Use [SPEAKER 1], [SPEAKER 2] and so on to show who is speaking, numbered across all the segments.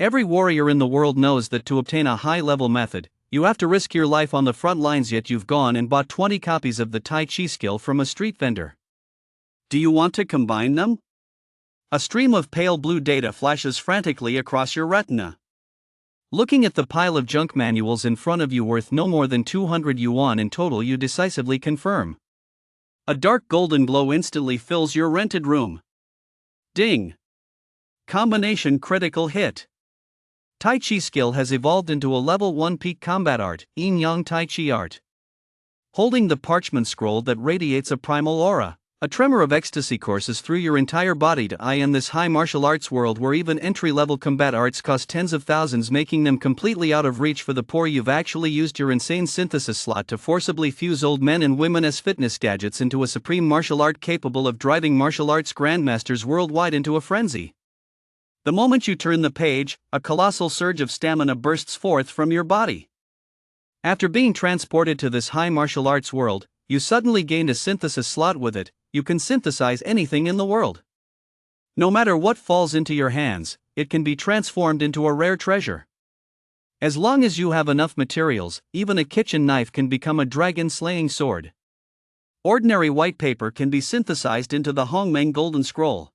[SPEAKER 1] Every warrior in the world knows that to obtain a high-level method, you have to risk your life on the front lines, yet you've gone and bought 20 copies of the Tai Chi skill from a street vendor. Do you want to combine them? A stream of pale blue data flashes frantically across your retina. Looking at the pile of junk manuals in front of you worth no more than 200 yuan in total, you decisively confirm. A dark golden glow instantly fills your rented room. Ding! Combination critical hit. Tai Chi skill has evolved into a level 1 peak combat art, Yin Yang Tai Chi art. Holding the parchment scroll that radiates a primal aura, a tremor of ecstasy courses through your entire body to eye in this high martial arts world where even entry-level combat arts cost tens of thousands, making them completely out of reach for the poor. You've actually used your insane synthesis slot to forcibly fuse old men and women as fitness gadgets into a supreme martial art capable of driving martial arts grandmasters worldwide into a frenzy. The moment you turn the page, a colossal surge of stamina bursts forth from your body. After being transported to this high martial arts world, you suddenly gained a synthesis slot. With it, you can synthesize anything in the world. No matter what falls into your hands, it can be transformed into a rare treasure. As long as you have enough materials, even a kitchen knife can become a dragon-slaying sword. Ordinary white paper can be synthesized into the Hongmeng Golden Scroll.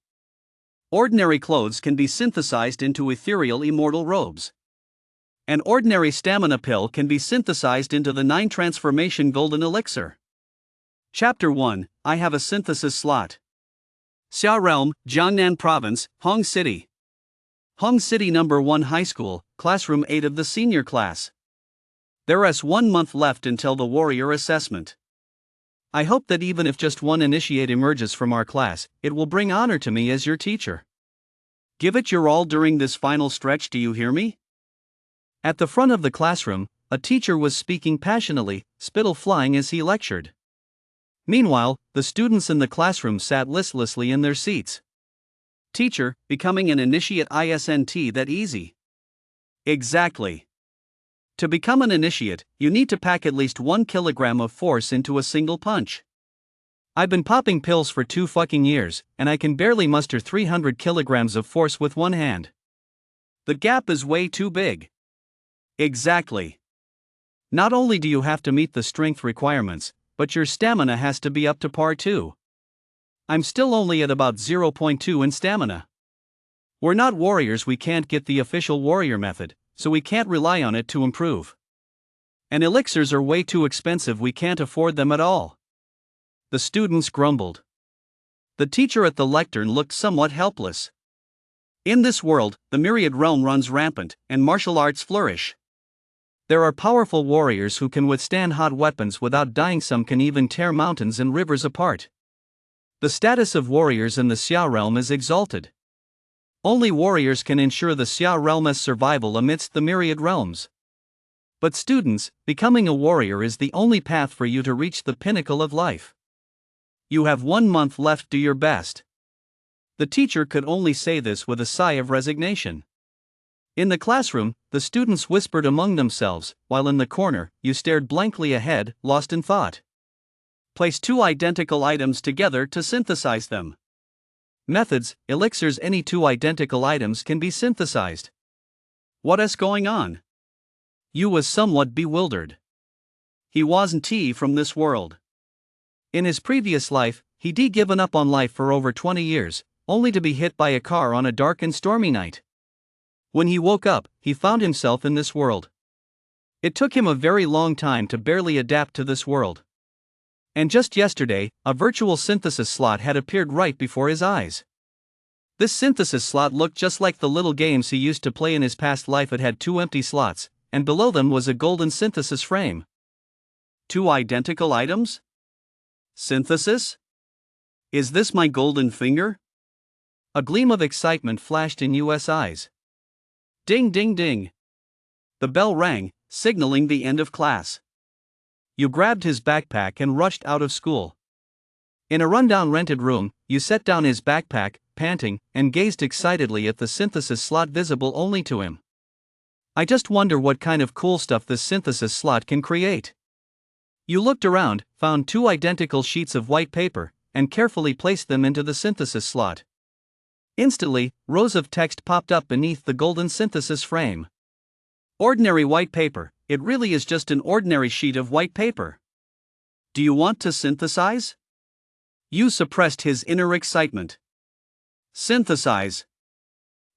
[SPEAKER 1] Ordinary clothes can be synthesized into ethereal immortal robes. An ordinary stamina pill can be synthesized into the 9 transformation golden elixir. Chapter 1, I have a synthesis slot. Xia Realm, Jiangnan Province, Hong City. Hong City No. 1 High School, Classroom 8 of the senior class. There's 1 month left until the warrior assessment. I hope that even if just one initiate emerges from our class, it will bring honor to me as your teacher. Give it your all during this final stretch, do you hear me? At the front of the classroom, a teacher was speaking passionately, spittle flying as he lectured. Meanwhile, the students in the classroom sat listlessly in their seats. Teacher, becoming an initiate isn't that easy. Exactly. To become an initiate, you need to pack at least 1 kilogram of force into a single punch. I've been popping pills for 2 fucking years, and I can barely muster 300 kilograms of force with one hand. The gap is way too big. Exactly. Not only do you have to meet the strength requirements, but your stamina has to be up to par too. I'm still only at about 0.2 in stamina. We're not warriors, we can't get the official warrior method, so we can't rely on it to improve. And elixirs are way too expensive, we can't afford them at all. The students grumbled. The teacher at the lectern looked somewhat helpless. In this world, the myriad realm runs rampant, and martial arts flourish. There are powerful warriors who can withstand hot weapons without dying, some can even tear mountains and rivers apart. The status of warriors in the Xia realm is exalted. Only warriors can ensure the Xia realm's survival amidst the myriad realms. But students, becoming a warrior is the only path for you to reach the pinnacle of life. You have 1 month left, do your best. The teacher could only say this with a sigh of resignation. In the classroom, the students whispered among themselves, while in the corner, you stared blankly ahead, lost in thought. Place 2 identical items together to synthesize them. Methods, elixirs, any 2 identical items can be synthesized. What is going on? Yu was somewhat bewildered. He wasn't from this world. In his previous life, he'd given up on life for over 20 years, only to be hit by a car on a dark and stormy night. When he woke up, he found himself in this world. It took him a very long time to barely adapt to this world. And just yesterday, a virtual synthesis slot had appeared right before his eyes. This synthesis slot looked just like the little games he used to play in his past life. It had 2 empty slots, and below them was a golden synthesis frame. 2 identical items? Synthesis? Is this my golden finger? A gleam of excitement flashed in Yu's eyes. Ding ding ding. The bell rang, signaling the end of class. Yu grabbed his backpack and rushed out of school. In a rundown rented room, Yu set down his backpack, panting, and gazed excitedly at the synthesis slot visible only to him. I just wonder what kind of cool stuff this synthesis slot can create. Yu looked around, found 2 identical sheets of white paper, and carefully placed them into the synthesis slot. Instantly, rows of text popped up beneath the golden synthesis frame. Ordinary white paper, it really is just an ordinary sheet of white paper. Do you want to synthesize? You suppressed his inner excitement. Synthesize.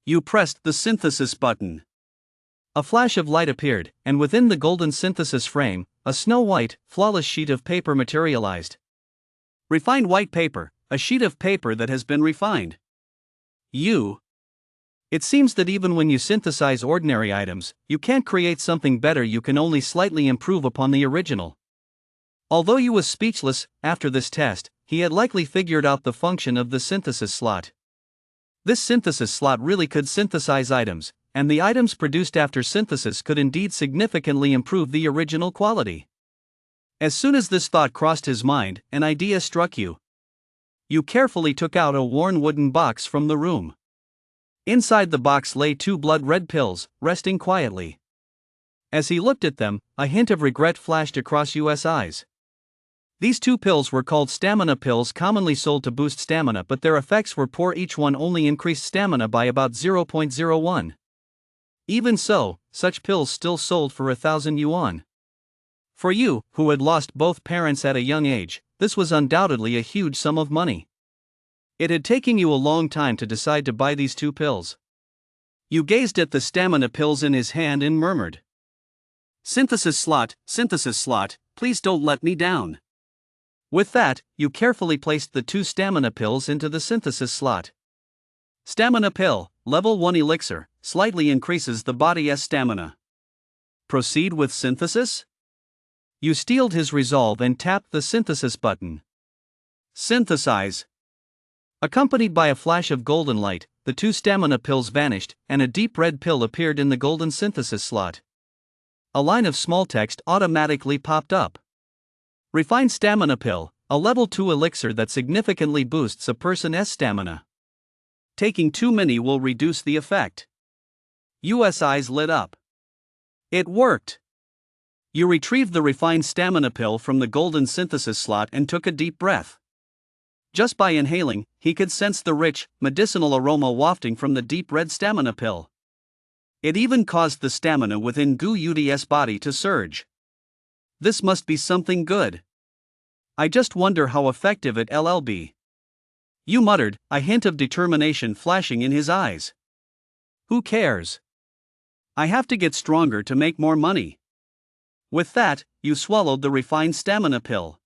[SPEAKER 1] You pressed the synthesis button. A flash of light appeared, and within the golden synthesis frame, a snow-white, flawless sheet of paper materialized. Refined white paper, a sheet of paper that has been refined. It seems that even when you synthesize ordinary items, you can't create something better, you can only slightly improve upon the original. Although you was speechless, after this test, he had likely figured out the function of the synthesis slot. This synthesis slot really could synthesize items, and the items produced after synthesis could indeed significantly improve the original quality. As soon as this thought crossed his mind, an idea struck you. You carefully took out a worn wooden box from the room. Inside the box lay 2 blood-red pills, resting quietly. As he looked at them, a hint of regret flashed across U.S. eyes. These 2 pills were called stamina pills, commonly sold to boost stamina, but their effects were poor. Each one only increased stamina by about 0.01. Even so, such pills still sold for 1,000 yuan. For you, who had lost both parents at a young age, this was undoubtedly a huge sum of money. It had taken you a long time to decide to buy these 2 pills. You gazed at the stamina pills in his hand and murmured, synthesis slot, please don't let me down." With that, you carefully placed the 2 stamina pills into the synthesis slot. Stamina pill, level 1 elixir, slightly increases the body's stamina. Proceed with synthesis? You steeled his resolve and tapped the synthesis button. Synthesize. Accompanied by a flash of golden light, the 2 stamina pills vanished, and a deep red pill appeared in the golden synthesis slot. A line of small text automatically popped up. Refined stamina pill, a level 2 elixir that significantly boosts a person's stamina. Taking too many will reduce the effect. U.S. eyes lit up. It worked. You retrieved the refined stamina pill from the golden synthesis slot and took a deep breath. Just by inhaling, he could sense the rich, medicinal aroma wafting from the deep red stamina pill. It even caused the stamina within Gu Yudi's body to surge. This must be something good. I just wonder how effective it'll be. You muttered, a hint of determination flashing in his eyes. Who cares? I have to get stronger to make more money. With that, you swallowed the refined stamina pill.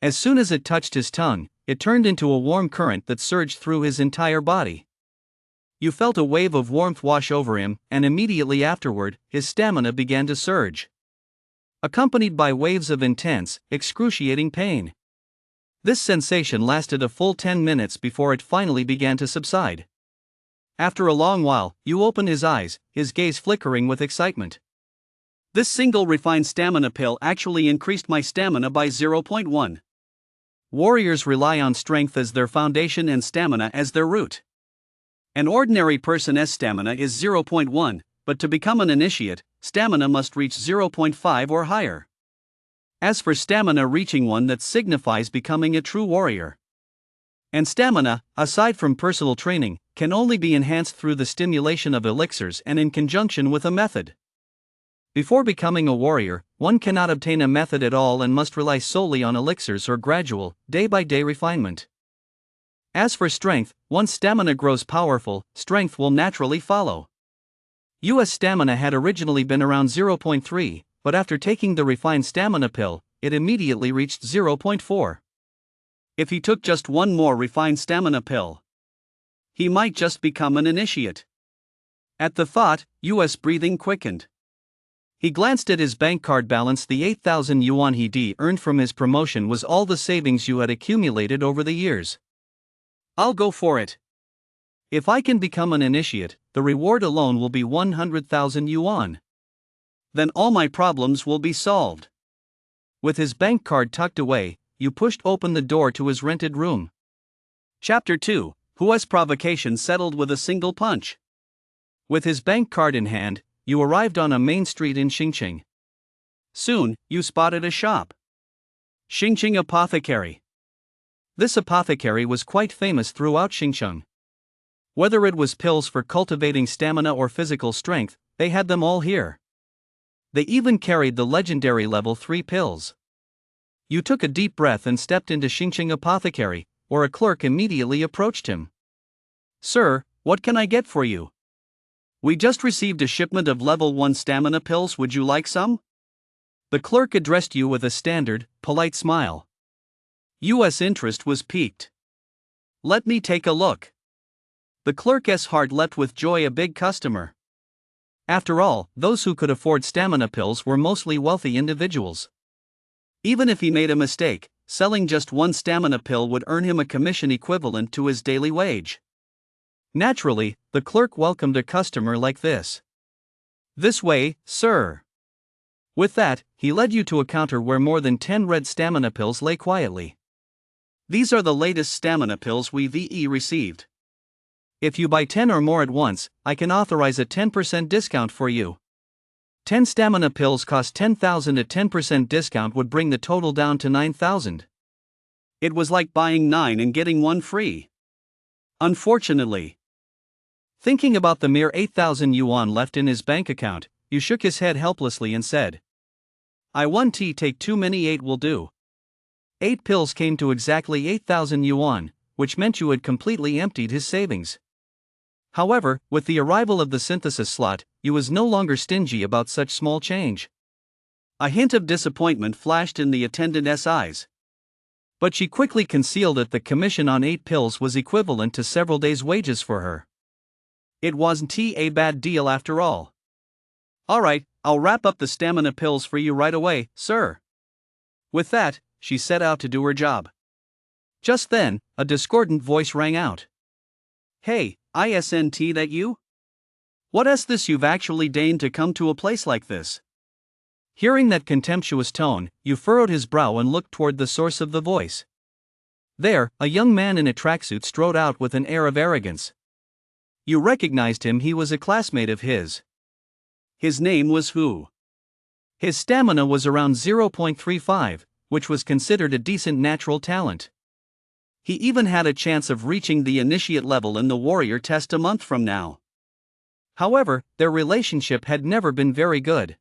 [SPEAKER 1] As soon as it touched his tongue, it turned into a warm current that surged through his entire body. You felt a wave of warmth wash over him, and immediately afterward, his stamina began to surge, accompanied by waves of intense, excruciating pain. This sensation lasted a full 10 minutes before it finally began to subside. After a long while, you opened his eyes, his gaze flickering with excitement. This single refined stamina pill actually increased my stamina by 0.1. Warriors rely on strength as their foundation and stamina as their root. An ordinary person's stamina is 0.1, but to become an initiate, stamina must reach 0.5 or higher. As for stamina reaching 1, that signifies becoming a true warrior. And stamina, aside from personal training, can only be enhanced through the stimulation of elixirs and in conjunction with a method. Before becoming a warrior, one cannot obtain a method at all and must rely solely on elixirs or gradual, day-by-day refinement. As for strength, once stamina grows powerful, strength will naturally follow. U.S. stamina had originally been around 0.3, but after taking the refined stamina pill, it immediately reached 0.4. If he took just 1 more refined stamina pill, he might just become an initiate. At the thought, U.S. breathing quickened. He glanced at his bank card balance. The 8,000 yuan he'd earned from his promotion was all the savings you had accumulated over the years. I'll go for it. If I can become an initiate, the reward alone will be 100,000 yuan. Then all my problems will be solved. With his bank card tucked away, you pushed open the door to his rented room. Chapter 2, Hua's provocation settled with a single punch. With his bank card in hand, you arrived on a main street in Xingqing. Soon, you spotted a shop. Xingqing Apothecary. This apothecary was quite famous throughout Xinjiang. Whether it was pills for cultivating stamina or physical strength, they had them all here. They even carried the legendary level 3 pills. You took a deep breath and stepped into Xingqing Apothecary, where a clerk immediately approached him. "Sir, what can I get for you? We just received a shipment of level 1 stamina pills, would you like some?" The clerk addressed you with a standard, polite smile. U.S. interest was piqued. "Let me take a look." The clerk's heart leapt with joy, a big customer. After all, those who could afford stamina pills were mostly wealthy individuals. Even if he made a mistake, selling just one stamina pill would earn him a commission equivalent to his daily wage. Naturally, the clerk welcomed a customer like this. "This way, sir." With that, he led you to a counter where more than 10 red stamina pills lay quietly. "These are the latest stamina pills we've received. If you buy 10 or more at once, I can authorize a 10% discount for you." 10 stamina pills cost 10,000. A 10% discount would bring the total down to 9,000. It was like buying 9 and getting 1 free. Unfortunately. Thinking about the mere 8,000 yuan left in his bank account, you shook his head helplessly and said, "I won't take too many, 8 will do." 8 pills came to exactly 8,000 yuan, which meant you had completely emptied his savings. However, with the arrival of the synthesis slot, you was no longer stingy about such small change. A hint of disappointment flashed in the attendant's eyes. But she quickly concealed it. The commission on 8 pills was equivalent to several days' wages for her. It wasn't a bad deal after all. "Alright, I'll wrap up the stamina pills for you right away, sir." With that, she set out to do her job. Just then, a discordant voice rang out. "Hey, isn't that you? What's this, you've actually deigned to come to a place like this?" Hearing that contemptuous tone, you furrowed his brow and looked toward the source of the voice. There, a young man in a tracksuit strode out with an air of arrogance. You recognized him. He was a classmate of his. His name was Hu. His stamina was around 0.35, which was considered a decent natural talent. He even had a chance of reaching the initiate level in the warrior test a month from now. However, their relationship had never been very good.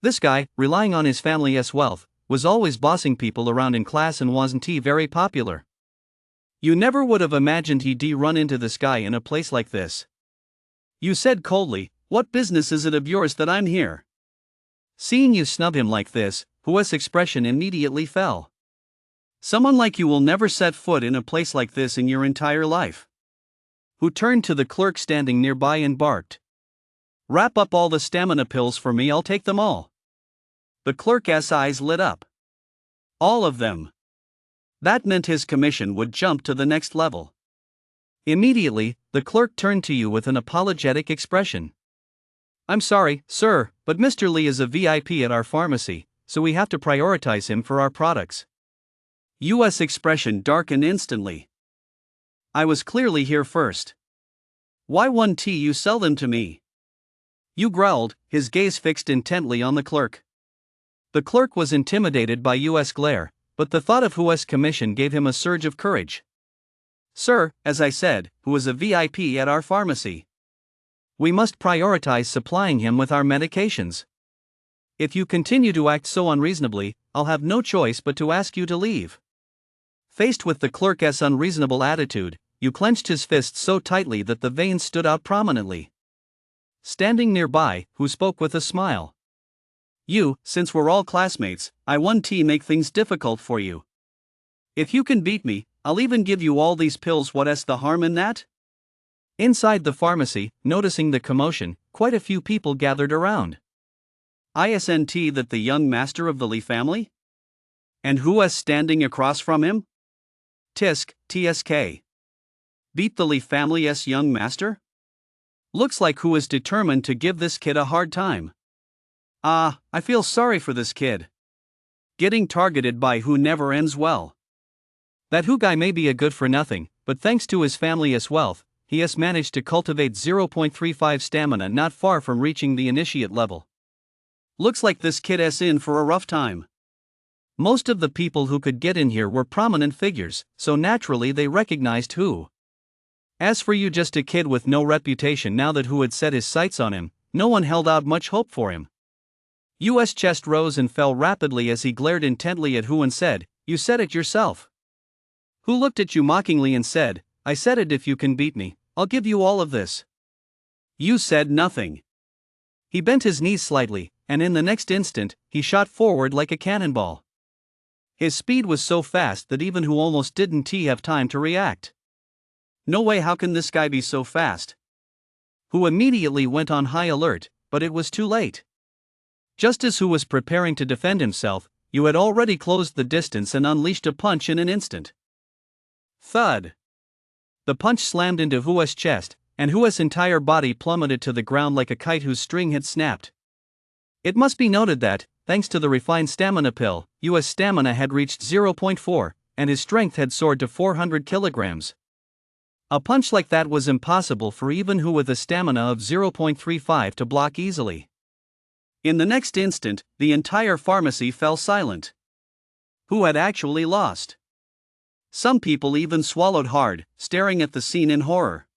[SPEAKER 1] This guy, relying on his family's wealth, was always bossing people around in class and wasn't very popular. You never would have imagined he'd run into this guy in a place like this. You said coldly, "What business is it of yours that I'm here?" Seeing you snub him like this, Hu's expression immediately fell. "Someone like you will never set foot in a place like this in your entire life." Hu turned to the clerk standing nearby and barked, "Wrap up all the stamina pills for me, I'll take them all." The clerk's eyes lit up. All of them. That meant his commission would jump to the next level. Immediately, the clerk turned to you with an apologetic expression. "I'm sorry, sir, but Mr. Lee is a VIP at our pharmacy, so we have to prioritize him for our products." U.S. expression darkened instantly. "I was clearly here first. Why won't you sell them to me?" You growled, his gaze fixed intently on the clerk. The clerk was intimidated by U.S. glare, but the thought of Hu's commission gave him a surge of courage. "Sir, as I said, Hu is a VIP at our pharmacy. We must prioritize supplying him with our medications. If you continue to act so unreasonably, I'll have no choice but to ask you to leave." Faced with the clerk's unreasonable attitude, you clenched his fists so tightly that the veins stood out prominently. Standing nearby, Hu spoke with a smile. Since we're all classmates, I won't make things difficult for you. If you can beat me, I'll even give you all these pills. What's the harm in that?" Inside the pharmacy, noticing the commotion, quite a few people gathered around. Isn't that the young master of the Li family? And who's standing across from him? TSK. Beat the Li family's young master? Looks like Hu is determined to give this kid a hard time. I feel sorry for this kid. Getting targeted by Hu never ends well. That Hu guy may be a good for nothing, but thanks to his family's wealth, he has managed to cultivate 0.35 stamina, not far from reaching the initiate level. Looks like this kid's in for a rough time. Most of the people who could get in here were prominent figures, so naturally they recognized Hu. As for you, just a kid with no reputation, now that who had set his sights on him, no one held out much hope for him. U.S. chest rose and fell rapidly as he glared intently at Who and said, "You said it yourself." Who looked at you mockingly and said, "I said it, if you can beat me, I'll give you all of this." You said nothing. He bent his knees slightly, and in the next instant, he shot forward like a cannonball. His speed was so fast that even Who almost didn't have time to react. No way, how can this guy be so fast? Who immediately went on high alert, but it was too late. Just as Who was preparing to defend himself, you had already closed the distance and unleashed a punch in an instant. Thud! The punch slammed into Hu's chest, and Hu's entire body plummeted to the ground like a kite whose string had snapped. It must be noted that, thanks to the refined stamina pill, Hu's stamina had reached 0.4, and his strength had soared to 400 kilograms. A punch like that was impossible for even Hu with a stamina of 0.35 to block easily. In the next instant, the entire pharmacy fell silent. Who had actually lost? Some people even swallowed hard, staring at the scene in horror.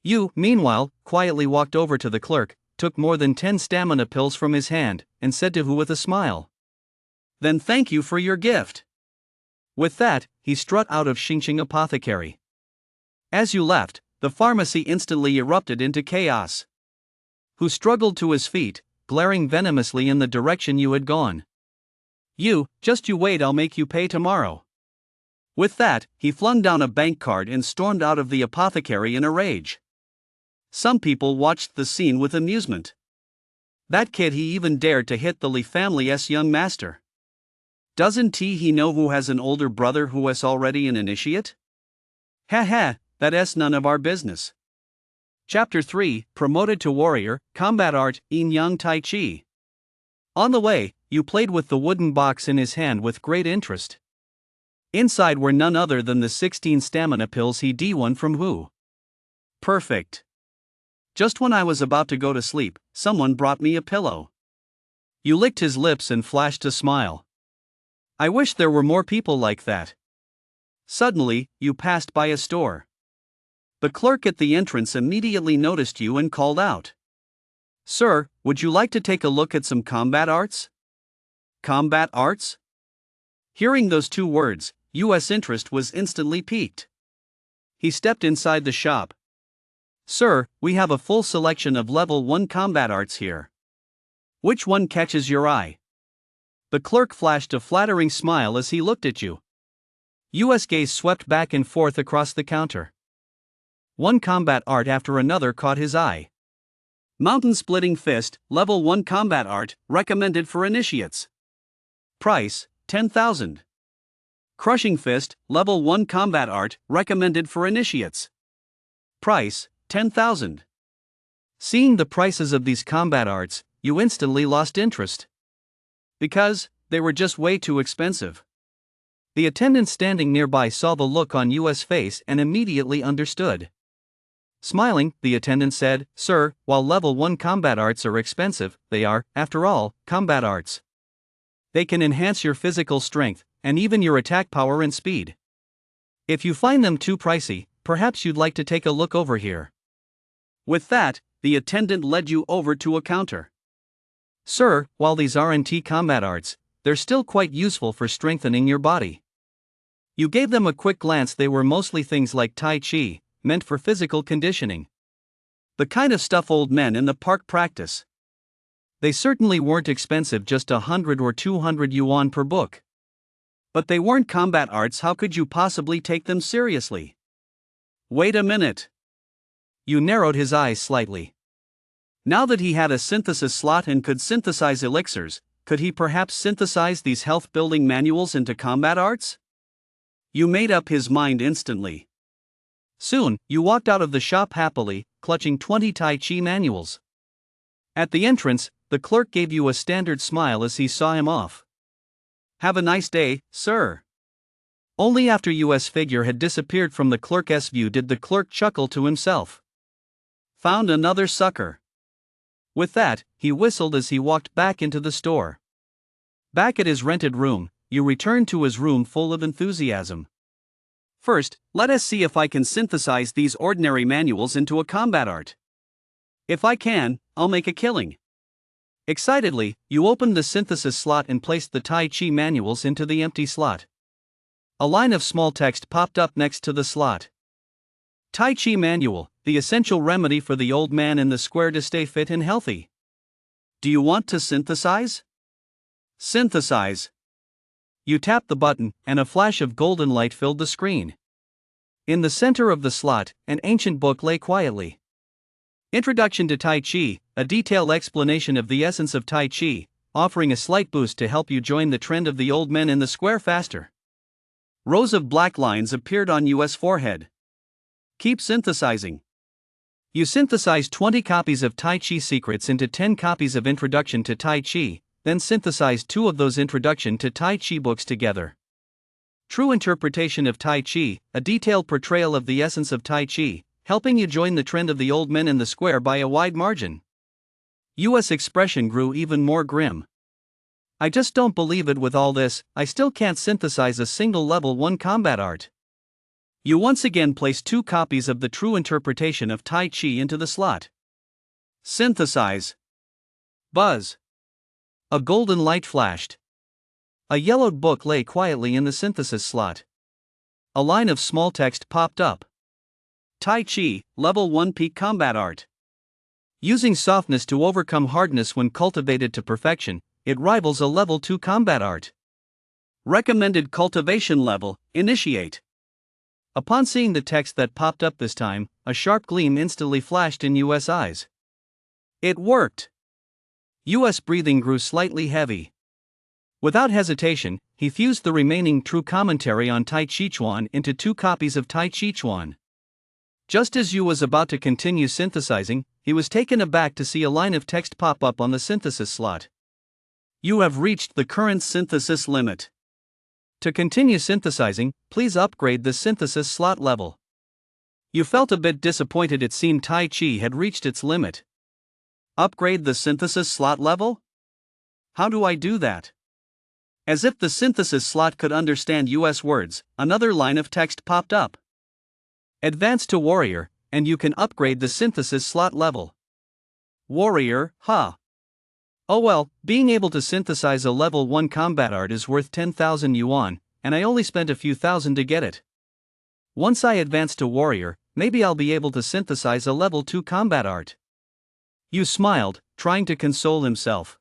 [SPEAKER 1] You, meanwhile, quietly walked over to the clerk, took more than 10 stamina pills from his hand, and said to Who with a smile, "Then thank you for your gift." With that, he strut out of Xingqing Apothecary. As you left, the pharmacy instantly erupted into chaos. Who struggled to his feet, glaring venomously in the direction you had gone. You wait, I'll make you pay tomorrow." With that, he flung down a bank card and stormed out of the apothecary in a rage. Some people watched the scene with amusement. That kid, he even dared to hit the Li family's young master. Doesn't he know Who has an older brother who is already an initiate? Ha, that's none of our business. Chapter 3, Promoted to Warrior, Combat Art, Yin Yang Tai Chi. On the way, you played with the wooden box in his hand with great interest. Inside were none other than the 16 stamina pills he won from Hu. Perfect. Just when I was about to go to sleep, someone brought me a pillow. You licked his lips and flashed a smile. I wish there were more people like that. Suddenly, you passed by a store. The clerk at the entrance immediately noticed you and called out, "Sir, would you like to take a look at some combat arts?" Combat arts? Hearing those two words, U.S. interest was instantly piqued. He stepped inside the shop. "Sir, we have a full selection of level 1 combat arts here. Which one catches your eye?" The clerk flashed a flattering smile as he looked at you. U.S. gaze swept back and forth across the counter. One combat art after another caught his eye. Mountain Splitting Fist, Level 1 Combat Art, recommended for initiates. Price, 10,000. Crushing Fist, Level 1 Combat Art, recommended for initiates. Price, 10,000. Seeing the prices of these combat arts, you instantly lost interest. Because they were just way too expensive. The attendant standing nearby saw the look on U.S. face and immediately understood. Smiling, the attendant said, "Sir, while level 1 combat arts are expensive, they are, after all, combat arts. They can enhance your physical strength, and even your attack power and speed. If you find them too pricey, perhaps you'd like to take a look over here." With that, the attendant led you over to a counter. "Sir, while these aren't combat arts, they're still quite useful for strengthening your body." You gave them a quick glance. They were mostly things like Tai Chi, meant for physical conditioning. The kind of stuff old men in the park practice. They certainly weren't expensive, just 100 or 200 yuan per book. But they weren't combat arts. How could you possibly take them seriously? Wait a minute. You narrowed his eyes slightly. Now that he had a synthesis slot and could synthesize elixirs, could he perhaps synthesize these health-building manuals into combat arts? You made up his mind instantly. Soon, you walked out of the shop happily, clutching 20 Tai Chi manuals. At the entrance, the clerk gave you a standard smile as he saw him off. "Have a nice day, sir." Only after U.S. figure had disappeared from the clerk's view did the clerk chuckle to himself. Found another sucker. With that, he whistled as he walked back into the store. Back at his rented room, you returned to his room full of enthusiasm. First, let us see if I can synthesize these ordinary manuals into a combat art. If I can, I'll make a killing. Excitedly, you opened the synthesis slot and placed the Tai Chi manuals into the empty slot. A line of small text popped up next to the slot. Tai Chi manual, the essential remedy for the old man in the square to stay fit and healthy. Do you want to synthesize? Synthesize. You tapped the button, and a flash of golden light filled the screen. In the center of the slot, an ancient book lay quietly. Introduction to Tai Chi, a detailed explanation of the essence of Tai Chi, offering a slight boost to help you join the trend of the old men in the square faster. Rows of black lines appeared on U.S. forehead. Keep synthesizing. You synthesized 20 copies of Tai Chi Secrets into 10 copies of Introduction to Tai Chi, then synthesized 2 of those Introduction to Tai Chi books together. True Interpretation of Tai Chi, a detailed portrayal of the essence of Tai Chi, helping you join the trend of the old men in the square by a wide margin. U.S. expression grew even more grim. I just don't believe it. With all this, I still can't synthesize a single level 1 combat art. You once again placed 2 copies of the True Interpretation of Tai Chi into the slot. Synthesize. Buzz. A golden light flashed. A yellowed book lay quietly in the synthesis slot. A line of small text popped up. Tai Chi, Level 1 Peak Combat Art. Using softness to overcome hardness when cultivated to perfection, it rivals a Level 2 combat art. Recommended cultivation level, Initiate. Upon seeing the text that popped up this time, a sharp gleam instantly flashed in U.S. eyes. It worked! U.S. breathing grew slightly heavy. Without hesitation, he fused the remaining True Commentary on Tai Chi Chuan into 2 copies of Tai Chi Chuan. Just as Yu was about to continue synthesizing, he was taken aback to see a line of text pop up on the synthesis slot. You have reached the current synthesis limit. To continue synthesizing, please upgrade the synthesis slot level. You felt a bit disappointed. It seemed Tai Chi had reached its limit. Upgrade the synthesis slot level? How do I do that? As if the synthesis slot could understand U.S. words, another line of text popped up. Advance to Warrior, and you can upgrade the synthesis slot level. Warrior, huh? Oh well, being able to synthesize a level 1 combat art is worth 10,000 yuan, and I only spent a few thousand to get it. Once I advance to Warrior, maybe I'll be able to synthesize a level 2 combat art. Yu smiled, trying to console himself.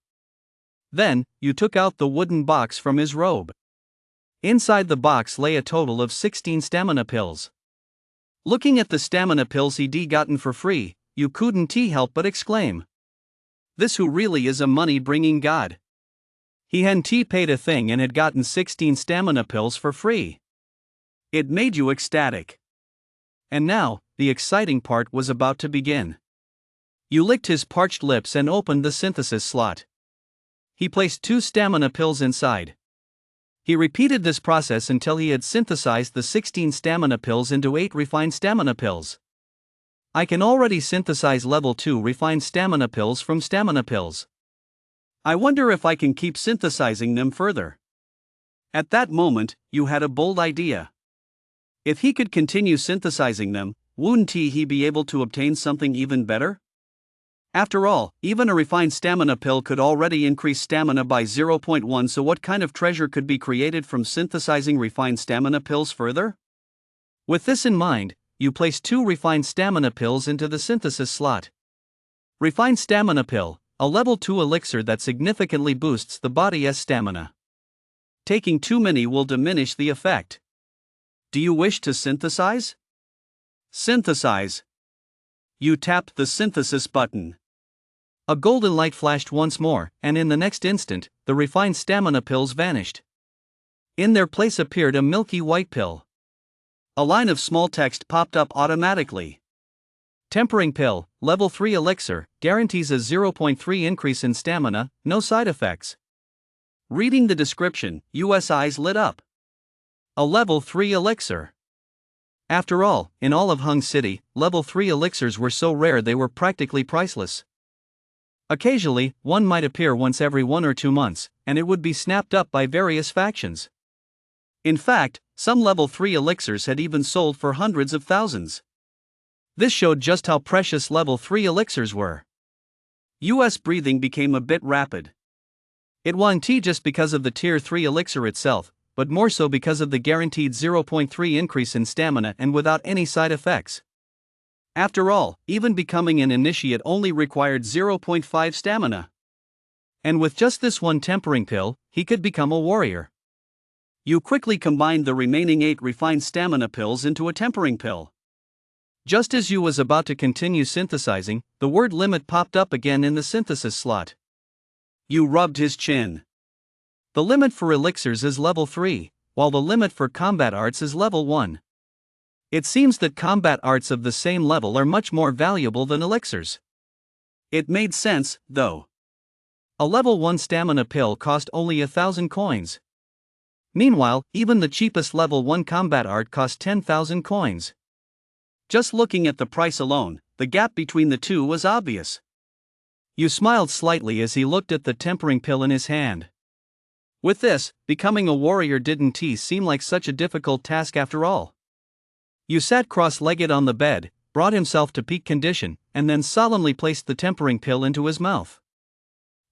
[SPEAKER 1] Then, Yu took out the wooden box from his robe. Inside the box lay a total of 16 stamina pills. Looking at the stamina pills he'd gotten for free, Yu couldn't help but exclaim. This who really is a money-bringing god. He hadn't paid a thing and had gotten 16 stamina pills for free. It made you ecstatic. And now, the exciting part was about to begin. Yu licked his parched lips and opened the synthesis slot. He placed 2 stamina pills inside. He repeated this process until he had synthesized the 16 stamina pills into 8 refined stamina pills. I can already synthesize level 2 refined stamina pills from stamina pills. I wonder if I can keep synthesizing them further. At that moment, Yu had a bold idea. If he could continue synthesizing them, wouldn't he be able to obtain something even better? After all, even a refined stamina pill could already increase stamina by 0.1, so what kind of treasure could be created from synthesizing refined stamina pills further? With this in mind, you place 2 refined stamina pills into the synthesis slot. Refined stamina pill, a level 2 elixir that significantly boosts the body's stamina. Taking too many will diminish the effect. Do you wish to synthesize? Synthesize. You tapped the synthesis button. A golden light flashed once more, and in the next instant, the refined stamina pills vanished. In their place appeared a milky white pill. A line of small text popped up automatically. Tempering pill, level 3 elixir, guarantees a 0.3 increase in stamina, no side effects. Reading the description, U.S. eyes lit up. A level 3 elixir. After all, in all of Hung City, level 3 elixirs were so rare they were practically priceless. Occasionally, one might appear once every 1 or 2 months, and it would be snapped up by various factions. In fact, some level 3 elixirs had even sold for hundreds of thousands. This showed just how precious level 3 elixirs were. US breathing became a bit rapid. It won T just because of the tier 3 elixir itself, but more so because of the guaranteed 0.3 increase in stamina and without any side effects. After all, even becoming an initiate only required 0.5 stamina. And with just this one tempering pill, he could become a warrior. You quickly combined the remaining 8 refined stamina pills into a tempering pill. Just as you was about to continue synthesizing, the word limit popped up again in the synthesis slot. You rubbed his chin. The limit for elixirs is level 3, while the limit for combat arts is level 1. It seems that combat arts of the same level are much more valuable than elixirs. It made sense, though. A level 1 stamina pill cost only 1,000 coins. Meanwhile, even the cheapest level 1 combat art cost 10,000 coins. Just looking at the price alone, the gap between the two was obvious. You smiled slightly as he looked at the tempering pill in his hand. With this, becoming a warrior didn't seem like such a difficult task after all. You sat cross-legged on the bed, brought himself to peak condition, and then solemnly placed the tempering pill into his mouth.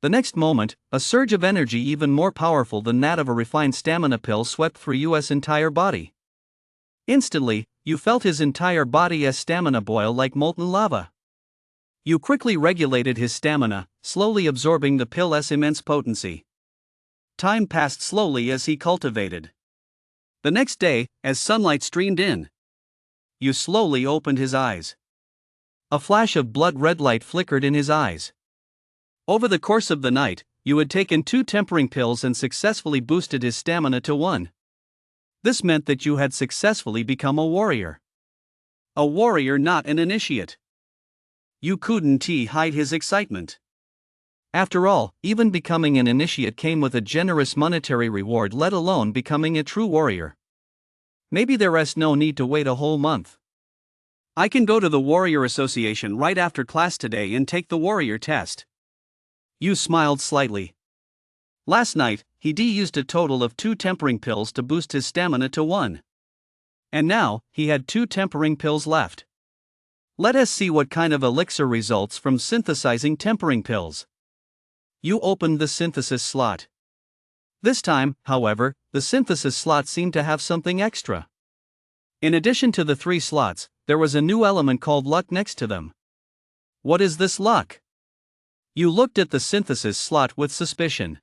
[SPEAKER 1] The next moment, a surge of energy even more powerful than that of a refined stamina pill swept through US entire body. Instantly, you felt his entire body's stamina boil like molten lava. You quickly regulated his stamina, slowly absorbing the pill's immense potency. Time passed slowly as he cultivated. The next day, as sunlight streamed in, you slowly opened his eyes. A flash of blood-red light flickered in his eyes. Over the course of the night, you had taken 2 tempering pills and successfully boosted his stamina to 1. This meant that you had successfully become a warrior. A warrior, not an initiate. You couldn't hide his excitement. After all, even becoming an initiate came with a generous monetary reward, let alone becoming a true warrior. Maybe there's no need to wait a whole month. I can go to the Warrior Association right after class today and take the warrior test. You smiled slightly. Last night, he used a total of 2 tempering pills to boost his stamina to 1. And now, he had 2 tempering pills left. Let us see what kind of elixir results from synthesizing tempering pills. You opened the synthesis slot. This time, however, the synthesis slot seemed to have something extra. In addition to the 3 slots, there was a new element called luck next to them. What is this luck? You looked at the synthesis slot with suspicion.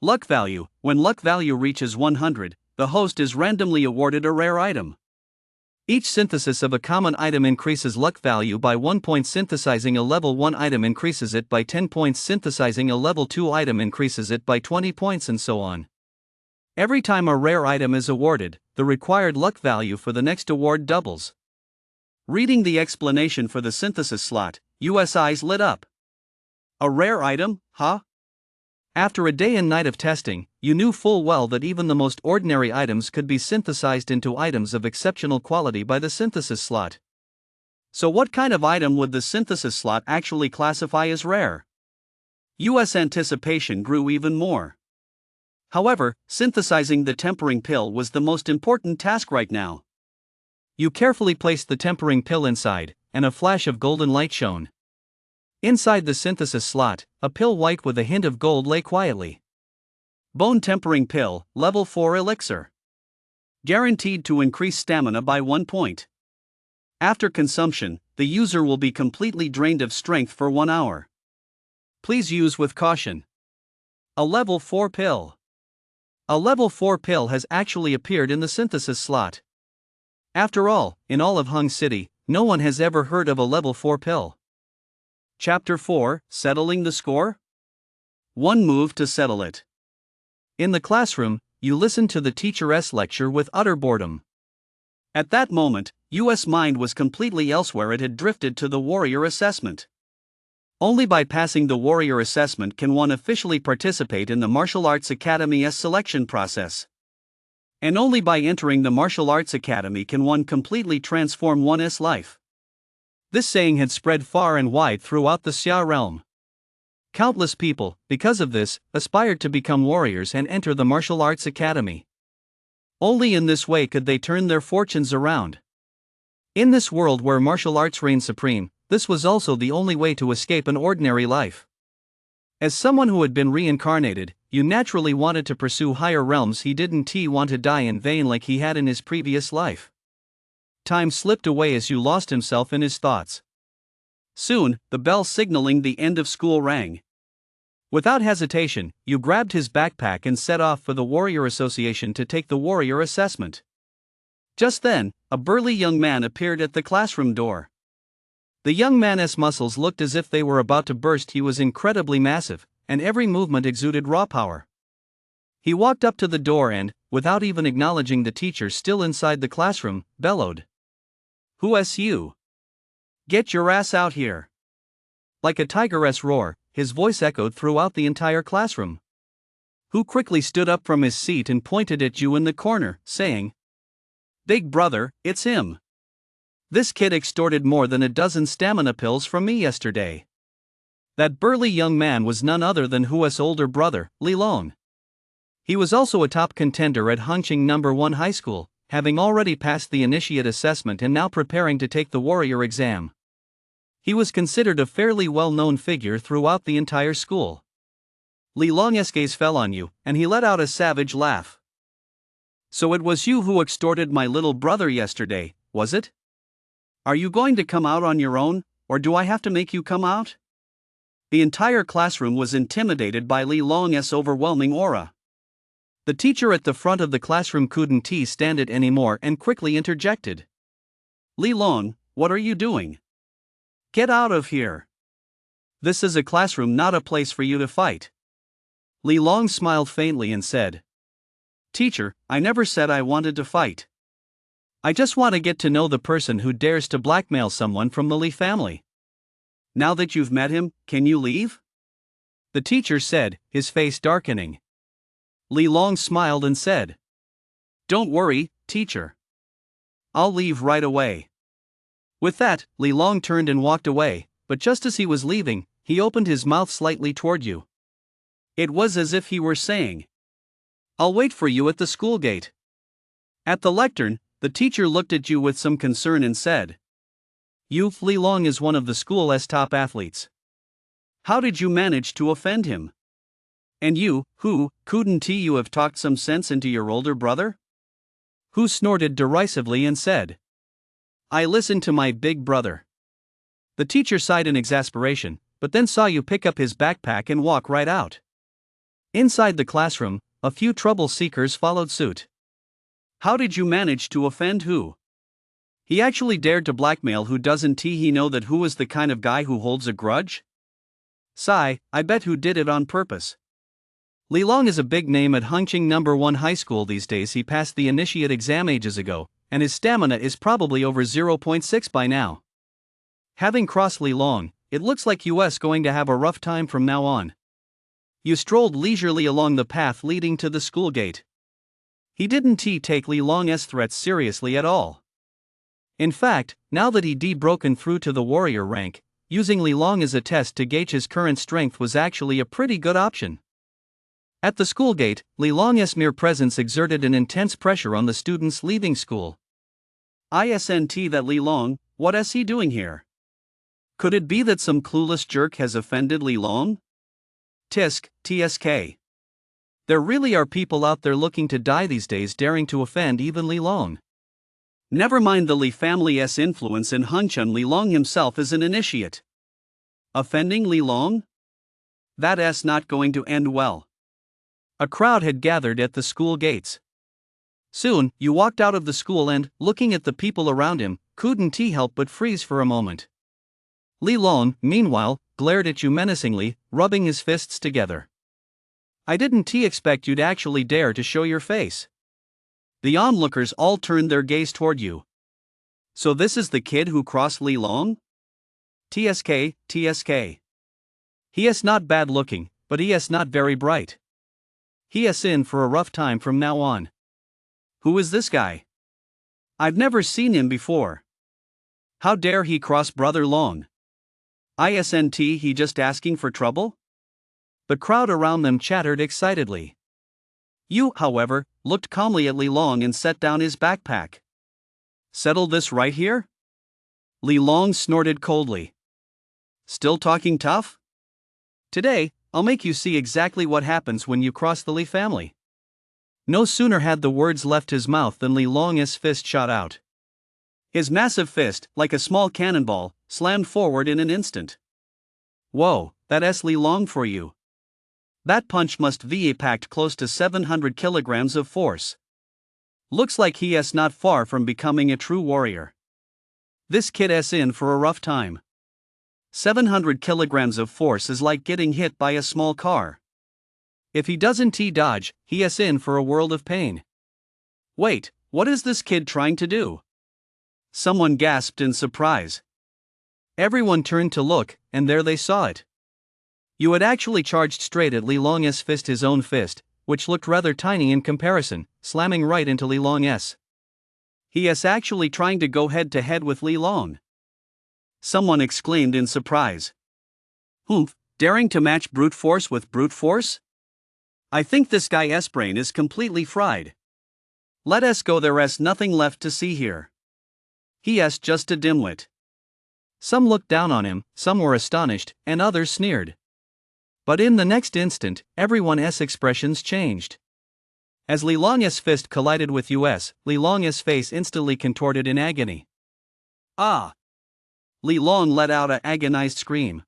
[SPEAKER 1] Luck value. When luck value reaches 100, the host is randomly awarded a rare item. Each synthesis of a common item increases luck value by 1 point. Synthesizing a level 1 item increases it by 10 points. Synthesizing a level 2 item increases it by 20 points, and so on. Every time a rare item is awarded, the required luck value for the next award doubles. Reading the explanation for the synthesis slot, US eyes lit up. A rare item, huh? After a day and night of testing, you knew full well that even the most ordinary items could be synthesized into items of exceptional quality by the synthesis slot. So what kind of item would the synthesis slot actually classify as rare? US anticipation grew even more. However, synthesizing the tempering pill was the most important task right now. You carefully placed the tempering pill inside, and a flash of golden light shone. Inside the synthesis slot, a pill white with a hint of gold lay quietly. Bone tempering pill, level 4 elixir. Guaranteed to increase stamina by 1 point. After consumption, the user will be completely drained of strength for 1 hour. Please use with caution. A level 4 pill. A level 4 pill has actually appeared in the synthesis slot. After all, in all of Hung City, no one has ever heard of a level 4 pill. Chapter 4, Settling the Score? One move to settle it. In the classroom, you listened to the teacher's lecture with utter boredom. At that moment, US mind was completely elsewhere. It had drifted to the warrior assessment. Only by passing the warrior assessment can one officially participate in the martial arts academy's selection process. And only by entering the martial arts academy can one completely transform one's life. This saying had spread far and wide throughout the Xia realm. Countless people, because of this, aspired to become warriors and enter the martial arts academy. Only in this way could they turn their fortunes around. In this world where martial arts reign supreme, this was also the only way to escape an ordinary life. As someone who had been reincarnated, you naturally wanted to pursue higher realms. He didn't want to die in vain like he had in his previous life. Time slipped away as you lost himself in his thoughts. Soon, the bell signaling the end of school rang. Without hesitation, you grabbed his backpack and set off for the Warrior Association to take the Warrior Assessment. Just then, a burly young man appeared at the classroom door. The young man's muscles looked as if they were about to burst. He was incredibly massive, and every movement exuded raw power. He walked up to the door and, without even acknowledging the teacher still inside the classroom, bellowed, "Who's you? Get your ass out here!" Like a tigress roar, his voice echoed throughout the entire classroom. Who quickly stood up from his seat and pointed at you in the corner, saying, "Big brother, it's him. This kid extorted more than a dozen stamina pills from me yesterday." That burly young man was none other than Hua's older brother, Li Long. He was also a top contender at Hongqing No. 1 High School, having already passed the initiate assessment and now preparing to take the warrior exam. He was considered a fairly well-known figure throughout the entire school. Li Long's gaze fell on you, and he let out a savage laugh. "So it was you who extorted my little brother yesterday, was it? Are you going to come out on your own, or do I have to make you come out?" The entire classroom was intimidated by Li Long's overwhelming aura. The teacher at the front of the classroom couldn't stand it anymore and quickly interjected. "Li Long, what are you doing? Get out of here. This is a classroom, not a place for you to fight." Li Long smiled faintly and said, "Teacher, I never said I wanted to fight. I just want to get to know the person who dares to blackmail someone from the Li family. Now that you've met him, can you leave?" The teacher said, his face darkening. Li Long smiled and said, "Don't worry, teacher. I'll leave right away." With that, Li Long turned and walked away, but just as he was leaving, he opened his mouth slightly toward you. It was as if he were saying, "I'll wait for you at the school gate." At the lectern, the teacher looked at you with some concern and said, Li Long is one of the school's top athletes. How did you manage to offend him? And you, couldn't you have talked some sense into your older brother?" Hu snorted derisively and said, "I listened to my big brother." The teacher sighed in exasperation, but then saw you pick up his backpack and walk right out. Inside the classroom, a few trouble seekers followed suit. "How did you manage to offend Hu? He actually dared to blackmail Hu. Doesn't he know that Hu is the kind of guy who holds a grudge? Sigh, I bet Hu did it on purpose." Li Long is a big name at Hongqing No. 1 High School these days. He passed the initiate exam ages ago, and his stamina is probably over 0.6 by now. Having crossed Li Long, it looks like US going to have a rough time from now on. You strolled leisurely along the path leading to the school gate. He didn't take Li Long's threats seriously at all. In fact, now that he'd broken through to the warrior rank, using Li Long as a test to gauge his current strength was actually a pretty good option. At the school gate, Li Long's mere presence exerted an intense pressure on the students leaving school. Isn't that Li Long, what is he doing here? Could it be that some clueless jerk has offended Li Long? TSK. There really are people out there looking to die these days, daring to offend even Li Long. Never mind the Li family's influence in Hongqing, Li Long himself is an initiate. Offending Li Long? That's not going to end well. A crowd had gathered at the school gates. Soon, you walked out of the school and, looking at the people around him, couldn't help but freeze for a moment. Li Long, meanwhile, glared at you menacingly, rubbing his fists together. I didn't expect you'd actually dare to show your face. The onlookers all turned their gaze toward you. So this is the kid who crossed Li Long? TSK. He is not bad looking, but he is not very bright. He is in for a rough time from now on. Who is this guy? I've never seen him before. How dare he cross Brother Long? Isn't he just asking for trouble? The crowd around them chattered excitedly. You, however, looked calmly at Li Long and set down his backpack. Settle this right here? Li Long snorted coldly. Still talking tough? Today, I'll make you see exactly what happens when you cross the Li family. No sooner had the words left his mouth than Li Long's fist shot out. His massive fist, like a small cannonball, slammed forward in an instant. Whoa, that's Li Long for you. That punch must be packed close to 700 kilograms of force. Looks like he's not far from becoming a true warrior. This kid's in for a rough time. 700 kilograms of force is like getting hit by a small car. If he doesn't dodge, he's in for a world of pain. Wait, what is this kid trying to do? Someone gasped in surprise. Everyone turned to look, and there they saw it. You had actually charged straight at Li Long's fist, his own fist, which looked rather tiny in comparison, slamming right into Li Long's. He is actually trying to go head to head with Li Long. Someone exclaimed in surprise. Humph, daring to match brute force with brute force? I think this guy's brain is completely fried. Let us go, there's nothing left to see here. He's just a dimwit. Some looked down on him, some were astonished, and others sneered. But in the next instant, everyone's expressions changed. As Li Long's fist collided with Li Long's face instantly contorted in agony. Ah! Li Long let out an agonized scream.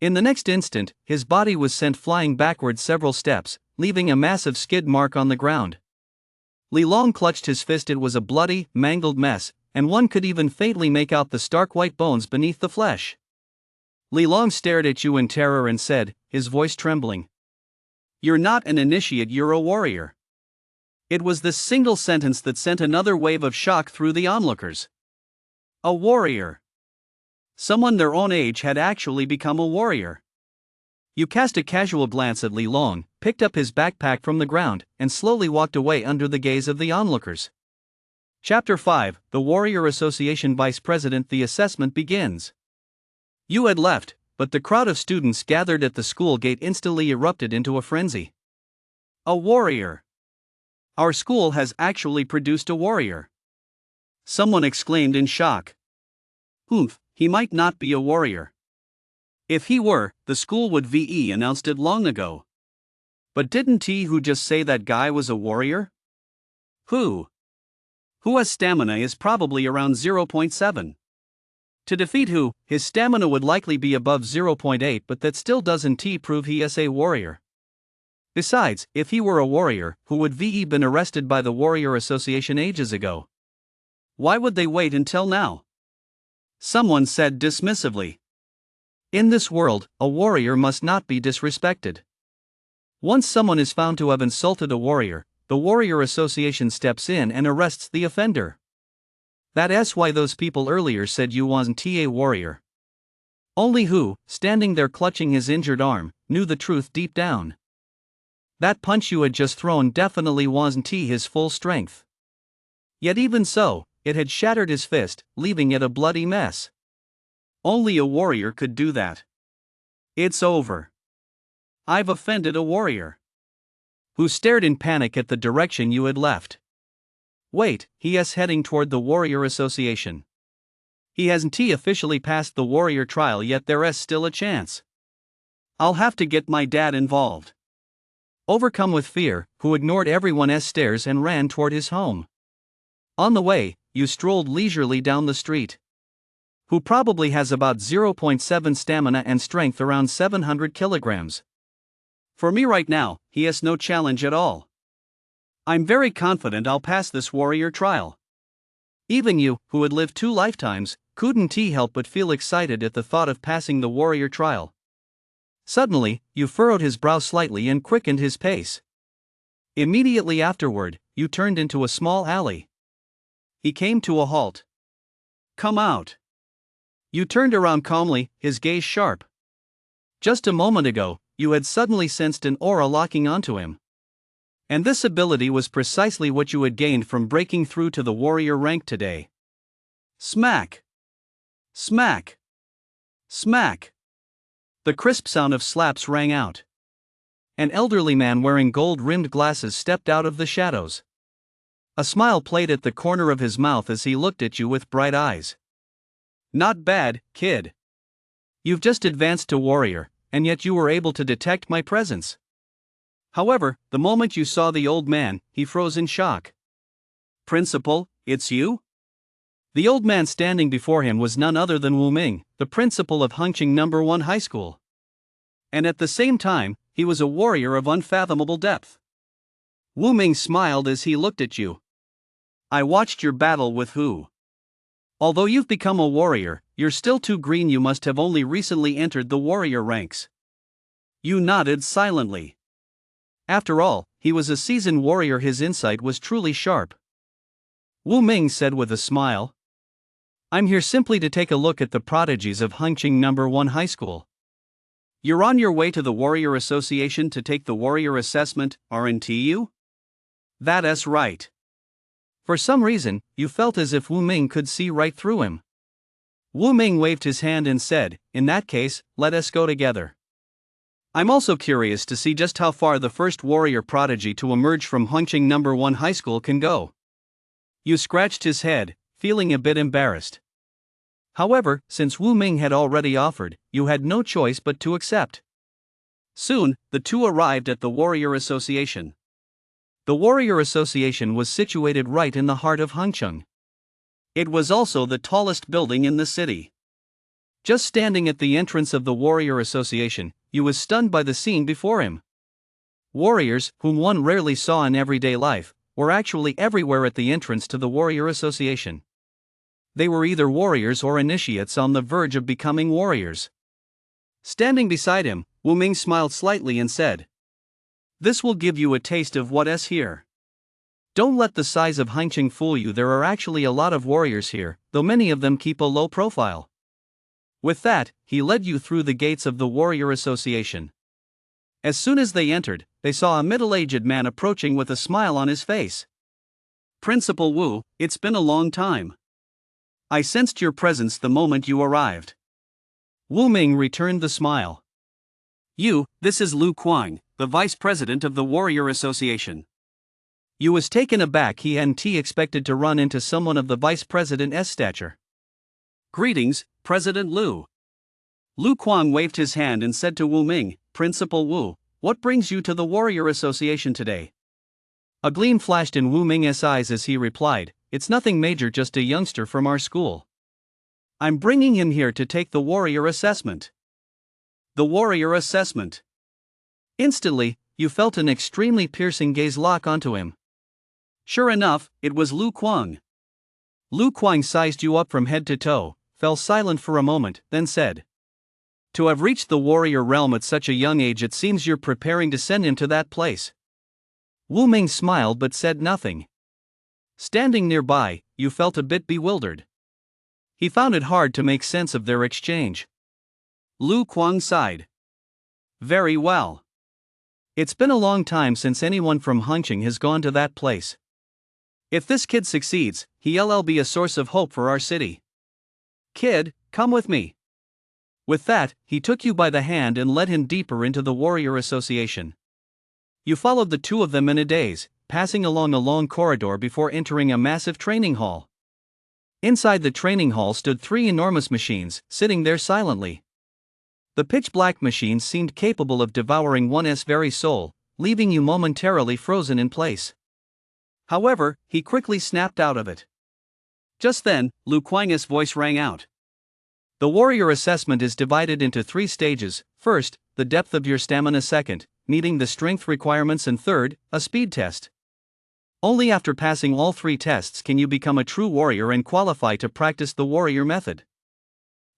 [SPEAKER 1] In the next instant, his body was sent flying backward several steps, leaving a massive skid mark on the ground. Li Long clutched his fist. It was a bloody, mangled mess, and one could even faintly make out the stark white bones beneath the flesh. Li Long stared at you in terror and said, his voice trembling. You're not an initiate, you're a warrior. It was this single sentence that sent another wave of shock through the onlookers. A warrior. Someone their own age had actually become a warrior. You cast a casual glance at Li Long, picked up his backpack from the ground, and slowly walked away under the gaze of the onlookers. Chapter 5, The Warrior Association Vice President. The assessment begins. You had left, but the crowd of students gathered at the school gate instantly erupted into a frenzy. A warrior! Our school has actually produced a warrior! Someone exclaimed in shock. Humph, he might not be a warrior. If he were, the school would VE announced it long ago. But didn't he who just say that guy was a warrior? Who has stamina is probably around 0.7. To defeat who, his stamina would likely be above 0.8, but that still doesn't prove he is a warrior. Besides, if he were a warrior, who would VE been arrested by the Warrior Association ages ago? Why would they wait until now? Someone said dismissively. In this world, a warrior must not be disrespected. Once someone is found to have insulted a warrior, the Warrior Association steps in and arrests the offender. That's why those people earlier said you wasn't a warrior. Only who, standing there clutching his injured arm, knew the truth deep down. That punch you had just thrown definitely wasn't his full strength. Yet even so, it had shattered his fist, leaving it a bloody mess. Only a warrior could do that. It's over. I've offended a warrior. Who stared in panic at the direction you had left. Wait, he is heading toward the Warrior Association. He hasn't officially passed the warrior trial yet, there is still a chance. I'll have to get my dad involved. Overcome with fear, who ignored everyone's stares and ran toward his home. On the way, you strolled leisurely down the street. Who probably has about 0.7 stamina and strength around 700 kilograms. For me right now, he has no challenge at all. I'm very confident I'll pass this warrior trial. Even you, who had lived 2 lifetimes, couldn't help but feel excited at the thought of passing the warrior trial. Suddenly, you furrowed his brow slightly and quickened his pace. Immediately afterward, you turned into a small alley. He came to a halt. Come out. You turned around calmly, his gaze sharp. Just a moment ago, you had suddenly sensed an aura locking onto him. And this ability was precisely what you had gained from breaking through to the warrior rank today. Smack! Smack! Smack! The crisp sound of slaps rang out. An elderly man wearing gold-rimmed glasses stepped out of the shadows. A smile played at the corner of his mouth as he looked at you with bright eyes. "Not bad, kid. You've just advanced to warrior, and yet you were able to detect my presence." However, the moment you saw the old man, he froze in shock. "Principal, it's you?" The old man standing before him was none other than Wu Ming, the principal of Hengqin No. 1 High School. And at the same time, he was a warrior of unfathomable depth. Wu Ming smiled as he looked at you. "I watched your battle with Hu. Although you've become a warrior, you're still too green. You must have only recently entered the warrior ranks." You nodded silently. After all, he was a seasoned warrior. His insight was truly sharp. Wu Ming said with a smile, "I'm here simply to take a look at the prodigies of Hengqin No. 1 High School." "You're on your way to the Warrior Association to take the Warrior Assessment, aren't you?" "That's right." For some reason, you felt as if Wu Ming could see right through him. Wu Ming waved his hand and said, "In that case, let us go together. I'm also curious to see just how far the first warrior prodigy to emerge from Hengqin No. 1 High School can go." You scratched his head, feeling a bit embarrassed. However, since Wu Ming had already offered, you had no choice but to accept. Soon, the two arrived at the Warrior Association. The Warrior Association was situated right in the heart of Hengqin. It was also the tallest building in the city. Just standing at the entrance of the Warrior Association, you was stunned by the scene before him. Warriors, whom one rarely saw in everyday life, were actually everywhere at the entrance to the Warrior Association. They were either warriors or initiates on the verge of becoming warriors. Standing beside him, Wu Ming smiled slightly and said, "This will give you a taste of what's here. Don't let the size of Hengqin fool you. There are actually a lot of warriors here, though many of them keep a low profile." With that, he led you through the gates of the Warrior Association. As soon as they entered, they saw a middle-aged man approaching with a smile on his face. "Principal Wu, it's been a long time. I sensed your presence the moment you arrived." Wu Ming returned the smile. This is Lu Kuang, the vice president of the Warrior Association." You was taken aback. He hadn't expected to run into someone of the vice president's stature. "Greetings, President Lu." Lu Kuang waved his hand and said to Wu Ming, "Principal Wu, what brings you to the Warrior Association today?" A gleam flashed in Wu Ming's eyes as he replied, "It's nothing major, just a youngster from our school. I'm bringing him here to take the Warrior Assessment." The Warrior Assessment. Instantly, you felt an extremely piercing gaze lock onto him. Sure enough, it was Lu Kuang. Lu Kuang sized you up from head to toe, fell silent for a moment, then said, "To have reached the warrior realm at such a young age, it seems you're preparing to send him to that place." Wu Ming smiled but said nothing. Standing nearby, you felt a bit bewildered. He found it hard to make sense of their exchange. Lu Kuang sighed. "Very well. It's been a long time since anyone from Hengqin has gone to that place. If this kid succeeds, he'll be a source of hope for our city. Kid, come with me." With that, he took you by the hand and led him deeper into the Warrior Association. You followed the two of them in a daze, passing along a long corridor before entering a massive training hall. Inside the training hall stood three enormous machines, sitting there silently. The pitch-black machines seemed capable of devouring one's very soul, leaving you momentarily frozen in place. However, he quickly snapped out of it. Just then, Lu Kuang's voice rang out. "The Warrior Assessment is divided into 3 stages. First, the depth of your stamina. Second, meeting the strength requirements. And third, a speed test. Only after passing all 3 tests can you become a true warrior and qualify to practice the warrior method.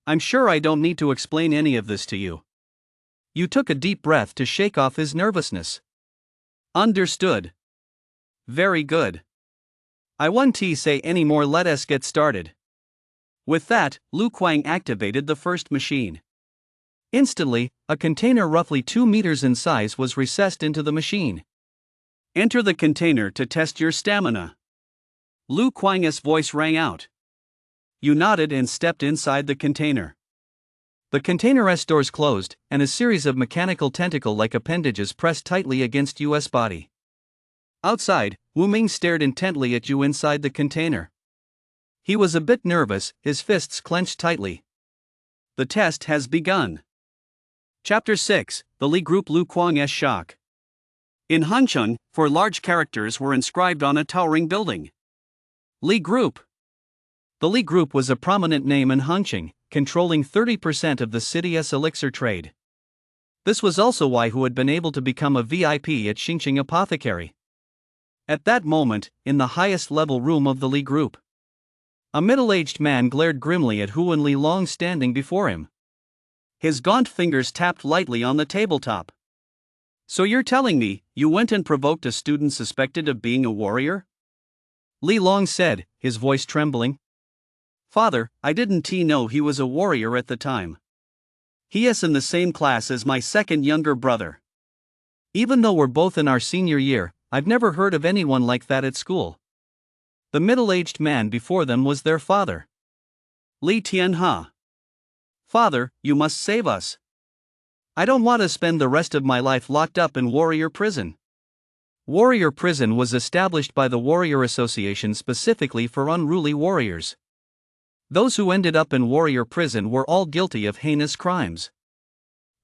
[SPEAKER 1] I'm sure I don't need to explain any of this to you." You took a deep breath to shake off his nervousness. "Understood. Very good. I won't say any more. Let us get started." With that, Lu Kuang activated the first machine. Instantly, a container roughly 2 meters in size was recessed into the machine. "Enter the container to test your stamina." Lu Kuang's voice rang out. You nodded and stepped inside the container. The container's doors closed, and a series of mechanical tentacle-like appendages pressed tightly against Yu's body. Outside, Wu Ming stared intently at Yu inside the container. He was a bit nervous, his fists clenched tightly. The test has begun. Chapter 6, The Li Group Lu Kuang's Shock. In Hancheng, 4 large characters were inscribed on a towering building. Li Group. The Li Group was a prominent name in Hancheng, controlling 30% of the city's elixir trade. This was also why Hu had been able to become a VIP at Xingqing Apothecary. At that moment, in the highest level room of the Li Group, a middle-aged man glared grimly at Hu and Li Long standing before him. His gaunt fingers tapped lightly on the tabletop. "So you're telling me, you went and provoked a student suspected of being a warrior?" Li Long said, his voice trembling. "Father, I didn't know he was a warrior at the time. He is in the same class as my second younger brother. Even though we're both in our senior year, I've never heard of anyone like that at school." The middle-aged man before them was their father. Li Tianhe. "Father, you must save us. I don't want to spend the rest of my life locked up in Warrior Prison." Warrior Prison was established by the Warrior Association specifically for unruly warriors. Those who ended up in Warrior Prison were all guilty of heinous crimes.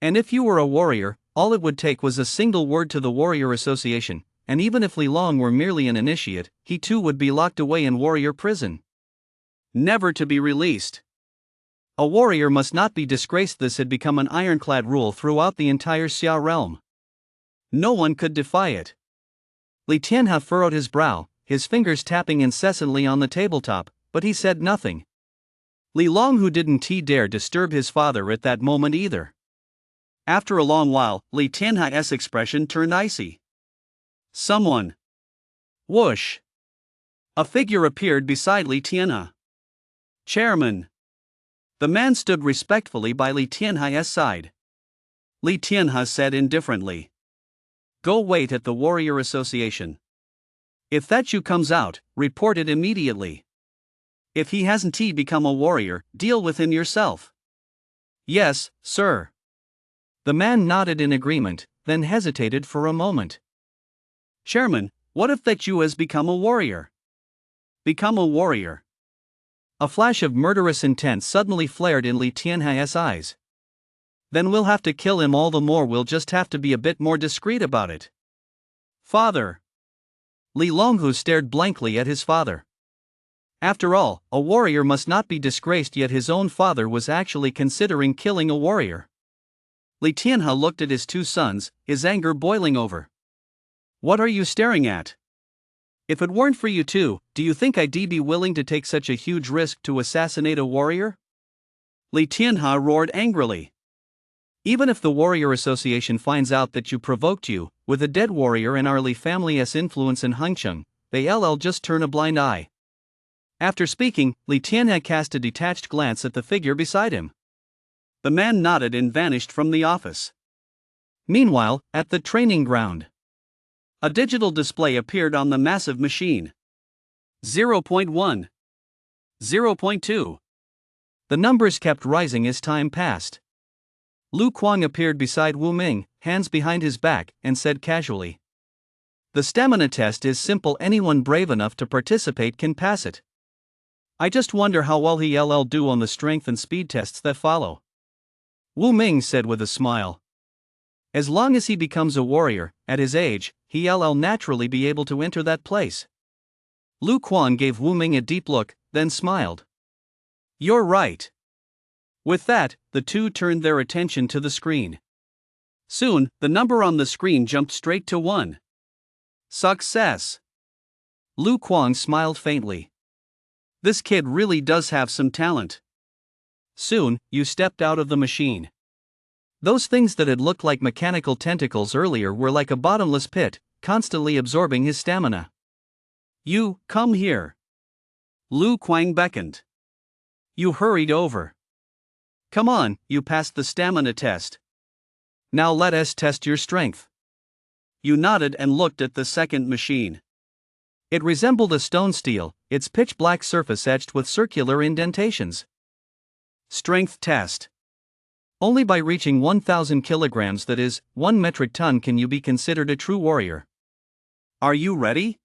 [SPEAKER 1] And if you were a warrior, all it would take was a single word to the Warrior Association, and even if Li Long were merely an initiate, he too would be locked away in Warrior Prison, never to be released. A warrior must not be disgraced. This had become an ironclad rule throughout the entire Xia realm. No one could defy it. Li Tianhe furrowed his brow, his fingers tapping incessantly on the tabletop, but he said nothing. Li Long, who didn't dare disturb his father at that moment either. After a long while, Li Tianhe's expression turned icy. "Someone." Whoosh! A figure appeared beside Li Tianhe. "Chairman." The man stood respectfully by Li Tianhe's side. Li Tianhe said indifferently, "Go wait at the Warrior Association. If that Yu comes out, report it immediately. If he hasn't become a warrior, deal with him yourself." "Yes, sir." The man nodded in agreement, then hesitated for a moment. "Chairman, what if that Yu has become a warrior?" "Become a warrior?" A flash of murderous intent suddenly flared in Li Tianhe's eyes. "Then we'll have to kill him all the more. We'll just have to be a bit more discreet about it." "Father." Li Longhu stared blankly at his father. After all, a warrior must not be disgraced, yet his own father was actually considering killing a warrior. Li Tianhe looked at his 2 sons, his anger boiling over. "What are you staring at? If it weren't for you two, do you think I'd be willing to take such a huge risk to assassinate a warrior?" Li Tianhe roared angrily. "Even if the Warrior Association finds out that you provoked you, with a dead warrior and our Li family's influence in Hancheng, they'll just turn a blind eye." After speaking, Li Tianhe cast a detached glance at the figure beside him. The man nodded and vanished from the office. Meanwhile, at the training ground, a digital display appeared on the massive machine. 0.1. 0.2. The numbers kept rising as time passed. Lu Kuang appeared beside Wu Ming, hands behind his back, and said casually, "The stamina test is simple. Anyone brave enough to participate can pass it. I just wonder how well he'll do on the strength and speed tests that follow." Wu Ming said with a smile, "As long as he becomes a warrior, at his age, he'll naturally be able to enter that place." Lu Kuang gave Wu Ming a deep look, then smiled. "You're right." With that, the two turned their attention to the screen. Soon, the number on the screen jumped straight to 1. Success! Lu Kuang smiled faintly. This kid really does have some talent. Soon, Yu stepped out of the machine. Those things that had looked like mechanical tentacles earlier were like a bottomless pit, constantly absorbing his stamina. "Yu, come here." Lu Kuang beckoned. Yu hurried over. "Come on, you passed the stamina test. Now let us test your strength." Yu nodded and looked at the second machine. It resembled a stone steel, its pitch-black surface etched with circular indentations. Strength test. Only by reaching 1,000 kilograms, that is, 1 metric ton, can you be considered a true warrior. Are you ready?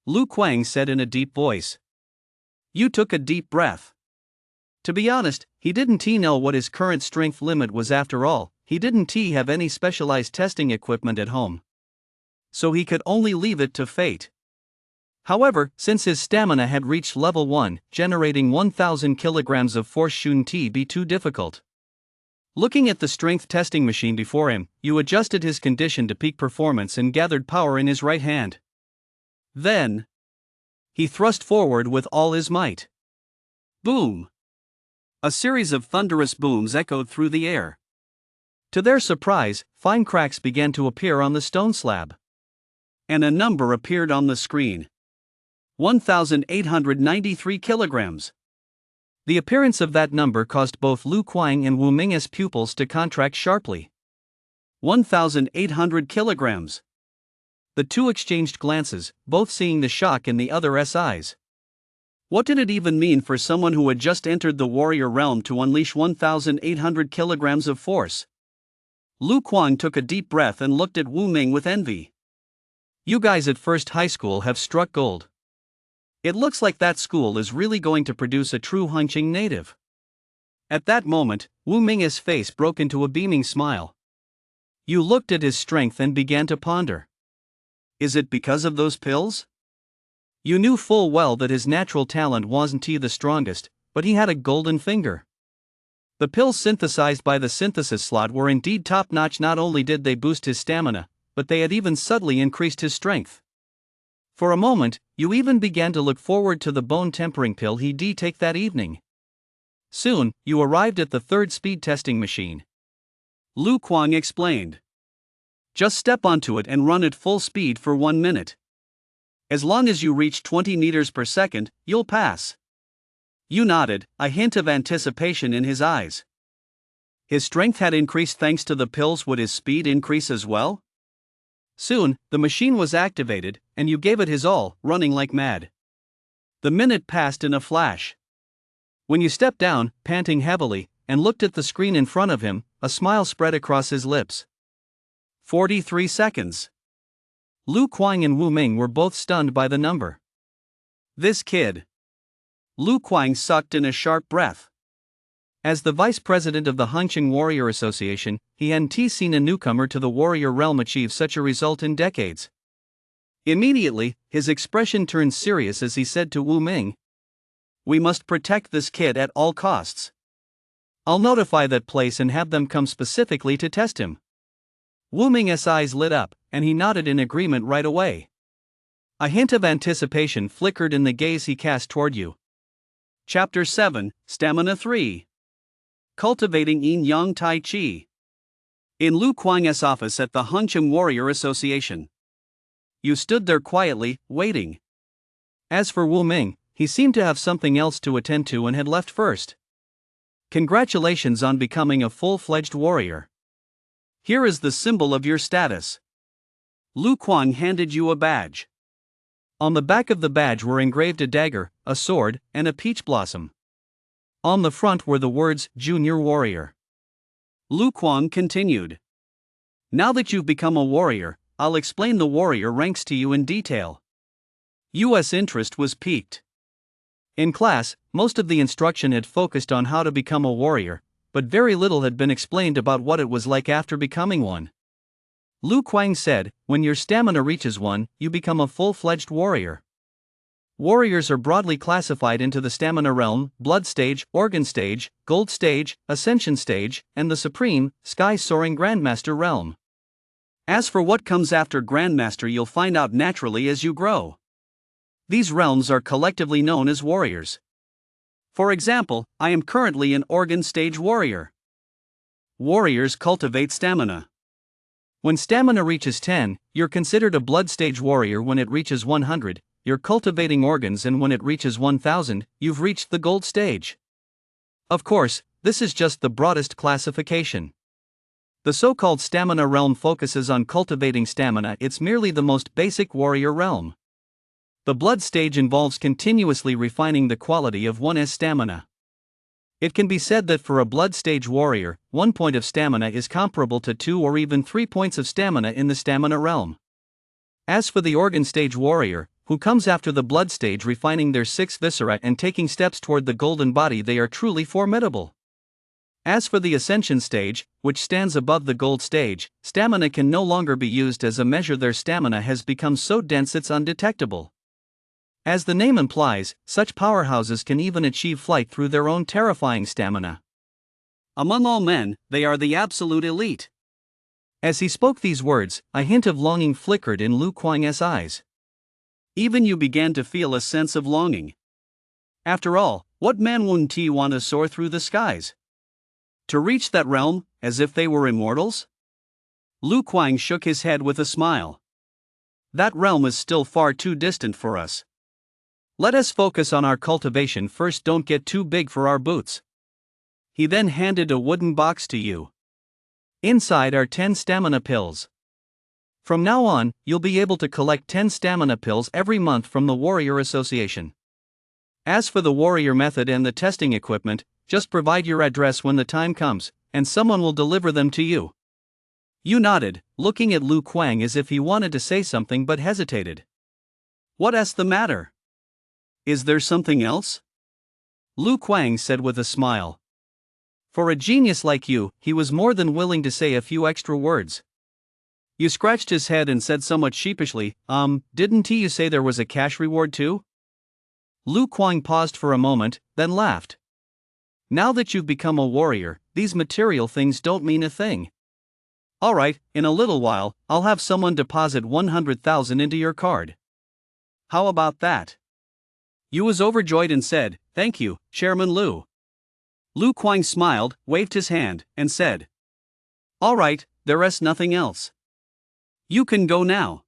[SPEAKER 1] Lu Kuang said in a deep voice. Yu took a deep breath. To be honest, he didn't know what his current strength limit was after all. He didn't have any specialized testing equipment at home. So he could only leave it to fate. However, since his stamina had reached level 1, generating 1,000 kilograms of force shouldn't be too difficult. Looking at the strength testing machine before him, Yu adjusted his condition to peak performance and gathered power in his right hand. Then, he thrust forward with all his might. Boom! A series of thunderous booms echoed through the air. To their surprise, fine cracks began to appear on the stone slab. And a number appeared on the screen. 1,893 kilograms. The appearance of that number caused both Lu Kuang and Wu Ming's pupils to contract sharply. 1,800 kilograms. The two exchanged glances, both seeing the shock in the other's eyes. What did it even mean for someone who had just entered the warrior realm to unleash 1,800 kilograms of force? Lu Kuang took a deep breath and looked at Wu Ming with envy. You guys at First High School have struck gold. It looks like that school is really going to produce a true Hunching native. At that moment, Wu Ming's face broke into a beaming smile. Yu looked at his strength and began to ponder. Is it because of those pills? Yu knew full well that his natural talent wasn't the strongest, but he had a golden finger. The pills synthesized by the synthesis slot were indeed top-notch. Not only did they boost his stamina, but they had even subtly increased his strength. For a moment, Yu even began to look forward to the bone-tempering pill he'd take that evening. Soon, Yu arrived at the third speed testing machine. Lu Kuang explained. Just step onto it and run at full speed for 1 minute. As long as you reach 20 meters per second, you'll pass. Yu nodded, a hint of anticipation in his eyes. His strength had increased thanks to the pills. Would his speed increase as well? Soon, the machine was activated, and Yu gave it his all, running like mad. The minute passed in a flash. When Yu stepped down, panting heavily, and looked at the screen in front of him, a smile spread across his lips. 43 seconds. Lu Kuang and Wu Ming were both stunned by the number. This kid. Lu Kuang sucked in a sharp breath. As the vice president of the Hunching Warrior Association, he hadn't seen a newcomer to the warrior realm achieve such a result in decades. Immediately, his expression turned serious as he said to Wu Ming, "We must protect this kid at all costs. I'll notify that place and have them come specifically to test him." Wu Ming's eyes lit up, and he nodded in agreement right away. A hint of anticipation flickered in the gaze he cast toward Yu. Chapter 7, Stamina 3. Cultivating Yin-Yang Tai Chi. In Lu Kuang's office at the Hunching Warrior Association. Yu stood there quietly, waiting. As for Wu Ming, he seemed to have something else to attend to and had left first. Congratulations on becoming a full-fledged warrior. Here is the symbol of your status. Lu Kuang handed Yu a badge. On the back of the badge were engraved a dagger, a sword, and a peach blossom. On the front were the words, Junior Warrior. Lu Kuang continued. Now that you've become a warrior, I'll explain the warrior ranks to you in detail. Yu's interest was piqued. In class, most of the instruction had focused on how to become a warrior, but very little had been explained about what it was like after becoming one. Lu Kuang said, when your stamina reaches 1, you become a full-fledged warrior. Warriors are broadly classified into the stamina realm, blood stage, organ stage, gold stage, ascension stage, and the supreme, sky-soaring grandmaster realm. As for what comes after grandmaster, you'll find out naturally as you grow. These realms are collectively known as warriors. For example, I am currently an organ stage warrior. Warriors cultivate stamina. When stamina reaches 10, you're considered a blood stage warrior. When it reaches 100, you're cultivating organs, and when it reaches 1000, you've reached the gold stage. Of course, this is just the broadest classification. The so-called stamina realm focuses on cultivating stamina. It's merely the most basic warrior realm. The blood stage involves continuously refining the quality of one's stamina. It can be said that for a blood stage warrior, 1 point of stamina is comparable to 2 or even 3 points of stamina in the stamina realm. As for the organ stage warrior, who comes after the blood stage, refining their 6 viscera and taking steps toward the golden body, they are truly formidable. As for the ascension stage, which stands above the gold stage, stamina can no longer be used as a measure. Their stamina has become so dense it's undetectable. As the name implies, such powerhouses can even achieve flight through their own terrifying stamina. Among all men, they are the absolute elite. As he spoke these words, a hint of longing flickered in Lu Kuang's eyes. Even you began to feel a sense of longing. After all, what man wouldn't he want to soar through the skies? To reach that realm, as if they were immortals? Lu Kuang shook his head with a smile. That realm is still far too distant for us. Let us focus on our cultivation first. Don't get too big for our boots. He then handed a wooden box to you. Inside are 10 stamina pills. From now on, you'll be able to collect 10 stamina pills every month from the Warrior Association. As for the warrior method and the testing equipment, just provide your address when the time comes, and someone will deliver them to you. You nodded, looking at Lu Kuang as if he wanted to say something but hesitated. What's the matter? Is there something else? Lu Kuang said with a smile. For a genius like you, he was more than willing to say a few extra words. You scratched his head and said somewhat sheepishly, didn't you say there was a cash reward too? Lu Kuang paused for a moment, then laughed. Now that you've become a warrior, these material things don't mean a thing. Alright, in a little while, I'll have someone deposit 100,000 into your card. How about that? You was overjoyed and said, "Thank you, Chairman Lu." Lu Kuang smiled, waved his hand, and said, "Alright, there's nothing else. You can go now.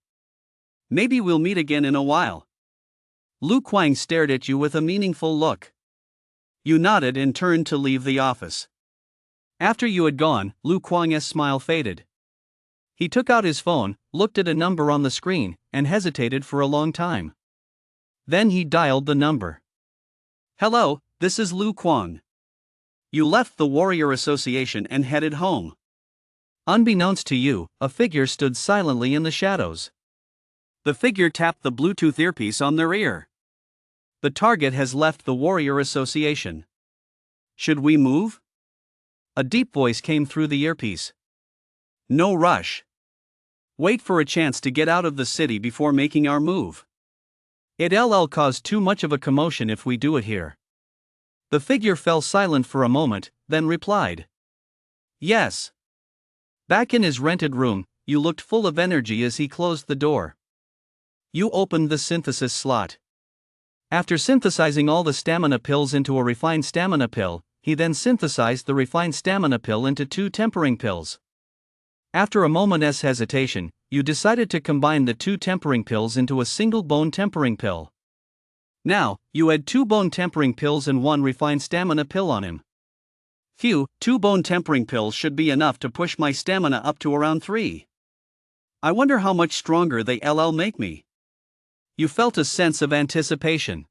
[SPEAKER 1] Maybe we'll meet again in a while." Lu Kuang stared at you with a meaningful look. You nodded and turned to leave the office. After you had gone, Lu Kuang's smile faded. He took out his phone, looked at a number on the screen, and hesitated for a long time. Then he dialed the number. "Hello, this is Lu Kuang. You left the Warrior Association and headed home." Unbeknownst to you, a figure stood silently in the shadows. The figure tapped the Bluetooth earpiece on their ear. "The target has left the Warrior Association. Should we move?" A deep voice came through the earpiece. "No rush. Wait for a chance to get out of the city before making our move. It'll cause too much of a commotion if we do it here." The figure fell silent for a moment, then replied, "Yes." Back in his rented room, you looked full of energy as he closed the door. You opened the synthesis slot. After synthesizing all the stamina pills into a refined stamina pill, he then synthesized the refined stamina pill into 2 tempering pills. After a moment's hesitation, you decided to combine the 2 tempering pills into a single bone tempering pill. Now, you had 2 bone tempering pills and 1 refined stamina pill on him. Phew, 2 bone tempering pills should be enough to push my stamina up to around 3. I wonder how much stronger they'll make me. You felt a sense of anticipation.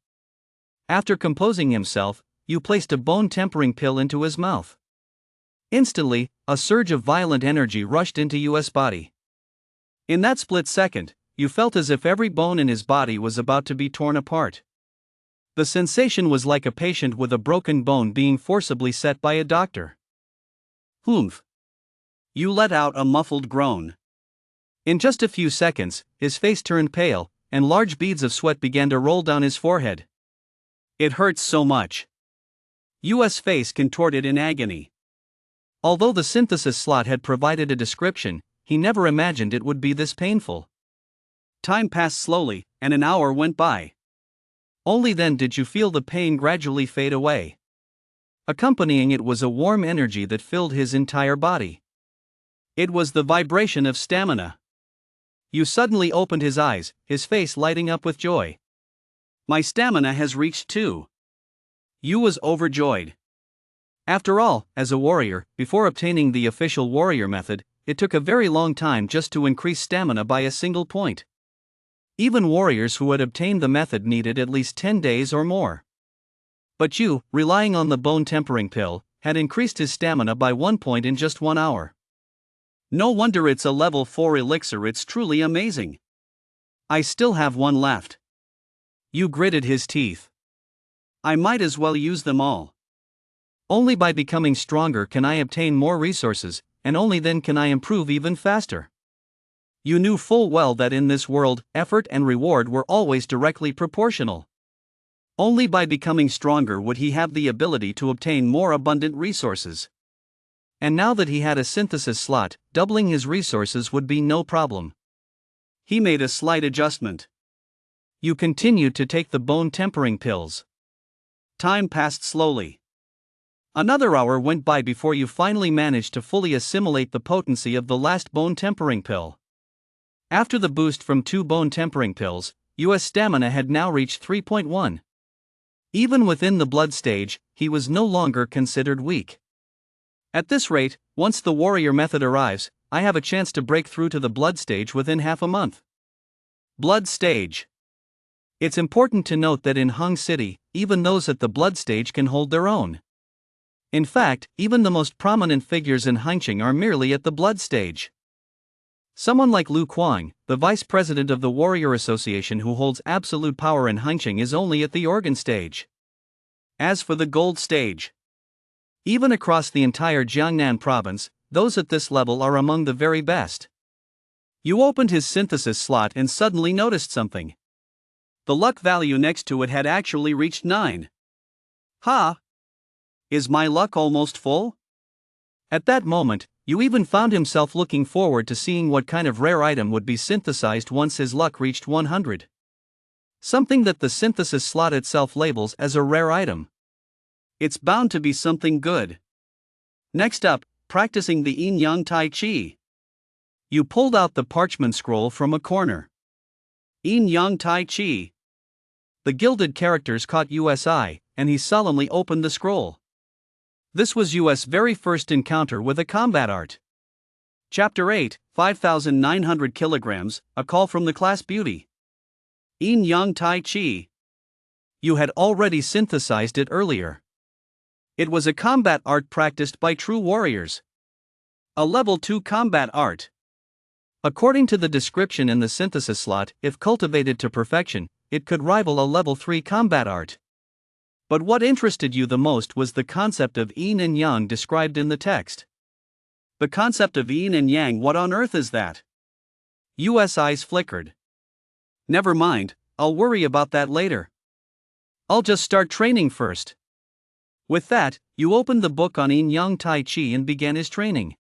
[SPEAKER 1] After composing himself, you placed a bone tempering pill into his mouth. Instantly, a surge of violent energy rushed into his body. In that split second, you felt as if every bone in his body was about to be torn apart. The sensation was like a patient with a broken bone being forcibly set by a doctor. Humph. You let out a muffled groan. In just a few seconds, his face turned pale, and large beads of sweat began to roll down his forehead. "It hurts so much." Yu's face contorted in agony. Although the synthesis slot had provided a description, he never imagined it would be this painful. Time passed slowly, and an hour went by. Only then did you feel the pain gradually fade away. Accompanying it was a warm energy that filled his entire body. It was the vibration of stamina. You suddenly opened his eyes, his face lighting up with joy. "My stamina has reached 2. You was overjoyed. After all, as a warrior, before obtaining the official warrior method, it took a very long time just to increase stamina by a single point. Even warriors who had obtained the method needed at least 10 days or more. But you, relying on the bone tempering pill, had increased his stamina by 1 point in just 1 hour. No wonder it's a level 4 elixir, it's truly amazing. I still have one left. You gritted his teeth. I might as well use them all. Only by becoming stronger can I obtain more resources, and only then can I improve even faster. You knew full well that in this world, effort and reward were always directly proportional. Only by becoming stronger would he have the ability to obtain more abundant resources. And now that he had a synthesis slot, doubling his resources would be no problem. He made a slight adjustment. You continued to take the bone tempering pills. Time passed slowly. Another hour went by before you finally managed to fully assimilate the potency of the last bone tempering pill. After the boost from 2 bone tempering pills, US stamina had now reached 3.1. Even within the blood stage, he was no longer considered weak. At this rate, once the warrior method arrives, I have a chance to break through to the blood stage within half a month. Blood stage. It's important to note that in Hung City, even those at the blood stage can hold their own. In fact, even the most prominent figures in Hengqin are merely at the blood stage. Someone like Lu Kuang, the vice president of the Warrior Association who holds absolute power in Hengqin, is only at the organ stage. As for the gold stage, even across the entire Jiangnan province, those at this level are among the very best. You opened his synthesis slot and suddenly noticed something. The luck value next to it had actually reached 9. Ha! Is my luck almost full? At that moment, you even found himself looking forward to seeing what kind of rare item would be synthesized once his luck reached 100. Something that the synthesis slot itself labels as a rare item. It's bound to be something good. Next up, practicing the Yin Yang Tai Chi. You pulled out the parchment scroll from a corner. Yin Yang Tai Chi. The gilded characters caught US eye, and he solemnly opened the scroll. This was US' very first encounter with a combat art. Chapter 8, 5,900 kilograms, a call from the class beauty. Yin Yang Tai Chi. You had already synthesized it earlier. It was a combat art practiced by true warriors. A level 2 combat art. According to the description in the synthesis slot, if cultivated to perfection, it could rival a level 3 combat art. But what interested you the most was the concept of yin and yang described in the text. The concept of yin and yang, what on earth is that? US eyes flickered. Never mind, I'll worry about that later. I'll just start training first. With that, you opened the book on Yin Yang Tai Chi and began his training.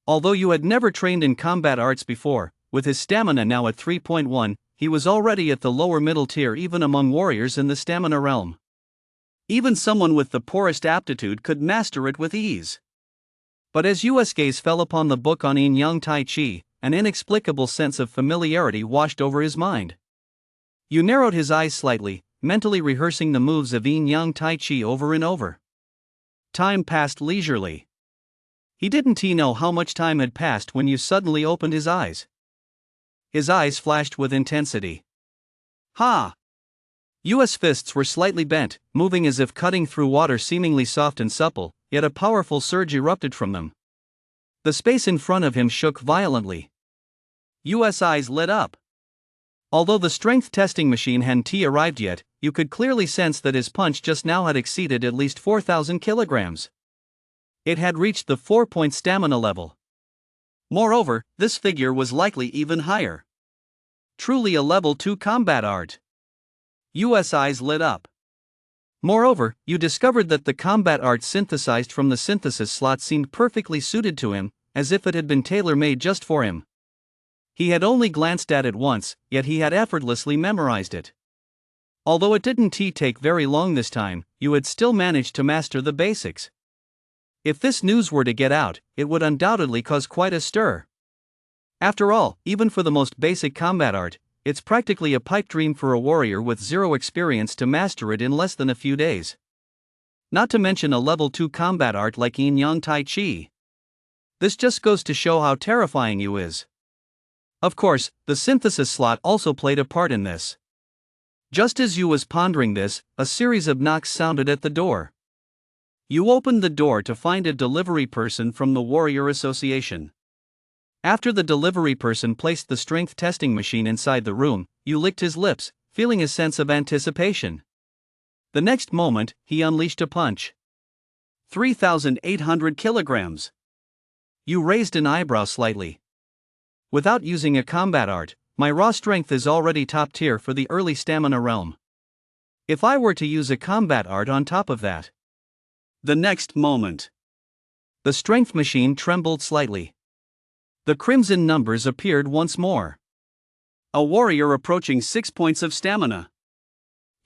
[SPEAKER 1] Although you had never trained in combat arts before, with his stamina now at 3.1, he was already at the lower middle tier even among warriors in the stamina realm. Even someone with the poorest aptitude could master it with ease. But as US gaze fell upon the book on Yin Yang Tai Chi, an inexplicable sense of familiarity washed over his mind. You narrowed his eyes slightly, mentally rehearsing the moves of Yin Yang Tai Chi over and over. Time passed leisurely. He didn't know how much time had passed when you suddenly opened his eyes. His eyes flashed with intensity. Ha! US fists were slightly bent, moving as if cutting through water, seemingly soft and supple, yet a powerful surge erupted from them. The space in front of him shook violently. US eyes lit up. Although the strength testing machine hadn't arrived yet, you could clearly sense that his punch just now had exceeded at least 4,000 kilograms. It had reached the 4-point stamina level. Moreover, this figure was likely even higher. Truly a level 2 combat art. US eyes lit up. Moreover, you discovered that the combat art synthesized from the synthesis slot seemed perfectly suited to him, as if it had been tailor-made just for him. He had only glanced at it once, yet he had effortlessly memorized it. Although it didn't take very long this time, you had still managed to master the basics. If this news were to get out, it would undoubtedly cause quite a stir. After all, even for the most basic combat art, it's practically a pipe dream for a warrior with zero experience to master it in less than a few days. Not to mention a level 2 combat art like Yin Yang Tai Chi. This just goes to show how terrifying you is. Of course, the synthesis slot also played a part in this. Just as you was pondering this, a series of knocks sounded at the door. You opened the door to find a delivery person from the Warrior Association. After the delivery person placed the strength testing machine inside the room, you licked his lips, feeling a sense of anticipation. The next moment, he unleashed a punch. 3,800 kilograms. You raised an eyebrow slightly. Without using a combat art, my raw strength is already top tier for the early stamina realm. If I were to use a combat art on top of that. The next moment, the strength machine trembled slightly. The crimson numbers appeared once more. A warrior approaching 6 points of stamina.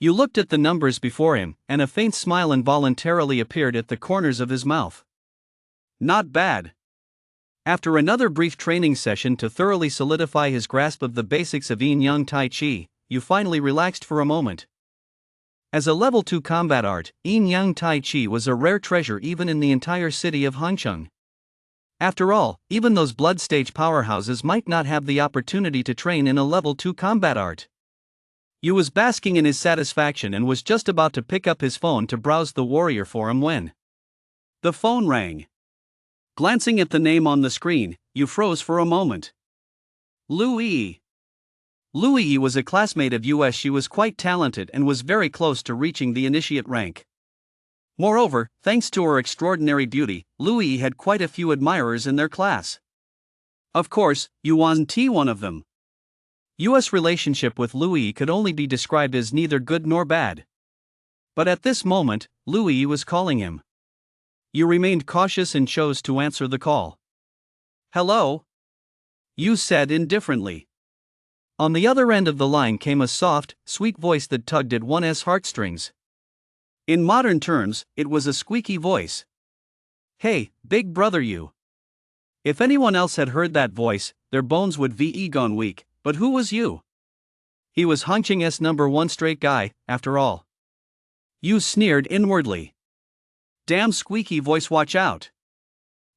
[SPEAKER 1] You looked at the numbers before him, and a faint smile involuntarily appeared at the corners of his mouth. Not bad. After another brief training session to thoroughly solidify his grasp of the basics of Yin-Yang Tai Chi, you finally relaxed for a moment. As a level 2 combat art, Yin-Yang Tai Chi was a rare treasure even in the entire city of Hangzhou. After all, even those blood stage powerhouses might not have the opportunity to train in a level 2 combat art. You was basking in his satisfaction and was just about to pick up his phone to browse the Warrior forum when the phone rang. Glancing at the name on the screen, you froze for a moment. Louis. Louis was a classmate of yours. She was quite talented and was very close to reaching the initiate rank. Moreover, thanks to her extraordinary beauty, Louis had quite a few admirers in their class. Of course, you wasn't one of them. Yu's relationship with Louis could only be described as neither good nor bad. But at this moment, Louis was calling him. You remained cautious and chose to answer the call. Hello? You said indifferently. On the other end of the line came a soft, sweet voice that tugged at one's heartstrings. In modern terms, it was a squeaky voice. Hey, big brother you. If anyone else had heard that voice, their bones would be gone weak, but who was you? He was Hangzhou's #1 straight guy, after all. You sneered inwardly. Damn squeaky voice, watch out.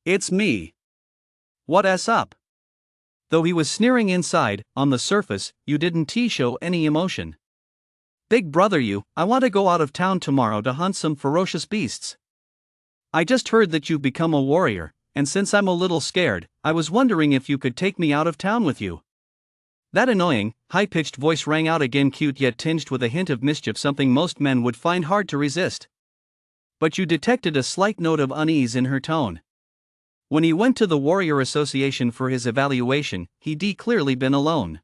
[SPEAKER 1] It's me. What's up? Though he was sneering inside, on the surface, you didn't show any emotion. Big brother you, I want to go out of town tomorrow to hunt some ferocious beasts. I just heard that you've become a warrior, and since I'm a little scared, I was wondering if you could take me out of town with you. That annoying, high-pitched voice rang out again, cute yet tinged with a hint of mischief, something most men would find hard to resist. But you detected a slight note of unease in her tone. When he went to the Warrior Association for his evaluation, he'd clearly been alone.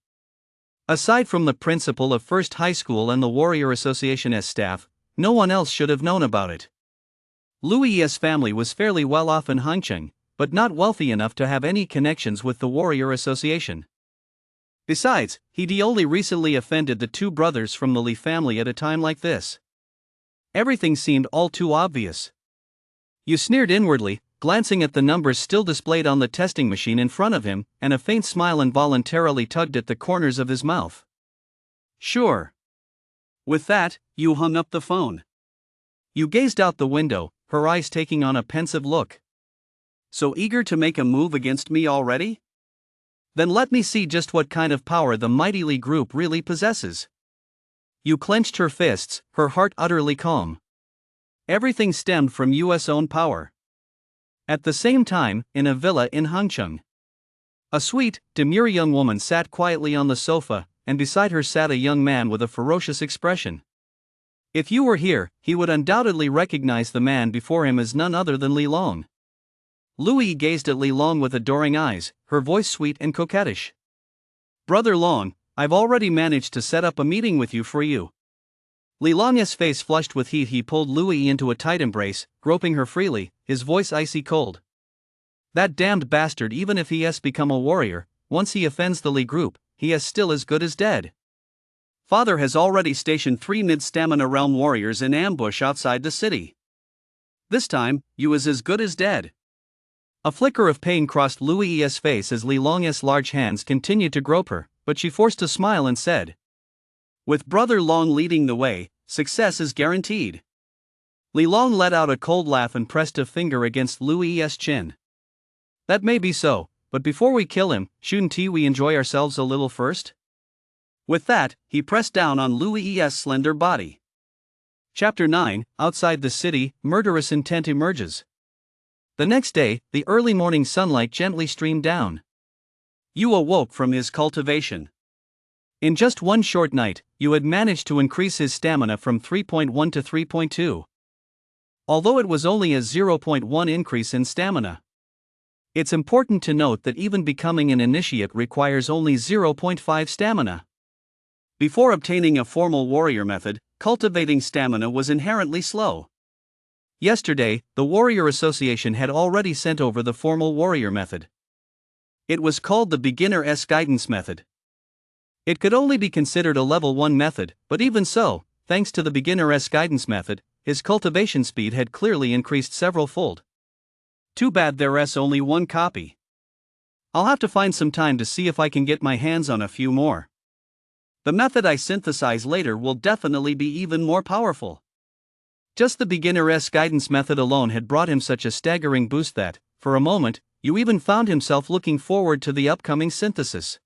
[SPEAKER 1] Aside from the principal of First High School and the Warrior Association's staff, no one else should have known about it. Louis's family was fairly well off in Hangzhou, but not wealthy enough to have any connections with the Warrior Association. Besides, he'd only recently offended the two brothers from the Li family at a time like this. Everything seemed all too obvious. You sneered inwardly, glancing at the numbers still displayed on the testing machine in front of him, and a faint smile involuntarily tugged at the corners of his mouth. Sure. With that, you hung up the phone. You gazed out the window, her eyes taking on a pensive look. So eager to make a move against me already? Then let me see just what kind of power the mighty Li group really possesses. You clenched her fists, her heart utterly calm. Everything stemmed from Yu's own power. At the same time, in a villa in Hangzhou, a sweet, demure young woman sat quietly on the sofa, and beside her sat a young man with a ferocious expression. If you were here, he would undoubtedly recognize the man before him as none other than Li Long. Louis gazed at Li Long with adoring eyes, her voice sweet and coquettish. Brother Long, I've already managed to set up a meeting with you for you. Li Long's face flushed with heat. He pulled Louis into a tight embrace, groping her freely, his voice icy cold. That damned bastard, even if he has become a warrior, once he offends the Li group, he is still as good as dead. Father has already stationed 3 mid-stamina realm warriors in ambush outside the city. This time, you is as good as dead. A flicker of pain crossed Louis's face as Li Long's large hands continued to grope her, but she forced a smile and said, with Brother Long leading the way, success is guaranteed. Li Long let out a cold laugh and pressed a finger against Louis's chin. That may be so, but before we kill him, shouldn't we enjoy ourselves a little first? With that, he pressed down on Louis's slender body. Chapter 9, Outside the city, murderous intent emerges. The next day, the early morning sunlight gently streamed down. You awoke from his cultivation. In just one short night, you had managed to increase his stamina from 3.1 to 3.2. Although it was only a 0.1 increase in stamina. It's important to note that even becoming an initiate requires only 0.5 stamina. Before obtaining a formal warrior method, cultivating stamina was inherently slow. Yesterday, the Warrior Association had already sent over the formal warrior method. It was called the Beginner's Guidance Method. It could only be considered a level 1 method, but even so, thanks to the Beginner's Guidance Method, his cultivation speed had clearly increased several-fold. Too bad there's only one copy. I'll have to find some time to see if I can get my hands on a few more. The method I synthesize later will definitely be even more powerful. Just the Beginner's Guidance Method alone had brought him such a staggering boost that, for a moment, you even found himself looking forward to the upcoming synthesis.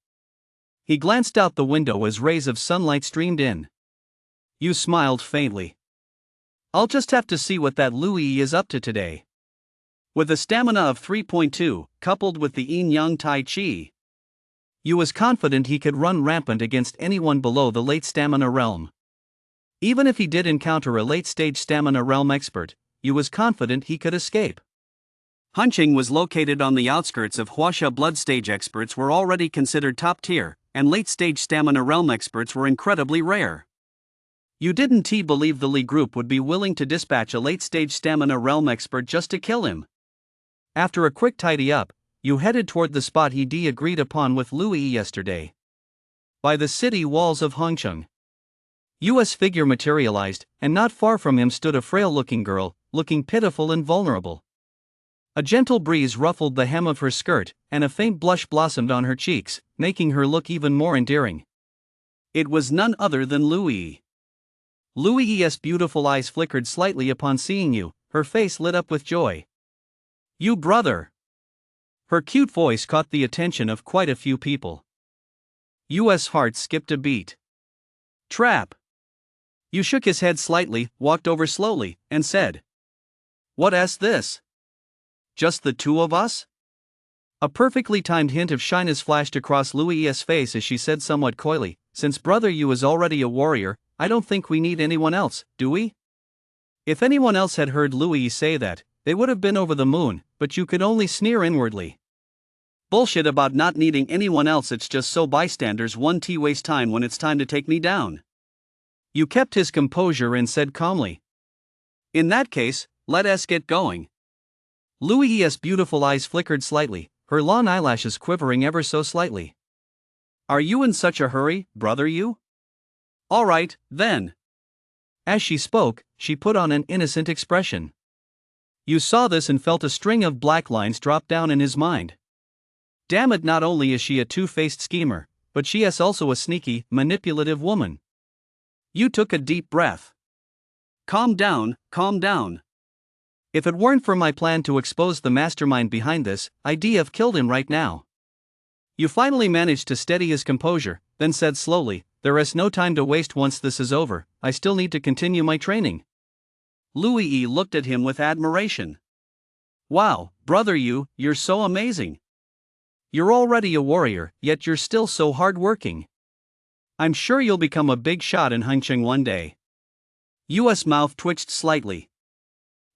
[SPEAKER 1] He glanced out the window as rays of sunlight streamed in. You smiled faintly. I'll just have to see what that Louis is up to today. With a stamina of 3.2, coupled with the yin-yang tai chi, you was confident he could run rampant against anyone below the late stamina realm. Even if he did encounter a late-stage stamina realm expert, you was confident he could escape. Hunching was located on the outskirts of Huasha. Blood stage experts were already considered top tier, and late-stage stamina realm experts were incredibly rare. You didn't believe the Li group would be willing to dispatch a late-stage stamina realm expert just to kill him. After a quick tidy-up, you headed toward the spot he'd agreed upon with Louis yesterday. By the city walls of Hongcheng. U.S. figure materialized, and not far from him stood a frail-looking girl, looking pitiful and vulnerable. A gentle breeze ruffled the hem of her skirt, and a faint blush blossomed on her cheeks, making her look even more endearing. It was none other than Louis. Louis's beautiful eyes flickered slightly upon seeing you, her face lit up with joy. You brother! Her cute voice caught the attention of quite a few people. U.S. heart skipped a beat. Trap! You shook his head slightly, walked over slowly, and said, "What's this? Just the two of us?" A perfectly timed hint of shyness flashed across Louis's face as she said somewhat coyly, "Since brother you is already a warrior, I don't think we need anyone else, do we?" If anyone else had heard Louis say that, they would have been over the moon, but you could only sneer inwardly. Bullshit about not needing anyone else, it's just so bystanders won't waste time when it's time to take me down. You kept his composure and said calmly, "In that case, let us get going." Louis's beautiful eyes flickered slightly, her long eyelashes quivering ever so slightly. "Are you in such a hurry, brother you?" "All right, then." As she spoke, she put on an innocent expression. You saw this and felt a string of black lines drop down in his mind. Damn it, not only is she a two-faced schemer, but she is also a sneaky, manipulative woman. You took a deep breath. Calm down, calm down. If it weren't for my plan to expose the mastermind behind this, I'd have killed him right now. You finally managed to steady his composure, then said slowly, "There is no time to waste once this is over, I still need to continue my training." Louis looked at him with admiration. "Wow, brother you're so amazing. You're already a warrior, yet you're still so hard-working. I'm sure you'll become a big shot in Hongcheng one day." U.S. mouth twitched slightly.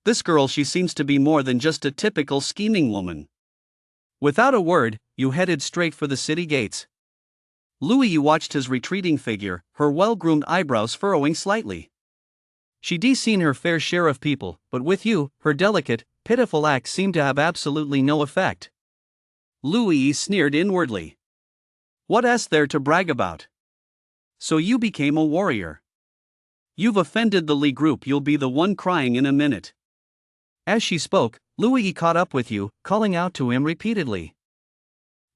[SPEAKER 1] This girl, she seems to be more than just a typical scheming woman. Without a word, you headed straight for the city gates. Louis watched his retreating figure, her well-groomed eyebrows furrowing slightly. She'd seen her fair share of people, but with you, her delicate, pitiful act seemed to have absolutely no effect. Louis sneered inwardly. What's there to brag about? So you became a warrior. You've offended the Li group, you'll be the one crying in a minute. As she spoke, Louis caught up with you, calling out to him repeatedly.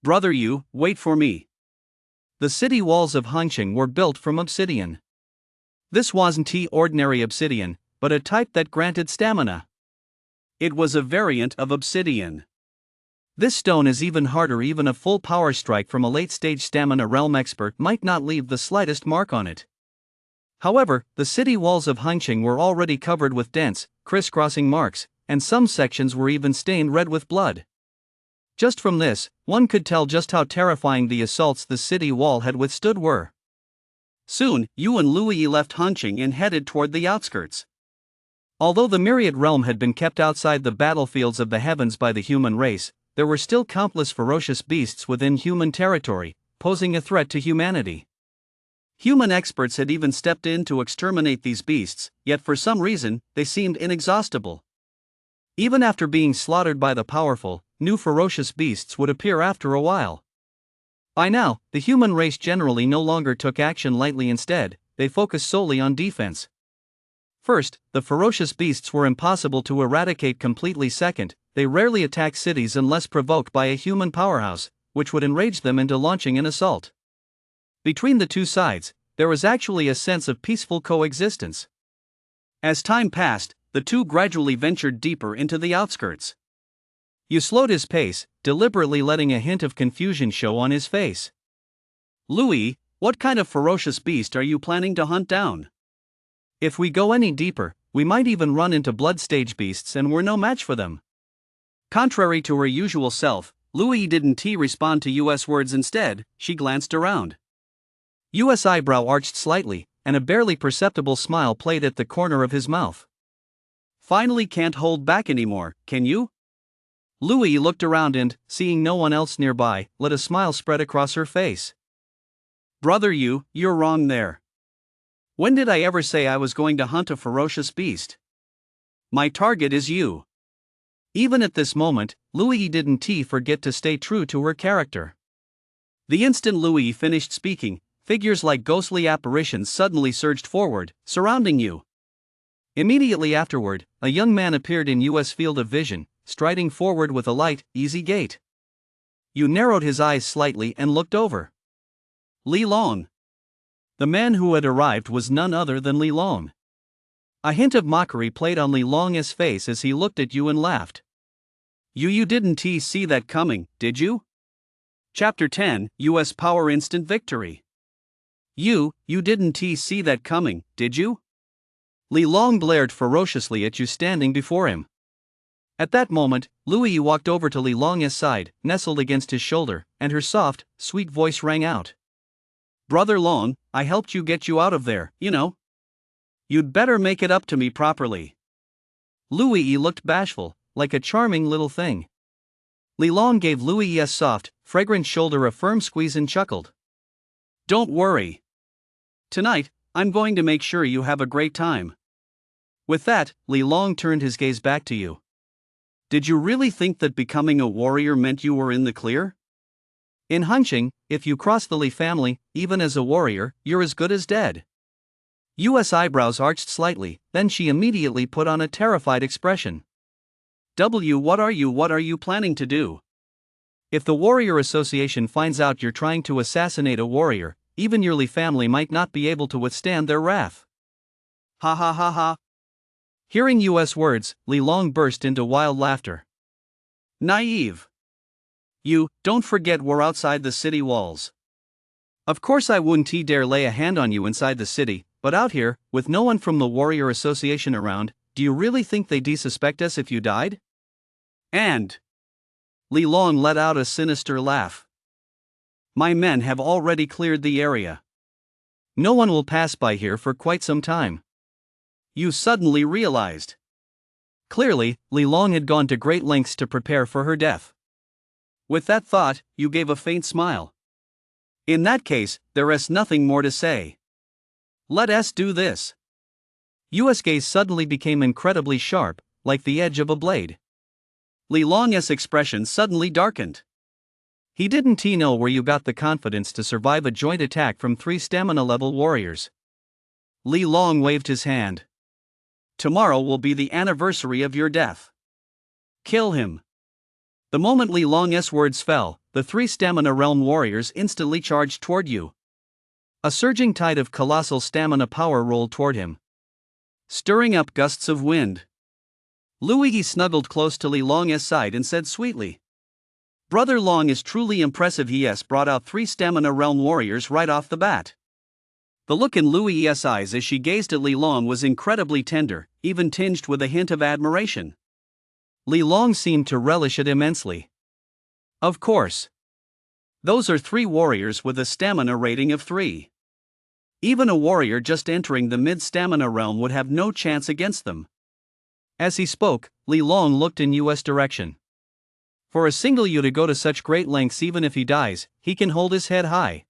[SPEAKER 1] Brother wait for me. The city walls of Hongcheng were built from obsidian. This wasn't ordinary obsidian, but a type that granted stamina. It was a variant of obsidian. This stone is even harder. Even a full power strike from a late-stage stamina realm expert might not leave the slightest mark on it. However, the city walls of Hangqing were already covered with dense, crisscrossing marks, and some sections were even stained red with blood. Just from this, one could tell just how terrifying the assaults the city wall had withstood were. Soon, Yu and Lui left Hangqing and headed toward the outskirts. Although the myriad realm had been kept outside the battlefields of the heavens by the human race, there were still countless ferocious beasts within human territory, posing a threat to humanity. Human experts had even stepped in to exterminate these beasts, yet for some reason, they seemed inexhaustible. Even after being slaughtered by the powerful, new ferocious beasts would appear after a while. By now, the human race generally no longer took action lightly. Instead, they focused solely on defense. First, the ferocious beasts were impossible to eradicate completely. Second, they rarely attacked cities unless provoked by a human powerhouse, which would enrage them into launching an assault. Between the two sides, there was actually a sense of peaceful coexistence. As time passed, the two gradually ventured deeper into the outskirts. Yu slowed his pace, deliberately letting a hint of confusion show on his face. Lui, what kind of ferocious beast are you planning to hunt down? If we go any deeper, we might even run into blood-stage beasts and we're no match for them. Contrary to her usual self, Lui didn't respond to Yu's words. Instead, she glanced around. Yu's eyebrow arched slightly, and a barely perceptible smile played at the corner of his mouth. Finally can't hold back anymore, can you? Lui looked around and, seeing no one else nearby, let a smile spread across her face. Brother Yu, you're wrong there. When did I ever say I was going to hunt a ferocious beast? My target is you. Even at this moment, Lui didn't forget to stay true to her character. The instant Lui finished speaking, figures like ghostly apparitions suddenly surged forward, surrounding Yu. Immediately afterward, a young man appeared in Yu's field of vision, striding forward with a light, easy gait. Yu narrowed his eyes slightly and looked over. Li Long. The man who had arrived was none other than Li Long. A hint of mockery played on Li Long's face as he looked at Yu and laughed. You didn't see that coming, did you? Chapter 10, US Power Instant Victory. You didn't see that coming, did you? Li Long glared ferociously at Yu standing before him. At that moment, Lui walked over to Li Long's side, nestled against his shoulder, and her soft, sweet voice rang out. Brother Long, I helped get you out of there, you know. You'd better make it up to me properly. Lui looked bashful, like a charming little thing. Li Long gave Lui's soft, fragrant shoulder a firm squeeze and chuckled. Don't worry. Tonight, I'm going to make sure you have a great time. With that, Li Long turned his gaze back to Yu. Did you really think that becoming a warrior meant you were in the clear? In Hangqing, if you cross the Li family, even as a warrior, you're as good as dead. Yu's eyebrows arched slightly, then she immediately put on a terrified expression. What are you planning to do? If the Warrior Association finds out you're trying to assassinate a warrior, even your Li family might not be able to withstand their wrath. Ha ha ha ha. Hearing Yu's words, Li Long burst into wild laughter. Naive. You, don't forget we're outside the city walls. Of course I wouldn't dare lay a hand on you inside the city, but out here, with no one from the Warrior Association around, do you really think they'd suspect us if you died? And Li Long let out a sinister laugh. My men have already cleared the area. No one will pass by here for quite some time. You suddenly realized. Clearly, Li Long had gone to great lengths to prepare for her death. With that thought, you gave a faint smile. In that case, there is nothing more to say. Let us do this. Yu's gaze suddenly became incredibly sharp, like the edge of a blade. Li Long's expression suddenly darkened. He didn't know where you got the confidence to survive a joint attack from 3 stamina-level warriors. Li Long waved his hand. Tomorrow will be the anniversary of your death. Kill him. The moment Li Long's words fell, the 3 stamina realm warriors instantly charged toward you. A surging tide of colossal stamina power rolled toward him, stirring up gusts of wind. Lui snuggled close to Li Long's side and said sweetly, Brother Long is truly impressive. He brought out 3 Stamina Realm warriors right off the bat. The look in Louis' eyes as she gazed at Li Long was incredibly tender, even tinged with a hint of admiration. Li Long seemed to relish it immensely. Of course. Those are 3 warriors with a stamina rating of 3. Even a warrior just entering the mid-stamina realm would have no chance against them. As he spoke, Li Long looked in US direction. For a single you to go to such great lengths, even if he dies, he can hold his head high.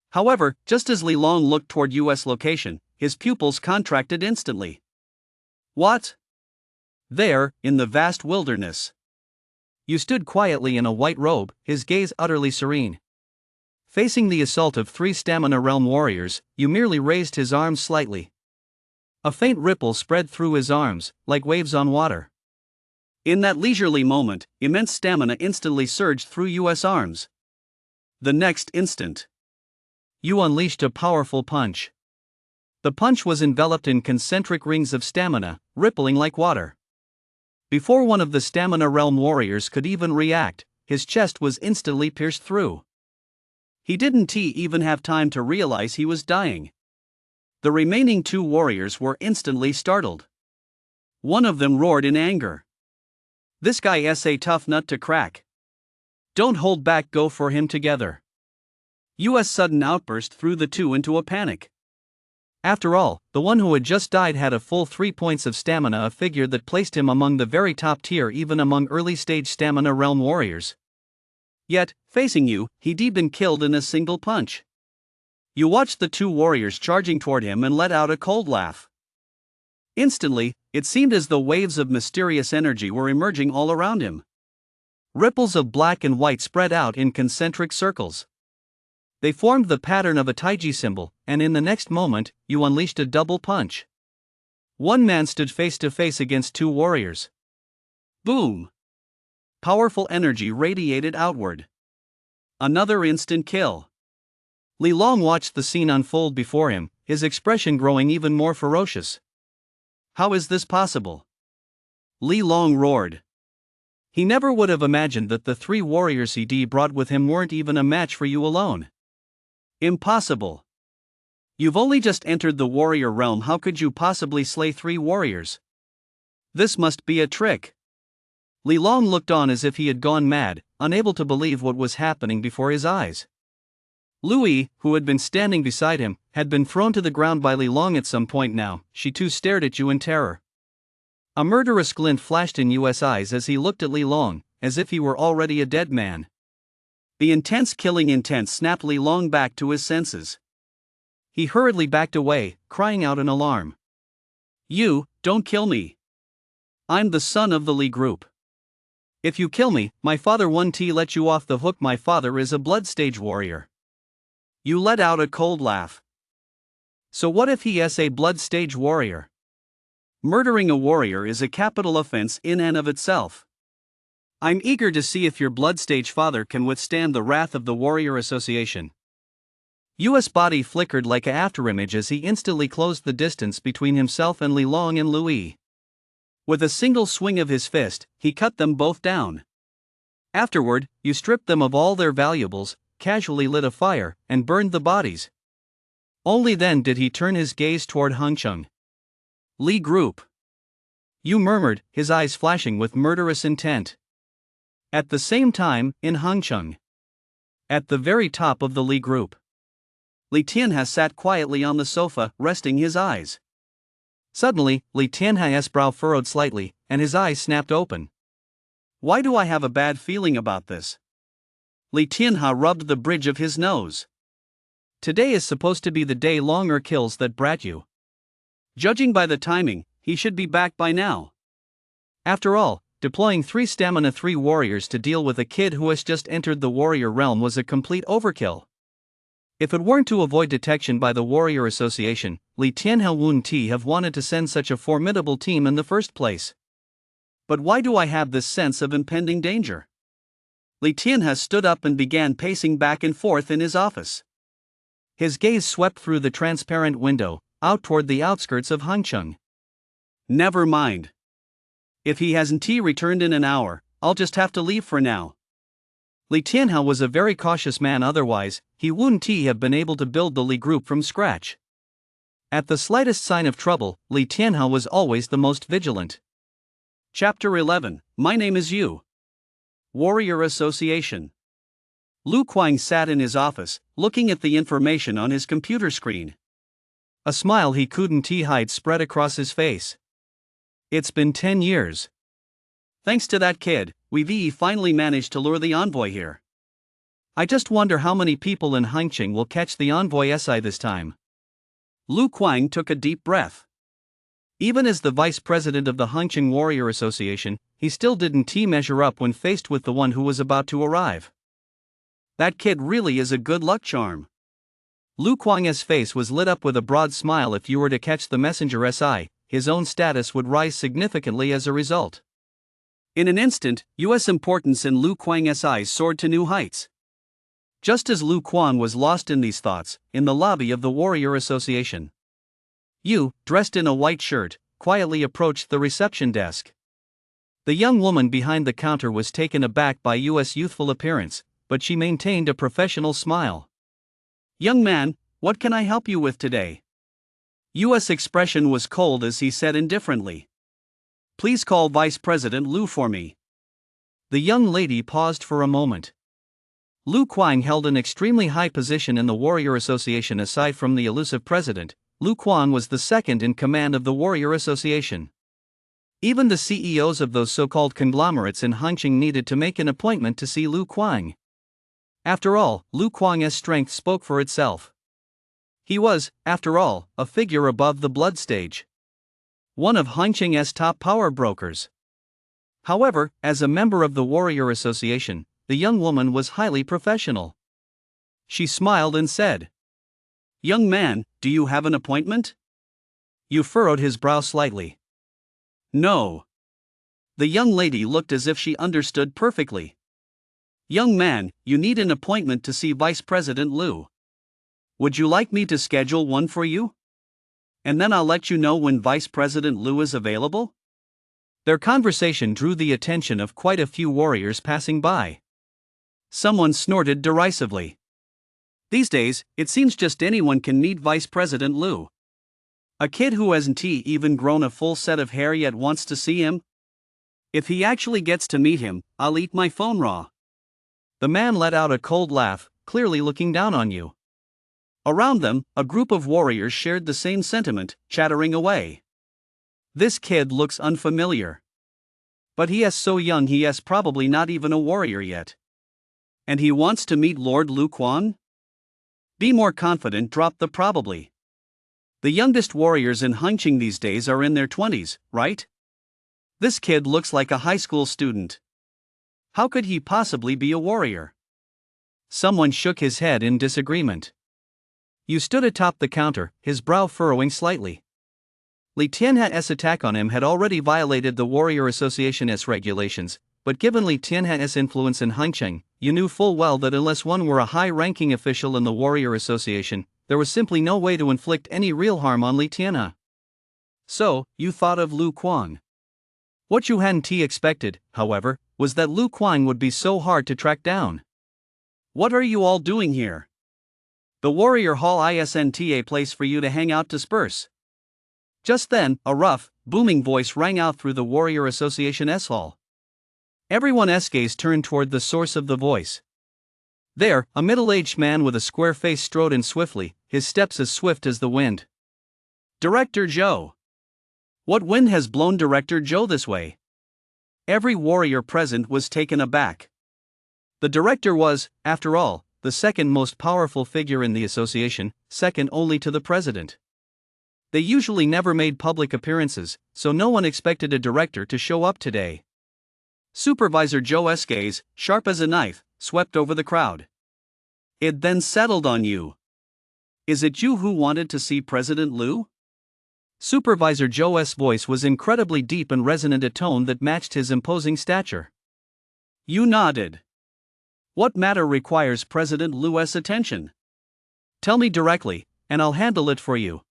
[SPEAKER 1] However, just as Li Long looked toward US location, his pupils contracted instantly. What? There, in the vast wilderness. You stood quietly in a white robe, his gaze utterly serene. Facing the assault of 3 Stamina Realm warriors, you merely raised his arms slightly. A faint ripple spread through his arms, like waves on water. In that leisurely moment, immense stamina instantly surged through US arms. The next instant, you unleashed a powerful punch. The punch was enveloped in concentric rings of stamina, rippling like water. Before one of the Stamina Realm warriors could even react, his chest was instantly pierced through. He didn't even have time to realize he was dying. The remaining 2 warriors were instantly startled. One of them roared in anger. This guy's a tough nut to crack. Don't hold back, go for him together. US sudden outburst threw the 2 into a panic. After all, the one who had just died had a full 3 points of stamina, a figure that placed him among the very top tier even among early-stage Stamina Realm warriors. Yet, facing you, he'd been killed in a single punch. You watched the 2 warriors charging toward him and let out a cold laugh. Instantly, it seemed as though waves of mysterious energy were emerging all around him. Ripples of black and white spread out in concentric circles. They formed the pattern of a taiji symbol, and in the next moment, you unleashed a double punch. One man stood face to face against 2 warriors. Boom! Powerful energy radiated outward. Another instant kill. Li Long watched the scene unfold before him, his expression growing even more ferocious. How is this possible? Li Long roared. He never would have imagined that the 3 warriors he brought with him weren't even a match for you alone. Impossible. You've only just entered the warrior realm, how could you possibly slay 3 warriors? This must be a trick. Li Long looked on as if he had gone mad, unable to believe what was happening before his eyes. Louis, who had been standing beside him, had been thrown to the ground by Li Long at some point now. She too stared at you in terror. A murderous glint flashed in US eyes as he looked at Li Long, as if he were already a dead man. The intense killing intent snapped Li Long back to his senses. He hurriedly backed away, crying out in alarm. You, don't kill me. I'm the son of the Li group. If you kill me, my father won't let you off the hook. My father is a blood stage warrior. You let out a cold laugh. So what if he is a blood stage warrior? Murdering a warrior is a capital offense in and of itself. I'm eager to see if your blood stage father can withstand the wrath of the Warrior Association. US body flickered like an afterimage as he instantly closed the distance between himself and Li Long and Louis. With a single swing of his fist, he cut them both down. Afterward, you stripped them of all their valuables, casually lit a fire, and burned the bodies. Only then did he turn his gaze toward Hengcheng. Li group. You murmured, his eyes flashing with murderous intent. At the same time, in Hengcheng. At the very top of the Li group. Li Tianhe sat quietly on the sofa, resting his eyes. Suddenly, Li Tianhe's brow furrowed slightly, and his eyes snapped open. Why do I have a bad feeling about this? Li Tianhe rubbed the bridge of his nose. Today is supposed to be the day longer kills that brat you. Judging by the timing, he should be back by now. After all, deploying 3 Stamina 3 warriors to deal with a kid who has just entered the warrior realm was a complete overkill. If it weren't to avoid detection by the Warrior Association, Li Tianhe wouldn't have wanted to send such a formidable team in the first place. But why do I have this sense of impending danger? Li Tianhe stood up and began pacing back and forth in his office. His gaze swept through the transparent window, out toward the outskirts of Hengcheng. Never mind. If he hasn't returned in an hour, I'll just have to leave for now. Li Tianhao was a very cautious man, otherwise, he wouldn't have been able to build the Li group from scratch. At the slightest sign of trouble, Li Tianhao was always the most vigilant. Chapter 11. My name is Yu. Warrior Association. Lu Kuang sat in his office, looking at the information on his computer screen. A smile he couldn't hide spread across his face. It's been 10 years. Thanks to that kid, we've finally managed to lure the envoy here. I just wonder how many people in Hangqing will catch the envoy SI this time. Lu Kuang took a deep breath. Even as the vice president of the Hangqing Warrior Association, he still didn't measure up when faced with the one who was about to arrive. That kid really is a good luck charm. Lu Kuang's face was lit up with a broad smile. If you were to catch the messenger SI, his own status would rise significantly as a result. In an instant, U.S. importance in Lu Kuang's eyes soared to new heights. Just as Lu Kuang was lost in these thoughts, in the lobby of the Warrior Association, Yu, dressed in a white shirt, quietly approached the reception desk. The young woman behind the counter was taken aback by Yu's youthful appearance, but she maintained a professional smile. "Young man, what can I help you with today?" Yu's expression was cold as he said indifferently, "Please call Vice President Lu for me." The young lady paused for a moment. Lu Kuang held an extremely high position in the Warrior Association. Aside from the elusive president, Lu Kuang was the second in command of the Warrior Association. Even the CEOs of those so-called conglomerates in Hangqing needed to make an appointment to see Lu Kuang. After all, Lu Kuang's strength spoke for itself. He was, after all, a figure above the blood stage. One of Hangqing's top power brokers. However, as a member of the Warrior Association, the young woman was highly professional. She smiled and said, "Young man, do you have an appointment?" Yu furrowed his brow slightly. "No." The young lady looked as if she understood perfectly. "Young man, you need an appointment to see Vice President Lu. Would you like me to schedule one for you? And then I'll let you know when Vice President Lu is available?" Their conversation drew the attention of quite a few warriors passing by. Someone snorted derisively. "These days, it seems just anyone can meet Vice President Lu. A kid who hasn't even grown a full set of hair yet wants to see him? If he actually gets to meet him, I'll eat my phone raw." The man let out a cold laugh, clearly looking down on you. Around them, a group of warriors shared the same sentiment, chattering away. "This kid looks unfamiliar. But he is so young, he is probably not even a warrior yet. And he wants to meet Lord Lu Kuang?" Be more confident, drop the probably. The youngest warriors in Hangqing these days are in their 20s, right? This kid looks like a high school student. How could he possibly be a warrior? Someone shook his head in disagreement. Yu stood atop the counter, his brow furrowing slightly. Li Tianha's attack on him had already violated the Warrior Association's regulations, but given Li Tianha's influence in Hangqing, Yu knew full well that unless one were a high-ranking official in the Warrior Association, there was simply no way to inflict any real harm on Li Tianha. So, Yu thought of Lu Kuang. What Yu hadn't expected, however, was that Lu Kuang would be so hard to track down. "What are you all doing here? The Warrior Hall isn't a place for you to hang out. Disperse." Just then, a rough, booming voice rang out through the Warrior Association's hall. Everyone's gaze turned toward the source of the voice. There, a middle-aged man with a square face strode in swiftly, his steps as swift as the wind. "Director Zhou. What wind has blown Director Zhou this way?" Every warrior present was taken aback. The director was, after all, the second most powerful figure in the association, second only to the president. They usually never made public appearances, so no one expected a director to show up today. Supervisor Zhou's gaze, sharp as a knife, swept over the crowd. It then settled on you. "Is it you who wanted to see President Lu?" Supervisor Zhou's voice was incredibly deep and resonant, a tone that matched his imposing stature. You nodded. "What matter requires President Lu's attention? Tell me directly, and I'll handle it for you."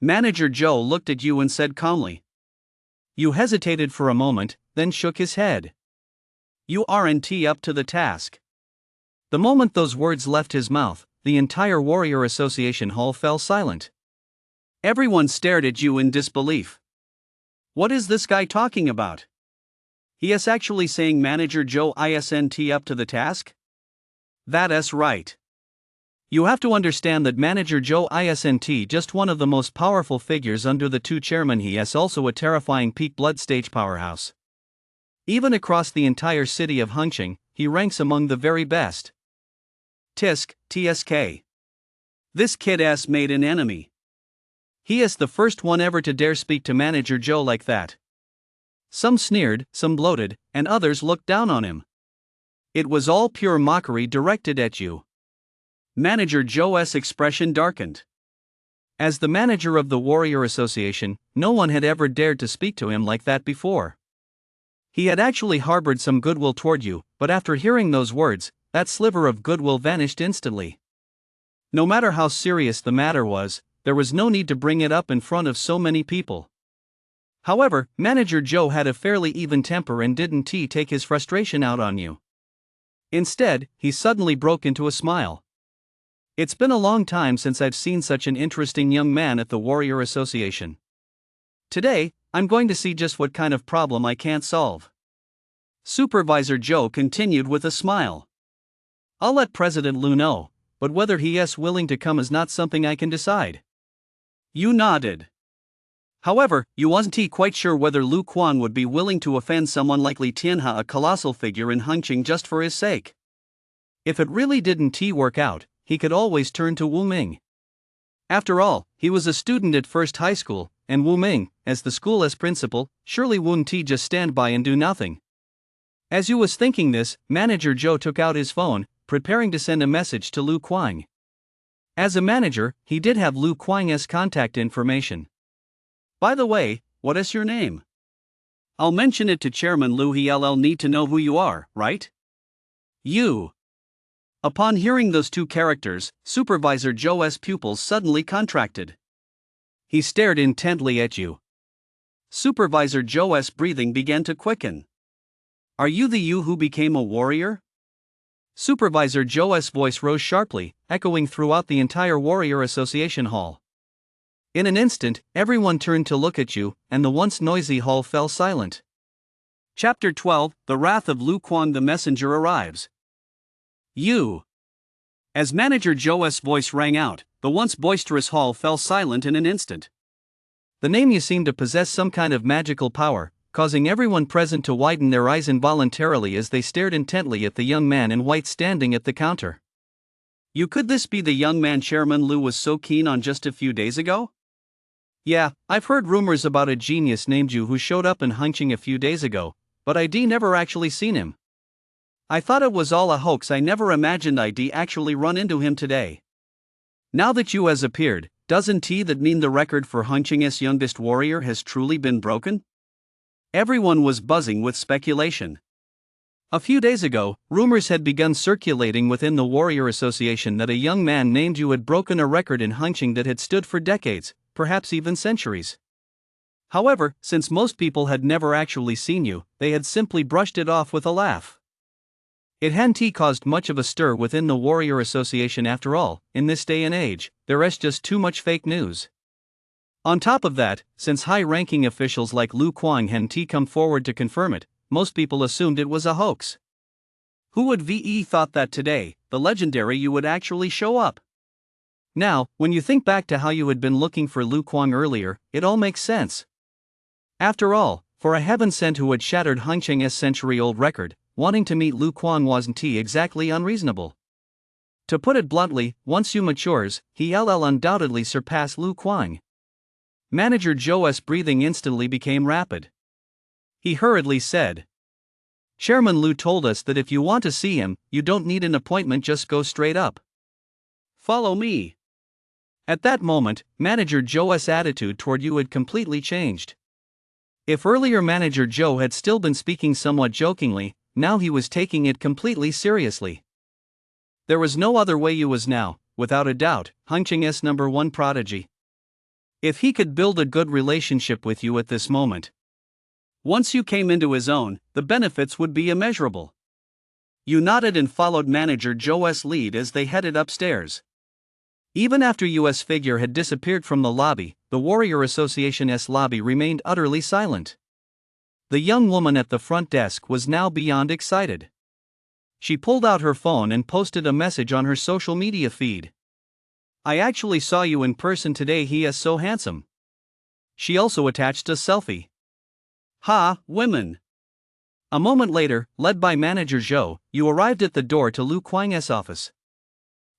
[SPEAKER 1] Manager Zhou looked at you and said calmly. You hesitated for a moment, then shook his head. "You aren't up to the task. The moment those words left his mouth, the entire Warrior Association hall fell silent. Everyone stared at you in disbelief. What is this guy talking about? He is actually saying Manager Joe isn't up to the task? That's right. You have to understand that Manager Joe isn't just one of the most powerful figures under the two chairmen. He is also a terrifying peak blood stage powerhouse. Even across the entire city of Hengqin, he ranks among the very best. TSK. This kid has made an enemy. He is the first one ever to dare speak to Manager Joe like that. Some sneered, some gloated, and others looked down on him. It was all pure mockery directed at you. Manager Joe's expression darkened. As the manager of the Warrior Association, no one had ever dared to speak to him like that before. He had actually harbored some goodwill toward you, but after hearing those words, that sliver of goodwill vanished instantly. No matter how serious the matter was, there was no need to bring it up in front of so many people. However, Manager Joe had a fairly even temper and didn't take his frustration out on you. Instead, he suddenly broke into a smile. It's been a long time since I've seen such an interesting young man at the Warrior Association. Today, I'm going to see just what kind of problem I can't solve. Supervisor Joe continued with a smile. I'll let President Liu know, but whether he is willing to come is not something I can decide. You nodded. However, you wasn't quite sure whether Lu Kuang would be willing to offend someone like Li Tianhe, a colossal figure in Hengqin, just for his sake. If it really didn't work out, he could always turn to Wu Ming. After all, he was a student at First High School, and Wu Ming, as the school's principal, surely wouldn't just stand by and do nothing. As you was thinking this, Manager Joe took out his phone, preparing to send a message to Lu Kuang. As a manager, he did have Lu Kuang's contact information. By the way, what is your name? I'll mention it to Chairman Liu. He'll need to know who you are, right? You. Upon hearing those two characters, Supervisor Joe's pupils suddenly contracted. He stared intently at you. Supervisor Joe's breathing began to quicken. Are you the you who became a warrior? Supervisor Joe's voice rose sharply, echoing throughout the entire Warrior Association hall. In an instant, everyone turned to look at you, and the once noisy hall fell silent. Chapter 12: The Wrath of Lu Kuang. The messenger arrives. You. As Manager Joe's voice rang out, the once boisterous hall fell silent in an instant. The name you seemed to possess some kind of magical power, causing everyone present to widen their eyes involuntarily as they stared intently at the young man in white standing at the counter. You, could this be the young man Chairman Liu was so keen on just a few days ago? Yeah, I've heard rumors about a genius named you who showed up in Hengqin a few days ago, but I'd never actually seen him. I thought it was all a hoax. I never imagined I'd actually run into him today. Now that you has appeared, doesn't that mean the record for Hengqin's youngest warrior has truly been broken? Everyone was buzzing with speculation. A few days ago, rumors had begun circulating within the Warrior Association that a young man named you had broken a record in Hengqin that had stood for decades, perhaps even centuries. However, since most people had never actually seen you, they had simply brushed it off with a laugh. It hadn't caused much of a stir within the Warrior Association. After all, in this day and age, there is just too much fake news. On top of that, since high-ranking officials like Lu Kuang hadn't come forward to confirm it, most people assumed it was a hoax. Who would have thought that today, the legendary you would actually show up? Now, when you think back to how you had been looking for Lu Kuang earlier, it all makes sense. After all, for a heaven sent who had shattered Hengqin's century-old record, wanting to meet Lu Kuang wasn't exactly unreasonable. To put it bluntly, once you matures, he'll undoubtedly surpass Lu Kuang. Manager Joe's breathing instantly became rapid. He hurriedly said, Chairman Liu told us that if you want to see him, you don't need an appointment, just go straight up. Follow me. At that moment, Manager Joe's attitude toward you had completely changed. If earlier Manager Joe had still been speaking somewhat jokingly, now he was taking it completely seriously. There was no other way. You was now, without a doubt, Hengqin's #1 prodigy. If he could build a good relationship with you at this moment, once you came into his own, the benefits would be immeasurable. You nodded and followed Manager Joe's lead as they headed upstairs. Even after US figure had disappeared from the lobby, the Warrior Association's lobby remained utterly silent. The young woman at the front desk was now beyond excited. She pulled out her phone and posted a message on her social media feed. I actually saw you in person today, he is so handsome. She also attached a selfie. Ha, women. A moment later, led by Manager Zhou, you arrived at the door to Lu Kuang's office.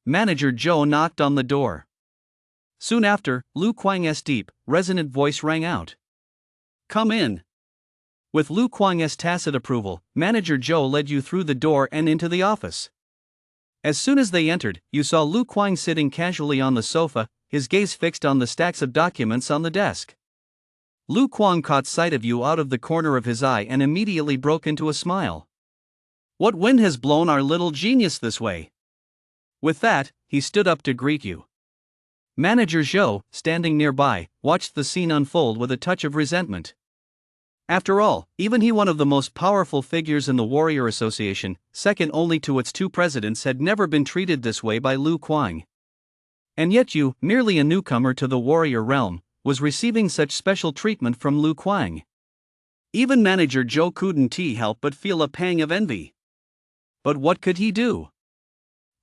[SPEAKER 1] Manager Zhou knocked on the door. Soon after, Lu Kuang's deep, resonant voice rang out. Come in. With Lu Kuang's tacit approval, Manager Zhou led you through the door and into the office. As soon as they entered, you saw Lu Kuang sitting casually on the sofa, his gaze fixed on the stacks of documents on the desk. Lu Kuang caught sight of you out of the corner of his eye and immediately broke into a smile. What wind has blown our little genius this way? With that, he stood up to greet you. Manager Zhou, standing nearby, watched the scene unfold with a touch of resentment. After all, even he, one of the most powerful figures in the Warrior Association, second only to its two presidents, had never been treated this way by Lu Kuang. And yet you, merely a newcomer to the warrior realm, was receiving such special treatment from Lu Kuang. Even Manager Zhou couldn't help but feel a pang of envy. But what could he do?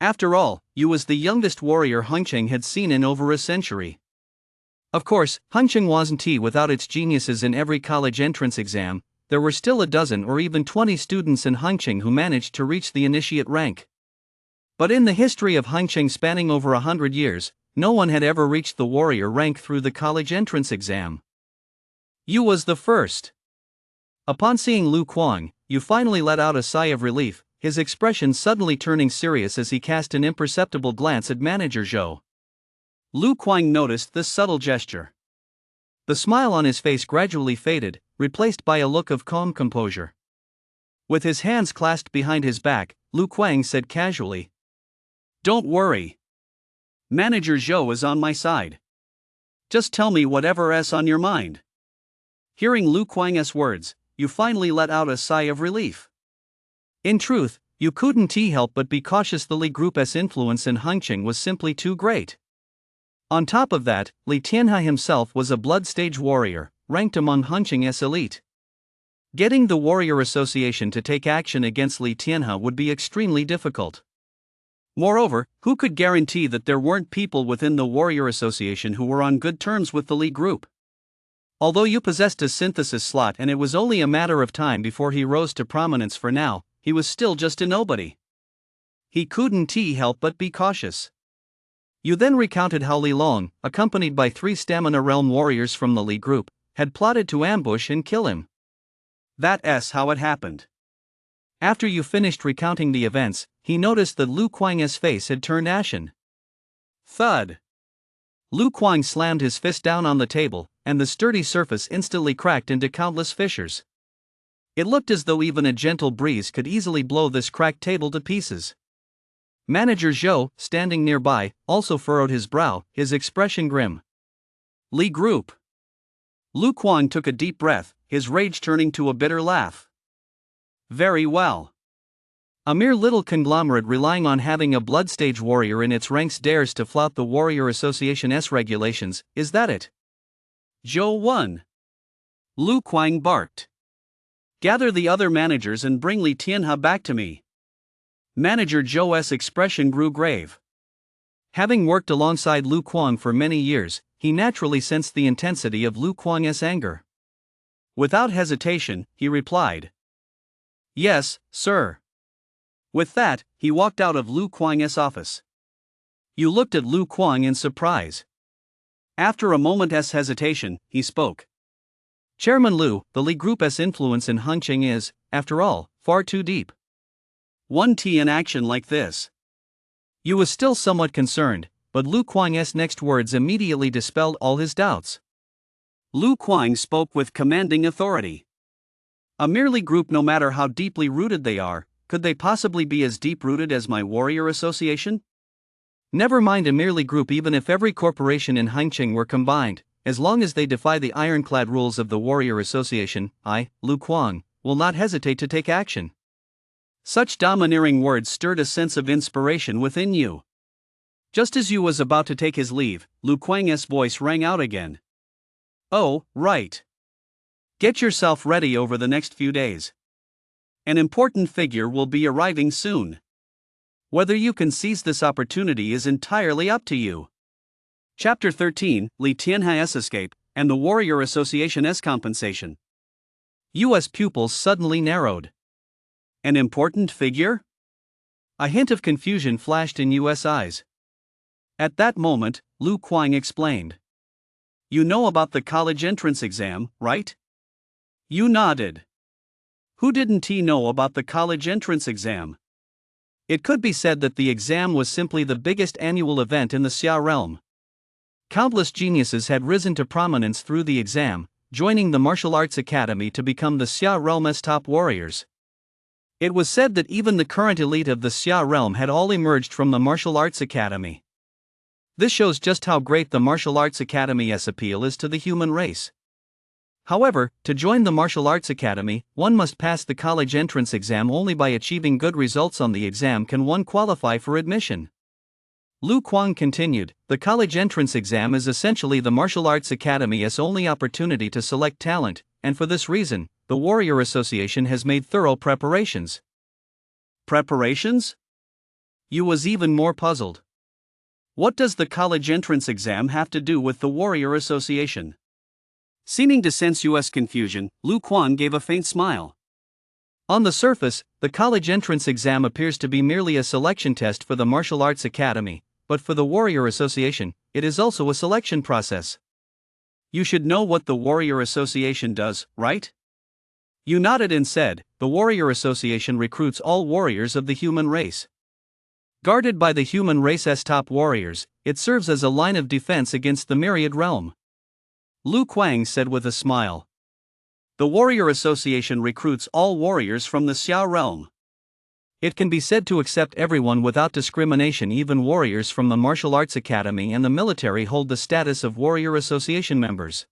[SPEAKER 1] After all, you was the youngest warrior Hengqin had seen in over a century. Of course, Hengqin wasn't without its geniuses. In every college entrance exam, there were still a dozen or even 20 students in Hengqin who managed to reach the initiate rank. But in the history of Hengqin spanning over 100 years, no one had ever reached the warrior rank through the college entrance exam. You was the first. Upon seeing Lu Kuang, you finally let out a sigh of relief, his expression suddenly turning serious as he cast an imperceptible glance at Manager Zhou. Lu Kuang noticed this subtle gesture. The smile on his face gradually faded, replaced by a look of calm composure. With his hands clasped behind his back, Lu Kuang said casually, Don't worry. Manager Zhou is on my side. Just tell me whatever's on your mind. Hearing Lu Kuang's words, you finally let out a sigh of relief. In truth, you couldn't help but be cautious. The Li Group's influence in Hengqin was simply too great. On top of that, Li Tianhe himself was a blood stage warrior, ranked among Hengqin's elite. Getting the Warrior Association to take action against Li Tianhe would be extremely difficult. Moreover, who could guarantee that there weren't people within the Warrior Association who were on good terms with the Li Group? Although you possessed a synthesis slot and it was only a matter of time before he rose to prominence, for now, he was still just a nobody. He couldn't help but be cautious. You then recounted how Li Long, accompanied by 3 Stamina Realm warriors from the Li Group, had plotted to ambush and kill him. That's how it happened. After you finished recounting the events, he noticed that Lu Kuang's face had turned ashen. Thud. Lu Kuang slammed his fist down on the table, and the sturdy surface instantly cracked into countless fissures. It looked as though even a gentle breeze could easily blow this cracked table to pieces. Manager Zhou, standing nearby, also furrowed his brow, his expression grim. Li Group. Lu Kuang took a deep breath, his rage turning to a bitter laugh. Very well. A mere little conglomerate relying on having a blood stage warrior in its ranks dares to flout the Warrior Association's regulations, is that it? Zhou won. Lu Kuang barked. Gather the other managers and bring Li Tianhe back to me. Manager Zhou's expression grew grave. Having worked alongside Lu Kuang for many years, he naturally sensed the intensity of Lu Kuang's anger. Without hesitation, he replied, Yes, sir. With that, he walked out of Lu Kuang's office. You looked at Lu Kuang in surprise. After a moment's hesitation, he spoke. Chairman Lu, the Li Group's influence in Hengqin is, after all, far too deep. One in action like this. You was still somewhat concerned, but Lu Kuang's next words immediately dispelled all his doubts. Lu Kuang spoke with commanding authority. A merely group, no matter how deeply rooted they are, could they possibly be as deep-rooted as my Warrior Association? Never mind a merely group, even if every corporation in Hengqin were combined, as long as they defy the ironclad rules of the Warrior Association, I, Lu Kuang, will not hesitate to take action. Such domineering words stirred a sense of inspiration within you. Just as Yu was about to take his leave, Lu Kuang's voice rang out again. Oh, right. Get yourself ready over the next few days. An important figure will be arriving soon. Whether you can seize this opportunity is entirely up to you. Chapter 13, Li Tianhai's Escape, and the Warrior Association's Compensation. Yu's pupils suddenly narrowed. An important figure? A hint of confusion flashed in Yu's eyes. At that moment, Lu Kuang explained. You know about the college entrance exam, right? Yu nodded. Who didn't he know about the college entrance exam? It could be said that the exam was simply the biggest annual event in the Xia realm. Countless geniuses had risen to prominence through the exam, joining the martial arts academy to become the Xia realm's top warriors. It was said that even the current elite of the Xia realm had all emerged from the martial arts academy. This shows just how great the martial arts academy's appeal is to the human race. However, to join the martial arts academy, one must pass the college entrance exam. Only by achieving good results on the exam can one qualify for admission. Lu Kuang continued, the college entrance exam is essentially the martial arts academy's only opportunity to select talent, and for this reason, the Warrior Association has made thorough preparations. Preparations? Yu was even more puzzled. What does the college entrance exam have to do with the Warrior Association? Seeming to sense Yu's confusion, Lu Kuang gave a faint smile. On the surface, the college entrance exam appears to be merely a selection test for the Martial Arts Academy, but for the Warrior Association, it is also a selection process. You should know what the Warrior Association does, right? Yu nodded and said, the Warrior Association recruits all warriors of the human race. Guarded by the human race's top warriors, it serves as a line of defense against the myriad realm. Lu Kuang said with a smile. The Warrior Association recruits all warriors from the Xia realm. It can be said to accept everyone without discrimination. Even warriors from the Martial Arts Academy and the military hold the status of Warrior Association members.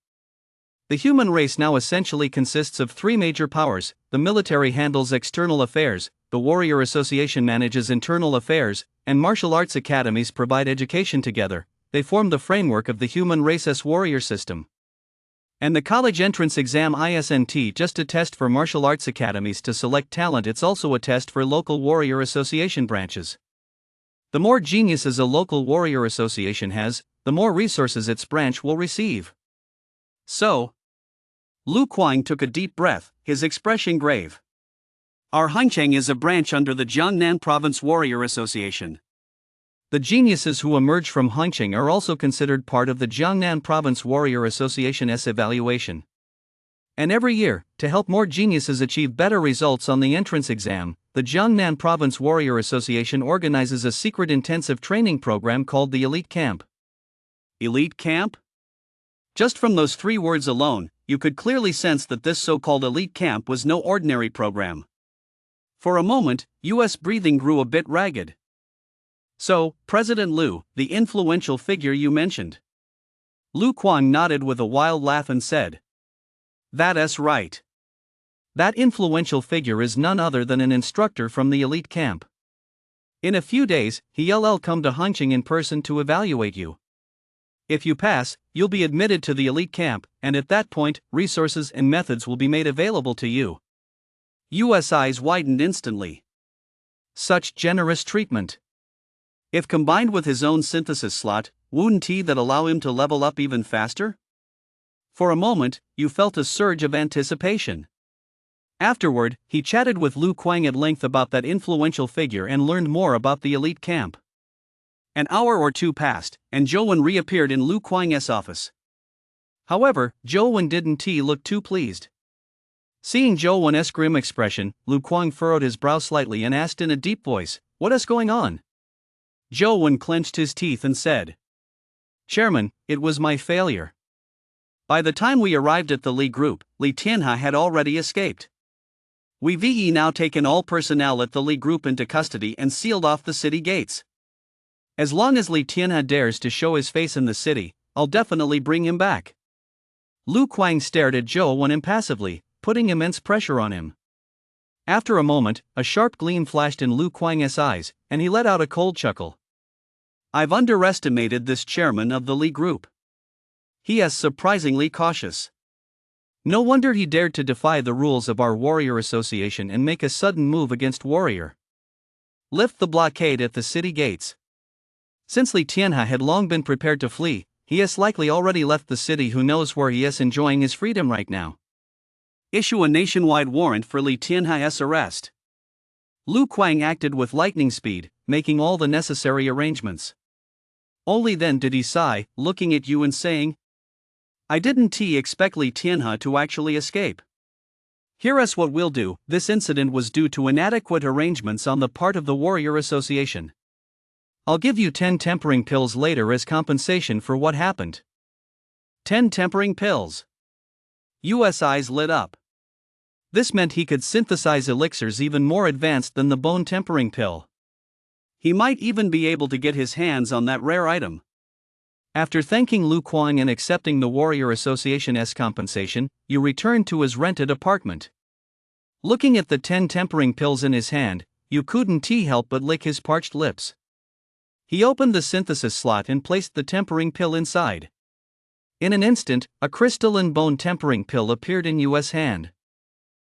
[SPEAKER 1] The human race now essentially consists of three major powers. The military handles external affairs, the Warrior Association manages internal affairs, and martial arts academies provide education together. They form the framework of the human race's warrior system. And the college entrance exam isn't just a test for martial arts academies to select talent, it's also a test for local warrior association branches. The more geniuses a local warrior association has, the more resources its branch will receive. So, Lu Kuang took a deep breath, his expression grave. Our Hangcheng is a branch under the Jiangnan Province Warrior Association. The geniuses who emerge from Hangcheng are also considered part of the Jiangnan Province Warrior Association's evaluation. And every year, to help more geniuses achieve better results on the entrance exam, the Jiangnan Province Warrior Association organizes a secret intensive training program called the Elite Camp. Elite Camp? Just from those three words alone, you could clearly sense that this so-called elite camp was no ordinary program. For a moment, Yu's breathing grew a bit ragged. So, President Lu, the influential figure you mentioned. Lu Kuang nodded with a wild laugh and said. That's right. That influential figure is none other than an instructor from the elite camp. In a few days, he'll come to Hangcheng in person to evaluate you. If you pass, you'll be admitted to the elite camp, and at that point, resources and methods will be made available to you. Yu's eyes widened instantly. Such generous treatment. If combined with his own synthesis slot, wouldn't that allow him to level up even faster? For a moment, you felt a surge of anticipation. Afterward, he chatted with Lu Kuang at length about that influential figure and learned more about the elite camp. An hour or two passed, and Zhou Wen reappeared in Lu Kuang's office. However, Zhou Wen didn't look too pleased. Seeing Zhou Wen's grim expression, Lu Kuang furrowed his brow slightly and asked in a deep voice, "What is going on?" Zhou Wen clenched his teeth and said, "Chairman, it was my failure. By the time we arrived at the Li group, Li Tianhai had already escaped. We've now taken all personnel at the Li group into custody and sealed off the city gates. As long as Li Tianhai dares to show his face in the city, I'll definitely bring him back." Lu Kuang stared at Zhou Wen impassively, putting immense pressure on him. After a moment, a sharp gleam flashed in Lu Kuang's eyes, and he let out a cold chuckle. I've underestimated this chairman of the Li group. He is surprisingly cautious. No wonder he dared to defy the rules of our warrior association and make a sudden move against warrior. Lift the blockade at the city gates. Since Li Tianhe had long been prepared to flee, he has likely already left the city. Who knows where he is enjoying his freedom right now. Issue a nationwide warrant for Li Tianhe's arrest. Lu Kuang acted with lightning speed, making all the necessary arrangements. Only then did he sigh, looking at you and saying, I didn't expect Li Tianhe to actually escape. Here's what we'll do. This incident was due to inadequate arrangements on the part of the Warrior Association. I'll give you 10 tempering pills later as compensation for what happened. 10 tempering pills. US eyes lit up. This meant he could synthesize elixirs even more advanced than the bone tempering pill. He might even be able to get his hands on that rare item. After thanking Lu Kuang and accepting the Warrior Association's compensation, you returned to his rented apartment. Looking at the 10 tempering pills in his hand, you couldn't help but lick his parched lips. He opened the synthesis slot and placed the tempering pill inside. In an instant, a crystalline bone tempering pill appeared in Yu's hand.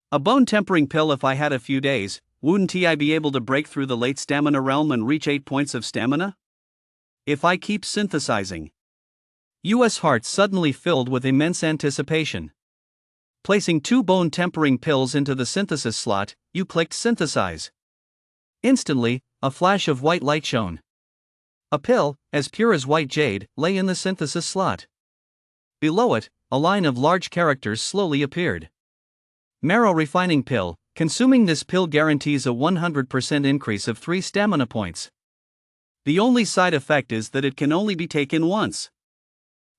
[SPEAKER 1] A bone tempering pill. If I had a few days, wouldn't I be able to break through the late stamina realm and reach 8 points of stamina? If I keep synthesizing. Yu's heart suddenly filled with immense anticipation. Placing 2 bone tempering pills into the synthesis slot, you clicked synthesize. Instantly, a flash of white light shone. A pill, as pure as white jade, lay in the synthesis slot. Below it, a line of large characters slowly appeared. Marrow refining pill. Consuming this pill guarantees a 100% increase of 3 stamina points. The only side effect is that it can only be taken once.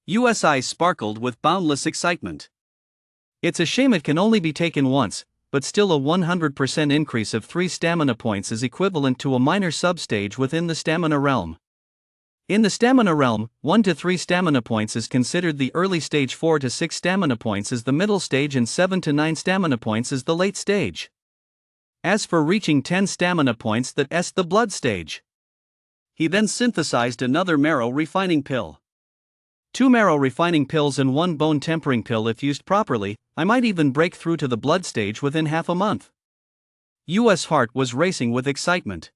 [SPEAKER 1] US eyes sparkled with boundless excitement. It's a shame it can only be taken once, but still a 100% increase of 3 stamina points is equivalent to a minor substage within the stamina realm. In the stamina realm, 1 to 3 stamina points is considered the early stage, 4 to 6 stamina points is the middle stage, and 7 to 9 stamina points is the late stage. As for reaching 10 stamina points, that's the blood stage. He then synthesized another marrow refining pill. 2 marrow refining pills and 1 bone tempering pill. If used properly, I might even break through to the blood stage within half a month. US heart was racing with excitement.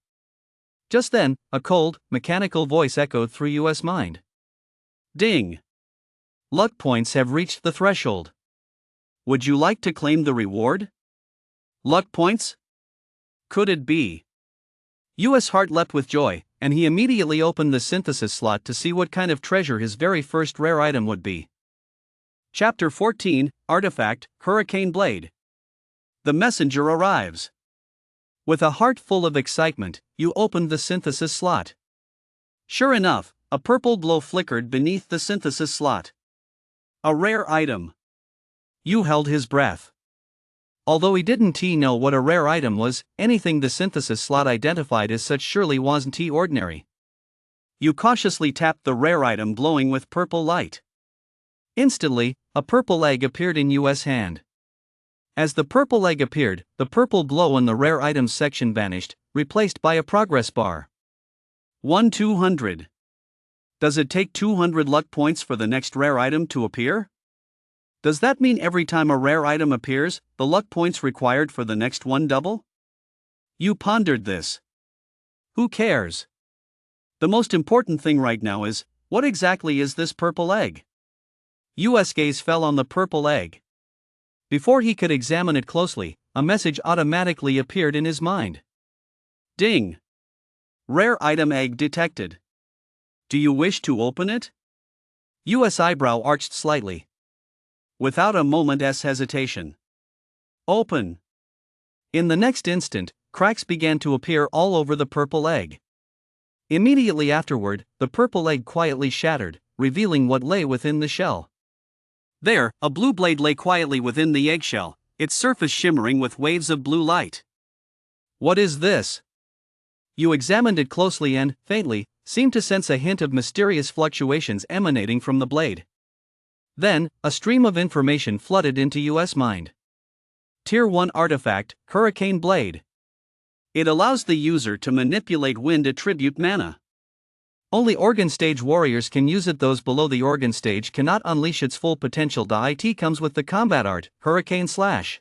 [SPEAKER 1] Just then, a cold, mechanical voice echoed through US mind. Ding! Luck points have reached the threshold. Would you like to claim the reward? Luck points? Could it be? US heart leapt with joy, and he immediately opened the synthesis slot to see what kind of treasure his very first rare item would be. Chapter 14, Artifact, Hurricane Blade. The messenger arrives. With a heart full of excitement, you opened the synthesis slot. Sure enough, a purple glow flickered beneath the synthesis slot. A rare item. You held his breath. Although he didn't know what a rare item was, anything the synthesis slot identified as such surely wasn't ordinary. You cautiously tapped the rare item, glowing with purple light. Instantly, a purple egg appeared in US hand. As the purple egg appeared, the purple glow in the rare items section vanished, replaced by a progress bar. 200. Does it take 200 luck points for the next rare item to appear? Does that mean every time a rare item appears, the luck points required for the next one double? You pondered this. Who cares? The most important thing right now is, what exactly is this purple egg? US gaze fell on the purple egg. Before he could examine it closely, a message automatically appeared in his mind. Ding! Rare item egg detected. Do you wish to open it? US eyebrow arched slightly. Without a moment's hesitation. Open! In the next instant, cracks began to appear all over the purple egg. Immediately afterward, the purple egg quietly shattered, revealing what lay within the shell. There, a blue blade lay quietly within the eggshell, its surface shimmering with waves of blue light. What is this? You examined it closely and, faintly, seemed to sense a hint of mysterious fluctuations emanating from the blade. Then, a stream of information flooded into US mind. Tier 1 Artifact, Hurricane Blade. It allows the user to manipulate wind attribute mana. Only Organ Stage warriors can use it. Those below the Organ Stage cannot unleash its full potential. It comes with the combat art, Hurricane Slash.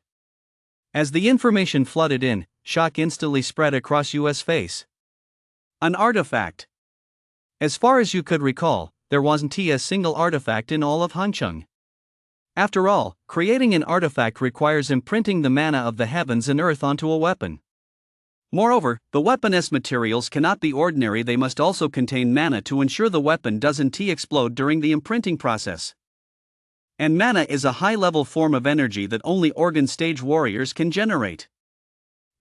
[SPEAKER 1] As the information flooded in, shock instantly spread across US face. An artifact. As far as you could recall, there wasn't a single artifact in all of Hancheng. After all, creating an artifact requires imprinting the mana of the heavens and earth onto a weapon. Moreover, the weapon's materials cannot be ordinary. They must also contain mana to ensure the weapon doesn't explode during the imprinting process. And mana is a high-level form of energy that only Organ Stage warriors can generate.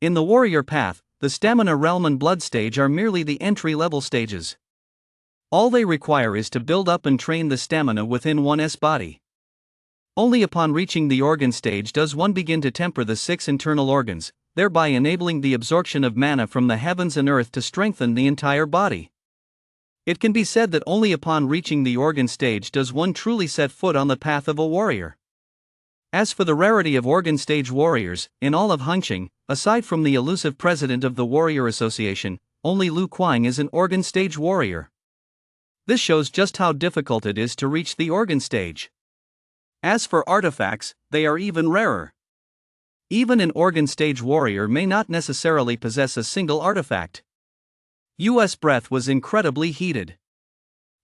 [SPEAKER 1] In the warrior path, the Stamina Realm and Blood Stage are merely the entry-level stages. All they require is to build up and train the stamina within one's body. Only upon reaching the Organ Stage does one begin to temper the 6 internal organs, thereby enabling the absorption of mana from the heavens and earth to strengthen the entire body. It can be said that only upon reaching the Organ Stage does one truly set foot on the path of a warrior. As for the rarity of Organ Stage warriors, in all of Hancheng, aside from the elusive president of the Warrior Association, only Lu Kuang is an Organ Stage warrior. This shows just how difficult it is to reach the Organ Stage. As for artifacts, they are even rarer. Even an Organ Stage warrior may not necessarily possess a single artifact. US breath was incredibly heated.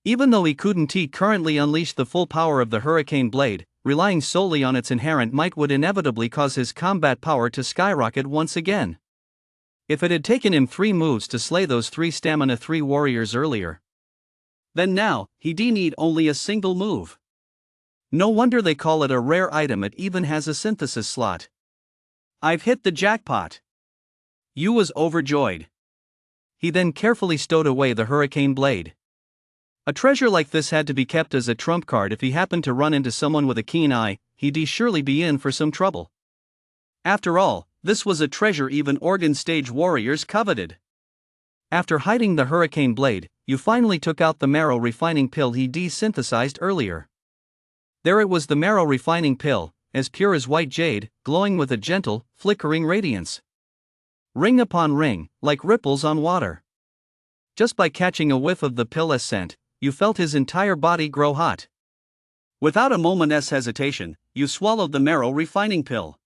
[SPEAKER 1] Even though he couldn't currently unleash the full power of the Hurricane Blade, relying solely on its inherent might would inevitably cause his combat power to skyrocket once again. If it had taken him 3 moves to slay those 3 Stamina 3 warriors earlier, then now, he'd need only a single move. No wonder they call it a rare item. It even has a synthesis slot. I've hit the jackpot. Yu was overjoyed. He then carefully stowed away the Hurricane Blade. A treasure like this had to be kept as a trump card. If he happened to run into someone with a keen eye, he'd surely be in for some trouble. After all, this was a treasure even Organ Stage warriors coveted. After hiding the Hurricane Blade, you finally took out the marrow refining pill he desynthesized earlier. There it was, the marrow refining pill, as pure as white jade, glowing with a gentle, flickering radiance. Ring upon ring, like ripples on water. Just by catching a whiff of the pill's scent, you felt his entire body grow hot. Without a moment's hesitation, you swallowed the marrow refining pill.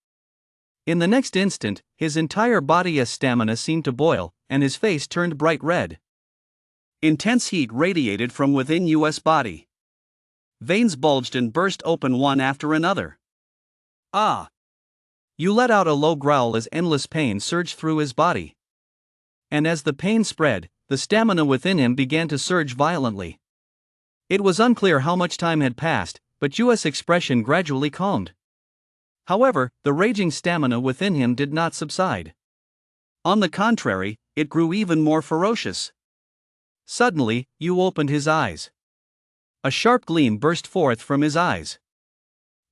[SPEAKER 1] In the next instant, his entire body's stamina seemed to boil, and his face turned bright red. Intense heat radiated from within US body. Veins bulged and burst open one after another. Ah! You let out a low growl as endless pain surged through his body. And as the pain spread, the stamina within him began to surge violently. It was unclear how much time had passed, but US' expression gradually calmed. However, the raging stamina within him did not subside. On the contrary, it grew even more ferocious. Suddenly, Yu opened his eyes. A sharp gleam burst forth from his eyes.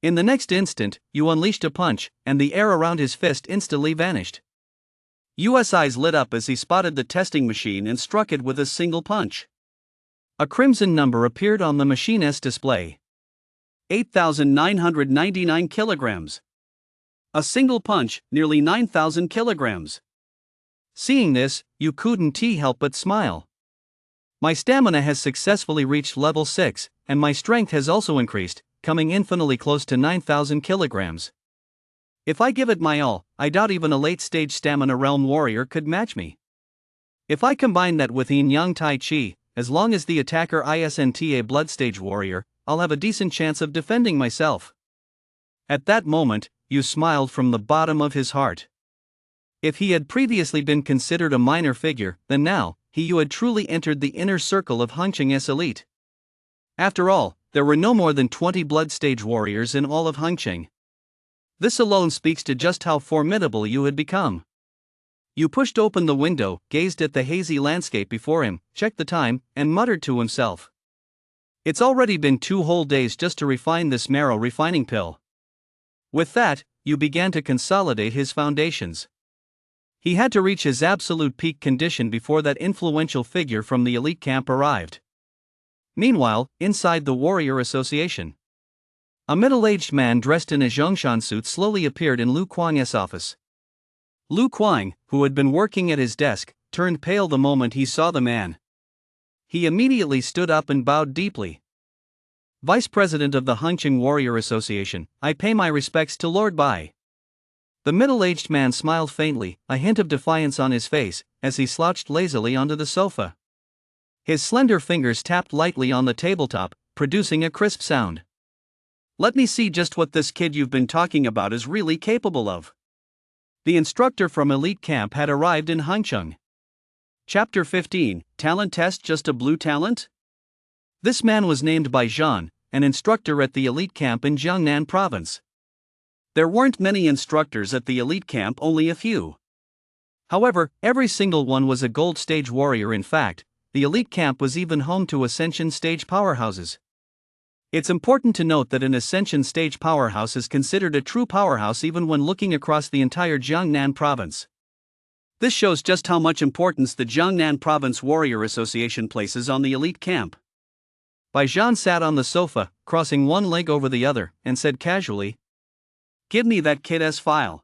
[SPEAKER 1] In the next instant, Yu unleashed a punch, and the air around his fist instantly vanished. Yu's eyes lit up as he spotted the testing machine and struck it with a single punch. A crimson number appeared on the machine's display. 8,999 kilograms. A single punch, nearly 9,000 kilograms. Seeing this, Yu couldn't help but smile. My stamina has successfully reached level 6, and my strength has also increased, coming infinitely close to 9,000 kilograms. If I give it my all, I doubt even a late-stage Stamina Realm warrior could match me. If I combine that with Yin Yang Tai Chi, as long as the attacker isn't a Blood Stage warrior, I'll have a decent chance of defending myself. At that moment, Yu smiled from the bottom of his heart. If he had previously been considered a minor figure, then now, Yu had truly entered the inner circle of Hancheng's elite. After all, there were no more than 20 Blood Stage warriors in all of Hancheng. This alone speaks to just how formidable Yu had become. Yu pushed open the window, gazed at the hazy landscape before him, checked the time, and muttered to himself. It's already been 2 whole days just to refine this marrow refining pill. With that, Yu began to consolidate his foundations. He had to reach his absolute peak condition before that influential figure from the elite camp arrived. Meanwhile, inside the Warrior Association, A middle-aged man dressed in a Zhongshan suit slowly appeared in Lu Kuang's office. Lu Kuang, who had been working at his desk, turned pale the moment he saw the man. He immediately stood up and bowed deeply. "Vice President of the Hengqin Warrior Association, I pay my respects to Lord Bai." The middle-aged man smiled faintly, a hint of defiance on his face, as he slouched lazily onto the sofa. His slender fingers tapped lightly on the tabletop, producing a crisp sound. "Let me see just what this kid you've been talking about is really capable of." The instructor from elite camp had arrived in Hengqin. Chapter 15, Talent Test Just a Blue Talent? This man was named by Zhan, an instructor at the elite camp in Jiangnan province. There weren't many instructors at the elite camp, only a few. However, every single one was a gold stage warrior. In fact, the elite camp was even home to Ascension stage powerhouses. It's important to note that an Ascension stage powerhouse is considered a true powerhouse even when looking across the entire Jiangnan province. This shows just how much importance the Jiangnan Province Warrior Association places on the elite camp. Bai Zhan sat on the sofa, crossing one leg over the other, and said casually, "Give me that kid's file.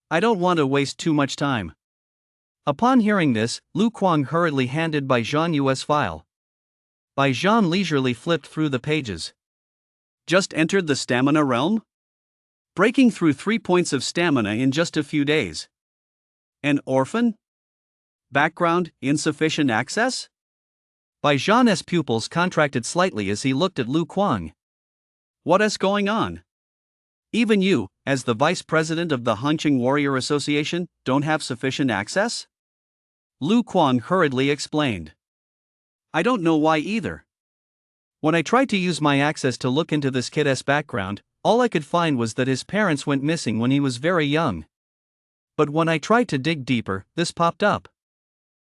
[SPEAKER 1] I don't want to waste too much time." Upon hearing this, Lu Kuang hurriedly handed Bai Zhan Yu's file. Bai Zhan leisurely flipped through the pages. Just entered the stamina realm? Breaking through 3 points of stamina in just a few days. An orphan? Background, insufficient access? Bai Zhan's pupils contracted slightly as he looked at Lu Kuang. What's going on? Even you, as the vice president of the Hengqin Warrior Association, don't have sufficient access? Lu Kuang hurriedly explained. I don't know why either. When I tried to use my access to look into this kid's background, all I could find was that his parents went missing when he was very young. But when I tried to dig deeper, this popped up.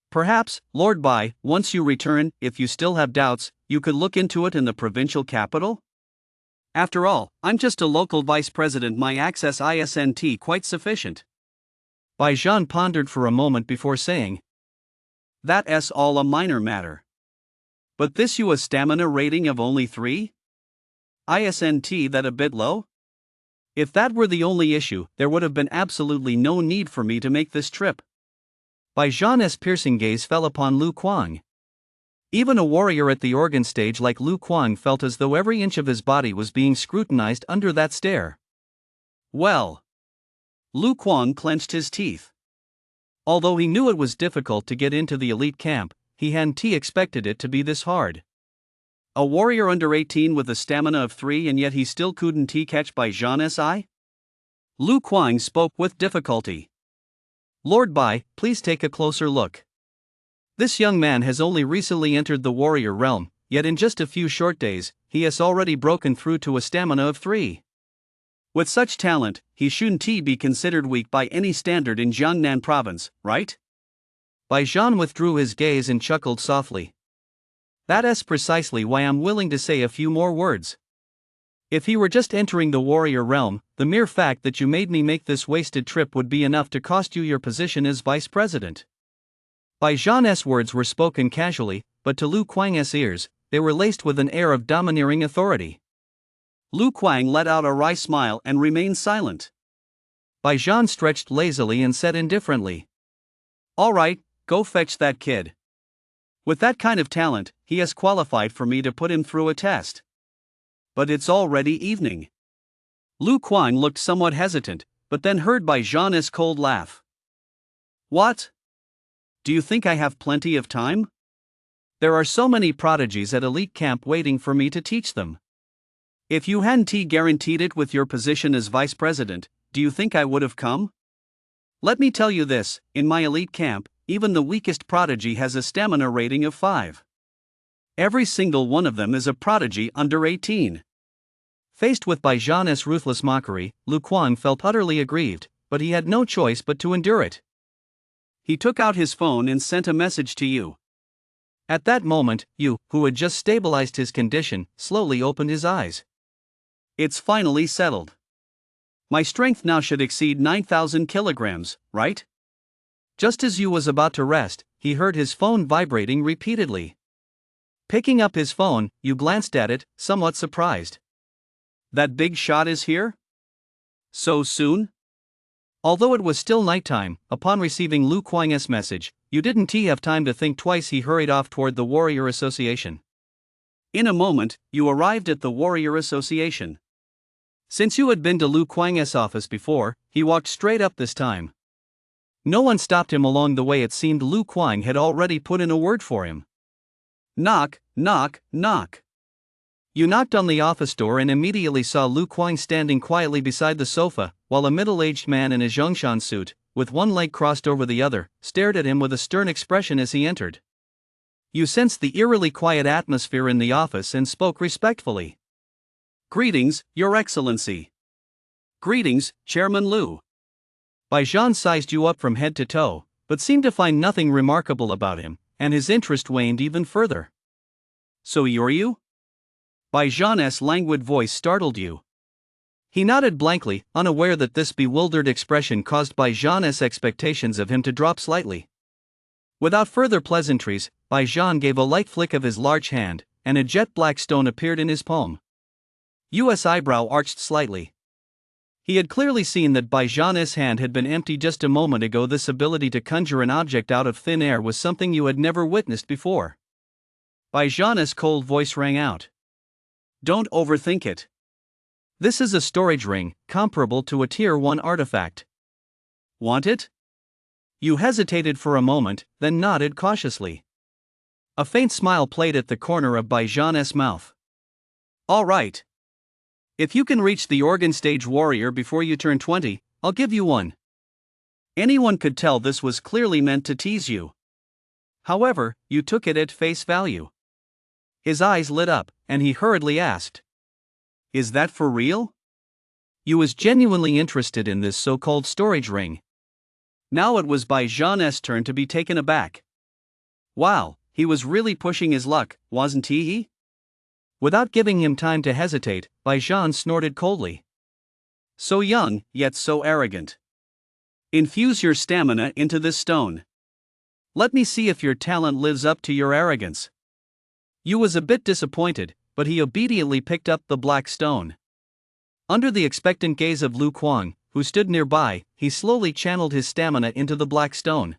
[SPEAKER 1] Perhaps, Lord Bai, once you return, if you still have doubts, you could look into it in the provincial capital? After all, I'm just a local vice president. My access isn't quite sufficient. Bai Zhan pondered for a moment before saying, That's all a minor matter. But this you a stamina rating of only 3? Isn't that a bit low? If that were the only issue, there would have been absolutely no need for me to make this trip. Bai Zhan's piercing gaze fell upon Lu Kuang. Even a warrior at the organ stage like Lu Kuang felt as though every inch of his body was being scrutinized under that stare. Well. Lu Kuang clenched his teeth. Although he knew it was difficult to get into the elite camp, he hadn't expected it to be this hard. A warrior under 18 with a stamina of 3 and yet he still couldn't catch Bai Zhan's eye? Lu Kuang spoke with difficulty. Lord Bai, please take a closer look. This young man has only recently entered the warrior realm, yet in just a few short days, he has already broken through to a stamina of 3. With such talent, he shouldn't be considered weak by any standard in Jiangnan province, right? Bai Zhan withdrew his gaze and chuckled softly. That's precisely why I'm willing to say a few more words. If he were just entering the warrior realm, the mere fact that you made me make this wasted trip would be enough to cost you your position as vice president. Bai Zhan's words were spoken casually, but to Lu Kuang's ears, they were laced with an air of domineering authority. Lu Kuang let out a wry smile and remained silent. Bai Zhan stretched lazily and said indifferently, All right, go fetch that kid. With that kind of talent, he has qualified for me to put him through a test. But it's already evening. Lu Kuang looked somewhat hesitant, but then heard Bai Zhan's cold laugh. What? Do you think I have plenty of time? There are so many prodigies at elite camp waiting for me to teach them. If you hadn't guaranteed it with your position as vice president, do you think I would have come? Let me tell you this, in my elite camp, even the weakest prodigy has a stamina rating of 5. Every single one of them is a prodigy under 18. Faced with Bai Zhan's ruthless mockery, Lu Kuang felt utterly aggrieved, but he had no choice but to endure it. He took out his phone and sent a message to Yu. At that moment, Yu, who had just stabilized his condition, slowly opened his eyes. It's finally settled. My strength now should exceed 9,000 kilograms, right? Just as Yu was about to rest, he heard his phone vibrating repeatedly. Picking up his phone, Yu glanced at it, somewhat surprised. That big shot is here? So soon? Although it was still nighttime, upon receiving Lu Kuang's message, you didn't have time to think twice. He hurried off toward the Warrior Association. In a moment, you arrived at the Warrior Association. Since you had been to Lu Kuang's office before, he walked straight up this time. No one stopped him along the way. It seemed Lu Kuang had already put in a word for him. Knock, knock, knock. You knocked on the office door and immediately saw Lu Kuang standing quietly beside the sofa, while a middle-aged man in a Zhongshan suit, with one leg crossed over the other, stared at him with a stern expression as he entered. You sensed the eerily quiet atmosphere in the office and spoke respectfully. Greetings, Your Excellency. Greetings, Chairman Lu. Bai Zhan sized you up from head to toe, but seemed to find nothing remarkable about him, and his interest waned even further. So you're you? Bai Zhan's languid voice startled you. He nodded blankly, unaware that this bewildered expression caused Bai Zhan's expectations of him to drop slightly. Without further pleasantries, Bai Zhan gave a light flick of his large hand, and a jet-black stone appeared in his palm. Yu's eyebrow arched slightly. He had clearly seen that Bai Zhan's hand had been empty just a moment ago. This ability to conjure an object out of thin air was something you had never witnessed before. Bai Zhan's cold voice rang out. Don't overthink it. This is a storage ring, comparable to a Tier 1 artifact. Want it? You hesitated for a moment, then nodded cautiously. A faint smile played at the corner of Bai Zhan's mouth. All right. If you can reach the organ stage warrior before you turn 20, I'll give you one. Anyone could tell this was clearly meant to tease you. However, you took it at face value. His eyes lit up, and he hurriedly asked, Is that for real? You was genuinely interested in this so-called storage ring. Now it was Bai Zhan's turn to be taken aback. Wow, he was really pushing his luck, wasn't he? Without giving him time to hesitate, Bai Zhan snorted coldly. So young, yet so arrogant. Infuse your stamina into this stone. Let me see if your talent lives up to your arrogance. Yu was a bit disappointed, but he obediently picked up the black stone. Under the expectant gaze of Lu Kuang, who stood nearby, he slowly channeled his stamina into the black stone.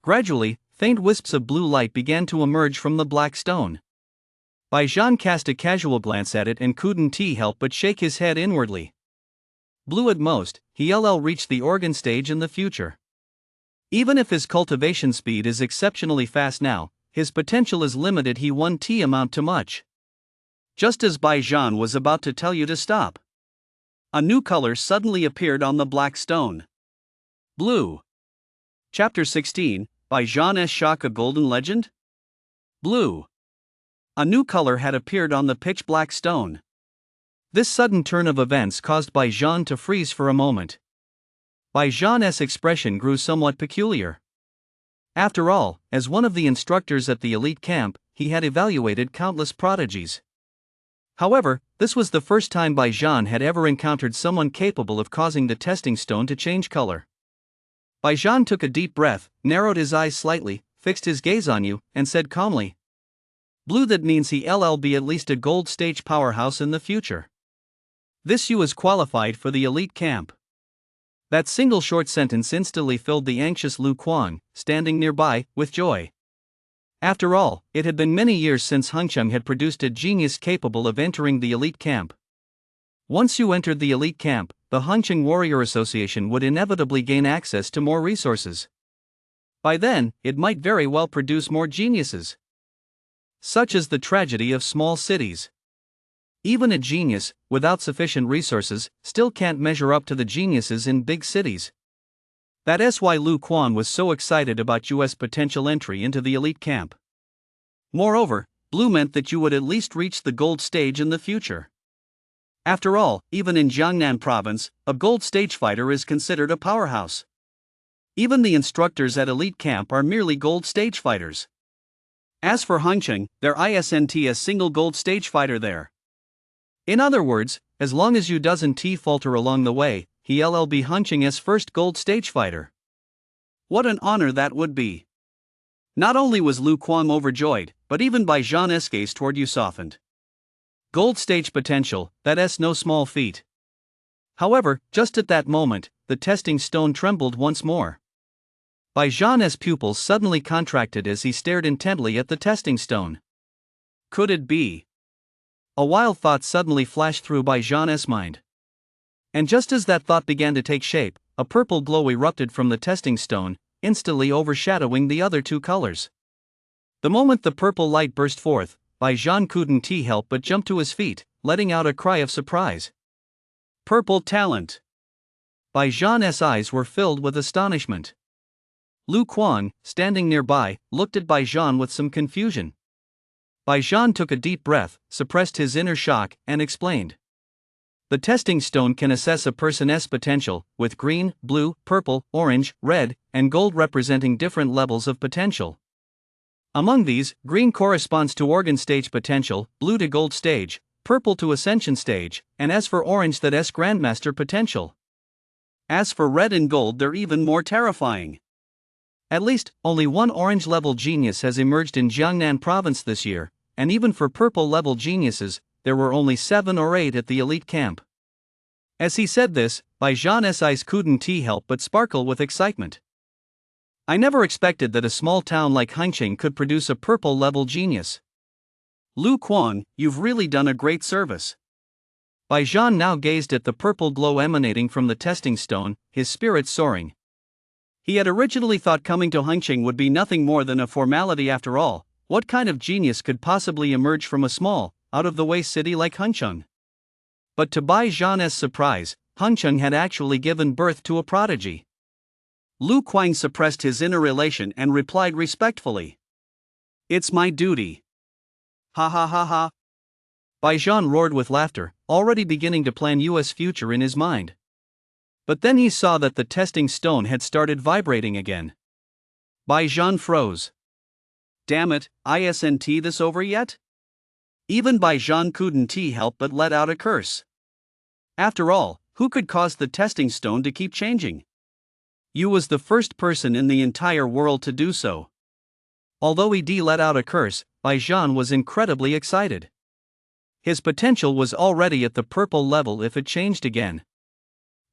[SPEAKER 1] Gradually, faint wisps of blue light began to emerge from the black stone. Bai Zhan cast a casual glance at it and couldn't help but shake his head inwardly. Blue at most, he'll reach the organ stage in the future. Even if his cultivation speed is exceptionally fast now, his potential is limited. He won't amount to much. Just as Bai Zhan was about to tell you to stop, a new color suddenly appeared on the black stone. Blue. Chapter 16, Bai Zhan's Shock, a Golden Legend? Blue. A new color had appeared on the pitch-black stone. This sudden turn of events caused Bai Zhan to freeze for a moment. Bai Zhan's expression grew somewhat peculiar. After all, as one of the instructors at the elite camp, he had evaluated countless prodigies. However, this was the first time Bai Zhan had ever encountered someone capable of causing the testing stone to change color. Bai Zhan took a deep breath, narrowed his eyes slightly, fixed his gaze on you, and said calmly, Blue, that means he'll be at least a gold stage powerhouse in the future. This you is qualified for the elite camp. That single short sentence instantly filled the anxious Lu Kuang, standing nearby, with joy. After all, it had been many years since Hengcheng had produced a genius capable of entering the elite camp. Once you entered the elite camp, the Hengcheng Warrior Association would inevitably gain access to more resources. By then, it might very well produce more geniuses. Such is the tragedy of small cities. Even a genius, without sufficient resources, still can't measure up to the geniuses in big cities. That's why Lu Kuang was so excited about Yu's potential entry into the elite camp. Moreover, blue meant that you would at least reach the gold stage in the future. After all, even in Jiangnan province, a gold stage fighter is considered a powerhouse. Even the instructors at elite camp are merely gold stage fighters. As for Hengcheng, there isn't a single gold stage fighter there. In other words, as long as you doesn't falter along the way, he'll be Hengcheng's first gold stage fighter. What an honor that would be. Not only was Lu Kuang overjoyed, but even Bai Zhan's gaze toward you softened. Gold stage potential, that's no small feat. However, just at that moment, the testing stone trembled once more. Jean's pupils suddenly contracted as he stared intently at the testing stone. Could it be? A wild thought suddenly flashed through Jean's mind. And just as that thought began to take shape, a purple glow erupted from the testing stone, instantly overshadowing the other two colors. The moment the purple light burst forth, Jean couldn't help but jump to his feet, letting out a cry of surprise. Purple talent! Jean's eyes were filled with astonishment. Lu Quan, standing nearby, looked at Jean with some confusion. Jean took a deep breath, suppressed his inner shock, and explained. The testing stone can assess a person's potential, with green, blue, purple, orange, red, and gold representing different levels of potential. Among these, green corresponds to organ stage potential, blue to gold stage, purple to ascension stage, and as for orange, that's grandmaster potential. As for red and gold, they're even more terrifying. At least, only one orange-level genius has emerged in Jiangnan province this year, and even for purple-level geniuses, there were only 7 or 8 at the elite camp. As he said this, Jean's eyes couldn't help but sparkle with excitement. I never expected that a small town like Hengqin could produce a purple-level genius. Lu Quan, you've really done a great service. Jean now gazed at the purple glow emanating from the testing stone, his spirits soaring. He had originally thought coming to Hengqin would be nothing more than a formality after all. What kind of genius could possibly emerge from a small, out-of-the-way city like Hengqin? But to Jean's surprise, Hengqin had actually given birth to a prodigy. Lu Quan suppressed his inner elation and replied respectfully. It's my duty. Ha ha ha ha. Jean roared with laughter, already beginning to plan US future in his mind. But then he saw that the testing stone had started vibrating again. Jean froze. Damn it, isn't this over yet? Even Jean couldn't help but let out a curse. After all, who could cause the testing stone to keep changing? You was the first person in the entire world to do so. Although he let out a curse, Jean was incredibly excited. His potential was already at the purple level if it changed again.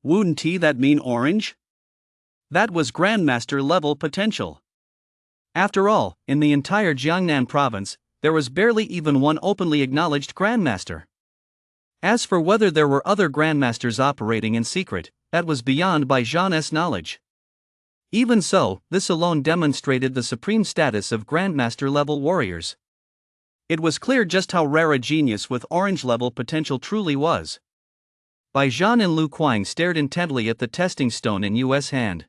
[SPEAKER 1] Wouldn't that mean orange? That was grandmaster level potential. After all, in the entire Jiangnan province, there was barely even one openly acknowledged grandmaster. As for whether there were other grandmasters operating in secret, that was beyond Jean's knowledge. Even so, this alone demonstrated the supreme status of grandmaster-level warriors. It was clear just how rare a genius with orange-level potential truly was. Jean and Lu Quan stared intently at the testing stone in US hand.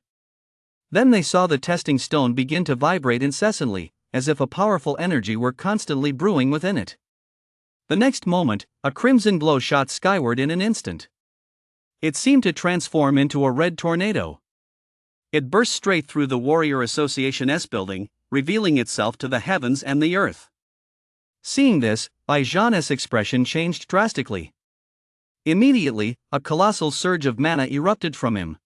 [SPEAKER 1] Then they saw the testing stone begin to vibrate incessantly, as if a powerful energy were constantly brewing within it. The next moment, a crimson glow shot skyward in an instant. It seemed to transform into a red tornado. It burst straight through the Warrior Association's building, revealing itself to the heavens and the earth. Seeing this, Jean's expression changed drastically. Immediately, a colossal surge of mana erupted from him.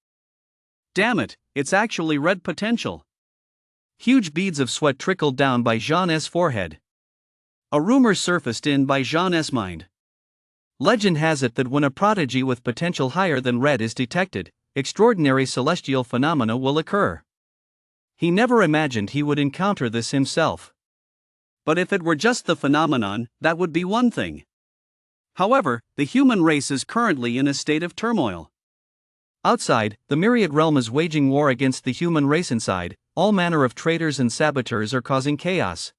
[SPEAKER 1] Damn it, it's actually red potential. Huge beads of sweat trickled down Jean's forehead. A rumor surfaced in Jean's mind. Legend has it that when a prodigy with potential higher than red is detected, extraordinary celestial phenomena will occur. He never imagined he would encounter this himself. But if it were just the phenomenon, that would be one thing. However, the human race is currently in a state of turmoil. Outside, the myriad realm is waging war against the human race. Inside, all manner of traitors and saboteurs are causing chaos.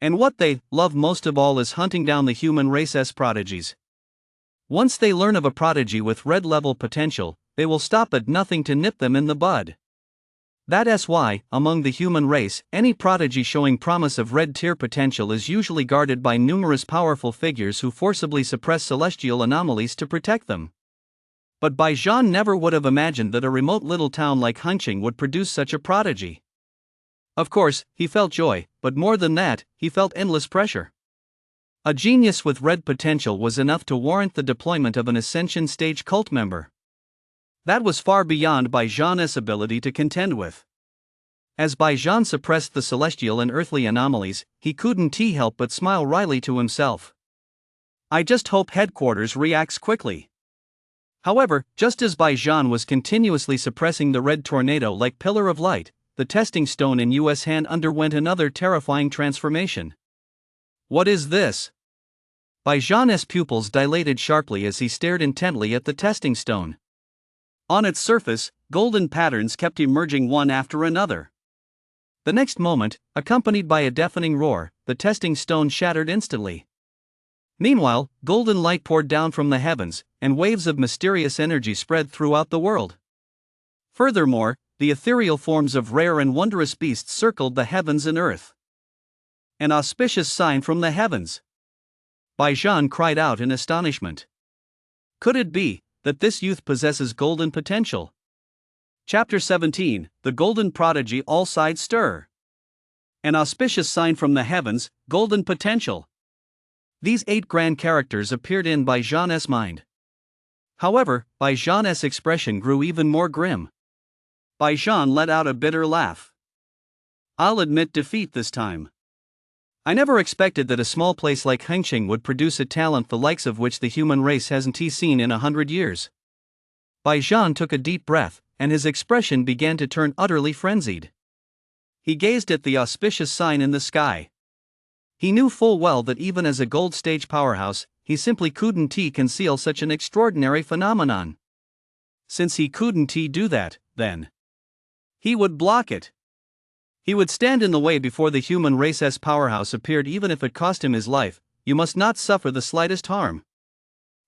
[SPEAKER 1] And what they love most of all is hunting down the human race's prodigies. Once they learn of a prodigy with red-level potential, they will stop at nothing to nip them in the bud. That's why, among the human race, any prodigy showing promise of red-tier potential is usually guarded by numerous powerful figures who forcibly suppress celestial anomalies to protect them. But Jean never would have imagined that a remote little town like Hengqin would produce such a prodigy. Of course, he felt joy, but more than that, he felt endless pressure. A genius with red potential was enough to warrant the deployment of an Ascension stage cult member. That was far beyond Jean's ability to contend with. As Jean suppressed the celestial and earthly anomalies, he couldn't help but smile wryly to himself. I just hope headquarters reacts quickly. However, just as Baijan was continuously suppressing the red tornado like pillar of light, the testing stone in U.S. hand underwent another terrifying transformation. What is this? Baijan's pupils dilated sharply as he stared intently at the testing stone. On its surface, golden patterns kept emerging one after another. The next moment, accompanied by a deafening roar, the testing stone shattered instantly. Meanwhile, golden light poured down from the heavens, and waves of mysterious energy spread throughout the world. Furthermore, the ethereal forms of rare and wondrous beasts circled the heavens and earth. An auspicious sign from the heavens! Baijan cried out in astonishment. Could it be that this youth possesses golden potential? Chapter 17, The Golden Prodigy. All sides stir. An auspicious sign from the heavens, golden potential. These 8 grand characters appeared in Baijan's mind. However, Baijan's expression grew even more grim. Baijan let out a bitter laugh. I'll admit defeat this time. I never expected that a small place like Hengqing would produce a talent the likes of which the human race hasn't seen in 100 years. Baijan took a deep breath, and his expression began to turn utterly frenzied. He gazed at the auspicious sign in the sky. He knew full well that even as a gold stage powerhouse, he simply couldn't conceal such an extraordinary phenomenon. Since he couldn't do that, then he would block it. He would stand in the way before the human race's powerhouse appeared, even if it cost him his life. You must not suffer the slightest harm.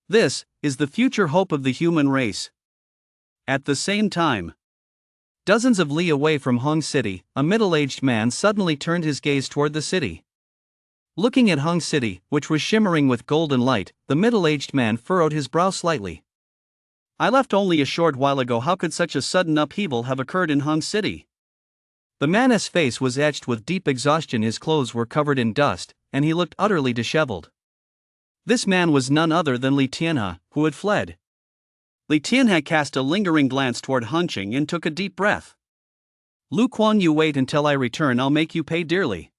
[SPEAKER 1] This is the future hope of the human race. At the same time, dozens of li away from Hong City, a middle-aged man suddenly turned his gaze toward the city. Looking at Hong City, which was shimmering with golden light, the middle-aged man furrowed his brow slightly. I left only a short while ago. How could such a sudden upheaval have occurred in Hong City? The man's face was etched with deep exhaustion. His clothes were covered in dust, and he looked utterly disheveled. This man was none other than Li Tianhe, who had fled. Li Tianhe cast a lingering glance toward Hengqing and took a deep breath. Lu Quan, you wait until I return. I'll make you pay dearly.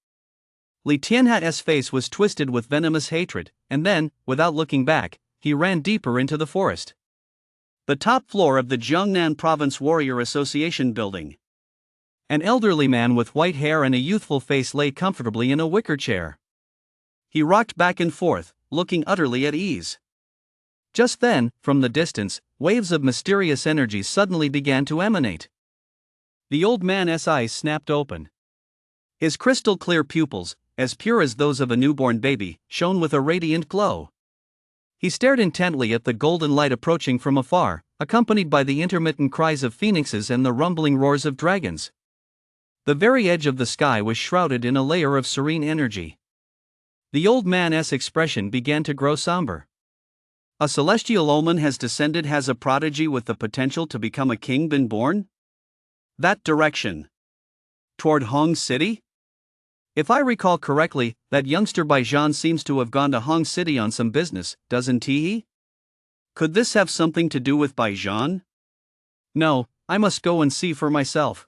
[SPEAKER 1] Li Tianhe's face was twisted with venomous hatred, and then, without looking back, he ran deeper into the forest. The top floor of the Jiangnan Province Warrior Association building. An elderly man with white hair and a youthful face lay comfortably in a wicker chair. He rocked back and forth, looking utterly at ease. Just then, from the distance, waves of mysterious energy suddenly began to emanate. The old man's eyes snapped open. His crystal-clear pupils, as pure as those of a newborn baby, shone with a radiant glow. He stared intently at the golden light approaching from afar, accompanied by the intermittent cries of phoenixes and the rumbling roars of dragons. The very edge of the sky was shrouded in a layer of serene energy. The old man's expression began to grow somber. A celestial omen has descended. Has a prodigy with the potential to become a king been born? That direction. Toward Hong City? If I recall correctly, that youngster Baijan seems to have gone to Hong City on some business, doesn't he? Could this have something to do with Baijan? No, I must go and see for myself.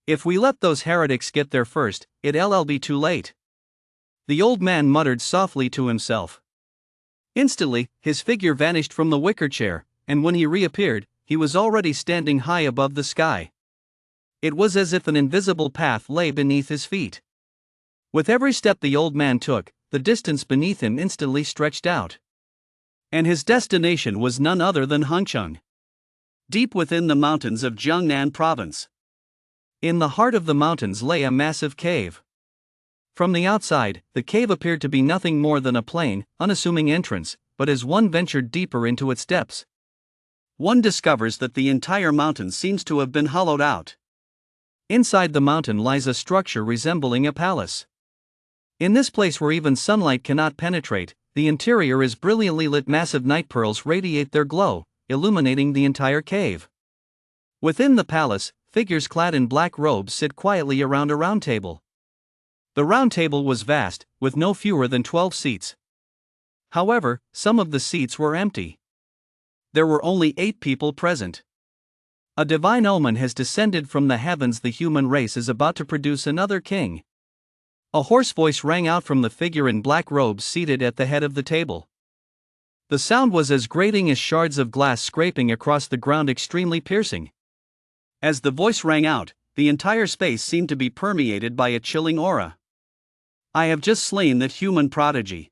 [SPEAKER 1] If we let those heretics get there first, it'll be too late. The old man muttered softly to himself. Instantly, his figure vanished from the wicker chair, and when he reappeared, he was already standing high above the sky. It was as if an invisible path lay beneath his feet. With every step the old man took, the distance beneath him instantly stretched out. And his destination was none other than Hengqing. Deep within the mountains of Jiangnan Province. In the heart of the mountains lay a massive cave. From the outside, the cave appeared to be nothing more than a plain, unassuming entrance, but as one ventured deeper into its depths, one discovers that the entire mountain seems to have been hollowed out. Inside the mountain lies a structure resembling a palace. In this place where even sunlight cannot penetrate, the interior is brilliantly lit. Massive night pearls radiate their glow, illuminating the entire cave. Within the palace, figures clad in black robes sit quietly around a round table. The round table was vast, with no fewer than 12 seats. However, some of the seats were empty. There were only 8 people present. A divine omen has descended from the heavens. The human race is about to produce another king. A hoarse voice rang out from the figure in black robes seated at the head of the table. The sound was as grating as shards of glass scraping across the ground, extremely piercing. As the voice rang out, the entire space seemed to be permeated by a chilling aura. I have just slain that human prodigy.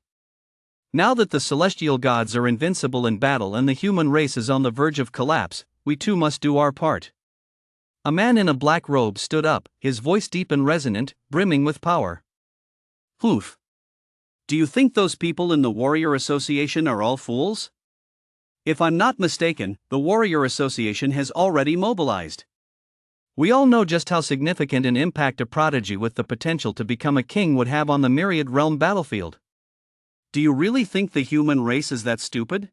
[SPEAKER 1] Now that the celestial gods are invincible in battle and the human race is on the verge of collapse, we too must do our part. A man in a black robe stood up, his voice deep and resonant, brimming with power. Oof. Do you think those people in the Warrior Association are all fools? If I'm not mistaken, the Warrior Association has already mobilized. We all know just how significant an impact a prodigy with the potential to become a king would have on the myriad realm battlefield. Do you really think the human race is that stupid?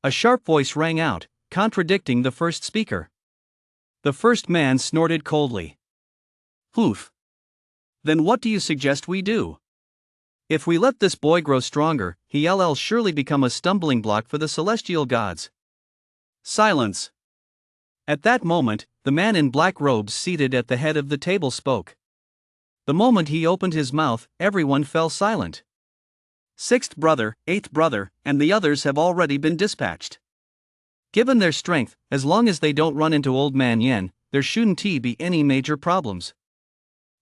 [SPEAKER 1] A sharp voice rang out, contradicting the first speaker. The first man snorted coldly. Oof. Then what do you suggest we do? If we let this boy grow stronger, he'll surely become a stumbling block for the celestial gods. Silence. At that moment, the man in black robes seated at the head of the table spoke. The moment he opened his mouth, everyone fell silent. Sixth brother, eighth brother, and the others have already been dispatched. Given their strength, as long as they don't run into Old Man Yen, there shouldn't be any major problems.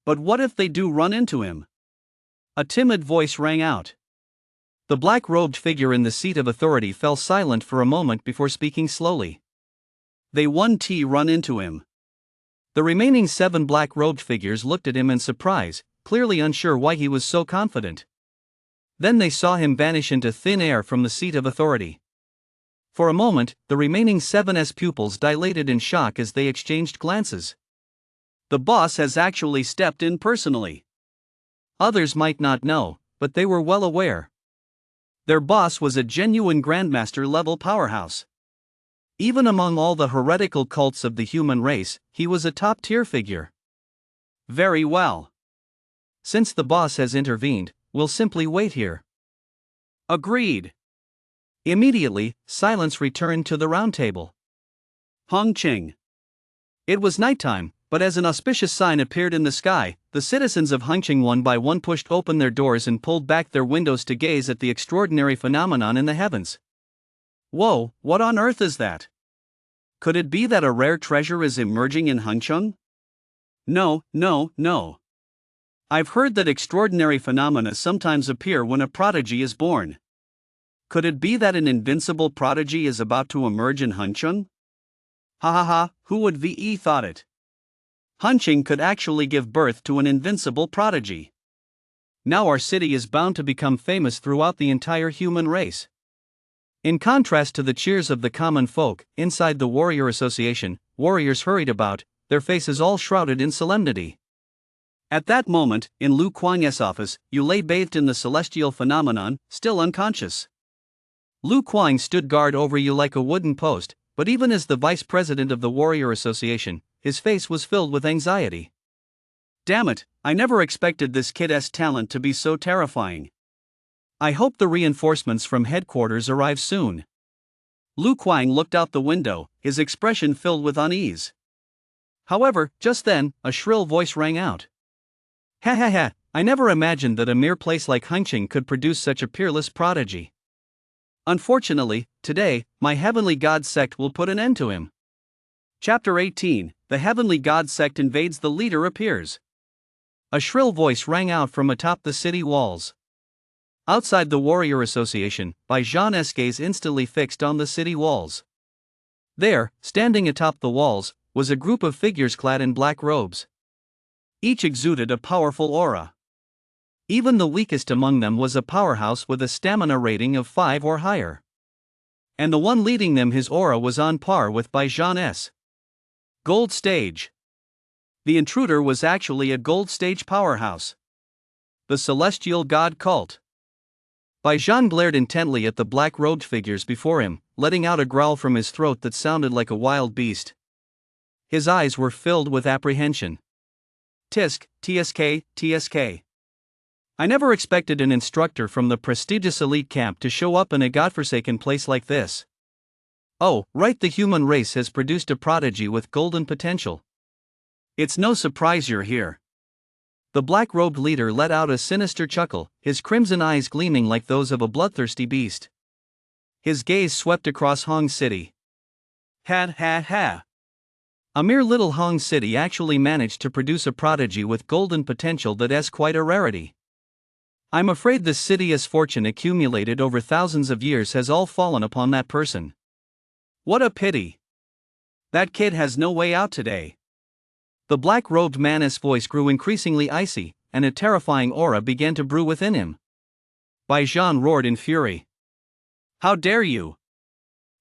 [SPEAKER 1] But what if they do run into him? A timid voice rang out. The black-robed figure in the seat of authority fell silent for a moment before speaking slowly. They run into him. The remaining 7 black-robed figures looked at him in surprise, clearly unsure why he was so confident. Then they saw him vanish into thin air from the seat of authority. For a moment, the remaining 7's pupils dilated in shock as they exchanged glances. The boss has actually stepped in personally. Others might not know, but they were well aware. Their boss was a genuine grandmaster-level powerhouse. Even among all the heretical cults of the human race, he was a top-tier figure. Very well. Since the boss has intervened, we'll simply wait here. Agreed. Immediately, silence returned to the round table. Hongqing. It was nighttime, but as an auspicious sign appeared in the sky, the citizens of Hongqing one by one pushed open their doors and pulled back their windows to gaze at the extraordinary phenomenon in the heavens. Whoa, what on earth is that? Could it be that a rare treasure is emerging in Hongqing? No. I've heard that extraordinary phenomena sometimes appear when a prodigy is born. Could it be that an invincible prodigy is about to emerge in Hongqing? Who would ve thought it? Hongqing could actually give birth to an invincible prodigy. Now our city is bound to become famous throughout the entire human race. In contrast to the cheers of the common folk, inside the Warrior Association, warriors hurried about, their faces all shrouded in solemnity. At that moment, in Lu Kuang's office, you lay bathed in the celestial phenomenon, still unconscious. Lu Kuang stood guard over you like a wooden post, but even as the vice president of the Warrior Association, his face was filled with anxiety. Damn it, I never expected this kid's talent to be so terrifying. I hope the reinforcements from headquarters arrive soon. Lu Kuang looked out the window, his expression filled with unease. However, just then, a shrill voice rang out. I never imagined that a mere place like Hongqing could produce such a peerless prodigy. Unfortunately, today, my heavenly god sect will put an end to him. Chapter 18, The Heavenly God Sect Invades, the Leader Appears. A shrill voice rang out from atop the city walls. Outside the Warrior Association, Baijian's gaze instantly fixed on the city walls. There, standing atop the walls, was a group of figures clad in black robes. Each exuded a powerful aura. Even the weakest among them was a powerhouse with a stamina rating of 5 or higher. And the one leading them, his aura was on par with Baijian's. Gold stage. The intruder was actually a gold stage powerhouse. The celestial god cult. Baijian glared intently at the black-robed figures before him, letting out a growl from his throat that sounded like a wild beast. His eyes were filled with apprehension. TSK. I never expected an instructor from the prestigious elite camp to show up in a godforsaken place like this. Oh, right, the human race has produced a prodigy with golden potential. It's no surprise you're here. The black-robed leader let out a sinister chuckle, his crimson eyes gleaming like those of a bloodthirsty beast. His gaze swept across Hong City. Ha ha ha. A mere little Hong City actually managed to produce a prodigy with golden potential that's quite a rarity. I'm afraid this city's fortune accumulated over thousands of years has all fallen upon that person. What a pity. That kid has no way out today. The black-robed man's voice grew increasingly icy, and a terrifying aura began to brew within him. Baijan roared in fury. How dare you?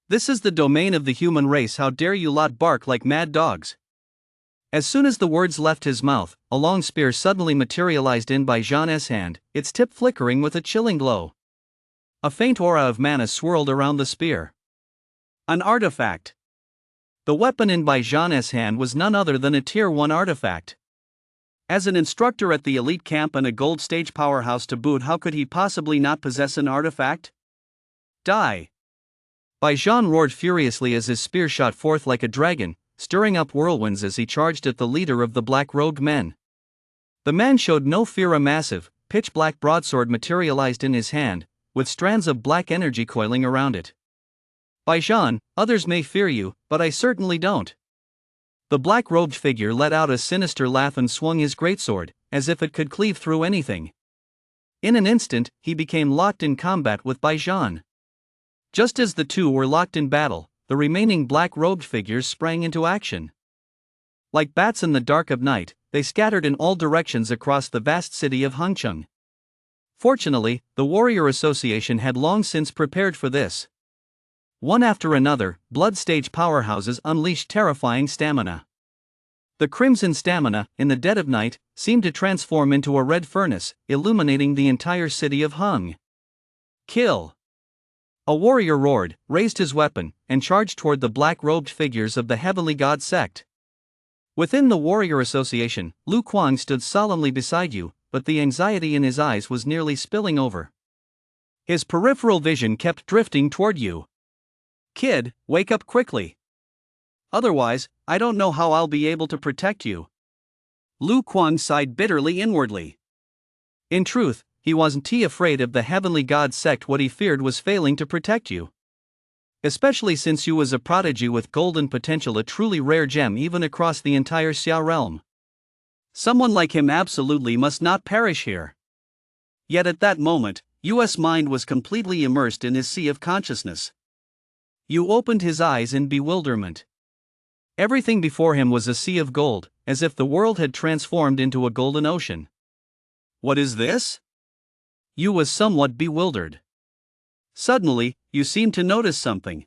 [SPEAKER 1] This is the domain of the human race. How dare you lot bark like mad dogs? As soon as the words left his mouth, a long spear suddenly materialized in Baijan's hand, its tip flickering with a chilling glow. A faint aura of mana swirled around the spear. An artifact. The weapon in Baijan's hand was none other than a Tier 1 artifact. As an instructor at the elite camp and a gold stage powerhouse to boot, how could he possibly not possess an artifact? Die! Baijan roared furiously as his spear shot forth like a dragon, stirring up whirlwinds as he charged at the leader of the black-robed men. The man showed no fear. A massive, pitch-black broadsword materialized in his hand, with strands of black energy coiling around it. Baijan, others may fear you, but I certainly don't. The black-robed figure let out a sinister laugh and swung his greatsword, as if it could cleave through anything. In an instant, he became locked in combat with Baijan. Just as the two were locked in battle, the remaining black-robed figures sprang into action. Like bats in the dark of night, they scattered in all directions across the vast city of Hangcheng. Fortunately, the Warrior Association had long since prepared for this. One after another, blood stage powerhouses unleashed terrifying stamina. The crimson stamina, in the dead of night, seemed to transform into a red furnace, illuminating the entire city of Hung. Kill! A warrior roared, raised his weapon, and charged toward the black-robed figures of the Heavenly God sect. Within the Warrior Association, Lu Kuang stood solemnly beside you, but the anxiety in his eyes was nearly spilling over. His peripheral vision kept drifting toward you. Kid, wake up quickly. Otherwise, I don't know how I'll be able to protect you. Lu Kuang sighed bitterly inwardly. In truth, he wasn't afraid of the Heavenly God sect. What he feared was failing to protect you. Especially since you was a prodigy with golden potential, a truly rare gem even across the entire Xia realm. Someone like him absolutely must not perish here. Yet at that moment, Yu's mind was completely immersed in his sea of consciousness. Yu opened his eyes in bewilderment. Everything before him was a sea of gold, as if the world had transformed into a golden ocean. What is this? Yu was somewhat bewildered. Suddenly, Yu seemed to notice something.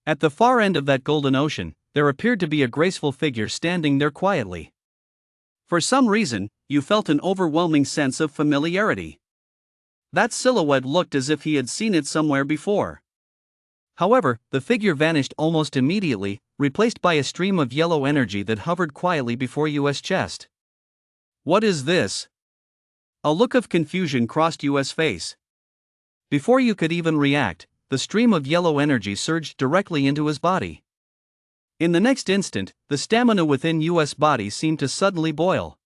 [SPEAKER 1] At the far end of that golden ocean, there appeared to be a graceful figure standing there quietly. For some reason, Yu felt an overwhelming sense of familiarity. That silhouette looked as if he had seen it somewhere before. However, the figure vanished almost immediately, replaced by a stream of yellow energy that hovered quietly before Yu's chest. What is this? A look of confusion crossed Yu's face. Before Yu could even react, the stream of yellow energy surged directly into his body. In the next instant, the stamina within Yu's body seemed to suddenly boil.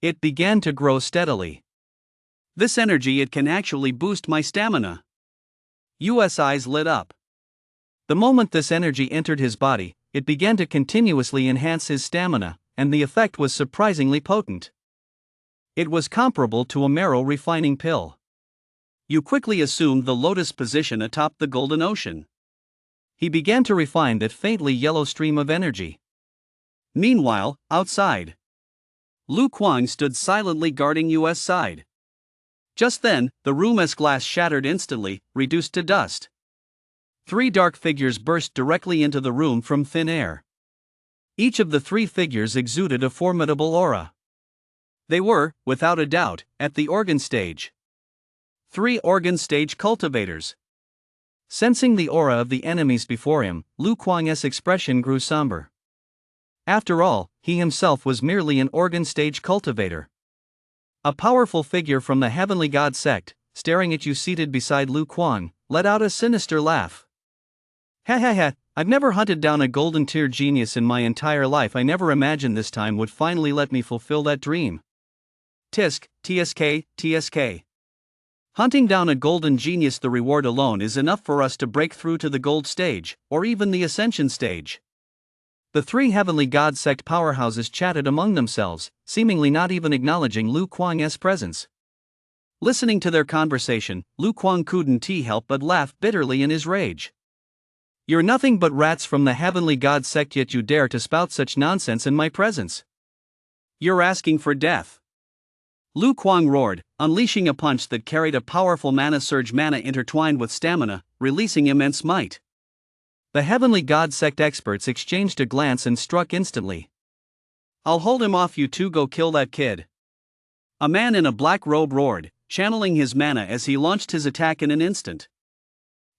[SPEAKER 1] It began to grow steadily. This energy, it can actually boost my stamina. Yu's eyes lit up. The moment this energy entered his body, it began to continuously enhance his stamina, and the effect was surprisingly potent. It was comparable to a marrow refining pill. Yu quickly assumed the lotus position atop the golden ocean. He began to refine that faintly yellow stream of energy. Meanwhile, outside, Lu Kuang stood silently guarding Yu's side. Just then, the room's glass shattered instantly, reduced to dust. 3 dark figures burst directly into the room from thin air. Each of the 3 figures exuded a formidable aura. They were, without a doubt, at the organ stage. 3 organ stage cultivators. Sensing the aura of the enemies before him, Lu Kuang's expression grew somber. After all, he himself was merely an organ stage cultivator. A powerful figure from the Heavenly God sect, staring at you seated beside Lu Kuang, let out a sinister laugh. Ha ha ha, I've never hunted down a golden tier genius in my entire life. I never imagined this time would finally let me fulfill that dream. Tisk, TSK, TSK. Hunting down a golden genius, the reward alone is enough for us to break through to the gold stage, or even the ascension stage. The three heavenly god sect powerhouses chatted among themselves, seemingly not even acknowledging Lu Kuang's presence. Listening to their conversation, Lu Kuang couldn't help but laugh bitterly in his rage. "You're nothing but rats from the heavenly god sect, yet you dare to spout such nonsense in my presence. You're asking for death." Lu Kuang roared, unleashing a punch that carried a powerful mana surge, mana intertwined with stamina, releasing immense might. The heavenly god sect experts exchanged a glance and struck instantly. "I'll hold him off, you two go kill that kid." A man in a black robe roared, channeling his mana as he launched his attack in an instant.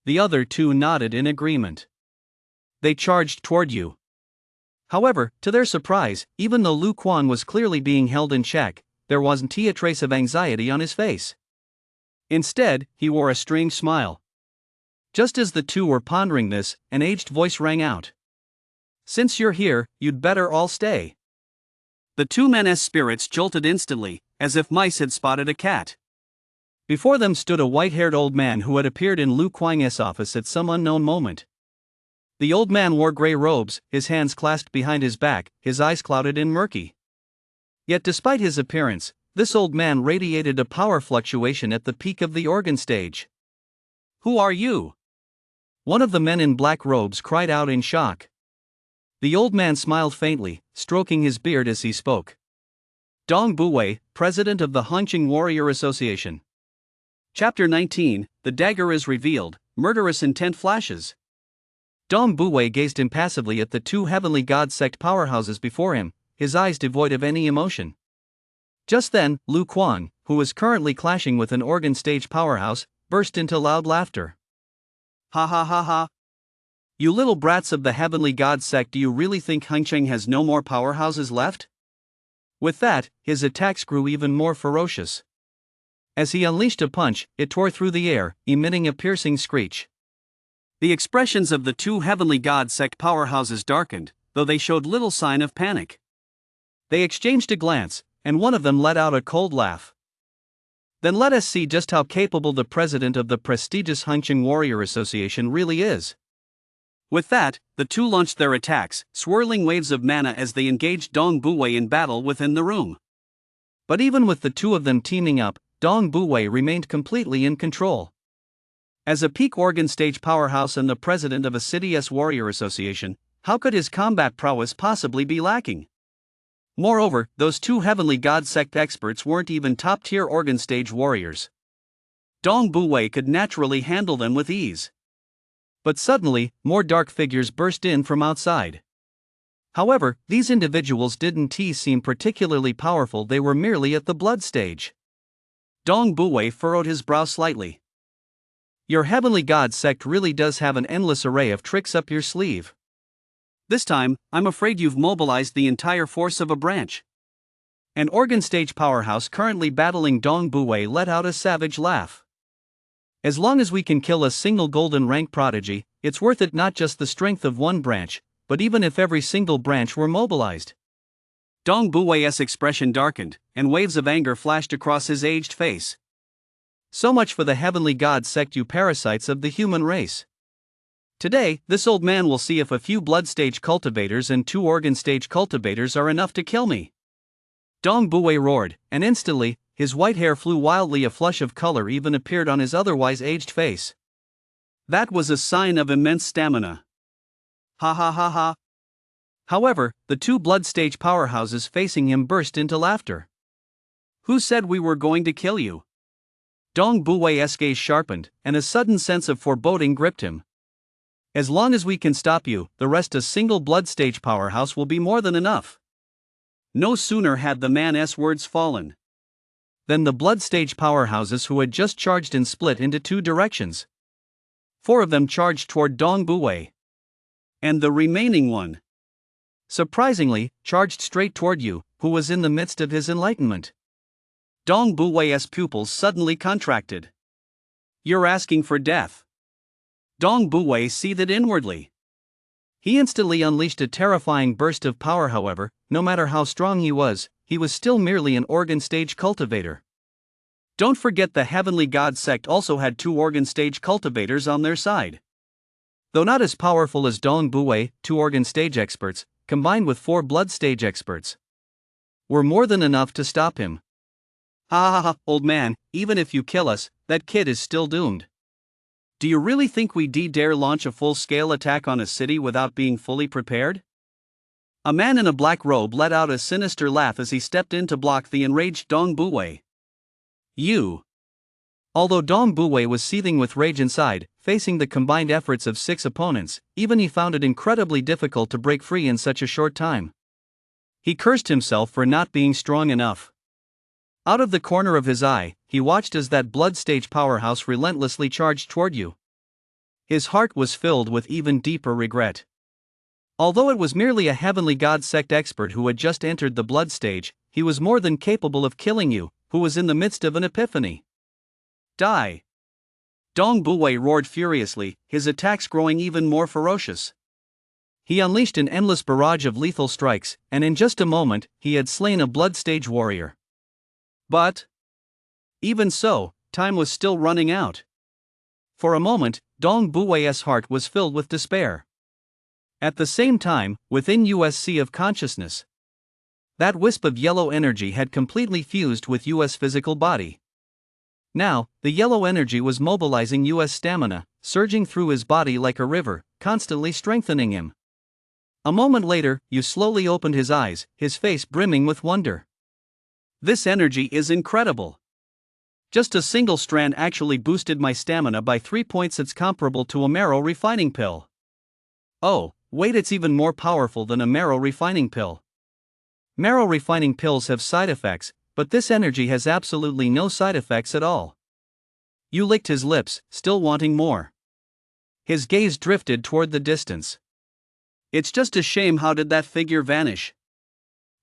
[SPEAKER 1] The other two nodded in agreement. They charged toward you. However, to their surprise, even though Lu Kuang was clearly being held in check, there wasn't a trace of anxiety on his face. Instead, he wore a strange smile. Just as the two were pondering this, an aged voice rang out. "Since you're here, you'd better all stay." The two men's spirits jolted instantly, as if mice had spotted a cat. Before them stood a white-haired old man who had appeared in Lu Kuang's office at some unknown moment. The old man wore gray robes, his hands clasped behind his back, his eyes clouded and murky. Yet despite his appearance, this old man radiated a power fluctuation at the peak of the organ stage. "Who are you?" one of the men in black robes cried out in shock. The old man smiled faintly, stroking his beard as he spoke. "Dong Buwei, president of the Hongqing Warrior Association." Chapter 19, The Dagger is Revealed, Murderous Intent Flashes. Dong Buwei gazed impassively at the two heavenly god sect powerhouses before him, his eyes devoid of any emotion. Just then, Lu Kuang, who was currently clashing with an organ stage powerhouse, burst into loud laughter. "Ha ha ha ha! You little brats of the heavenly god sect, do you really think Hongqing has no more powerhouses left?" With that, his attacks grew even more ferocious. As he unleashed a punch, it tore through the air, emitting a piercing screech. The expressions of the two heavenly god sect powerhouses darkened, though they showed little sign of panic. They exchanged a glance, and one of them let out a cold laugh. "Then let us see just how capable the president of the prestigious Hongqing Warrior Association really is." With that, the two launched their attacks, swirling waves of mana as they engaged Dong Buwei in battle within the room. But even with the two of them teaming up, Dong Buwei remained completely in control. As a peak organ stage powerhouse and the president of a city's warrior association, how could his combat prowess possibly be lacking? Moreover, those two heavenly god sect experts weren't even top-tier organ stage warriors. Dong Buwei could naturally handle them with ease. But suddenly, more dark figures burst in from outside. However, these individuals didn't seem particularly powerful, they were merely at the blood stage. Dong Buwei furrowed his brow slightly. "Your heavenly god sect really does have an endless array of tricks up your sleeve. This time, I'm afraid you've mobilized the entire force of a branch." An organ stage powerhouse currently battling Dong Buwei let out a savage laugh. "As long as we can kill a single golden rank prodigy, it's worth it, not just the strength of one branch, but even if every single branch were mobilized." Dong Buwei's expression darkened, and waves of anger flashed across his aged face. "So much for the heavenly god sect, you parasites of the human race. Today, this old man will see if a few blood stage cultivators and two organ stage cultivators are enough to kill me." Dong Buwei roared, and instantly, his white hair flew wildly, a flush of color even appeared on his otherwise aged face. That was a sign of immense stamina. "Ha ha ha ha!" However, the two blood stage powerhouses facing him burst into laughter. "Who said we were going to kill you?" Dong Buwei's gaze sharpened, and a sudden sense of foreboding gripped him. "As long as we can stop you, the rest a single blood stage powerhouse will be more than enough." No sooner had the man's words fallen than the blood stage powerhouses who had just charged in split into two directions. 4 of them charged toward Dong Buwei. And the remaining one, surprisingly, charged straight toward you, who was in the midst of his enlightenment. Dong Buwei's pupils suddenly contracted. "You're asking for death." Dong Buwei seethed inwardly. He instantly unleashed a terrifying burst of power. However, no matter how strong he was still merely an organ stage cultivator. Don't forget the Heavenly God sect also had 2 organ stage cultivators on their side. Though not as powerful as Dong Buwei, 2 organ stage experts, combined with 4 blood stage experts, were more than enough to stop him. Ha ha ha, old man, even if you kill us, that kid is still doomed. Do you really think we dare launch a full-scale attack on a city without being fully prepared? A man in a black robe let out a sinister laugh as he stepped in to block the enraged Dong Buwei. You. Although Dong Buwei was seething with rage inside, facing the combined efforts of 6 opponents, even he found it incredibly difficult to break free in such a short time. He cursed himself for not being strong enough. Out of the corner of his eye, he watched as that blood stage powerhouse relentlessly charged toward you. His heart was filled with even deeper regret. Although it was merely a Heavenly God sect expert who had just entered the blood stage, he was more than capable of killing you, who was in the midst of an epiphany. Die! Dong Buwei roared furiously, his attacks growing even more ferocious. He unleashed an endless barrage of lethal strikes, and in just a moment, he had slain a blood stage warrior. But even so, time was still running out. For a moment, Dong Buwei's heart was filled with despair. At the same time, within USC of consciousness, that wisp of yellow energy had completely fused with US physical body. Now, the yellow energy was mobilizing US stamina, surging through his body like a river, constantly strengthening him. A moment later, you slowly opened his eyes, his face brimming with wonder. This energy is incredible. Just a single strand actually boosted my stamina by 3 points. It's comparable to a marrow refining pill. Oh, wait, it's even more powerful than a marrow refining pill. Marrow refining pills have side effects, but this energy has absolutely no side effects at all. You licked his lips, still wanting more. His gaze drifted toward the distance. It's just a shame, how did that figure vanish?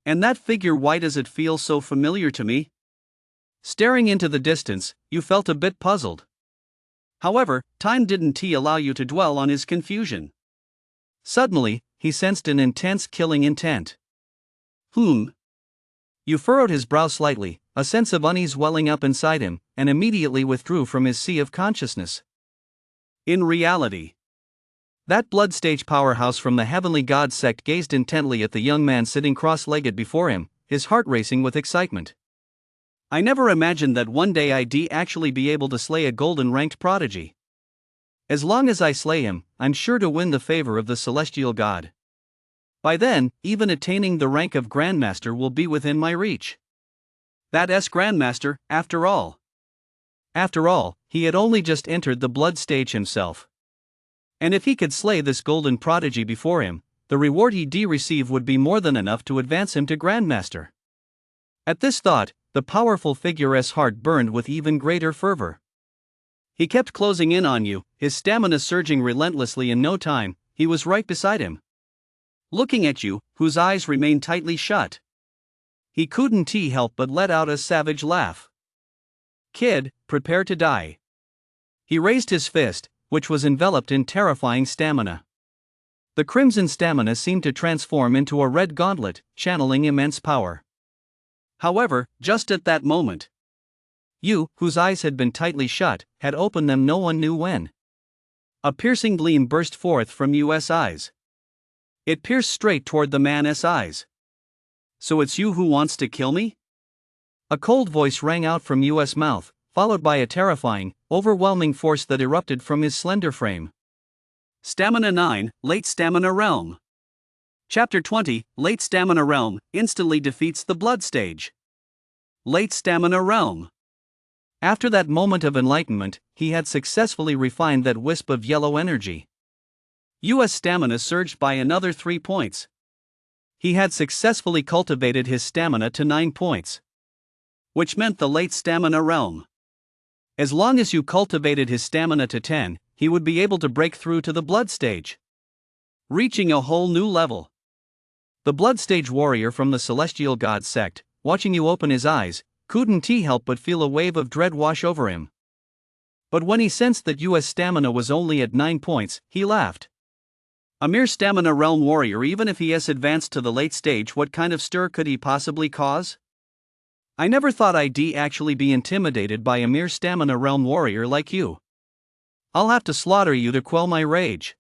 [SPEAKER 1] And that figure, why does it feel so familiar to me? Staring into the distance, you felt a bit puzzled. However, time didn't allow you to dwell on his confusion. Suddenly, he sensed an intense killing intent. You furrowed his brow slightly, a sense of unease welling up inside him, and immediately withdrew from his sea of consciousness. In reality, that blood stage powerhouse from the Heavenly God sect gazed intently at the young man sitting cross-legged before him, his heart racing with excitement. I never imagined that one day I'd actually be able to slay a golden-ranked prodigy. As long as I slay him, I'm sure to win the favor of the celestial god. By then, even attaining the rank of Grandmaster will be within my reach. That's Grandmaster, after all. After all, he had only just entered the blood stage himself. And if he could slay this golden prodigy before him, the reward he'd receive would be more than enough to advance him to Grandmaster. At this thought, the powerful figure's heart burned with even greater fervor. He kept closing in on you, his stamina surging relentlessly. In no time, he was right beside him, looking at you, whose eyes remained tightly shut. He couldn't help but let out a savage laugh. Kid, prepare to die. He raised his fist, which was enveloped in terrifying stamina. The crimson stamina seemed to transform into a red gauntlet, channeling immense power. However, just at that moment, you, whose eyes had been tightly shut, had opened them no one knew when. A piercing gleam burst forth from US's eyes. It pierced straight toward the man's eyes. So it's you who wants to kill me? A cold voice rang out from US's mouth, followed by a terrifying, overwhelming force that erupted from his slender frame. Stamina 9, Late Stamina Realm. Chapter 20, Late Stamina Realm, instantly defeats the blood stage. Late Stamina Realm. After that moment of enlightenment, he had successfully refined that wisp of yellow energy. US stamina surged by another 3 points. He had successfully cultivated his stamina to 9 points, which meant the Late Stamina Realm. As long as you cultivated his stamina to 10, he would be able to break through to the blood stage, reaching a whole new level. The blood stage warrior from the celestial god sect, watching you open his eyes, couldn't help but feel a wave of dread wash over him. But when he sensed that US stamina was only at 9 points, he laughed. A mere stamina realm warrior, even if he has advanced to the late stage, what kind of stir could he possibly cause? I never thought I'd actually be intimidated by a mere stamina realm warrior like you. I'll have to slaughter you to quell my rage.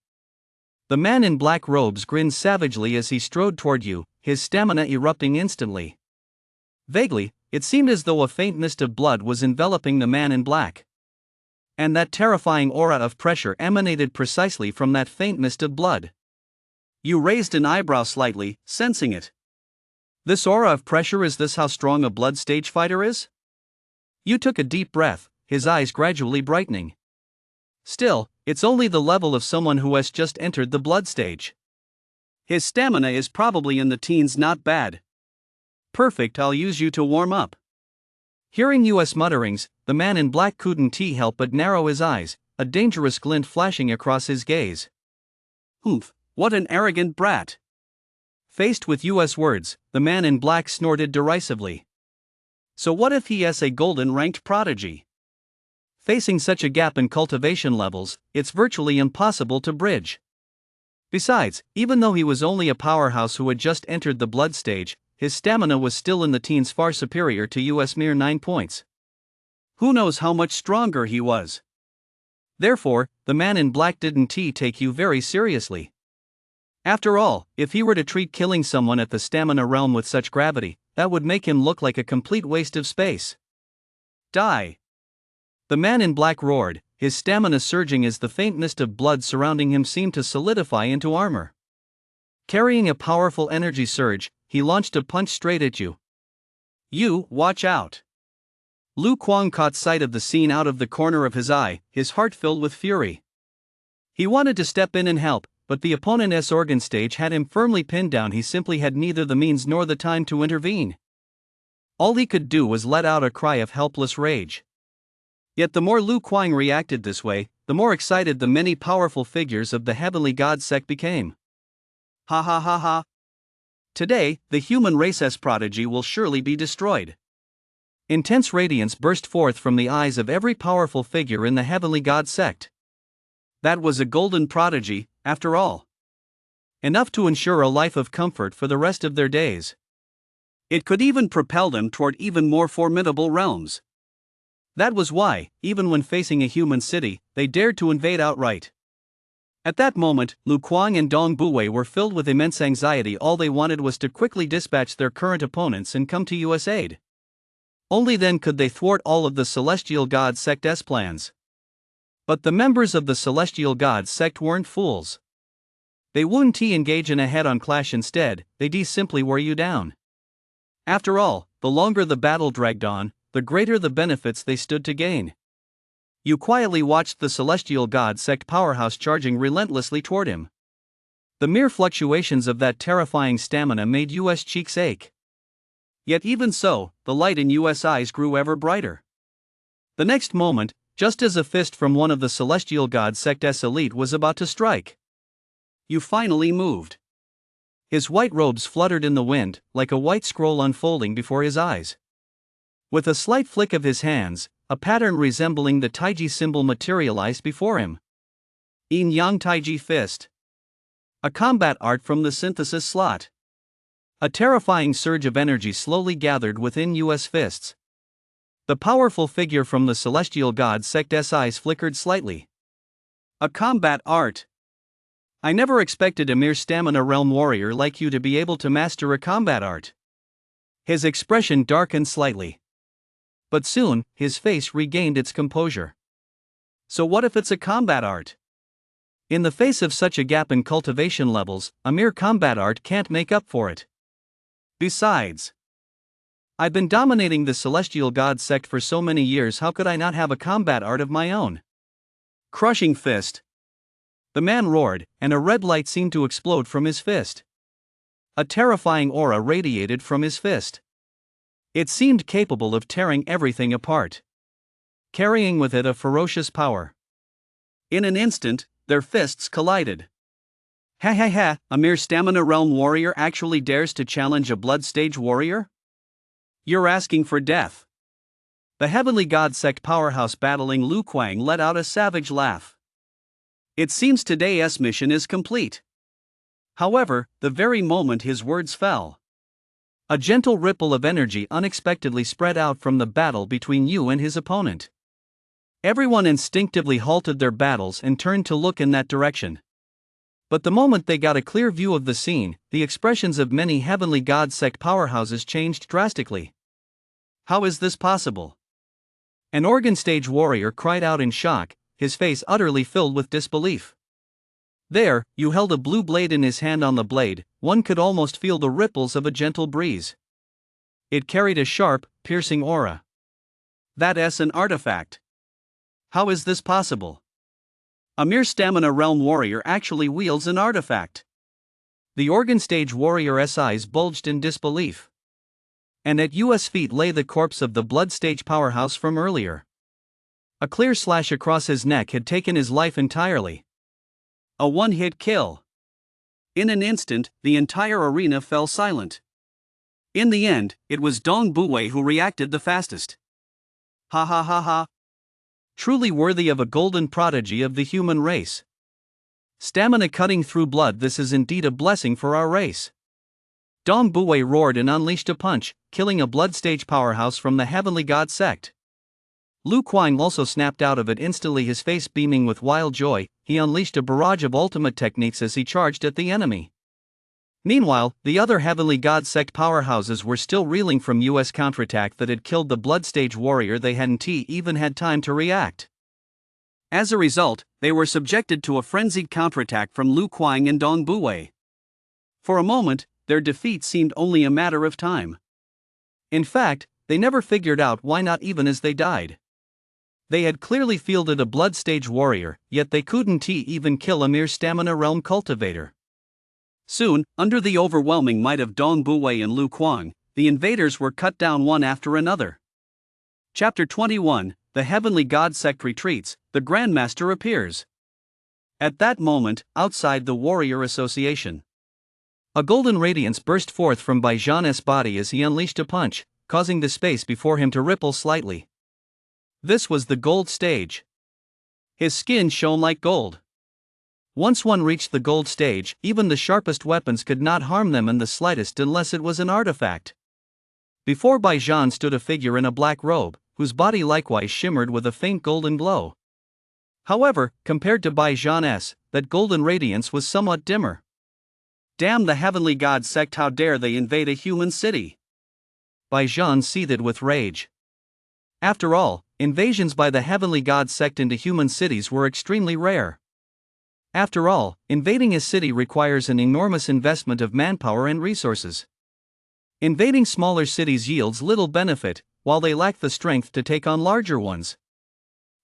[SPEAKER 1] The man in black robes grinned savagely as he strode toward you, his stamina erupting instantly. Vaguely, it seemed as though a faint mist of blood was enveloping the man in black. And that terrifying aura of pressure emanated precisely from that faint mist of blood. You raised an eyebrow slightly, sensing it. This aura of pressure, is this how strong a blood stage fighter is? You took a deep breath, his eyes gradually brightening. Still, it's only the level of someone who has just entered the blood stage. His stamina is probably in the teens, not bad. Perfect, I'll use you to warm up. Hearing U.S. mutterings, the man in black couldn't help but narrow his eyes, a dangerous glint flashing across his gaze. Humph, what an arrogant brat. Faced with U.S. words, the man in black snorted derisively. So what if he is a golden-ranked prodigy? Facing such a gap in cultivation levels, it's virtually impossible to bridge. Besides, even though he was only a powerhouse who had just entered the blood stage, his stamina was still in the teens, far superior to US mere 9 points. Who knows how much stronger he was? Therefore, the man in black didn't take you very seriously. After all, if he were to treat killing someone at the stamina realm with such gravity, that would make him look like a complete waste of space. Die! The man in black roared, his stamina surging as the faint mist of blood surrounding him seemed to solidify into armor. Carrying a powerful energy surge, he launched a punch straight at you. You, watch out! Lu Kuang caught sight of the scene out of the corner of his eye, his heart filled with fury. He wanted to step in and help, but the opponent's organ stage had him firmly pinned down. He simply had neither the means nor the time to intervene. All he could do was let out a cry of helpless rage. Yet the more Lu Kuang reacted this way, the more excited the many powerful figures of the Heavenly God sect became. Ha ha ha ha! Today, the human race's prodigy will surely be destroyed. Intense radiance burst forth from the eyes of every powerful figure in the Heavenly God sect. That was a golden prodigy, after all. Enough to ensure a life of comfort for the rest of their days. It could even propel them toward even more formidable realms. That was why, even when facing a human city, they dared to invade outright. At that moment, Lu Kuang and Dong Buwei were filled with immense anxiety. All they wanted was to quickly dispatch their current opponents and come to US aid. Only then could they thwart all of the Celestial God sect's plans. But the members of the Celestial God sect weren't fools. They wouldn't engage in a head-on clash. Instead, they simply wore you down. After all, the longer the battle dragged on, the greater the benefits they stood to gain. You quietly watched the Celestial God sect powerhouse charging relentlessly toward him. The mere fluctuations of that terrifying stamina made US cheeks ache. Yet even so, the light in US eyes grew ever brighter. The next moment, just as a fist from one of the Celestial God sect's elite was about to strike, you finally moved. His white robes fluttered in the wind, like a white scroll unfolding before his eyes. With a slight flick of his hands, a pattern resembling the Taiji symbol materialized before him. Yin Yang Taiji Fist. A combat art from the synthesis slot. A terrifying surge of energy slowly gathered within US fists. The powerful figure from the Celestial God sect's eyes flickered slightly. A combat art. I never expected a mere stamina realm warrior like you to be able to master a combat art. His expression darkened slightly. But soon, his face regained its composure. So what if it's a combat art? In the face of such a gap in cultivation levels, a mere combat art can't make up for it. Besides, I've been dominating the Celestial God sect for so many years. How could I not have a combat art of my own? Crushing fist. The man roared, and a red light seemed to explode from his fist. A terrifying aura radiated from his fist. It seemed capable of tearing everything apart, carrying with it a ferocious power. In an instant, their fists collided. Ha ha ha, a mere stamina realm warrior actually dares to challenge a blood stage warrior? You're asking for death. The Heavenly God sect powerhouse battling Lu Kuang let out a savage laugh. It seems today's mission is complete. However, the very moment his words fell, A gentle ripple of energy unexpectedly spread out from the battle between you and his opponent. Everyone instinctively halted their battles and turned to look in that direction. But the moment they got a clear view of the scene, the expressions of many heavenly god sect powerhouses changed drastically. How is this possible? An organ stage warrior cried out in shock, his face utterly filled with disbelief. There, you held a blue blade in his hand. On the blade, one could almost feel the ripples of a gentle breeze. It carried a sharp, piercing aura. That's an artifact. How is this possible? A mere stamina realm warrior actually wields an artifact. The organ stage warrior's eyes bulged in disbelief. And at US feet lay the corpse of the blood stage powerhouse from earlier. A clear slash across his neck had taken his life entirely. A one-hit kill. In an instant, the entire arena fell silent. In the end, it was Dong Buwei who reacted the fastest. Ha ha ha ha. Truly worthy of a golden prodigy of the human race. Stamina cutting through blood, this is indeed a blessing for our race. Dong Buwei roared and unleashed a punch, killing a blood stage powerhouse from the heavenly god sect. Lu Kuang also snapped out of it instantly, his face beaming with wild joy. He unleashed a barrage of ultimate techniques as he charged at the enemy. Meanwhile, the other heavenly god sect powerhouses were still reeling from US counterattack that had killed the blood stage warrior. They hadn't even had time to react. As a result, they were subjected to a frenzied counterattack from Lu Kuang and Dong Buwei. For a moment, their defeat seemed only a matter of time. In fact, they never figured out why, not even as they died. They had clearly fielded a blood stage warrior, yet they couldn't even kill a mere stamina realm cultivator. Soon, under the overwhelming might of Dong Buwei and Lu Kuang, the invaders were cut down one after another. Chapter 21, The Heavenly God Sect Retreats, the Grandmaster appears. At that moment, outside the Warrior Association, a golden radiance burst forth from Baijan's body as he unleashed a punch, causing the space before him to ripple slightly. This was the gold stage. His skin shone like gold. Once one reached the gold stage, even the sharpest weapons could not harm them in the slightest unless it was an artifact. Before Baijan stood a figure in a black robe, whose body likewise shimmered with a faint golden glow. However, compared to Baijan's, that golden radiance was somewhat dimmer. Damn the heavenly god sect, how dare they invade a human city! Baijan seethed with rage. After all, invasions by the heavenly god sect into human cities were extremely rare. After all, invading a city requires an enormous investment of manpower and resources. Invading smaller cities yields little benefit, while they lack the strength to take on larger ones.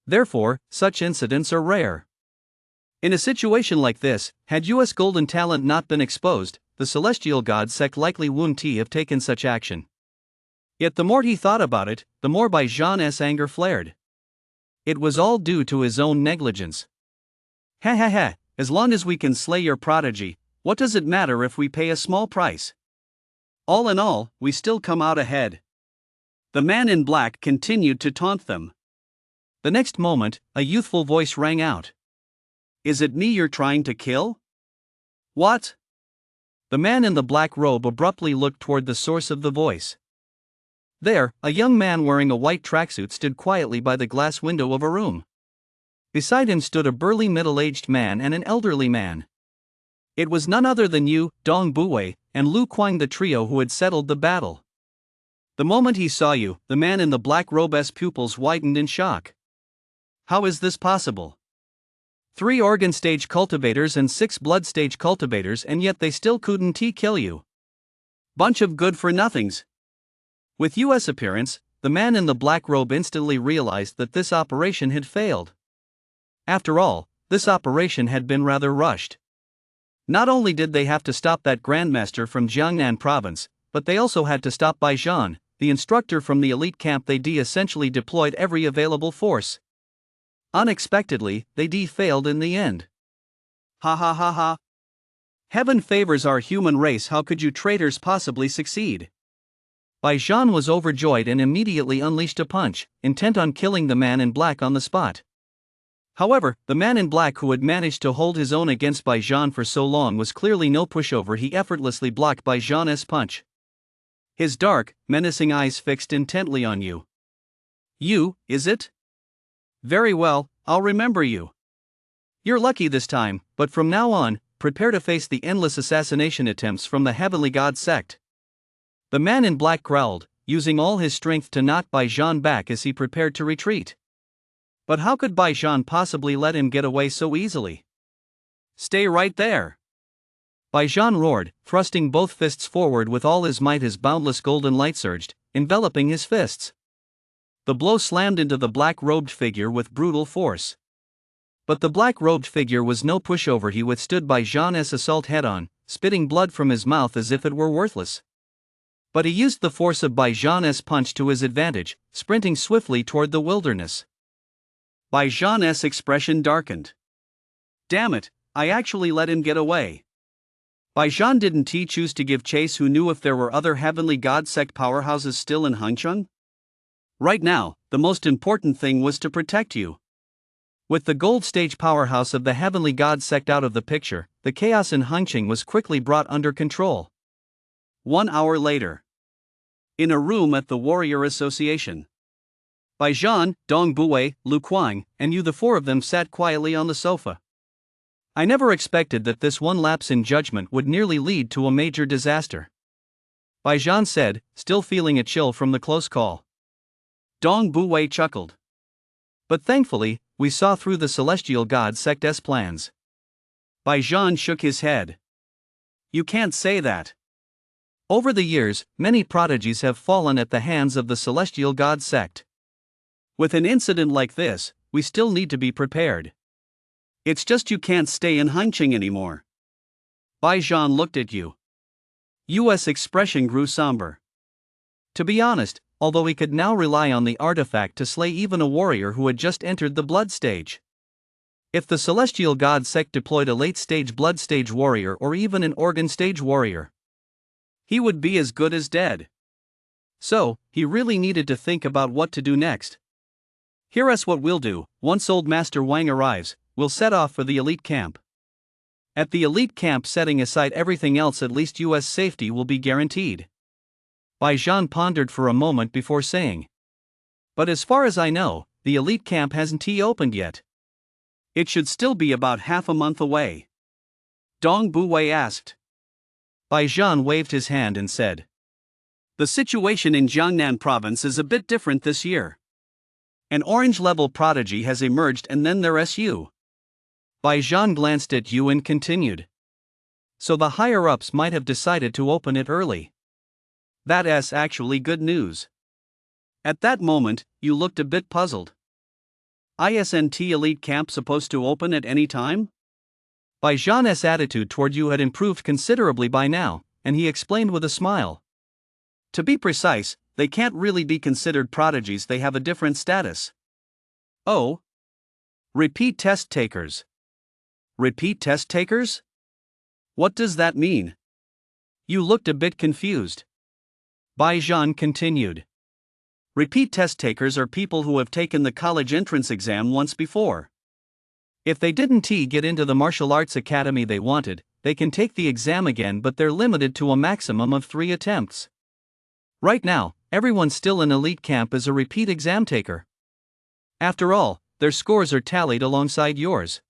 [SPEAKER 1] Therefore, such incidents are rare. In a situation like this, had US golden talent not been exposed, the celestial god sect likely wouldn't have taken such action. Yet the more he thought about it, the more Baijan's anger flared. It was all due to his own negligence. Ha ha ha, as long as we can slay your prodigy, what does it matter if we pay a small price? All in all, we still come out ahead. The man in black continued to taunt them. The next moment, a youthful voice rang out. Is it me you're trying to kill? What? The man in the black robe abruptly looked toward the source of the voice. There, a young man wearing a white tracksuit stood quietly by the glass window of a room. Beside him stood a burly middle-aged man and an elderly man. It was none other than you, Dong Buwei, and Lu Kuang, the trio who had settled the battle. The moment he saw you, the man in the black robe's pupils widened in shock. How is this possible? 3 organ stage cultivators and 6 blood stage cultivators, and yet they still couldn't kill you. Bunch of good-for-nothings. With US appearance, the man in the black robe instantly realized that this operation had failed. After all, this operation had been rather rushed. Not only did they have to stop that grandmaster from Jiangnan province, but they also had to stop Baijan, the instructor from the elite camp. They essentially deployed every available force. Unexpectedly, they failed in the end. Ha ha ha ha. Heaven favors our human race, how could you traitors possibly succeed? Baijan was overjoyed and immediately unleashed a punch, intent on killing the man in black on the spot. However, the man in black who had managed to hold his own against Baijan for so long was clearly no pushover. He effortlessly blocked Baijan's punch. his dark, menacing eyes fixed intently on you. You, is it? Very well, I'll remember you. You're lucky this time, but from now on, prepare to face the endless assassination attempts from the Heavenly God sect. The man in black growled, using all his strength to knock Bai Zhan back as he prepared to retreat. But how could Bai Zhan possibly let him get away so easily? Stay right there! Bai Zhan roared, thrusting both fists forward with all his might. His boundless golden light surged, enveloping his fists. The blow slammed into the black-robed figure with brutal force. But the black-robed figure was no pushover. He withstood Bai Zhan's assault head-on, spitting blood from his mouth as if it were worthless. But he used the force of Bai Zhan's punch to his advantage, sprinting swiftly toward the wilderness. Bai Zhan's expression darkened. Damn it, I actually let him get away. Bai Zhan didn't choose to give chase. Who knew if there were other Heavenly God sect powerhouses still in Hangcheng? Right now, the most important thing was to protect you. With the gold stage powerhouse of the Heavenly God sect out of the picture, the chaos in Hangcheng was quickly brought under control. 1 hour later. In a room at the Warrior Association. Bai Zhan, Dong Buwei, Lu Kuang, and you, the four of them, sat quietly on the sofa. I never expected that this one lapse in judgment would nearly lead to a major disaster. Bai Zhan said, still feeling a chill from the close call. Dong Buwei chuckled. But thankfully, we saw through the Celestial God sect's plans. Bai Zhan shook his head. You can't say that. Over the years, many prodigies have fallen at the hands of the Celestial God sect. With an incident like this, we still need to be prepared. It's just you can't stay in Hangcheng anymore. Bai Zhan looked at you. Yu's expression grew somber. To be honest, although he could now rely on the artifact to slay even a warrior who had just entered the blood stage. If the Celestial God sect deployed a late-stage blood stage warrior or even an organ stage warrior, he would be as good as dead. So, he really needed to think about what to do next. Here's what we'll do: once Old Master Wang arrives, we'll set off for the elite camp. At the elite camp, setting aside everything else, at least US safety will be guaranteed. Bai Zhan pondered for a moment before saying. But as far as I know, the elite camp hasn't opened yet. It should still be about half a month away. Dong Buwei asked. Bai Zhan waved his hand and said. The situation in Jiangnan province is a bit different this year. An orange-level prodigy has emerged, and then there's you. Bai Zhan glanced at you and continued. So the higher-ups might have decided to open it early. That's actually good news. At that moment, you looked a bit puzzled. Isn't elite camp supposed to open at any time? Bai Zhan's attitude toward you had improved considerably by now, and he explained with a smile. To be precise, they can't really be considered prodigies. They have a different status. Oh? Repeat test takers. Repeat test takers? What does that mean? You looked a bit confused. Bai Zhan continued. Repeat test takers are people who have taken the college entrance exam once before. If they didn't get into the martial arts academy they wanted, they can take the exam again, but they're limited to a maximum of 3 attempts. Right now, everyone still in elite camp is a repeat exam taker. After all, their scores are tallied alongside yours.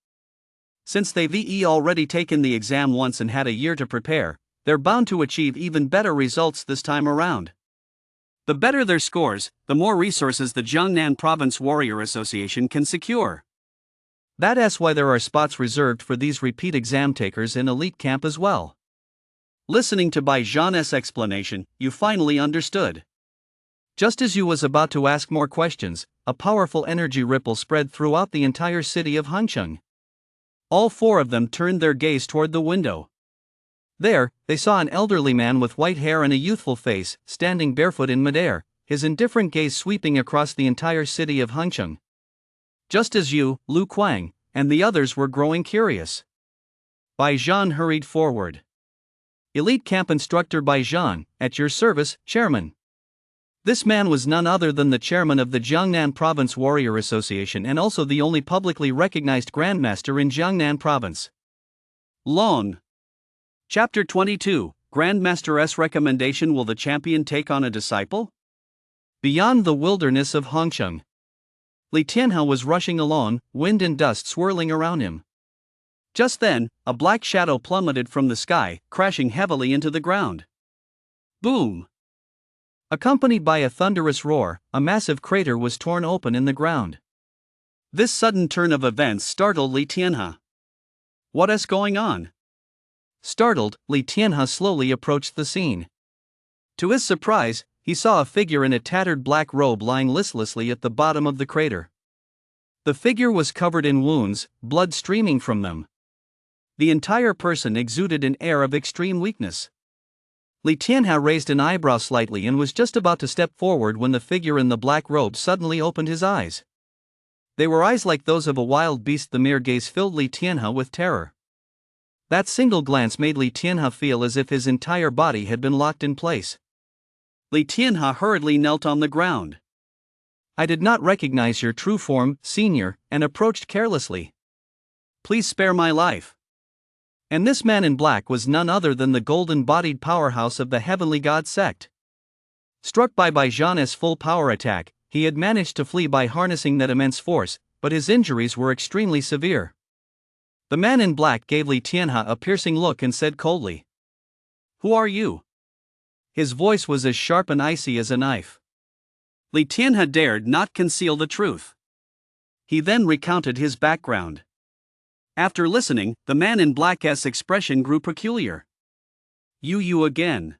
[SPEAKER 1] Since they've already taken the exam once and had a year to prepare, they're bound to achieve even better results this time around. The better their scores, the more resources the Jiangnan Province Warrior Association can secure. That's why there are spots reserved for these repeat exam takers in elite camp as well. Listening to Bai Zhan's explanation, you finally understood. Just as you was about to ask more questions, a powerful energy ripple spread throughout the entire city of Hangcheng. All 4 of them turned their gaze toward the window. There, they saw an elderly man with white hair and a youthful face, standing barefoot in midair, his indifferent gaze sweeping across the entire city of Hangcheng. Just as you, Lu Kuang, and the others were growing curious. Bai Zhan hurried forward. Elite Camp Instructor Bai Zhan, at your service, Chairman. This man was none other than the chairman of the Jiangnan Province Warrior Association and also the only publicly recognized Grandmaster in Jiangnan Province. Long. Chapter 22, Grandmaster's recommendation: will the champion take on a disciple? Beyond the wilderness of Hongsheng, Li Tianhe was rushing alone, wind and dust swirling around him. Just then, a black shadow plummeted from the sky, crashing heavily into the ground. Boom! Accompanied by a thunderous roar, a massive crater was torn open in the ground. This sudden turn of events startled Li Tianhe. What is going on? Startled, Li Tianhe slowly approached the scene. To his surprise, he saw a figure in a tattered black robe lying listlessly at the bottom of the crater. The figure was covered in wounds, blood streaming from them. The entire person exuded an air of extreme weakness. Li Tianhe raised an eyebrow slightly and was just about to step forward when the figure in the black robe suddenly opened his eyes. They were eyes like those of a wild beast. The mere gaze filled Li Tianhe with terror. That single glance made Li Tianhe feel as if his entire body had been locked in place. Li Tianhe hurriedly knelt on the ground. I did not recognize your true form, senior, and approached carelessly. Please spare my life. And this man in black was none other than the golden-bodied powerhouse of the Heavenly God sect. Struck by Zhang's full power attack, he had managed to flee by harnessing that immense force, but his injuries were extremely severe. The man in black gave Li Tianhe a piercing look and said coldly, "Who are you?" His voice was as sharp and icy as a knife. Li Tianhe dared not conceal the truth. He then recounted his background. After listening, the man in black's expression grew peculiar. You again."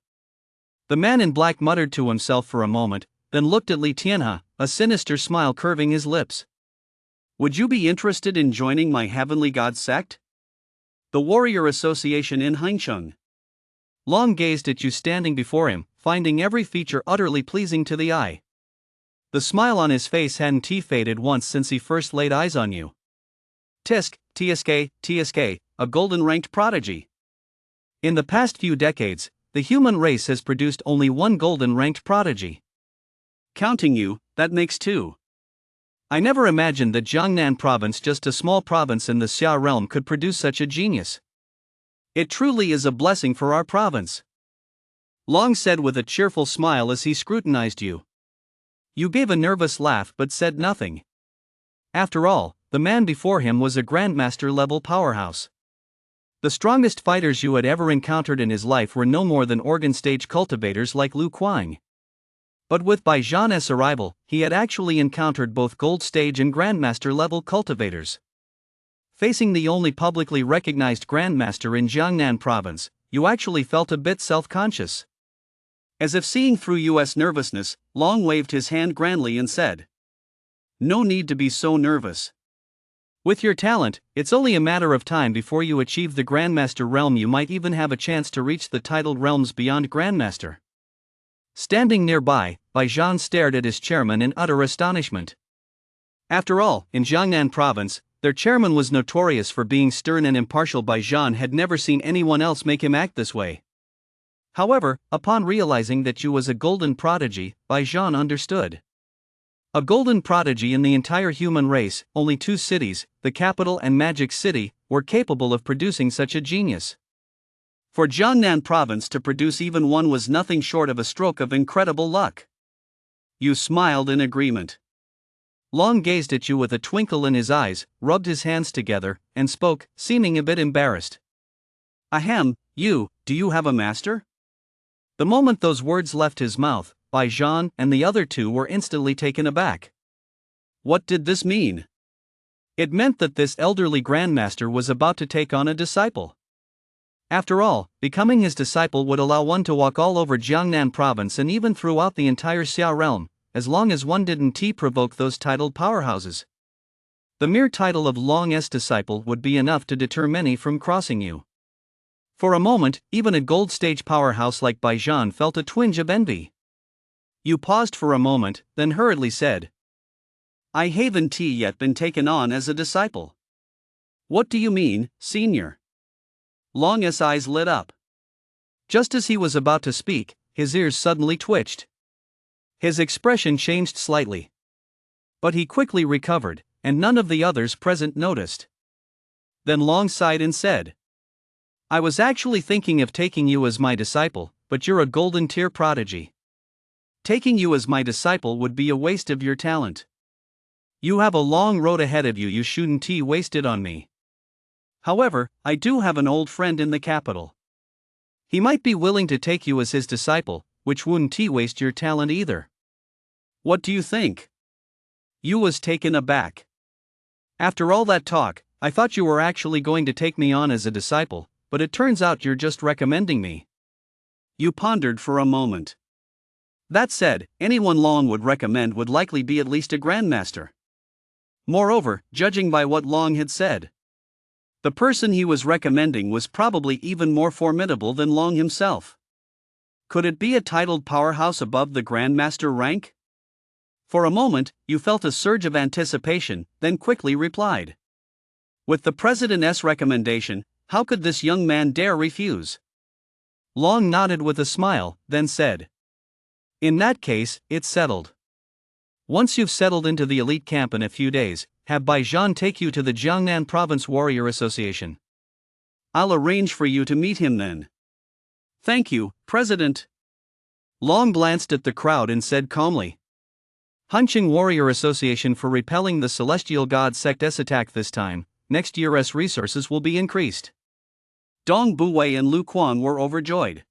[SPEAKER 1] The man in black muttered to himself for a moment, then looked at Li Tianhe, a sinister smile curving his lips. "Would you be interested in joining my Heavenly God sect? The Warrior Association in Hongsheng." Long gazed at you standing before him, finding every feature utterly pleasing to the eye. The smile on his face hadn't faded once since he first laid eyes on you. TSK, a golden-ranked prodigy. In the past few decades, the human race has produced only one golden-ranked prodigy. Counting you, that makes two. I never imagined that Jiangnan province, just a small province in the Xia realm, could produce such a genius. It truly is a blessing for our province. Long said with a cheerful smile as he scrutinized you. You gave a nervous laugh but said nothing. After all, the man before him was a grandmaster-level powerhouse. The strongest fighters you had ever encountered in his life were no more than organ-stage cultivators like Lu Kuang. But with Bai Zhang's arrival, he had actually encountered both gold-stage and grandmaster-level cultivators. Facing the only publicly recognized grandmaster in Jiangnan province, you actually felt a bit self-conscious. As if seeing through U.S. nervousness, Long waved his hand grandly and said, "No need to be so nervous. With your talent, it's only a matter of time before you achieve the Grandmaster realm. You might even have a chance to reach the titled realms beyond Grandmaster." Standing nearby, Bai Zhang stared at his chairman in utter astonishment. After all, in Jiangnan province, their chairman was notorious for being stern and impartial. Bai Zhang had never seen anyone else make him act this way. However, upon realizing that you was a golden prodigy, Bai Zhang understood. A golden prodigy in the entire human race, only two cities, the capital and Magic City, were capable of producing such a genius. For Jiangnan province to produce even one was nothing short of a stroke of incredible luck. You smiled in agreement. Long gazed at you with a twinkle in his eyes, rubbed his hands together, and spoke, seeming a bit embarrassed. "Ahem, do you have a master?" The moment those words left his mouth, Bai Zhang and the other two were instantly taken aback. What did this mean? It meant that this elderly grandmaster was about to take on a disciple. After all, becoming his disciple would allow one to walk all over Jiangnan province and even throughout the entire Xia realm, as long as one didn't provoke those titled powerhouses. The mere title of Long's disciple would be enough to deter many from crossing you. For a moment, even a gold-stage powerhouse like Bai Zhang felt a twinge of envy. You paused for a moment, then hurriedly said, "I haven't yet been taken on as a disciple." "What do you mean, senior?" Long's eyes lit up. Just as he was about to speak, his ears suddenly twitched. His expression changed slightly. But he quickly recovered, and none of the others present noticed. Then Long sighed and said, I was actually thinking of taking you as my disciple, but you're a golden tier prodigy. Taking you as my disciple would be a waste of your talent. You have a long road ahead of you. You shouldn't waste it on me. However, I do have an old friend in the capital. He might be willing to take you as his disciple, which wouldn't waste your talent either. What do you think? You was taken aback. After all that talk, I thought you were actually going to take me on as a disciple, but it turns out you're just recommending me. You pondered for a moment. That said, anyone Long would recommend would likely be at least a grandmaster. Moreover, judging by what Long had said, the person he was recommending was probably even more formidable than Long himself. Could it be a titled powerhouse above the grandmaster rank? For a moment, you felt a surge of anticipation, then quickly replied. With the president's recommendation, how could this young man dare refuse? Long nodded with a smile, then said, in that case, it's settled. Once you've settled into the elite camp in a few days, have Bai Zhan take you to the Jiangnan Province Warrior Association. I'll arrange for you to meet him then. Thank you, President. Long glanced at the crowd and said calmly, Hunching Warrior Association for repelling the Celestial God Sect's attack this time. Next year's resources will be increased. Dong Buwei and Lu Quan were overjoyed.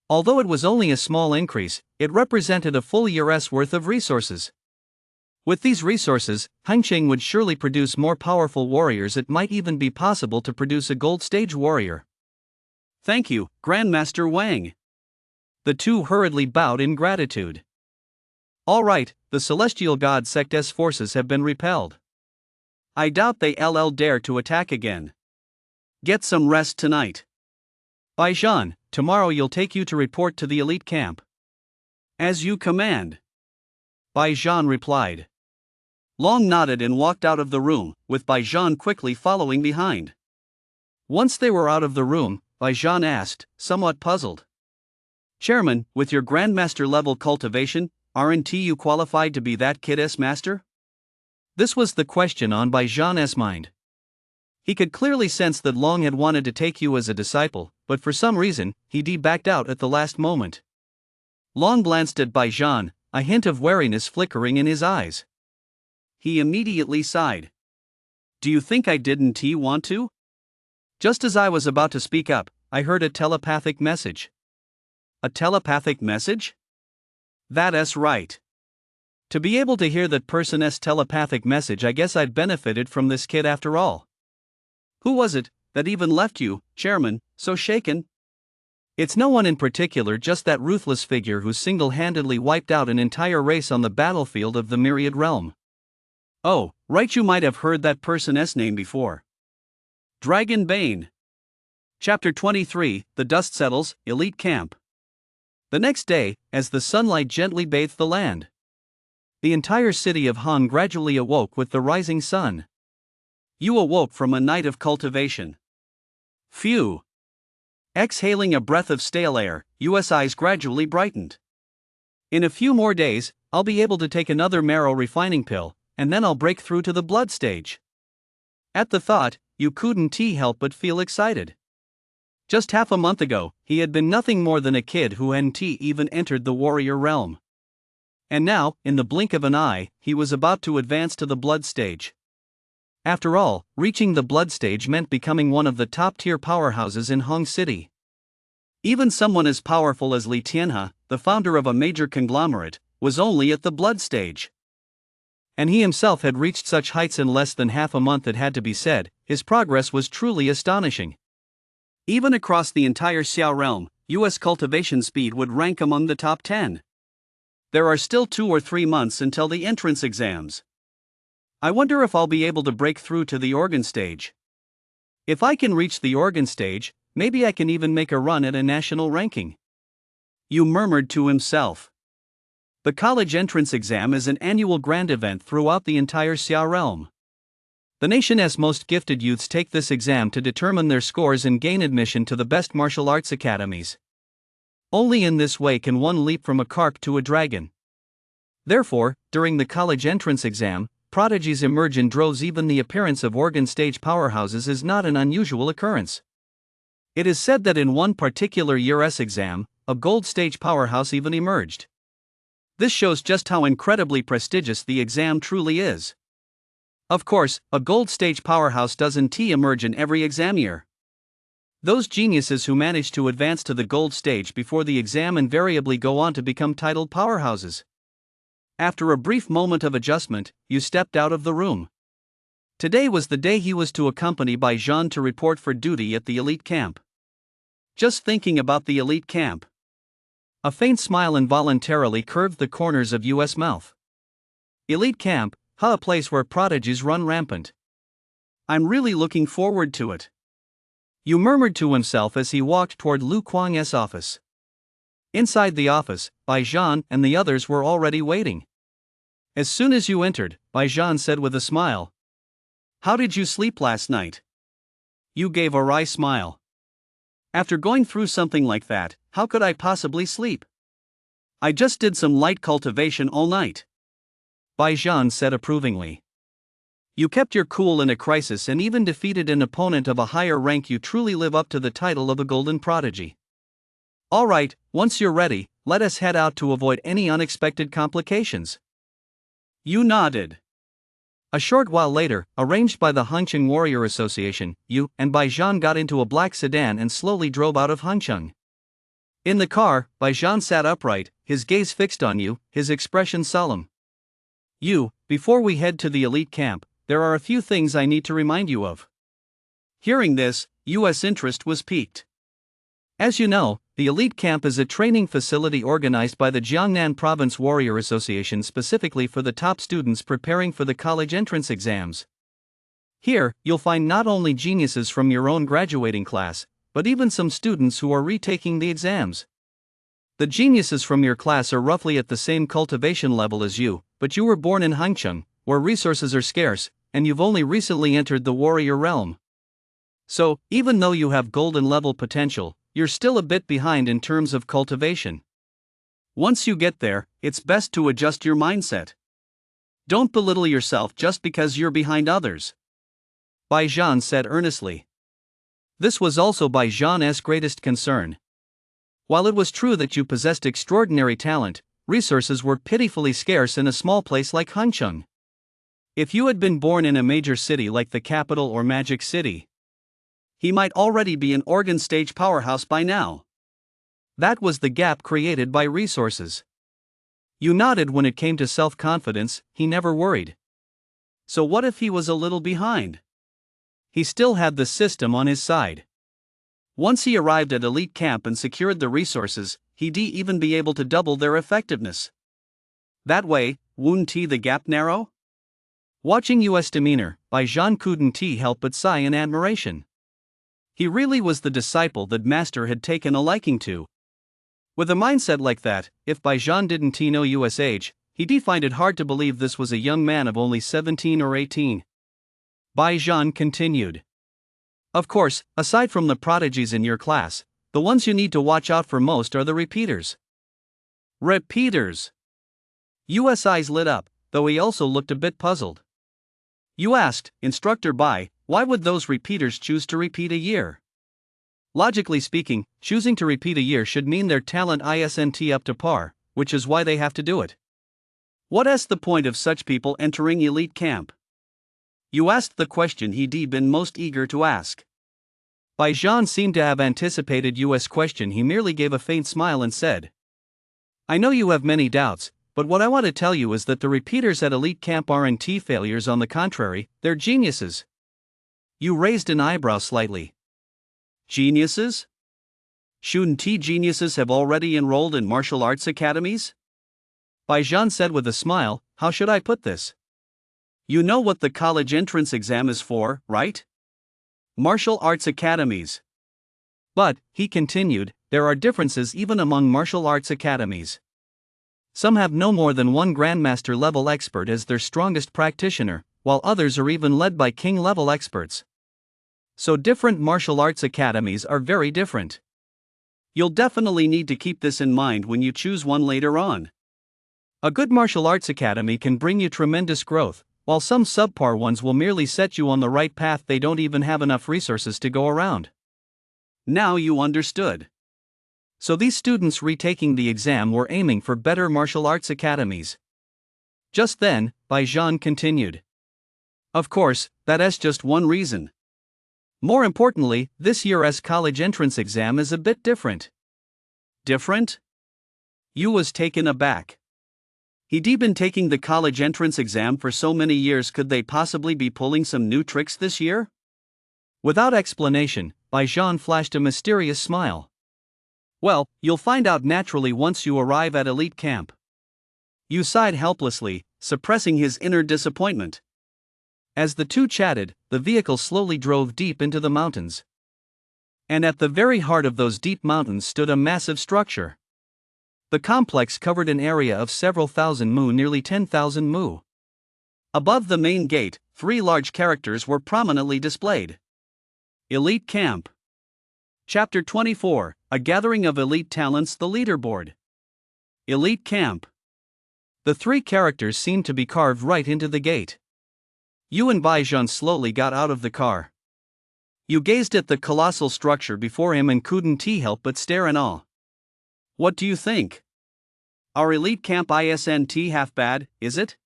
[SPEAKER 1] Although it was only a small increase, it represented a full year's worth of resources. With these resources, Hengqing would surely produce more powerful warriors. It might even be possible to produce a gold stage warrior. Thank you, Grandmaster Wang. The two hurriedly bowed in gratitude. All right, the Celestial God Sect's forces have been repelled. I doubt they'll dare to attack again. Get some rest tonight. Bai Zhan, tomorrow you'll take you to report to the elite camp. As you command. Bai Zhan replied. Long nodded and walked out of the room, with Bai Zhan quickly following behind. Once they were out of the room, Bai Zhan asked, somewhat puzzled. Chairman, with your Grandmaster level cultivation, aren't you qualified to be that kid's master? This was the question on Bai Zhan's mind. He could clearly sense that Long had wanted to take you as a disciple, but for some reason, he backed out at the last moment. Long glanced at Bai Zhan, a hint of wariness flickering in his eyes. He immediately sighed. Do you think I didn't want to? Just as I was about to speak up, I heard a telepathic message. A telepathic message? That's right. To be able to hear that person's telepathic message, I guess I'd benefited from this kid after all. Who was it that even left you, Chairman, so shaken? It's no one in particular, just that ruthless figure who single-handedly wiped out an entire race on the battlefield of the Myriad Realm. Oh, right, you might have heard that person's name before. Dragon Bane. Chapter 23, The Dust Settles, Elite Camp. The next day, as the sunlight gently bathed the land, the entire city of Han gradually awoke with the rising sun. You awoke from a night of cultivation. Phew. Exhaling a breath of stale air, your eyes gradually brightened. In a few more days, I'll be able to take another marrow refining pill, and then I'll break through to the blood stage. At the thought, you couldn't help but feel excited. Just half a month ago, he had been nothing more than a kid who hadn't even entered the warrior realm. And now, in the blink of an eye, he was about to advance to the blood stage. After all, reaching the blood stage meant becoming one of the top-tier powerhouses in Hong City. Even someone as powerful as Li Tianhe, the founder of a major conglomerate, was only at the blood stage. And he himself had reached such heights in less than half a month. It had to be said, his progress was truly astonishing. Even across the entire Xiao realm, US cultivation speed would rank among the top 10. There are still 2 or 3 months until the entrance exams. I wonder if I'll be able to break through to the organ stage. If I can reach the organ stage, maybe I can even make a run at a national ranking. Yu murmured to himself. The college entrance exam is an annual grand event throughout the entire Xia realm. The nation's most gifted youths take this exam to determine their scores and gain admission to the best martial arts academies. Only in this way can one leap from a carp to a dragon. Therefore, during the college entrance exam, prodigies emerge in droves. Even the appearance of organ stage powerhouses is not an unusual occurrence. It is said that in one particular year's exam, a gold stage powerhouse even emerged. This shows just how incredibly prestigious the exam truly is. Of course, a gold stage powerhouse doesn't emerge in every exam year. Those geniuses who manage to advance to the gold stage before the exam invariably go on to become titled powerhouses. After a brief moment of adjustment, you stepped out of the room. Today was the day he was to accompany by Jean to report for duty at the elite camp. Just thinking about the elite camp. A faint smile involuntarily curved the corners of U.S. mouth. Elite camp, a place where prodigies run rampant. I'm really looking forward to it. You murmured to himself as he walked toward Lu Kuang's office. Inside the office, Bai Zhan and the others were already waiting. As soon as you entered, Bai Zhan said with a smile, "How did you sleep last night?" You gave a wry smile. After going through something like that, how could I possibly sleep? I just did some light cultivation all night. Bai Zhan said approvingly. You kept your cool in a crisis and even defeated an opponent of a higher rank. You truly live up to the title of a golden prodigy. Alright, once you're ready, let us head out to avoid any unexpected complications. You nodded. A short while later, arranged by the Hengcheng Warrior Association, you and Bai Zhan got into a black sedan and slowly drove out of Hengcheng. In the car, Bai Zhan sat upright, his gaze fixed on you, his expression solemn. Before we head to the elite camp, there are a few things I need to remind you of. Hearing this, U.S. interest was piqued. As you know, the elite camp is a training facility organized by the Jiangnan Province Warrior Association specifically for the top students preparing for the college entrance exams. Here, you'll find not only geniuses from your own graduating class, but even some students who are retaking the exams. The geniuses from your class are roughly at the same cultivation level as you, but you were born in Hengcheng, where resources are scarce, and you've only recently entered the warrior realm. So, even though you have golden level potential, you're still a bit behind in terms of cultivation. Once you get there, it's best to adjust your mindset. Don't belittle yourself just because you're behind others. Bai Zhan said earnestly. This was also Bai Zhan's greatest concern. While it was true that you possessed extraordinary talent, resources were pitifully scarce in a small place like Hengcheng. If you had been born in a major city like the capital or Magic City, he might already be an organ stage powerhouse by now. That was the gap created by resources. You nodded when it came to self-confidence. He never worried. So what if he was a little behind? He still had the system on his side. Once he arrived at elite camp and secured the resources, he'd even be able to double their effectiveness. That way, wouldn't the gap narrow? Watching U.S. demeanor, Bai Zhan couldn't help but sigh in admiration. He really was the disciple that Master had taken a liking to. With a mindset like that, if Bai Zhan didn't know U.S. age, he'd find it hard to believe this was a young man of only 17 or 18. Bai Zhan continued. Of course, aside from the prodigies in your class, the ones you need to watch out for most are the repeaters. Repeaters? U.S. eyes lit up, though he also looked a bit puzzled. You asked, Instructor Bai, why would those repeaters choose to repeat a year? Logically speaking, choosing to repeat a year should mean their talent isn't up to par, which is why they have to do it. What's the point of such people entering elite camp? You asked the question he'd been most eager to ask. Bai Zhan seemed to have anticipated U.S. question. He merely gave a faint smile and said, I know you have many doubts, but what I want to tell you is that the repeaters at elite camp aren't failures. On the contrary, they're geniuses. You raised an eyebrow slightly. Geniuses? Shouldn't geniuses have already enrolled in martial arts academies? Bai Zhan said with a smile, how should I put this? You know what the college entrance exam is for, right? Martial arts academies. But, he continued, there are differences even among martial arts academies. Some have no more than one grandmaster level expert as their strongest practitioner, while others are even led by king level experts. So different martial arts academies are very different. You'll definitely need to keep this in mind when you choose one later on. A good martial arts academy can bring you tremendous growth, while some subpar ones will merely set you on the right path. They don't even have enough resources to go around. Now you understood. So these students retaking the exam were aiming for better martial arts academies. Just then, Baijan continued. Of course, that is just one reason. More importantly, this year's college entrance exam is a bit different. Different? Yu was taken aback. He'd been taking the college entrance exam for so many years, could they possibly be pulling some new tricks this year? Without explanation, Baijan flashed a mysterious smile. Well, you'll find out naturally once you arrive at elite camp. Yu sighed helplessly, suppressing his inner disappointment. As the two chatted, the vehicle slowly drove deep into the mountains. And at the very heart of those deep mountains stood a massive structure. The complex covered an area of several thousand mu, nearly 10,000 mu. Above the main gate, 3 large characters were prominently displayed. Elite Camp. Chapter 24, A Gathering of Elite Talents, the Leaderboard. Elite Camp. The 3 characters seemed to be carved right into the gate. Yu and Baijan slowly got out of the car. Yu gazed at the colossal structure before him and couldn't help but stare in awe. What do you think? Our elite camp isn't half bad, is it?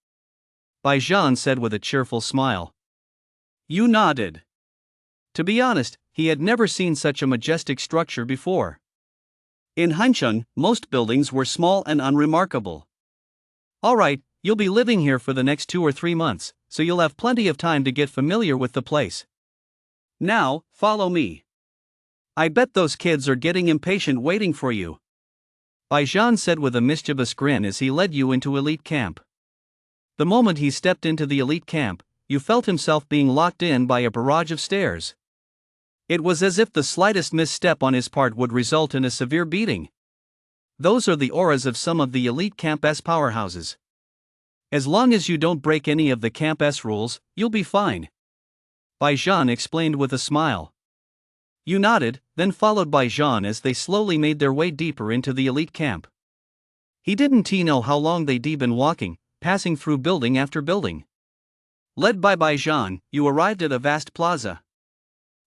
[SPEAKER 1] Baijan said with a cheerful smile. Yu nodded. To be honest, he had never seen such a majestic structure before. In Haicheng, most buildings were small and unremarkable. Alright, you'll be living here for the next 2 or 3 months, so you'll have plenty of time to get familiar with the place. Now, follow me. I bet those kids are getting impatient waiting for you. Baijan said with a mischievous grin as he led Yu into elite camp. The moment he stepped into the elite camp, Yu felt himself being locked in by a barrage of stairs. It was as if the slightest misstep on his part would result in a severe beating. Those are the auras of some of the elite camp's powerhouses. As long as you don't break any of the camp's rules, you'll be fine. Baijan explained with a smile. Yu nodded, then followed Baijan as they slowly made their way deeper into the elite camp. He didn't know how long they'd been walking, passing through building after building. Led by Baijan, Yu arrived at a vast plaza.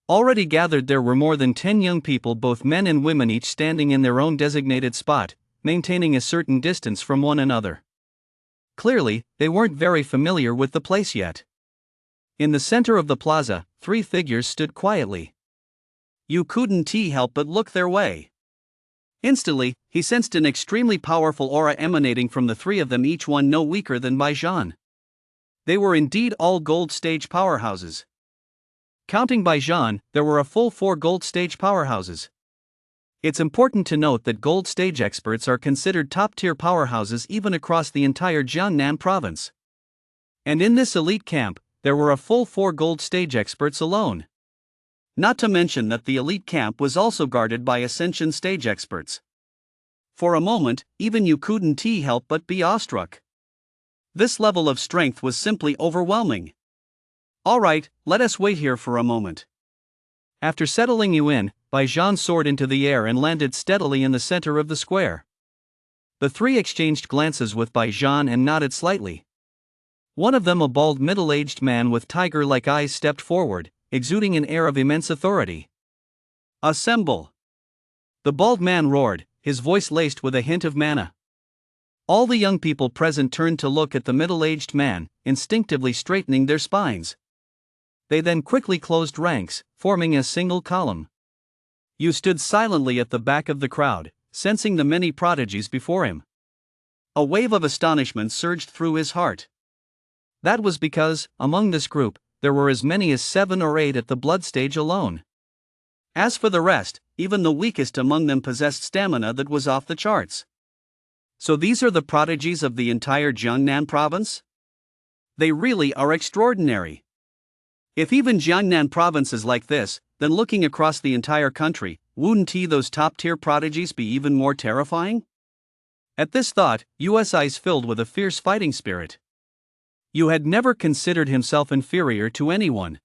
[SPEAKER 1] Already gathered there were more than 10 young people, both men and women, each standing in their own designated spot, maintaining a certain distance from one another. Clearly, they weren't very familiar with the place yet. In the center of the plaza, 3 figures stood quietly. Yu couldn't help but look their way. Instantly, he sensed an extremely powerful aura emanating from the 3 of them, each one no weaker than Baijan. They were indeed all gold stage powerhouses. Counting Baijan, there were a full 4 gold stage powerhouses. It's important to note that gold stage experts are considered top-tier powerhouses even across the entire Jiangnan province. And in this elite camp, there were a full 4 gold stage experts alone. Not to mention that the elite camp was also guarded by ascension stage experts. For a moment, even Yu couldn't help but be awestruck. This level of strength was simply overwhelming. Alright, let us wait here for a moment. After settling Yu in, Baijan soared into the air and landed steadily in the center of the square. The 3 exchanged glances with Baijan and nodded slightly. One of them, a bald middle-aged man with tiger-like eyes, stepped forward, exuding an air of immense authority. Assemble! The bald man roared, his voice laced with a hint of mana. All the young people present turned to look at the middle-aged man, instinctively straightening their spines. They then quickly closed ranks, forming a single column. Yu stood silently at the back of the crowd, sensing the many prodigies before him. A wave of astonishment surged through his heart. That was because, among this group, there were as many as 7 or 8 at the blood stage alone. As for the rest, even the weakest among them possessed stamina that was off the charts. So these are the prodigies of the entire Jiangnan province? They really are extraordinary. If even Jiangnan province is like this, then looking across the entire country, wouldn't those top-tier prodigies be even more terrifying? At this thought, Yu's eyes filled with a fierce fighting spirit. Yu had never considered himself inferior to anyone.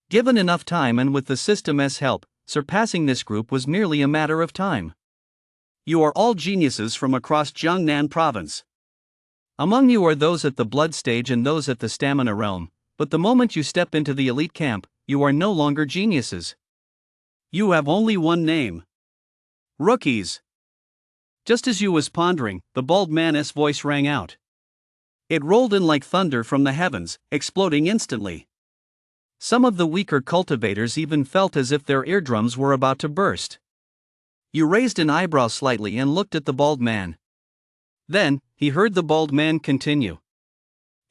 [SPEAKER 1] Given enough time and with the system's help, surpassing this group was merely a matter of time. You are all geniuses from across Jiangnan province. Among you are those at the blood stage and those at the stamina realm, but the moment you step into the elite camp, you are no longer geniuses. You have only one name. Rookies. Just as you was pondering, the bald man's voice rang out. It rolled in like thunder from the heavens, exploding instantly. Some of the weaker cultivators even felt as if their eardrums were about to burst. You raised an eyebrow slightly and looked at the bald man. Then, he heard the bald man continue.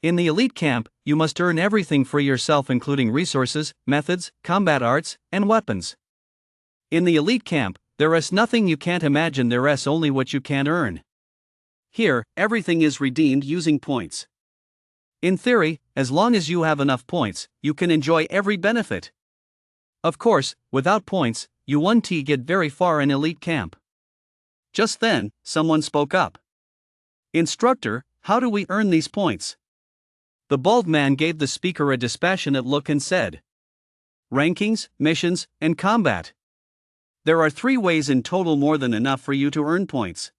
[SPEAKER 1] In the elite camp, you must earn everything for yourself, including resources, methods, combat arts, and weapons. In the elite camp, there is nothing you can't imagine, there is only what you can't earn. Here, everything is redeemed using points. In theory, as long as you have enough points, you can enjoy every benefit. Of course, without points, you won't get very far in elite camp. Just then, someone spoke up. Instructor, how do we earn these points? The bald man gave the speaker a dispassionate look and said, rankings, missions, and combat. There are 3 ways in total, more than enough for you to earn points.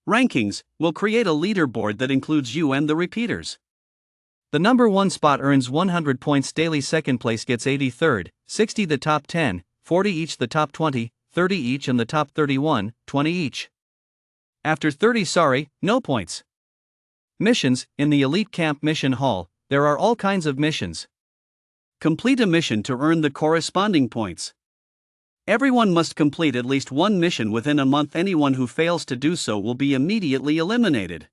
[SPEAKER 1] Rankings will create a leaderboard that includes you and the repeaters. The number 1 spot earns 100 points daily, second place gets 83rd, 60 the top 10, 40 each the top 20, 30 each and the top 31, 20 each. After 30, no points. Missions. In the elite camp mission hall, there are all kinds of missions. Complete a mission to earn the corresponding points. Everyone must complete at least one mission within a month. Anyone who fails to do so will be immediately eliminated.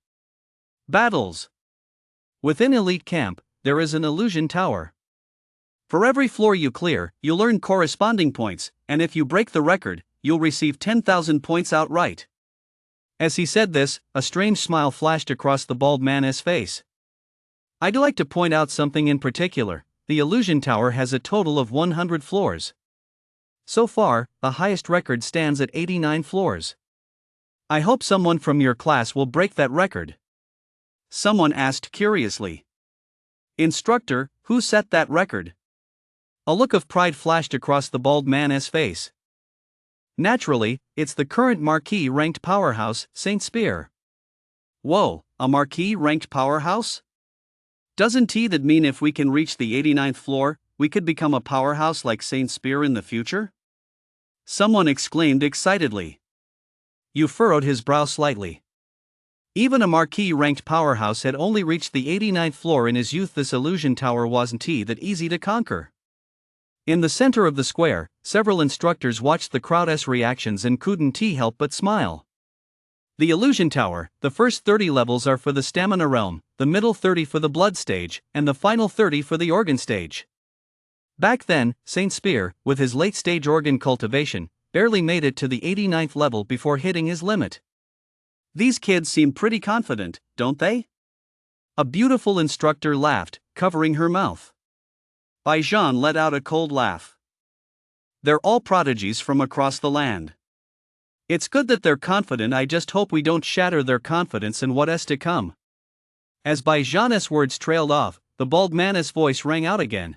[SPEAKER 1] Battles. Within elite camp, there is an illusion tower. For every floor you clear, you'll earn corresponding points, and if you break the record, you'll receive 10,000 points outright. As he said this, a strange smile flashed across the bald man's face. I'd like to point out something in particular. The illusion tower has a total of 100 floors. So far, the highest record stands at 89 floors. I hope someone from your class will break that record. Someone asked curiously. Instructor, who set that record? A look of pride flashed across the bald man's face. Naturally, it's the current marquee ranked powerhouse, St. Spear. Whoa, a marquee ranked powerhouse? Doesn't that mean if we can reach the 89th floor, we could become a powerhouse like St. Spear in the future? Someone exclaimed excitedly. You furrowed his brow slightly. Even a marquee-ranked powerhouse had only reached the 89th floor in his youth. This illusion tower wasn't that easy to conquer. In the center of the square, several instructors watched the crowd's reactions and couldn't help but smile. The illusion tower, the first 30 levels are for the stamina realm, the middle 30 for the blood stage, and the final 30 for the organ stage. Back then, St. Spear, with his late-stage organ cultivation, barely made it to the 89th level before hitting his limit. These kids seem pretty confident, don't they? A beautiful instructor laughed, covering her mouth. Bijan let out a cold laugh. They're all prodigies from across the land. It's good that they're confident. I just hope we don't shatter their confidence in what is to come. As Bijan's words trailed off, the bald man's voice rang out again.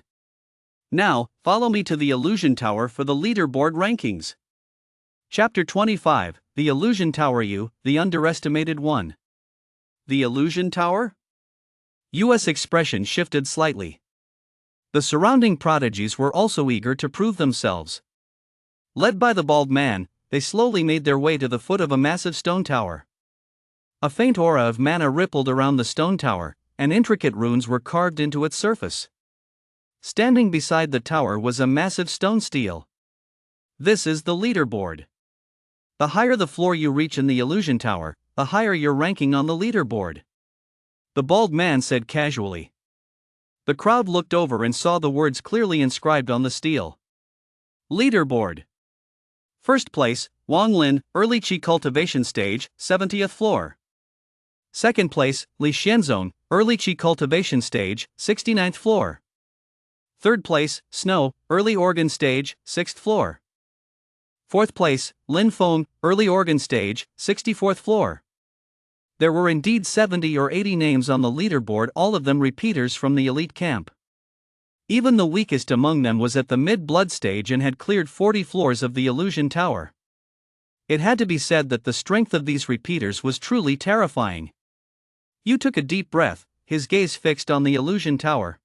[SPEAKER 1] Now, follow me to the illusion tower for the leaderboard rankings. Chapter 25, The Illusion Tower. You, the underestimated one. The illusion tower? U.S. expression shifted slightly. The surrounding prodigies were also eager to prove themselves. Led by the bald man, they slowly made their way to the foot of a massive stone tower. A faint aura of mana rippled around the stone tower, and intricate runes were carved into its surface. Standing beside the tower was a massive stone stele. This is the leaderboard. The higher the floor you reach in the illusion tower, the higher your ranking on the leaderboard. The bald man said casually. The crowd looked over and saw the words clearly inscribed on the stele. Leaderboard. First place, Wang Lin, Early Qi Cultivation Stage, 70th floor. Second place, Li Xianzong, Early Qi Cultivation Stage, 69th floor. Third place, Snow, Early Organ Stage, 6th floor. Fourth place, Lin Feng, Early Organ Stage, 64th floor. There were indeed 70 or 80 names on the leaderboard, all of them repeaters from the elite camp. Even the weakest among them was at the mid-blood stage and had cleared 40 floors of the illusion tower. It had to be said that the strength of these repeaters was truly terrifying. Yu took a deep breath, his gaze fixed on the illusion tower.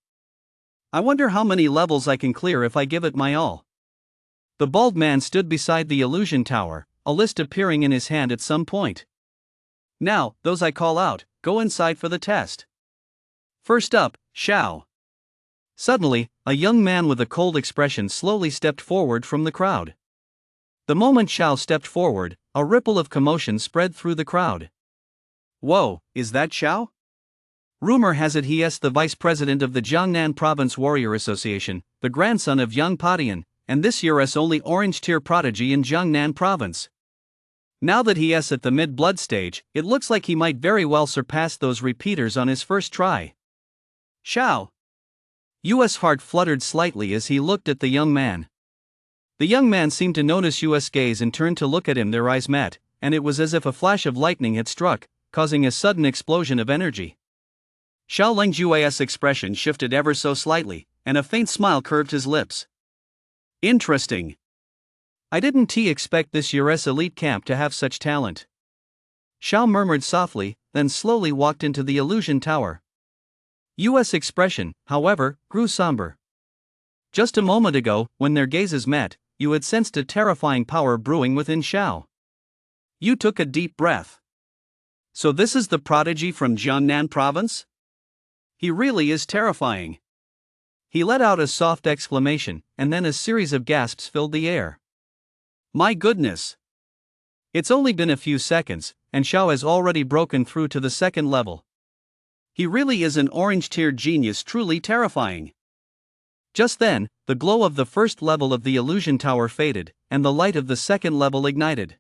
[SPEAKER 1] I wonder how many levels I can clear if I give it my all. The bald man stood beside the illusion tower, a list appearing in his hand at some point. Now, those I call out, go inside for the test. First up, Xiao. Suddenly, a young man with a cold expression slowly stepped forward from the crowd. The moment Xiao stepped forward, a ripple of commotion spread through the crowd. Whoa, is that Xiao? Rumor has it he is the vice president of the Jiangnan Province Warrior Association, the grandson of Yang Padian, and this year's only orange-tier prodigy in Jiangnan Province. Now that he is at the mid-blood stage, it looks like he might very well surpass those repeaters on his first try. Xiao. Yu's heart fluttered slightly as he looked at the young man. The young man seemed to notice Yu's gaze and turned to look at him. Their eyes met, and it was as if a flash of lightning had struck, causing a sudden explosion of energy. Xiao Lingju's expression shifted ever so slightly, and a faint smile curved his lips. Interesting. I didn't expect this year's elite camp to have such talent. Xiao murmured softly, then slowly walked into the illusion tower. Yu's expression, however, grew somber. Just a moment ago, when their gazes met, Yu had sensed a terrifying power brewing within Xiao. Yu took a deep breath. So this is the prodigy from Jiangnan Province? He really is terrifying. He let out a soft exclamation, and then a series of gasps filled the air. My goodness! It's only been a few seconds, and Xiao has already broken through to the second level. He really is an orange-tier genius, truly terrifying. Just then, the glow of the first level of the illusion tower faded, and the light of the second level ignited.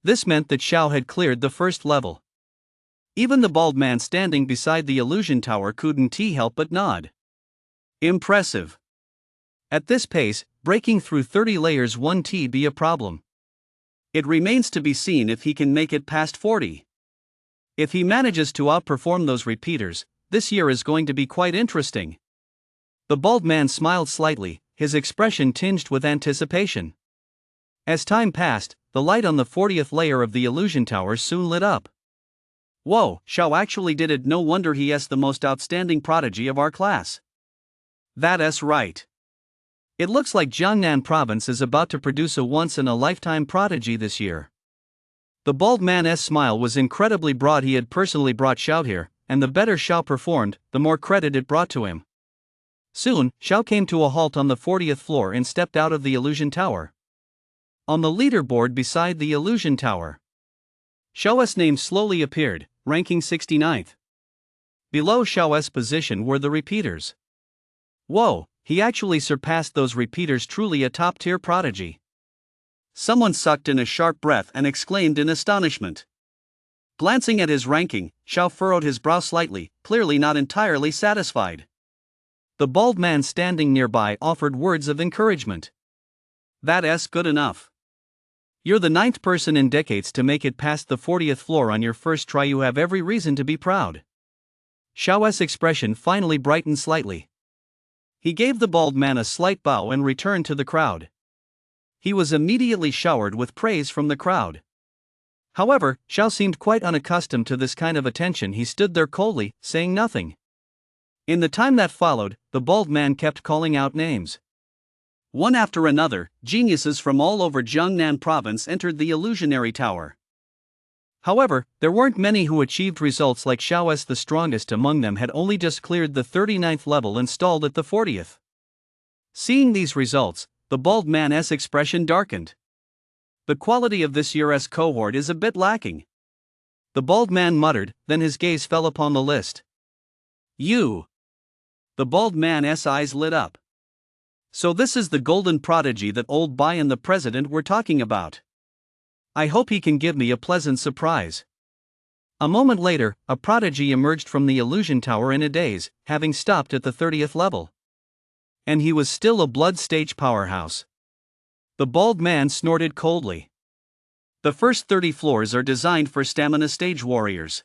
[SPEAKER 1] This meant that Xiao had cleared the first level. Even the bald man standing beside the illusion tower couldn't help but nod. Impressive. At this pace, breaking through 30 layers won't be a problem. It remains to be seen if he can make it past 40. If he manages to outperform those repeaters, this year is going to be quite interesting. The bald man smiled slightly, his expression tinged with anticipation. As time passed, the light on the 40th layer of the illusion tower soon lit up. Whoa, Xiao actually did it. No wonder he is the most outstanding prodigy of our class. That's right. It looks like Jiangnan Province is about to produce a once-in-a-lifetime prodigy this year. The bald man's smile was incredibly broad. He had personally brought Xiao here, and the better Xiao performed, the more credit it brought to him. Soon, Xiao came to a halt on the 40th floor and stepped out of the illusion tower. On the leaderboard beside the illusion tower, Xiao's name slowly appeared, ranking 69th. Below Xiao's position were the repeaters. Whoa, he actually surpassed those repeaters, truly a top-tier prodigy. Someone sucked in a sharp breath and exclaimed in astonishment. Glancing at his ranking, Xiao furrowed his brow slightly, clearly not entirely satisfied. The bald man standing nearby offered words of encouragement. That's good enough. You're the 9th person in decades to make it past the 40th floor on your first try. You have every reason to be proud. Xiao's expression finally brightened slightly. He gave the bald man a slight bow and returned to the crowd. He was immediately showered with praise from the crowd. However, Xiao seemed quite unaccustomed to this kind of attention. He stood there coldly, saying nothing. In the time that followed, the bald man kept calling out names. One after another, geniuses from all over Jiangnan Province entered the illusionary tower. However, there weren't many who achieved results like Xiao's. The strongest among them had only just cleared the 39th level and stalled at the 40th. Seeing these results, the bald man's expression darkened. The quality of this year's cohort is a bit lacking. The bald man muttered, then his gaze fell upon the list. You. The bald man's eyes lit up. So this is the golden prodigy that old Bai and the president were talking about. I hope he can give me a pleasant surprise. A moment later, a prodigy emerged from the illusion tower in a daze, having stopped at the 30th level. And he was still a blood stage powerhouse. The bald man snorted coldly. The first 30 floors are designed for stamina stage warriors.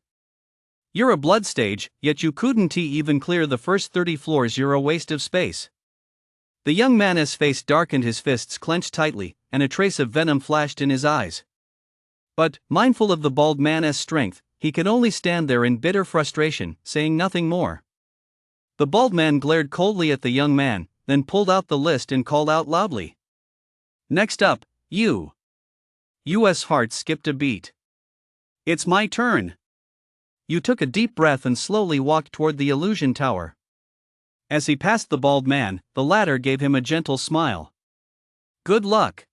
[SPEAKER 1] You're a blood stage, yet you couldn't even clear the first 30 floors. You're a waste of space. The young man's face darkened, his fists clenched tightly, and a trace of venom flashed in his eyes. But, mindful of the bald man's strength, he could only stand there in bitter frustration, saying nothing more. The bald man glared coldly at the young man, then pulled out the list and called out loudly. Next up, you. US heart skipped a beat. It's my turn. You took a deep breath and slowly walked toward the illusion tower. As he passed the bald man, the latter gave him a gentle smile. Good luck.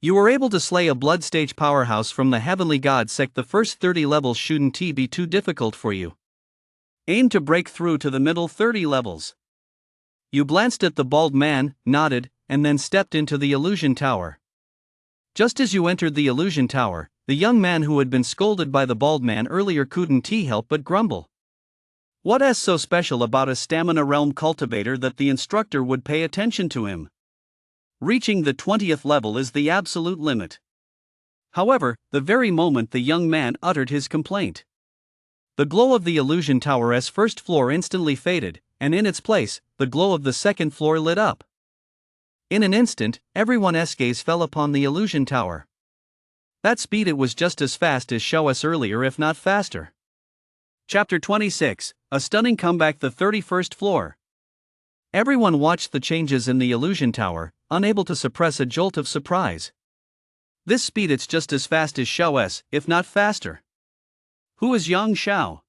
[SPEAKER 1] You were able to slay a blood stage powerhouse from the heavenly god sect. The first 30 levels shouldn't be too difficult for you. Aim to break through to the middle 30 levels. You glanced at the bald man, nodded, and then stepped into the illusion tower. Just as you entered the illusion tower, the young man who had been scolded by the bald man earlier couldn't help but grumble. What's so special about a stamina realm cultivator that the instructor would pay attention to him? Reaching the 20th level is the absolute limit. However, the very moment the young man uttered his complaint, the glow of the illusion tower's first floor instantly faded, and in its place, the glow of the second floor lit up. In an instant, everyone's gaze fell upon the illusion tower. That speed, it was just as fast as Show's earlier, if not faster. Chapter 26, A Stunning Comeback. The 31st floor. Everyone watched the changes in the illusion tower, unable to suppress a jolt of surprise. This speed, it's just as fast as Show's, if not faster. Who is Yang Xiao?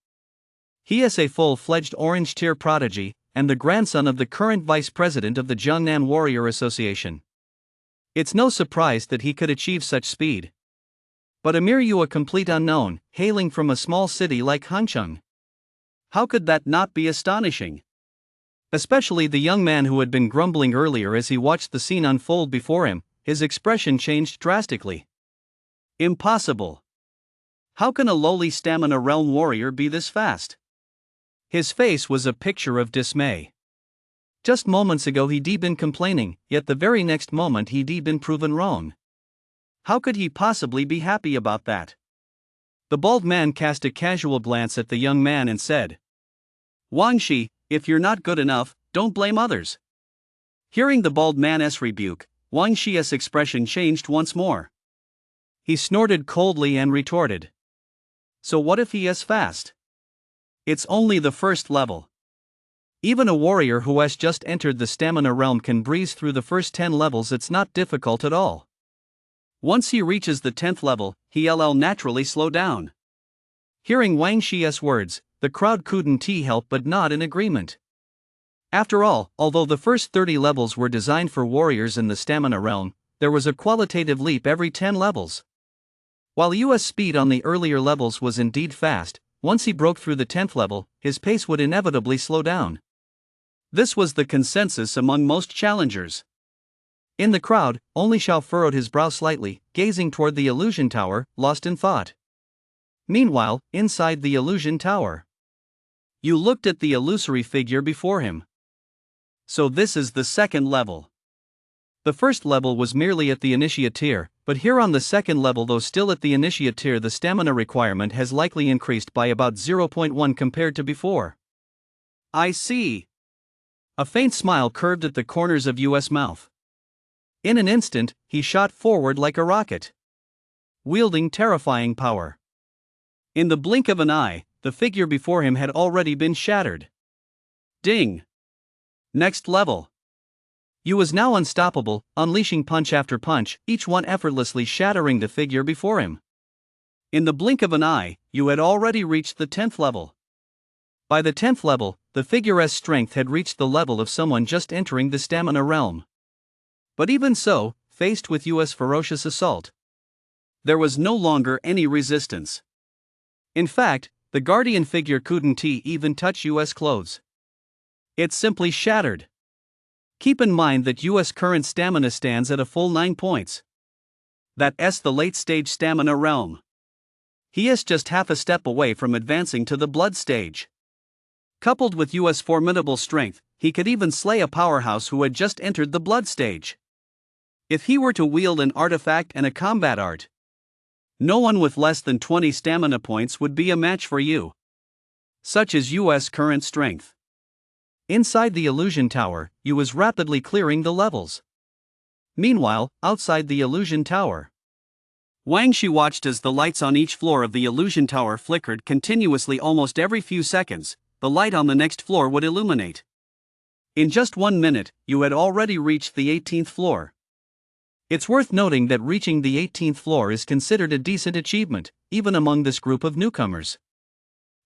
[SPEAKER 1] He is a full-fledged orange tier prodigy, and the grandson of the current vice president of the Jiangnan Warrior Association. It's no surprise that he could achieve such speed. But a complete unknown, hailing from a small city like Hancheng. How could that not be astonishing? Especially the young man who had been grumbling earlier. As he watched the scene unfold before him, his expression changed drastically. Impossible. How can a lowly stamina realm warrior be this fast? His face was a picture of dismay. Just moments ago he'd been complaining, yet the very next moment he'd been proven wrong. How could he possibly be happy about that? The bald man cast a casual glance at the young man and said, Wang Shi, if you're not good enough, don't blame others. Hearing the bald man's rebuke, Wang Shi's expression changed once more. He snorted coldly and retorted, So what if he is fast? It's only the first level. Even a warrior who has just entered the stamina realm can breeze through the first 10 levels. It's not difficult at all. Once he reaches the 10th level, he'll naturally slow down. Hearing Wang Shi's words, the crowd couldn't help but nod in agreement. After all, although the first 30 levels were designed for warriors in the stamina realm, there was a qualitative leap every 10 levels. While US speed on the earlier levels was indeed fast, once he broke through the 10th level, his pace would inevitably slow down. This was the consensus among most challengers. In the crowd, only Xiao furrowed his brow slightly, gazing toward the illusion tower, lost in thought. Meanwhile, inside the illusion tower, Yu looked at the illusory figure before him. So this is the second level. The first level was merely at the initiate tier, but here on the second level, though still at the initiate tier, the stamina requirement has likely increased by about 0.1 compared to before. I see. A faint smile curved at the corners of Yu's mouth. In an instant, he shot forward like a rocket, wielding terrifying power. In the blink of an eye, the figure before him had already been shattered. Ding! Next level. Yu was now unstoppable, unleashing punch after punch, each one effortlessly shattering the figure before him. In the blink of an eye, Yu had already reached the 10th level. By the 10th level, the figure's strength had reached the level of someone just entering the stamina realm. But even so, faced with Yu's ferocious assault, there was no longer any resistance. In fact, the guardian figure couldn't even touch Yu's clothes. It simply shattered. Keep in mind that Yu's current stamina stands at a full 9 points. That's the late stage stamina realm. He is just half a step away from advancing to the blood stage. Coupled with Yu's formidable strength, he could even slay a powerhouse who had just entered the blood stage. If he were to wield an artifact and a combat art, no one with less than 20 stamina points would be a match for Yu. Such is Yu's current strength. Inside the illusion tower, Yu was rapidly clearing the levels. Meanwhile, outside the illusion tower, Wang Shi watched as the lights on each floor of the illusion tower flickered continuously. Almost every few seconds, the light on the next floor would illuminate. In just 1 minute, Yu had already reached the 18th floor. It's worth noting that reaching the 18th floor is considered a decent achievement, even among this group of newcomers.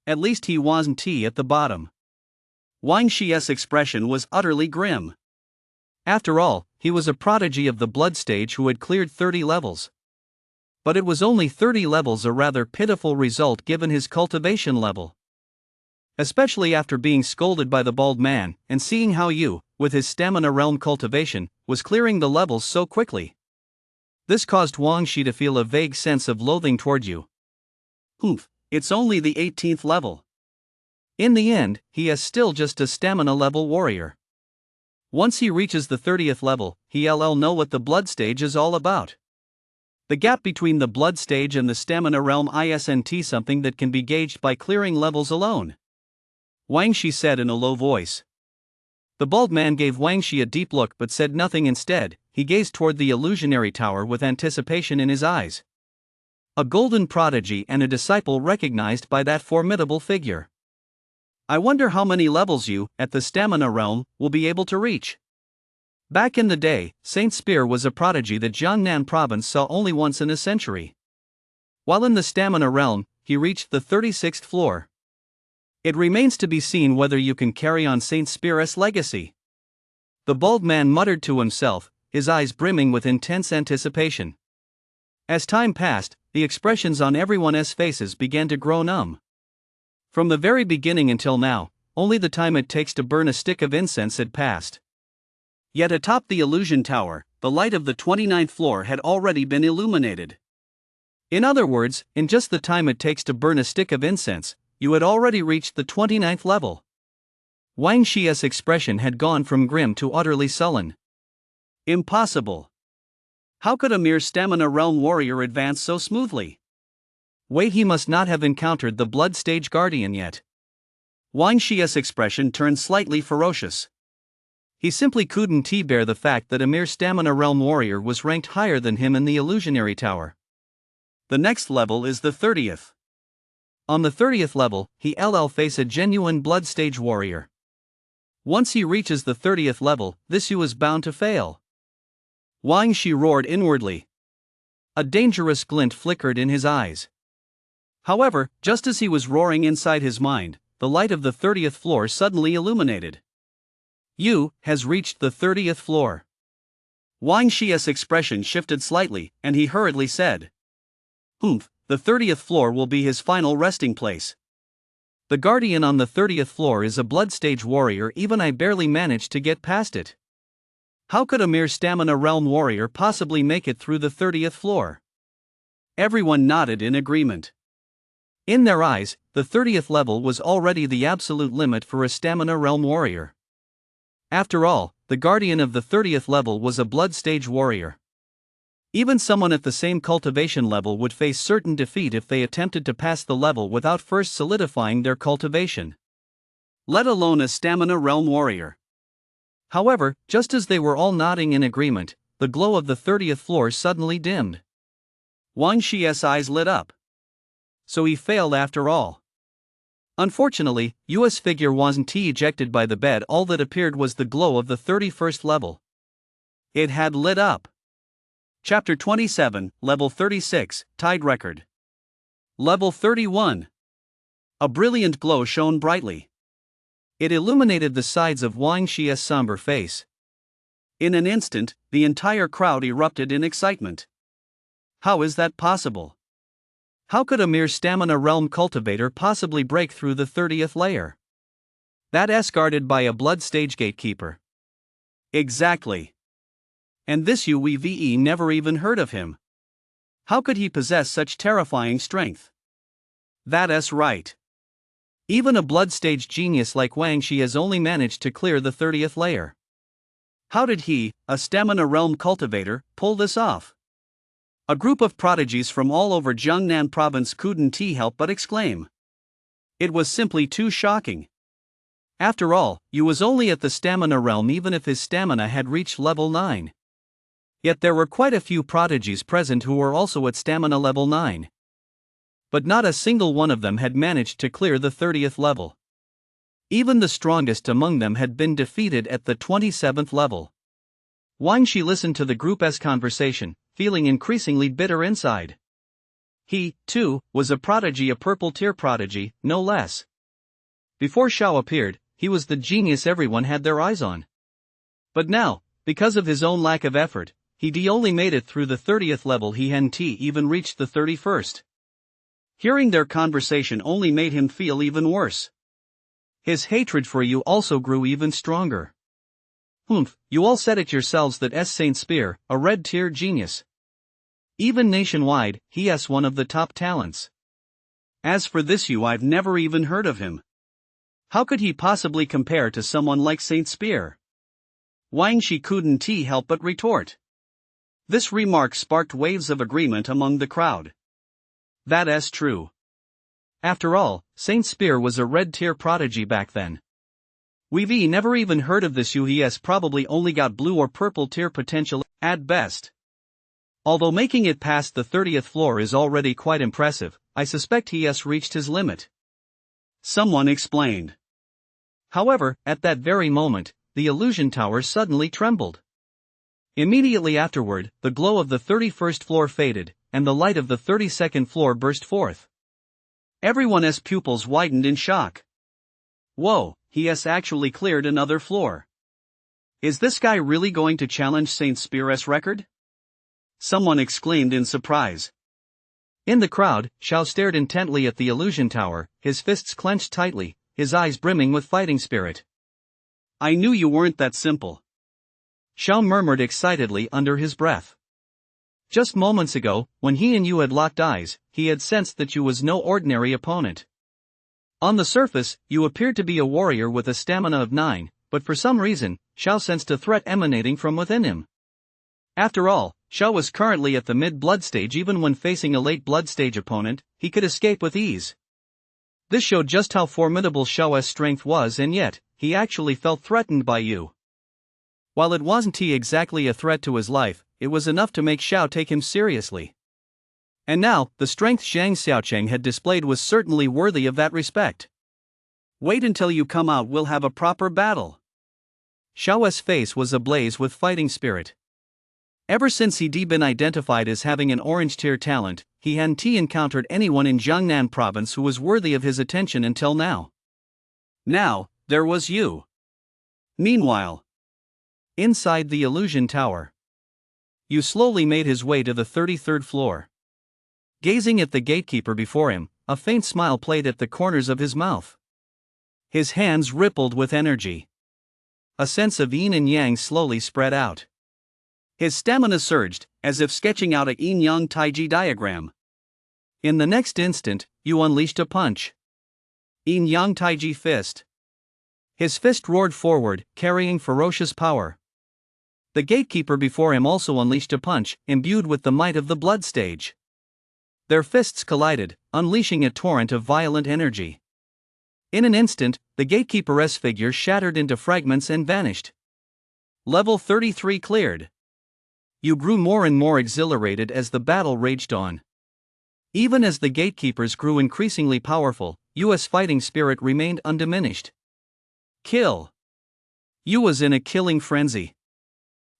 [SPEAKER 1] At least he wasn't at the bottom. Wang Xie's expression was utterly grim. After all, he was a prodigy of the blood stage who had cleared 30 levels. But it was only 30 levels, a rather pitiful result given his cultivation level. Especially after being scolded by the bald man, and seeing how you, with his stamina realm cultivation, was clearing the levels so quickly. This caused Wang Xi to feel a vague sense of loathing toward you. It's only the 18th level. In the end, he is still just a stamina level warrior. Once he reaches the 30th level, he'll know what the blood stage is all about. The gap between the blood stage and the stamina realm isn't something that can be gauged by clearing levels alone, Wang Xi said in a low voice. The bald man gave Wang Xi a deep look but said nothing. Instead, he gazed toward the illusionary tower with anticipation in his eyes. A golden prodigy and a disciple recognized by that formidable figure. I wonder how many levels you, at the stamina realm, will be able to reach. Back in the day, Saint Spear was a prodigy that Jiangnan province saw only once in a century. While in the stamina realm, he reached the 36th floor. It remains to be seen whether you can carry on Saint Spear's legacy. The bald man muttered to himself, his eyes brimming with intense anticipation. As time passed, the expressions on everyone's faces began to grow numb. From the very beginning until now, only the time it takes to burn a stick of incense had passed. Yet atop the illusion tower, the light of the 29th floor had already been illuminated. In other words, in just the time it takes to burn a stick of incense, you had already reached the 29th level. Wang Xi's expression had gone from grim to utterly sullen. Impossible. How could a mere stamina realm warrior advance so smoothly? Wait, he must not have encountered the blood stage guardian yet. Wang Xi's expression turned slightly ferocious. He simply couldn't bear the fact that a mere stamina realm warrior was ranked higher than him in the illusionary tower. The next level is the 30th. On the 30th level, he'll face a genuine blood stage warrior. Once he reaches the 30th level, this is bound to fail. Wang Xi roared inwardly. A dangerous glint flickered in his eyes. However, just as he was roaring inside his mind, the light of the 30th floor suddenly illuminated. You has reached the 30th floor. Wang Xi's expression shifted slightly, and he hurriedly said, the 30th floor will be his final resting place. The guardian on the 30th floor is a blood stage warrior, even I barely managed to get past it. How could a mere stamina realm warrior possibly make it through the 30th floor? Everyone nodded in agreement. In their eyes, the 30th level was already the absolute limit for a stamina realm warrior. After all, the guardian of the 30th level was a blood stage warrior. Even someone at the same cultivation level would face certain defeat if they attempted to pass the level without first solidifying their cultivation, let alone a stamina realm warrior. However, just as they were all nodding in agreement, the glow of the 30th floor suddenly dimmed. Wang Xi's eyes lit up. So he failed after all. Unfortunately, Yu's figure wasn't ejected by the bed. All that appeared was the glow of the 31st level. It had lit up. Chapter 27, Level 36, Tide Record. Level 31. A brilliant glow shone brightly. It illuminated the sides of Wang Xi's somber face. In an instant, the entire crowd erupted in excitement. How is that possible? How could a mere stamina realm cultivator possibly break through the 30th layer? That's guarded by a blood stage gatekeeper. Exactly. And this UVE never even heard of him. How could he possess such terrifying strength? That's right. Even a blood stage genius like Wang Xi has only managed to clear the 30th layer. How did he, a stamina realm cultivator, pull this off? A group of prodigies from all over Jiangnan province couldn't help but exclaim. It was simply too shocking. After all, Yu was only at the stamina realm even if his stamina had reached level 9. Yet there were quite a few prodigies present who were also at stamina level 9. But not a single one of them had managed to clear the 30th level. Even the strongest among them had been defeated at the 27th level. Wang Shi listened to the group's conversation, feeling increasingly bitter inside. He, too, was a prodigy, a purple-tier prodigy, no less. Before Xiao appeared, he was the genius everyone had their eyes on. But now, because of his own lack of effort, he only made it through the 30th level. He hadn't even reached the 31st. Hearing their conversation only made him feel even worse. His hatred for you also grew even stronger. You all said it yourselves that Saint Spear, a red-tier genius. Even nationwide, he's one of the top talents. As for this I've never even heard of him. How could he possibly compare to someone like Saint Spear? Wang Shi couldn't help but retort. This remark sparked waves of agreement among the crowd. That's true. After all, Saint Spear was a red-tier prodigy back then. We've never even heard of this he has probably only got blue or purple-tier potential, at best. Although making it past the 30th floor is already quite impressive, I suspect he has reached his limit. Someone explained. However, at that very moment, the illusion tower suddenly trembled. Immediately afterward, the glow of the 31st floor faded, and the light of the 32nd floor burst forth. Everyone's pupils widened in shock. Whoa, he has actually cleared another floor. Is this guy really going to challenge Saint Spear's record? Someone exclaimed in surprise. In the crowd, Xiao stared intently at the illusion tower, his fists clenched tightly, his eyes brimming with fighting spirit. I knew you weren't that simple. Xiao murmured excitedly under his breath. Just moments ago, when he and you had locked eyes, he had sensed that you was no ordinary opponent. On the surface, you appeared to be a warrior with a stamina of 9, but for some reason, Xiao sensed a threat emanating from within him. After all, Xiao was currently at the mid-blood stage. Even when facing a late blood stage opponent, he could escape with ease. This showed just how formidable Xiao's strength was, and yet, he actually felt threatened by you. While it wasn't exactly a threat to his life, it was enough to make Xiao take him seriously. And now, the strength Zhang Xiaocheng had displayed was certainly worthy of that respect. Wait until you come out, we'll have a proper battle. Xiao's face was ablaze with fighting spirit. Ever since he'd been identified as having an orange-tier talent, he hadn't encountered anyone in Jiangnan province who was worthy of his attention until now. Now, there was you. Meanwhile, inside the illusion tower, Yu slowly made his way to the 33rd floor. Gazing at the gatekeeper before him, a faint smile played at the corners of his mouth. His hands rippled with energy. A sense of yin and yang slowly spread out. His stamina surged, as if sketching out a yin-yang taiji diagram. In the next instant, Yu unleashed a punch. Yin-yang taiji fist. His fist roared forward, carrying ferocious power. The gatekeeper before him also unleashed a punch, imbued with the might of the blood stage. Their fists collided, unleashing a torrent of violent energy. In an instant, the gatekeeper's figure shattered into fragments and vanished. Level 33 cleared. You grew more and more exhilarated as the battle raged on. Even as the gatekeepers grew increasingly powerful, Yu's fighting spirit remained undiminished. Kill. Yu was in a killing frenzy.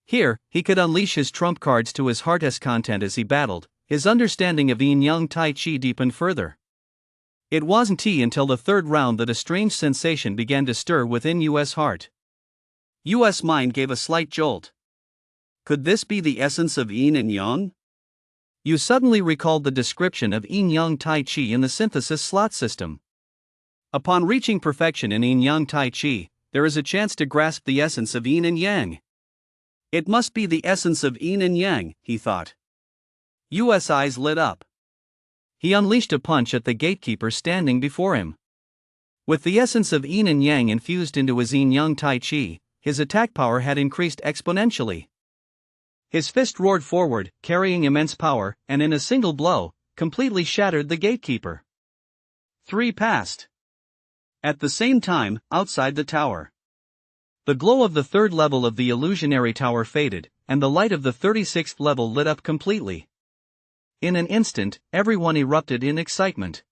[SPEAKER 1] Here, he could unleash his trump cards to his heart's content as he battled. His understanding of yin-yang tai chi deepened further. It wasn't until the third round that a strange sensation began to stir within Yu's heart. Yu's mind gave a slight jolt. Could this be the essence of yin and yang? Yu suddenly recalled the description of yin-yang tai chi in the synthesis slot system. Upon reaching perfection in yin-yang tai chi, there is a chance to grasp the essence of yin and yang. It must be the essence of yin and yang, he thought. Yu's eyes lit up. He unleashed a punch at the gatekeeper standing before him. With the essence of yin and yang infused into his yin-yang tai chi, his attack power had increased exponentially. His fist roared forward, carrying immense power, and in a single blow, completely shattered the gatekeeper. 3 passed. At the same time, outside the tower, the glow of the third level of the illusionary tower faded, and the light of the 36th level lit up completely. In an instant, everyone erupted in excitement.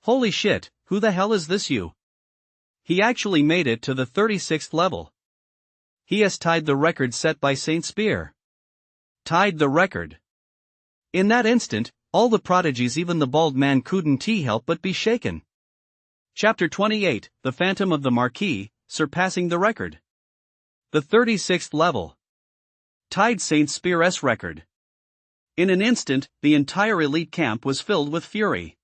[SPEAKER 1] Holy shit, who the hell is this Yu? He actually made it to the 36th level. He has tied the record set by Saint Spear. Tied the record. In that instant, all the prodigies, even the bald man, couldn't help but be shaken. Chapter 28, The Phantom of the Marquis, Surpassing the Record. The 36th level. Tied Saint Spear's record. In an instant, the entire elite camp was filled with fury.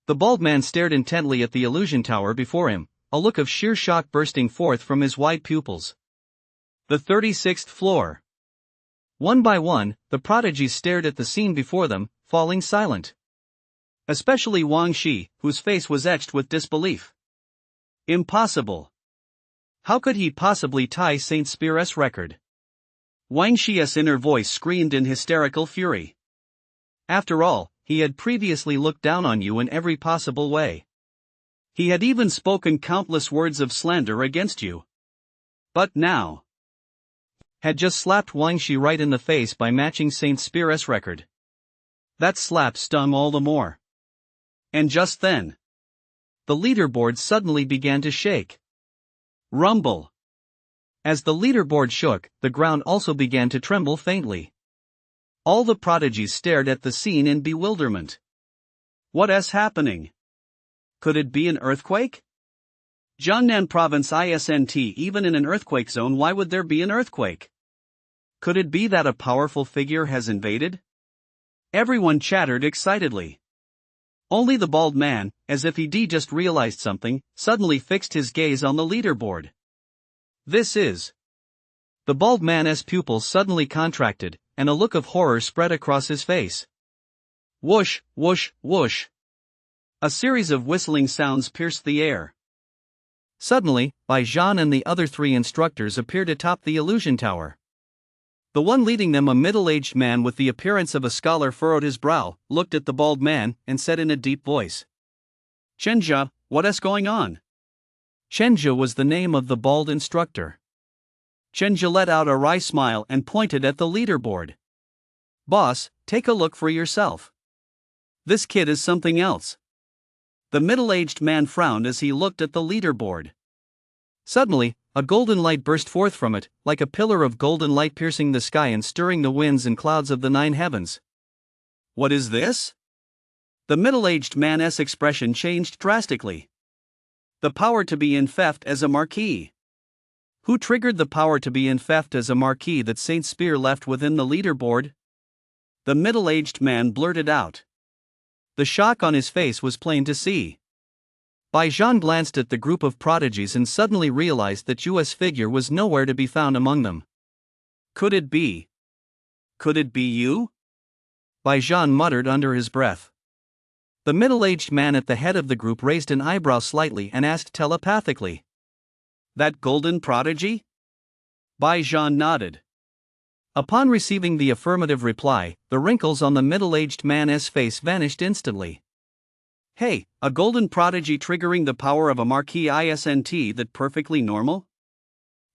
[SPEAKER 1] The bald man stared intently at the illusion tower before him, a look of sheer shock bursting forth from his wide pupils. The 36th floor. One by one, the prodigies stared at the scene before them, falling silent. Especially Wang Shi, whose face was etched with disbelief. Impossible. How could he possibly tie Saint Spear's record? Wang Shi's inner voice screamed in hysterical fury. After all, he had previously looked down on you in every possible way. He had even spoken countless words of slander against you. But now, had just slapped Wang Shi right in the face by matching Saint Spear's record. That slap stung all the more. And just then, the leaderboard suddenly began to shake. Rumble. As the leaderboard shook, the ground also began to tremble faintly. All the prodigies stared at the scene in bewilderment. What's happening? Could it be an earthquake? Jiangnan Province isn't even in an earthquake zone. Why would there be an earthquake? Could it be that a powerful figure has invaded? Everyone chattered excitedly. Only the bald man, as if he'd just realized something, suddenly fixed his gaze on the leaderboard. This is. The bald man's pupils suddenly contracted, and a look of horror spread across his face. Whoosh, whoosh, whoosh. A series of whistling sounds pierced the air. Suddenly, Bai Zhan and the other three instructors appeared atop the illusion tower. The one leading them, a middle-aged man with the appearance of a scholar, furrowed his brow, looked at the bald man, and said in a deep voice, "Chenjia, what's going on?" Chenjia was the name of the bald instructor. Chenjia let out a wry smile and pointed at the leaderboard. "Boss, take a look for yourself. This kid is something else." The middle-aged man frowned as he looked at the leaderboard. Suddenly, a golden light burst forth from it, like a pillar of golden light piercing the sky and stirring the winds and clouds of the 9 heavens. What is this? The middle-aged man's expression changed drastically. The power to be in theft as a marquis. Who triggered the power to be in theft as a marquis that Saint Spear left within the leaderboard? The middle-aged man blurted out. The shock on his face was plain to see. Bai Zhan glanced at the group of prodigies and suddenly realized that Yu's figure was nowhere to be found among them. Could it be? Could it be you? Bai Zhan muttered under his breath. The middle-aged man at the head of the group raised an eyebrow slightly and asked telepathically, "That golden prodigy?" Bai Zhan nodded. Upon receiving the affirmative reply, the wrinkles on the middle-aged man's face vanished instantly. Hey, a golden prodigy triggering the power of a marquis isn't that perfectly normal?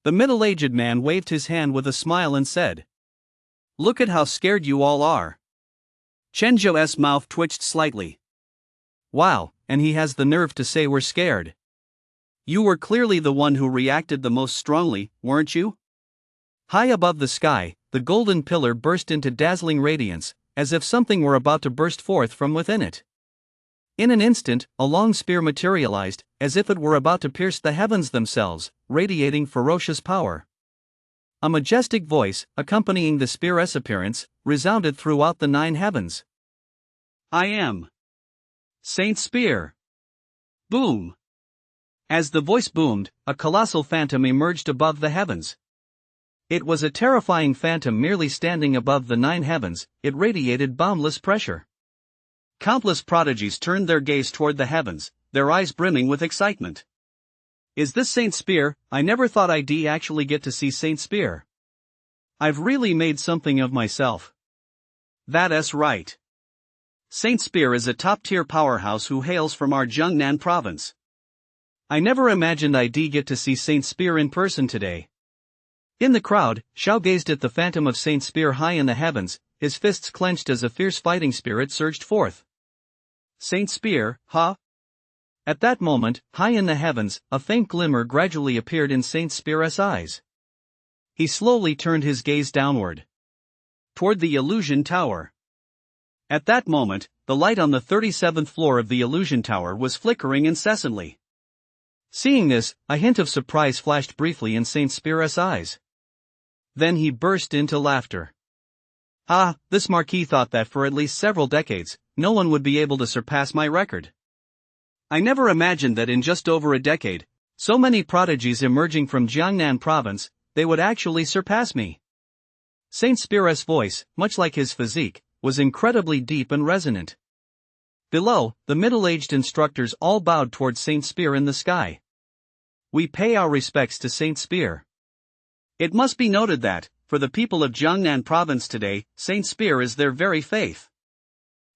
[SPEAKER 1] The middle-aged man waved his hand with a smile and said, "Look at how scared you all are." Chenjia's mouth twitched slightly. Wow, and he has the nerve to say we're scared. You were clearly the one who reacted the most strongly, weren't you? High above the sky, the golden pillar burst into dazzling radiance, as if something were about to burst forth from within it. In an instant, a long spear materialized, as if it were about to pierce the heavens themselves, radiating ferocious power. A majestic voice, accompanying the spear's appearance, resounded throughout the 9 heavens. "I am Saint Spear." Boom! As the voice boomed, a colossal phantom emerged above the heavens. It was a terrifying phantom merely standing above the 9 heavens. It radiated boundless pressure. Countless prodigies turned their gaze toward the heavens, their eyes brimming with excitement. Is this Saint Spear? I never thought I'd actually get to see Saint Spear. I've really made something of myself. That's right. Saint Spear is a top-tier powerhouse who hails from our Jiangnan province. I never imagined I'd get to see Saint Spear in person today. In the crowd, Xiao gazed at the phantom of Saint Spear high in the heavens, his fists clenched as a fierce fighting spirit surged forth. Saint Spear, huh? At that moment, high in the heavens, a faint glimmer gradually appeared in Saint Spear's eyes. He slowly turned his gaze downward, toward the illusion tower. At that moment, the light on the 37th floor of the illusion tower was flickering incessantly. Seeing this, a hint of surprise flashed briefly in Saint Spir's eyes. Then he burst into laughter. This Marquis thought that for at least several decades, no one would be able to surpass my record. I never imagined that in just over a decade, so many prodigies emerging from Jiangnan province, they would actually surpass me. Saint Spir's voice, much like his physique, was incredibly deep and resonant. Below, the middle-aged instructors all bowed towards Saint Spir in the sky. We pay our respects to Saint Spir. It must be noted that, for the people of Jiangnan province today, Saint Spir is their very faith.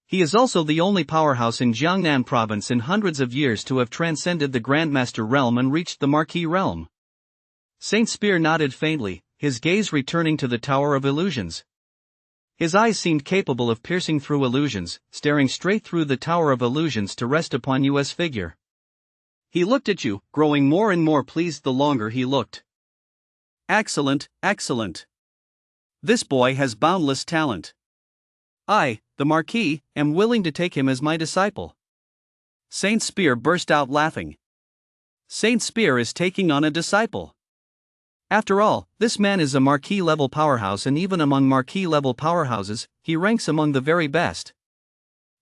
[SPEAKER 1] He is also the only powerhouse in Jiangnan province in hundreds of years to have transcended the Grandmaster realm and reached the Marquis realm. Saint Spir nodded faintly, his gaze returning to the Tower of Illusions. His eyes seemed capable of piercing through illusions, staring straight through the Tower of Illusions to rest upon Yu's figure. He looked at you, growing more and more pleased the longer he looked. Excellent, excellent. This boy has boundless talent. I, the Marquis, am willing to take him as my disciple. Saint Spir burst out laughing. Saint Spir is taking on a disciple. After all, this man is a Marquis-level powerhouse, and even among Marquis-level powerhouses, he ranks among the very best.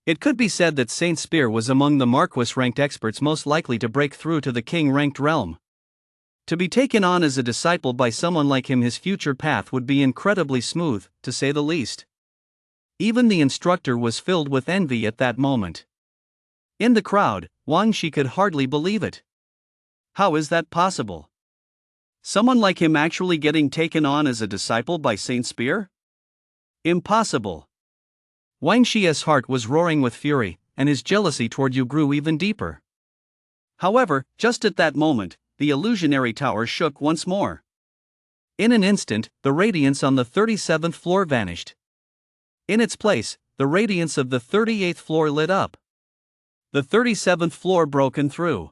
[SPEAKER 1] It could be said that Saint Spir was among the Marquis-ranked experts most likely to break through to the King-ranked realm. To be taken on as a disciple by someone like him, his future path would be incredibly smooth, to say the least. Even the instructor was filled with envy at that moment. In the crowd, Wang Shi could hardly believe it. How is that possible? Someone like him actually getting taken on as a disciple by Saint Spir? Impossible. Wang Shi's heart was roaring with fury, and his jealousy toward Yu grew even deeper. However, just at that moment, the illusionary tower shook once more. In an instant, the radiance on the 37th floor vanished. In its place, the radiance of the 38th floor lit up. The 37th floor broken through.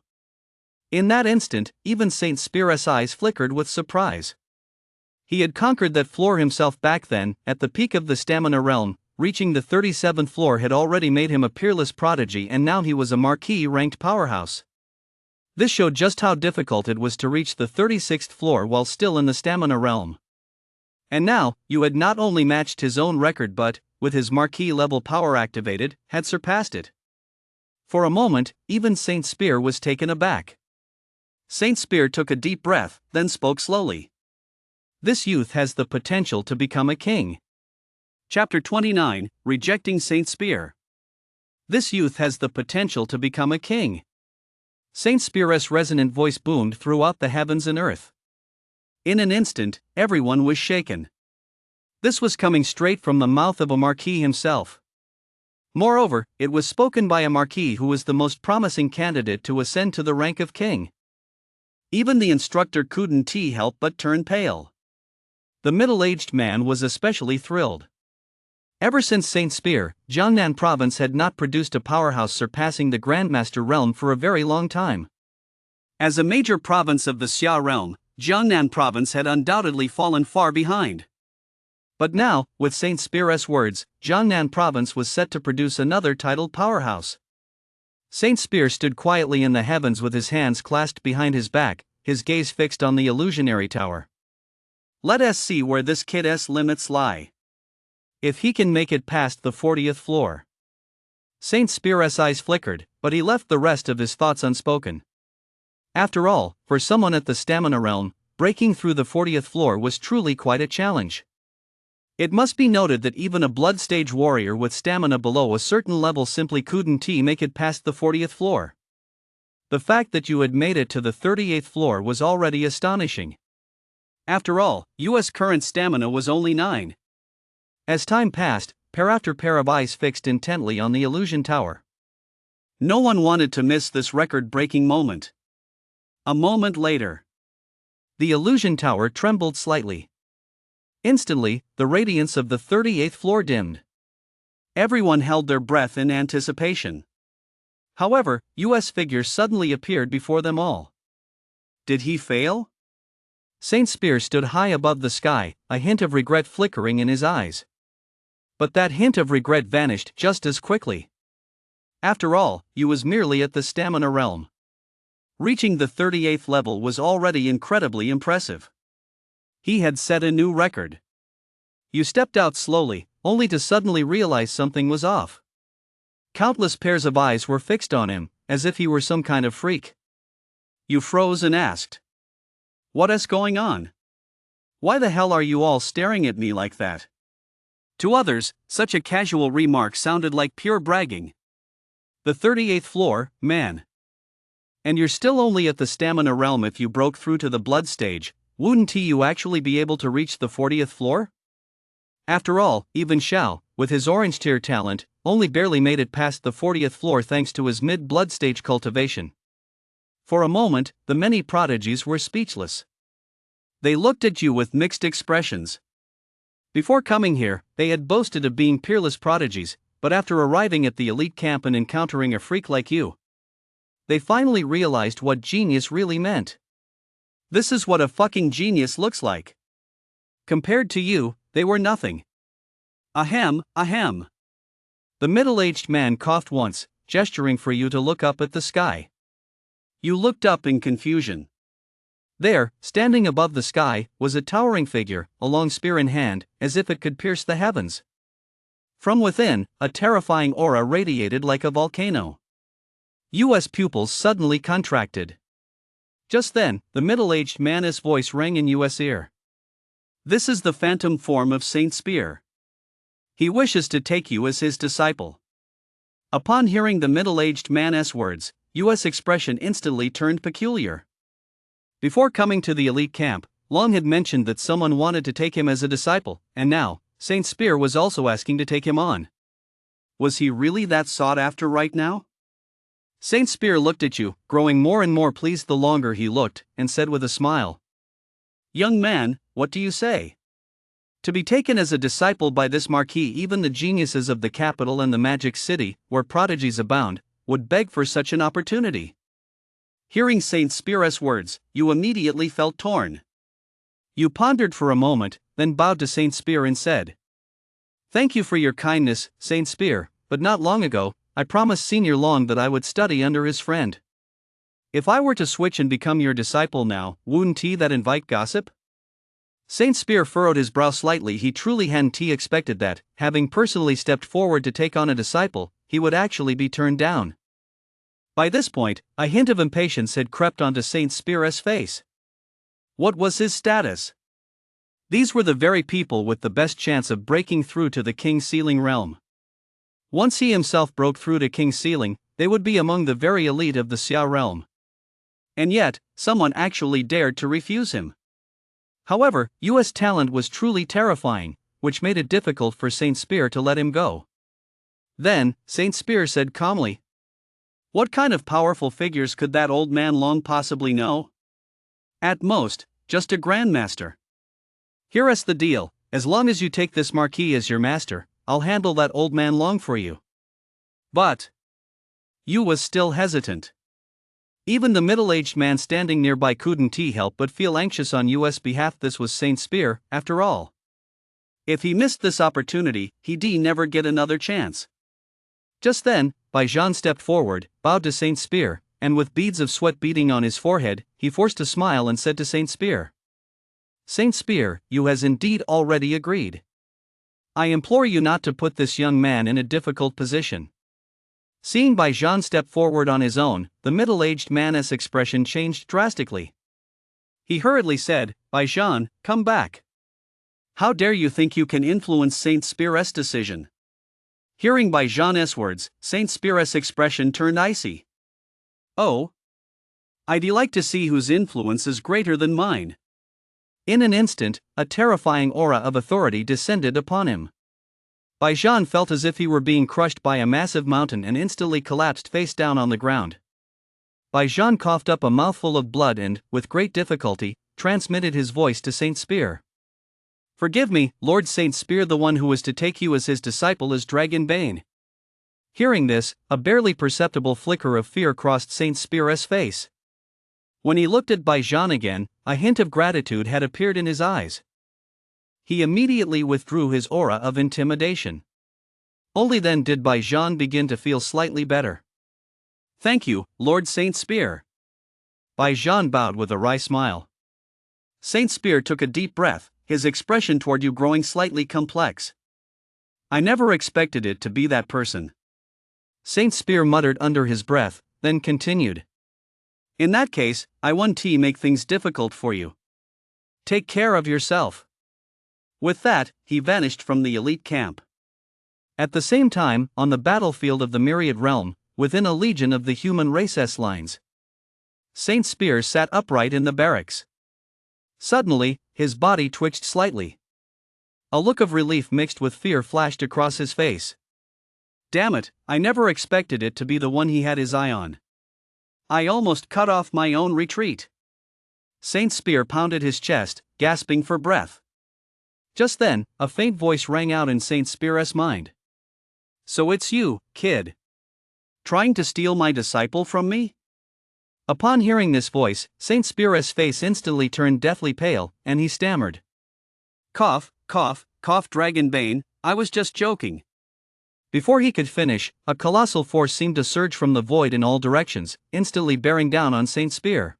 [SPEAKER 1] In that instant, even Saint Spir's eyes flickered with surprise. He had conquered that floor himself back then, at the peak of the stamina realm. Reaching the 37th floor had already made him a peerless prodigy, and now he was a Marquis-ranked powerhouse. This showed just how difficult it was to reach the 36th floor while still in the stamina realm. And now, Yu had not only matched his own record but, with his Marquis-level power activated, had surpassed it. For a moment, even Saint Spir was taken aback. Saint Spir took a deep breath, then spoke slowly. This youth has the potential to become a king. Chapter 29, Rejecting Saint Spir. This youth has the potential to become a king. Saint Spir's resonant voice boomed throughout the heavens and earth. In an instant, everyone was shaken. This was coming straight from the mouth of a Marquis himself. Moreover, it was spoken by a Marquis who was the most promising candidate to ascend to the rank of king. Even the instructor couldn't help but turn pale. The middle-aged man was especially thrilled. Ever since Saint Spir, Jiangnan province had not produced a powerhouse surpassing the Grandmaster realm for a very long time. As a major province of the Xia realm, Jiangnan province had undoubtedly fallen far behind. But now, with Saint Spir's words, Jiangnan province was set to produce another titled powerhouse. Saint Spir stood quietly in the heavens with his hands clasped behind his back, his gaze fixed on the illusionary tower. Let us see where this kid's limits lie. If he can make it past the 40th floor. Saint Spir's eyes flickered, but he left the rest of his thoughts unspoken. After all, for someone at the stamina realm, breaking through the 40th floor was truly quite a challenge. It must be noted that even a blood stage warrior with stamina below a certain level simply couldn't make it past the 40th floor. The fact that you had made it to the 38th floor was already astonishing. After all, Yu's current stamina was only 9. As time passed, pair after pair of eyes fixed intently on the illusion tower. No one wanted to miss this record-breaking moment. A moment later, the illusion tower trembled slightly. Instantly, the radiance of the 38th floor dimmed. Everyone held their breath in anticipation. However, Yu's figure suddenly appeared before them all. Did he fail? Saint Spear stood high above the sky, a hint of regret flickering in his eyes. But that hint of regret vanished just as quickly. After all, he was merely at the stamina realm. Reaching the 38th level was already incredibly impressive. He had set a new record. You stepped out slowly, only to suddenly realize something was off. Countless pairs of eyes were fixed on him, as if he were some kind of freak. You froze and asked, "What is going on? Why the hell are you all staring at me like that?" To others, such a casual remark sounded like pure bragging. The 38th floor, man. And you're still only at the stamina realm. If you broke through to the blood stage, wouldn't you actually be able to reach the 40th floor? After all, even Xiao, with his orange tier talent, only barely made it past the 40th floor thanks to his mid-blood stage cultivation. For a moment, the many prodigies were speechless. They looked at you with mixed expressions. Before coming here, they had boasted of being peerless prodigies, but after arriving at the elite camp and encountering a freak like you, they finally realized what genius really meant. This is what a fucking genius looks like. Compared to you, they were nothing. Ahem, ahem. The middle-aged man coughed once, gesturing for you to look up at the sky. You looked up in confusion. There, standing above the sky, was a towering figure, a long spear in hand, as if it could pierce the heavens. From within, a terrifying aura radiated like a volcano. U.S. pupils suddenly contracted. Just then, the middle-aged man's voice rang in U.S. ear. "This is the phantom form of Saint Spear. He wishes to take you as his disciple." Upon hearing the middle-aged man's words, U.S. expression instantly turned peculiar. Before coming to the elite camp, Long had mentioned that someone wanted to take him as a disciple, and now, Saint Spear was also asking to take him on. Was he really that sought after right now? Saint Spear looked at you, growing more and more pleased the longer he looked, and said with a smile, "Young man, what do you say? To be taken as a disciple by this marquis, even the geniuses of the capital and the magic city, where prodigies abound, would beg for such an opportunity." Hearing Saint Spear's words, you immediately felt torn. You pondered for a moment, then bowed to Saint Spear and said, "Thank you for your kindness, Saint Spear, but not long ago, I promised Senior Long that I would study under his friend. If I were to switch and become your disciple now, wouldn't that invite gossip?" Saint Spear furrowed his brow slightly. He truly hadn't expected that, having personally stepped forward to take on a disciple, he would actually be turned down. By this point, a hint of impatience had crept onto Saint Spear's face. What was his status? These were the very people with the best chance of breaking through to the King's Ceiling realm. Once he himself broke through to King's Ceiling, they would be among the very elite of the Xia realm. And yet, someone actually dared to refuse him. However, U.S. talent was truly terrifying, which made it difficult for Saint Spear to let him go. Then, Saint Spear said calmly, "What kind of powerful figures could that old man Long possibly know? At most, just a grandmaster. Here's the deal, as long as you take this marquis as your master, I'll handle that old man Long for you." But you was still hesitant. Even the middle-aged man standing nearby couldn't help but feel anxious on U.S. behalf. This was Saint Spear, after all. If he missed this opportunity, he'd never get another chance. Just then, Baijan stepped forward, bowed to Saint Spear, and with beads of sweat beading on his forehead, he forced a smile and said to Saint Spear, "Saint Spear, you has indeed already agreed. I implore you not to put this young man in a difficult position." Seeing Baijan step forward on his own, the middle-aged man's expression changed drastically. He hurriedly said, "Baijan, come back. How dare you think you can influence Saint Spear's decision?" Hearing Baijan's words, Saint Spear's expression turned icy. "Oh, I'd like to see whose influence is greater than mine." In an instant, a terrifying aura of authority descended upon him. Baijan felt as if he were being crushed by a massive mountain and instantly collapsed face down on the ground. Baijan coughed up a mouthful of blood and, with great difficulty, transmitted his voice to Saint Spear. "Forgive me, Lord Saint Spear, the one who is to take you as his disciple is Dragon Bane." Hearing this, a barely perceptible flicker of fear crossed Saint Spear's face. When he looked at Baijan again, A hint of gratitude had appeared in his eyes. He immediately withdrew his aura of intimidation. Only then did Jean begin to feel slightly better. "Thank you, Lord Saint Spear." Jean bowed with a wry smile. Saint Spear took a deep breath, his expression toward you growing slightly complex. "I never expected it to be that person." Saint Spear muttered under his breath, then continued. "In that case, I won't make things difficult for you. Take care of yourself." With that, he vanished from the elite camp. At the same time, on the battlefield of the myriad realm, within a legion of the human race lines, Saint Spear sat upright in the barracks. Suddenly, his body twitched slightly. A look of relief mixed with fear flashed across his face. Damn it, I never expected it to be the one he had his eye on. I almost cut off my own retreat. Saint Spear pounded his chest, gasping for breath. Just then, a faint voice rang out in Saint Spear's mind. "So it's you, kid. Trying to steal my disciple from me?" Upon hearing this voice, Saint Spear's face instantly turned deathly pale, and he stammered. Cough, cough, cough, Dragonbane, I was just joking." Before he could finish, a colossal force seemed to surge from the void in all directions, instantly bearing down on Saint Spear.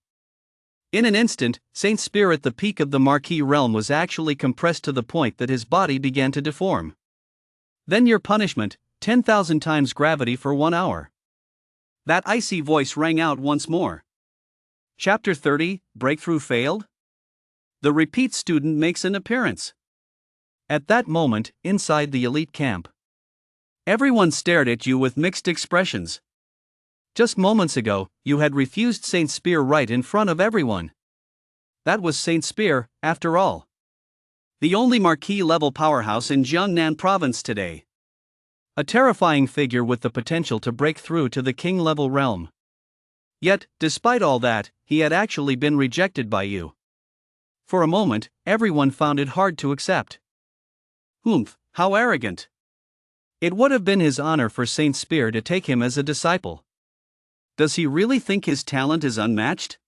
[SPEAKER 1] In an instant, Saint Spear at the peak of the Marquis realm was actually compressed to the point that his body began to deform. "Then your punishment, 10,000 times gravity for 1 hour." That icy voice rang out once more. Chapter 30, Breakthrough Failed? The repeat student makes an appearance. At that moment, inside the elite camp, everyone stared at you with mixed expressions. Just moments ago, you had refused Saint Spear right in front of everyone. That was Saint Spear, after all. The only Marquis-level powerhouse in Jiangnan province today. A terrifying figure with the potential to break through to the king-level realm. Yet, despite all that, he had actually been rejected by you. For a moment, everyone found it hard to accept. Oomph, how arrogant. It would have been his honor for Saint Spear to take him as a disciple. Does he really think his talent is unmatched?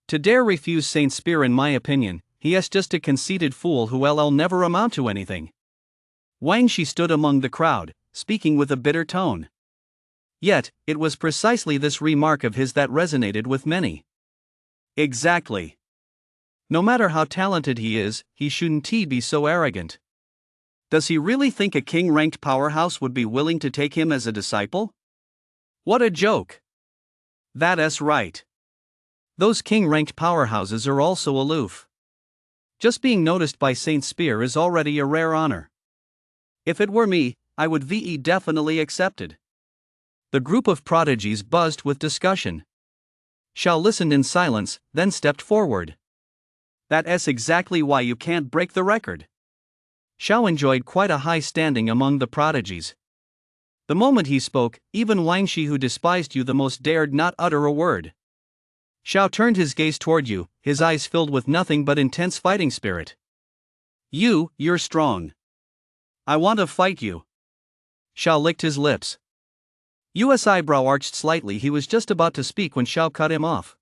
[SPEAKER 1] To dare refuse Saint Spear, in my opinion, he is just a conceited fool who'll never amount to anything. Wang Shi stood among the crowd, speaking with a bitter tone. Yet, it was precisely this remark of his that resonated with many. Exactly. No matter how talented he is, he shouldn't be so arrogant. Does he really think a king-ranked powerhouse would be willing to take him as a disciple? What a joke. That's right. Those king-ranked powerhouses are also aloof. Just being noticed by Saint Spear is already a rare honor. If it were me, I would definitely accepted. The group of prodigies buzzed with discussion. Xiao listened in silence, then stepped forward. That's exactly why you can't break the record. Xiao enjoyed quite a high standing among the prodigies. The moment he spoke, even Wang Shi, who despised you the most, dared not utter a word. Xiao turned his gaze toward you, his eyes filled with nothing but intense fighting spirit. You're strong. I want to fight you. Xiao licked his lips. Yu's eyebrow arched slightly. He was just about to speak when Xiao cut him off.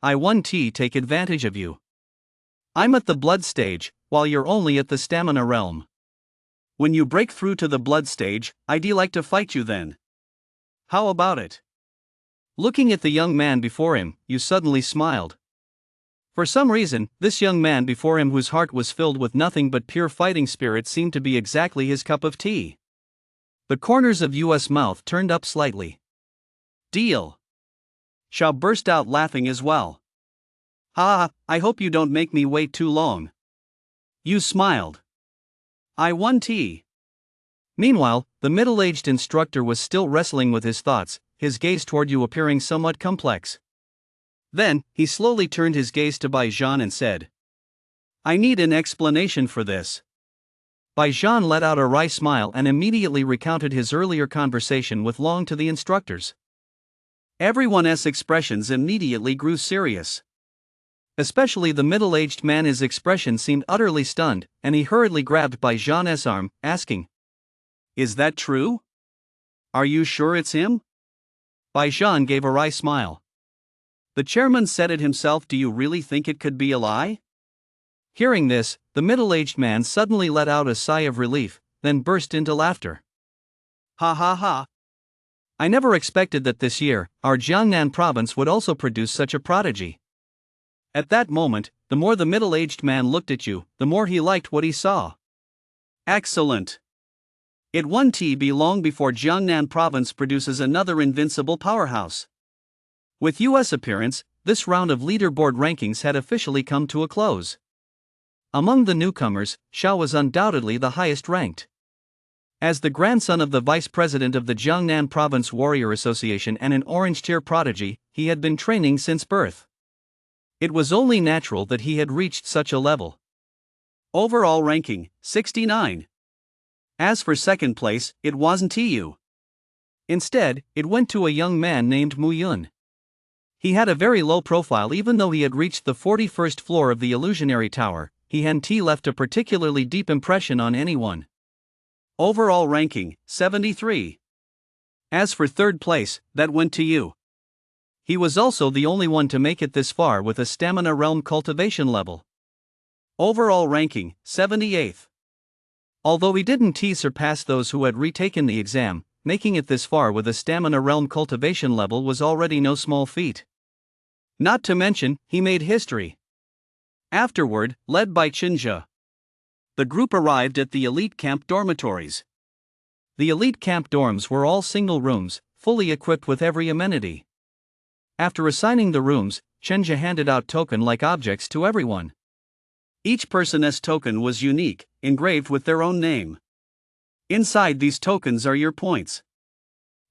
[SPEAKER 1] I want to take advantage of you. I'm at the blood stage, while you're only at the stamina realm. When you break through to the blood stage, I'd like to fight you then. How about it? Looking at the young man before him, Yu suddenly smiled. For some reason, this young man before him, whose heart was filled with nothing but pure fighting spirit, seemed to be exactly his cup of tea. The corners of Yu's mouth turned up slightly. Deal. Xiao burst out laughing as well. Ha, I hope you don't make me wait too long. Yu smiled. I won tea. Meanwhile, the middle-aged instructor was still wrestling with his thoughts, his gaze toward Yu appearing somewhat complex. Then, he slowly turned his gaze to Bai Zhan and said, I need an explanation for this. Bai Zhan let out a wry smile and immediately recounted his earlier conversation with Long to the instructors. Everyone's expressions immediately grew serious. Especially the middle-aged man. His expression seemed utterly stunned, and he hurriedly grabbed Bai Zhan's arm, asking, Is that true? Are you sure it's him? Bai Zhan gave a wry smile. The chairman said it himself. Do you really think it could be a lie? Hearing this, the middle-aged man suddenly let out a sigh of relief, then burst into laughter. Ha ha ha. I never expected that this year, our Jiangnan province would also produce such a prodigy. At that moment, the more the middle-aged man looked at you, the more he liked what he saw. Excellent. It won't be long before Jiangnan province produces another invincible powerhouse. With US appearance, this round of leaderboard rankings had officially come to a close. Among the newcomers, Xiao was undoubtedly the highest ranked. As the grandson of the vice president of the Jiangnan Province Warrior Association and an orange tier prodigy, he had been training since birth. It was only natural that he had reached such a level. Overall ranking, 69. As for second place, it wasn't you. Instead, it went to a young man named Mu Yun. He had a very low profile. Even though he had reached the 41st floor of the illusionary tower, he hadn't left a particularly deep impression on anyone. Overall ranking, 73. As for third place, that went to you. He was also the only one to make it this far with a stamina realm cultivation level. Overall ranking, 78th. Although he didn't surpass those who had retaken the exam, making it this far with a stamina realm cultivation level was already no small feat. Not to mention, he made history. Afterward, led by Chinja, the group arrived at the elite camp dormitories. The elite camp dorms were all single rooms, fully equipped with every amenity. After assigning the rooms, Chenja handed out token-like objects to everyone. Each person's token was unique, engraved with their own name. Inside these tokens are your points.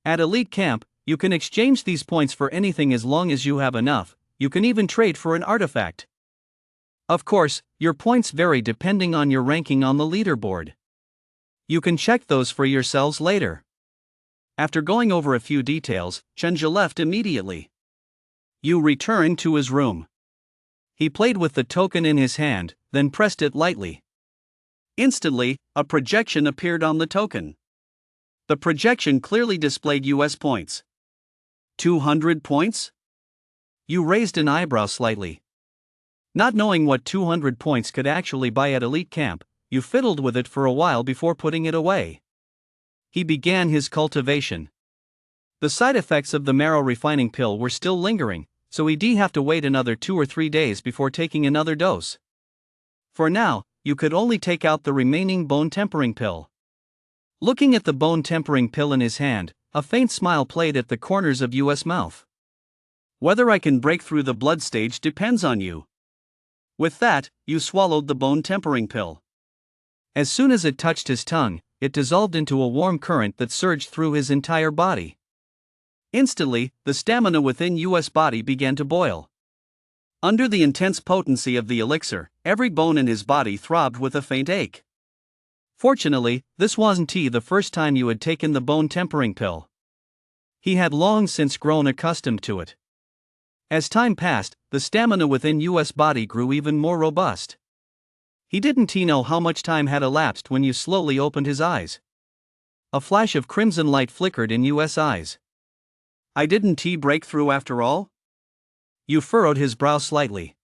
[SPEAKER 1] At elite camp, you can exchange these points for anything as long as you have enough. You can even trade for an artifact. Of course, your points vary depending on your ranking on the leaderboard. You can check those for yourselves later. After going over a few details, Chenja left immediately. Yu returned to his room. He played with the token in his hand, then pressed it lightly. Instantly, a projection appeared on the token. The projection clearly displayed US points. 200 points? Yu raised an eyebrow slightly. Not knowing what 200 points could actually buy at elite camp, Yu fiddled with it for a while before putting it away. He began his cultivation. The side effects of the marrow refining pill were still lingering, so he'd have to wait another 2 or 3 days before taking another dose. For now, you could only take out the remaining bone tempering pill. Looking at the bone tempering pill in his hand, a faint smile played at the corners of Yu's mouth. Whether I can break through the blood stage depends on you. With that, Yu swallowed the bone tempering pill. As soon as it touched his tongue, it dissolved into a warm current that surged through his entire body. Instantly, the stamina within Yu's body began to boil. Under the intense potency of the elixir, every bone in his body throbbed with a faint ache. Fortunately, this wasn't the first time Yu had taken the bone tempering pill. He had long since grown accustomed to it. As time passed, the stamina within Yu's body grew even more robust. He didn't know how much time had elapsed when Yu slowly opened his eyes. A flash of crimson light flickered in Yu's eyes. I didn't break through after all? Yu furrowed his brow slightly.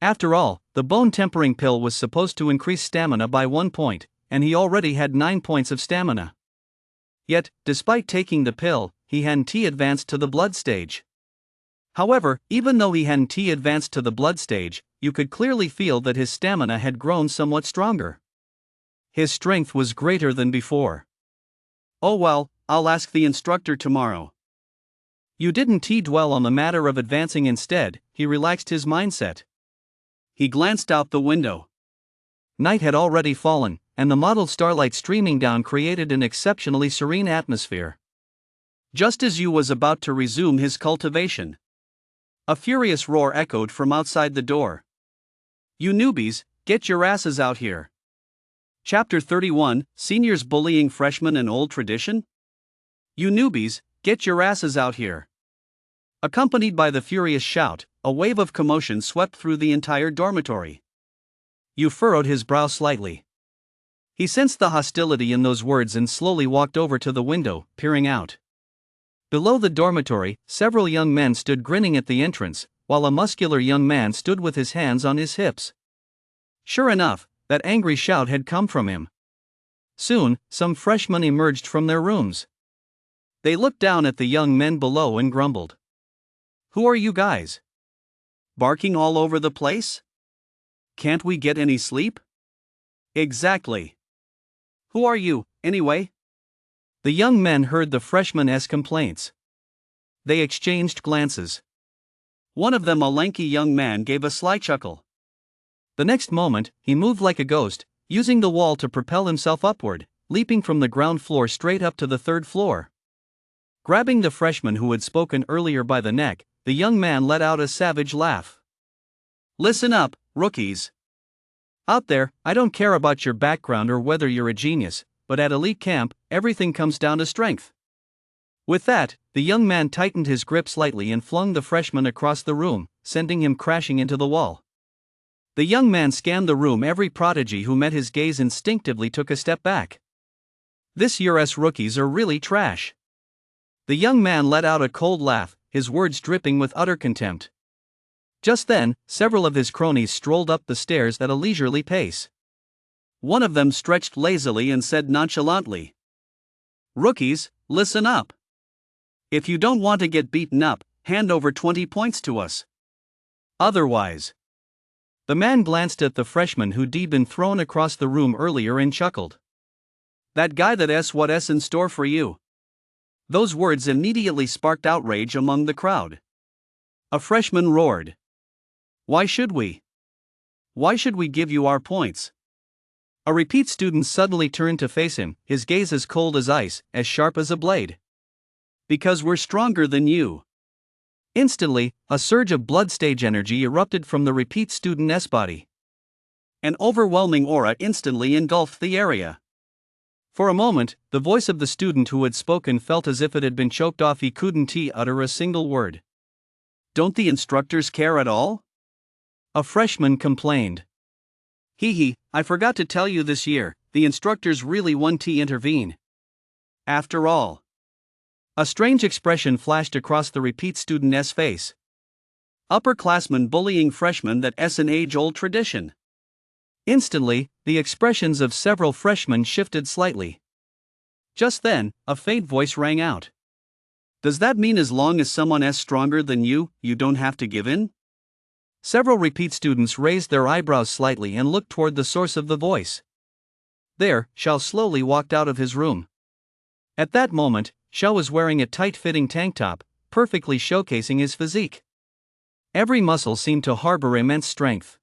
[SPEAKER 1] After all, the bone tempering pill was supposed to increase stamina by 1 point, and he already had 9 points of stamina. Yet, despite taking the pill, he hadn't advanced to the blood stage. However, even though he hadn't advanced to the blood stage, you could clearly feel that his stamina had grown somewhat stronger. His strength was greater than before. Oh well, I'll ask the instructor tomorrow. Yu didn't dwell on the matter of advancing. Instead, he relaxed his mindset. He glanced out the window. Night had already fallen, and the mottled starlight streaming down created an exceptionally serene atmosphere. Just as Yu was about to resume his cultivation, a furious roar echoed from outside the door. You newbies, get your asses out here. Chapter 31, Seniors Bullying Freshmen and Old Tradition? You newbies, get your asses out here. Accompanied by the furious shout, a wave of commotion swept through the entire dormitory. Yu furrowed his brow slightly. He sensed the hostility in those words and slowly walked over to the window, peering out. Below the dormitory, several young men stood grinning at the entrance, while a muscular young man stood with his hands on his hips. Sure enough, that angry shout had come from him. Soon, some freshmen emerged from their rooms. They looked down at the young men below and grumbled. "Who are you guys? Barking all over the place? Can't we get any sleep?" "Exactly. Who are you, anyway?" The young men heard the freshmen's complaints. They exchanged glances. One of them, a lanky young man, gave a sly chuckle. The next moment, he moved like a ghost, using the wall to propel himself upward, leaping from the ground floor straight up to the third floor. Grabbing the freshman who had spoken earlier by the neck, the young man let out a savage laugh. "Listen up, rookies. Out there, I don't care about your background or whether you're a genius, but at elite camp, everything comes down to strength." With that, the young man tightened his grip slightly and flung the freshman across the room, sending him crashing into the wall. The young man scanned the room. Every prodigy who met his gaze instinctively took a step back. "This year's rookies are really trash." The young man let out a cold laugh, his words dripping with utter contempt. Just then, several of his cronies strolled up the stairs at a leisurely pace. One of them stretched lazily and said nonchalantly, "Rookies, listen up. If you don't want to get beaten up, hand over 20 points to us. Otherwise." The man glanced at the freshman who'd been thrown across the room earlier and chuckled. "That guy that's what's in store for you." Those words immediately sparked outrage among the crowd. A freshman roared. "Why should we? Why should we give you our points?" A repeat student suddenly turned to face him, his gaze as cold as ice, as sharp as a blade. "Because we're stronger than you." Instantly, a surge of blood-stage energy erupted from the repeat student's body. An overwhelming aura instantly engulfed the area. For a moment, the voice of the student who had spoken felt as if it had been choked off. He couldn't utter a single word. "Don't the instructors care at all?" a freshman complained. "Hee, I forgot to tell you this year, the instructors really want to intervene. After all." A strange expression flashed across the repeat student's face. Upperclassmen bullying freshmen, that's an age-old tradition. Instantly, the expressions of several freshmen shifted slightly. Just then, a faint voice rang out. "Does that mean as long as someone's stronger than you, you don't have to give in?" Several repeat students raised their eyebrows slightly and looked toward the source of the voice. There, Xiao slowly walked out of his room. At that moment, Xiao was wearing a tight-fitting tank top, perfectly showcasing his physique. Every muscle seemed to harbor immense strength.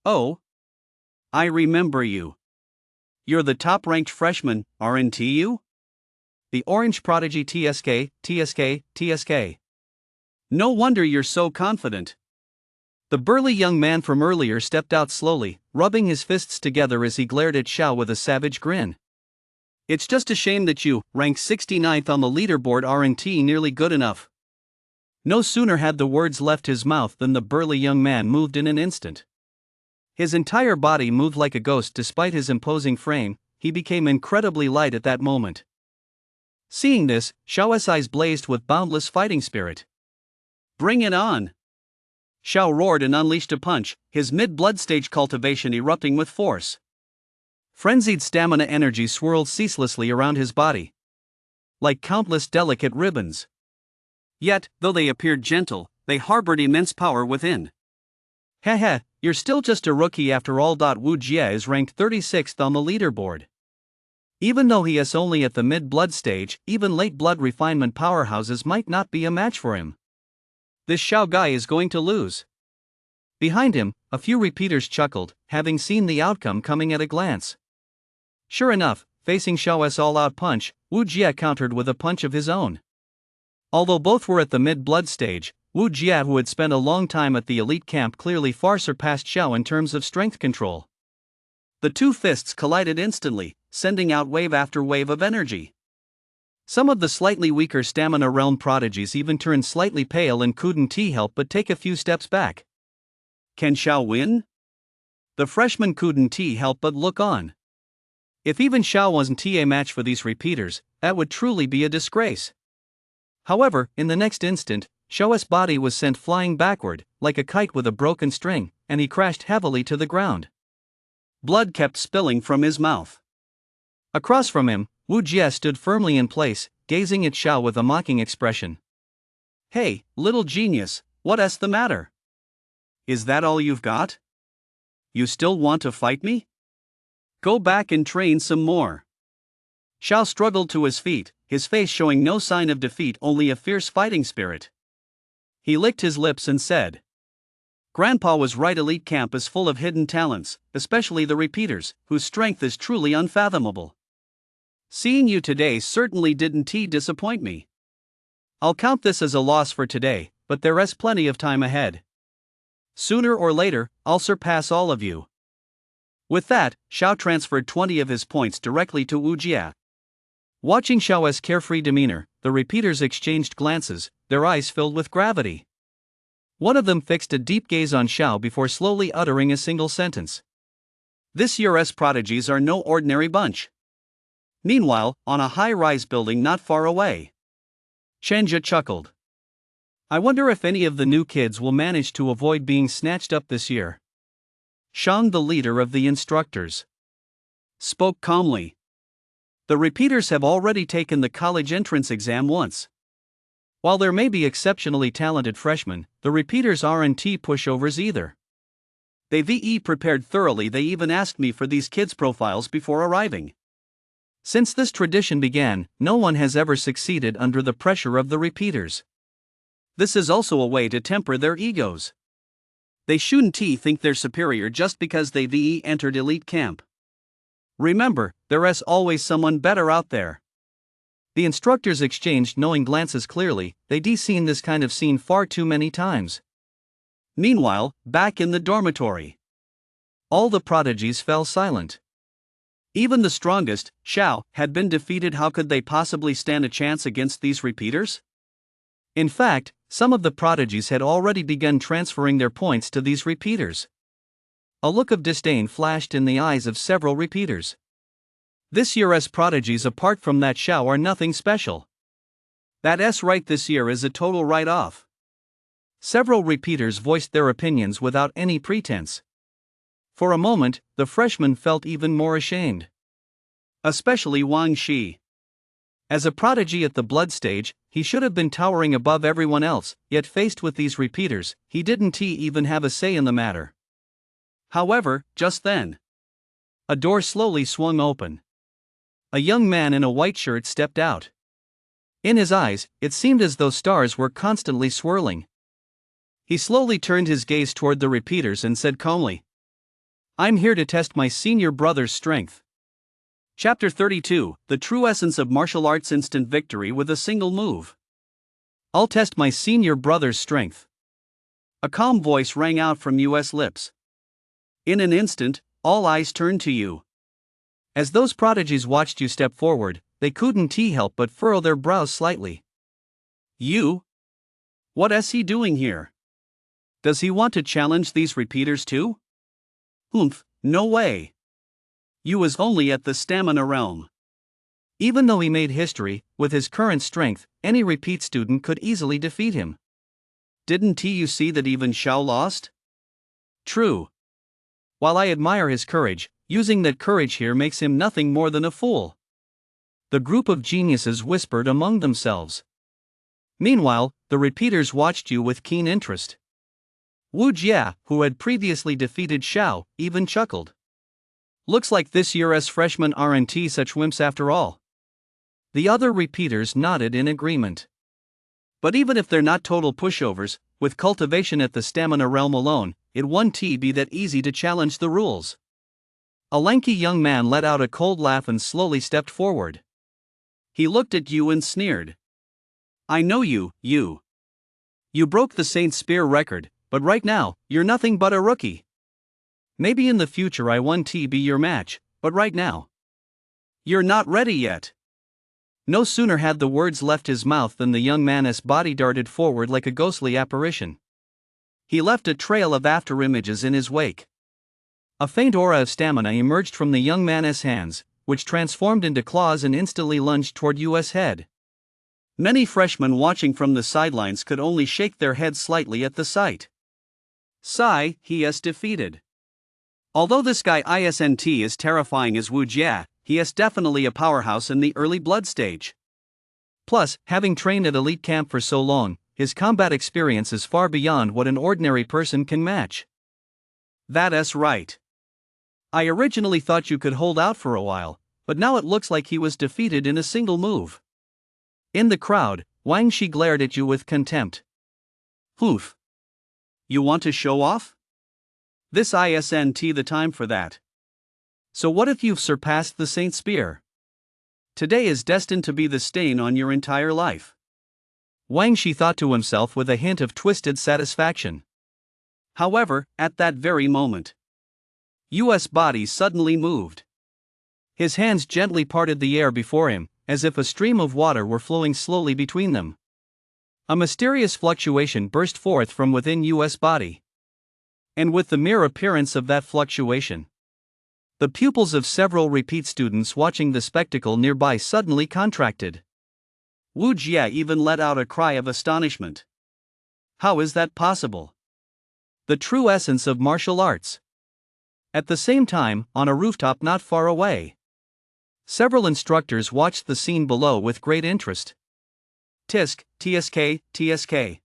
[SPEAKER 1] "Oh, I remember you. You're the top-ranked freshman, aren't you? The orange prodigy TSK. No wonder you're so confident." The burly young man from earlier stepped out slowly, rubbing his fists together as he glared at Xiao with a savage grin. "It's just a shame that you, ranked 69th on the leaderboard, aren't nearly good enough." No sooner had the words left his mouth than the burly young man moved in an instant. His entire body moved like a ghost. Despite his imposing frame, he became incredibly light at that moment. Seeing this, Xiao's eyes blazed with boundless fighting spirit. "Bring it on!" Xiao roared and unleashed a punch, his mid-blood stage cultivation erupting with force. Frenzied stamina energy swirled ceaselessly around his body, like countless delicate ribbons. Yet, though they appeared gentle, they harbored immense power within. "Haha, you're still just a rookie after all. Wu Jie is ranked 36th on the leaderboard. Even though he is only at the mid-blood stage, even late blood refinement powerhouses might not be a match for him. This Xiao guy is going to lose." Behind him, a few repeaters chuckled, having seen the outcome coming at a glance. Sure enough, facing Xiao's all-out punch, Wu Jie countered with a punch of his own. Although both were at the mid-blood stage, Wu Jie, who had spent a long time at the elite camp, clearly far surpassed Xiao in terms of strength control. The two fists collided instantly, sending out wave after wave of energy. Some of the slightly weaker stamina realm prodigies even turned slightly pale and couldn't help but take a few steps back. Can Xiao win? The freshman couldn't help but look on. If even Xiao wasn't a match for these repeaters, that would truly be a disgrace. However, in the next instant, Xiao's body was sent flying backward, like a kite with a broken string, and he crashed heavily to the ground. Blood kept spilling from his mouth. Across from him, Wu Jie stood firmly in place, gazing at Xiao with a mocking expression. "Hey, little genius, what's the matter? Is that all you've got? You still want to fight me? Go back and train some more." Xiao struggled to his feet, his face showing no sign of defeat, only a fierce fighting spirit. He licked his lips and said, "Grandpa was right, elite camp is full of hidden talents, especially the repeaters, whose strength is truly unfathomable. Seeing you today certainly didn't disappoint me. I'll count this as a loss for today, but there is plenty of time ahead. Sooner or later, I'll surpass all of you." With that, Xiao transferred 20 of his points directly to Wu Jie. Watching Xiao's carefree demeanor, the repeaters exchanged glances, their eyes filled with gravity. One of them fixed a deep gaze on Xiao before slowly uttering a single sentence. "This year's prodigies are no ordinary bunch." Meanwhile, on a high-rise building not far away, Chenja chuckled. "I wonder if any of the new kids will manage to avoid being snatched up this year." Shang, the leader of the instructors, spoke calmly. "The repeaters have already taken the college entrance exam once. While there may be exceptionally talented freshmen, the repeaters aren't pushovers either. They've prepared thoroughly. They even asked me for these kids' profiles before arriving. Since this tradition began, no one has ever succeeded under the pressure of the repeaters. This is also a way to temper their egos. They shouldn't think they're superior just because they've entered elite camp. Remember, there is always someone better out there." The instructors exchanged knowing glances. Clearly, they'd seen this kind of scene far too many times. Meanwhile, back in the dormitory, all the prodigies fell silent. Even the strongest, Xiao, had been defeated. How could they possibly stand a chance against these repeaters? In fact, some of the prodigies had already begun transferring their points to these repeaters. A look of disdain flashed in the eyes of several repeaters. This year's prodigies, apart from that Xiao, are nothing special. That's right, this year is a total write-off. Several repeaters voiced their opinions without any pretense. For a moment, the freshman felt even more ashamed. Especially Wang Shi. As a prodigy at the blood stage, he should have been towering above everyone else, yet faced with these repeaters, he didn't even have a say in the matter. However, just then, a door slowly swung open. A young man in a white shirt stepped out. In his eyes, it seemed as though stars were constantly swirling. He slowly turned his gaze toward the repeaters and said calmly, "I'm here to test my senior brother's strength." Chapter 32, The True Essence of Martial Arts. Instant victory with a single move. "I'll test my senior brother's strength." A calm voice rang out from U.S. lips. In an instant, all eyes turned to you. As those prodigies watched you step forward, they couldn't help but furrow their brows slightly. "You? What is he doing here? Does he want to challenge these repeaters too? Humph, no way. You was only at the stamina realm." Even though he made history, with his current strength, any repeat student could easily defeat him. Didn't you see that even Xiao lost? True. While I admire his courage, using that courage here makes him nothing more than a fool. The group of geniuses whispered among themselves. Meanwhile, the repeaters watched you with keen interest. Wu Jie, who had previously defeated Xiao, even chuckled. "Looks like this year's freshmen aren't such wimps after all." The other repeaters nodded in agreement. But even if they're not total pushovers, with cultivation at the stamina realm alone, it won't be that easy to challenge the rules. A lanky young man let out a cold laugh and slowly stepped forward. He looked at you and sneered. "I know you. You broke the Saint Spear record, but right now, you're nothing but a rookie. Maybe in the future I won't be your match, but right now, you're not ready yet." No sooner had the words left his mouth than the young man's body darted forward like a ghostly apparition. He left a trail of after-images in his wake. A faint aura of stamina emerged from the young man's hands, which transformed into claws and instantly lunged toward U.S. head. Many freshmen watching from the sidelines could only shake their heads slightly at the sight. Sigh, he is defeated. Although this guy isn't as terrifying as Wu Jia, he is definitely a powerhouse in the early blood stage. Plus, having trained at elite camp for so long, his combat experience is far beyond what an ordinary person can match. That's right. I originally thought you could hold out for a while, but now it looks like he was defeated in a single move. In the crowd, Wang Shi glared at you with contempt. Oof. You want to show off? This isn't the time for that. So what if you've surpassed the Saint Spear? Today is destined to be the stain on your entire life. Wang Shi thought to himself with a hint of twisted satisfaction. However, at that very moment, Yu's body suddenly moved. His hands gently parted the air before him, as if a stream of water were flowing slowly between them. A mysterious fluctuation burst forth from within Yu's body. And with the mere appearance of that fluctuation, the pupils of several repeat students watching the spectacle nearby suddenly contracted. Wu Jia even let out a cry of astonishment. How is that possible? The true essence of martial arts. At the same time, on a rooftop not far away, several instructors watched the scene below with great interest. Tisk, tsk.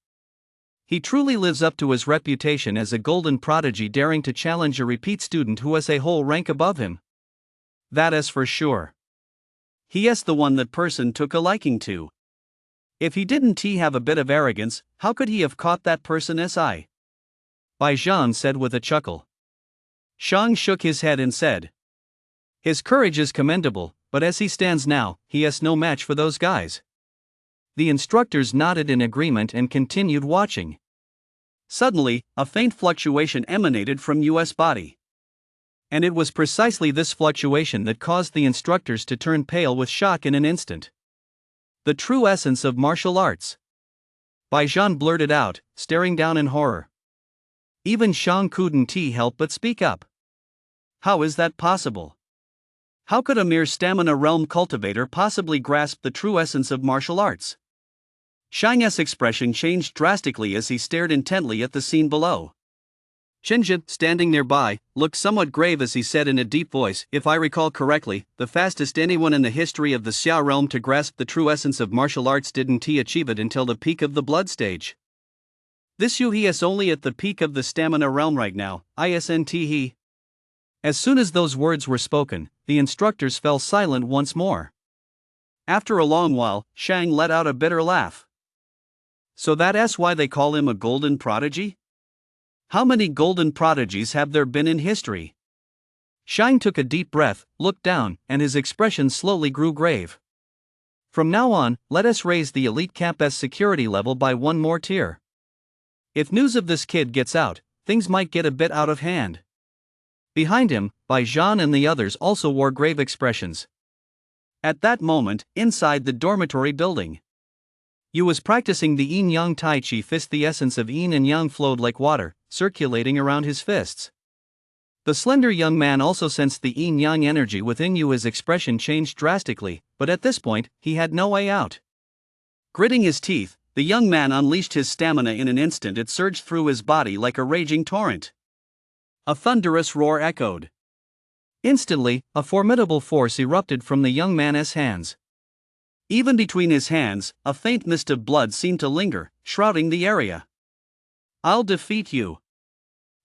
[SPEAKER 1] He truly lives up to his reputation as a golden prodigy, daring to challenge a repeat student who has a whole rank above him. That is for sure. He is the one that person took a liking to. If he didn't have a bit of arrogance, how could he have caught that person si? Bai Zhan said with a chuckle. Shang shook his head and said, his courage is commendable, but as he stands now, he is no match for those guys. The instructors nodded in agreement and continued watching. Suddenly, a faint fluctuation emanated from Yu's body. And it was precisely this fluctuation that caused the instructors to turn pale with shock in an instant. The true essence of martial arts. Bai Zhan blurted out, staring down in horror. Even Shang couldn't help but speak up. How is that possible? How could a mere stamina realm cultivator possibly grasp the true essence of martial arts? Shang's expression changed drastically as he stared intently at the scene below. Shinjin, standing nearby, looked somewhat grave as he said in a deep voice, if I recall correctly, the fastest anyone in the history of the Xia realm to grasp the true essence of martial arts didn't achieve it until the peak of the blood stage. This Yu he is only at the peak of the stamina realm right now, isn't he? As soon as those words were spoken, the instructors fell silent once more. After a long while, Shang let out a bitter laugh. So that's why they call him a golden prodigy? How many golden prodigies have there been in history? Shang took a deep breath, looked down, and his expression slowly grew grave. From now on, let us raise the elite campus security level by one more tier. If news of this kid gets out, things might get a bit out of hand. Behind him, Bai Zhan and the others also wore grave expressions. At that moment, inside the dormitory building, Yu was practicing the yin-yang tai chi fist. The essence of yin and yang flowed like water, circulating around his fists. The slender young man also sensed the yin-yang energy within Yu. His expression changed drastically, but at this point, he had no way out. Gritting his teeth, the young man unleashed his stamina in an instant. It surged through his body like a raging torrent. A thunderous roar echoed. Instantly, a formidable force erupted from the young man's hands. Even between his hands, a faint mist of blood seemed to linger, shrouding the area. I'll defeat you.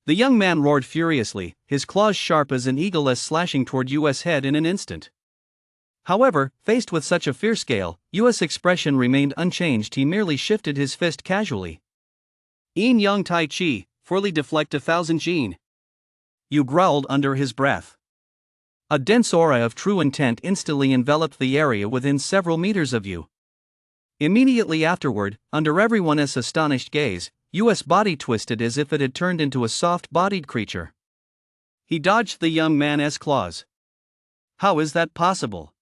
[SPEAKER 1] The young man roared furiously, his claws sharp as an eagle slashing toward Yu's head in an instant. However, faced with such a fierce gale, Yu's expression remained unchanged. He merely shifted his fist casually. Yin-yang tai chi, fully deflect 1,000 jin. Yu growled under his breath. A dense aura of true intent instantly enveloped the area within several meters of Yu. Immediately afterward, under everyone's astonished gaze, Yu's body twisted as if it had turned into a soft-bodied creature. He dodged the young man's claws. How is that possible?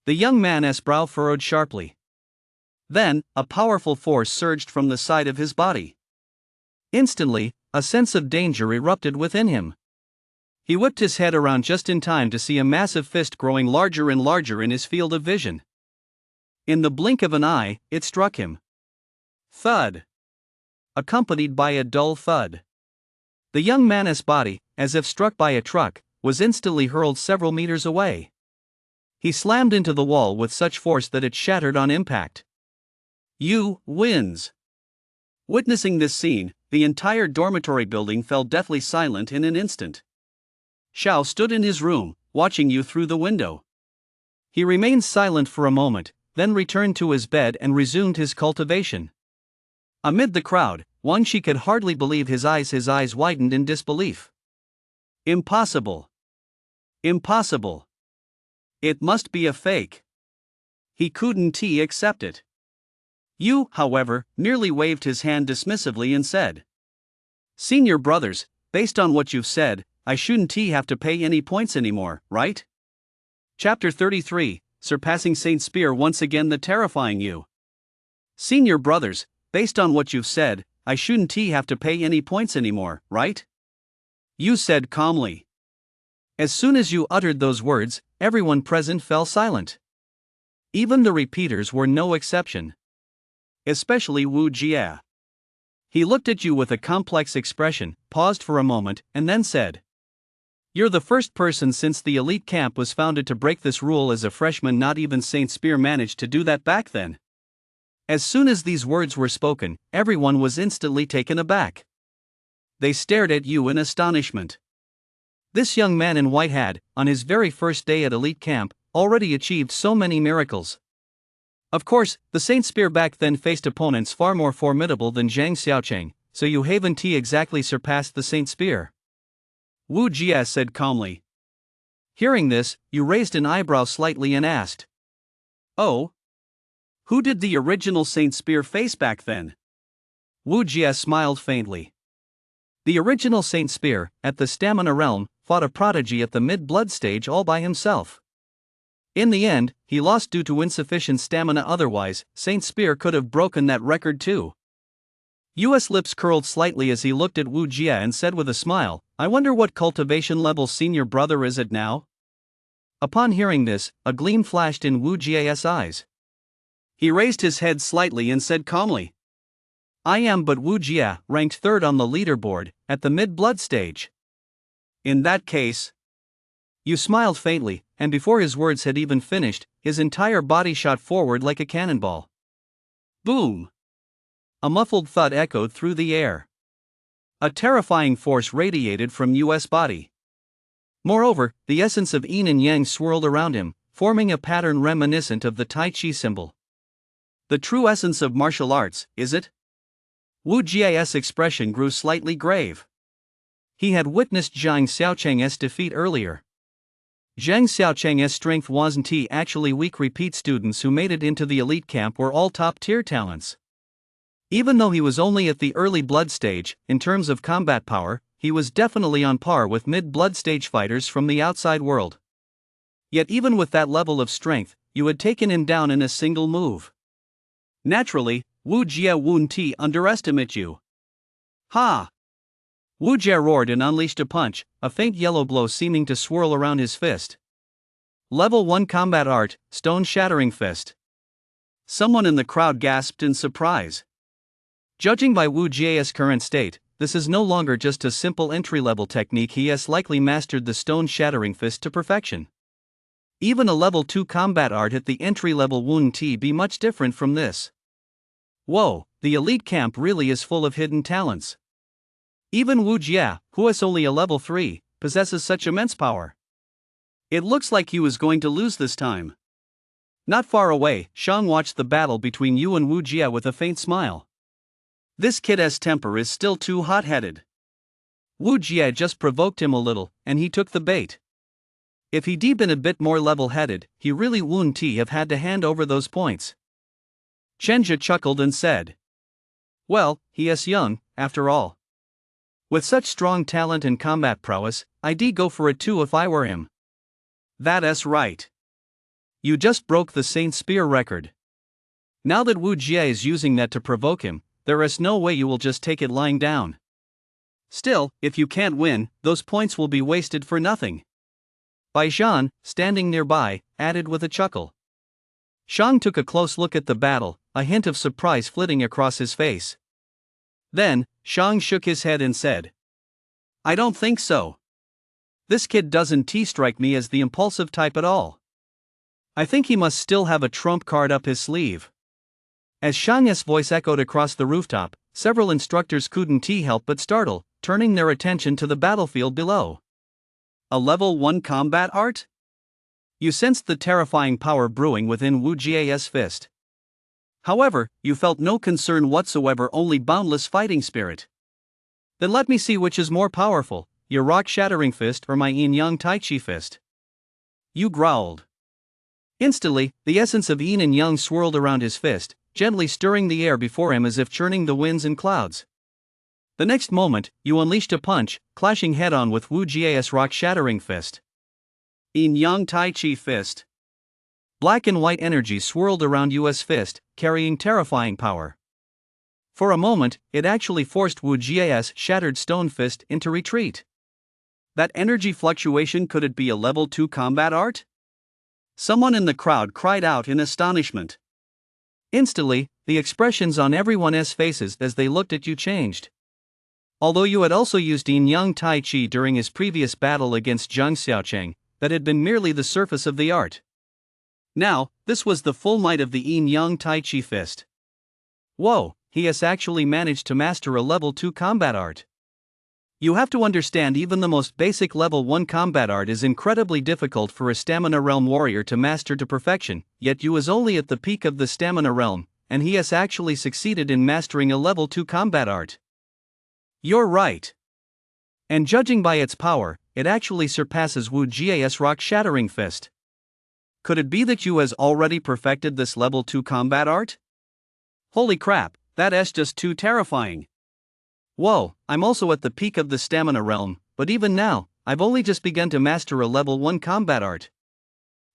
[SPEAKER 1] The young man's brow furrowed sharply. Then, a powerful force surged from the side of his body. Instantly, a sense of danger erupted within him. He whipped his head around just in time to see a massive fist growing larger and larger in his field of vision. In the blink of an eye, it struck him. Thud. Accompanied by a dull thud. The young man's body, as if struck by a truck, was instantly hurled several meters away. He slammed into the wall with such force that it shattered on impact. You wins. Witnessing this scene, the entire dormitory building fell deathly silent in an instant. Xiao stood in his room, watching you through the window. He remained silent for a moment, then returned to his bed and resumed his cultivation. Amid the crowd, Wang Shi could hardly believe his eyes. His eyes widened in disbelief. Impossible. Impossible. It must be a fake. He couldn't accept it. You, however, merely waved his hand dismissively and said, "Senior brothers, based on what you've said, I shouldn't have to pay any points anymore, right?" Chapter 33, Surpassing Saint Spear. Once again the terrifying you. Senior brothers, based on what you've said, I shouldn't have to pay any points anymore, right? You said calmly. As soon as you uttered those words, everyone present fell silent. Even the repeaters were no exception. Especially Wu Jie. He looked at you with a complex expression, paused for a moment, and then said, "You're the first person since the elite camp was founded to break this rule as a freshman. Not even Saint Spear managed to do that back then." As soon as these words were spoken, everyone was instantly taken aback. They stared at you in astonishment. This young man in white had, on his very first day at elite camp, already achieved so many miracles. Of course, the Saint Spear back then faced opponents far more formidable than Zhang Xiaocheng, so you haven't exactly surpassed the Saint Spear. Wu Jie said calmly. Hearing this, you raised an eyebrow slightly and asked, "Oh? Who did the original Saint Spear face back then?" Wu Jie smiled faintly. The original Saint Spear, at the Stamina Realm, fought a prodigy at the mid-blood stage all by himself. In the end, he lost due to insufficient stamina. Otherwise, Saint Spear could have broken that record too. Yu's lips curled slightly as he looked at Wu Jie and said with a smile, "I wonder what cultivation level senior brother is at now?" Upon hearing this, a gleam flashed in Wu Jie's eyes. He raised his head slightly and said calmly, "I am but Wu Jie, ranked third on the leaderboard, at the mid-blood stage." In that case, you smiled faintly, and before his words had even finished, his entire body shot forward like a cannonball. Boom! A muffled thud echoed through the air. A terrifying force radiated from Yu's body. Moreover, the essence of yin and yang swirled around him, forming a pattern reminiscent of the Tai Chi symbol. The true essence of martial arts, is it? Wu Jie's expression grew slightly grave. He had witnessed Zhang Xiaocheng's defeat earlier. Zhang Xiaocheng's strength wasn't actually weak. Repeat students who made it into the elite camp were all top-tier talents. Even though he was only at the early blood stage, in terms of combat power, he was definitely on par with mid-blood stage fighters from the outside world. Yet even with that level of strength, you had taken him down in a single move. Naturally, Wu Jie wouldn't underestimate you. Ha! Wu Jie roared and unleashed a punch, a faint yellow glow seeming to swirl around his fist. Level 1 combat art, stone shattering fist. Someone in the crowd gasped in surprise. Judging by Wu Jie's current state, this is no longer just a simple entry-level technique. He has likely mastered the stone shattering fist to perfection. Even a level 2 combat art at the entry level wouldn't be much different from this. Whoa, the elite camp really is full of hidden talents. Even Wu Jie, who is only a level 3, possesses such immense power. It looks like you is going to lose this time. Not far away, Shang watched the battle between you and Wu Jie with a faint smile. This kid's temper is still too hot-headed. Wu Jie just provoked him a little, and he took the bait. If he'd been a bit more level-headed, he really wouldn't have had to hand over those points. Chenja chuckled and said, "Well, he is young, after all. With such strong talent and combat prowess, I'd go for it too if I were him." That's right. You just broke the Saint Spear record. Now that Wu Jie is using that to provoke him, there is no way you will just take it lying down. Still, if you can't win, those points will be wasted for nothing. Bai Zhan, standing nearby, added with a chuckle. Shang took a close look at the battle, a hint of surprise flitting across his face. Then, Shang shook his head and said, "I don't think so. This kid doesn't strike me as the impulsive type at all. I think he must still have a trump card up his sleeve." As Shang's voice echoed across the rooftop, several instructors couldn't help but startle, turning their attention to the battlefield below. A level 1 combat art? You sensed the terrifying power brewing within Wu Jie's fist. However, you felt no concern whatsoever, only boundless fighting spirit. Then let me see which is more powerful, your rock-shattering fist or my yin-yang tai chi fist. You growled. Instantly, the essence of yin and yang swirled around his fist, gently stirring the air before him as if churning the winds and clouds. The next moment, you unleashed a punch, clashing head-on with Wu Jie's rock-shattering fist. Yin-yang tai chi fist. Black and white energy swirled around Yu's fist, carrying terrifying power. For a moment, it actually forced Wu Jie's shattered stone fist into retreat. That energy fluctuation, could it be a level 2 combat art? Someone in the crowd cried out in astonishment. Instantly, the expressions on everyone's faces as they looked at you changed. Although you had also used yin-yang tai chi during his previous battle against Zhang Xiaocheng, that had been merely the surface of the art. Now, this was the full might of the yin-yang tai chi fist. Whoa, he has actually managed to master a level 2 combat art. You have to understand, even the most basic level 1 combat art is incredibly difficult for a stamina realm warrior to master to perfection, yet you is only at the peak of the stamina realm, and he has actually succeeded in mastering a level 2 combat art. You're right. And judging by its power, it actually surpasses Wu Jie's rock-shattering fist. Could it be that you has already perfected this level 2 combat art? Holy crap, that's just too terrifying. Whoa, I'm also at the peak of the stamina realm, but even now, I've only just begun to master a level 1 combat art.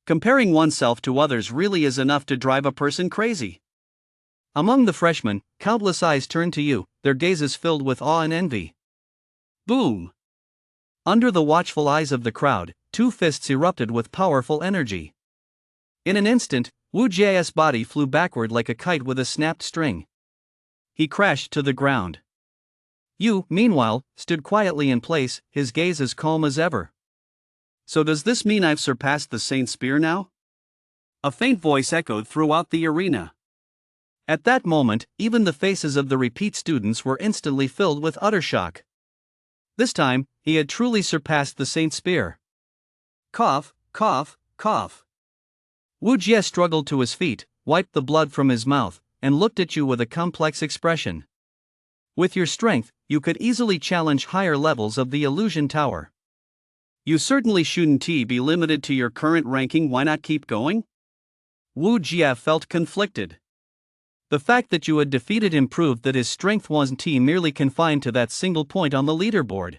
[SPEAKER 1] Comparing oneself to others really is enough to drive a person crazy. Among the freshmen, countless eyes turned to you, their gazes filled with awe and envy. Boom! Under the watchful eyes of the crowd, 2 fists erupted with powerful energy. In an instant, Wu Jie's body flew backward like a kite with a snapped string. He crashed to the ground. You, meanwhile, stood quietly in place, his gaze as calm as ever. So does this mean I've surpassed the Saint Spear now? A faint voice echoed throughout the arena. At that moment, even the faces of the repeat students were instantly filled with utter shock. This time, he had truly surpassed the Saint Spear. Cough, cough, cough. Wu Jie struggled to his feet, wiped the blood from his mouth, and looked at you with a complex expression. With your strength, you could easily challenge higher levels of the Illusion Tower. You certainly shouldn't be limited to your current ranking. Why not keep going? Wu Jie felt conflicted. The fact that you had defeated him proved that his strength wasn't merely confined to that single point on the leaderboard.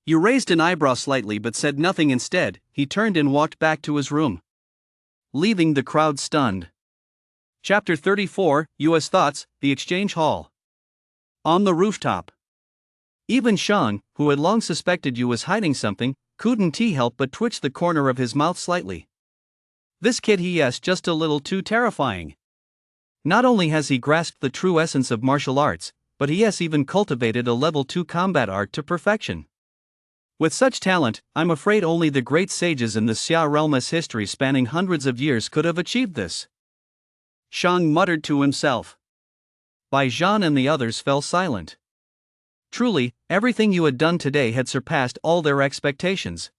[SPEAKER 1] You raised an eyebrow slightly but said nothing. Instead, he turned and walked back to his room, leaving the crowd stunned. Chapter 34, U.S. Thoughts, The Exchange Hall. On the rooftop. Even Shang, who had long suspected you was hiding something, couldn't help but twitch the corner of his mouth slightly. This kid, he is just a little too terrifying. Not only has he grasped the true essence of martial arts, but he has even cultivated a level 2 combat art to perfection. With such talent, I'm afraid only the great sages in the Xia realm's history spanning hundreds of years could have achieved this. Shang muttered to himself. Bai Zhan and the others fell silent. Truly, everything you had done today had surpassed all their expectations.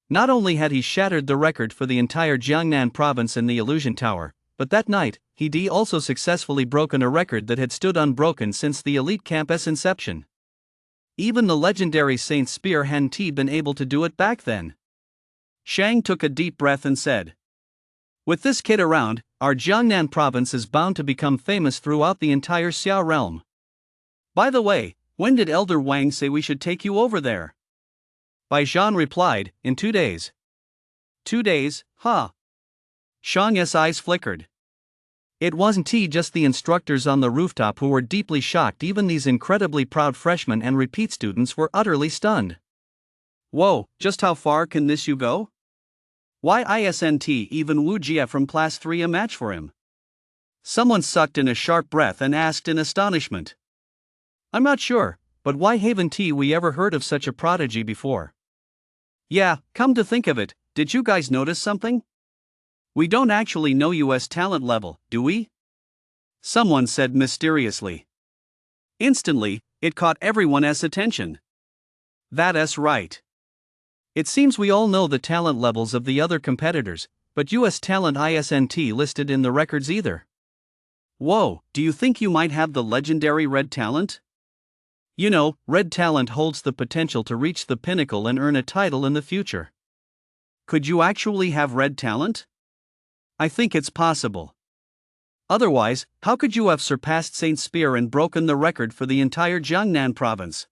[SPEAKER 1] Not only had he shattered the record for the entire Jiangnan province in the Illusion Tower, but that night, he'd also successfully broken a record that had stood unbroken since the elite camp's inception. Even the legendary Saint Spear hadn't been able to do it back then. Shang took a deep breath and said, "With this kid around, our Jiangnan province is bound to become famous throughout the entire Xia realm. By the way, when did Elder Wang say we should take you over there?" Bai Zhan replied, "In 2 days. 2 days, huh?" Shang's eyes flickered. It wasn't just the instructors on the rooftop who were deeply shocked. Even these incredibly proud freshmen and repeat students were utterly stunned. Whoa, just how far can this you go? Why isn't even Wu Jia from Class 3 a match for him? Someone sucked in a sharp breath and asked in astonishment. I'm not sure, but why haven't we ever heard of such a prodigy before? Yeah, come to think of it, did you guys notice something? We don't actually know US talent level, do we? Someone said mysteriously. Instantly, it caught everyone's attention. That's right. It seems we all know the talent levels of the other competitors, but US talent isn't listed in the records either. Whoa, do you think you might have the legendary red talent? You know, red talent holds the potential to reach the pinnacle and earn a title in the future. Could you actually have red talent? I think it's possible. Otherwise, how could you have surpassed Saint Spear and broken the record for the entire Jiangnan province?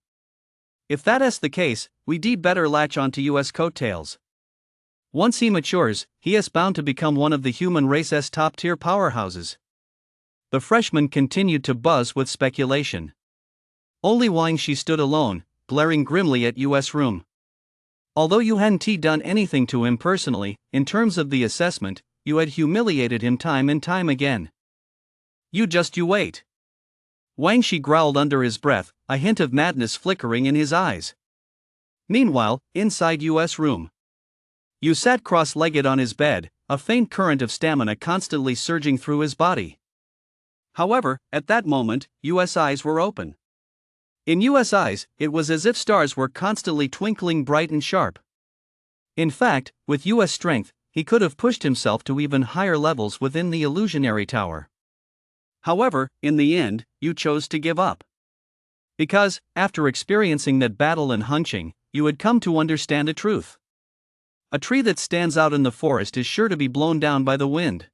[SPEAKER 1] If that's the case, we'd better latch onto US coattails. Once he matures, he is bound to become one of the human race's top-tier powerhouses. The freshman continued to buzz with speculation. Only Wang Shi stood alone, glaring grimly at US Room. Although you hadn't done anything to him personally, in terms of the assessment, you had humiliated him time and time again. You wait. Wang Shi growled under his breath, a hint of madness flickering in his eyes. Meanwhile, inside US Room, Yu sat cross-legged on his bed, a faint current of stamina constantly surging through his body. However, at that moment, Yu's eyes were open. In Yu's eyes, it was as if stars were constantly twinkling bright and sharp. In fact, with Yu's strength, he could have pushed himself to even higher levels within the illusionary tower. However, in the end, Yu chose to give up. Because, after experiencing that battle in Hunqing, Yu had come to understand a truth. A tree that stands out in the forest is sure to be blown down by the wind.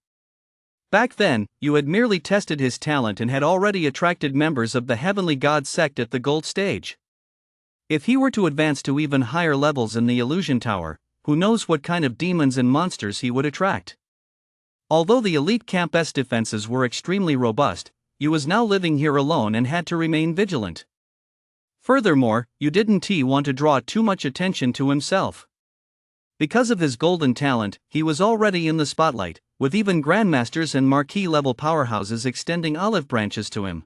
[SPEAKER 1] Back then, Yu had merely tested his talent and had already attracted members of the Heavenly God sect at the gold stage. If he were to advance to even higher levels in the Illusion Tower, who knows what kind of demons and monsters he would attract. Although the elite camp's defenses were extremely robust, Yu was now living here alone and had to remain vigilant. Furthermore, Yu didn't want to draw too much attention to himself. Because of his golden talent, he was already in the spotlight, with even grandmasters and marquee-level powerhouses extending olive branches to him.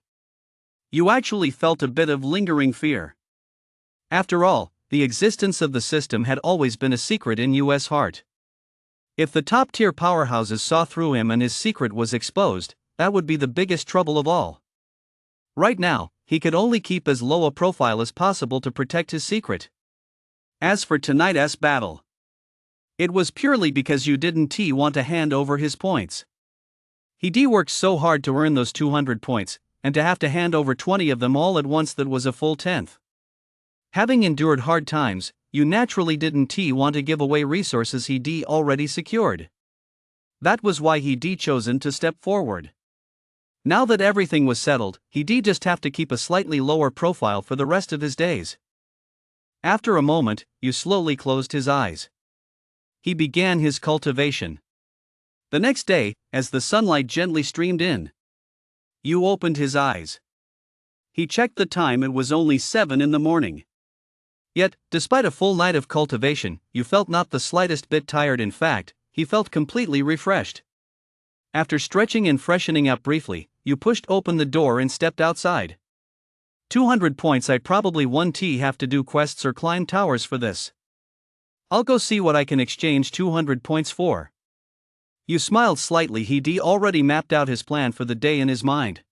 [SPEAKER 1] Yu actually felt a bit of lingering fear. After all, the existence of the system had always been a secret in Yu's heart. If the top-tier powerhouses saw through him and his secret was exposed, that would be the biggest trouble of all. Right now, he could only keep as low a profile as possible to protect his secret. As for tonight's battle, it was purely because Yu didn't want to hand over his points. He worked so hard to earn those 200 points, and to have to hand over 20 of them all at once, that was a full tenth. Having endured hard times, Yu naturally didn't want to give away resources he already secured. That was why he chosen to step forward. Now that everything was settled, he just have to keep a slightly lower profile for the rest of his days. After a moment, Yu slowly closed his eyes. He began his cultivation. The next day, as the sunlight gently streamed in, Yu opened his eyes. He checked the time, it was only 7 in the morning. Yet, despite a full night of cultivation, Yu felt not the slightest bit tired. In fact, he felt completely refreshed. After stretching and freshening up briefly, Yu pushed open the door and stepped outside. 200 points, I probably won't have to do quests or climb towers for this. I'll go see what I can exchange 200 points for. Yu smiled slightly. He already mapped out his plan for the day in his mind.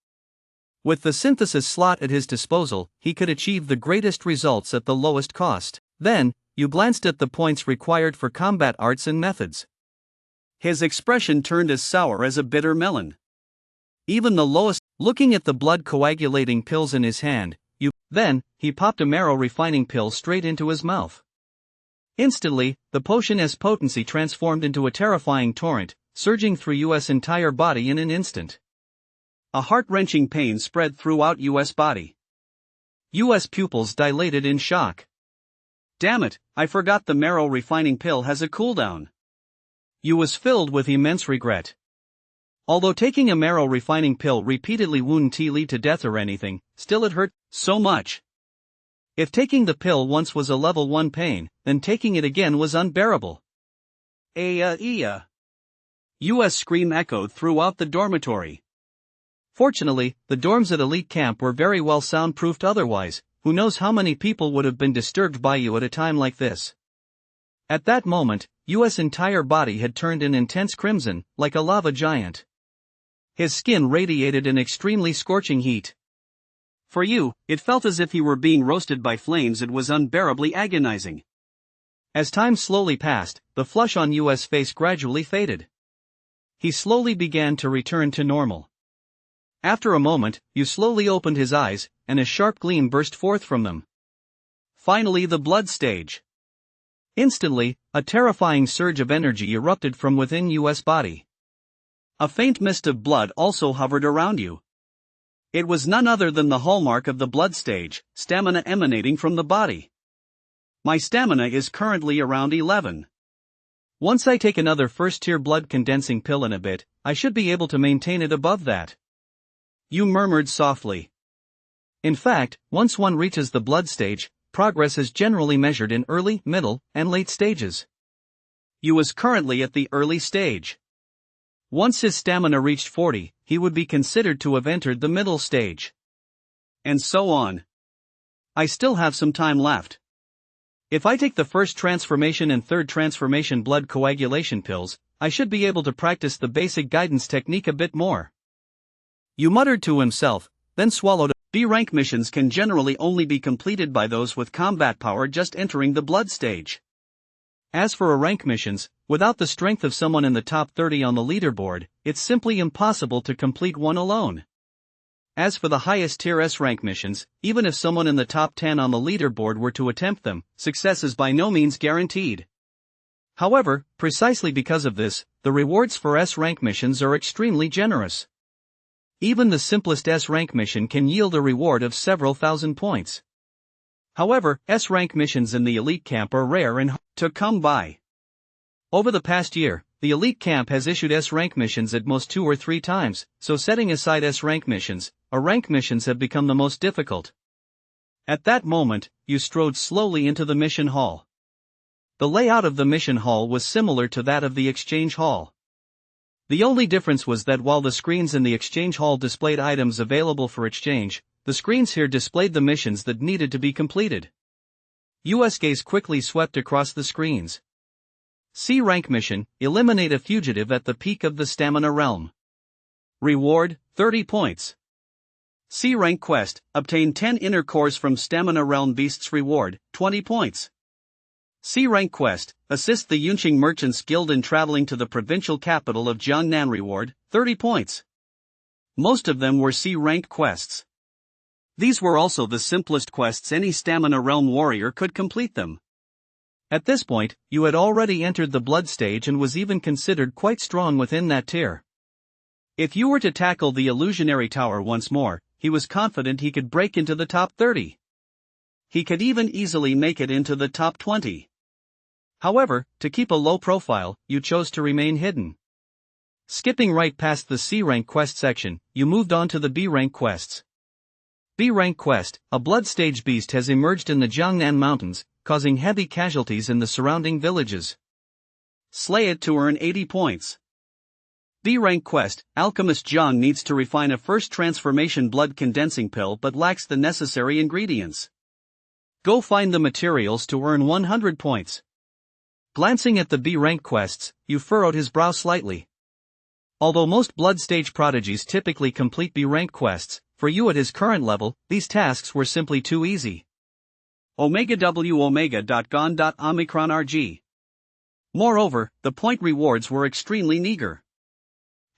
[SPEAKER 1] With the synthesis slot at his disposal, he could achieve the greatest results at the lowest cost. Then, Yu glanced at the points required for combat arts and methods. His expression turned as sour as a bitter melon. Even the lowest, looking at the blood coagulating pills in his hand, then, he popped a marrow refining pill straight into his mouth. Instantly, the potion's potency transformed into a terrifying torrent, surging through Yu's entire body in an instant. A heart-wrenching pain spread throughout Yu's body. Yu's pupils dilated in shock. Damn it, I forgot the marrow refining pill has a cooldown. Yu was filled with immense regret. Although taking a marrow refining pill repeatedly wouldn't lead to death or anything, still it hurt so much. If taking the pill once was a level 1 pain, then taking it again was unbearable. U.S. scream echoed throughout the dormitory. Fortunately, the dorms at elite camp were very well soundproofed, otherwise, who knows how many people would have been disturbed by you at a time like this. At that moment, U.S. entire body had turned an intense crimson, like a lava giant. His skin radiated an extremely scorching heat. For you, it felt as if he were being roasted by flames. It was unbearably agonizing. As time slowly passed, the flush on U.S. face gradually faded. He slowly began to return to normal. After a moment, you slowly opened his eyes, and a sharp gleam burst forth from them. Finally, the blood stage. Instantly, a terrifying surge of energy erupted from within U.S. body. A faint mist of blood also hovered around you. It was none other than the hallmark of the blood stage, stamina emanating from the body. My stamina is currently around 11. Once I take another first-tier blood condensing pill in a bit, I should be able to maintain it above that. You murmured softly. In fact, once one reaches the blood stage, progress is generally measured in early, middle, and late stages. You was currently at the early stage. Once his stamina reached 40, he would be considered to have entered the middle stage. And so on. I still have some time left. If I take the first transformation and third transformation blood coagulation pills, I should be able to practice the basic guidance technique a bit more. You muttered to himself, then swallowed. B-rank missions can generally only be completed by those with combat power just entering the blood stage. As for A-rank missions, without the strength of someone in the top 30 on the leaderboard, it's simply impossible to complete one alone. As for the highest tier S-rank missions, even if someone in the top 10 on the leaderboard were to attempt them, success is by no means guaranteed. However, precisely because of this, the rewards for S-rank missions are extremely generous. Even the simplest S-rank mission can yield a reward of several thousand points. However, S-rank missions in the elite camp are rare and hard to come by. Over the past year, the elite camp has issued S-rank missions at most 2 or 3 times, so setting aside S-rank missions, A-rank missions have become the most difficult. At that moment, you strode slowly into the mission hall. The layout of the mission hall was similar to that of the exchange hall. The only difference was that while the screens in the exchange hall displayed items available for exchange, the screens here displayed the missions that needed to be completed. U.S. gaze quickly swept across the screens. C-rank mission, eliminate a fugitive at the peak of the stamina realm. Reward, 30 points. C-rank quest, obtain 10 inner cores from stamina realm beasts. Reward, 20 points. C-rank quest, assist the Yunqing Merchants Guild in traveling to the provincial capital of Jiangnan. Reward, 30 points. Most of them were C-rank quests. These were also the simplest quests. Any stamina realm warrior could complete them. At this point, you had already entered the blood stage and was even considered quite strong within that tier. If you were to tackle the illusionary tower once more, he was confident he could break into the top 30. He could even easily make it into the top 20. However, to keep a low profile, you chose to remain hidden. Skipping right past the C-rank quest section, you moved on to the B-rank quests. B-rank quest, a blood stage beast has emerged in the Jiangnan Mountains, causing heavy casualties in the surrounding villages. Slay it to earn 80 points. B-rank quest, Alchemist Zhang needs to refine a first transformation blood condensing pill but lacks the necessary ingredients. Go find the materials to earn 100 points. Glancing at the B-rank quests, you furrowed his brow slightly. Although most blood stage prodigies typically complete B-rank quests, for you at his current level, these tasks were simply too easy. Omega.gon.omicron.rg. Moreover, the point rewards were extremely meager.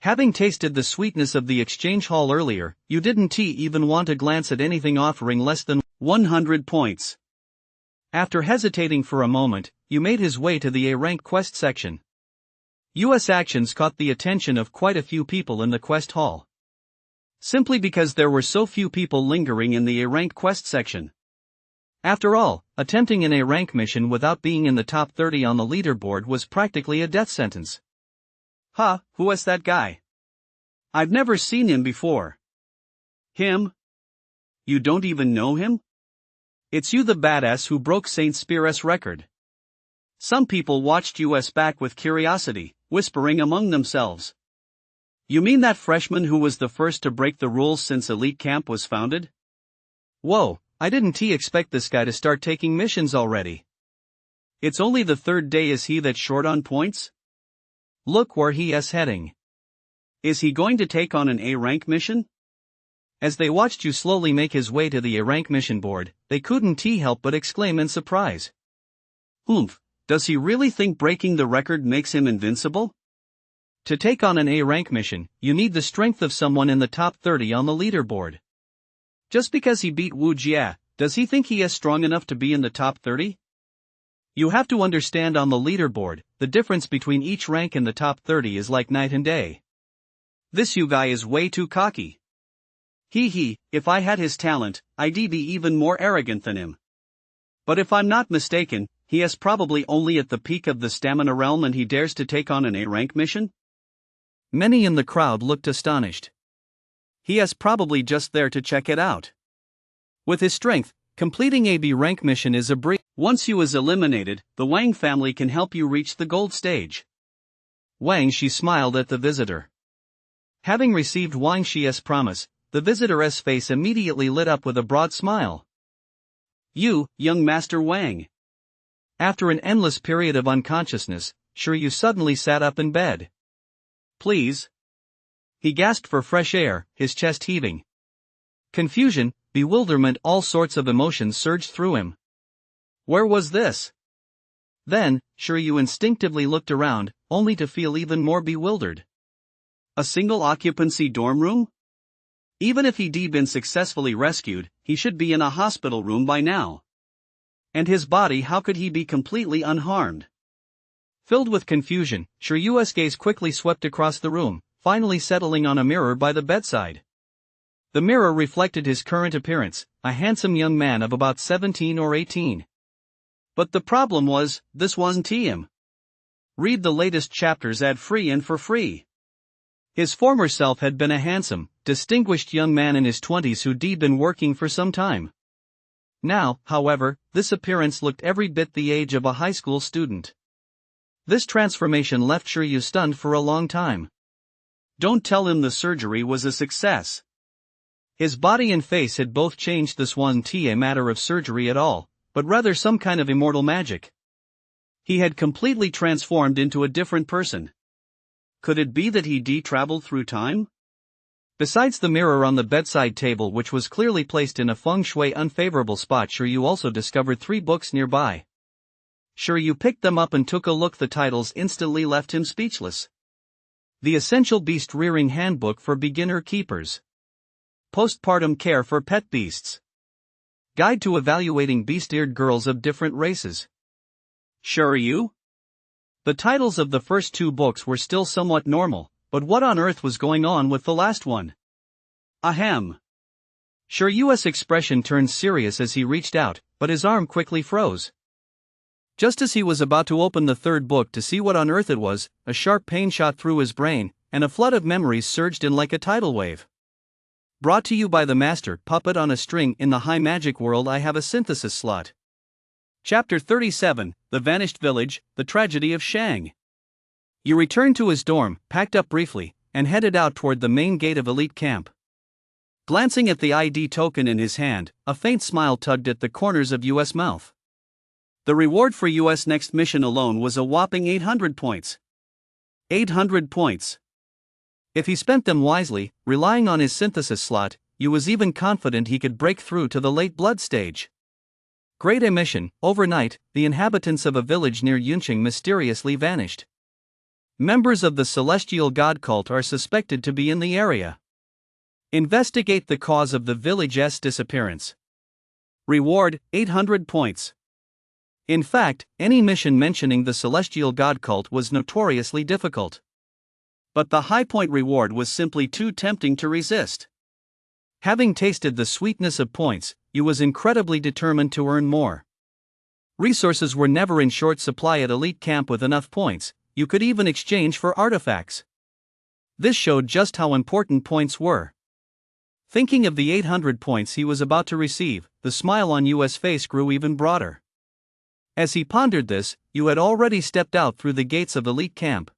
[SPEAKER 1] Having tasted the sweetness of the exchange hall earlier, you didn't even want to glance at anything offering less than 100 points. After hesitating for a moment, you made his way to the A-rank quest section. U.S. actions caught the attention of quite a few people in the quest hall. Simply because there were so few people lingering in the A-rank quest section. After all, attempting an A-rank mission without being in the top 30 on the leaderboard was practically a death sentence. Who is that guy? I've never seen him before. Him? You don't even know him? It's you, the badass who broke Saint Spear's record. Some people watched US back with curiosity, whispering among themselves. You mean that freshman who was the first to break the rules since elite camp was founded? Whoa, I didn't expect this guy to start taking missions already. It's only the third day. Is he that short on points? Look where he is heading. Is he going to take on an A-rank mission? As they watched you slowly make his way to the A-rank mission board, they couldn't help but exclaim in surprise. Oomph, does he really think breaking the record makes him invincible? To take on an A-rank mission, you need the strength of someone in the top 30 on the leaderboard. Just because he beat Wu Jia, does he think he is strong enough to be in the top 30? You have to understand, on the leaderboard, the difference between each rank and the top 30 is like night and day. This Yu guy is way too cocky. If I had his talent, I'd be even more arrogant than him. But if I'm not mistaken, he is probably only at the peak of the stamina realm and he dares to take on an A-rank mission? Many in the crowd looked astonished. He is probably just there to check it out. With his strength, completing a B-rank mission is a breeze. Once you is eliminated, the Wang family can help you reach the gold stage. Wang Shi smiled at the visitor. Having received Wang Shi's promise, the visitor's face immediately lit up with a broad smile. You, young Master Wang. After an endless period of unconsciousness, you suddenly sat up in bed. Please. He gasped for fresh air, his chest heaving. Confusion, bewilderment, all sorts of emotions surged through him. Where was this? Then, you instinctively looked around, only to feel even more bewildered. A single occupancy dorm room? Even if he'd been successfully rescued, he should be in a hospital room by now. And his body, how could he be completely unharmed? Filled with confusion, Yu's gaze quickly swept across the room, finally settling on a mirror by the bedside. The mirror reflected his current appearance, a handsome young man of about 17 or 18. But the problem was, this wasn't him. Read the latest chapters ad-free and for free. His former self had been a handsome, distinguished young man in his 20s who'd been working for some time. Now, however, this appearance looked every bit the age of a high school student. This transformation left Yu stunned for a long time. Don't tell him the surgery was a success. His body and face had both changed. This wasn't a matter of surgery at all, but rather some kind of immortal magic. He had completely transformed into a different person. Could it be that he traveled through time? Besides the mirror on the bedside table, which was clearly placed in a feng shui unfavorable spot, Yu also discovered 3 books nearby. Yu picked them up and took a look. The titles instantly left him speechless. The Essential Beast Rearing Handbook for Beginner Keepers. Postpartum Care for Pet Beasts. Guide to Evaluating Beast-Eared Girls of Different Races. Yu? The titles of the first 2 books were still somewhat normal, but what on earth was going on with the last one? Ahem. Yu's expression turned serious as he reached out, but his arm quickly froze. Just as he was about to open the 3rd book to see what on earth it was, a sharp pain shot through his brain, and a flood of memories surged in like a tidal wave. Brought to you by the master puppet on a string. In the high magic world, I have a synthesis slot. Chapter 37, The Vanished Village, The Tragedy of Shang. Yu returned to his dorm, packed up briefly, and headed out toward the main gate of elite camp. Glancing at the ID token in his hand, a faint smile tugged at the corners of Yu's mouth. The reward for Yu's next mission alone was a whopping 800 points. 800 points. If he spent them wisely, relying on his synthesis slot, Yu was even confident he could break through to the late blood stage. Great emission. Overnight, the inhabitants of a village near Yunqing mysteriously vanished. Members of the celestial god cult are suspected to be in the area. Investigate the cause of the village's disappearance. Reward, 800 points. In fact, any mission mentioning the celestial god cult was notoriously difficult. But the high point reward was simply too tempting to resist. Having tasted the sweetness of points, Yu was incredibly determined to earn more. Resources were never in short supply at elite camp. With enough points, you could even exchange for artifacts. This showed just how important points were. Thinking of the 800 points he was about to receive, the smile on Yu's face grew even broader. As he pondered this, you had already stepped out through the gates of elite camp.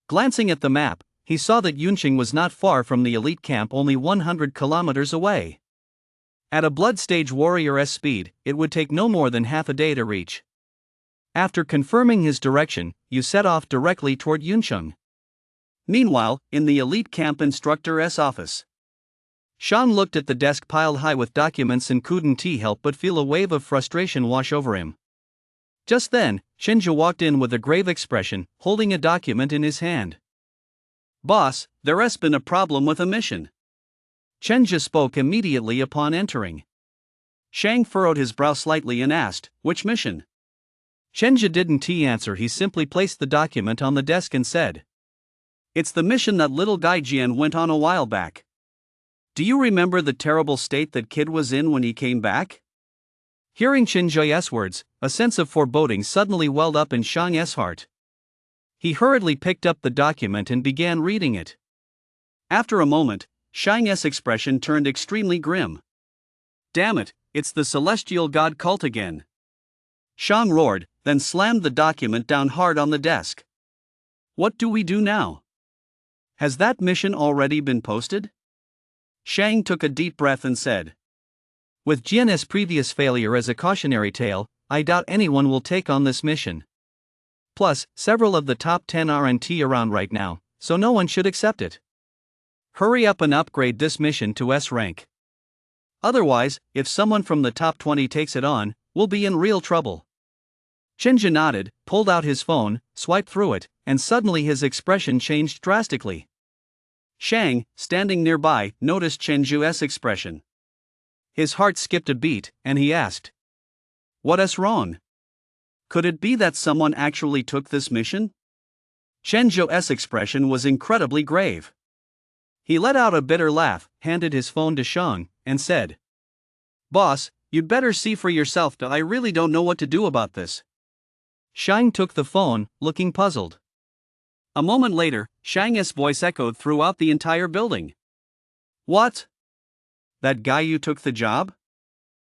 [SPEAKER 1] Glancing at the map, he saw that Yunqing was not far from the elite camp, only 100 kilometers away. At a blood stage warrior's speed, it would take no more than half a day to reach. After confirming his direction, you set off directly toward Yunqing. Meanwhile, in the elite camp instructor's office, Shang looked at the desk piled high with documents and couldn't help but feel a wave of frustration wash over him. Just then, Chenja walked in with a grave expression, holding a document in his hand. "Boss, there's been a problem with a mission." Chenja spoke immediately upon entering. Shang furrowed his brow slightly and asked, "Which mission?" Chenja didn't answer. He simply placed the document on the desk and said, "It's the mission that little Gai Jian went on a while back. Do you remember the terrible state that kid was in when he came back?" Hearing Chenja's words, a sense of foreboding suddenly welled up in Shang's heart. He hurriedly picked up the document and began reading it. After a moment, Shang's expression turned extremely grim. "Damn it, it's the celestial god cult again." Shang roared, then slammed the document down hard on the desk. "What do we do now? Has that mission already been posted?" Shang took a deep breath and said, "With Jian's previous failure as a cautionary tale, I doubt anyone will take on this mission. Plus, several of the top 10 aren't around right now, so no one should accept it. Hurry up and upgrade this mission to S rank. Otherwise, if someone from the top 20 takes it on, we'll be in real trouble." Chenja nodded, pulled out his phone, swiped through it, and suddenly his expression changed drastically. Shang, standing nearby, noticed Chenju's expression. His heart skipped a beat, and he asked, "What's wrong? Could it be that someone actually took this mission?" Chenju's expression was incredibly grave. He let out a bitter laugh, handed his phone to Shang, and said, "Boss, you'd better see for yourself. I really don't know what to do about this." Shang took the phone, looking puzzled. A moment later, Shang's voice echoed throughout the entire building. "What? That guy you took the job?"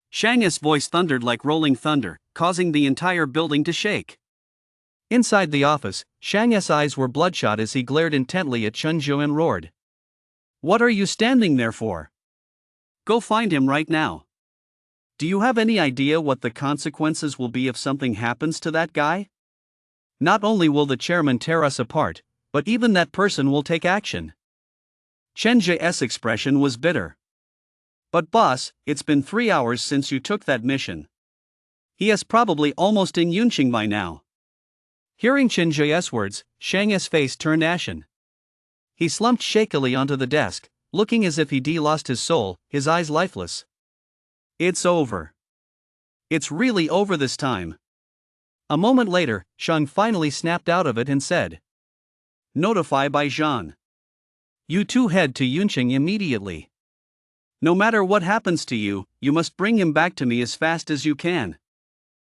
[SPEAKER 1] Shang's voice thundered like rolling thunder, causing the entire building to shake. Inside the office, Shang's eyes were bloodshot as he glared intently at Chenju and roared, "What are you standing there for? Go find him right now. Do you have any idea what the consequences will be if something happens to that guy? Not only will the chairman tear us apart, but even that person will take action." Chenju's expression was bitter. "But boss, it's been 3 hours since you took that mission. He is probably almost in Yunqing by now." Hearing Chenju's words, Shang's face turned ashen. He slumped shakily onto the desk, looking as if he'd lost his soul, his eyes lifeless. "It's over. It's really over this time." A moment later, Shang finally snapped out of it and said, "Notify by Zhan. You two head to Yunqing immediately. No matter what happens to you, you must bring him back to me as fast as you can."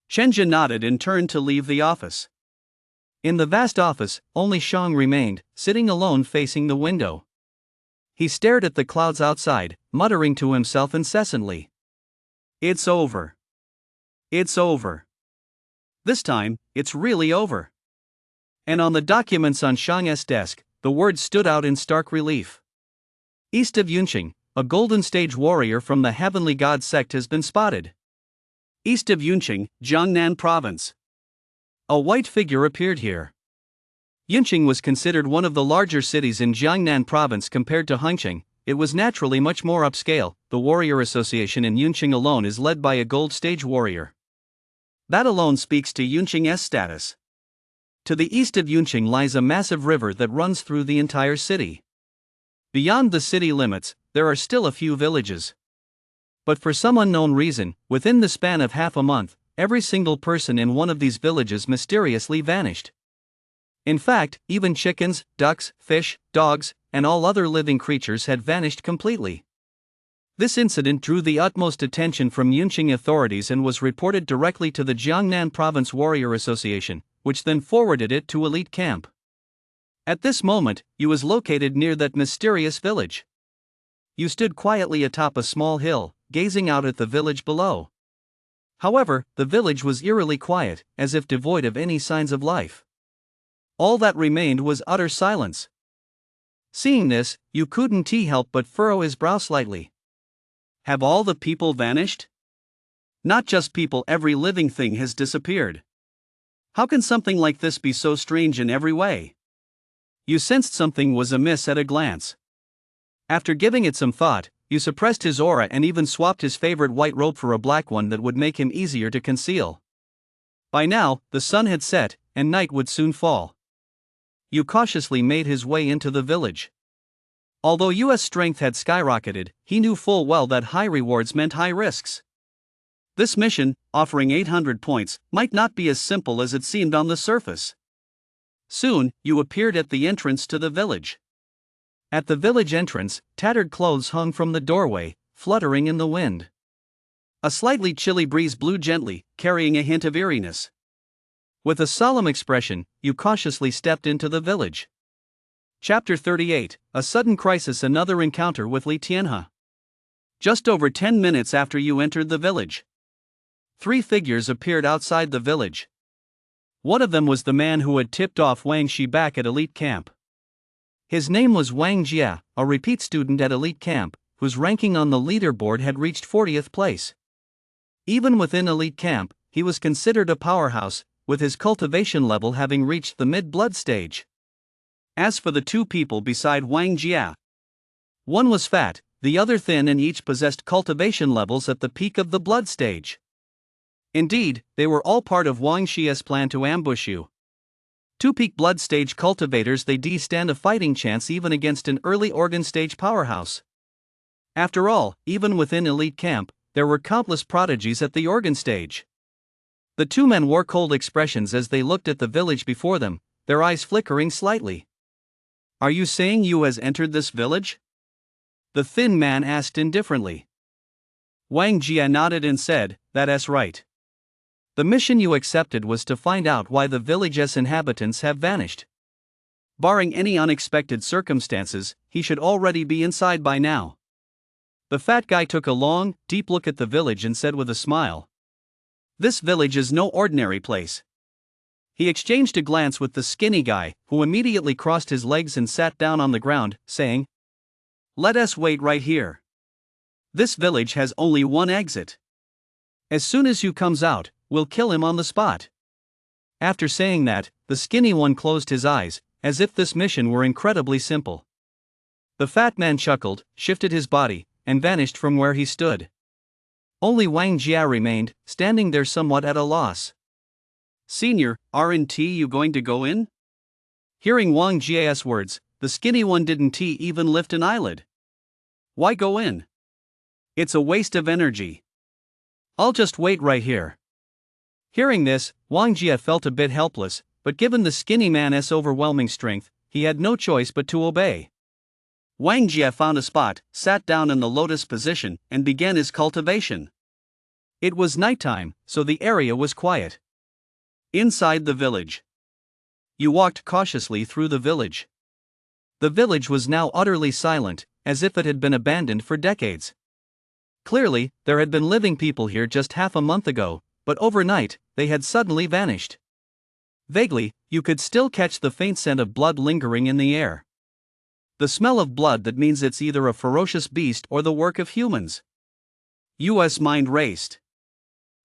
[SPEAKER 1] Chenja nodded and turned to leave the office. In the vast office, only Shang remained, sitting alone facing the window. He stared at the clouds outside, muttering to himself incessantly, "It's over. It's over. This time, it's really over." And on the documents on Shang's desk, the words stood out in stark relief. "East of Yunqing, a golden stage warrior from the Heavenly God sect has been spotted. East of Yunqing, Jiangnan province." A white figure appeared here. Yunqing was considered one of the larger cities in Jiangnan province compared to Hangqing. It was naturally much more upscale. The warrior association in Yunqing alone is led by a gold stage warrior. That alone speaks to Yunqing's status. To the east of Yunqing lies a massive river that runs through the entire city. Beyond the city limits, there are still a few villages. But for some unknown reason, within the span of half a month, every single person in one of these villages mysteriously vanished. In fact, even chickens, ducks, fish, dogs, and all other living creatures had vanished completely. This incident drew the utmost attention from Yunqing authorities and was reported directly to the Jiangnan Province Warrior Association, which then forwarded it to Elite Camp. At this moment, you was located near that mysterious village. You stood quietly atop a small hill, gazing out at the village below. However, the village was eerily quiet, as if devoid of any signs of life. All that remained was utter silence. Seeing this, you couldn't help but furrow his brow slightly. Have all the people vanished? Not just people, every living thing has disappeared. How can something like this be so strange in every way? You sensed something was amiss at a glance. After giving it some thought, you suppressed his aura and even swapped his favorite white robe for a black one that would make him easier to conceal. By now, the sun had set, and night would soon fall. You cautiously made his way into the village. Although US strength had skyrocketed, he knew full well that high rewards meant high risks. This mission, offering 800 points, might not be as simple as it seemed on the surface. Soon, you appeared at the entrance to the village. At the village entrance, tattered clothes hung from the doorway, fluttering in the wind. A slightly chilly breeze blew gently, carrying a hint of eeriness. With a solemn expression, you cautiously stepped into the village. Chapter 38, A Sudden Crisis. Another encounter with Li Tianhe. Just over 10 minutes after you entered the village, 3 figures appeared outside the village. One of them was the man who had tipped off Wang Shi back at elite camp. His name was Wang Jia, a repeat student at elite camp, whose ranking on the leaderboard had reached 40th place. Even within elite camp, he was considered a powerhouse, with his cultivation level having reached the mid-blood stage. As for the 2 people beside Wang Jia, one was fat, the other thin, and each possessed cultivation levels at the peak of the blood stage. Indeed, they were all part of Wang Shi's plan to ambush you. 2 peak blood stage cultivators, they stand a fighting chance even against an early organ stage powerhouse. After all, even within elite camp, there were countless prodigies at the organ stage. The 2 men wore cold expressions as they looked at the village before them, their eyes flickering slightly. Are you saying you has entered this village? The thin man asked indifferently. Wang Jia nodded and said, That's right. The mission you accepted was to find out why the village's inhabitants have vanished. Barring any unexpected circumstances, he should already be inside by now. The fat guy took a long, deep look at the village and said with a smile, This village is no ordinary place. He exchanged a glance with the skinny guy, who immediately crossed his legs and sat down on the ground, saying, Let us wait right here. This village has only one exit. As soon as you comes out, we'll kill him on the spot. After saying that, the skinny one closed his eyes, as if this mission were incredibly simple. The fat man chuckled, shifted his body, and vanished from where he stood. Only Wang Jia remained, standing there somewhat at a loss. Senior, aren't you going to go in? Hearing Wang Jia's words, the skinny one didn't even lift an eyelid. Why go in? It's a waste of energy. I'll just wait right here. Hearing this, Wang Jia felt a bit helpless, but given the skinny man's overwhelming strength, he had no choice but to obey. Wang Jia found a spot, sat down in the lotus position, and began his cultivation. It was nighttime, so the area was quiet. Inside the village. You walked cautiously through the village. The village was now utterly silent, as if it had been abandoned for decades. Clearly, there had been living people here just half a month ago, but overnight, they had suddenly vanished. Vaguely, you could still catch the faint scent of blood lingering in the air. The smell of blood that means it's either a ferocious beast or the work of humans. US mind raced.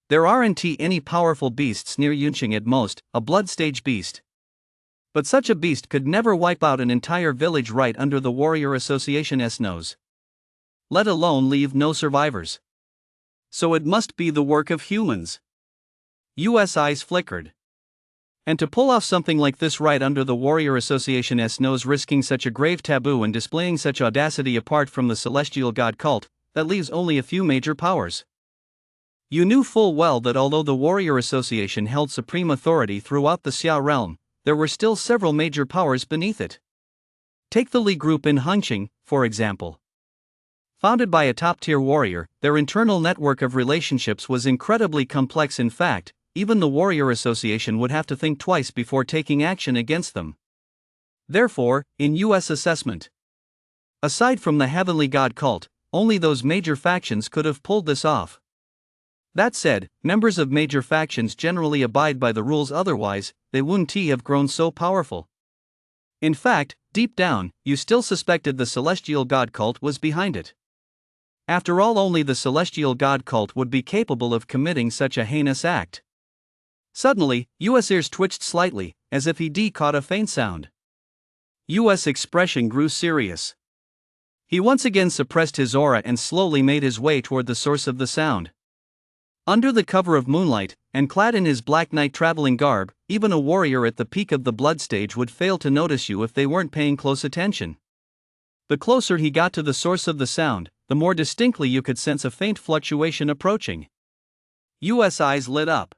[SPEAKER 1] There aren't any powerful beasts near Yunqing, at most, a blood stage beast. But such a beast could never wipe out an entire village right under the Warrior Association's nose. Let alone leave no survivors. So it must be the work of humans. US eyes flickered. And to pull off something like this right under the Warrior Association's nose, risking such a grave taboo and displaying such audacity apart from the celestial god cult, that leaves only a few major powers. You knew full well that although the Warrior Association held supreme authority throughout the Xia realm, there were still several major powers beneath it. Take the Li group in Hangqing, for example. Founded by a top-tier warrior, their internal network of relationships was incredibly complex. In fact, even the Warrior Association would have to think twice before taking action against them. Therefore, in US assessment, aside from the Heavenly God cult, only those major factions could have pulled this off. That said, members of major factions generally abide by the rules, otherwise, they wouldn't have grown so powerful. In fact, deep down, you still suspected the celestial god cult was behind it. After all, only the celestial god cult would be capable of committing such a heinous act. Suddenly, U.S. ears twitched slightly, as if he caught a faint sound. U.S. expression grew serious. He once again suppressed his aura and slowly made his way toward the source of the sound. Under the cover of moonlight, and clad in his black night traveling garb, even a warrior at the peak of the blood stage would fail to notice you if they weren't paying close attention. The closer he got to the source of the sound, the more distinctly you could sense a faint fluctuation approaching. U.S. eyes lit up.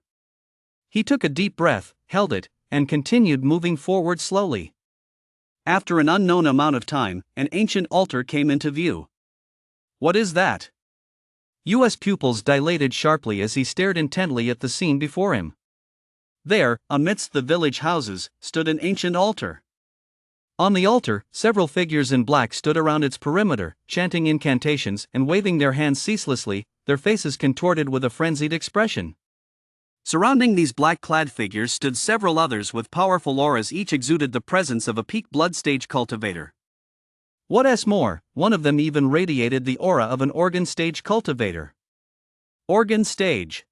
[SPEAKER 1] He took a deep breath, held it, and continued moving forward slowly. After an unknown amount of time, an ancient altar came into view. What is that? U.S. pupils dilated sharply as he stared intently at the scene before him. There, amidst the village houses, stood an ancient altar. On the altar, several figures in black stood around its perimeter, chanting incantations and waving their hands ceaselessly, their faces contorted with a frenzied expression. Surrounding these black-clad figures stood several others with powerful auras, each exuded the presence of a peak blood stage cultivator. What's more, one of them even radiated the aura of an organ stage cultivator. Organ stage.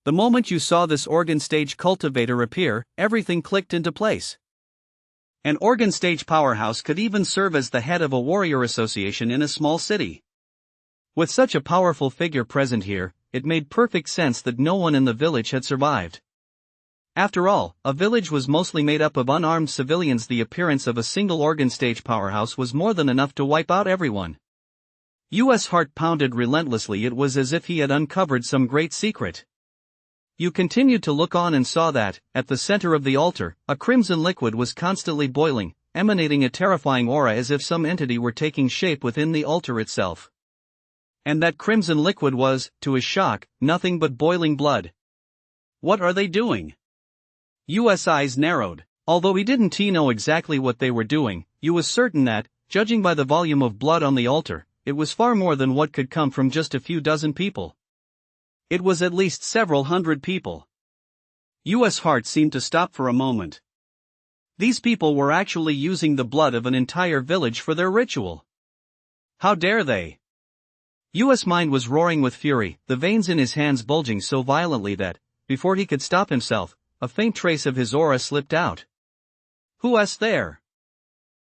[SPEAKER 1] The moment you saw this organ stage cultivator appear, everything clicked into place. An organ stage powerhouse could even serve as the head of a warrior association in a small city. With such a powerful figure present here, it made perfect sense that no one in the village had survived. After all, a village was mostly made up of unarmed civilians. The appearance of a single organ stage powerhouse was more than enough to wipe out everyone. U.S. heart pounded relentlessly. It was as if he had uncovered some great secret. You continued to look on and saw that, at the center of the altar, a crimson liquid was constantly boiling, emanating a terrifying aura as if some entity were taking shape within the altar itself. And that crimson liquid was, to his shock, nothing but boiling blood. What are they doing? U.S. eyes narrowed. Although he didn't know exactly what they were doing, he was certain that, judging by the volume of blood on the altar, it was far more than what could come from just a few dozen people. It was at least several hundred people. U.S. heart seemed to stop for a moment. These people were actually using the blood of an entire village for their ritual. How dare they? U.S. mind was roaring with fury, the veins in his hands bulging so violently that, before he could stop himself, a faint trace of his aura slipped out. Who's there?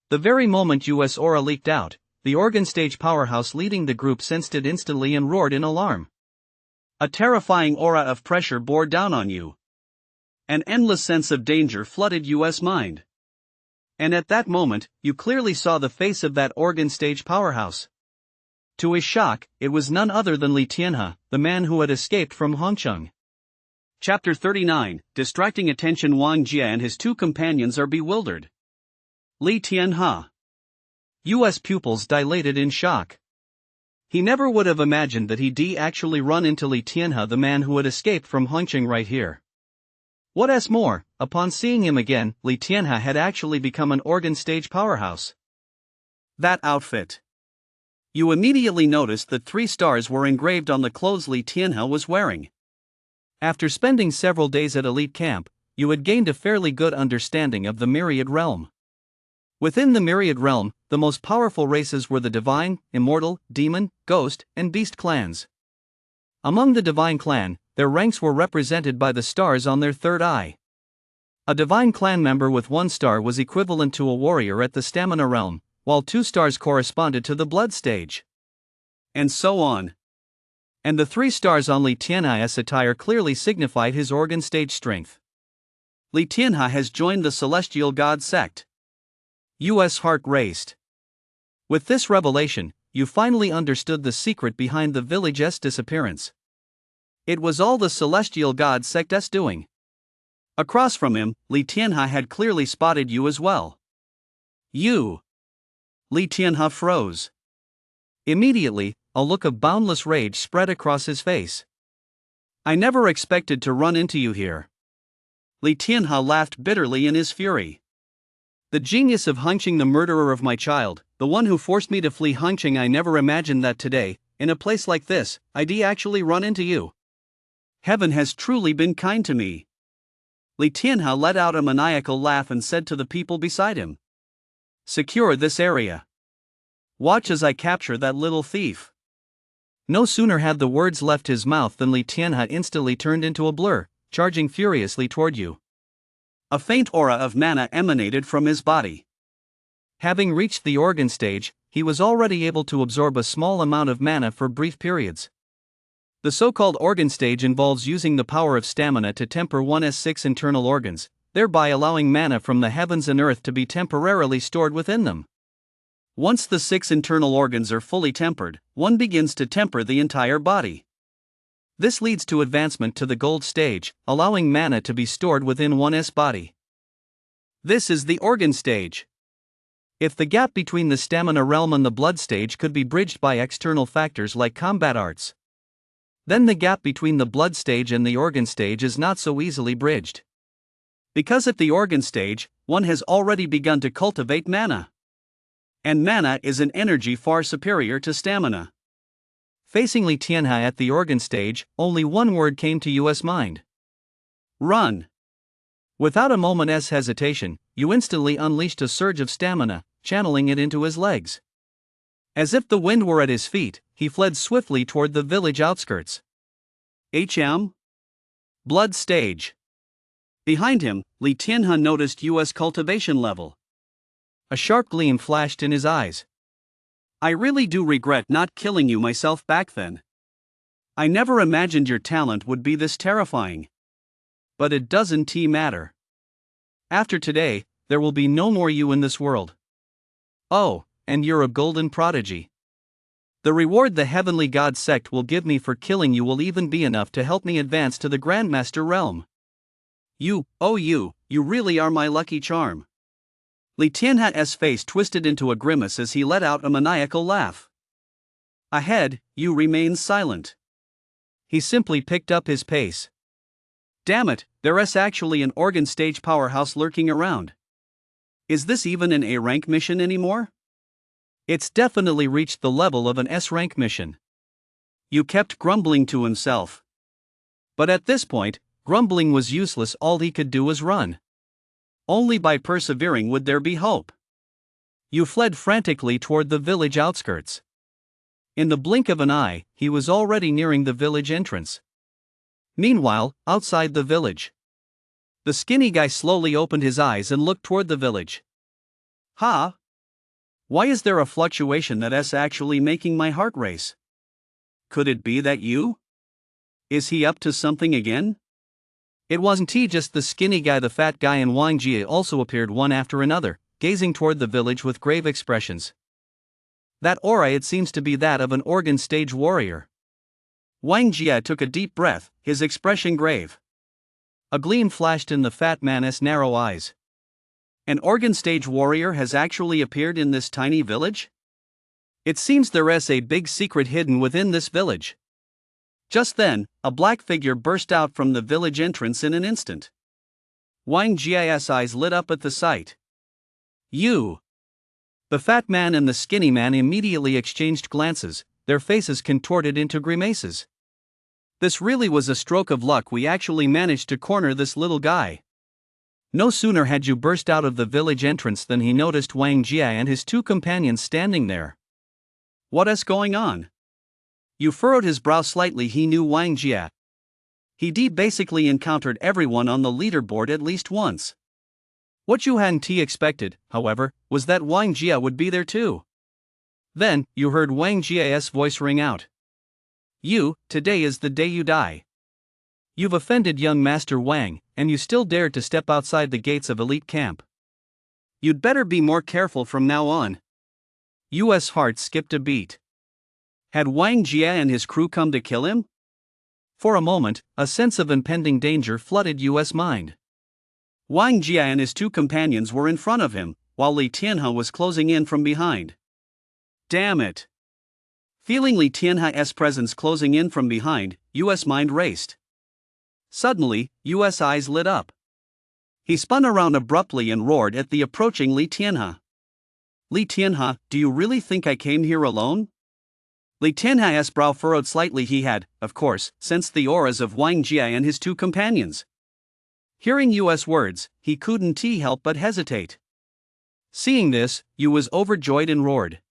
[SPEAKER 1] The very moment U.S. aura leaked out, the organ stage powerhouse leading the group sensed it instantly and roared in alarm. A terrifying aura of pressure bore down on you. An endless sense of danger flooded U.S. mind. And at that moment, you clearly saw the face of that organ stage powerhouse. To his shock, it was none other than Li Tianhe, the man who had escaped from Hongcheng. Chapter 39, Distracting Attention. Wang Jie and his two companions are bewildered. Li Tianhe. U.S. pupils dilated in shock. He never would have imagined that he'd actually run into Li Tianhe, the man who had escaped from Hongcheng, right here. What's more, upon seeing him again, Li Tianhe had actually become an organ stage powerhouse. That outfit. You immediately noticed that 3 stars were engraved on the clothes Li Tianhe was wearing. After spending several days at elite camp, you had gained a fairly good understanding of the Myriad Realm. Within the Myriad Realm, the most powerful races were the Divine, Immortal, Demon, Ghost, and Beast clans. Among the Divine clan, their ranks were represented by the stars on their third eye. A Divine clan member with 1 star was equivalent to a warrior at the Stamina Realm, while 2 stars corresponded to the Blood stage. And so on. And the 3 stars on Li Tianhe's attire clearly signified his organ stage strength. Li Tianhe has joined the Celestial God sect. U.S. heart raced. With this revelation, you finally understood the secret behind the village's disappearance. It was all the Celestial God sect's doing. Across from him, Li Tianhe had clearly spotted you as well. You. Li Tianhe froze. Immediately, a look of boundless rage spread across his face. I never expected to run into you here. Li Tianhe laughed bitterly in his fury. The genius of Hongqing, the murderer of my child, the one who forced me to flee Hongqing. I never imagined that today, in a place like this, I'd actually run into you. Heaven has truly been kind to me. Li Tianhe let out a maniacal laugh and said to the people beside him, "Secure this area. Watch as I capture that little thief." No sooner had the words left his mouth than Li Tianhe instantly turned into a blur, charging furiously toward you. A faint aura of mana emanated from his body. Having reached the organ stage, he was already able to absorb a small amount of mana for brief periods. The so-called organ stage involves using the power of stamina to temper one's 6 internal organs, thereby allowing mana from the heavens and earth to be temporarily stored within them. Once the 6 internal organs are fully tempered, one begins to temper the entire body. This leads to advancement to the gold stage, allowing mana to be stored within one's body. This is the organ stage. If the gap between the stamina realm and the blood stage could be bridged by external factors like combat arts, then the gap between the blood stage and the organ stage is not so easily bridged. Because at the organ stage, one has already begun to cultivate mana. And mana is an energy far superior to stamina. Facing Li Tianhe at the organ stage, only one word came to Yu's mind. Run. Without a moment's hesitation, Yu instantly unleashed a surge of stamina, channeling it into his legs. As if the wind were at his feet, he fled swiftly toward the village outskirts. Blood stage. Behind him, Li Tianhe noticed Yu's cultivation level. A sharp gleam flashed in his eyes. I really do regret not killing you myself back then. I never imagined your talent would be this terrifying. But it doesn't matter. After today, there will be no more you in this world. Oh, and you're a golden prodigy. The reward the heavenly god sect will give me for killing you will even be enough to help me advance to the Grandmaster realm. You really are my lucky charm. Li Tianhe's face twisted into a grimace as he let out a maniacal laugh. Ahead, Yu remained silent. He simply picked up his pace. Damn it, there's actually an organ stage powerhouse lurking around. Is this even an A-rank mission anymore? It's definitely reached the level of an S-rank mission. Yu kept grumbling to himself. But at this point, grumbling was useless. All he could do was run. Only by persevering would there be hope. Yu fled frantically toward the village outskirts. In the blink of an eye, he was already nearing the village entrance. Meanwhile, outside the village, the skinny guy slowly opened his eyes and looked toward the village. Ha! Why is there a fluctuation that's actually making my heart race? Could it be that Yu? Is he up to something again? It wasn't just the skinny guy. The fat guy and Wang Jie also appeared one after another, gazing toward the village with grave expressions. That aura, it seems to be that of an organ stage warrior. Wang Jie took a deep breath, his expression grave. A gleam flashed in the fat man's narrow eyes. An organ stage warrior has actually appeared in this tiny village? It seems there's a big secret hidden within this village. Just then, a black figure burst out from the village entrance in an instant. Wang Jie's eyes lit up at the sight. You! The fat man and the skinny man immediately exchanged glances, their faces contorted into grimaces. This really was a stroke of luck. We actually managed to corner this little guy. No sooner had Yu burst out of the village entrance than he noticed Wang Jie and his two companions standing there. What's going on? Yu furrowed his brow slightly. He knew Wang Jie. He basically encountered everyone on the leaderboard at least once. What Yu hadn't expected, however, was that Wang Jie would be there too. Then, Yu heard Wang Jie's voice ring out. Yu, today is the day you die. You've offended young Master Wang, and you still dared to step outside the gates of elite camp. You'd better be more careful from now on. Yu's heart skipped a beat. Had Wang Jie and his crew come to kill him? For a moment, a sense of impending danger flooded Yu's mind. Wang Jie and his two companions were in front of him, while Li Tianhe was closing in from behind. Damn it! Feeling Li Tianhe's presence closing in from behind, Yu's mind raced. Suddenly, Yu's eyes lit up. He spun around abruptly and roared at the approaching Li Tianhe. Li Tianhe, do you really think I came here alone? Li Tianhai's brow furrowed slightly. He had, of course, sensed the auras of Wang Jie and his two companions. Hearing US words, he couldn't help but hesitate. Seeing this, Yu was overjoyed and roared.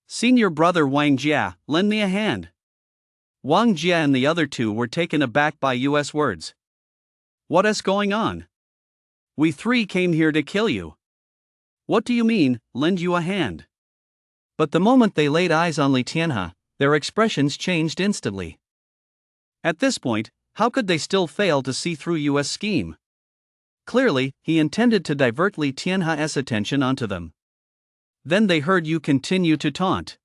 [SPEAKER 1] "Senior brother Wang Jie, lend me a hand." Wang Jie and the other two were taken aback by US words. "What's going on? We three came here to kill you. What do you mean, lend you a hand?" But the moment they laid eyes on Li Tianhe, their expressions changed instantly. At this point, how could they still fail to see through US' scheme? Clearly, he intended to divert Li Tianhe's attention onto them. Then they heard Yu continue to taunt.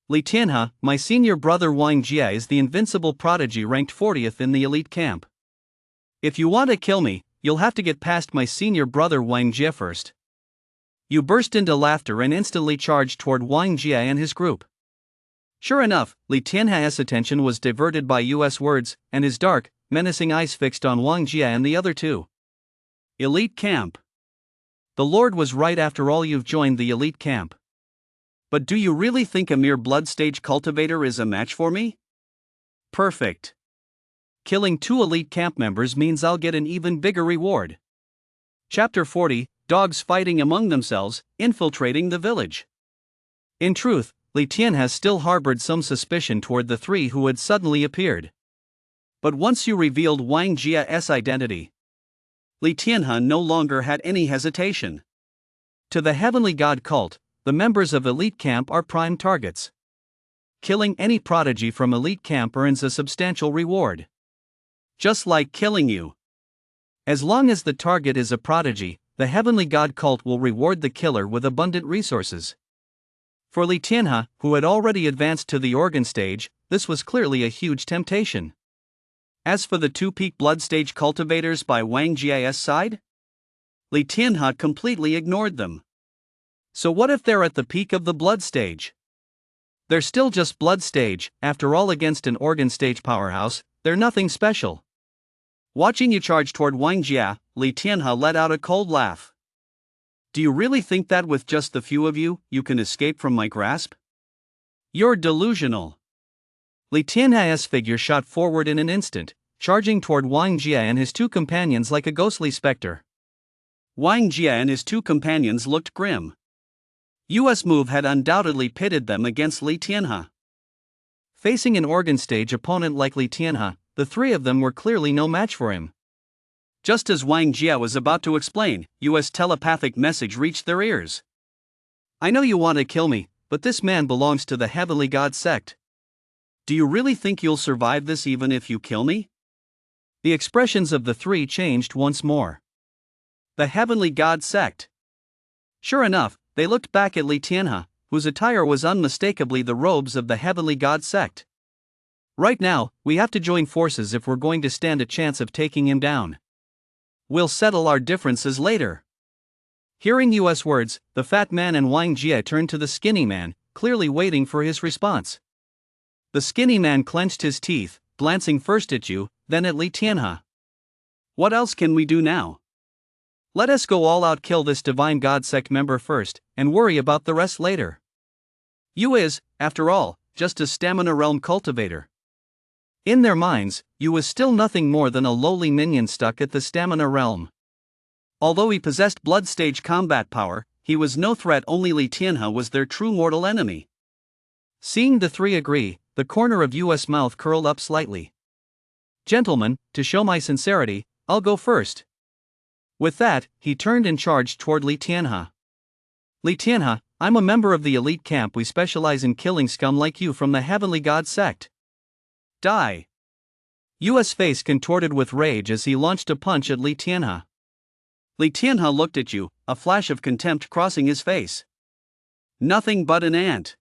[SPEAKER 1] "Li Tianhe, my senior brother Wang Jie is the invincible prodigy ranked 40th in the elite camp. If you want to kill me, you'll have to get past my senior brother Wang Jie first." Yu burst into laughter and instantly charged toward Wang Jie and his group. Sure enough, Li Tianhe's attention was diverted by US words, and his dark, menacing eyes fixed on Wang Jie and the other two. Elite camp. The Lord was right. After all, you've joined the elite camp. But do you really think a mere blood stage cultivator is a match for me? Perfect. Killing 2 elite camp members means I'll get an even bigger reward. Chapter 40, Dogs Fighting Among Themselves, Infiltrating the Village. In truth, Li Tianhe still harbored some suspicion toward the 3 who had suddenly appeared. But once you revealed Wang Jie's identity, Li Tianhe no longer had any hesitation. To the Heavenly God cult, the members of elite camp are prime targets. Killing any prodigy from elite camp earns a substantial reward. Just like killing you. As long as the target is a prodigy, the Heavenly God cult will reward the killer with abundant resources. For Li Tianhe, who had already advanced to the organ stage, this was clearly a huge temptation. As for the 2 peak blood stage cultivators by Wang Jie's side, Li Tianhe completely ignored them. So what if they're at the peak of the blood stage? They're still just blood stage. After all, against an organ stage powerhouse, they're nothing special. Watching you charge toward Wang Jie, Li Tianhe let out a cold laugh. "Do you really think that with just the few of you, you can escape from my grasp? You're delusional." Li Tianhe's figure shot forward in an instant, charging toward Wang Jie and his 2 companions like a ghostly specter. Wang Jie and his 2 companions looked grim. US' move had undoubtedly pitted them against Li Tianhe. Facing an organ stage opponent like Li Tianhe, the 3 of them were clearly no match for him. Just as Wang Jie was about to explain, US' telepathic message reached their ears. "I know you want to kill me, but this man belongs to the Heavenly God sect. Do you really think you'll survive this even if you kill me?" The expressions of the 3 changed once more. The Heavenly God sect. Sure enough, they looked back at Li Tianhe, whose attire was unmistakably the robes of the Heavenly God sect. "Right now, we have to join forces if we're going to stand a chance of taking him down. We'll settle our differences later." Hearing US words, the fat man and Wang Jie turned to the skinny man, clearly waiting for his response. The skinny man clenched his teeth, glancing first at you, then at Li Tianhe. "What else can we do now? Let us go all out, kill this divine God sect member first, and worry about the rest later. Yu is, after all, just a stamina realm cultivator." In their minds, Yu was still nothing more than a lowly minion stuck at the stamina realm. Although he possessed blood stage combat power, he was no threat. Only Li Tianhe was their true mortal enemy. Seeing the 3 agree, the corner of US' mouth curled up slightly. "Gentlemen, to show my sincerity, I'll go first." With that, he turned and charged toward Li Tianhe. "Li Tianhe, I'm a member of the elite camp. We specialize in killing scum like you from the Heavenly God sect. Die." US' face contorted with rage as he launched a punch at Li Tianhe. Li Tianhe looked at you, a flash of contempt crossing his face. "Nothing but an ant."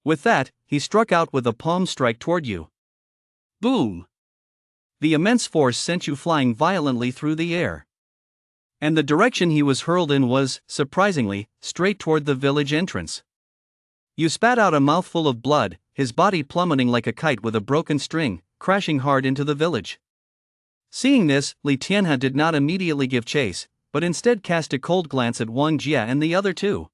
[SPEAKER 1] With that, he struck out with a palm strike toward you. Boom! The immense force sent you flying violently through the air. And the direction he was hurled in was, surprisingly, straight toward the village entrance. You spat out a mouthful of blood, his body plummeting like a kite with a broken string, crashing hard into the village. Seeing this, Li Tianhe did not immediately give chase, but instead cast a cold glance at Wang Jie and the other 2.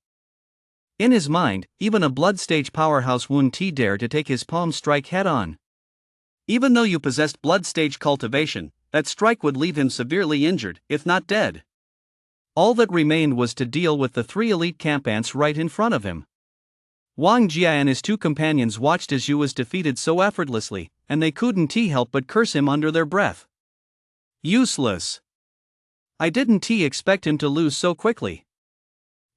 [SPEAKER 1] In his mind, even a blood stage powerhouse wouldn't dare to take his palm strike head on. Even though you possessed blood stage cultivation, that strike would leave him severely injured, if not dead. All that remained was to deal with the three elite camp ants right in front of him. Wang Jia and his two companions watched as Yu was defeated so effortlessly, and they couldn't help but curse him under their breath. Useless. I didn't expect him to lose so quickly.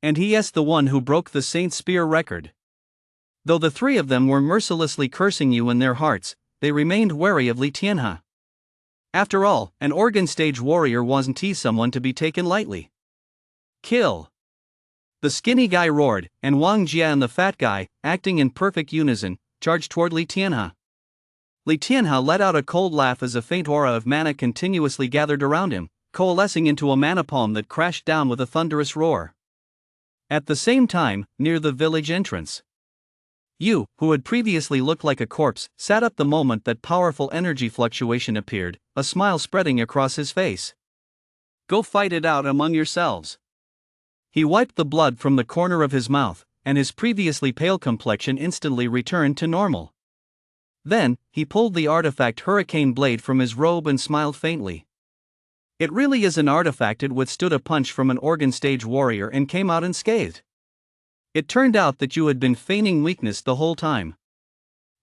[SPEAKER 1] And he's the one who broke the Saint Spear record. Though the three of them were mercilessly cursing Yu in their hearts, they remained wary of Li Tianhe. After all, an organ stage warrior wasn't someone to be taken lightly. Kill! The skinny guy roared, and Wang Jia and the fat guy, acting in perfect unison, charged toward Li Tianhe. Li Tianhe let out a cold laugh as a faint aura of mana continuously gathered around him, coalescing into a mana palm that crashed down with a thunderous roar. At the same time, near the village entrance, Yu, who had previously looked like a corpse, sat up the moment that powerful energy fluctuation appeared, a smile spreading across his face. Go fight it out among yourselves. He wiped the blood from the corner of his mouth, and his previously pale complexion instantly returned to normal. Then, he pulled the artifact hurricane blade from his robe and smiled faintly. It really is an artifact. It withstood a punch from an organ stage warrior and came out unscathed. It turned out that Yu had been feigning weakness the whole time.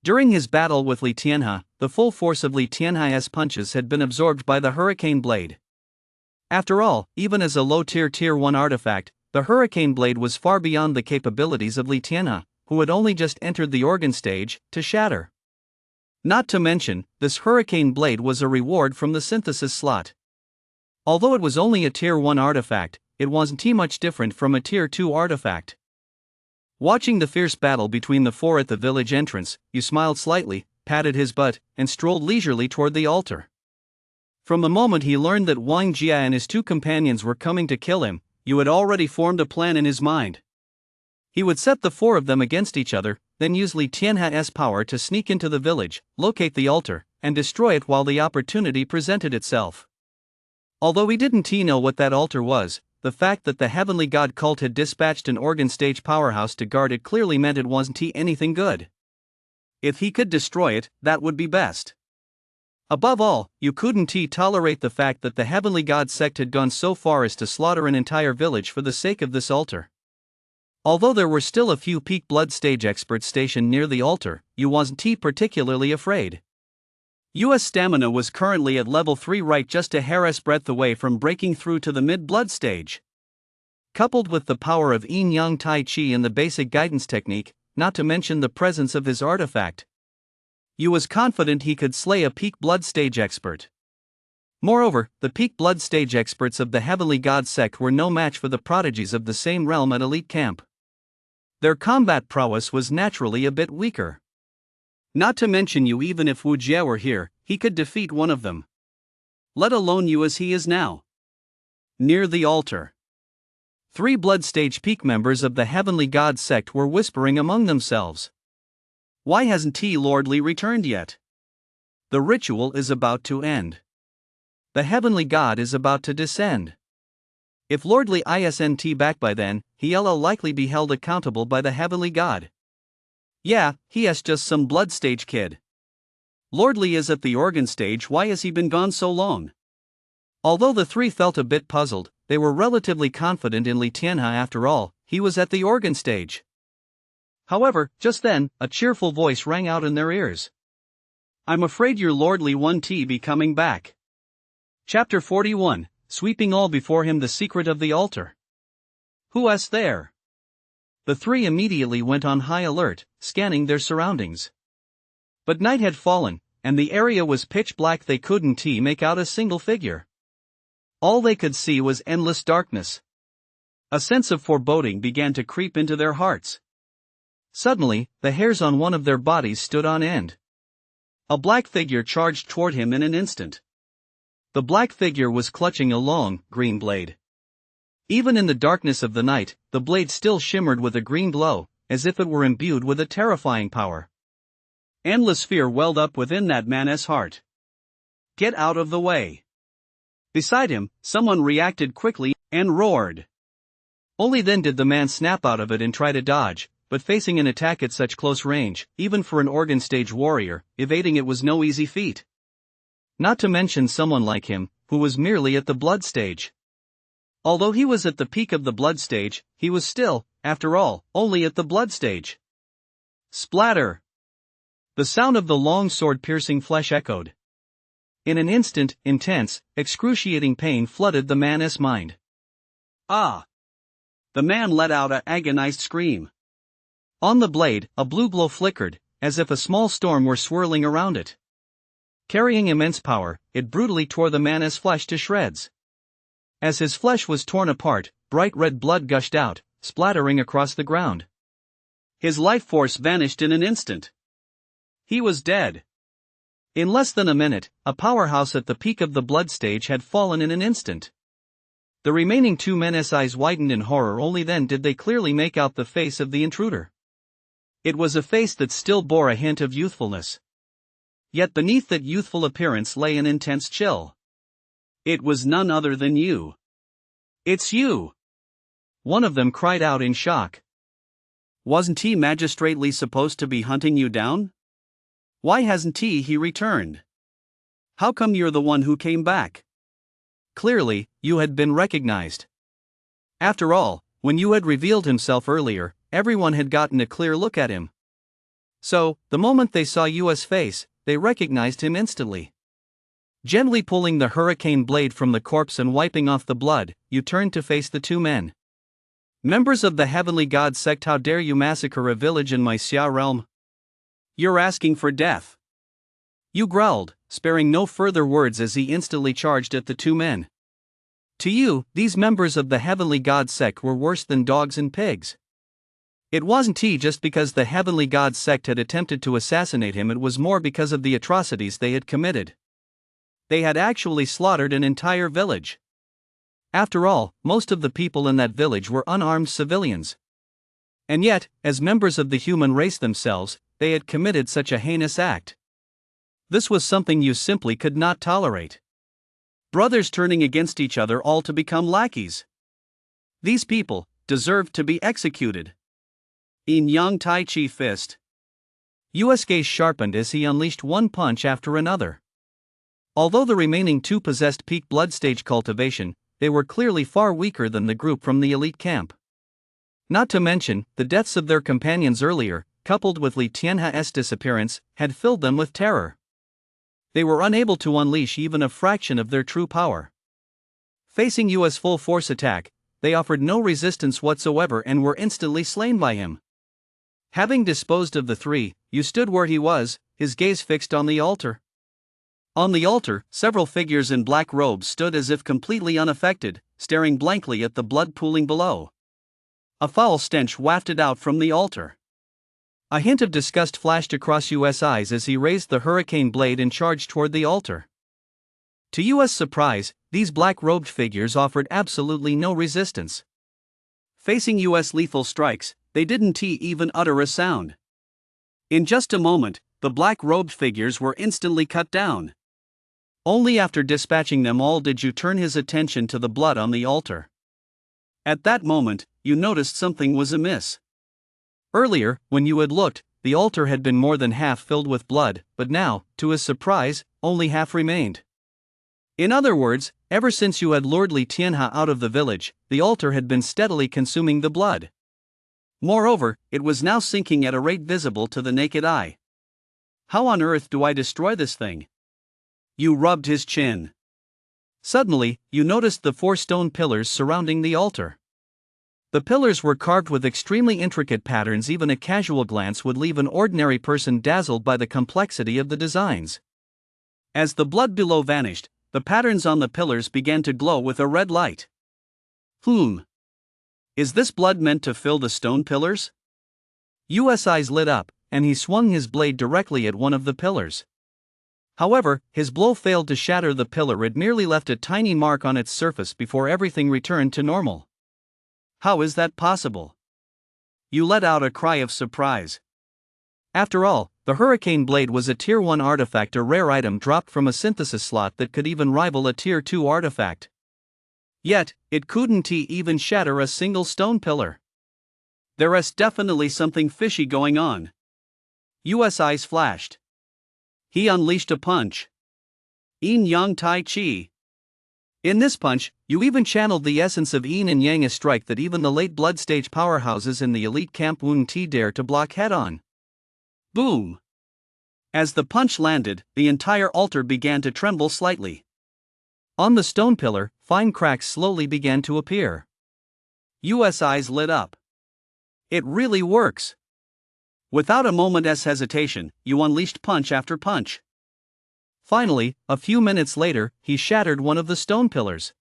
[SPEAKER 1] During his battle with Li Tianhe, the full force of Li Tianhe's punches had been absorbed by the hurricane blade. After all, even as a low-tier Tier 1 artifact, the hurricane blade was far beyond the capabilities of Li Tianhe, who had only just entered the organ stage, to shatter. Not to mention, this hurricane blade was a reward from the synthesis slot. Although it was only a Tier 1 artifact, it wasn't much different from a Tier 2 artifact. Watching the fierce battle between the four at the village entrance, Yu smiled slightly, patted his butt, and strolled leisurely toward the altar. From the moment he learned that Wang Jia and his two companions were coming to kill him, Yu had already formed a plan in his mind. He would set the four of them against each other, then use Li Tianhe's power to sneak into the village, locate the altar, and destroy it while the opportunity presented itself. Although he didn't know what that altar was, the fact that the Heavenly God cult had dispatched an organ stage powerhouse to guard it clearly meant it wasn't anything good. If he could destroy it, that would be best. Above all, you couldn't tolerate the fact that the Heavenly God sect had gone so far as to slaughter an entire village for the sake of this altar. Although there were still a few peak blood stage experts stationed near the altar, Yu wasn't particularly afraid. Yu's stamina was currently at level 3, right just a hair's breadth away from breaking through to the mid-blood stage. Coupled with the power of yin-yang tai chi and the basic guidance technique, not to mention the presence of his artifact, Yu was confident he could slay a peak blood stage expert. Moreover, the peak blood stage experts of the Heavenly God sect were no match for the prodigies of the same realm at elite camp. Their combat prowess was naturally a bit weaker. Not to mention Yu, even if Wu Jie were here, he could defeat one of them. Let alone Yu as he is now. Near the altar, 3 blood stage peak members of the Heavenly God sect were whispering among themselves. Why hasn't Lord Li returned yet? The ritual is about to end. The Heavenly God is about to descend. If Lord Li isn't back by then, he'll likely be held accountable by the Heavenly God. Yeah, he is just some blood stage kid. Lord Li is at the organ stage. Why has he been gone so long? Although the three felt a bit puzzled, they were relatively confident in Li Tianhe. After all, he was at the organ stage. However, just then, a cheerful voice rang out in their ears. I'm afraid your Lord Li won't be coming back. Chapter 41, Sweeping all before him. The secret of the altar. Who's there? The three immediately went on high alert, scanning their surroundings. But night had fallen, and the area was pitch black. They couldn't make out a single figure. All they could see was endless darkness. A sense of foreboding began to creep into their hearts. Suddenly, the hairs on one of their bodies stood on end. A black figure charged toward him in an instant. The black figure was clutching a long, green blade. Even in the darkness of the night, the blade still shimmered with a green glow, as if it were imbued with a terrifying power. Endless fear welled up within that man's heart. Get out of the way. Beside him, someone reacted quickly and roared. Only then did the man snap out of it and try to dodge, but facing an attack at such close range, even for an organ stage warrior, evading it was no easy feat. Not to mention someone like him, who was merely at the blood stage. Although he was at the peak of the blood stage, he was still, after all, only at the blood stage. Splatter! The sound of the long sword piercing flesh echoed. In an instant, intense, excruciating pain flooded the man's mind. Ah! The man let out an agonized scream. On the blade, a blue glow flickered, as if a small storm were swirling around it. Carrying immense power, it brutally tore the man's flesh to shreds. As his flesh was torn apart, bright red blood gushed out, splattering across the ground. His life force vanished in an instant. He was dead. In less than a minute, a powerhouse at the peak of the blood stage had fallen in an instant. The remaining two men's eyes widened in horror. Only then did they clearly make out the face of the intruder. It was a face that still bore a hint of youthfulness. Yet beneath that youthful appearance lay an intense chill. It was none other than you. It's you! One of them cried out in shock. Wasn't he magistrately supposed to be hunting you down? Why hasn't he returned? How come you're the one who came back? Clearly, you had been recognized. After all, when you had revealed himself earlier, everyone had gotten a clear look at him. So, the moment they saw Yu's face, they recognized him instantly. Gently pulling the hurricane blade from the corpse and wiping off the blood, you turned to face the two men. Members of the Heavenly God sect, how dare you massacre a village in my Xia realm? You're asking for death. You growled, sparing no further words as he instantly charged at the two men. To you, these members of the Heavenly God sect were worse than dogs and pigs. It wasn't just because the Heavenly God sect had attempted to assassinate him, it was more because of the atrocities they had committed. They had actually slaughtered an entire village. After all, most of the people in that village were unarmed civilians. And yet, as members of the human race themselves, they had committed such a heinous act. This was something you simply could not tolerate. Brothers turning against each other, all to become lackeys. These people deserved to be executed. Yin Yang Tai Chi fist. Yu's gaze sharpened as he unleashed one punch after another. Although the remaining two possessed peak blood stage cultivation, they were clearly far weaker than the group from the elite camp. Not to mention, the deaths of their companions earlier, coupled with Li Tianha's disappearance, had filled them with terror. They were unable to unleash even a fraction of their true power. Facing Yu's full force attack, they offered no resistance whatsoever and were instantly slain by him. Having disposed of the three, Yu stood where he was, his gaze fixed on the altar. On the altar, several figures in black robes stood as if completely unaffected, staring blankly at the blood pooling below. A foul stench wafted out from the altar. A hint of disgust flashed across Yu's eyes as he raised the hurricane blade and charged toward the altar. To Yu's surprise, these black-robed figures offered absolutely no resistance. Facing Yu's lethal strikes, they didn't even utter a sound. In just a moment, the black-robed figures were instantly cut down. Only after dispatching them all did Yu turn his attention to the blood on the altar. At that moment, Yu noticed something was amiss. Earlier, when Yu had looked, the altar had been more than half filled with blood, but now, to his surprise, only half remained. In other words, ever since Yu had lured Li Tianha out of the village, the altar had been steadily consuming the blood. Moreover, it was now sinking at a rate visible to the naked eye. How on earth do I destroy this thing? Yu rubbed his chin. Suddenly, Yu noticed the 4 stone pillars surrounding the altar. The pillars were carved with extremely intricate patterns. Even a casual glance would leave an ordinary person dazzled by the complexity of the designs. As the blood below vanished, the patterns on the pillars began to glow with a red light. Is this blood meant to fill the stone pillars? Yu's eyes lit up, and he swung his blade directly at one of the pillars. However, his blow failed to shatter the pillar. It merely left a tiny mark on its surface before everything returned to normal. How is that possible? Yu let out a cry of surprise. After all, the Hurricane Blade was a Tier 1 artifact, a rare item dropped from a synthesis slot that could even rival a Tier 2 artifact. Yet, it couldn't even shatter a single stone pillar. There's definitely something fishy going on. US eyes flashed. He unleashed a punch. Yin Yang Tai Chi. In this punch, you even channeled the essence of yin and yang, a strike that even the late blood stage powerhouses in the elite camp wouldn't dare to block head on. Boom! As the punch landed, the entire altar began to tremble slightly. On the stone pillar, fine cracks slowly began to appear. US eyes lit up. It really works. Without a moment's hesitation, you unleashed punch after punch. Finally, a few minutes later, he shattered one of the stone pillars.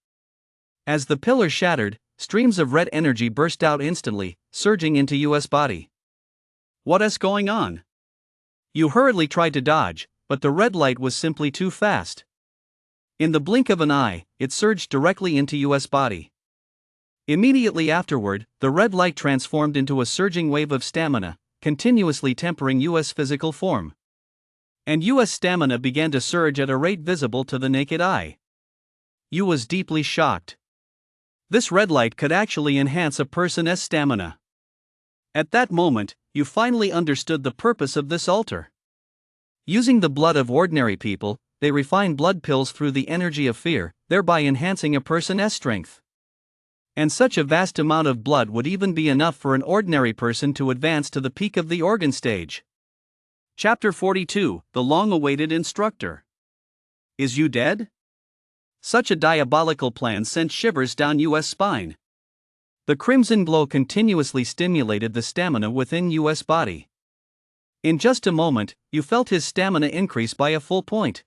[SPEAKER 1] As the pillar shattered, streams of red energy burst out instantly, surging into US body. What's going on? You hurriedly tried to dodge, but the red light was simply too fast. In the blink of an eye, it surged directly into US body. Immediately afterward, the red light transformed into a surging wave of stamina, continuously tempering US physical form. And US stamina began to surge at a rate visible to the naked eye. You was deeply shocked. This red light could actually enhance a person's stamina. At that moment, you finally understood the purpose of this altar. Using the blood of ordinary people, they refine blood pills through the energy of fear, thereby enhancing a person's strength. And such a vast amount of blood would even be enough for an ordinary person to advance to the peak of the organ stage. Chapter 42, The Long-Awaited Instructor. Is you dead? Such a diabolical plan sent shivers down US spine. The crimson glow continuously stimulated the stamina within US body. In just a moment, you felt his stamina increase by a full point.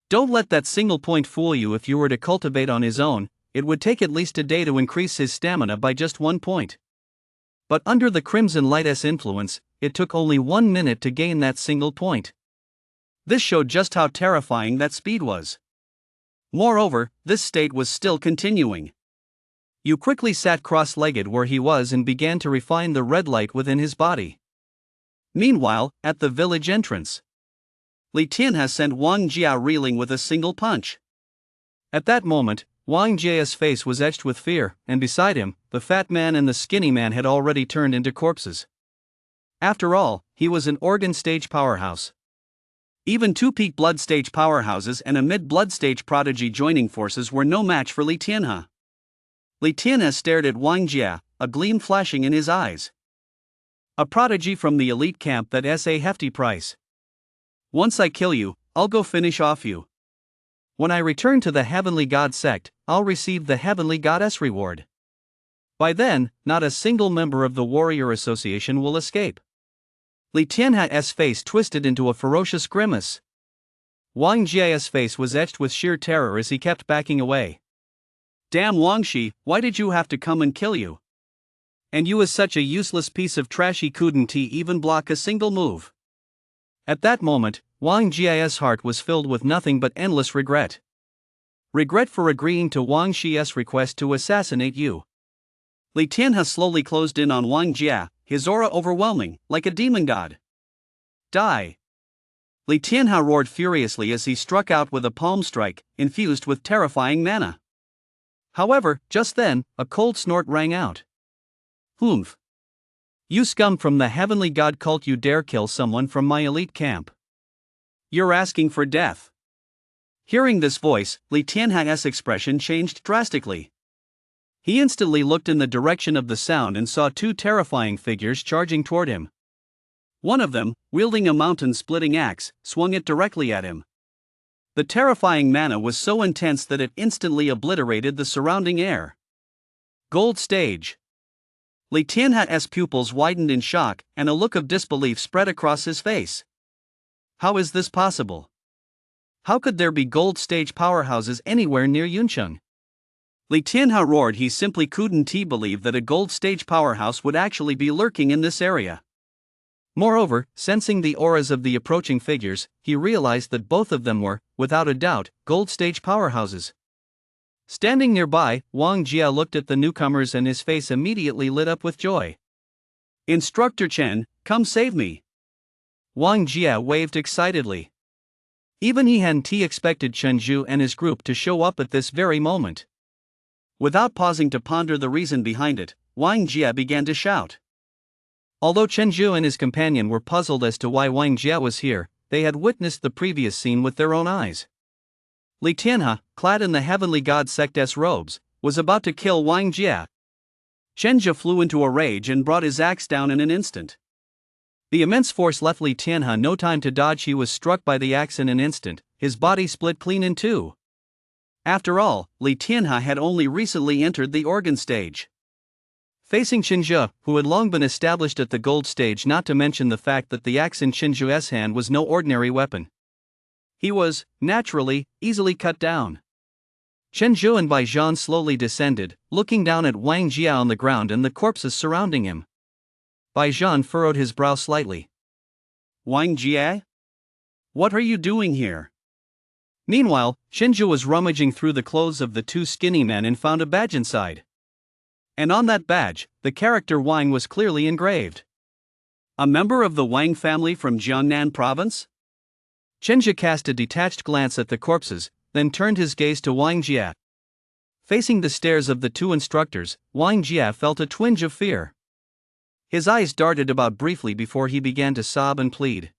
[SPEAKER 1] Don't let that single point fool you. If you were to cultivate on his own, it would take at least a day to increase his stamina by just 1 point. But under the crimson light's influence, it took only 1 minute to gain that single point. This showed just how terrifying that speed was. Moreover, this state was still continuing. You quickly sat cross-legged where he was and began to refine the red light within his body. Meanwhile, at the village entrance, Li Tianhe sent Wang Jia reeling with a single punch. At that moment, Wang Jia's face was etched with fear, and beside him, the fat man and the skinny man had already turned into corpses. After all, he was an organ stage powerhouse. Even two peak blood stage powerhouses and a mid-blood stage prodigy joining forces were no match for Li Tianhe. Li Tianhe stared at Wang Jia, a gleam flashing in his eyes. A prodigy from the elite camp, that's a hefty price. Once I kill you, I'll go finish off you. When I return to the Heavenly God sect, I'll receive the Heavenly Goddess reward. By then, not a single member of the Warrior Association will escape. Li Tianhe's face twisted into a ferocious grimace. Wang Jia's face was etched with sheer terror as he kept backing away. Damn Wangshi, why did you have to come and kill you? And you as such a useless piece of trash, he couldn't even block a single move. At that moment, Wang Jia's heart was filled with nothing but endless regret. Regret for agreeing to Wang Shi's request to assassinate you. Li Tianhe slowly closed in on Wang Jia, his aura overwhelming, like a demon god. Die! Li Tianhe roared furiously as he struck out with a palm strike, infused with terrifying mana. However, just then, a cold snort rang out. Humph! You scum from the Heavenly God cult, you dare kill someone from my elite camp. You're asking for death. Hearing this voice, Li Tianhe's expression changed drastically. He instantly looked in the direction of the sound and saw two terrifying figures charging toward him. One of them, wielding a mountain-splitting axe, swung it directly at him. The terrifying mana was so intense that it instantly obliterated the surrounding air. Gold stage. Li Tianhe's pupils widened in shock, and a look of disbelief spread across his face. How is this possible? How could there be gold stage powerhouses anywhere near Yuncheng? Li Tianhe roared. He simply couldn't believe that a gold stage powerhouse would actually be lurking in this area. Moreover, sensing the auras of the approaching figures, he realized that both of them were, without a doubt, gold stage powerhouses. Standing nearby, Wang Jia looked at the newcomers and his face immediately lit up with joy. Instructor Chen, come save me! Wang Jia waved excitedly. Even he hadn't expected Chen Zhu and his group to show up at this very moment. Without pausing to ponder the reason behind it, Wang Jie began to shout. Although Chen Zhu and his companion were puzzled as to why Wang Jie was here, they had witnessed the previous scene with their own eyes. Li Tianhe, clad in the heavenly god sect's robes, was about to kill Wang Jie. Chen Zhu flew into a rage and brought his axe down in an instant. The immense force left Li Tianhe no time to dodge. He was struck by the axe in an instant, his body split clean in two. After all, Li Tianhe had only recently entered the organ stage. Facing Chen Zhu, who had long been established at the gold stage, not to mention the fact that the axe in Chen Zhu's hand was no ordinary weapon, he was, naturally, easily cut down. Chen Zhu and Bai Zhan slowly descended, looking down at Wang Jie on the ground and the corpses surrounding him. Bai Zhan furrowed his brow slightly. Wang Jie? What are you doing here? Meanwhile, Chen Zhu was rummaging through the clothes of the two skinny men and found a badge inside. And on that badge, the character Wang was clearly engraved. A member of the Wang family from Jiangnan province? Chen Zhu cast a detached glance at the corpses, then turned his gaze to Wang Jie. Facing the stares of the two instructors, Wang Jie felt a twinge of fear. His eyes darted about briefly before he began to sob and plead.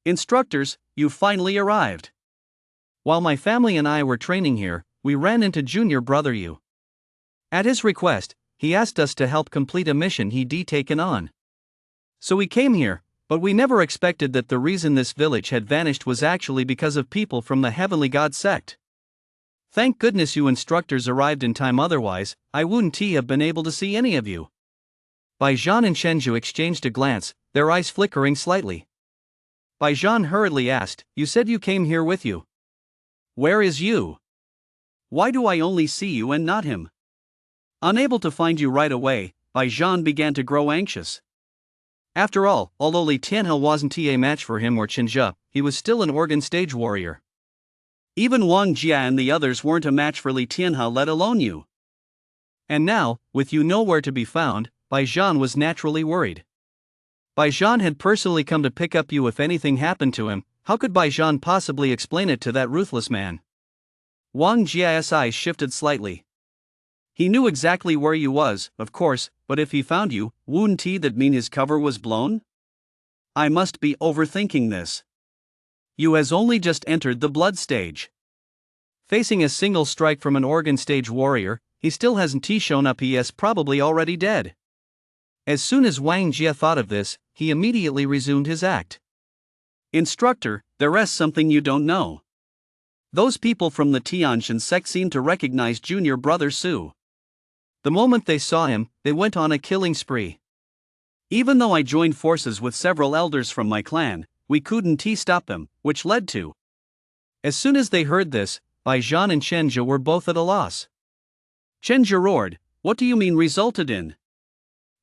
[SPEAKER 1] Instructors, you finally arrived. While my family and I were training here, we ran into junior brother Yu. At his request, he asked us to help complete a mission he'd taken on. So we came here, but we never expected that the reason this village had vanished was actually because of people from the Heavenly God sect. Thank goodness you instructors arrived in time, otherwise, I wouldn't have been able to see any of you. Bai Zhan and Chen Zhu exchanged a glance, their eyes flickering slightly. Bai Zhan hurriedly asked, You said you came here with you. Where is Yu? Why do I only see you and not him? Unable to find you right away, Bai Zhan began to grow anxious. After all, although Li Tianhe wasn't a match for him or Chen Zhu, he was still an organ stage warrior. Even Wang Jie and the others weren't a match for Li Tianhe, let alone Yu. And now, with Yu nowhere to be found, Bai Zhan was naturally worried. Bai Zhan had personally come to pick up Yu if anything happened to him. How could Bai Zhan possibly explain it to that ruthless man? Wang Jie's eyes shifted slightly. He knew exactly where Yu was, of course, but if he found Yu, wouldn't that mean his cover was blown? I must be overthinking this. Yu has only just entered the blood stage. Facing a single strike from an organ stage warrior, he still hasn't shown up. He is probably already dead. As soon as Wang Jie thought of this, he immediately resumed his act. Instructor, there's something you don't know. Those people from the Tianjin sect seem to recognize junior brother Su. The moment they saw him, they went on a killing spree. Even though I joined forces with several elders from my clan, we couldn't stop them, which led to. As soon as they heard this, Bai Zhan and Chen Zhu were both at a loss. Chen Zhu roared, What do you mean resulted in?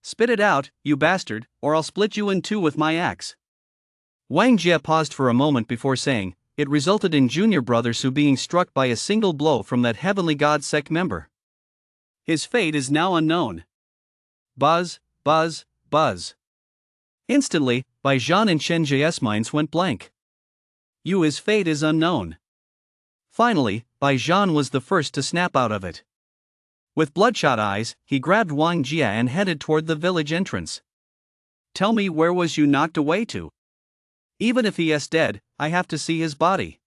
[SPEAKER 1] Spit it out, you bastard, or I'll split you in two with my axe. Wang Jie paused for a moment before saying, It resulted in junior brother Su being struck by a single blow from that heavenly god sect member. His fate is now unknown. Buzz, buzz, buzz. Instantly, Bai Zhan and Chen Zhu's minds went blank. Yu's fate is unknown. Finally, Bai Zhan was the first to snap out of it. With bloodshot eyes, he grabbed Wang Jie and headed toward the village entrance. Tell me, where was Yu knocked away to? Even if he is dead, I have to see his body.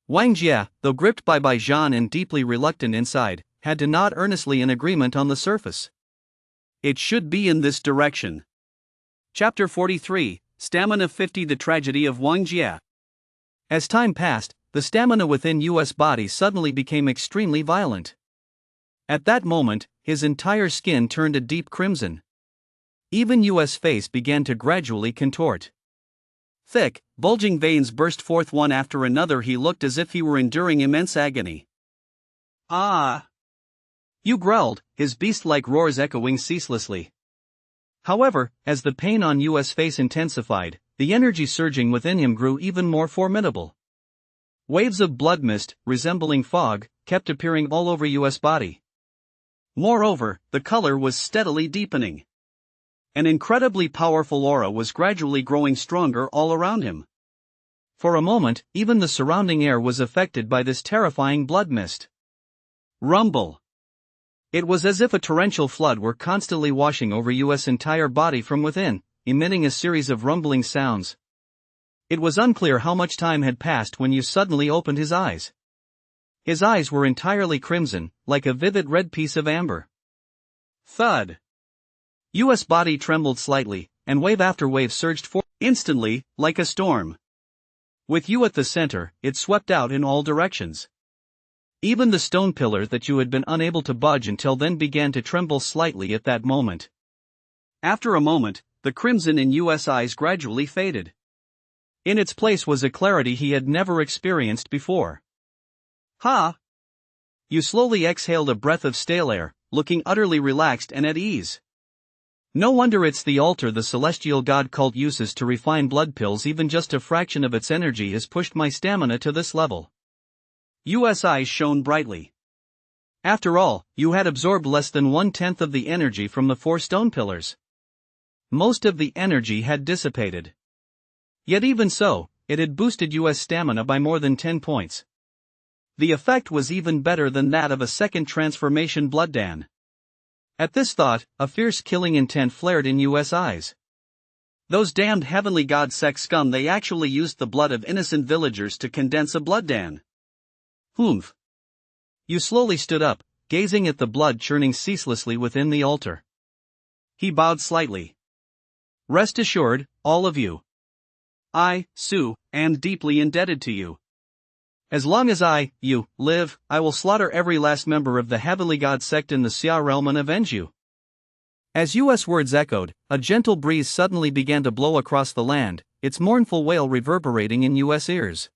[SPEAKER 1] Wang Jie, though gripped by Bai Zhan and deeply reluctant inside, had to nod earnestly in agreement on the surface. It should be in this direction. Chapter 43, Stamina 50. The Tragedy of Wang Jie. As time passed, the stamina within Yu's body suddenly became extremely violent. At that moment, his entire skin turned a deep crimson. Even Yu's face began to gradually contort. Thick, bulging veins burst forth one after another. He looked as if he were enduring immense agony. Ah! Yu growled, his beast-like roars echoing ceaselessly. However, as the pain on Yu's face intensified, the energy surging within him grew even more formidable. Waves of blood mist, resembling fog, kept appearing all over Yu's body. Moreover, the color was steadily deepening. An incredibly powerful aura was gradually growing stronger all around him. For a moment, even the surrounding air was affected by this terrifying blood mist. Rumble! It was as if a torrential flood were constantly washing over Yu's entire body from within, emitting a series of rumbling sounds. It was unclear how much time had passed when Yu suddenly opened his eyes. His eyes were entirely crimson, like a vivid red piece of amber. Thud! Yu's body trembled slightly, and wave after wave surged forward instantly, like a storm. With Yu at the center, it swept out in all directions. Even the stone pillar that Yu had been unable to budge until then began to tremble slightly at that moment. After a moment, the crimson in Yu's eyes gradually faded. In its place was a clarity he had never experienced before. Ha! Yu slowly exhaled a breath of stale air, looking utterly relaxed and at ease. No wonder it's the altar the celestial god cult uses to refine blood pills. Even just a fraction of its energy has pushed my stamina to this level. Yu's eyes shone brightly. After all, Yu had absorbed less than 1/10 of the energy from the 4 stone pillars. Most of the energy had dissipated. Yet even so, it had boosted Yu's stamina by more than 10 points. The effect was even better than that of a second transformation blood dan. At this thought, a fierce killing intent flared in Yu's eyes. Those damned heavenly god sect scum, they actually used the blood of innocent villagers to condense a blood dan. Humph. Yu slowly stood up, gazing at the blood churning ceaselessly within the altar. He bowed slightly. Rest assured, all of you. I, Su, am deeply indebted to you. As long as you, live, I will slaughter every last member of the heavenly god sect in the Xia realm and avenge you. As Yu's words echoed, a gentle breeze suddenly began to blow across the land, its mournful wail reverberating in Yu's ears.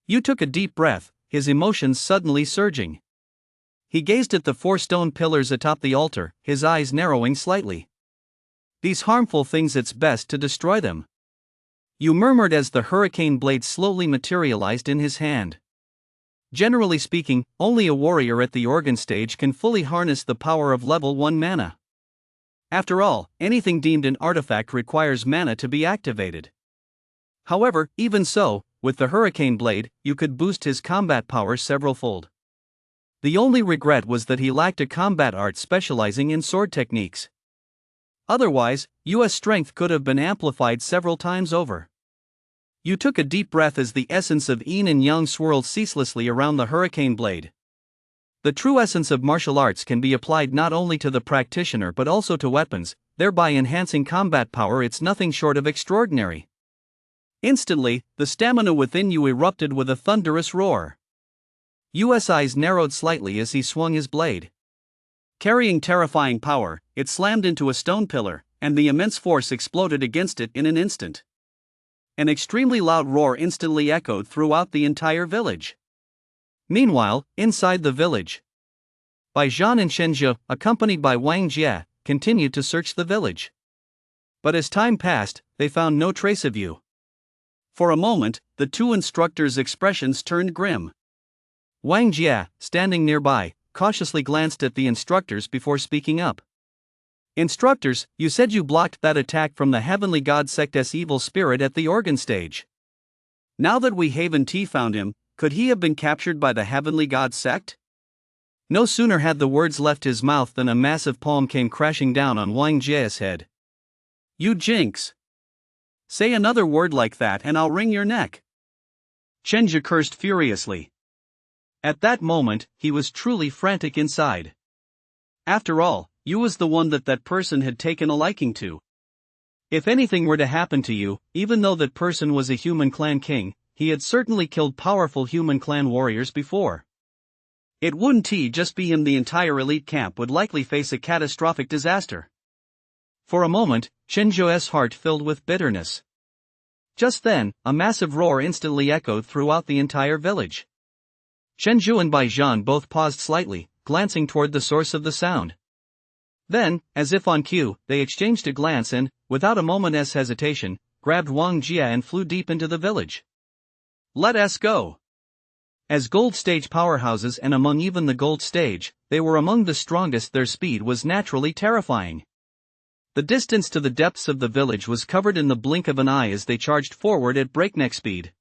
[SPEAKER 1] Yu took a deep breath, his emotions suddenly surging. He gazed at the 4 stone pillars atop the altar, his eyes narrowing slightly. These harmful things, it's best to destroy them. Yu murmured as the hurricane blade slowly materialized in his hand. Generally speaking, only a warrior at the organ stage can fully harness the power of level 1 mana. After all, anything deemed an artifact requires mana to be activated. However, even so, with the hurricane blade, you could boost his combat power several-fold. The only regret was that he lacked a combat art specializing in sword techniques. Otherwise, Yu's strength could have been amplified several times over. Yu took a deep breath as the essence of yin and yang swirled ceaselessly around the hurricane blade. The true essence of martial arts can be applied not only to the practitioner but also to weapons, thereby enhancing combat power. It's nothing short of extraordinary. Instantly, the stamina within Yu erupted with a thunderous roar. Yu's eyes narrowed slightly as he swung his blade. Carrying terrifying power, it slammed into a stone pillar, and the immense force exploded against it in an instant. An extremely loud roar instantly echoed throughout the entire village. Meanwhile, inside the village, Baijian and Shenzhou, accompanied by Wang Jie, continued to search the village. But as time passed, they found no trace of Yu. For a moment, the 2 instructors' expressions turned grim. Wang Jie, standing nearby, cautiously glanced at the instructors before speaking up. Instructors, you said you blocked that attack from the heavenly god sect's evil spirit at the organ stage. Now that we Haven T found him, could he have been captured by the heavenly god sect? No sooner had the words left his mouth than a massive palm came crashing down on Wang Jie's head. You jinx! Say another word like that and I'll wring your neck. Chenja cursed furiously. At that moment, he was truly frantic inside. After all, Yu was the one that person had taken a liking to. If anything were to happen to Yu, even though that person was a human clan king, he had certainly killed powerful human clan warriors before. It wouldn't just be him, the entire elite camp would likely face a catastrophic disaster. For a moment, Chenju's heart filled with bitterness. Just then, a massive roar instantly echoed throughout the entire village. Chenju and Baijian both paused slightly, glancing toward the source of the sound. Then, as if on cue, they exchanged a glance and, without a moment's hesitation, grabbed Wang Jie and flew deep into the village. Let us go! As gold stage powerhouses and among even the gold stage, they were among the strongest. Their speed was naturally terrifying. The distance to the depths of the village was covered in the blink of an eye as they charged forward at breakneck speed.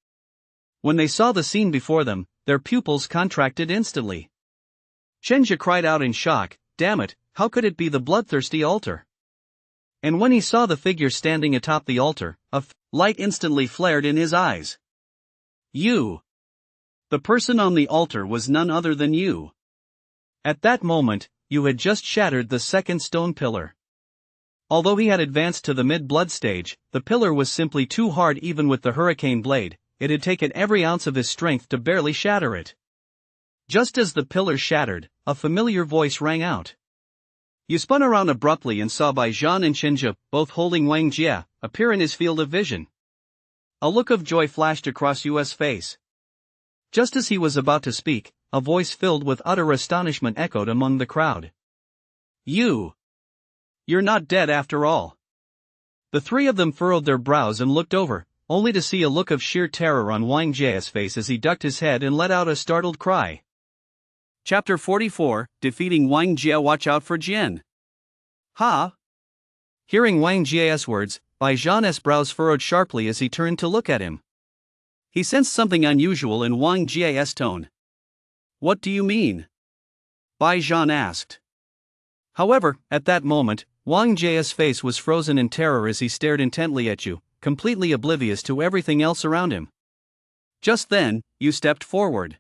[SPEAKER 1] When they saw the scene before them, their pupils contracted instantly. Chenja cried out in shock, damn it, how could it be the bloodthirsty altar? And when he saw the figure standing atop the altar, light instantly flared in his eyes. You! The person on the altar was none other than you. At that moment, you had just shattered the second stone pillar. Although he had advanced to the mid-blood stage, the pillar was simply too hard even with the hurricane blade. It had taken every ounce of his strength to barely shatter it. Just as the pillar shattered, a familiar voice rang out. You spun around abruptly and saw Bai Zhan and Chenja, both holding Wang Jie, appear in his field of vision. A look of joy flashed across Yu's face. Just as he was about to speak, a voice filled with utter astonishment echoed among the crowd. You're not dead after all. The three of them furrowed their brows and looked over, only to see a look of sheer terror on Wang Jie's face as he ducked his head and let out a startled cry. Chapter 44, Defeating Wang Jie. Watch out for Jian. Ha! Hearing Wang Jie's words, Bai Zhan's brows furrowed sharply as he turned to look at him. He sensed something unusual in Wang Jie's tone. What do you mean? Bai Zhan asked. However, at that moment, Wang Jie's face was frozen in terror as he stared intently at you, completely oblivious to everything else around him. Just then, you stepped forward.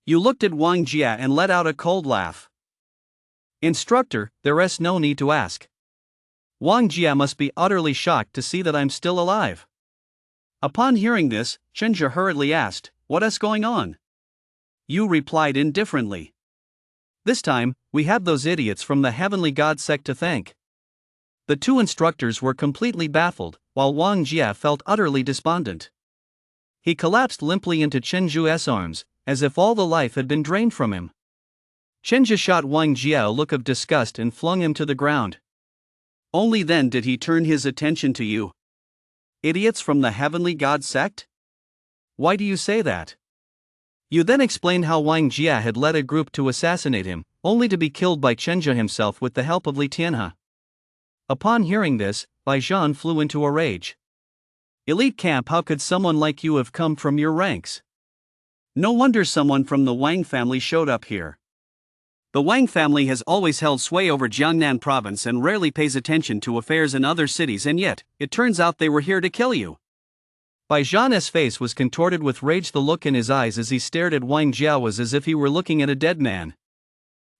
[SPEAKER 1] You looked at Wang Jie and let out a cold laugh. Instructor, there's no need to ask. Wang Jie must be utterly shocked to see that I'm still alive. Upon hearing this, Chenja hurriedly asked, What's going on? You replied indifferently. This time, we have those idiots from the Heavenly God sect to thank. The two instructors were completely baffled, while Wang Jie felt utterly despondent. He collapsed limply into Chen Zhu's arms, as if all the life had been drained from him. Chen Zhu shot Wang Jie a look of disgust and flung him to the ground. Only then did he turn his attention to you. Idiots from the Heavenly God sect? Why do you say that? You then explained how Wang Jie had led a group to assassinate him, only to be killed by Chen Zhu himself with the help of Li Tianhe. Upon hearing this, Bai Zhan flew into a rage. Elite camp, how could someone like you have come from your ranks? No wonder someone from the Wang family showed up here. The Wang family has always held sway over Jiangnan province and rarely pays attention to affairs in other cities, and yet, it turns out they were here to kill you. Bai Zhan's face was contorted with rage. The look in his eyes as he stared at Wang Jie was as if he were looking at a dead man.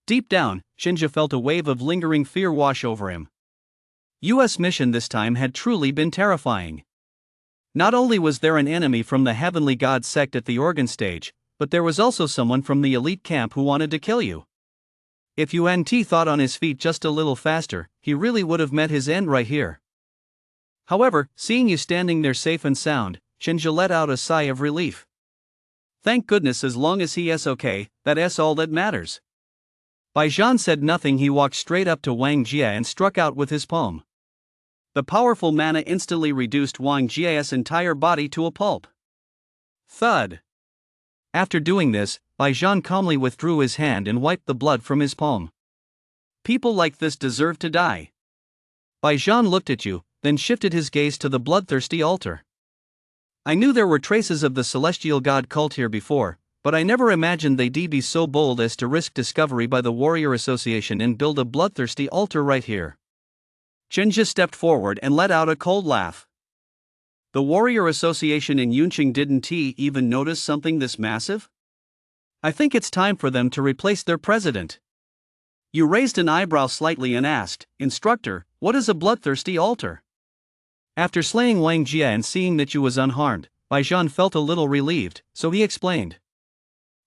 [SPEAKER 1] Deep down, Chenja felt a wave of lingering fear wash over him. US mission this time had truly been terrifying. Not only was there an enemy from the Heavenly God sect at the organ stage, but there was also someone from the elite camp who wanted to kill you. If Yuan Ti thought on his feet just a little faster, he really would have met his end right here. However, seeing you standing there safe and sound, Chenja let out a sigh of relief. Thank goodness, as long as he is okay, that's all that matters. Bai Zhan said nothing. He walked straight up to Wang Jie and struck out with his palm. The powerful mana instantly reduced Wang Jie's entire body to a pulp. Thud. After doing this, Bai Zhan calmly withdrew his hand and wiped the blood from his palm. People like this deserve to die. Bai Zhan looked at you, then shifted his gaze to the bloodthirsty altar. I knew there were traces of the celestial god cult here before, but I never imagined they'd be so bold as to risk discovery by the Warrior Association and build a bloodthirsty altar right here. Chenja stepped forward and let out a cold laugh. The Warrior Association in Yunqing didn't even notice something this massive? I think it's time for them to replace their president. You raised an eyebrow slightly and asked, Instructor, what is a bloodthirsty altar? After slaying Wang Jie and seeing that you was unharmed, Bai Zhan felt a little relieved, so he explained.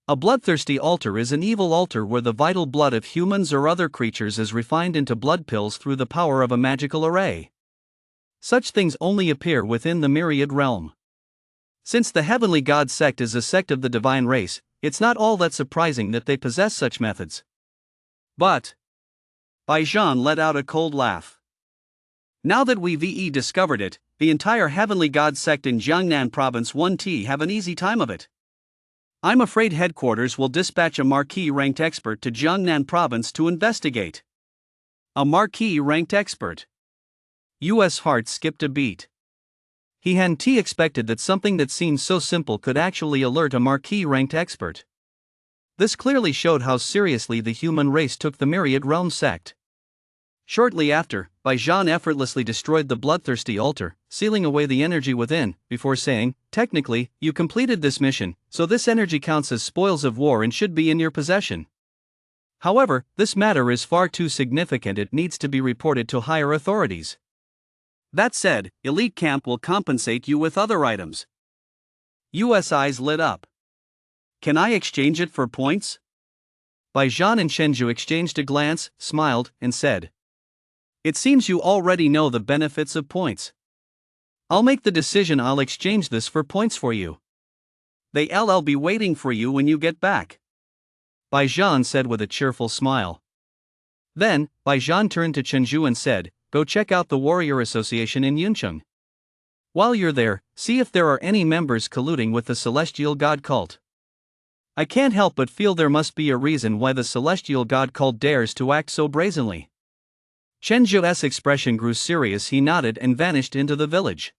[SPEAKER 1] A bloodthirsty altar is an evil altar where the vital blood of humans or other creatures is refined into blood pills through the power of a magical array. Such things only appear within the myriad realm. Since the Heavenly God sect is a sect of the divine race, it's not all that surprising that they possess such methods. But Bai Zhan let out a cold laugh. Now that we've discovered it, the entire Heavenly God sect in Jiangnan province 1T have an easy time of it. I'm afraid headquarters will dispatch a marquis-ranked expert to Jiangnan province to investigate. A marquis-ranked expert. US heart skipped a beat. He hadn't expected that something that seemed so simple could actually alert a marquis-ranked expert. This clearly showed how seriously the human race took the Myriad Realm sect. Shortly after, Baijan effortlessly destroyed the bloodthirsty altar, sealing away the energy within, before saying, "Technically, you completed this mission, so this energy counts as spoils of war and should be in your possession. However, this matter is far too significant, it needs to be reported to higher authorities. That said, Elite Camp will compensate you with other items." US eyes lit up. "Can I exchange it for points?" Baijan and Chenju exchanged a glance, smiled, and said, "It seems you already know the benefits of points. I'll make the decision, I'll exchange this for points for you. They'll be waiting for you when you get back," Baijan said with a cheerful smile. Then, Baijan turned to Chenju and said, "Go check out the Warrior Association in Yuncheng. While you're there, see if there are any members colluding with the Celestial God cult. I can't help but feel there must be a reason why the Celestial God cult dares to act so brazenly." Chenju's expression grew serious, he nodded and vanished into the village.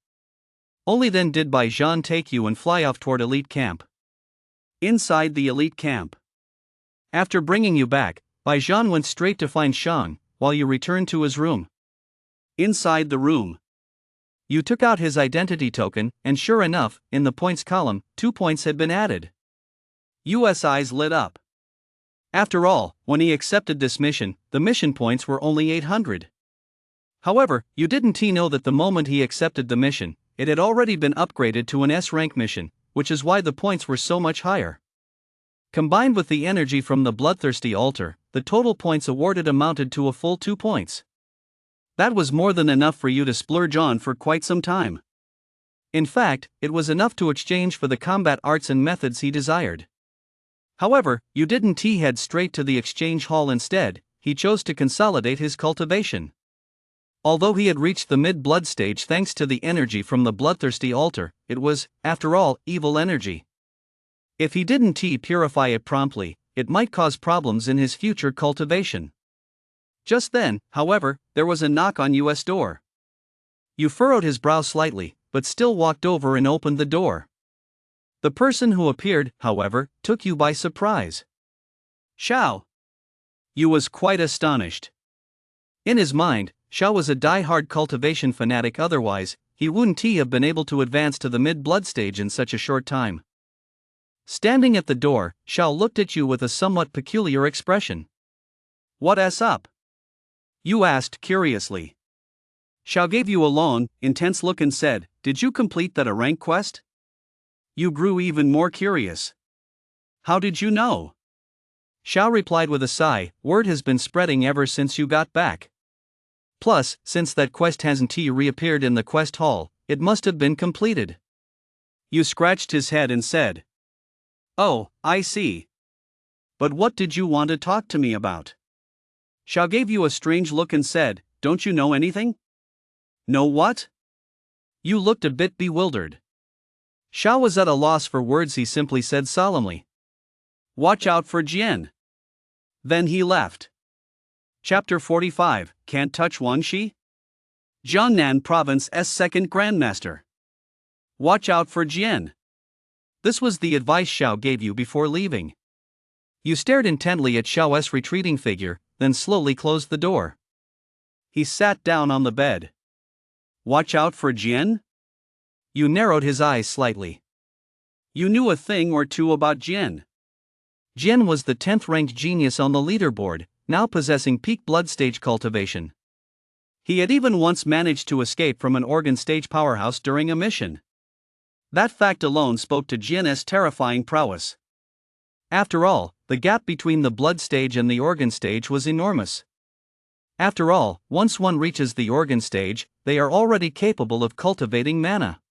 [SPEAKER 1] Only then did Baijan take you and fly off toward Elite Camp. Inside the Elite Camp. After bringing you back, Baijan went straight to find Shang, while you returned to his room. Inside the room, you took out his identity token, and sure enough, in the points column, 2 points had been added. US eyes lit up. After all, when he accepted this mission, the mission points were only 800. However, you didn't know that the moment he accepted the mission, it had already been upgraded to an S-rank mission, which is why the points were so much higher. Combined with the energy from the bloodthirsty altar, the total points awarded amounted to a full 2 points. That was more than enough for you to splurge on for quite some time. In fact, it was enough to exchange for the combat arts and methods he desired. However, you didn't head straight to the exchange hall. Instead, he chose to consolidate his cultivation. Although he had reached the mid-blood stage thanks to the energy from the bloodthirsty altar, it was, after all, evil energy. If he didn't purify it promptly, it might cause problems in his future cultivation. Just then, however, there was a knock on US door. You furrowed his brow slightly, but still walked over and opened the door. The person who appeared, however, took you by surprise. Xiao. You was quite astonished. In his mind, Xiao was a die-hard cultivation fanatic, otherwise, he wouldn't have been able to advance to the mid-blood stage in such a short time. Standing at the door, Xiao looked at you with a somewhat peculiar expression. "What's up?" you asked curiously. Xiao gave you a long, intense look and said, "Did you complete that rank quest?" You grew even more curious. "How did you know?" Xiao replied with a sigh, "Word has been spreading ever since you got back. Plus, since that quest hasn't reappeared in the quest hall, it must have been completed." You scratched his head and said, "Oh, I see. But what did you want to talk to me about?" Xiao gave you a strange look and said, "Don't you know anything?" "Know what?" You looked a bit bewildered. Xiao was at a loss for words. He simply said solemnly, "Watch out for Jian." Then he left. Chapter 45, Can't Touch Wan Shi? Jiangnan Province's second Grandmaster. Watch out for Jian. This was the advice Xiao gave you before leaving. You stared intently at Xiao's retreating figure, then slowly closed the door. He sat down on the bed. Watch out for Jian? You narrowed his eyes slightly. You knew a thing or two about Jian. Jian was the 10th ranked genius on the leaderboard, now possessing peak blood stage cultivation. He had even once managed to escape from an organ stage powerhouse during a mission. That fact alone spoke to Jian's terrifying prowess. After all, the gap between the blood stage and the organ stage was enormous. After all, once one reaches the organ stage, they are already capable of cultivating mana.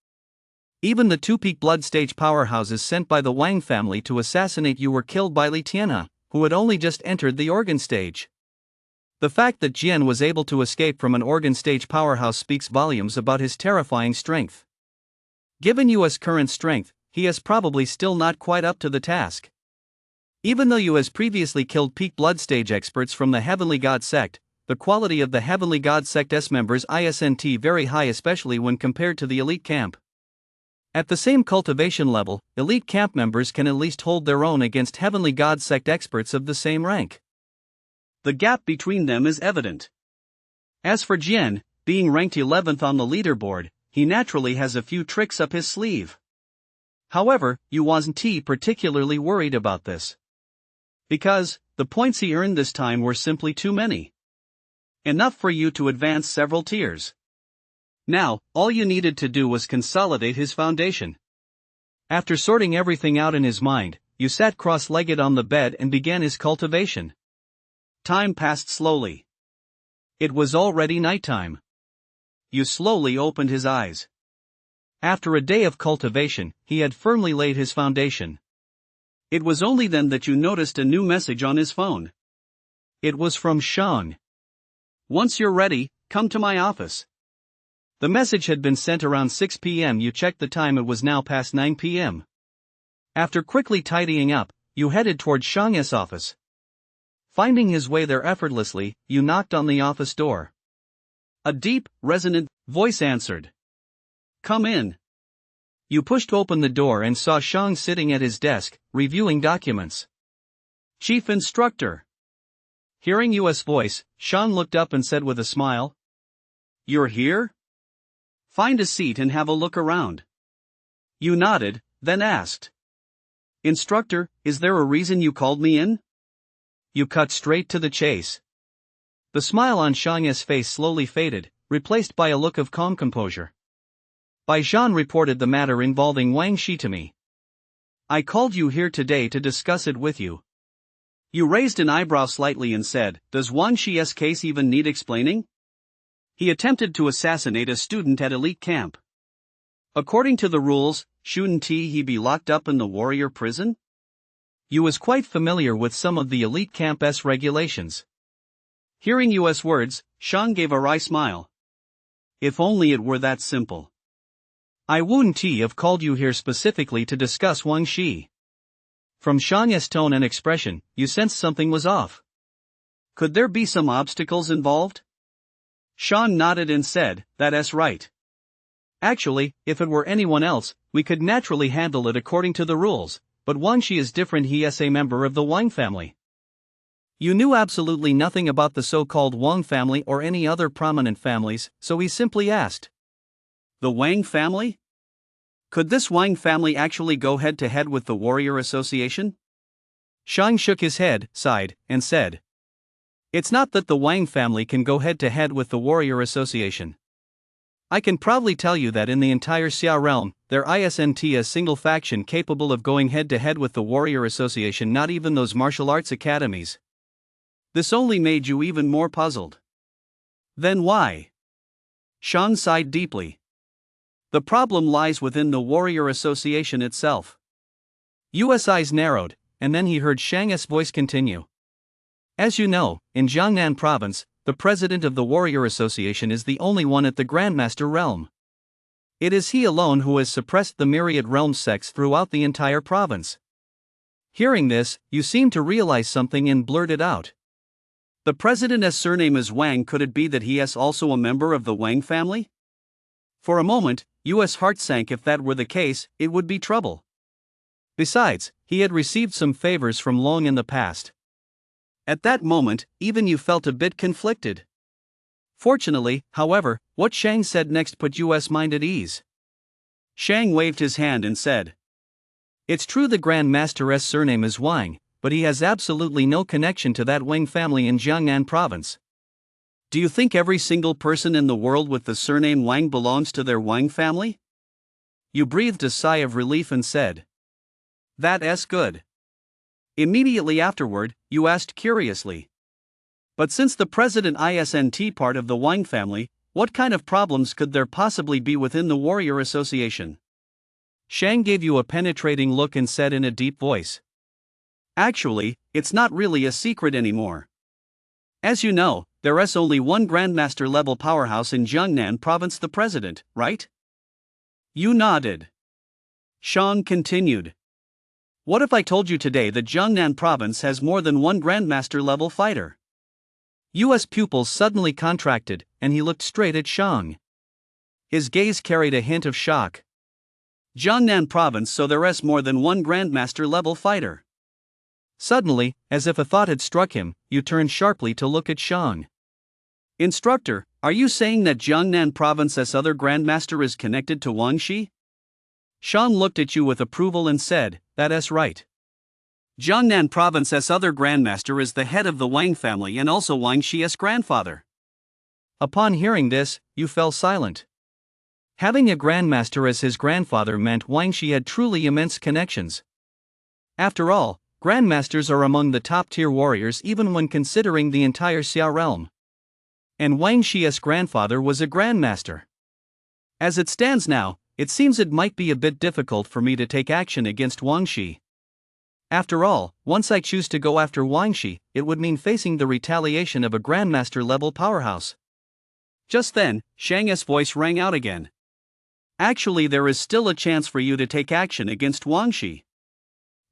[SPEAKER 1] Even the 2 peak blood stage powerhouses sent by the Wang family to assassinate you were killed by Li Tianhe, who had only just entered the organ stage. The fact that Jian was able to escape from an organ stage powerhouse speaks volumes about his terrifying strength. Given Yu's current strength, he is probably still not quite up to the task. Even though Yu has previously killed peak blood stage experts from the Heavenly God sect, the quality of the Heavenly God sect's members isn't very high, especially when compared to the elite camp. At the same cultivation level, elite camp members can at least hold their own against heavenly god sect experts of the same rank. The gap between them is evident. As for Jian, being ranked 11th on the leaderboard, he naturally has a few tricks up his sleeve. However, Yu wasn't particularly worried about this. Because, the points he earned this time were simply too many. Enough for you to advance several tiers. Now, all you needed to do was consolidate his foundation. After sorting everything out in his mind, Yu sat cross-legged on the bed and began his cultivation. Time passed slowly. It was already nighttime. Yu slowly opened his eyes. After a day of cultivation, he had firmly laid his foundation. It was only then that Yu noticed a new message on his phone. It was from Shang. "Once you're ready, come to my office." The message had been sent around 6 p.m. Yu checked the time, it was now past 9 p.m. After quickly tidying up, Yu headed toward Shang's office. Finding his way there effortlessly, Yu knocked on the office door. A deep, resonant voice answered. "Come in." Yu pushed open the door and saw Shang sitting at his desk, reviewing documents. "Chief Instructor." Hearing Yu's voice, Shang looked up and said with a smile, "You're here? Find a seat and have a look around." Yu nodded, then asked, "Instructor, is there a reason you called me in?" Yu cut straight to the chase. The smile on Shang's face slowly faded, replaced by a look of calm composure. Bai Zhan reported the matter involving Wang Shi to me. "I called you here today to discuss it with you." Yu raised an eyebrow slightly and said, "Does Wang Shi's case even need explaining? He attempted to assassinate a student at elite camp. According to the rules, shouldn't he be locked up in the warrior prison?" Yu was quite familiar with some of the elite camp's regulations. Hearing Yu's words, Shang gave a wry smile. "If only it were that simple. I wouldn't have called you here specifically to discuss Wang Shi." From Shang's tone and expression, Yu sensed something was off. Could there be some obstacles involved? Shang nodded and said, "That's right. Actually, if it were anyone else, we could naturally handle it according to the rules, but Wang Shi is different, he is a member of the Wang family." Yu knew absolutely nothing about the so-called Wang family or any other prominent families, so he simply asked, "The Wang family? Could this Wang family actually go head-to-head with the Warrior Association?" Shang shook his head, sighed, and said, "It's not that the Wang family can go head-to-head with the Warrior Association. I can proudly tell you that in the entire Xia realm, there isn't a single faction capable of going head-to-head with the Warrior Association, not even those martial arts academies." This only made you even more puzzled. Then why? Shang sighed deeply. The problem lies within the Warrior Association itself. Yu's eyes narrowed, and then he heard Shang's voice continue. "As you know, in Jiangnan province, the president of the Warrior Association is the only one at the Grandmaster realm. It is he alone who has suppressed the myriad realm sects throughout the entire province." Hearing this, Yu seemed to realize something and blurted out, "The president's surname is Wang. Could it be that he is also a member of the Wang family?" For a moment, Yu's heart sank. If that were the case, it would be trouble. Besides, he had received some favors from Long in the past. At that moment, even Yu felt a bit conflicted. Fortunately, however, what Shang said next put Yu's mind at ease. Shang waved his hand and said, "It's true the Grand Master's surname is Wang, but he has absolutely no connection to that Wang family in Jiangnan province. Do you think every single person in the world with the surname Wang belongs to their Wang family?" Yu breathed a sigh of relief and said, "That's good." Immediately afterward, Yu asked curiously, "But since the president isn't part of the Wang family, what kind of problems could there possibly be within the Warrior Association?" Shang gave Yu a penetrating look and said in a deep voice, "Actually, it's not really a secret anymore. As you know, there is only one Grandmaster level powerhouse in Jiangnan province, the president, right?" Yu nodded. Shang continued, "What if I told you today that Jiangnan province has more than one Grandmaster level fighter?" Yu's pupils suddenly contracted, and he looked straight at Shang. His gaze carried a hint of shock. Jiangnan province, so there's more than one grandmaster level fighter. Suddenly, as if a thought had struck him, you turned sharply to look at Shang. Instructor, are you saying that Jiangnan province's other grandmaster is connected to Wang Shi? Shang looked at you with approval and said, that's right. Jiangnan province's other grandmaster is the head of the Wang family and also Wang Shi's grandfather. Upon hearing this, you fell silent. Having a grandmaster as his grandfather meant Wang Shi had truly immense connections. After all, grandmasters are among the top-tier warriors even when considering the entire Xia realm. And Wang Shi's grandfather was a grandmaster. As it stands now, it seems it might be a bit difficult for me to take action against Wang Shi. After all, once I choose to go after Wang Shi, it would mean facing the retaliation of a grandmaster-level powerhouse. Just then, Shang's voice rang out again. Actually, there is still a chance for you to take action against Wang Shi.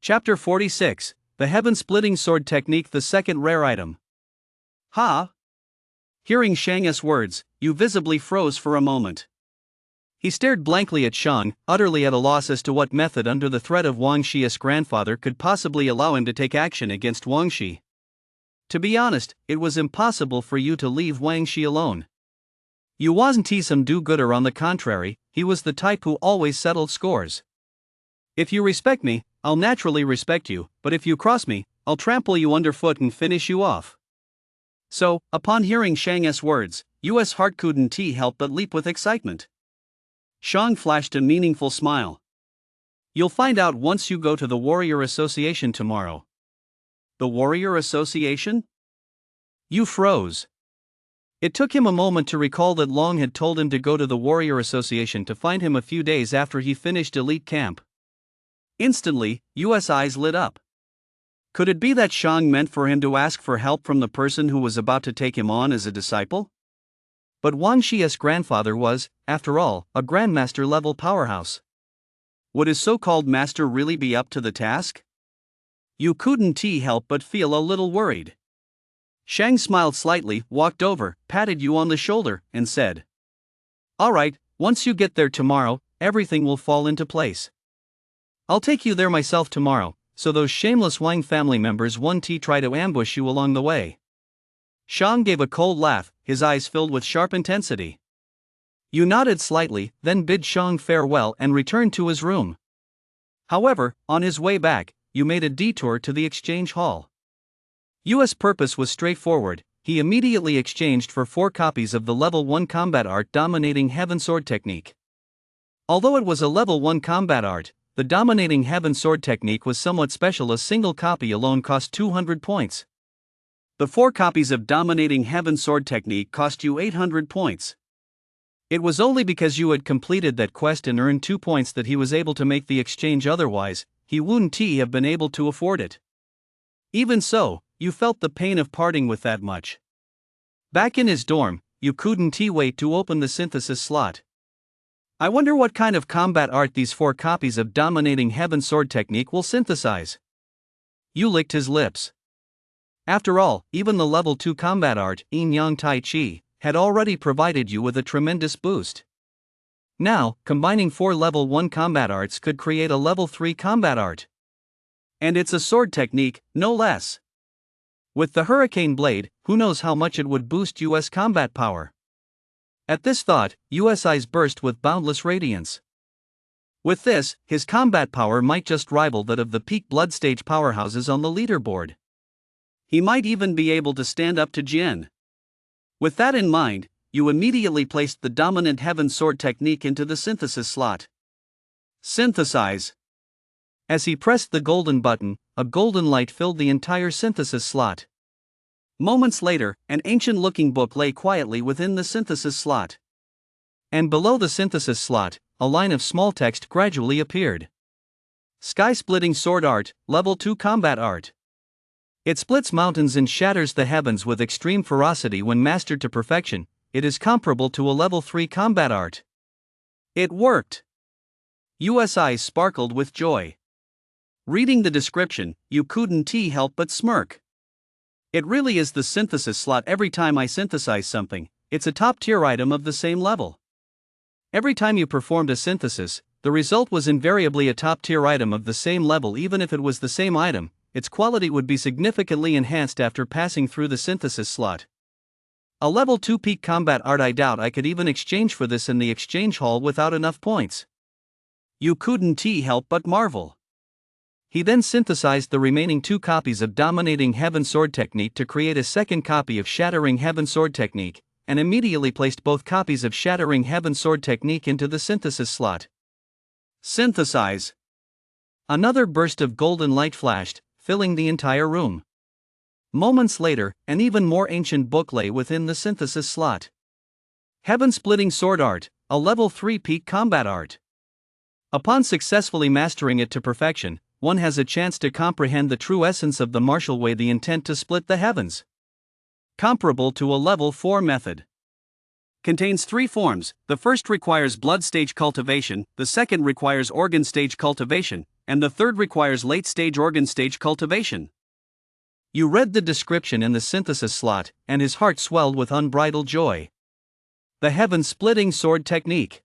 [SPEAKER 1] Chapter 46, The Heaven-Splitting Sword Technique, the second rare item. Ha! Hearing Shang's words, you visibly froze for a moment. He stared blankly at Shang, utterly at a loss as to what method under the threat of Wang Shi's grandfather could possibly allow him to take action against Wang Shi. To be honest, it was impossible for you to leave Wang Shi alone. You wasn't some do-gooder, on the contrary, he was the type who always settled scores. If you respect me, I'll naturally respect you, but if you cross me, I'll trample you underfoot and finish you off. So, upon hearing Shang's words, Yu's heart couldn't help but leap with excitement. Shang flashed a meaningful smile. You'll find out once you go to the Warrior Association tomorrow. The Warrior Association? You froze. It took him a moment to recall that Long had told him to go to the Warrior Association to find him a few days after he finished elite camp. Instantly, Yu's eyes lit up. Could it be that Shang meant for him to ask for help from the person who was about to take him on as a disciple? But Wang Shi's grandfather was, after all, a grandmaster-level powerhouse. Would his so-called master really be up to the task? You couldn't help but feel a little worried. Shang smiled slightly, walked over, patted you on the shoulder, and said, "All right, once you get there tomorrow, everything will fall into place. I'll take you there myself tomorrow, so those shameless Wang family members won't try to ambush you along the way." Shang gave a cold laugh, his eyes filled with sharp intensity. You nodded slightly, then bid Shang farewell and returned to his room. However, on his way back, you made a detour to the exchange hall. Yu's purpose was straightforward. He immediately exchanged for 4 copies of the level 1 combat art Dominating Heaven Sword Technique. Although it was a level 1 combat art, the Dominating Heaven Sword Technique was somewhat special. A single copy alone cost 200 points. The 4 copies of Dominating Heaven Sword Technique cost you 800 points. It was only because you had completed that quest and earned 2 points that he was able to make the exchange, otherwise, he wouldn't have been able to afford it. Even so, you felt the pain of parting with that much. Back in his dorm, you couldn't wait to open the synthesis slot. I wonder what kind of combat art these 4 copies of Dominating Heaven Sword Technique will synthesize. You licked his lips. After all, even the level 2 combat art, Yin Yang Tai Chi, had already provided you with a tremendous boost. Now, combining 4 level 1 combat arts could create a level 3 combat art. And it's a sword technique, no less. With the Hurricane Blade, who knows how much it would boost Yu's combat power. At this thought, Yu's eyes burst with boundless radiance. With this, his combat power might just rival that of the peak blood stage powerhouses on the leaderboard. He might even be able to stand up to Jin. With that in mind, you immediately placed the Dominant Heaven Sword Technique into the synthesis slot. Synthesize. As he pressed the golden button, a golden light filled the entire synthesis slot. Moments later, an ancient-looking book lay quietly within the synthesis slot. And below the synthesis slot, a line of small text gradually appeared. Sky-splitting sword art, level 2 combat art. It splits mountains and shatters the heavens with extreme ferocity when mastered to perfection. It is comparable to a level 3 combat art. It worked! Yu's eyes sparkled with joy. Reading the description, you couldn't help but smirk. It really is the synthesis slot. Every time I synthesize something, it's a top-tier item of the same level. Every time you performed a synthesis, the result was invariably a top-tier item of the same level. Even if it was the same item, its quality would be significantly enhanced after passing through the synthesis slot. A level 2 peak combat art. I doubt I could even exchange for this in the exchange hall without enough points. You couldn't help but marvel. He then synthesized the remaining 2 copies of Dominating Heaven Sword Technique to create a second copy of Shattering Heaven Sword Technique, and immediately placed both copies of Shattering Heaven Sword Technique into the synthesis slot. Synthesize. Another burst of golden light flashed, filling the entire room. Moments later, an even more ancient book lay within the synthesis slot. Heaven-Splitting Sword Art, a level 3 peak combat art. Upon successfully mastering it to perfection, one has a chance to comprehend the true essence of the martial way, the intent to split the heavens. Comparable to a level 4 method. Contains 3 forms. The first requires blood stage cultivation, the second requires organ stage cultivation, and the third requires late stage organ stage cultivation. You read the description in the synthesis slot, and his heart swelled with unbridled joy. The Heaven-Splitting Sword Technique.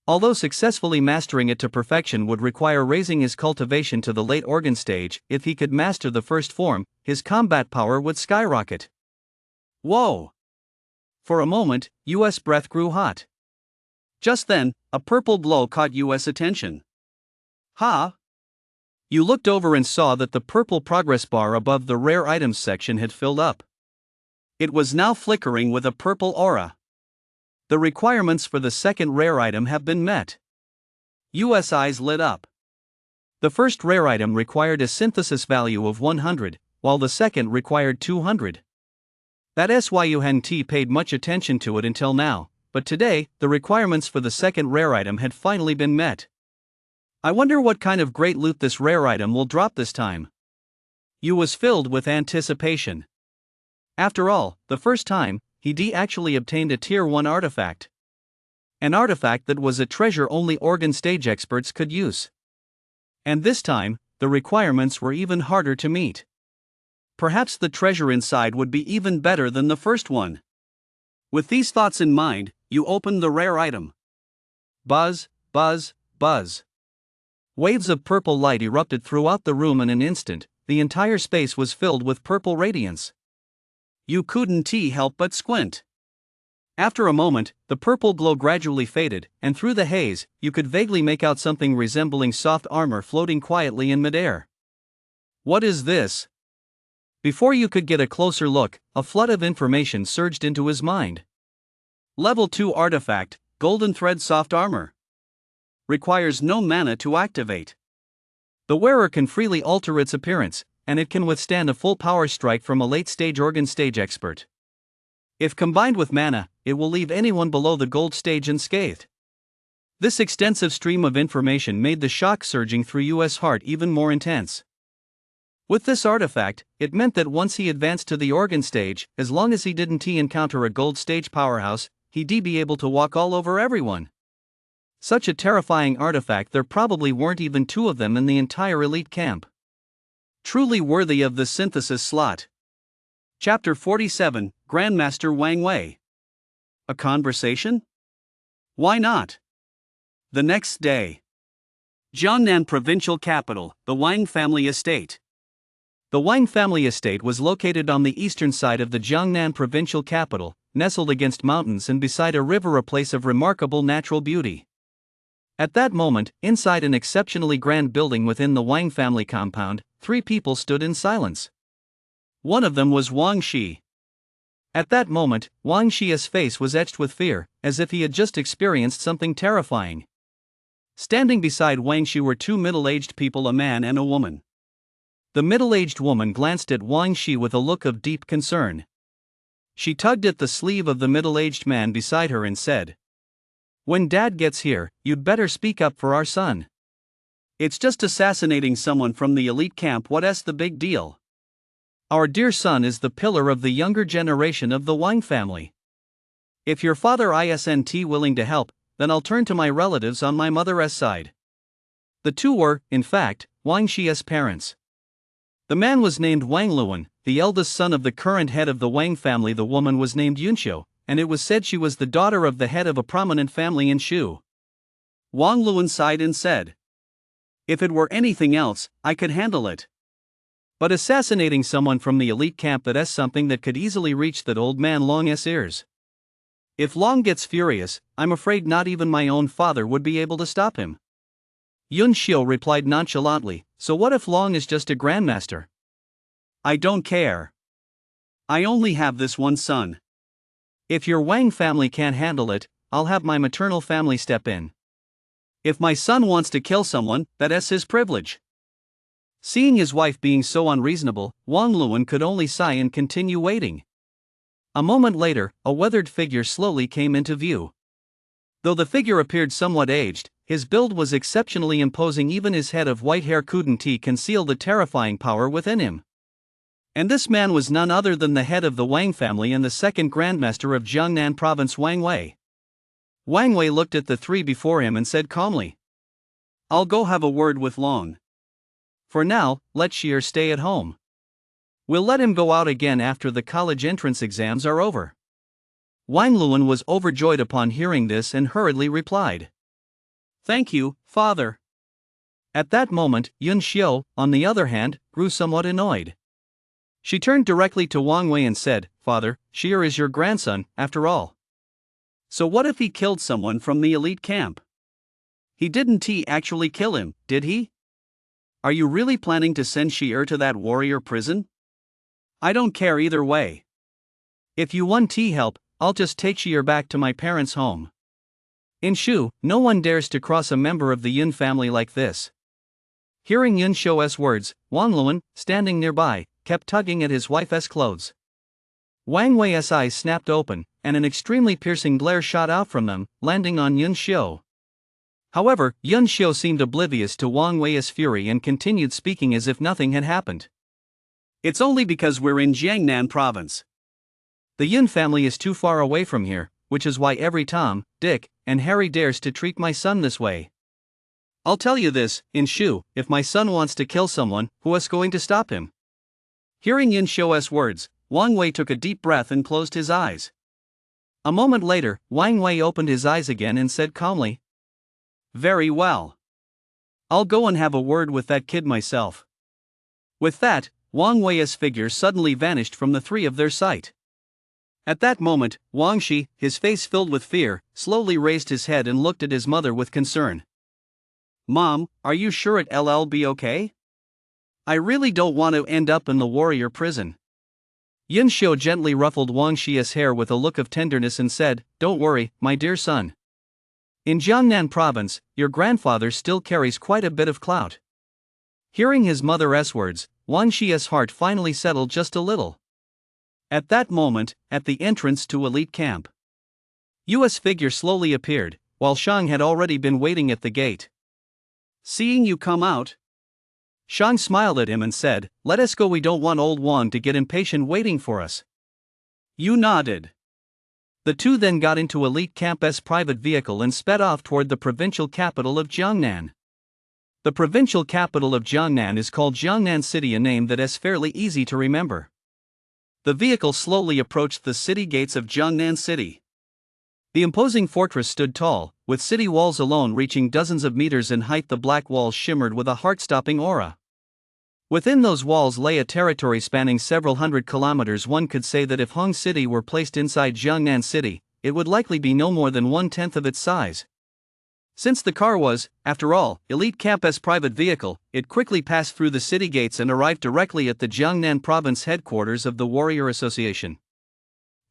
[SPEAKER 1] Although successfully mastering it to perfection would require raising his cultivation to the late organ stage, if he could master the first form, his combat power would skyrocket. Whoa! For a moment, U.S. breath grew hot. Just then, a purple glow caught U.S. attention. Ha! You looked over and saw that the purple progress bar above the rare items section had filled up. It was now flickering with a purple aura. The requirements for the second rare item have been met. U.S. eyes lit up. The first rare item required a synthesis value of 100, while the second required 200. That's why you hadn't paid much attention to it until now, but today, the requirements for the second rare item had finally been met. I wonder what kind of great loot this rare item will drop this time. You was filled with anticipation. After all, the first time, he actually obtained a Tier 1 artifact. An artifact that was a treasure only organ stage experts could use. And this time, the requirements were even harder to meet. Perhaps the treasure inside would be even better than the first one. With these thoughts in mind, you opened the rare item. Buzz, buzz, buzz. Waves of purple light erupted throughout the room in an instant. The entire space was filled with purple radiance. You couldn't help but squint. After a moment, the purple glow gradually faded, and through the haze, you could vaguely make out something resembling soft armor floating quietly in midair. What is this? Before you could get a closer look, a flood of information surged into his mind. Level 2 artifact, Golden Thread Soft Armor. Requires no mana to activate. The wearer can freely alter its appearance, and it can withstand a full power strike from a late-stage organ stage expert. If combined with mana, it will leave anyone below the gold stage unscathed. This extensive stream of information made the shock surging through U.S. heart even more intense. With this artifact, it meant that once he advanced to the organ stage, as long as he didn't encounter a gold stage powerhouse, he'd be able to walk all over everyone. Such a terrifying artifact, there probably weren't even 2 of them in the entire elite camp. Truly worthy of the synthesis slot. Chapter 47, Grandmaster Wang Wei. A conversation? Why not? The next day. Jiangnan Provincial Capital, the Wang family estate. The Wang family estate was located on the eastern side of the Jiangnan Provincial Capital, nestled against mountains and beside a river, a place of remarkable natural beauty. At that moment, inside an exceptionally grand building within the Wang family compound, 3 people stood in silence. One of them was Wang Shi. At that moment, Wang Shi's face was etched with fear, as if he had just experienced something terrifying. Standing beside Wang Shi were 2 middle-aged people, a man and a woman. The middle-aged woman glanced at Wang Shi with a look of deep concern. She tugged at the sleeve of the middle-aged man beside her and said, "When Dad gets here, you'd better speak up for our son. It's just assassinating someone from the elite camp. What's the big deal? Our dear son is the pillar of the younger generation of the Wang family. If your father isn't willing to help, then I'll turn to my relatives on my mother's side." The 2 were, in fact, Wang Shi's parents. The man was named Wang Luan, the eldest son of the current head of the Wang family. The woman was named Yunxiu, and it was said she was the daughter of the head of a prominent family in Shu. Wang Luan sighed and said, "If it were anything else, I could handle it. But assassinating someone from the elite camp, that's something that could easily reach that old man Long's ears. If Long gets furious, I'm afraid not even my own father would be able to stop him." Yun Xiu replied nonchalantly, "So what if Long is just a grandmaster? I don't care. I only have this one son. If your Wang family can't handle it, I'll have my maternal family step in. If my son wants to kill someone, that's his privilege." Seeing his wife being so unreasonable, Wang Luan could only sigh and continue waiting. A moment later, a weathered figure slowly came into view. Though the figure appeared somewhat aged, his build was exceptionally imposing. Even his head of white hair couldn't conceal the terrifying power within him. And this man was none other than the head of the Wang family and the second grandmaster of Jiangnan province, Wang Wei. Wang Wei looked at the three before him and said calmly, "I'll go have a word with Long. For now, let Xier stay at home. We'll let him go out again after the college entrance exams are over." Wang Luan was overjoyed upon hearing this and hurriedly replied, "Thank you, father." At that moment, Yun Xiu, on the other hand, grew somewhat annoyed. She turned directly to Wang Wei and said, "Father, Xier is your grandson, after all. So what if he killed someone from the elite camp? He didn't actually kill him, did he? Are you really planning to send Xier to that warrior prison? I don't care either way. If you want help, I'll just take Xier back to my parents' home. In Shu, no one dares to cross a member of the Yun family like this." Hearing Yun Xiu's words, Wang Luan, standing nearby, kept tugging at his wife's clothes. Wang Wei's eyes snapped open, and an extremely piercing glare shot out from them, landing on Yun Xiu. However, Yun Xiu seemed oblivious to Wang Wei's fury and continued speaking as if nothing had happened. "It's only because we're in Jiangnan province. The Yun family is too far away from here, which is why every Tom, Dick, and Harry dares to treat my son this way. I'll tell you this, in Shu, if my son wants to kill someone, who is going to stop him?" Hearing Yun Xiu's words, Wang Wei took a deep breath and closed his eyes. A moment later, Wang Wei opened his eyes again and said calmly, "Very well. I'll go and have a word with that kid myself." With that, Wang Wei's figure suddenly vanished from the three of their sight. At that moment, Wang Shi, his face filled with fear, slowly raised his head and looked at his mother with concern. "Mom, are you sure it'll be okay? I really don't want to end up in the warrior prison." Yun Xiu gently ruffled Wang Shi's hair with a look of tenderness and said, "Don't worry, my dear son. In Jiangnan province, your grandfather still carries quite a bit of clout." Hearing his mother's words, Wang Shi's heart finally settled just a little. At that moment, at the entrance to elite camp, Yu's figure slowly appeared, while Shang had already been waiting at the gate. "Seeing you come out," Shang smiled at him and said, "Let us go, we don't want old Wang to get impatient waiting for us." Yu nodded. The two then got into elite camp's private vehicle and sped off toward the provincial capital of Jiangnan. The provincial capital of Jiangnan is called Jiangnan City, a name that is fairly easy to remember. The vehicle slowly approached the city gates of Jiangnan City. The imposing fortress stood tall, with city walls alone reaching dozens of meters in height. The black walls shimmered with a heart-stopping aura. Within those walls lay a territory spanning several hundred kilometers. One could say that if Hong City were placed inside Jiangnan City, it would likely be no more than 1/10 of its size. Since the car was, after all, elite camp's private vehicle, it quickly passed through the city gates and arrived directly at the Jiangnan province headquarters of the Warrior Association.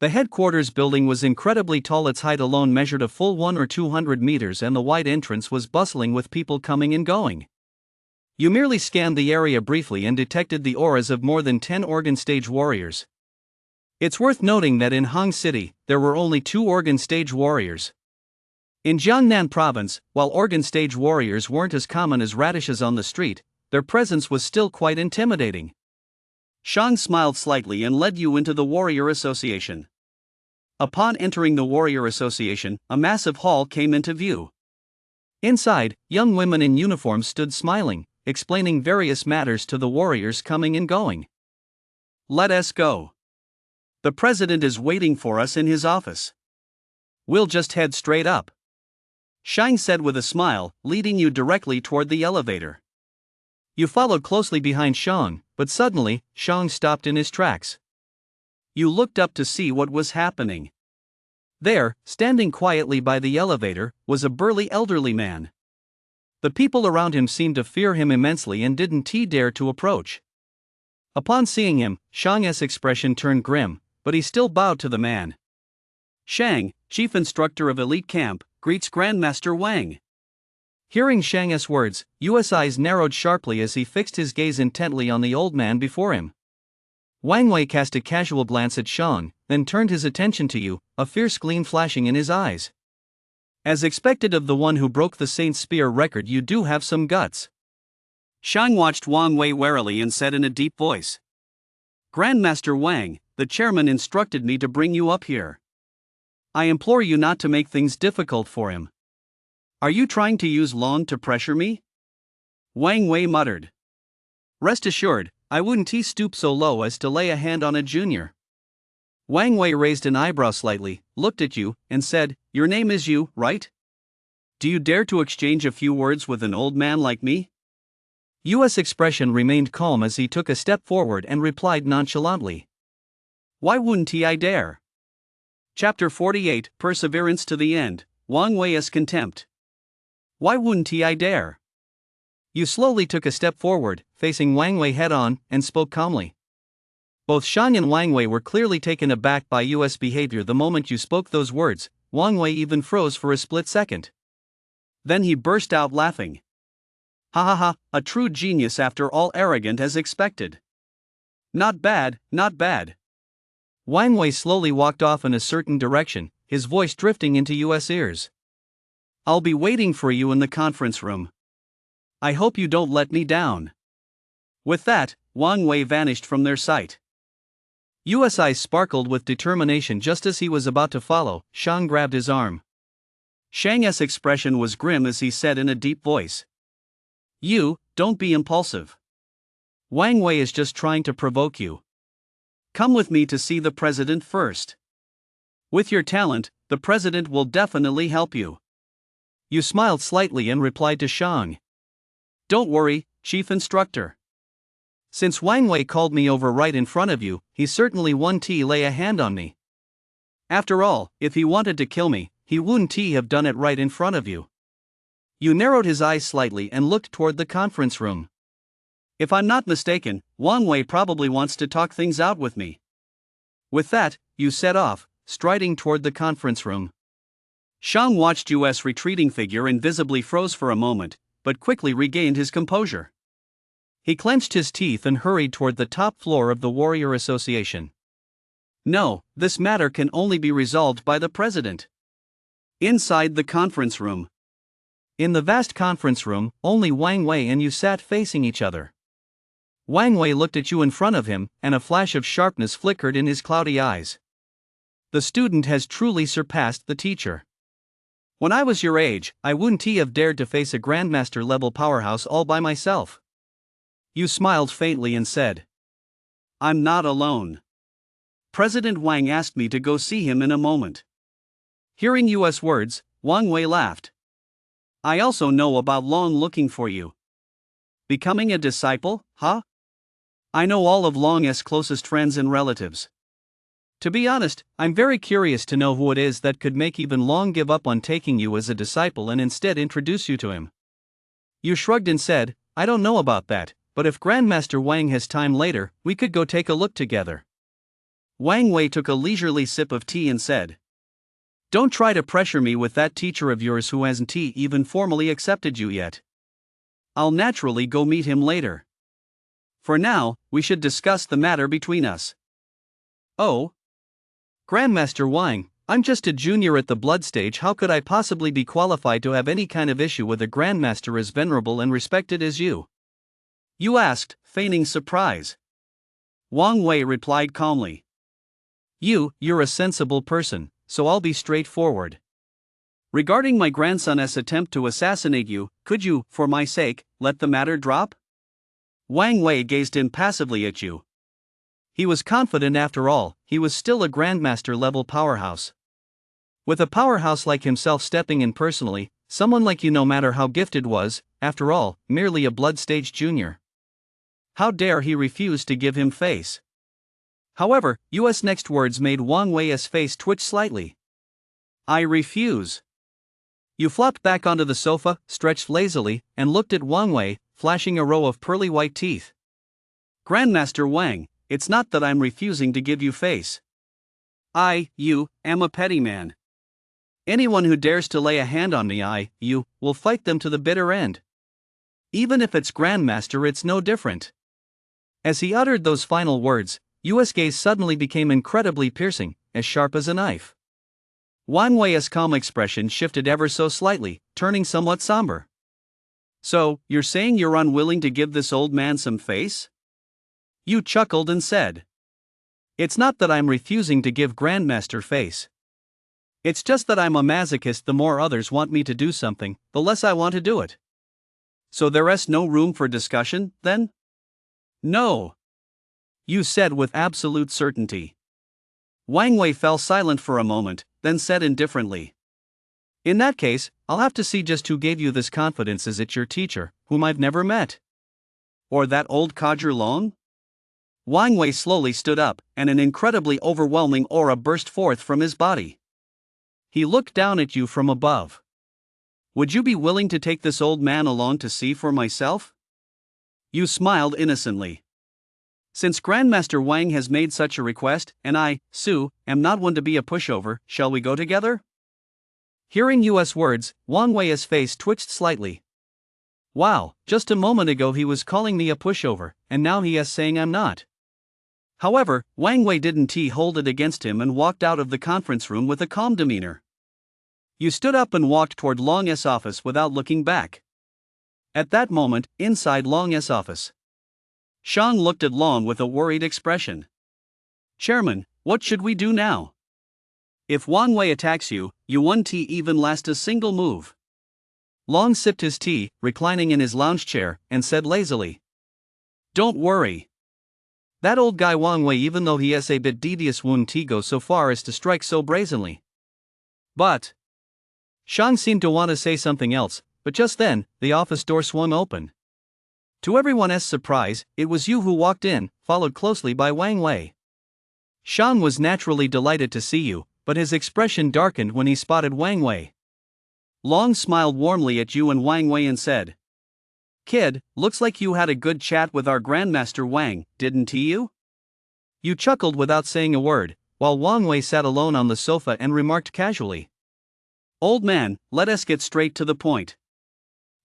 [SPEAKER 1] The headquarters building was incredibly tall. Its height alone measured a full 100 or 200 meters, and the wide entrance was bustling with people coming and going. You merely scanned the area briefly and detected the auras of more than 10 organ stage warriors. It's worth noting that in Hong City, there were only 2 organ stage warriors. In Jiangnan province, while organ stage warriors weren't as common as radishes on the street, their presence was still quite intimidating. Shang smiled slightly and led Yu into the Warrior Association. Upon entering the Warrior Association, a massive hall came into view. Inside, young women in uniform stood smiling, explaining various matters to the warriors coming and going. "Let us go. The president is waiting for us in his office. We'll just head straight up." Shang said with a smile, leading you directly toward the elevator. You followed closely behind Shang, but suddenly, Shang stopped in his tracks. You looked up to see what was happening. There, standing quietly by the elevator, was a burly elderly man. The people around him seemed to fear him immensely and didn't dare to approach. Upon seeing him, Shang's expression turned grim, but he still bowed to the man. Shang, chief instructor of elite camp, greets Grandmaster Wang. Hearing Shang's words, Yu's eyes narrowed sharply as he fixed his gaze intently on the old man before him. Wang Wei cast a casual glance at Shang, then turned his attention to you, a fierce gleam flashing in his eyes. As expected of the one who broke the Saint Spear record, you do have some guts. Shang watched Wang Wei warily and said in a deep voice. Grandmaster Wang, the chairman instructed me to bring you up here. I implore you not to make things difficult for him. Are you trying to use Long to pressure me? Wang Wei muttered. Rest assured, I wouldn't stoop so low as to lay a hand on a junior. Wang Wei raised an eyebrow slightly, looked at you, and said, Your name is Yu, right? Do you dare to exchange a few words with an old man like me? Yu's expression remained calm as he took a step forward and replied nonchalantly. Why wouldn't I dare? Chapter 48, Perseverance to the End, Wang Wei's Contempt. Why wouldn't I dare? You slowly took a step forward, facing Wang Wei head-on, and spoke calmly. Both Shang and Wang Wei were clearly taken aback by Yu's behavior the moment you spoke those words. Wang Wei even froze for a split second. Then he burst out laughing. Ha ha ha, a true genius after all, arrogant as expected. Not bad, not bad. Wang Wei slowly walked off in a certain direction, his voice drifting into Yu's ears. I'll be waiting for you in the conference room. I hope you don't let me down. With that, Wang Wei vanished from their sight. Yu's eyes sparkled with determination just as he was about to follow. Shang grabbed his arm. Shang's expression was grim as he said in a deep voice. You, don't be impulsive. Wang Wei is just trying to provoke you. Come with me to see the president first. With your talent, the president will definitely help you. You smiled slightly and replied to Shang. Don't worry, chief instructor. Since Wang Wei called me over right in front of you, he certainly won't lay a hand on me. After all, if he wanted to kill me, he wouldn't have done it right in front of you. You narrowed his eyes slightly and looked toward the conference room. If I'm not mistaken, Wang Wei probably wants to talk things out with me. With that, you set off, striding toward the conference room. Shang watched Yu's retreating figure and visibly froze for a moment, but quickly regained his composure. He clenched his teeth and hurried toward the top floor of the Warrior Association. No, this matter can only be resolved by the president. Inside the conference room. In the vast conference room, only Wang Wei and you sat facing each other. Wang Wei looked at you in front of him, and a flash of sharpness flickered in his cloudy eyes. The student has truly surpassed the teacher. When I was your age, I wouldn't have dared to face a grandmaster-level powerhouse all by myself. You smiled faintly and said, I'm not alone. President Wang asked me to go see him in a moment. Hearing Yu's words, Wang Wei laughed. I also know about Long looking for you. Becoming a disciple, huh? I know all of Long's closest friends and relatives. To be honest, I'm very curious to know who it is that could make even Long give up on taking you as a disciple and instead introduce you to him. You shrugged and said, I don't know about that, but if Grandmaster Wang has time later, we could go take a look together. Wang Wei took a leisurely sip of tea and said, Don't try to pressure me with that teacher of yours who hasn't even formally accepted you yet. I'll naturally go meet him later. For now, we should discuss the matter between us. Oh? Grandmaster Wang, I'm just a junior at the blood stage. How could I possibly be qualified to have any kind of issue with a grandmaster as venerable and respected as you? You asked, feigning surprise. Wang Wei replied calmly. You're a sensible person, so I'll be straightforward. Regarding my grandson's attempt to assassinate you, could you, for my sake, let the matter drop? Wang Wei gazed impassively at you. He was confident after all, he was still a grandmaster-level powerhouse. With a powerhouse like himself stepping in personally, someone like you, no matter how gifted, was, after all, merely a blood-stage junior. How dare he refuse to give him face? However, US next words made Wang Wei's face twitch slightly. I refuse. You flopped back onto the sofa, stretched lazily, and looked at Wang Wei, flashing a row of pearly white teeth. Grandmaster Wang, it's not that I'm refusing to give you face. You am a petty man. Anyone who dares to lay a hand on me, will fight them to the bitter end. Even if it's Grandmaster, it's no different. As he uttered those final words, US gaze suddenly became incredibly piercing, as sharp as a knife. Wang Wei's calm expression shifted ever so slightly, turning somewhat somber. So, you're saying you're unwilling to give this old man some face? You chuckled and said. It's not that I'm refusing to give Grandmaster face. It's just that I'm a masochist. The more others want me to do something, the less I want to do it. So there's no room for discussion, then? No. You said with absolute certainty. Wang Wei fell silent for a moment, then said indifferently. In that case, I'll have to see just who gave you this confidence. Is it your teacher, whom I've never met? Or that old codger Long? Wang Wei slowly stood up, and an incredibly overwhelming aura burst forth from his body. He looked down at you from above. Would you be willing to take this old man along to see for myself? You smiled innocently. Since Grandmaster Wang has made such a request, and I, Su, am not one to be a pushover, shall we go together? Hearing US words, Wang Wei's face twitched slightly. Wow, just a moment ago he was calling me a pushover, and now he is saying I'm not. However, Wang Wei didn't hold it against him and walked out of the conference room with a calm demeanor. You stood up and walked toward Long's office without looking back. At that moment, inside Long's office, Shang looked at Long with a worried expression. Chairman, what should we do now? If Wang Wei attacks you, you won't even last a single move. Long sipped his tea, reclining in his lounge chair, and said lazily. Don't worry. That old guy Wang Wei, even though he is a bit devious, won't go so far as to strike so brazenly. But Shang seemed to want to say something else, but just then, the office door swung open. To everyone's surprise, it was you who walked in, followed closely by Wang Wei. Shang was naturally delighted to see you, but his expression darkened when he spotted Wang Wei. Long smiled warmly at you and Wang Wei and said, Kid, looks like you had a good chat with our Grandmaster Wang, didn't you? You chuckled without saying a word, while Wang Wei sat alone on the sofa and remarked casually. Old man, let us get straight to the point.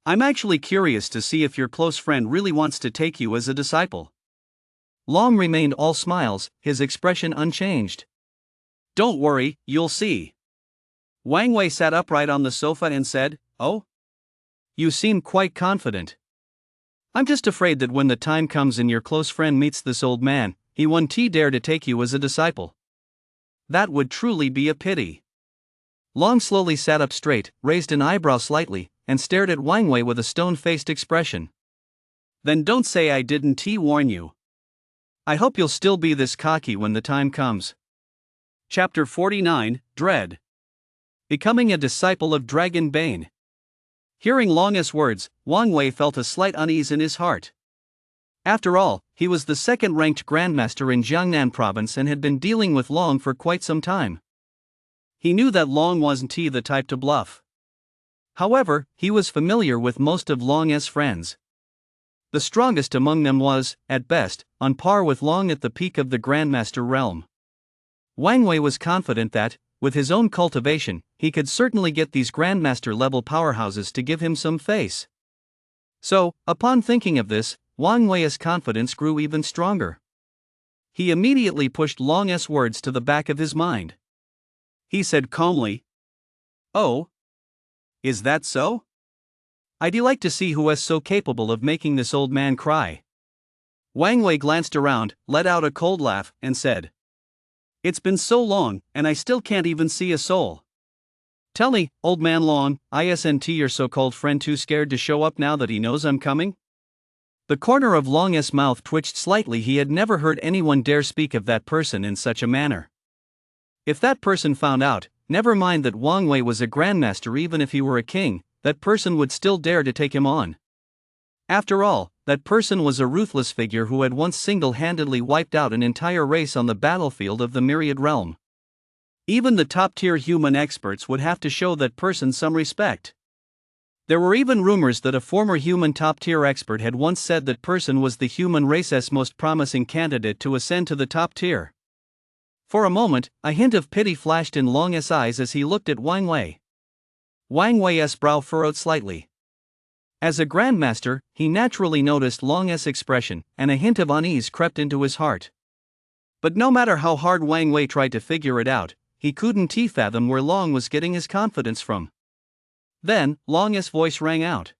[SPEAKER 1] I'm actually curious to see if your close friend really wants to take you as a disciple. Long remained all smiles, his expression unchanged. Don't worry, you'll see. Wang Wei sat upright on the sofa and said, Oh? You seem quite confident. I'm just afraid that when the time comes and your close friend meets this old man, he won't dare to take you as a disciple. That would truly be a pity. Long slowly sat up straight, raised an eyebrow slightly, and stared at Wang Wei with a stone-faced expression. Then don't say I didn't warn you. I hope you'll still be this cocky when the time comes. Chapter 49, Dread. Becoming a disciple of Dragon Bane. Hearing Long's words, Wang Wei felt a slight unease in his heart. After all, he was the second-ranked Grandmaster in Jiangnan province and had been dealing with Long for quite some time. He knew that Long wasn't the type to bluff. However, he was familiar with most of Long's friends. The strongest among them was, at best, on par with Long at the peak of the Grandmaster realm. Wang Wei was confident that, with his own cultivation, he could certainly get these Grandmaster-level powerhouses to give him some face. So, upon thinking of this, Wang Wei's confidence grew even stronger. He immediately pushed Long's words to the back of his mind. He said calmly, Oh? Is that so? I'd like to see who is so capable of making this old man cry. Wang Wei glanced around, let out a cold laugh, and said, It's been so long, and I still can't even see a soul. Tell me, old man Long, isn't your so-called friend too scared to show up now that he knows I'm coming? The corner of Long's mouth twitched slightly. He had never heard anyone dare speak of that person in such a manner. If that person found out, never mind that Wang Wei was a grandmaster, even if he were a king, that person would still dare to take him on. After all, that person was a ruthless figure who had once single-handedly wiped out an entire race on the battlefield of the myriad realm. Even the top-tier human experts would have to show that person some respect. There were even rumors that a former human top-tier expert had once said that person was the human race's most promising candidate to ascend to the top tier. For a moment, a hint of pity flashed in Long's eyes as he looked at Wang Wei. Wang Wei's brow furrowed slightly. As a grandmaster, he naturally noticed Long's expression, and a hint of unease crept into his heart. But no matter how hard Wang Wei tried to figure it out, he couldn't fathom where Long was getting his confidence from. Then, Long's voice rang out.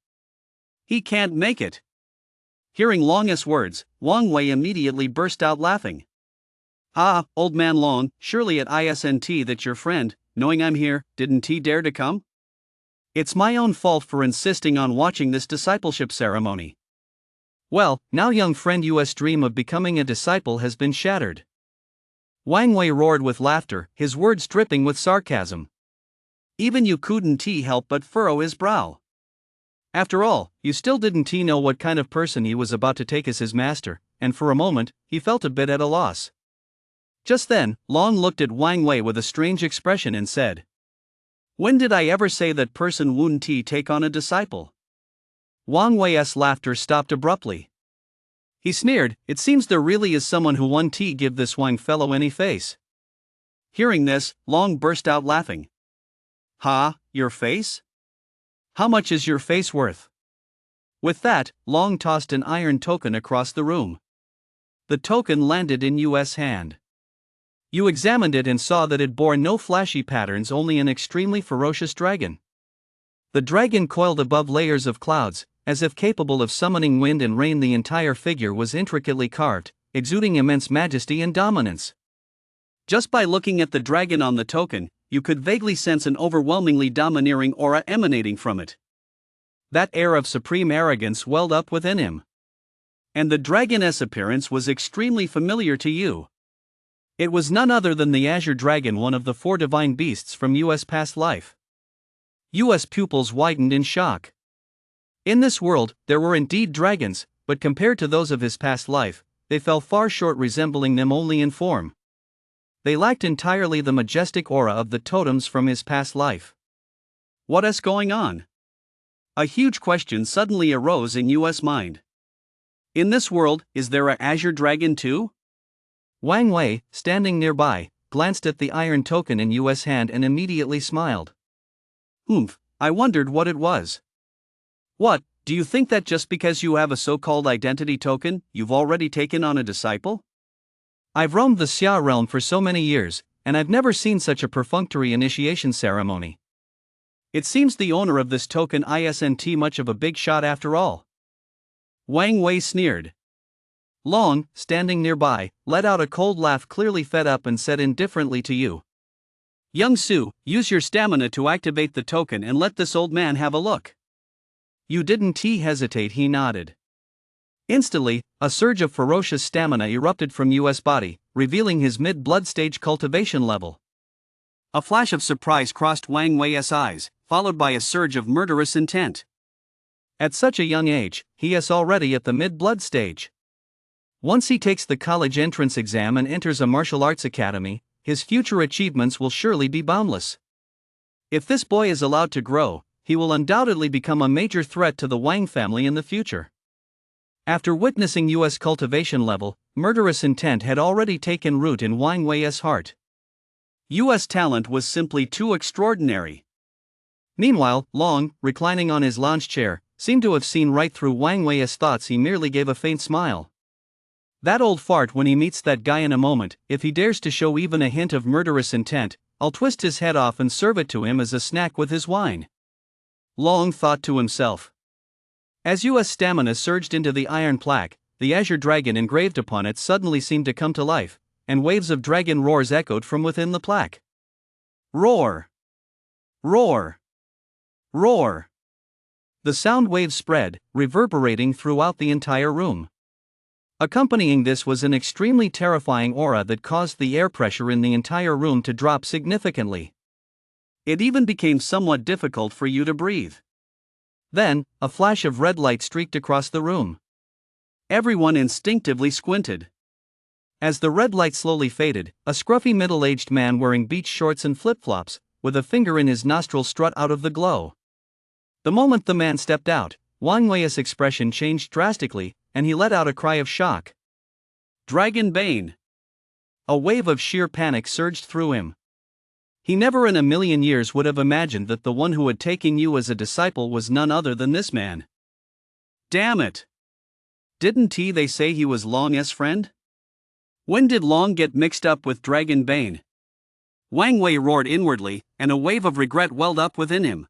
[SPEAKER 1] "He can't make it." Hearing Long's words, Wang Wei immediately burst out laughing. "Ah, old man Long, surely it isn't that your friend, knowing I'm here, didn't he dare to come? It's my own fault for insisting on watching this discipleship ceremony. Well, now young friend US dream of becoming a disciple has been shattered." Wang Wei roared with laughter, his words dripping with sarcasm. Even you couldn't help but furrow his brow. After all, you still didn't know what kind of person he was about to take as his master, and for a moment, he felt a bit at a loss. Just then, Long looked at Wang Wei with a strange expression and said, "When did I ever say that person wouldn't take on a disciple?" Wang Wei's laughter stopped abruptly. He sneered, "It seems there really is someone who won't give this Wang fellow any face." Hearing this, Long burst out laughing. "Ha, your face? How much is your face worth?" With that, Long tossed an iron token across the room. The token landed in US hand. You examined it and saw that it bore no flashy patterns, only an extremely ferocious dragon. The dragon coiled above layers of clouds, as if capable of summoning wind and rain. The entire figure was intricately carved, exuding immense majesty and dominance. Just by looking at the dragon on the token, you could vaguely sense an overwhelmingly domineering aura emanating from it. That air of supreme arrogance welled up within him. And the dragon's appearance was extremely familiar to you. It was none other than the Azure Dragon, one of the 4 divine beasts from US past life. US pupils widened in shock. In this world, there were indeed dragons, but compared to those of his past life, they fell far short, resembling them only in form. They lacked entirely the majestic aura of the totems from his past life. What is going on? A huge question suddenly arose in US mind. In this world, is there a Azure Dragon too? Wang Wei, standing nearby, glanced at the iron token in US hand and immediately smiled. I wondered what it was. What, do you think that just because you have a so-called identity token, you've already taken on a disciple? I've roamed the Xia realm for so many years, and I've never seen such a perfunctory initiation ceremony. It seems the owner of this token isn't much of a big shot after all. Wang Wei sneered. Long, standing nearby, let out a cold laugh, clearly fed up, and said indifferently to you. Young Su, use your stamina to activate the token and let this old man have a look. You didn't hesitate, he nodded. Instantly, a surge of ferocious stamina erupted from US body, revealing his mid-blood stage cultivation level. A flash of surprise crossed Wang Wei's eyes, followed by a surge of murderous intent. At such a young age, he is already at the mid-blood stage. Once he takes the college entrance exam and enters a martial arts academy, his future achievements will surely be boundless. If this boy is allowed to grow, he will undoubtedly become a major threat to the Wang family in the future. After witnessing US cultivation level, murderous intent had already taken root in Wang Wei's heart. US talent was simply too extraordinary. Meanwhile, Long, reclining on his lounge chair, seemed to have seen right through Wang Wei's thoughts. He merely gave a faint smile. That old fart, when he meets that guy in a moment, if he dares to show even a hint of murderous intent, I'll twist his head off and serve it to him as a snack with his wine. Long thought to himself. As US stamina surged into the iron plaque, the Azure Dragon engraved upon it suddenly seemed to come to life, and waves of dragon roars echoed from within the plaque. Roar! Roar! Roar! The sound waves spread, reverberating throughout the entire room. Accompanying this was an extremely terrifying aura that caused the air pressure in the entire room to drop significantly. It even became somewhat difficult for you to breathe. Then, a flash of red light streaked across the room. Everyone instinctively squinted. As the red light slowly faded, a scruffy middle-aged man wearing beach shorts and flip-flops, with a finger in his nostril strut out of the glow. The moment the man stepped out, Wang Wei's expression changed drastically, and he let out a cry of shock. Dragon Bane! A wave of sheer panic surged through him. He never in a million years would have imagined that the one who had taken you as a disciple was none other than this man. Damn it! Didn't they say he was Long's friend? When did Long get mixed up with Dragon Bane? Wang Wei roared inwardly, and a wave of regret welled up within him.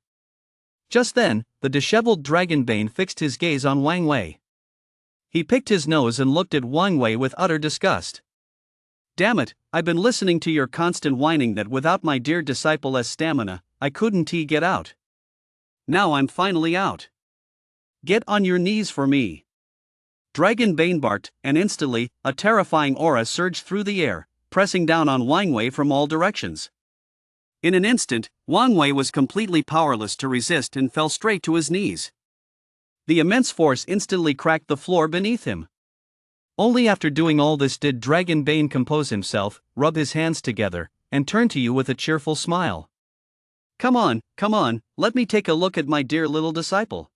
[SPEAKER 1] Just then, the disheveled Dragon Bane fixed his gaze on Wang Wei. He picked his nose and looked at Wang Wei with utter disgust. Damn it, I've been listening to your constant whining that without my dear disciple's stamina, I couldn't get out. Now I'm finally out. Get on your knees for me. Dragon Bane barked, and instantly, a terrifying aura surged through the air, pressing down on Wang Wei from all directions. In an instant, Wang Wei was completely powerless to resist and fell straight to his knees. The immense force instantly cracked the floor beneath him. Only after doing all this did Dragon Bane compose himself, rub his hands together, and turn to you with a cheerful smile. Come on, let me take a look at my dear little disciple.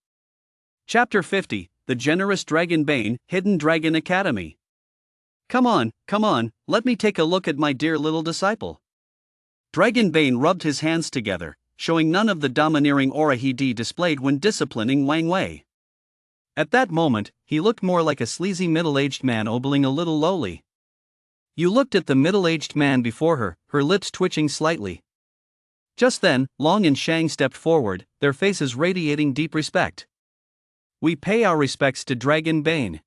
[SPEAKER 1] Chapter 50, The Generous Dragon Bane, Hidden Dragon Academy. Come on, let me take a look at my dear little disciple. Dragon Bane rubbed his hands together, showing none of the domineering aura he displayed when disciplining Wang Wei. At that moment, he looked more like a sleazy middle-aged man obling a little lowly. You looked at the middle-aged man before her, her lips twitching slightly. Just then, Long and Shang stepped forward, their faces radiating deep respect. We pay our respects to Dragon Bane.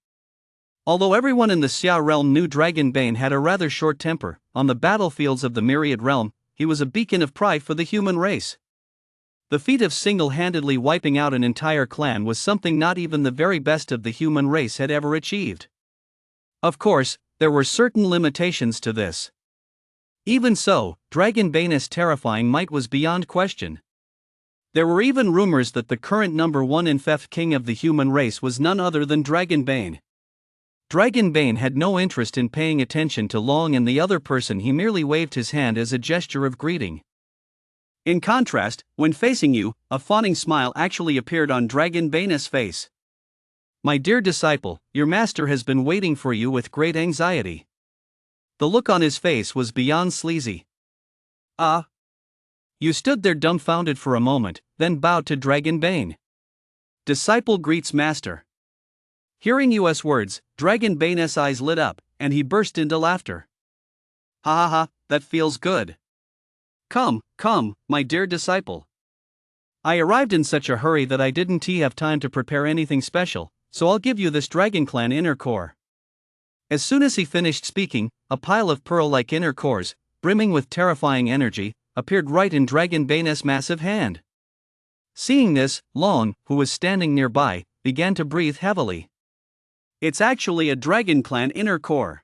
[SPEAKER 1] Although everyone in the Xia realm knew Dragon Bane had a rather short temper, on the battlefields of the Myriad realm, he was a beacon of pride for the human race. The feat of single-handedly wiping out an entire clan was something not even the very best of the human race had ever achieved. Of course, there were certain limitations to this. Even so, Dragon Bane's terrifying might was beyond question. There were even rumors that the current number 1 and 5th king of the human race was none other than Dragon Bane. Dragon Bane had no interest in paying attention to Long and the other person, he merely waved his hand as a gesture of greeting. In contrast, when facing you, a fawning smile actually appeared on Dragon Bane's face. My dear disciple, your master has been waiting for you with great anxiety. The look on his face was beyond sleazy. Ah! You stood there dumbfounded for a moment, then bowed to Dragon Bane. Disciple greets master. Hearing US words, Dragon Bane's eyes lit up, and he burst into laughter. Ha ha ha, that feels good. Come, my dear disciple. I arrived in such a hurry that I didn't have time to prepare anything special, so I'll give you this Dragon Clan inner core. As soon as he finished speaking, a pile of pearl-like inner cores, brimming with terrifying energy, appeared right in Dragon Bane's massive hand. Seeing this, Long, who was standing nearby, began to breathe heavily. It's actually a Dragon Clan inner core.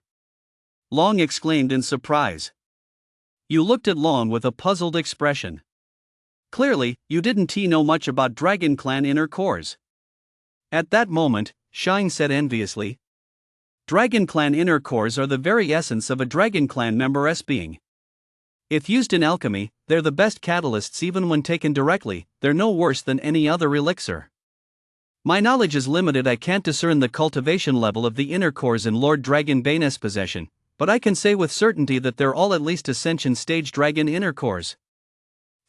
[SPEAKER 1] Long exclaimed in surprise. You looked at Long with a puzzled expression. Clearly, you didn't know much about Dragon Clan inner cores. At that moment, Shang said enviously, Dragon Clan inner cores are the very essence of a Dragon Clan member's being. If used in alchemy, they're the best catalysts. Even when taken directly, they're no worse than any other elixir. My knowledge is limited, I can't discern the cultivation level of the inner cores in Lord Dragon Bane's possession, but I can say with certainty that they're all at least Ascension Stage Dragon inner cores.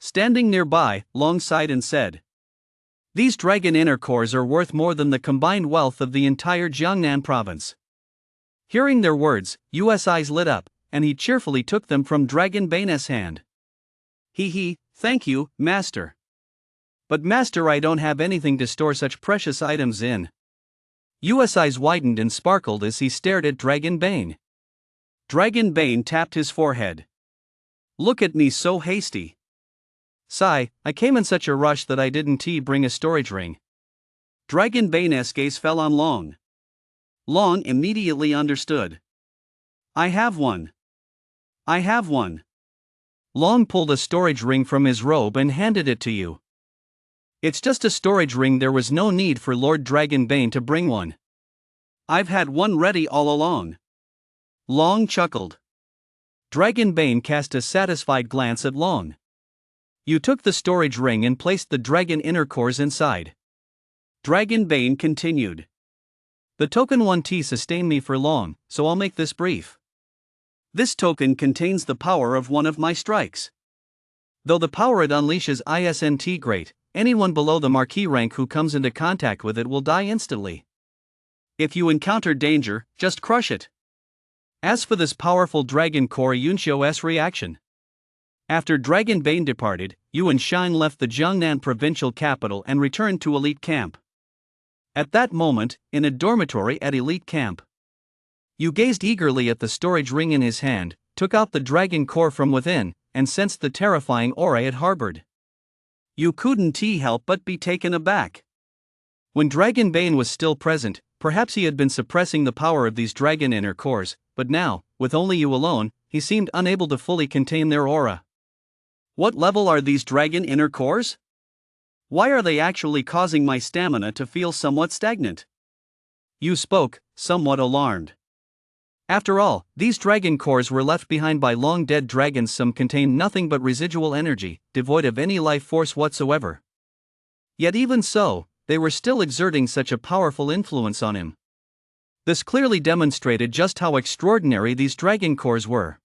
[SPEAKER 1] Standing nearby, Long sighed and said, These Dragon inner cores are worth more than the combined wealth of the entire Jiangnan province. Hearing their words, US eyes lit up, and he cheerfully took them from Dragon Bane's hand. Thank you, master. But master, I don't have anything to store such precious items in. US eyes widened and sparkled as he stared at Dragon Bane. Dragon Bane tapped his forehead. Look at me so hasty. Sigh, I came in such a rush that I didn't bring a storage ring. Dragon Bane's gaze fell on Long. Long immediately understood. I have one. Long pulled a storage ring from his robe and handed it to you. It's just a storage ring, there was no need for Lord Dragonbane to bring one. I've had one ready all along. Long chuckled. Dragonbane cast a satisfied glance at Long. You took the storage ring and placed the dragon inner cores inside. Dragonbane continued. The token 1T sustained me for long, so I'll make this brief. This token contains the power of one of my strikes. Though the power it unleashes isn't great, anyone below the Marquis rank who comes into contact with it will die instantly. If you encounter danger, just crush it. As for this powerful dragon core Yunxio's reaction. After Dragonbane departed, you and Shine left the Jiangnan provincial capital and returned to Elite Camp. At that moment, in a dormitory at Elite Camp, you gazed eagerly at the storage ring in his hand, took out the dragon core from within, and sensed the terrifying aura it harbored. You couldn't help but be taken aback. When Dragonbane was still present, perhaps he had been suppressing the power of these dragon inner cores, but now, with only you alone, he seemed unable to fully contain their aura. What level are these dragon inner cores? Why are they actually causing my stamina to feel somewhat stagnant? You spoke, somewhat alarmed. After all, these dragon cores were left behind by long-dead dragons. Some contained nothing but residual energy, devoid of any life force whatsoever. Yet even so, they were still exerting such a powerful influence on him. This clearly demonstrated just how extraordinary these dragon cores were.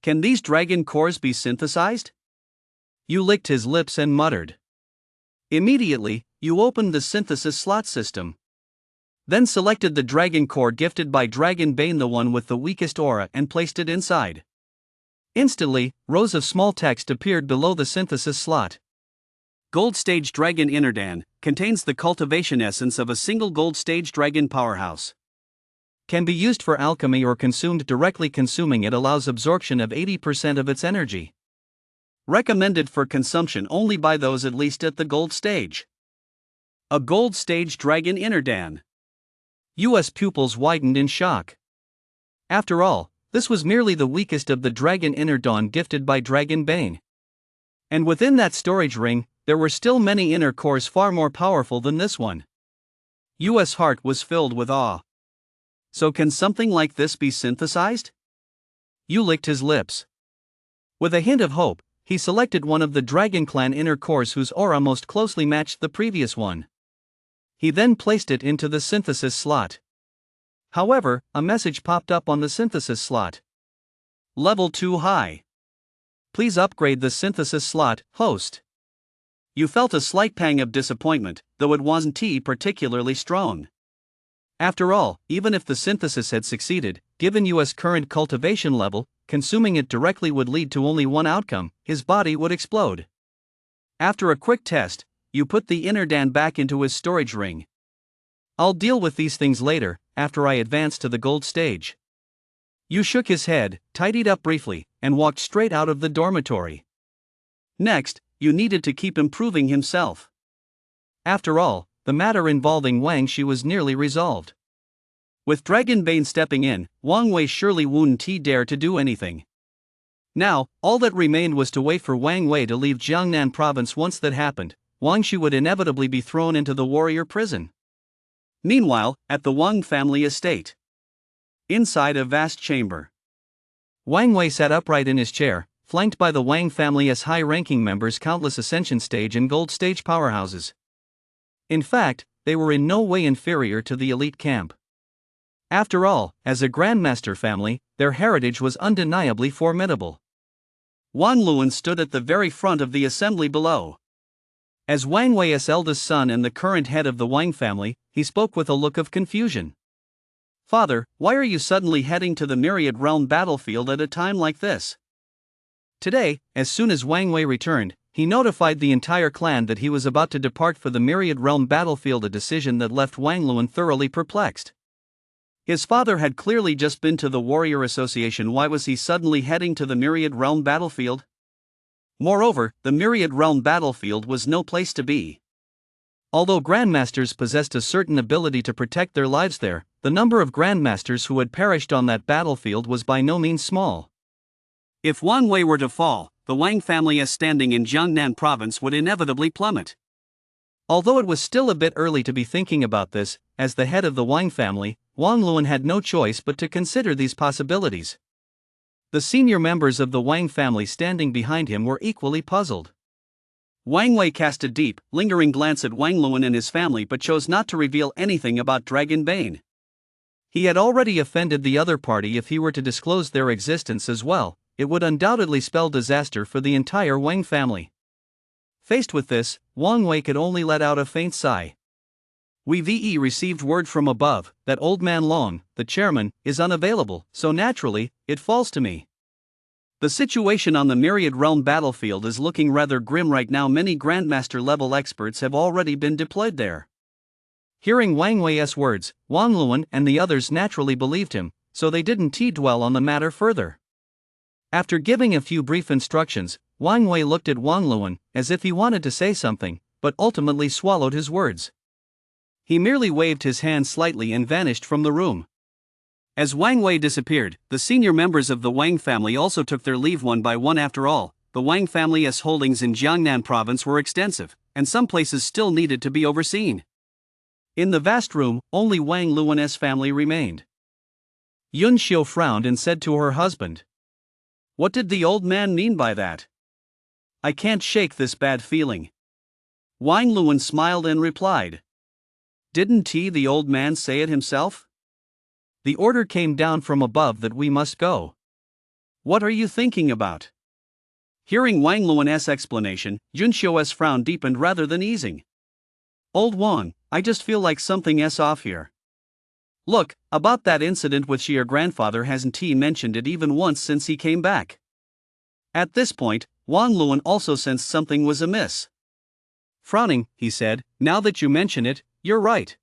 [SPEAKER 1] Can these dragon cores be synthesized? You licked his lips and muttered. Immediately, you opened the synthesis slot system. Then selected the dragon core gifted by Dragonbane, the one with the weakest aura, and placed it inside. Instantly, rows of small text appeared below the synthesis slot. Gold Stage Dragon Innerdan contains the cultivation essence of a single Gold Stage Dragon powerhouse. Can be used for alchemy or consumed directly. Consuming it allows absorption of 80% of its energy. Recommended for consumption only by those at least at the Gold Stage. A Gold Stage Dragon Innerdan. U.S. pupils widened in shock. After all, this was merely the weakest of the Dragon Innerdan gifted by Dragonbane. And within that storage ring, there were still many inner cores far more powerful than this one. U.S. heart was filled with awe. So can something like this be synthesized? You licked his lips. With a hint of hope, he selected one of the Dragon Clan inner cores whose aura most closely matched the previous one. He then placed it into the synthesis slot. However, a message popped up on the synthesis slot. Level too high. Please upgrade the synthesis slot, host. You felt a slight pang of disappointment, though it wasn't particularly strong. After all, even if the synthesis had succeeded, given U.S. current cultivation level, consuming it directly would lead to only one outcome: his body would explode. After a quick test, you put the Innerdan back into his storage ring. I'll deal with these things later, after I advance to the Gold Stage. You shook his head, tidied up briefly, and walked straight out of the dormitory. Next, you needed to keep improving himself. After all, the matter involving Wang Shi was nearly resolved. With Dragonbane stepping in, Wang Wei surely wouldn't dare to do anything. Now, all that remained was to wait for Wang Wei to leave Jiangnan province. Once that happened, Wang Shi would inevitably be thrown into the warrior prison. Meanwhile, at the Wang family estate. Inside a vast chamber. Wang Wei sat upright in his chair, flanked by the Wang family's high-ranking members, countless Ascension Stage and Gold Stage powerhouses. In fact, they were in no way inferior to the elite camp. After all, as a Grandmaster family, their heritage was undeniably formidable. Wang Luan stood at the very front of the assembly below. As Wang Wei's eldest son and the current head of the Wang family, he spoke with a look of confusion. Father, why are you suddenly heading to the Myriad Realm battlefield at a time like this? Today, as soon as Wang Wei returned, he notified the entire clan that he was about to depart for the Myriad Realm battlefield, a decision that left Wang Luan thoroughly perplexed. His father had clearly just been to the Warrior Association. Why was he suddenly heading to the Myriad Realm battlefield? Moreover, the Myriad Realm battlefield was no place to be. Although Grandmasters possessed a certain ability to protect their lives there, the number of Grandmasters who had perished on that battlefield was by no means small. If Wang Wei were to fall, the Wang family's standing in Jiangnan province would inevitably plummet. Although it was still a bit early to be thinking about this, as the head of the Wang family, Wang Luan had no choice but to consider these possibilities. The senior members of the Wang family standing behind him were equally puzzled. Wang Wei cast a deep, lingering glance at Wang Luan and his family but chose not to reveal anything about Dragon Bane. He had already offended the other party. If he were to disclose their existence as well, it would undoubtedly spell disaster for the entire Wang family. Faced with this, Wang Wei could only let out a faint sigh. We received word from above that Old Man Long, the chairman, is unavailable, so naturally, it falls to me. The situation on the Myriad Realm battlefield is looking rather grim right now. Many Grandmaster-level experts have already been deployed there. Hearing Wang Wei's words, Wang Luan and the others naturally believed him, so they didn't dwell on the matter further. After giving a few brief instructions, Wang Wei looked at Wang Luan, as if he wanted to say something, but ultimately swallowed his words. He merely waved his hand slightly and vanished from the room. As Wang Wei disappeared, the senior members of the Wang family also took their leave one by one. After all, the Wang family's holdings in Jiangnan province were extensive, and some places still needed to be overseen. In the vast room, only Wang Luan's family remained. Yun Xiu frowned and said to her husband, "What did the old man mean by that? I can't shake this bad feeling." Wang Luan smiled and replied, "Didn't the old man say it himself? The order came down from above that we must go. What are you thinking about?" Hearing Wang Luan's explanation, Yun Xiu's frown deepened rather than easing. "Old Wang, I just feel like something's off here. Look, about that incident with your grandfather, hasn't he mentioned it even once since he came back?" At this point, Wang Luan also sensed something was amiss. Frowning, he said, "Now that you mention it, you're right.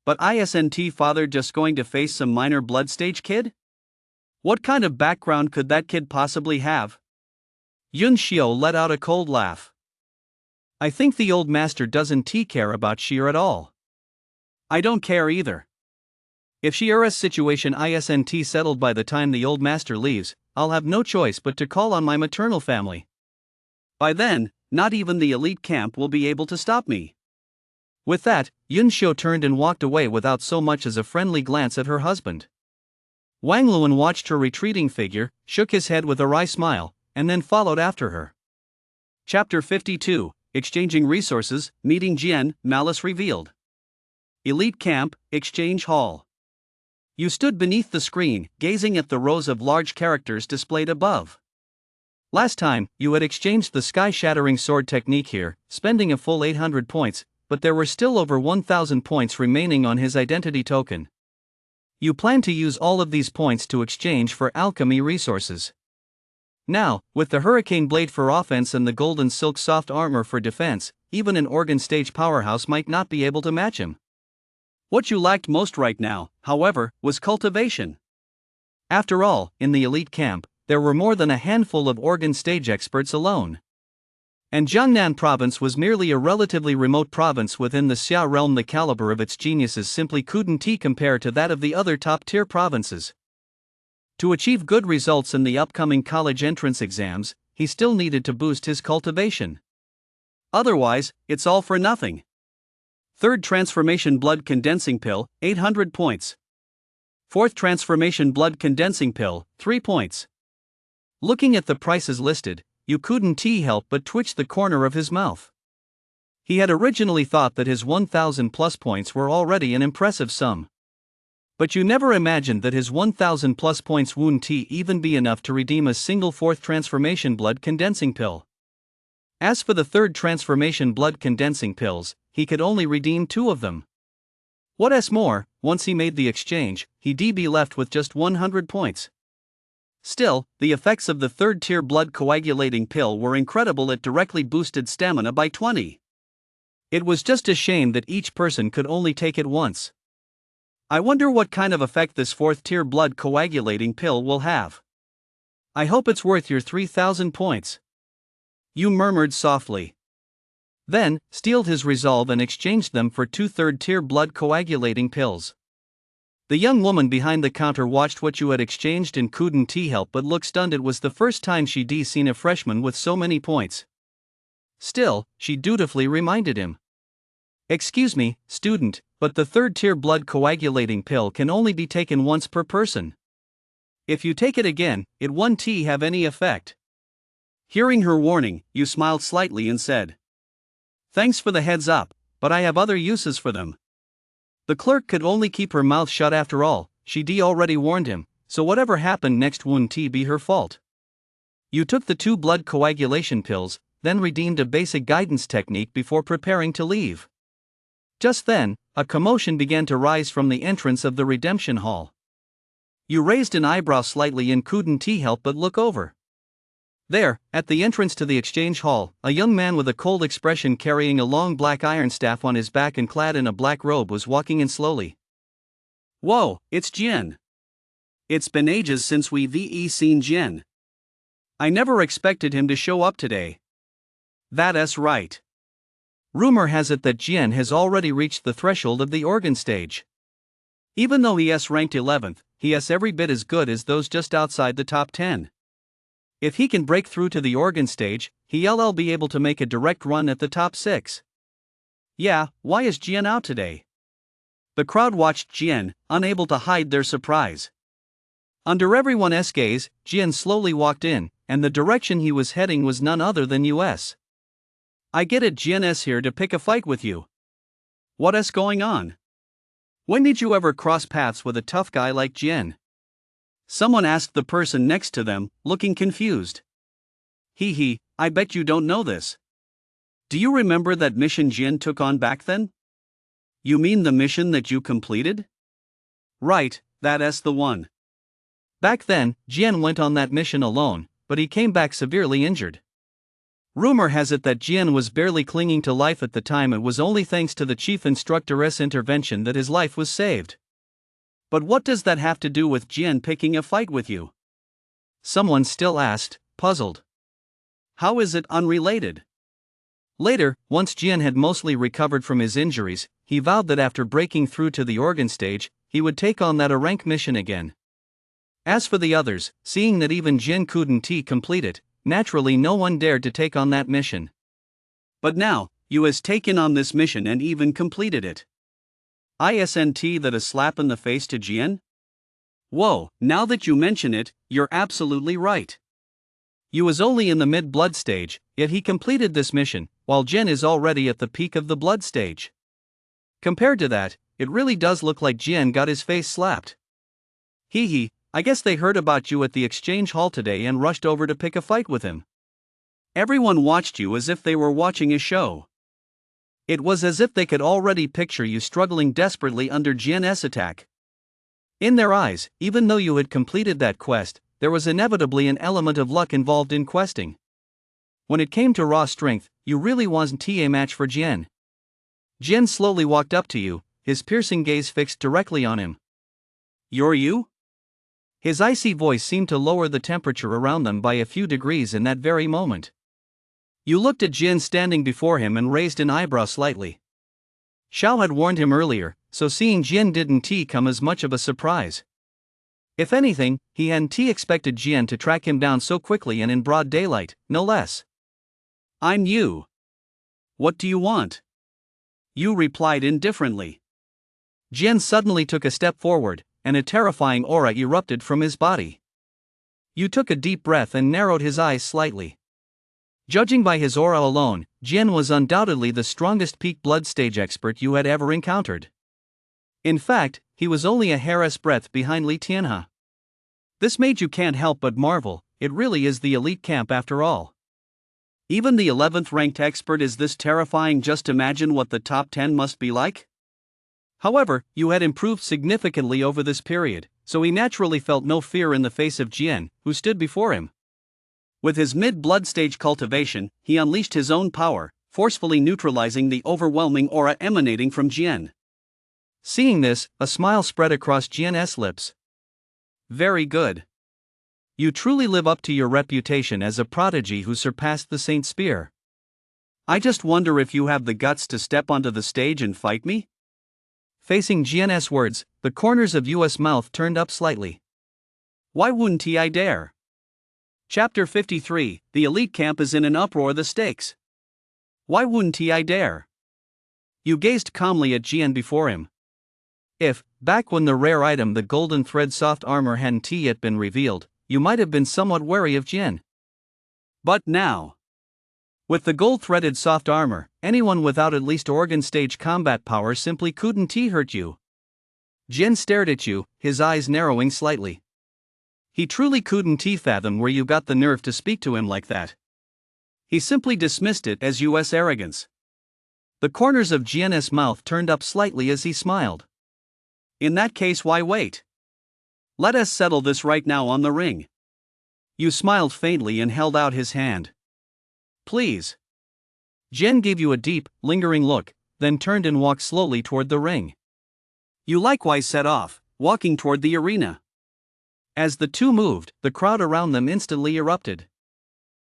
[SPEAKER 1] But isn't father just going to face some minor blood stage kid? What kind of background could that kid possibly have?" Yun Xiu let out a cold laugh. "I think the old master doesn't care about Shir at all. I don't care either. If Shir's situation isn't settled by the time the old master leaves, I'll have no choice but to call on my maternal family. By then, not even the elite camp will be able to stop me." With that, Yun Xiu turned and walked away without so much as a friendly glance at her husband. Wang Luan watched her retreating figure, shook his head with a wry smile, and then followed after her. Chapter 52, Exchanging Resources, Meeting Jian, Malice Revealed. Elite Camp, Exchange Hall. You stood beneath the screen, gazing at the rows of large characters displayed above. Last time, you had exchanged the sky-shattering sword technique here, spending a full 800 points, but there were still over 1,000 points remaining on his identity token. You plan to use all of these points to exchange for alchemy resources. Now, with the Hurricane Blade for offense and the Golden Silk soft armor for defense, even an organ stage powerhouse might not be able to match him. What you lacked most right now, however, was cultivation. After all, in the elite camp, there were more than a handful of organ stage experts alone. And Jiangnan province was merely a relatively remote province within the Xia realm. The caliber of its geniuses simply couldn't compare to that of the other top-tier provinces. To achieve good results in the upcoming college entrance exams, he still needed to boost his cultivation. Otherwise, it's all for nothing. Third Transformation Blood Condensing Pill, 800 points. Fourth Transformation Blood Condensing Pill, 3 points. Looking at the prices listed, you couldn't help but twitch the corner of his mouth. He had originally thought that his 1,000 plus points were already an impressive sum. But you never imagined that his 1,000 plus points wouldn't even be enough to redeem a single fourth transformation blood condensing pill. As for the third transformation blood condensing pills, he could only redeem 2 of them. What's more, once he made the exchange, he'd be left with just 100 points. Still, the effects of the third-tier blood coagulating pill were incredible. It directly boosted stamina by 20. It was just a shame that each person could only take it once. I wonder what kind of effect this fourth-tier blood coagulating pill will have. I hope it's worth your 3,000 points. You murmured softly. Then, steeled his resolve and exchanged them for 2 third-tier blood coagulating pills. The young woman behind the counter watched what you had exchanged and couldn't help but look stunned. It was the first time she'd seen a freshman with so many points. Still, she dutifully reminded him. Excuse me, student, but the third-tier blood coagulating pill can only be taken once per person. If you take it again, it won't have any effect. Hearing her warning, you smiled slightly and said, "Thanks for the heads up, but I have other uses for them." The clerk could only keep her mouth shut after all, she'd already warned him, so whatever happened next wouldn't be her fault. You took the 2 blood coagulation pills, then redeemed a basic guidance technique before preparing to leave. Just then, a commotion began to rise from the entrance of the redemption hall. You raised an eyebrow slightly and couldn't help but look over. There, at the entrance to the exchange hall, a young man with a cold expression carrying a long black iron staff on his back and clad in a black robe was walking in slowly. "Whoa, it's Jian. It's been ages since we've seen Jian. I never expected him to show up today." "That's right. Rumor has it that Jian has already reached the threshold of the organ stage. Even though he ranked 11th, he is every bit as good as those just outside the top 10. If he can break through to the organ stage, he'll be able to make a direct run at the top 6. Yeah, why is Jian out today?" The crowd watched Jian, unable to hide their surprise. Under everyone's gaze, Jian slowly walked in, and the direction he was heading was none other than US. "I get it, Jian's here to pick a fight with you. What's going on? When did you ever cross paths with a tough guy like Jian?" Someone asked the person next to them, looking confused. I bet you don't know this. Do you remember that mission Jian took on back then?" "You mean the mission that you completed?" "Right, that's the one. Back then, Jian went on that mission alone, but he came back severely injured. Rumor has it that Jian was barely clinging to life at the time. It was only thanks to the chief instructor's intervention that his life was saved." "But what does that have to do with Jian picking a fight with you?" Someone still asked, puzzled. "How is it unrelated?" Later, once Jian had mostly recovered from his injuries, he vowed that after breaking through to the organ stage, he would take on that rank mission again. As for the others, seeing that even Jian couldn't complete it, naturally no one dared to take on that mission. But now, you has taken on this mission and even completed it. Isn't that a slap in the face to Jian? Whoa, now that you mention it, you're absolutely right. You was only in the mid-blood stage, yet he completed this mission, while Jian is already at the peak of the blood stage. Compared to that, it really does look like Jian got his face slapped. I guess they heard about you at the exchange hall today and rushed over to pick a fight with him. Everyone watched you as if they were watching a show. It was as if they could already picture you struggling desperately under Jian's attack. In their eyes, even though you had completed that quest, there was inevitably an element of luck involved in questing. When it came to raw strength, you really wasn't a match for Jian. Jian slowly walked up to you, his piercing gaze fixed directly on him. "You're you?" His icy voice seemed to lower the temperature around them by a few degrees in that very moment. You looked at Jian standing before him and raised an eyebrow slightly. Xiao had warned him earlier, so seeing Jian didn't come as much of a surprise. If anything, he hadn't expected Jian to track him down so quickly and in broad daylight, no less. "I'm you. What do you want?" You replied indifferently. Jian suddenly took a step forward, and a terrifying aura erupted from his body. You took a deep breath and narrowed his eyes slightly. Judging by his aura alone, Jian was undoubtedly the strongest peak blood stage expert you had ever encountered. In fact, he was only a hair's breadth behind Li Tianhe. This made you can't help but marvel, it really is the elite camp after all. Even the 11th ranked expert is this terrifying. Just imagine what the top 10 must be like. However, you had improved significantly over this period, so he naturally felt no fear in the face of Jian, who stood before him. With his mid-blood stage cultivation, he unleashed his own power, forcefully neutralizing the overwhelming aura emanating from Jian. Seeing this, a smile spread across Jian's lips. "Very good. You truly live up to your reputation as a prodigy who surpassed the Saint Spear. I just wonder if you have the guts to step onto the stage and fight me?" Facing Jian's words, the corners of Yu's mouth turned up slightly. "Why wouldn't I dare?" Chapter 53, The elite camp is in an uproar. The stakes. Why wouldn't I dare? You gazed calmly at Jian before him. If, back when the rare item the golden thread soft armor hadn't yet been revealed, you might have been somewhat wary of Jian. But now, with the gold-threaded soft armor, anyone without at least organ stage combat power simply couldn't hurt you. Jian stared at you, his eyes narrowing slightly. He truly couldn't fathom where you got the nerve to speak to him like that. He simply dismissed it as US arrogance. The corners of Jian's mouth turned up slightly as he smiled. In that case, why wait? Let us settle this right now on the ring. You smiled faintly and held out his hand. Please. Jian gave you a deep, lingering look, then turned and walked slowly toward the ring. You likewise set off, walking toward the arena. As the two moved, the crowd around them instantly erupted.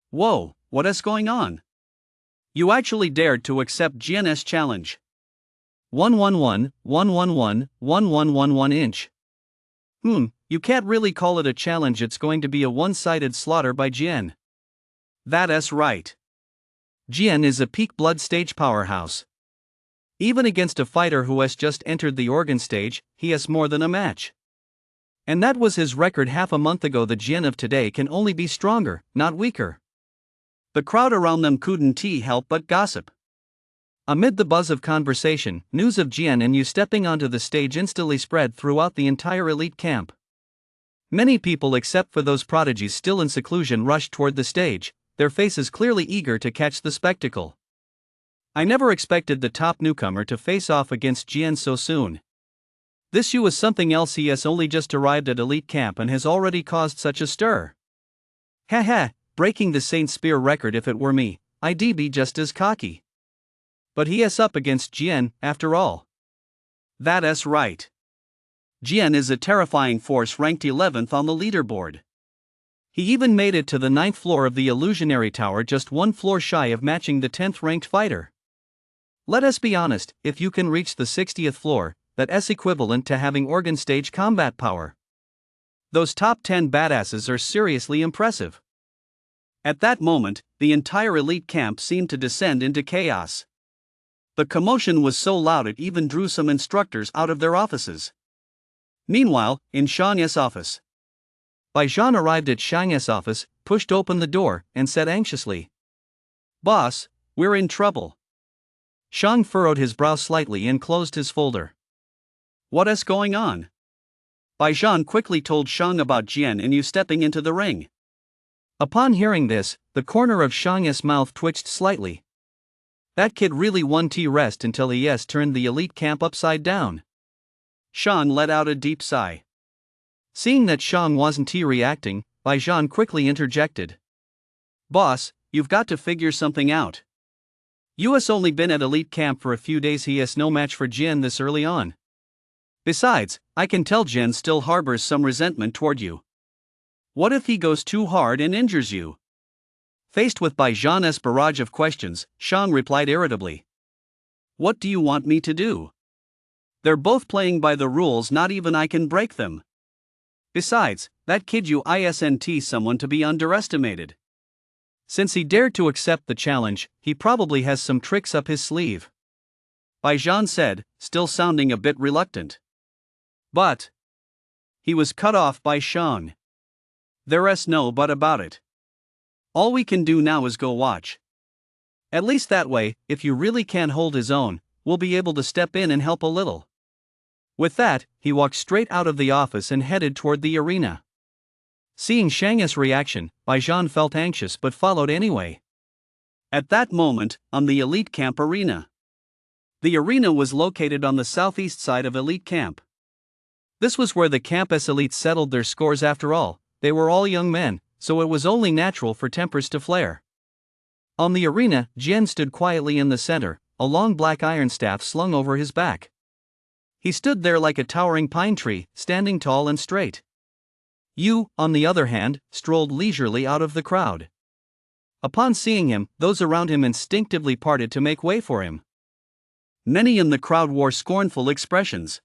[SPEAKER 1] Whoa, what is going on? You actually dared to accept Jian's challenge. 111, 111, 1111 inch. You can't really call it a challenge, it's going to be a one-sided slaughter by Jian. That's right. Jian is a peak blood stage powerhouse. Even against a fighter who has just entered the organ stage, he has more than a match. And that was his record half a month ago. The Jian of today can only be stronger, not weaker. The crowd around them couldn't help but gossip. Amid the buzz of conversation, news of Jian and you stepping onto the stage instantly spread throughout the entire elite camp. Many people except for those prodigies still in seclusion rushed toward the stage, their faces clearly eager to catch the spectacle. I never expected the top newcomer to face off against Jian so soon. This was something else. He has only just arrived at elite camp and has already caused such a stir. Haha, breaking the Saint Spear record. If it were me, I'd be just as cocky. But he is up against Jian, after all. That's right. Jian is a terrifying force, ranked 11th on the leaderboard. He even made it to the 9th floor of the illusionary tower, just one floor shy of matching the 10th ranked fighter. Let us be honest, if you can reach the 60th floor, that's equivalent to having organ stage combat power. Those top 10 badasses are seriously impressive. At that moment, the entire elite camp seemed to descend into chaos. The commotion was so loud it even drew some instructors out of their offices. Meanwhile, in Shang's office, Baijian arrived at Shang's office, pushed open the door, and said anxiously, "Boss, we're in trouble." Shang furrowed his brow slightly and closed his folder. What is going on? Baijian quickly told Shang about Jian and you stepping into the ring. Upon hearing this, the corner of Shang's mouth twitched slightly. That kid really won't rest until he has turned the elite camp upside down. Shang let out a deep sigh. Seeing that Shang wasn't reacting, Baijian quickly interjected. Boss, you've got to figure something out. You has only been at elite camp for a few days. He has no match for Jian this early on. Besides, I can tell Jian still harbors some resentment toward you. What if he goes too hard and injures you? Faced with Baijian's barrage of questions, Shang replied irritably. What do you want me to do? They're both playing by the rules, not even I can break them. Besides, that kid you isn't someone to be underestimated. Since he dared to accept the challenge, he probably has some tricks up his sleeve. Baijian said, still sounding a bit reluctant. But he was cut off by Shang. There's no but about it. All we can do now is go watch. At least that way, if you really can't hold his own, we'll be able to step in and help a little. With that, he walked straight out of the office and headed toward the arena. Seeing Shang's reaction, Baijian felt anxious but followed anyway. At that moment, on the elite camp arena. The arena was located on the southeast side of elite camp. This was where the campus elites settled their scores. After all, they were all young men, so it was only natural for tempers to flare. On the arena, Jian stood quietly in the center, a long black iron staff slung over his back. He stood there like a towering pine tree, standing tall and straight. Yu, on the other hand, strolled leisurely out of the crowd. Upon seeing him, those around him instinctively parted to make way for him. Many in the crowd wore scornful expressions.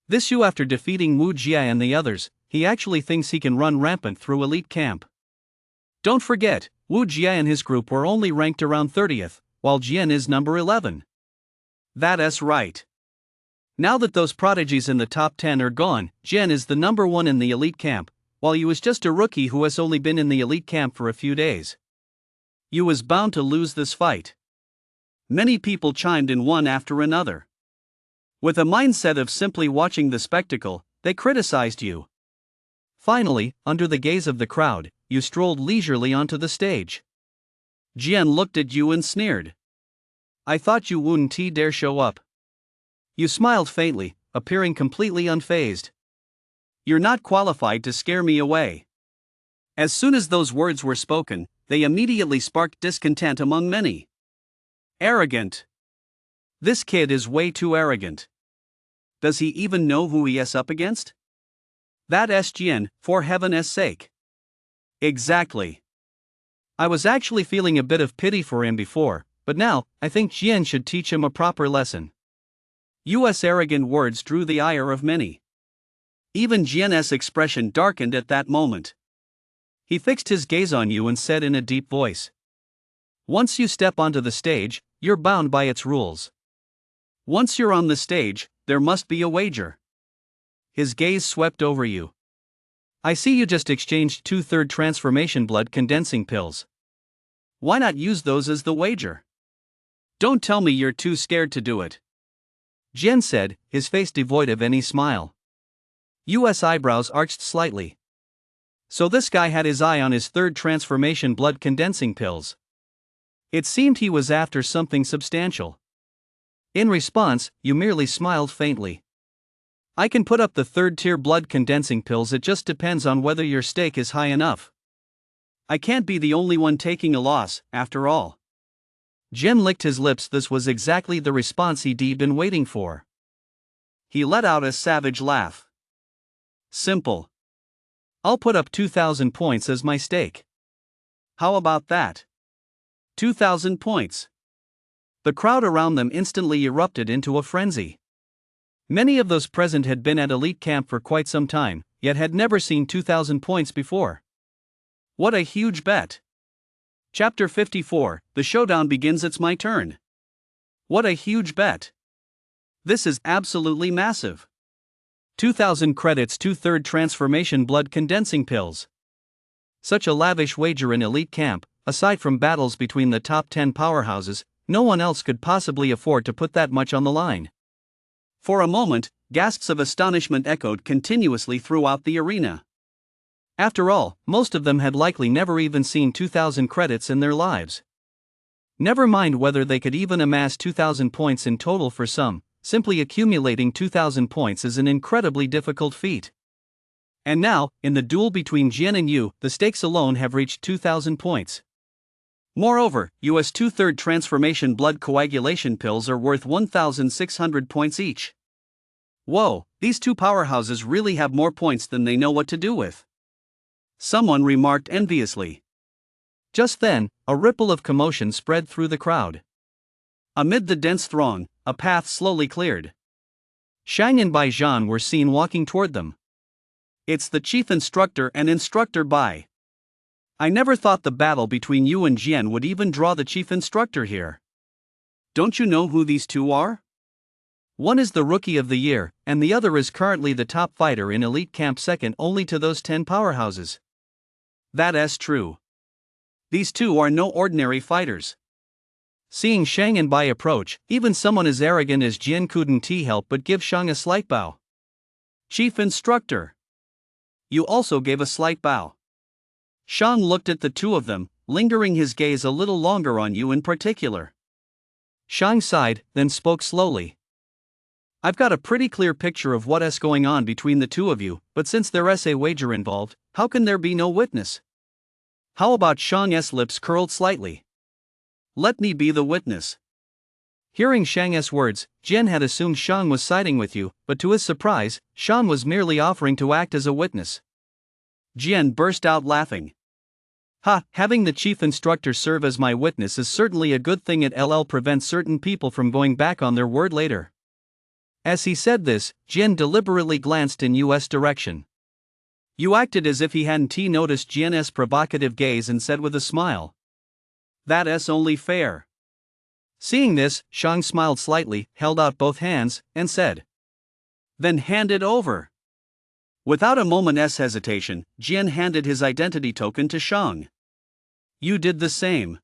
[SPEAKER 1] This Yu, after defeating Wu Jia and the others, he actually thinks he can run rampant through elite camp. Don't forget, Wu Jia and his group were only ranked around 30th, while Jian is number 11. That's right. Now that those prodigies in the top 10 are gone, Jen is the number one in the elite camp, while you is just a rookie who has only been in the elite camp for a few days. You was bound to lose this fight. Many people chimed in one after another. With a mindset of simply watching the spectacle, they criticized you. Finally, under the gaze of the crowd, you strolled leisurely onto the stage. Jian looked at you and sneered. I thought you wouldn't dare show up. You smiled faintly, appearing completely unfazed. You're not qualified to scare me away. As soon as those words were spoken, they immediately sparked discontent among many. Arrogant. This kid is way too arrogant. Does he even know who he is up against? That Jian, for heaven's sake. Exactly. I was actually feeling a bit of pity for him before, but now, I think Jian should teach him a proper lesson. U.S. arrogant words drew the ire of many. Even Jian's expression darkened at that moment. He fixed his gaze on you and said in a deep voice. Once you step onto the stage, you're bound by its rules. Once you're on the stage, there must be a wager. His gaze swept over you. I see you just exchanged 2/3 transformation blood condensing pills. Why not use those as the wager? Don't tell me you're too scared to do it. Jian said, his face devoid of any smile. U.S. eyebrows arched slightly. So this guy had his eye on his 3rd transformation blood condensing pills. It seemed he was after something substantial. In response, you merely smiled faintly. I can put up the 3rd tier blood condensing pills, it just depends on whether your stake is high enough. I can't be the only one taking a loss, after all. Jian licked his lips. This was exactly the response he'd been waiting for. He let out a savage laugh. Simple. I'll put up 2,000 points as my stake. How about that? 2,000 points. The crowd around them instantly erupted into a frenzy. Many of those present had been at elite camp for quite some time, yet had never seen 2,000 points before. What a huge bet! Chapter 54, the showdown begins. It's my turn. What a huge bet! This is absolutely massive. 2,000 credits, 2/3 transformation blood condensing pills. Such a lavish wager in elite camp, aside from battles between the top 10 powerhouses, no one else could possibly afford to put that much on the line. For a moment, gasps of astonishment echoed continuously throughout the arena. After all, most of them had likely never even seen 2,000 credits in their lives. Never mind whether they could even amass 2,000 points in total. For some, simply accumulating 2,000 points is an incredibly difficult feat. And now, in the duel between Jian and you, the stakes alone have reached 2,000 points. Moreover, US 2/3 transformation blood coagulation pills are worth 1,600 points each. Whoa, these two powerhouses really have more points than they know what to do with. Someone remarked enviously. Just then, a ripple of commotion spread through the crowd. Amid the dense throng, a path slowly cleared. Shang and Bai Zhan were seen walking toward them. It's the chief instructor and instructor Bai. I never thought the battle between you and Jian would even draw the chief instructor here. Don't you know who these two are? One is the Rookie of the Year, and the other is currently the top fighter in elite camp, second only to those 10 powerhouses. That's true. These two are no ordinary fighters. Seeing Shang and Bai approach, even someone as arrogant as Jian couldn't help but give Shang a slight bow. Chief instructor. You also gave a slight bow. Shang looked at the two of them, lingering his gaze a little longer on you in particular. Shang sighed, then spoke slowly. I've got a pretty clear picture of what's going on between the two of you, but since there's a wager involved, how can there be no witness? How about Shang's lips curled slightly? Let me be the witness. Hearing Shang's words, Jian had assumed Shang was siding with you, but to his surprise, Shang was merely offering to act as a witness. Jian burst out laughing. Ha, having the chief instructor serve as my witness is certainly a good thing. It prevents certain people from going back on their word later. As he said this, Jian deliberately glanced in US direction. You acted as if he hadn't noticed Jian's provocative gaze and said with a smile. That's only fair. Seeing this, Shang smiled slightly, held out both hands, and said, "Then hand it over." Without a moment's hesitation, Jian handed his identity token to Shang. "You did the same."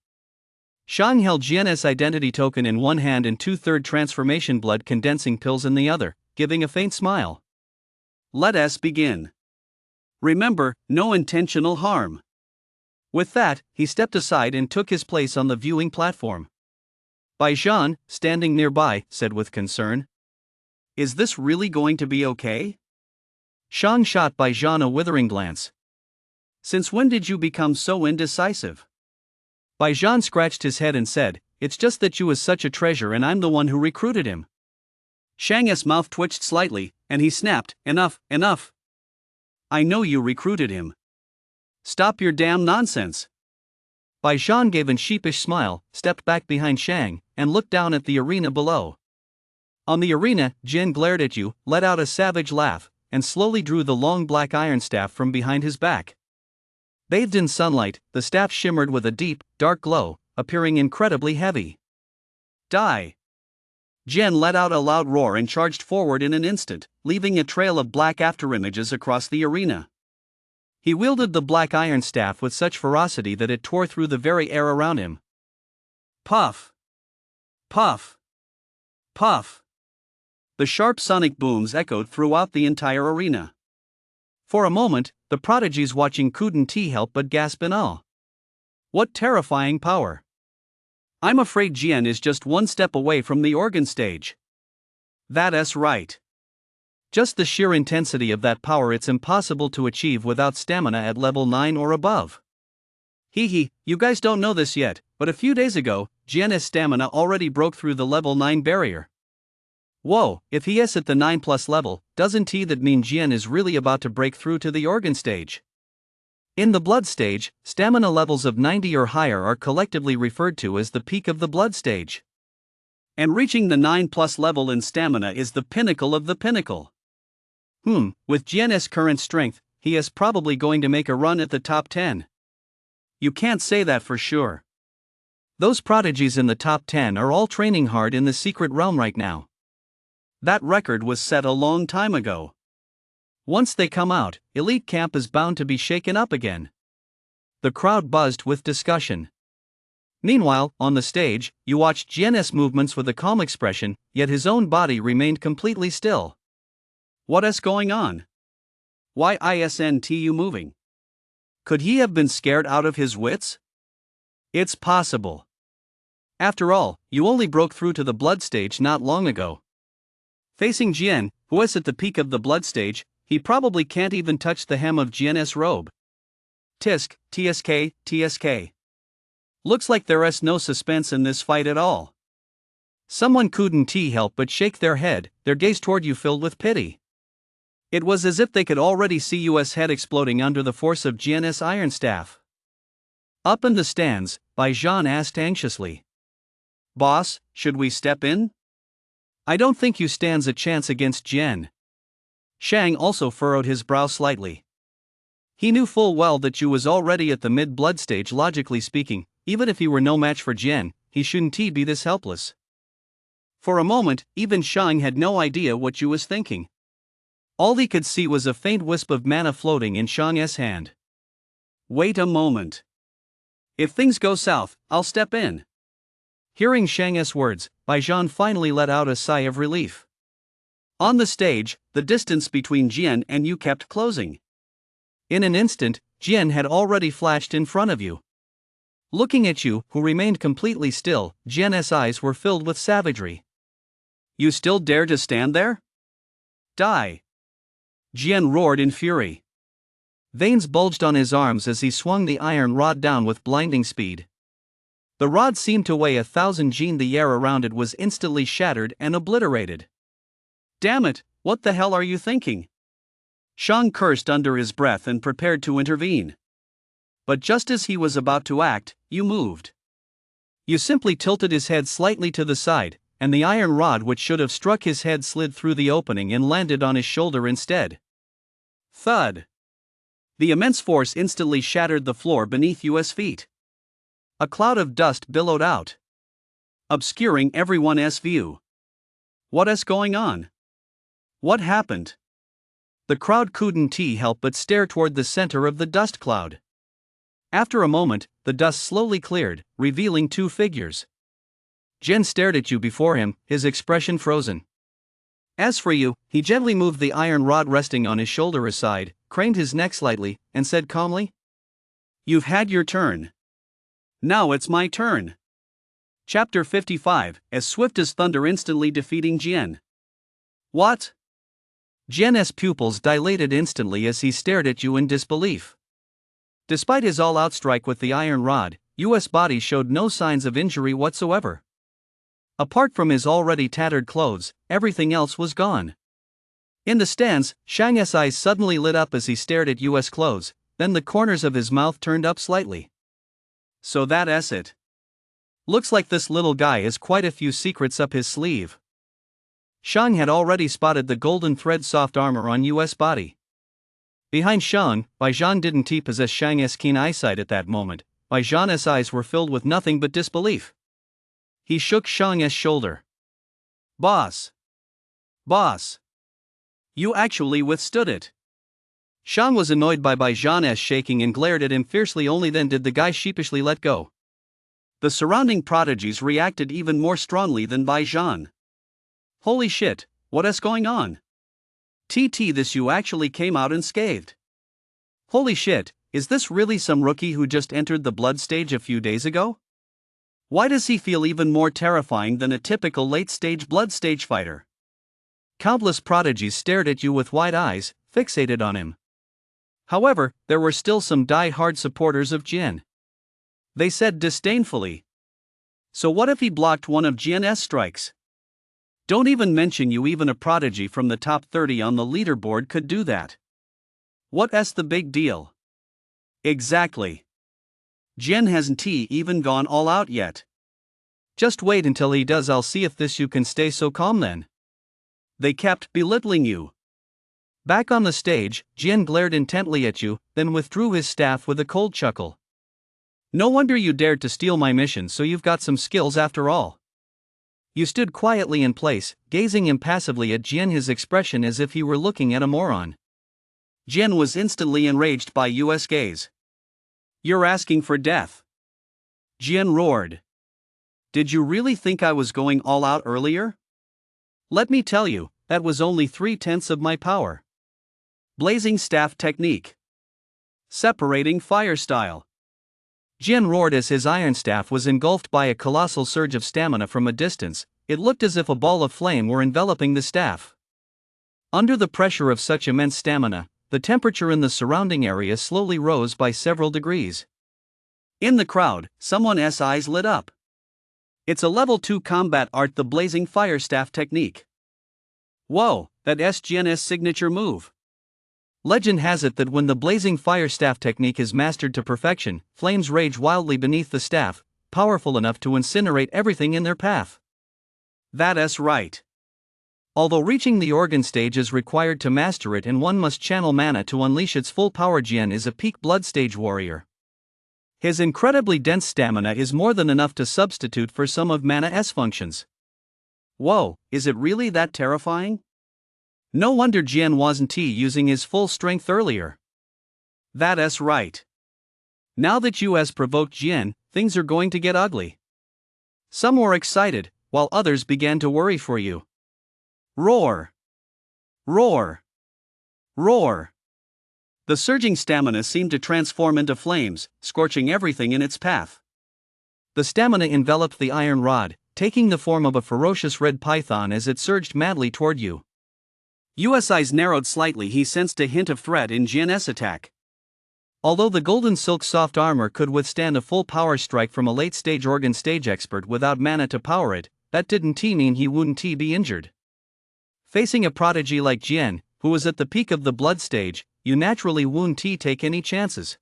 [SPEAKER 1] Shang held Jian's identity token in one hand and 2/3 transformation blood condensing pills in the other, giving a faint smile. "Let us begin. Remember, no intentional harm." With that, he stepped aside and took his place on the viewing platform. Baijian, standing nearby, said with concern, "Is this really going to be okay?" Shang shot Baijian a withering glance. "Since when did you become so indecisive?" Baijian scratched his head and said, "It's just that you is such a treasure and I'm the one who recruited him." Shang's mouth twitched slightly, and he snapped, "Enough, enough. I know you recruited him. Stop your damn nonsense." Baijian gave a sheepish smile, stepped back behind Shang, and looked down at the arena below. On the arena, Jin glared at you, let out a savage laugh, and slowly drew the long black iron staff from behind his back. Bathed in sunlight, the staff shimmered with a deep, dark glow, appearing incredibly heavy. "Die!" Jin let out a loud roar and charged forward in an instant, leaving a trail of black afterimages across the arena. He wielded the black iron staff with such ferocity that it tore through the very air around him. Puff! Puff! Puff! The sharp sonic booms echoed throughout the entire arena. For a moment, the prodigies watching couldn't help but gasp in awe. What terrifying power! I'm afraid Jian is just one step away from the organ stage. That's right. Just the sheer intensity of that power, it's impossible to achieve without stamina at level 9 or above. Hee, you guys don't know this yet, but a few days ago, Jian's stamina already broke through the level 9 barrier. Whoa, if he is at the 9+ level, doesn't that mean Jian is really about to break through to the organ stage? In the blood stage, stamina levels of 90 or higher are collectively referred to as the peak of the blood stage. And reaching the 9+ level in stamina is the pinnacle of the pinnacle. With Jian's current strength, he is probably going to make a run at the top 10. You can't say that for sure. Those prodigies in the top 10 are all training hard in the secret realm right now. That record was set a long time ago. Once they come out, Elite Camp is bound to be shaken up again. The crowd buzzed with discussion. Meanwhile, on the stage, you watched Jian's movements with a calm expression, yet his own body remained completely still. What is going on? Why isn't you moving? Could he have been scared out of his wits? It's possible. After all, you only broke through to the blood stage not long ago. Facing Jian, who is at the peak of the blood stage, he probably can't even touch the hem of Jian's robe. Tisk, tsk, tsk. Looks like there is no suspense in this fight at all. Someone couldn't help but shake their head, their gaze toward you filled with pity. It was as if they could already see Yu's head exploding under the force of Jian's iron staff. Up in the stands, Baijian asked anxiously, "Boss, should we step in?" "I don't think you stands a chance against Jian." Shang also furrowed his brow slightly. He knew full well that Yu was already at the mid-blood stage. Logically speaking, even if he were no match for Jian, he shouldn't be this helpless. For a moment, even Shang had no idea what Yu was thinking. All he could see was a faint wisp of mana floating in Shang's hand. "Wait a moment. If things go south, I'll step in." Hearing Shang's words, Baijian finally let out a sigh of relief. On the stage, the distance between Jian and Yu kept closing. In an instant, Jian had already flashed in front of Yu. Looking at Yu, who remained completely still, Jian's eyes were filled with savagery. "You still dare to stand there? Die!" Jian roared in fury. Veins bulged on his arms as he swung the iron rod down with blinding speed. The rod seemed to weigh 1,000 Jin. The air around it was instantly shattered and obliterated. "Damn it, what the hell are you thinking?" Shang cursed under his breath and prepared to intervene. But just as he was about to act, Yu moved. Yu simply tilted his head slightly to the side, and the iron rod which should have struck his head slid through the opening and landed on his shoulder instead. Thud! The immense force instantly shattered the floor beneath Yu's feet. A cloud of dust billowed out. obscuring everyone's view. What's going on? What happened? The crowd couldn't help but stare toward the center of the dust cloud. After a moment, the dust slowly cleared, revealing two figures. Jian stared at you before him, his expression frozen. As for you, he gently moved the iron rod resting on his shoulder aside, craned his neck slightly, and said calmly, "You've had your turn. Now it's my turn." Chapter 55, As Swift as Thunder instantly defeating Jian. What? Jian's pupils dilated instantly as he stared at you in disbelief. Despite his all-out strike with the iron rod, Yu's body showed no signs of injury whatsoever. Apart from his already tattered clothes, everything else was gone. In the stands, Shang's eyes suddenly lit up as he stared at Yu's clothes, then the corners of his mouth turned up slightly. So that's it. Looks like this little guy has quite a few secrets up his sleeve. Shang had already spotted the golden thread soft armor on Yu's body. Behind Shang, Baijian didn't possess Shang's keen eyesight at that moment. Baijian's eyes were filled with nothing but disbelief. He shook Shang's shoulder. Boss! Boss! You actually withstood it. Shang was annoyed by Baijian's shaking and glared at him fiercely. Only then did the guy sheepishly let go. The surrounding prodigies reacted even more strongly than Baijian. Holy shit, what's going on? This you actually came out unscathed. Holy shit, is this really some rookie who just entered the blood stage a few days ago? Why does he feel even more terrifying than a typical late-stage blood stage fighter? Countless prodigies stared at you with wide eyes, fixated on him. However, there were still some die-hard supporters of Jian. They said disdainfully, "So what if he blocked one of Jian's strikes? Don't even mention you, even a prodigy from the top 30 on the leaderboard could do that. What's the big deal?" Exactly. Jian hasn't even gone all out yet. Just wait until he does. I'll see if you can stay so calm then. They kept belittling you. Back on the stage, Jian glared intently at you, then withdrew his staff with a cold chuckle. No wonder you dared to steal my mission, so you've got some skills after all. You stood quietly in place, gazing impassively at Jian, his expression as if he were looking at a moron. Jian was instantly enraged by Yu's gaze. You're asking for death. Jian roared. Did you really think I was going all out earlier? Let me tell you, that was only 3/10 of my power. Blazing staff technique. Separating fire style. Jian roared as his iron staff was engulfed by a colossal surge of stamina from a distance. It looked as if a ball of flame were enveloping the staff. Under the pressure of such immense stamina, the temperature in the surrounding area slowly rose by several degrees. In the crowd, someone's eyes lit up. It's a level 2 combat art, the blazing fire staff technique. Whoa, that's Jian's signature move. Legend has it that when the blazing fire staff technique is mastered to perfection, flames rage wildly beneath the staff, powerful enough to incinerate everything in their path. That's right. Although reaching the organ stage is required to master it, and one must channel mana to unleash its full power, Jian is a peak blood stage warrior. His incredibly dense stamina is more than enough to substitute for some of mana's functions. Whoa, is it really that terrifying? No wonder Jian wasn't using his full strength earlier. That's right. Now that you has provoked Jian, things are going to get ugly. Some were excited, while others began to worry for you. Roar! Roar! Roar! The surging stamina seemed to transform into flames, scorching everything in its path. The stamina enveloped the iron rod, taking the form of a ferocious red python as it surged madly toward you. Yu's eyes narrowed slightly. He sensed a hint of threat in Jian's attack. Although the golden silk soft armor could withstand a full power strike from a late-stage organ stage expert without mana to power it, that didn't mean he wouldn't be injured. Facing a prodigy like Jian, who was at the peak of the blood stage, you naturally wouldn't take any chances.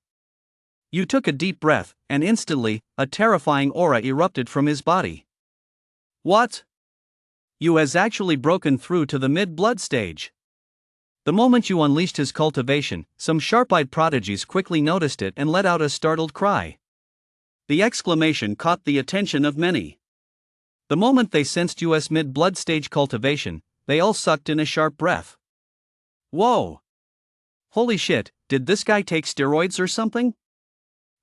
[SPEAKER 1] You took a deep breath, and instantly, a terrifying aura erupted from his body. What? You has actually broken through to the mid-blood stage. The moment you unleashed his cultivation, some sharp-eyed prodigies quickly noticed it and let out a startled cry. The exclamation caught the attention of many. The moment they sensed US mid-blood stage cultivation, they all sucked in a sharp breath. Whoa! Holy shit, did this guy take steroids or something?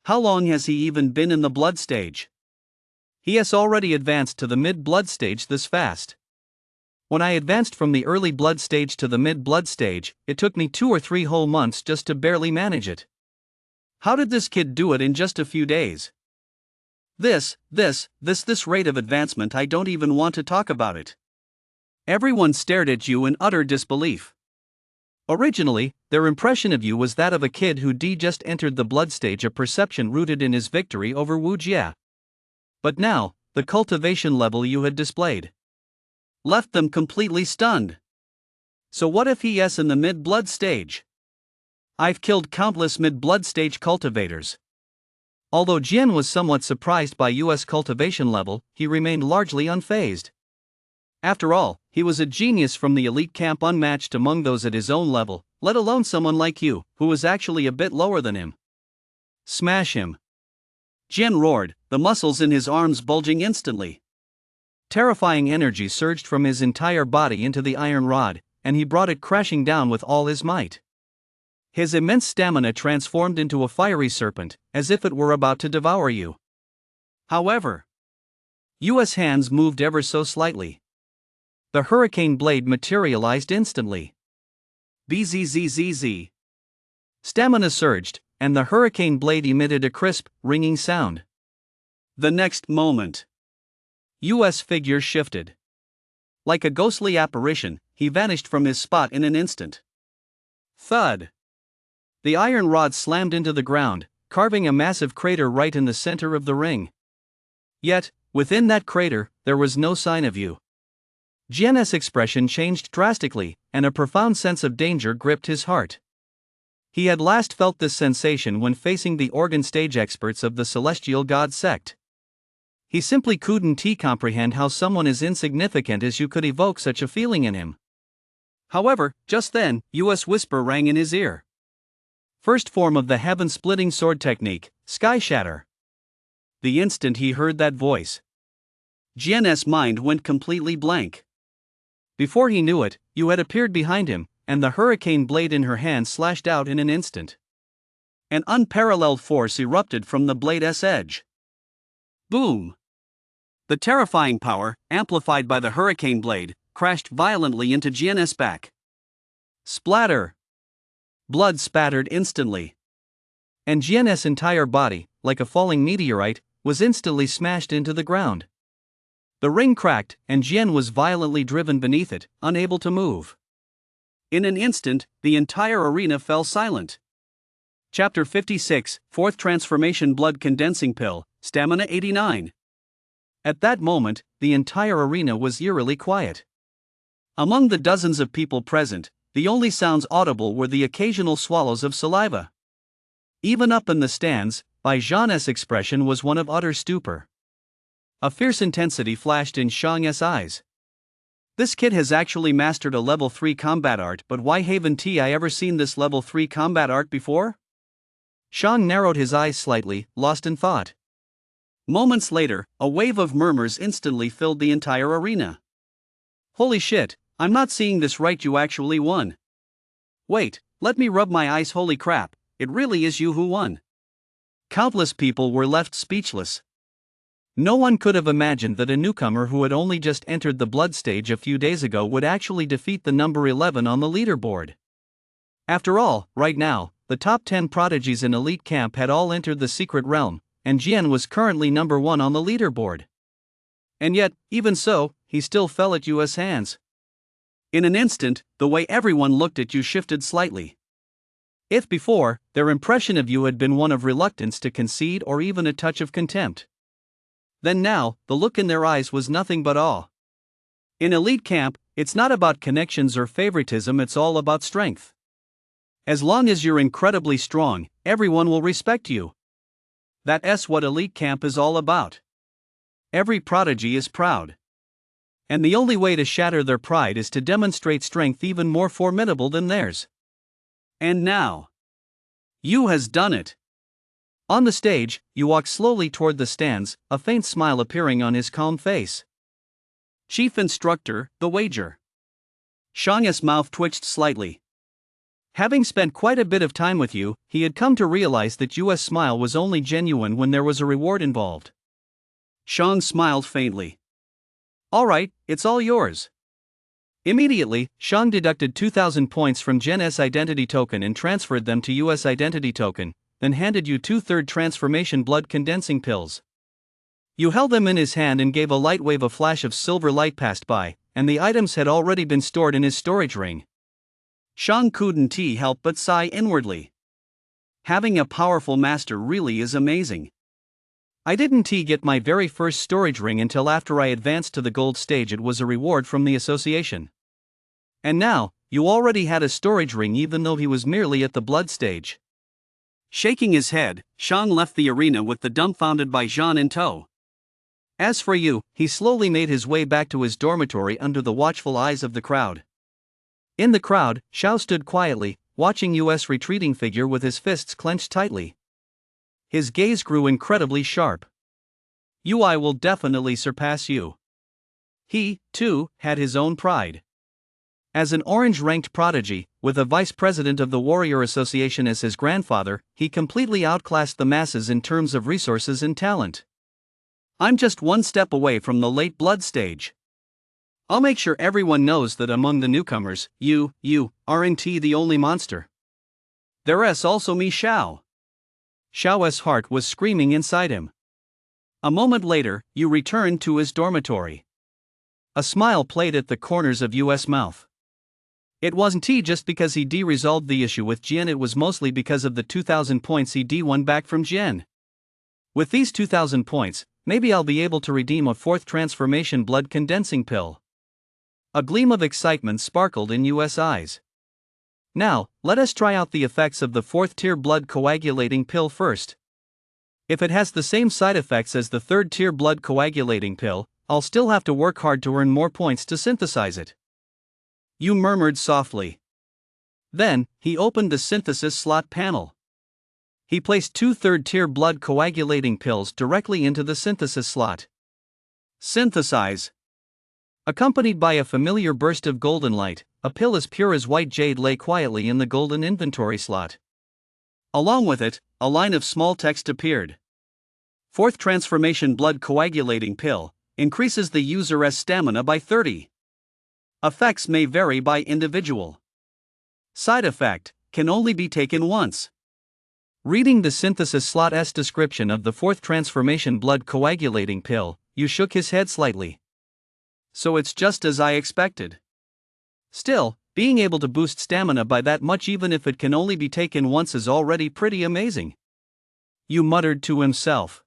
[SPEAKER 1] How long has he even been in the blood stage? He has already advanced to the mid-blood stage this fast. When I advanced from the early blood stage to the mid-blood stage, it took me 2 or 3 whole months just to barely manage it. How did this kid do it in just a few days? This rate of advancement, I don't even want to talk about it. Everyone stared at you in utter disbelief. Originally, their impression of you was that of a kid who just entered the blood stage, a perception rooted in his victory over Wu Jia. But now, the cultivation level you had displayed left them completely stunned. So what if he is in the mid-blood stage? I've killed countless mid-blood stage cultivators. Although Jian was somewhat surprised by US cultivation level, he remained largely unfazed. After all, he was a genius from the elite camp, unmatched among those at his own level, let alone someone like you, who was actually a bit lower than him. Smash him! Jian roared, the muscles in his arms bulging instantly. Terrifying energy surged from his entire body into the iron rod, and he brought it crashing down with all his might. His immense stamina transformed into a fiery serpent, as if it were about to devour you. However, US hands moved ever so slightly. The hurricane blade materialized instantly. Bzzz. Stamina surged, and the hurricane blade emitted a crisp, ringing sound. The next moment, US figure shifted. Like a ghostly apparition, he vanished from his spot in an instant. Thud! The iron rod slammed into the ground, carving a massive crater right in the center of the ring. Yet, within that crater, there was no sign of you. Jian's expression changed drastically, and a profound sense of danger gripped his heart. He had last felt this sensation when facing the organ stage experts of the Celestial God sect. He simply couldn't comprehend how someone as insignificant as you could evoke such a feeling in him. However, just then, US whisper rang in his ear. First form of the heaven-splitting sword technique, Sky Shatter. The instant he heard that voice, Jian's mind went completely blank. Before he knew it, you had appeared behind him, and the hurricane blade in her hand slashed out in an instant. An unparalleled force erupted from the blade's edge. Boom! The terrifying power, amplified by the hurricane blade, crashed violently into Jian's back. Splatter! Blood spattered instantly. And Jian's entire body, like a falling meteorite, was instantly smashed into the ground. The ring cracked, and Jian was violently driven beneath it, unable to move. In an instant, the entire arena fell silent. Chapter 56, Fourth Transformation Blood Condensing Pill, Stamina 89. At that moment, the entire arena was eerily quiet. Among the dozens of people present, the only sounds audible were the occasional swallows of saliva. Even up in the stands, Bai Zhan's expression was one of utter stupor. A fierce intensity flashed in Shang's eyes. This kid has actually mastered a level 3 combat art, but why haven't I ever seen this level 3 combat art before? Shang narrowed his eyes slightly, lost in thought. Moments later, a wave of murmurs instantly filled the entire arena. Holy shit, I'm not seeing this right, you actually won. Wait, let me rub my eyes, holy crap, it really is you who won. Countless people were left speechless. No one could have imagined that a newcomer who had only just entered the blood stage a few days ago would actually defeat the number 11 on the leaderboard. After all, right now, the top 10 prodigies in elite camp had all entered the secret realm, and Jian was currently number 1 on the leaderboard. And yet, even so, he still fell at US hands. In an instant, the way everyone looked at you shifted slightly. If before, their impression of you had been one of reluctance to concede or even a touch of contempt, then now, the look in their eyes was nothing but awe. In elite camp, it's not about connections or favoritism, it's all about strength. As long as you're incredibly strong, everyone will respect you. That's what elite camp is all about. Every prodigy is proud. And the only way to shatter their pride is to demonstrate strength even more formidable than theirs. And now, you has done it. On the stage, you walk slowly toward the stands, a faint smile appearing on his calm face. Chief Instructor, the wager. Xiang's mouth twitched slightly. Having spent quite a bit of time with you, he had come to realize that Yu's smile was only genuine when there was a reward involved. Xiang smiled faintly. All right, it's all yours. Immediately, Xiang deducted 2,000 points from Gen's identity token and transferred them to Yu's identity token, then handed you 2/3 transformation blood condensing pills. Yu held them in his hand and gave a light wave. A flash of silver light passed by, and the items had already been stored in his storage ring. Xiang couldn't help but sigh inwardly. Having a powerful master really is amazing. I didn't get my very first storage ring until after I advanced to the gold stage. It was a reward from the association. And now, you already had a storage ring even though he was merely at the blood stage. Shaking his head, Xiang left the arena with the dumbfounded Bai Zhan in tow. As for Yu, he slowly made his way back to his dormitory under the watchful eyes of the crowd. In the crowd, Xiao stood quietly, watching Yu's retreating figure with his fists clenched tightly. His gaze grew incredibly sharp. Yui will definitely surpass you. He, too, had his own pride. As an orange-ranked prodigy, with a vice president of the Warrior Association as his grandfather, he completely outclassed the masses in terms of resources and talent. I'm just one step away from the late blood stage. I'll make sure everyone knows that among the newcomers, you aren't the only monster. There's also me, Xiao. Xiao's heart was screaming inside him. A moment later, Yu returned to his dormitory. A smile played at the corners of Yu's mouth. It wasn't just because he resolved the issue with Jian, it was mostly because of the 2,000 points he won back from Jian. With these 2,000 points, maybe I'll be able to redeem a 4th transformation blood condensing pill. A gleam of excitement sparkled in Yu's eyes. Now, let us try out the effects of the 4th tier blood coagulating pill first. If it has the same side effects as the 3rd tier blood coagulating pill, I'll still have to work hard to earn more points to synthesize it. Yu murmured softly. Then, he opened the synthesis slot panel. He placed 2 3rd tier blood coagulating pills directly into the synthesis slot. Synthesize. Accompanied by a familiar burst of golden light, a pill as pure as white jade lay quietly in the golden inventory slot. Along with it, a line of small text appeared. 4th transformation blood coagulating pill increases the user's stamina by 30. Effects may vary by individual. Side effect can only be taken once. Reading the synthesis slot's description of the 4th transformation blood coagulating pill, Yu shook his head slightly. So it's just as I expected. Still, being able to boost stamina by that much even if it can only be taken once is already pretty amazing. Yu muttered to himself.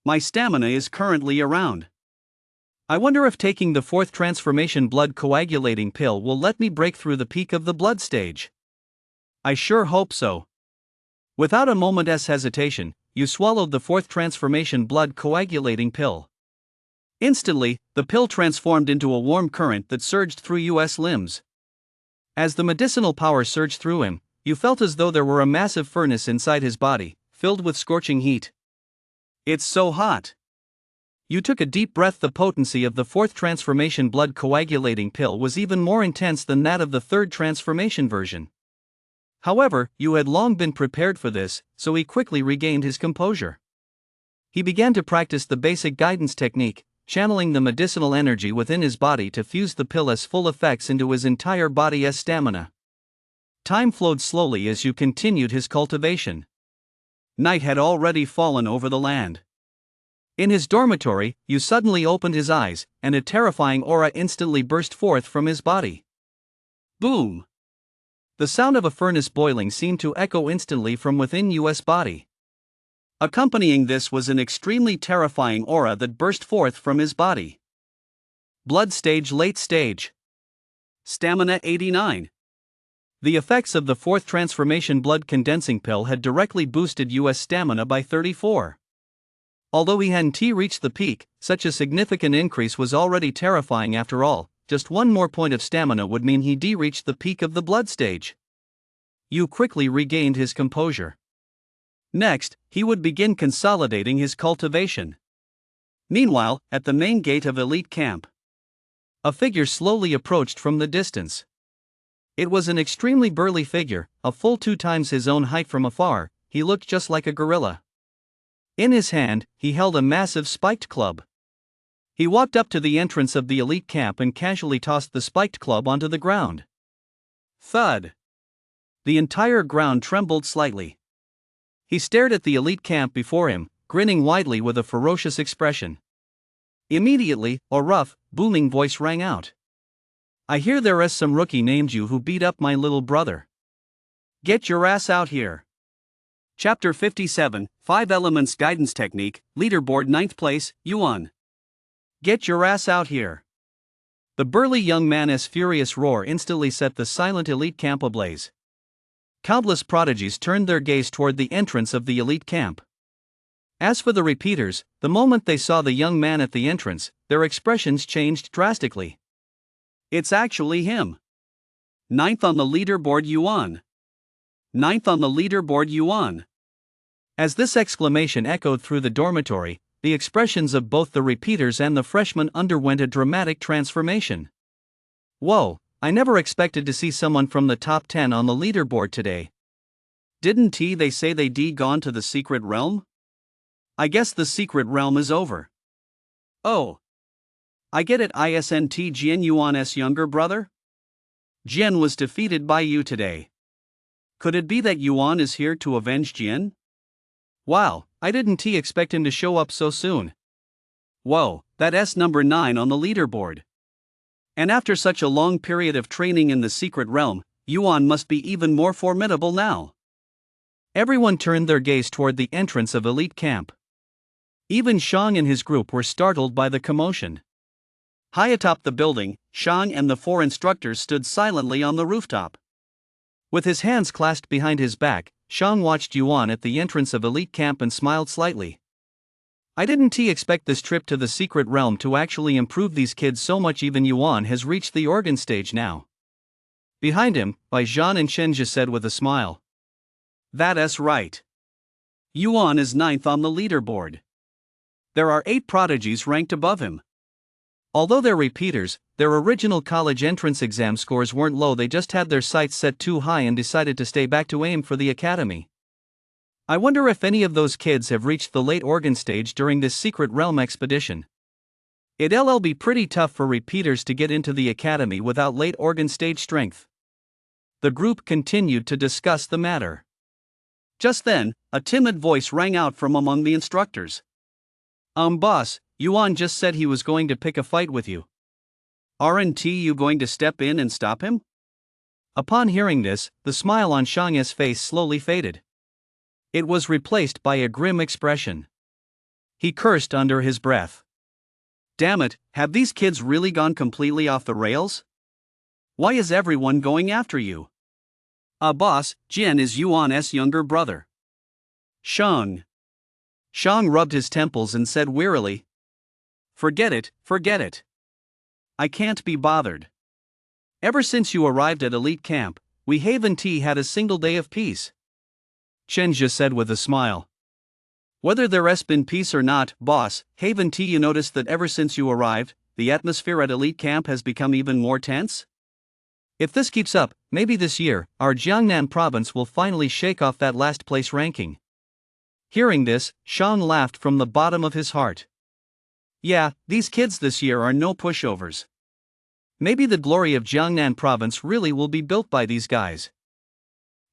[SPEAKER 1] My stamina is currently around. I wonder if taking the 4th transformation blood coagulating pill will let me break through the peak of the blood stage. I sure hope so. Without a moment's hesitation, Yu swallowed the 4th transformation blood coagulating pill. Instantly, the pill transformed into a warm current that surged through Yu's limbs. As the medicinal power surged through him, Yu felt as though there were a massive furnace inside his body, filled with scorching heat. It's so hot. Yu took a deep breath. The potency of the 4th transformation blood coagulating pill was even more intense than that of the 3rd transformation version. However, Yu had long been prepared for this, so he quickly regained his composure. He began to practice the basic guidance technique, channeling the medicinal energy within his body to fuse the pill's full effects into his entire body's stamina. Time flowed slowly as Yu continued his cultivation. Night had already fallen over the land. In his dormitory, Yu suddenly opened his eyes, and a terrifying aura instantly burst forth from his body. Boom! The sound of a furnace boiling seemed to echo instantly from within Yu's body. Accompanying this was an extremely terrifying aura that burst forth from his body. Blood stage, late stage. Stamina 89. The effects of the 4th transformation blood condensing pill had directly boosted Yu's stamina by 34. Although he hadn't reached the peak, such a significant increase was already terrifying. After all, just one more point of stamina would mean he reached the peak of the blood stage. Yu quickly regained his composure. Next, he would begin consolidating his cultivation. Meanwhile, at the main gate of Elite Camp, A figure slowly approached from the distance. It was an extremely burly figure, a full 2 times his own height. From afar, he looked just like a gorilla. In his hand, he held a massive spiked club. He walked up to the entrance of the elite camp and casually tossed the spiked club onto the ground. Thud! The entire ground trembled slightly. He stared at the elite camp before him, grinning widely with a ferocious expression. Immediately, a rough, booming voice rang out. "I hear there is some rookie named you who beat up my little brother. Get your ass out here." Chapter 57, 5 Elements Guidance Technique, Leaderboard 9th place, Yuan. Get your ass out here. The burly young man's furious roar instantly set the silent elite camp ablaze. Countless prodigies turned their gaze toward the entrance of the elite camp. As for the repeaters, the moment they saw the young man at the entrance, their expressions changed drastically. It's actually him. 9th on the leaderboard, Yuan. 9th on the leaderboard, Yuan. As this exclamation echoed through the dormitory, the expressions of both the repeaters and the freshmen underwent a dramatic transformation. Whoa, I never expected to see someone from the top 10 on the leaderboard today. Didn't they say they'd gone to the secret realm? I guess the secret realm is over. Oh. I get it. Isn't Jian Yuan's younger brother? Jian was defeated by you today. Could it be that Yuan is here to avenge Jian? Wow, I didn't expect him to show up so soon. Whoa, that's number 9 on the leaderboard. And after such a long period of training in the secret realm, Yuan must be even more formidable now. Everyone turned their gaze toward the entrance of elite camp. Even Shang and his group were startled by the commotion. High atop the building, Shang and the 4 instructors stood silently on the rooftop. With his hands clasped behind his back, Shang watched Yuan at the entrance of elite camp and smiled slightly. I didn't expect this trip to the secret realm to actually improve these kids so much. Even Yuan has reached the organ stage now. Behind him, Bai Zhan and Shenji said with a smile. That's right. Yuan is 9th on the leaderboard. There are 8 prodigies ranked above him. Although they're repeaters, their original college entrance exam scores weren't low. They just had their sights set too high and decided to stay back to aim for the academy. I wonder if any of those kids have reached the late organ stage during this secret realm expedition. It'll be pretty tough for repeaters to get into the academy without late organ stage strength. The group continued to discuss the matter. Just then, a timid voice rang out from among the instructors. Boss, Yuan just said he was going to pick a fight with you. Aren't you going to step in and stop him? Upon hearing this, the smile on Shang's face slowly faded. It was replaced by a grim expression. He cursed under his breath. Damn it, have these kids really gone completely off the rails? Why is everyone going after you? Boss, Jian is Yuan's younger brother. Shang rubbed his temples and said wearily. Forget it. I can't be bothered. Ever since you arrived at elite camp, we haven't had a single day of peace. Shenji said with a smile. Whether there's been peace or not, boss, haven't you noticed that ever since you arrived, the atmosphere at elite camp has become even more tense? If this keeps up, maybe this year, our Jiangnan province will finally shake off that last place ranking. Hearing this, Shang laughed from the bottom of his heart. Yeah, these kids this year are no pushovers. Maybe the glory of Jiangnan province really will be built by these guys.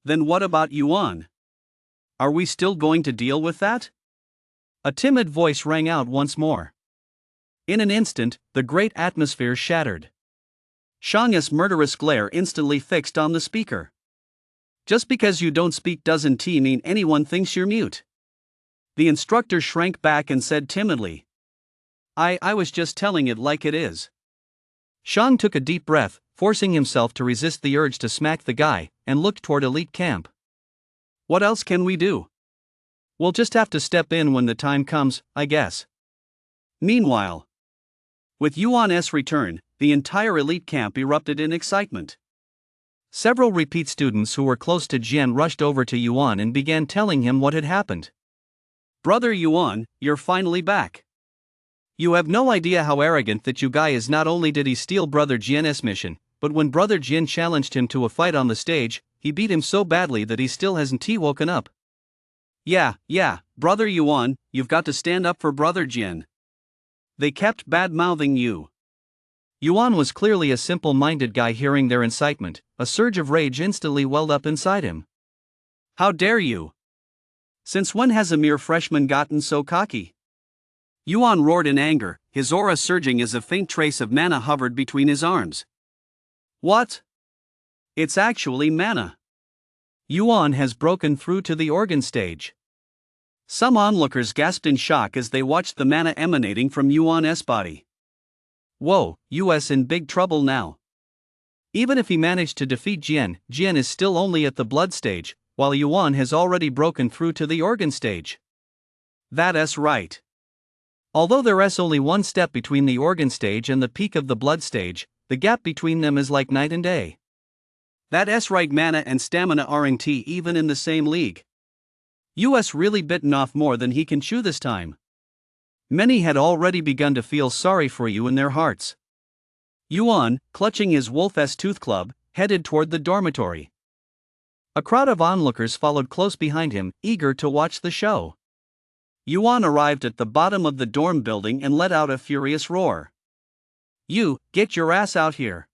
[SPEAKER 1] Then what about Yuan? Are we still going to deal with that? A timid voice rang out once more. In an instant, the great atmosphere shattered. Shang's murderous glare instantly fixed on the speaker. Just because you don't speak doesn't mean anyone thinks you're mute. The instructor shrank back and said timidly. I was just telling it like it is. Shang took a deep breath, forcing himself to resist the urge to smack the guy, and looked toward elite camp. What else can we do? We'll just have to step in when the time comes, I guess. Meanwhile, with Yuan's return, the entire elite camp erupted in excitement. Several repeat students who were close to Jian rushed over to Yuan and began telling him what had happened. Brother Yuan, you're finally back. You have no idea how arrogant that you guy is. Not only did he steal Brother Jian's mission, but when Brother Jian challenged him to a fight on the stage, he beat him so badly that he still hasn't woken up. Yeah, Brother Yuan, you've got to stand up for Brother Jian. They kept bad-mouthing you. Yuan was clearly a simple-minded guy. Hearing their incitement, a surge of rage instantly welled up inside him. How dare you? Since when has a mere freshman gotten so cocky? Yuan roared in anger, his aura surging as a faint trace of mana hovered between his arms. What? It's actually mana. Yuan has broken through to the organ stage. Some onlookers gasped in shock as they watched the mana emanating from Yuan's body. Whoa, US in big trouble now. Even if he managed to defeat Jian is still only at the blood stage, while Yuan has already broken through to the organ stage. That's right. Although there's only one step between the organ stage and the peak of the blood stage, the gap between them is like night and day. That's right, mana and stamina aren't even in the same league. US really bitten off more than he can chew this time. Many had already begun to feel sorry for you in their hearts. Yuan, clutching his wolf's tooth club, headed toward the dormitory. A crowd of onlookers followed close behind him, eager to watch the show. Yuan arrived at the bottom of the dorm building and let out a furious roar. You, get your ass out here.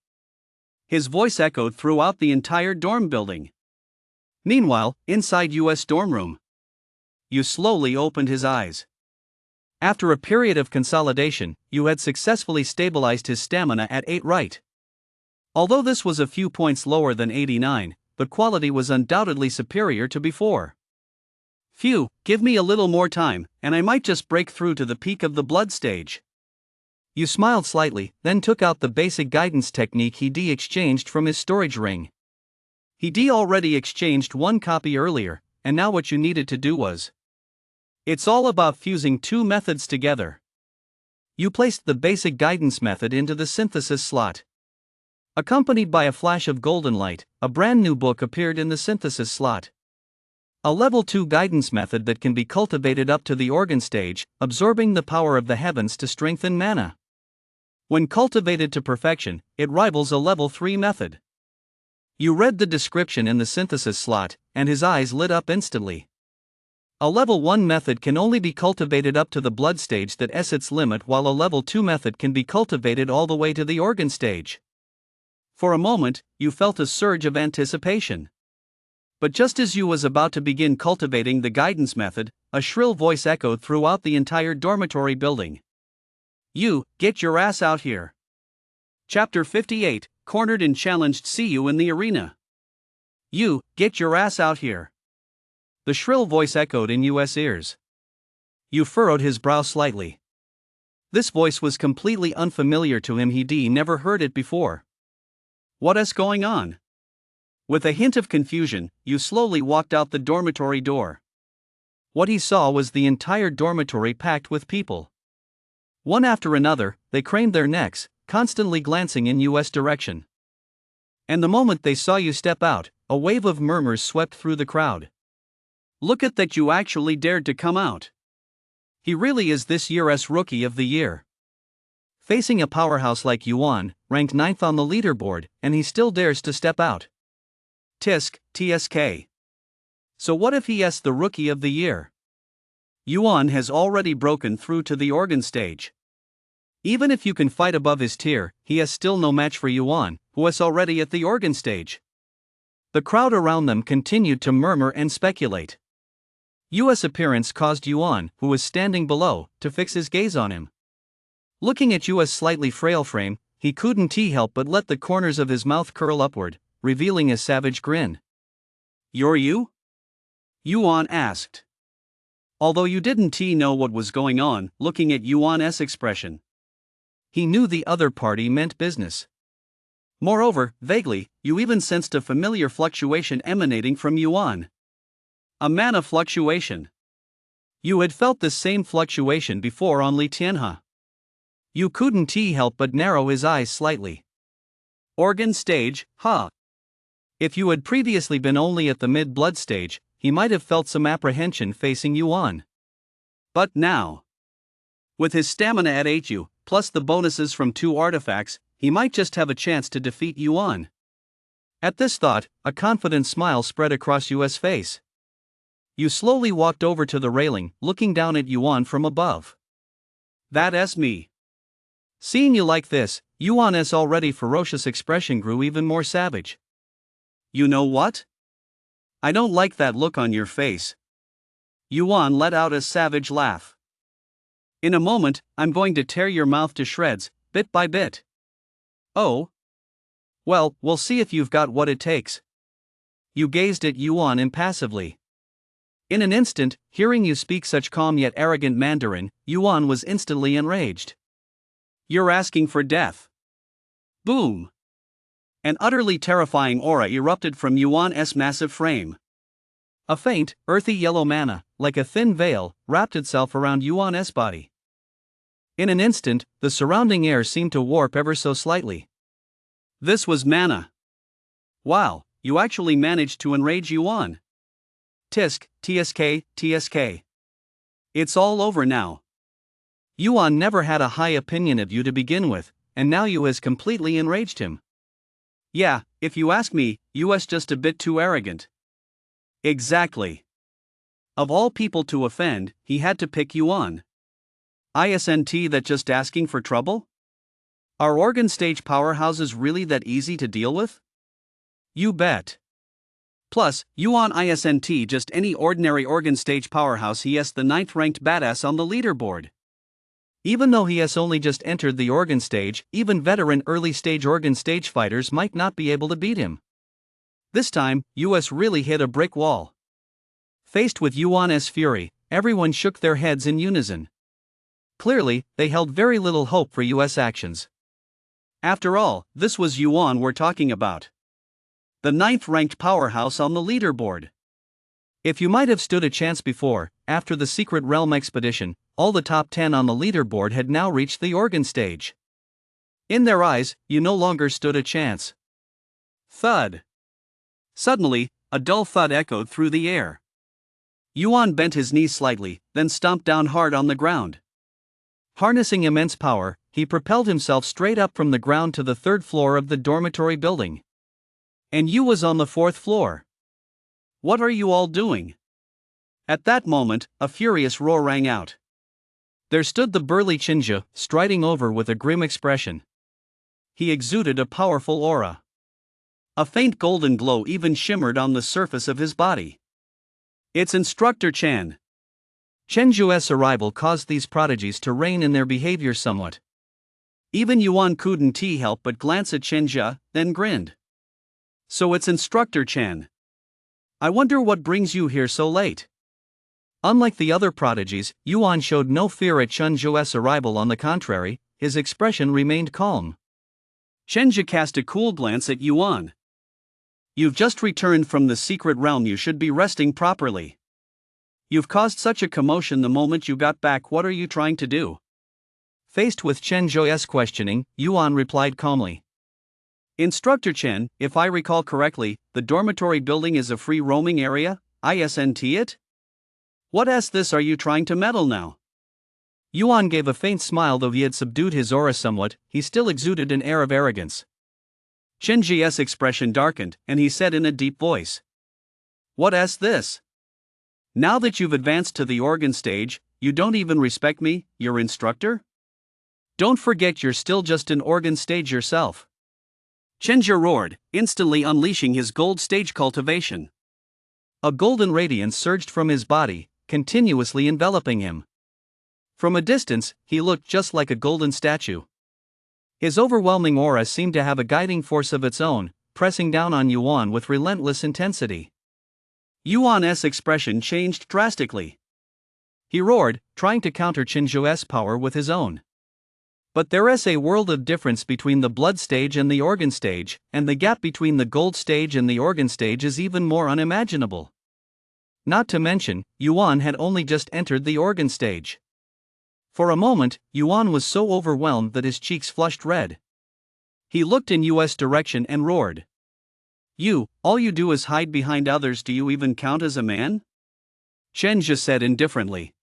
[SPEAKER 1] His voice echoed throughout the entire dorm building. Meanwhile, inside US dorm room, Yu slowly opened his eyes. After a period of consolidation, Yu had successfully stabilized his stamina at 8 right. Although this was a few points lower than 89, the quality was undoubtedly superior to before. Phew, give me a little more time, and I might just break through to the peak of the blood stage. Yu smiled slightly, then took out the basic guidance technique he exchanged from his storage ring. He already exchanged one copy earlier, and now what you needed to do was. It's all about fusing two methods together. You placed the basic guidance method into the synthesis slot. Accompanied by a flash of golden light, a brand new book appeared in the synthesis slot. A level 2 guidance method that can be cultivated up to the organ stage, absorbing the power of the heavens to strengthen mana. When cultivated to perfection, it rivals a level 3 method. You read the description in the synthesis slot, and his eyes lit up instantly. A level 1 method can only be cultivated up to the blood stage, that's its limit, while a level 2 method can be cultivated all the way to the organ stage. For a moment, you felt a surge of anticipation. But just as you was about to begin cultivating the guidance method, a shrill voice echoed throughout the entire dormitory building. You, get your ass out here. Chapter 58, Cornered and Challenged. See you in the arena. You, get your ass out here. The shrill voice echoed in US ears. You furrowed his brow slightly. This voice was completely unfamiliar to him. He never heard it before. What's going on? With a hint of confusion, you slowly walked out the dormitory door. What he saw was the entire dormitory packed with people. One after another, they craned their necks, constantly glancing in US direction. And the moment they saw you step out, a wave of murmurs swept through the crowd. Look at that, you actually dared to come out. He really is this year's Rookie of the Year. Facing a powerhouse like Yuan, ranked 9th on the leaderboard, and he still dares to step out. TSK. So what if he is the Rookie of the Year? Yuan has already broken through to the organ stage. Even if you can fight above his tier, he is still no match for Yuan, who is already at the organ stage. The crowd around them continued to murmur and speculate. Yu's appearance caused Yuan, who was standing below, to fix his gaze on him. Looking at Yu's slightly frail frame, he couldn't help but let the corners of his mouth curl upward, revealing a savage grin. You're you? Yuan asked. Although you didn't know what was going on, looking at Yuan's expression, he knew the other party meant business. Moreover, vaguely, you even sensed a familiar fluctuation emanating from Yuan. A mana fluctuation. You had felt this same fluctuation before on Li Tianhe. You couldn't help but narrow his eyes slightly. Organ stage, huh? If you had previously been only at the mid-blood stage, he might have felt some apprehension facing Yuan. But now. With his stamina at 8U, plus the bonuses from 2 artifacts, he might just have a chance to defeat Yuan. At this thought, a confident smile spread across Yu's face. Yu slowly walked over to the railing, looking down at Yuan from above. That's me. Seeing you like this, Yuan's already ferocious expression grew even more savage. You know what? I don't like that look on your face. Yuan let out a savage laugh. In a moment, I'm going to tear your mouth to shreds, bit by bit. Oh? Well, we'll see if you've got what it takes. Yu gazed at Yuan impassively. In an instant, hearing Yu speak such calm yet arrogant Mandarin, Yuan was instantly enraged. You're asking for death. Boom! An utterly terrifying aura erupted from Yuan's massive frame. A faint, earthy yellow mana, like a thin veil, wrapped itself around Yuan's body. In an instant, the surrounding air seemed to warp ever so slightly. This was mana. Wow, you actually managed to enrage Yuan. Tisk, TSK, TSK. It's all over now. Yuan never had a high opinion of you to begin with, and now Yu has completely enraged him. Yeah, if you ask me, Yu's just a bit too arrogant. Exactly. Of all people to offend, he had to pick Yuan. Isn't that just asking for trouble? Are organ stage powerhouses really that easy to deal with? You bet. Plus, Yuan isn't just any ordinary organ stage powerhouse, he is the 9th ranked badass on the leaderboard. Even though he has only just entered the organ stage, even veteran early stage organ stage fighters might not be able to beat him. This time, US really hit a brick wall. Faced with Yuan's fury, everyone shook their heads in unison. Clearly, they held very little hope for US actions. After all, this was Yuan we're talking about. The 9th ranked powerhouse on the leaderboard. If you might have stood a chance before, after the Secret Realm expedition, all the top 10 on the leaderboard had now reached the organ stage. In their eyes, you no longer stood a chance. Thud. Suddenly, a dull thud echoed through the air. Yuan bent his knees slightly, then stomped down hard on the ground. Harnessing immense power, he propelled himself straight up from the ground to the 3rd floor of the dormitory building. And Yu was on the 4th floor. What are you all doing? At that moment, a furious roar rang out. There stood the burly Chinja, striding over with a grim expression. He exuded a powerful aura. A faint golden glow even shimmered on the surface of his body. It's Instructor Chen. Chenju's arrival caused these prodigies to rein in their behavior somewhat. Even Yuan couldn't help but glance at Chenja, then grinned. So it's Instructor Chen. I wonder what brings you here so late. Unlike the other prodigies, Yuan showed no fear at Chenju's arrival. On the contrary, his expression remained calm. Chenja cast a cool glance at Yuan. You've just returned from the secret realm, you should be resting properly. You've caused such a commotion the moment you got back, what are you trying to do? Faced with Chenju's questioning, Yuan replied calmly. Instructor Chen, if I recall correctly, the dormitory building is a free roaming area, isn't it? What this are you trying to meddle now? Yuan gave a faint smile. Though he had subdued his aura somewhat, he still exuded an air of arrogance. Chenji's expression darkened, and he said in a deep voice. What's this? Now that you've advanced to the organ stage, you don't even respect me, your instructor? Don't forget you're still just an organ stage yourself. Chenja roared, instantly unleashing his gold stage cultivation. A golden radiance surged from his body, continuously enveloping him. From a distance, he looked just like a golden statue. His overwhelming aura seemed to have a guiding force of its own, pressing down on Yuan with relentless intensity. Yuan's expression changed drastically. He roared, trying to counter Chenju's power with his own. But there is a world of difference between the blood stage and the organ stage, and the gap between the gold stage and the organ stage is even more unimaginable. Not to mention, Yuan had only just entered the organ stage. For a moment, Yuan was so overwhelmed that his cheeks flushed red. He looked in Yu's direction and roared. All you do is hide behind others, do you even count as a man? Chenja said indifferently.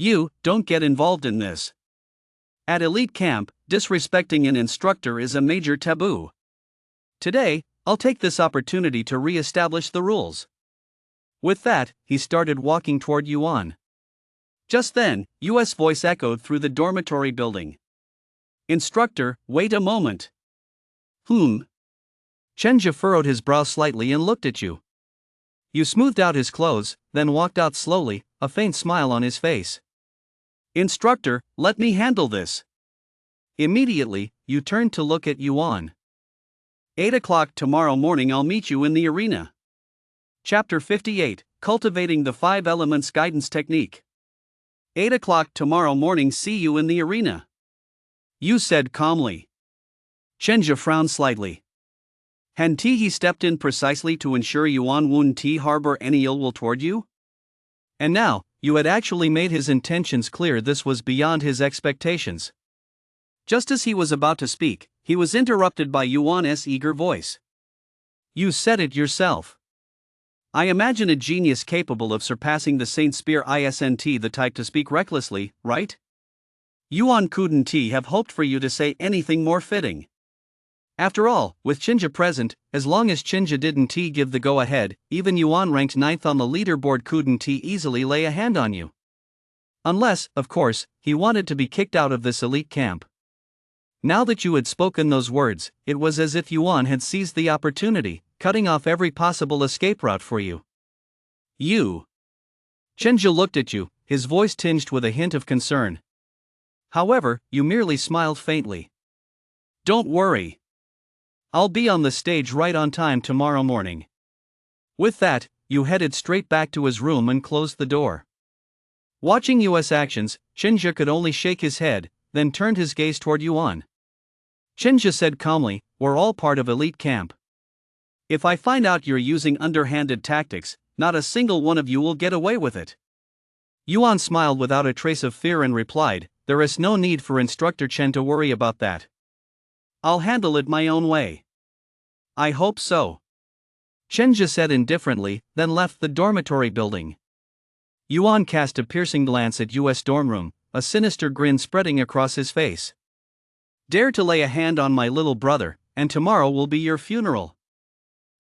[SPEAKER 1] You don't get involved in this. At elite camp, disrespecting an instructor is a major taboo. Today, I'll take this opportunity to re-establish the rules. With that, he started walking toward Yuan. Just then, US voice echoed through the dormitory building. Instructor, wait a moment. Chenja furrowed his brow slightly and looked at you. You smoothed out his clothes, then walked out slowly, a faint smile on his face. Instructor, let me handle this. Immediately, you turned to look at Yuan. 8 o'clock tomorrow morning, I'll meet you in the arena. Chapter 58, Cultivating the 5 Elements Guidance Technique. 8 o'clock tomorrow morning, see you in the arena. You said calmly. Chenja frowned slightly. Han He stepped in precisely to ensure Yuan wouldn't harbor any ill will toward you? And now, you had actually made his intentions clear. This was beyond his expectations. Just as he was about to speak, he was interrupted by Yuan's eager voice. You said it yourself. I imagine a genius capable of surpassing the Saint Spear isn't the type to speak recklessly, right? Yuan couldn't have hoped for you to say anything more fitting. After all, with Chenja present, as long as Chenja didn't give the go-ahead, even Yuan ranked 9th on the leaderboard couldn't easily lay a hand on you. Unless, of course, he wanted to be kicked out of this elite camp. Now that you had spoken those words, it was as if Yuan had seized the opportunity, cutting off every possible escape route for you. You. Chenja looked at you, his voice tinged with a hint of concern. However, you merely smiled faintly. Don't worry. I'll be on the stage right on time tomorrow morning. With that, you headed straight back to his room and closed the door. Watching US actions, Chenja could only shake his head, then turned his gaze toward Yuan. Chenja said calmly, we're all part of elite camp. If I find out you're using underhanded tactics, not a single one of you will get away with it. Yuan smiled without a trace of fear and replied, there is no need for Instructor Chen to worry about that. I'll handle it my own way. I hope so. Chenja said indifferently, then left the dormitory building. Yuan cast a piercing glance at US dorm room, a sinister grin spreading across his face. Dare to lay a hand on my little brother, and tomorrow will be your funeral.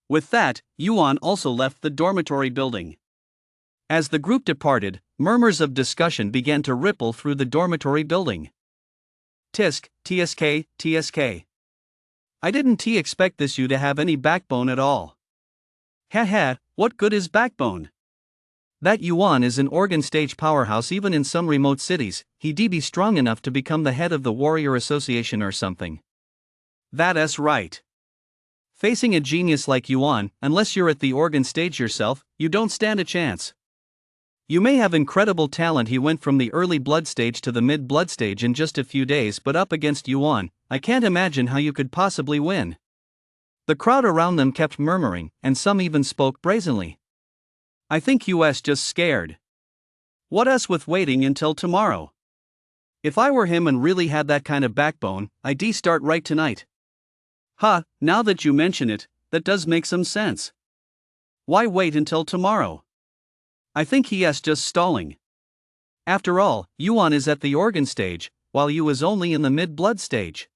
[SPEAKER 1] With that, Yuan also left the dormitory building. As the group departed, murmurs of discussion began to ripple through the dormitory building. Tisk, TSK, TSK. I didn't expect this you to have any backbone at all. Haha, what good is backbone? That Yuan is an organ stage powerhouse even in some remote cities, he'd be strong enough to become the head of the Warrior Association or something. That's right. Facing a genius like Yuan, unless you're at the organ stage yourself, you don't stand a chance. You may have incredible talent. He went from the early blood stage to the mid blood stage in just a few days, but up against Yuan, I can't imagine how you could possibly win. The crowd around them kept murmuring, and some even spoke brazenly. I think US just scared. What us with waiting until tomorrow? If I were him and really had that kind of backbone, I'd start right tonight. Now that you mention it, that does make some sense. Why wait until tomorrow? I think he is just stalling. After all, Yuan is at the organ stage, while you is only in the mid-blood stage.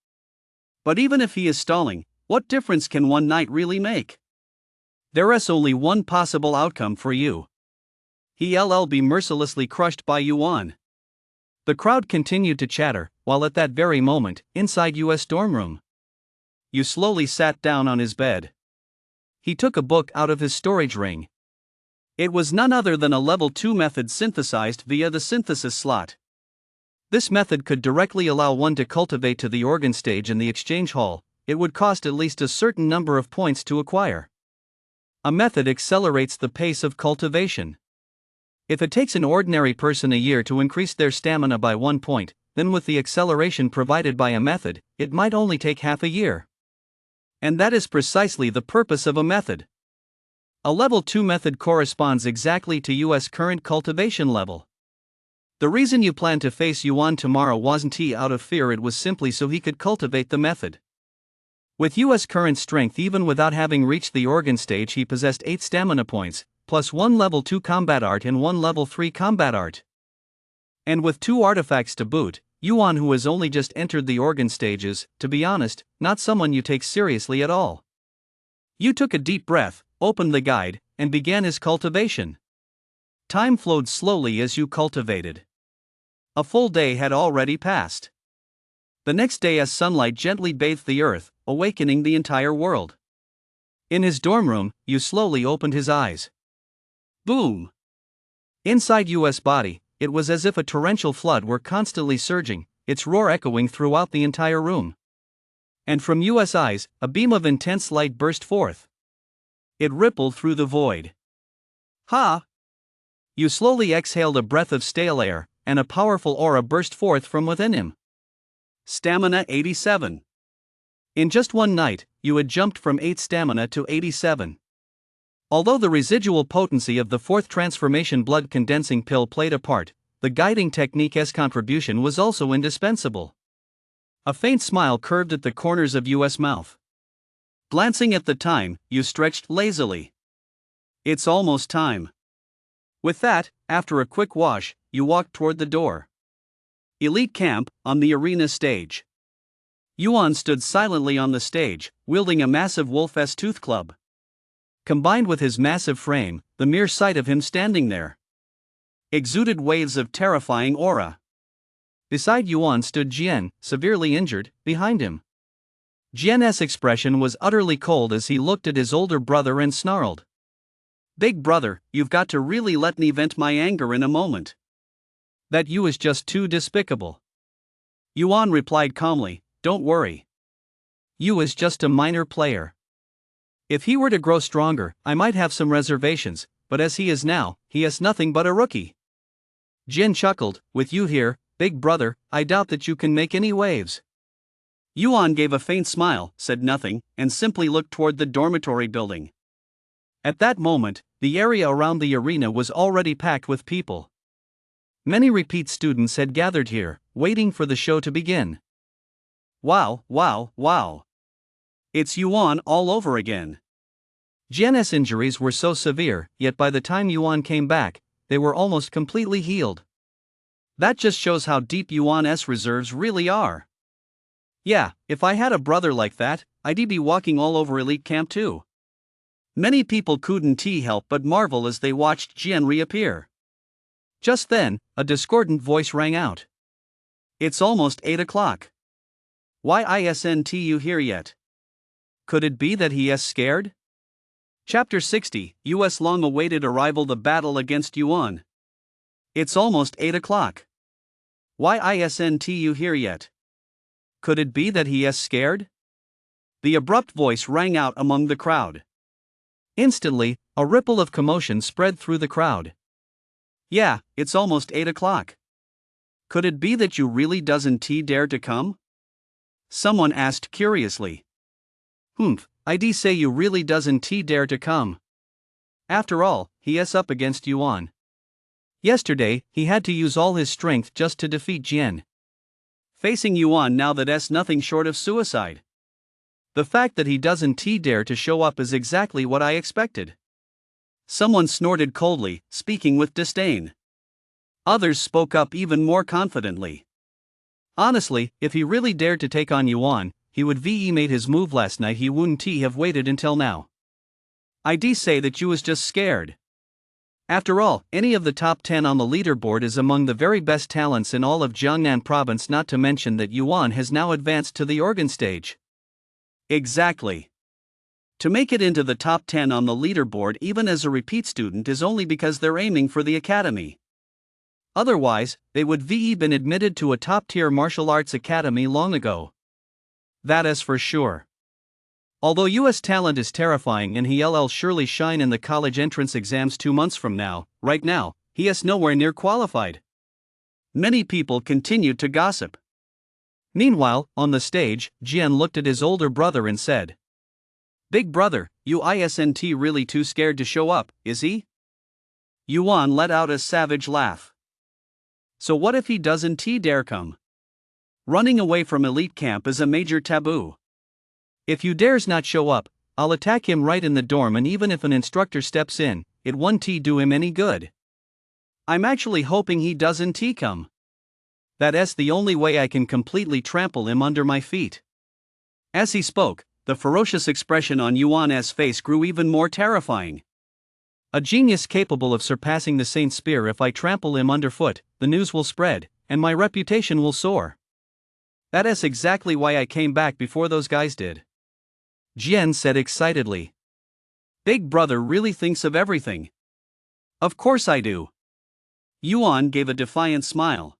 [SPEAKER 1] But even if he is stalling, what difference can one night really make? There is only one possible outcome for you. He'll be mercilessly crushed by Yuan. The crowd continued to chatter, while at that very moment, inside US dorm room, you slowly sat down on his bed. He took a book out of his storage ring. It was none other than a level 2 method synthesized via the synthesis slot. This method could directly allow one to cultivate to the organ stage in the exchange hall. It would cost at least a certain number of points to acquire. A method accelerates the pace of cultivation. If it takes an ordinary person a year to increase their stamina by 1 point, then with the acceleration provided by a method, it might only take half a year. And that is precisely the purpose of a method. A level 2 method corresponds exactly to US current cultivation level. The reason you plan to face Yuan tomorrow wasn't out of fear, it was simply so he could cultivate the method. With US current strength, even without having reached the organ stage, he possessed 8 stamina points, plus 1 level 2 combat art and 1 level 3 combat art. And with 2 artifacts to boot, Yuan, who has only just entered the organ stages, to be honest, not someone you take seriously at all. You took a deep breath, opened the guide, and began his cultivation. Time flowed slowly as you cultivated. A full day had already passed. The next day, as sunlight gently bathed the earth, awakening the entire world. In his dorm room, you slowly opened his eyes. Boom! Inside Yu's body, it was as if a torrential flood were constantly surging, its roar echoing throughout the entire room. And from Yu's eyes, a beam of intense light burst forth. It rippled through the void. Ha! You slowly exhaled a breath of stale air, and a powerful aura burst forth from within him. Stamina 87. In just one night, you had jumped from 8 stamina to 87. Although the residual potency of the 4th transformation blood condensing pill played a part, the guiding technique's contribution was also indispensable. A faint smile curved at the corners of Yu's mouth. Glancing at the time, you stretched lazily. It's almost time. With that, after a quick wash, you walked toward the door. Elite Camp, on the arena stage. Yuan stood silently on the stage, wielding a massive wolf-esque tooth club. Combined with his massive frame, the mere sight of him standing there exuded waves of terrifying aura. Beside Yuan stood Jian, severely injured, behind him. Jian's expression was utterly cold as he looked at his older brother and snarled. "Big brother, you've got to really let me vent my anger in a moment. That you is just too despicable." Yuan replied calmly, "Don't worry. You is just a minor player. If he were to grow stronger, I might have some reservations, but as he is now, he is nothing but a rookie." Jin chuckled, "With you here, big brother, I doubt that you can make any waves." Yuan gave a faint smile, said nothing, and simply looked toward the dormitory building. At that moment, the area around the arena was already packed with people. Many repeat students had gathered here, waiting for the show to begin. Wow, wow, wow. It's Yuan all over again. Jian's injuries were so severe, yet by the time Yuan came back, they were almost completely healed. That just shows how deep Yuan's reserves really are. Yeah, if I had a brother like that, I'd be walking all over Elite Camp too. Many people couldn't help but marvel as they watched Jian reappear. Just then, a discordant voice rang out. "It's almost 8 o'clock. Why isn't you here yet? Could it be that he is scared?" Chapter 60, US long-awaited arrival, the battle against Yuan. "It's almost 8 o'clock. Why isn't you here yet? Could it be that he is scared?" The abrupt voice rang out among the crowd. Instantly, a ripple of commotion spread through the crowd. "Yeah, it's almost 8 o'clock. Could it be that you really doesn't dare to come?" Someone asked curiously. I'd say you really doesn't dare to come. After all, he is up against Yuan. Yesterday, he had to use all his strength just to defeat Jian. Facing Yuan now, that's nothing short of suicide. The fact that he doesn't dare to show up is exactly what I expected. Someone snorted coldly, speaking with disdain. Others spoke up even more confidently. Honestly, if he really dared to take on Yuan, he would made his move last night. He wouldn't have waited until now. I'd say that you was just scared. After all, any of the top 10 on the leaderboard is among the very best talents in all of Jiangnan province, not to mention that Yuan has now advanced to the organ stage. Exactly. To make it into the top 10 on the leaderboard even as a repeat student is only because they're aiming for the academy. Otherwise, they would been admitted to a top-tier martial arts academy long ago. That is for sure. Although US talent is terrifying and he'll surely shine in the college entrance exams 2 months from now, right now, he is nowhere near qualified. Many people continued to gossip. Meanwhile, on the stage, Jian looked at his older brother and said, "Big brother, you isn't really too scared to show up, is he?" Yuan let out a savage laugh. "So what if he doesn't dare come? Running away from Elite Camp is a major taboo. If you dares not show up, I'll attack him right in the dorm, and even if an instructor steps in, it won't do him any good. I'm actually hoping he doesn't come." That's the only way I can completely trample him under my feet. As he spoke, the ferocious expression on Yuan's face grew even more terrifying. A genius capable of surpassing the Saint Spear. If I trample him underfoot, the news will spread, and my reputation will soar. That's exactly why I came back before those guys did. Jian said excitedly. Big brother really thinks of everything. Of course I do. Yuan gave a defiant smile.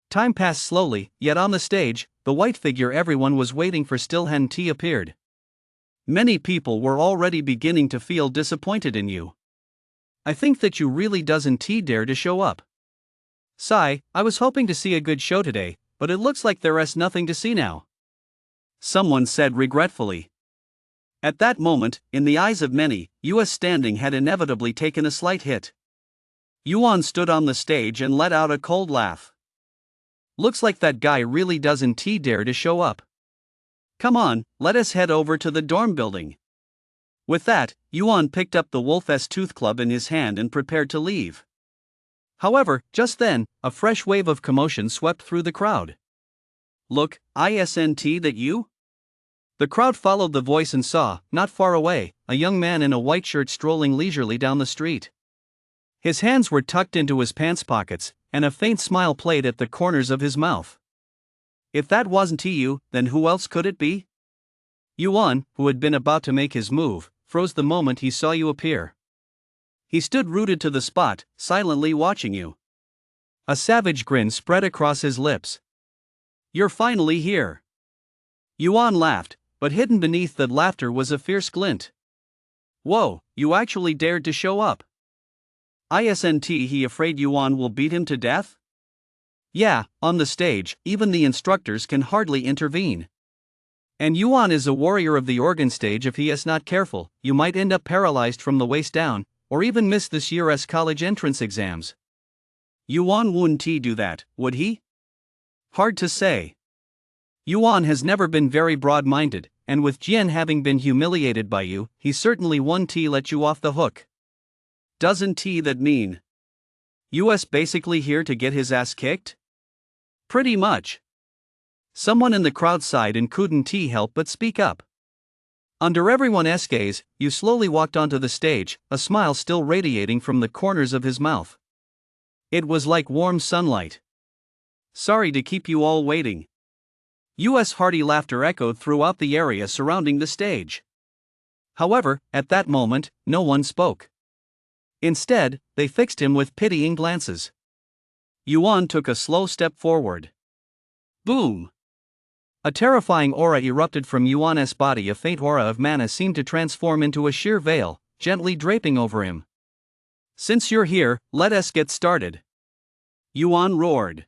[SPEAKER 1] Time passed slowly, yet on the stage, the white figure everyone was waiting for still hadn't appeared. Many people were already beginning to feel disappointed in you. I think that you really doesn't dare to show up. Sigh, I was hoping to see a good show today, but it looks like there's nothing to see now. Someone said regretfully. At that moment, in the eyes of many, US standing had inevitably taken a slight hit. Yuan stood on the stage and let out a cold laugh. Looks like that guy really doesn't dare to show up. Come on, let us head over to the dorm building. With that, Yuan picked up the Wolf's tooth club in his hand and prepared to leave. However, just then, a fresh wave of commotion swept through the crowd. Look, isn't that you? The crowd followed the voice and saw, not far away, a young man in a white shirt strolling leisurely down the street. His hands were tucked into his pants pockets, and a faint smile played at the corners of his mouth. If that wasn't you, then who else could it be? Yuan, who had been about to make his move, froze the moment he saw you appear. He stood rooted to the spot, silently watching you. A savage grin spread across his lips. You're finally here. Yuan laughed, but hidden beneath that laughter was a fierce glint. Whoa, you actually dared to show up. Isn't he afraid Yuan will beat him to death? Yeah, on the stage, even the instructors can hardly intervene. And Yuan is a warrior of the organ stage. If he is not careful, you might end up paralyzed from the waist down, or even miss this year's college entrance exams. Yuan wouldn't do that, would he? Hard to say. Yuan has never been very broad-minded, and with Jian having been humiliated by you, he certainly won't let you off the hook. Doesn't that mean US basically here to get his ass kicked? Pretty much. Someone in the crowd sighed and couldn't help but speak up. Under everyone's gaze, you slowly walked onto the stage, a smile still radiating from the corners of his mouth. It was like warm sunlight. Sorry to keep you all waiting. US hearty laughter echoed throughout the area surrounding the stage. However, at that moment, no one spoke. Instead, they fixed him with pitying glances. Yuan took a slow step forward. Boom! A terrifying aura erupted from Yuan's body. A faint aura of mana seemed to transform into a sheer veil, gently draping over him. Since you're here, let us get started. Yuan roared.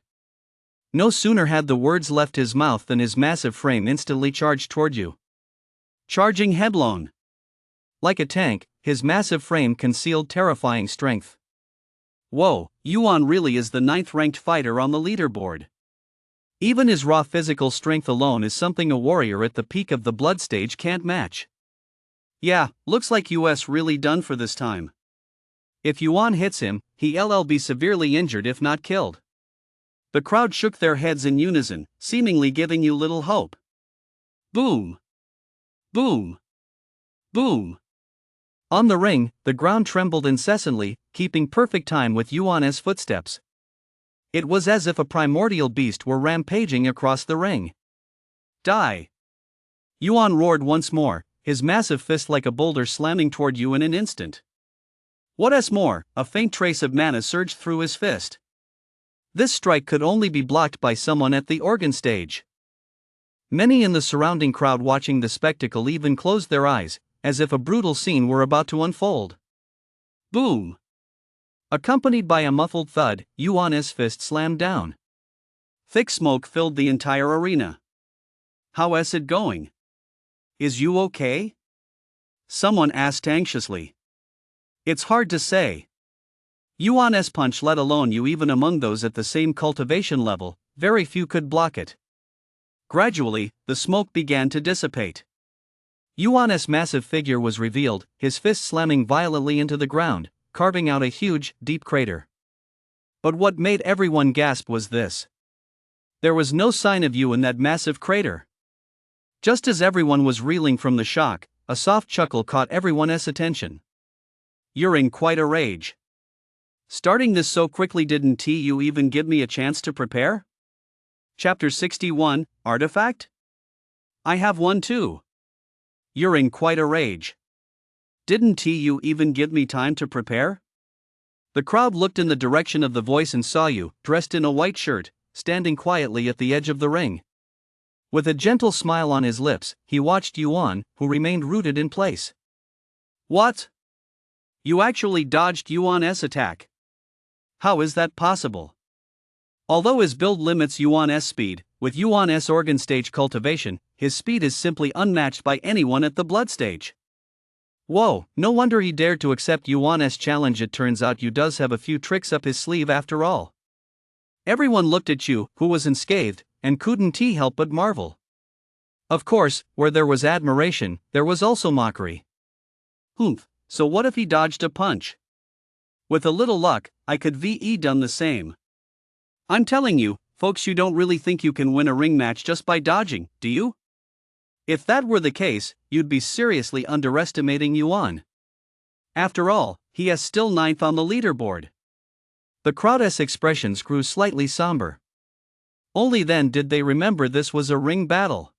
[SPEAKER 1] No sooner had the words left his mouth than his massive frame instantly charged toward you. Charging headlong. Like a tank, his massive frame concealed terrifying strength. Whoa, Yuan really is the 9th-ranked fighter on the leaderboard. Even his raw physical strength alone is something a warrior at the peak of the blood stage can't match. Yeah, looks like US really done for this time. If Yuan hits him, he'll be severely injured if not killed. The crowd shook their heads in unison, seemingly giving you little hope. Boom! Boom! Boom! On the ring, the ground trembled incessantly, keeping perfect time with Yuan's footsteps. It was as if a primordial beast were rampaging across the ring. Die! Yuan roared once more, his massive fist like a boulder slamming toward you in an instant. What's more, a faint trace of mana surged through his fist. This strike could only be blocked by someone at the organ stage. Many in the surrounding crowd watching the spectacle even closed their eyes, as if a brutal scene were about to unfold. Boom! Accompanied by a muffled thud, Yuan's fist slammed down. Thick smoke filled the entire arena. How's it going? Is you okay? Someone asked anxiously. It's hard to say. Yuan's punch, let alone you, even among those at the same cultivation level, very few could block it. Gradually, the smoke began to dissipate. Yuan's massive figure was revealed, his fist slamming violently into the ground, carving out a huge, deep crater. But what made everyone gasp was this. There was no sign of you in that massive crater. Just as everyone was reeling from the shock, a soft chuckle caught everyone's attention. You're in quite a rage. Starting this so quickly, didn't you even give me a chance to prepare? Chapter 61, Artifact? I have one too. You're in quite a rage. Didn't you even give me time to prepare? The crowd looked in the direction of the voice and saw you, dressed in a white shirt, standing quietly at the edge of the ring. With a gentle smile on his lips, he watched Yuan, who remained rooted in place. What? You actually dodged Yuan's attack. How is that possible? Although his build limits Yuan's speed, with Yuan's organ stage cultivation, his speed is simply unmatched by anyone at the blood stage. Whoa, no wonder he dared to accept Yuan's challenge. It turns out you does have a few tricks up his sleeve after all. Everyone looked at you, who was unscathed, and couldn't help but marvel. Of course, where there was admiration, there was also mockery. Humph, so what if he dodged a punch? With a little luck, I could VE done the same. I'm telling you, folks, you don't really think you can win a ring match just by dodging, do you? If that were the case, you'd be seriously underestimating Yuan. After all, he is still 9th on the leaderboard. The crowd's expressions grew slightly somber. Only then did they remember this was a ring battle.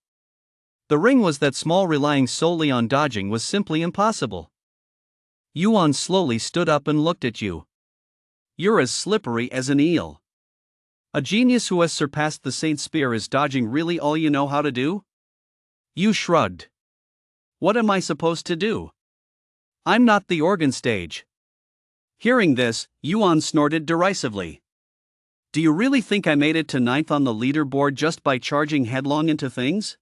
[SPEAKER 1] The ring was that small, relying solely on dodging was simply impossible. Yuan slowly stood up and looked at you. You're as slippery as an eel. A genius who has surpassed the Saint Spear. Is dodging really all you know how to do? You shrugged. What am I supposed to do? I'm not the organ stage. Hearing this, Yuan snorted derisively. Do you really think I made it to 9th on the leaderboard just by charging headlong into things?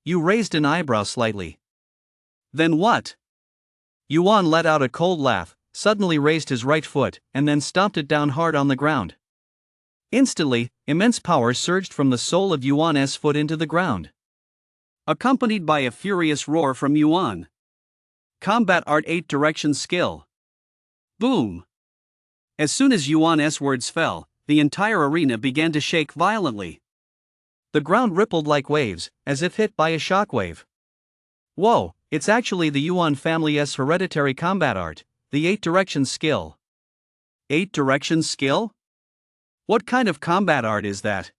[SPEAKER 1] You raised an eyebrow slightly. Then what? Yuan let out a cold laugh, suddenly raised his right foot, and then stomped it down hard on the ground. Instantly, immense power surged from the sole of Yuan's foot into the ground, accompanied by a furious roar from Yuan. Combat Art 8 Direction Skill. Boom! As soon as Yuan's words fell, the entire arena began to shake violently. The ground rippled like waves, as if hit by a shockwave. Whoa, it's actually the Yuan family's hereditary combat art, the 8 Direction Skill. 8 Direction Skill? What kind of combat art is that?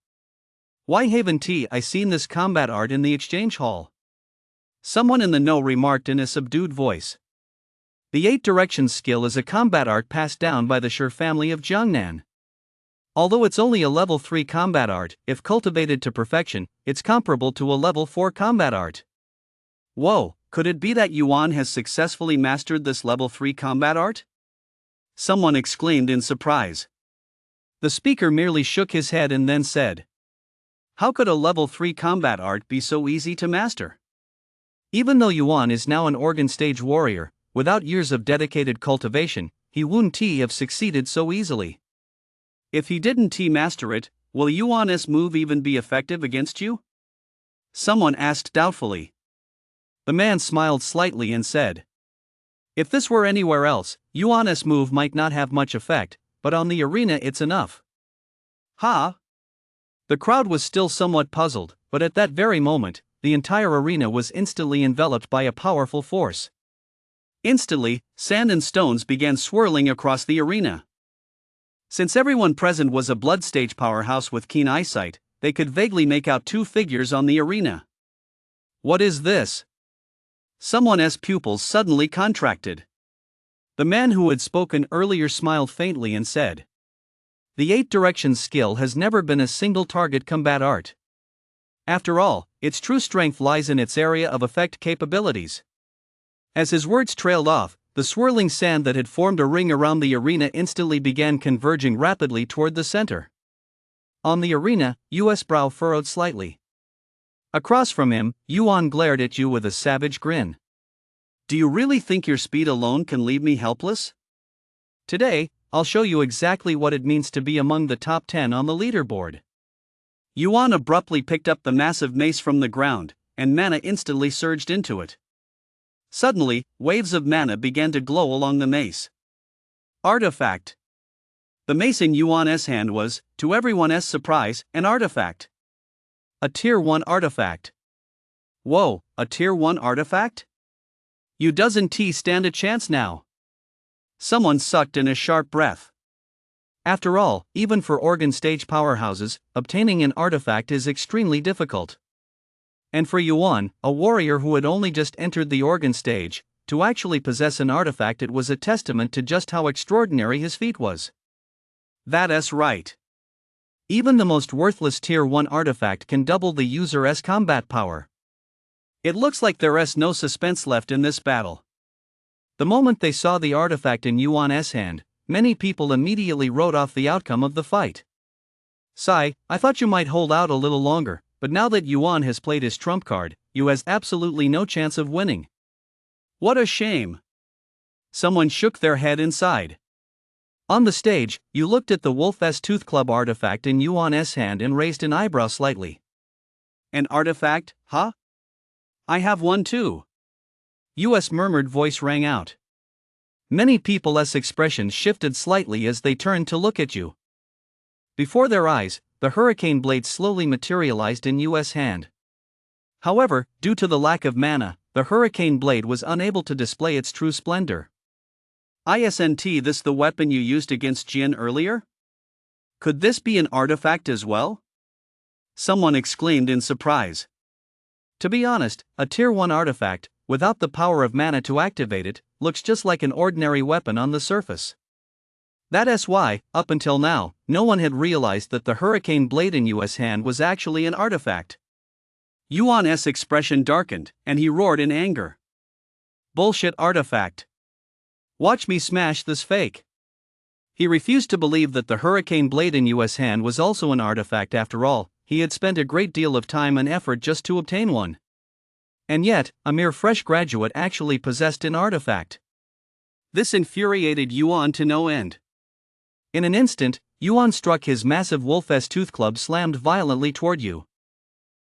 [SPEAKER 1] Why haven't I seen this combat art in the exchange hall? Someone in the know remarked in a subdued voice. The 8 Direction Skill is a combat art passed down by the Shi family of Jiangnan. Although it's only a level 3 combat art, if cultivated to perfection, it's comparable to a level 4 combat art. Whoa, could it be that Yuan has successfully mastered this level 3 combat art? Someone exclaimed in surprise. The speaker merely shook his head and then said, how could a level 3 combat art be so easy to master? Even though Yuan is now an organ stage warrior, without years of dedicated cultivation, he wouldn't have succeeded so easily. If he didn't master it, will Yuan's move even be effective against you? Someone asked doubtfully. The man smiled slightly and said, if this were anywhere else, Yuan's move might not have much effect, but on the arena it's enough. Ha! The crowd was still somewhat puzzled, but at that very moment, the entire arena was instantly enveloped by a powerful force. Instantly, sand and stones began swirling across the arena. Since everyone present was a blood stage powerhouse with keen eyesight, they could vaguely make out 2 figures on the arena. What is this? Someone's pupils suddenly contracted. The man who had spoken earlier smiled faintly and said, the 8 Direction Skill has never been a single target combat art. After all, its true strength lies in its area of effect capabilities. As his words trailed off, the swirling sand that had formed a ring around the arena instantly began converging rapidly toward the center. On the arena, Yu's brow furrowed slightly. Across from him, Yuan glared at you with a savage grin. Do you really think your speed alone can leave me helpless? Today, I'll show you exactly what it means to be among the top 10 on the leaderboard. Yuan abruptly picked up the massive mace from the ground, and mana instantly surged into it. Suddenly, waves of mana began to glow along the mace. Artifact. The Mason Yuan's hand was, to everyone's surprise, an artifact. A Tier 1 artifact. Whoa, a Tier 1 artifact? You doesn't stand a chance now. Someone sucked in a sharp breath. After all, even for organ stage powerhouses, obtaining an artifact is extremely difficult. And for Yuan, a warrior who had only just entered the organ stage, to actually possess an artifact, it was a testament to just how extraordinary his feat was. That's right. Even the most worthless Tier 1 artifact can double the user's combat power. It looks like there's no suspense left in this battle. The moment they saw the artifact in Yuan's hand, many people immediately wrote off the outcome of the fight. Sai, I thought you might hold out a little longer, but now that Yuan has played his trump card, you has absolutely no chance of winning. What a shame. Someone shook their head inside. On the stage, you looked at the Wolf's Tooth Club artifact in Yuan's hand and raised an eyebrow slightly. An artifact, huh? I have one too. Yu's murmured voice rang out. Many people's expressions shifted slightly as they turned to look at you. Before their eyes, the hurricane blade slowly materialized in Yu's hand. However, due to the lack of mana, the hurricane blade was unable to display its true splendor. Isn't this the weapon you used against Jin earlier? Could this be an artifact as well? Someone exclaimed in surprise. To be honest, a Tier 1 artifact, without the power of mana to activate it, looks just like an ordinary weapon on the surface. That's why, up until now, no one had realized that the hurricane blade in Yu's hand was actually an artifact. Yuan's expression darkened, and he roared in anger. Bullshit artifact. Watch me smash this fake. He refused to believe that the hurricane blade in Yu's hand was also an artifact. After all, he had spent a great deal of time and effort just to obtain one. And yet, a mere fresh graduate actually possessed an artifact. This infuriated Yuan to no end. In an instant, Yuan struck his massive Wolf's Tooth Club slammed violently toward you.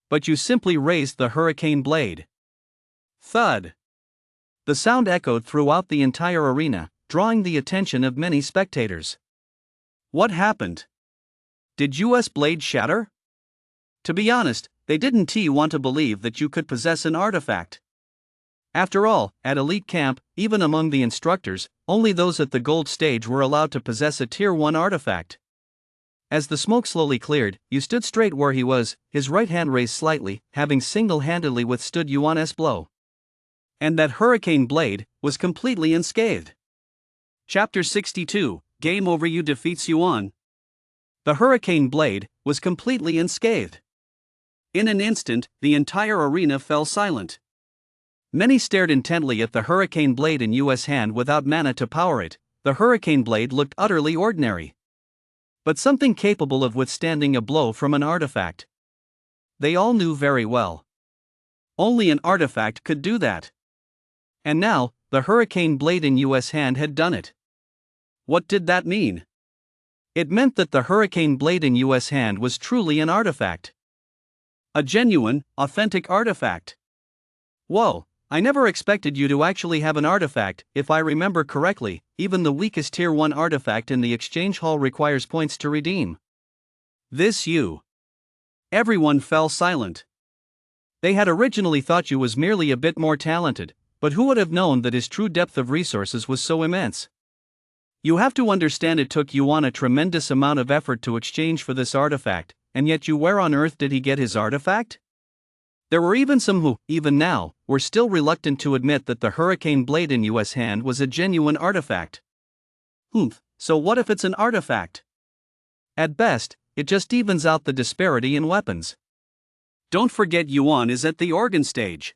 [SPEAKER 1] But you simply raised the hurricane blade. Thud. The sound echoed throughout the entire arena, drawing the attention of many spectators. What happened? Did Yu's blade shatter? To be honest, they didn't want to believe that you could possess an artifact. After all, at Elite Camp, even among the instructors, only those at the gold stage were allowed to possess a Tier 1 artifact. As the smoke slowly cleared, you stood straight where he was, his right hand raised slightly, having single-handedly withstood Yuan's blow. And that hurricane blade was completely unscathed. Chapter 62, Game Over. You defeats Yuan. The hurricane blade was completely unscathed. In an instant, the entire arena fell silent. Many stared intently at the hurricane blade in Yu's hand without mana to power it. The hurricane blade looked utterly ordinary. But something capable of withstanding a blow from an artifact. They all knew very well. Only an artifact could do that. And now, the hurricane blade in Yu's hand had done it. What did that mean? It meant that the hurricane blade in Yu's hand was truly an artifact. A genuine, authentic artifact. Whoa, I never expected you to actually have an artifact. If I remember correctly, even the weakest Tier 1 artifact in the exchange hall requires points to redeem. This you. Everyone fell silent. They had originally thought you was merely a bit more talented, but who would have known that his true depth of resources was so immense? You have to understand, it took Yuan a tremendous amount of effort to exchange for this artifact, and yet where on earth did he get his artifact? There were even some who, even now, were still reluctant to admit that the hurricane blade in Yu's hand was a genuine artifact. So what if it's an artifact? At best, it just evens out the disparity in weapons. Don't forget, Yuan is at the organ stage.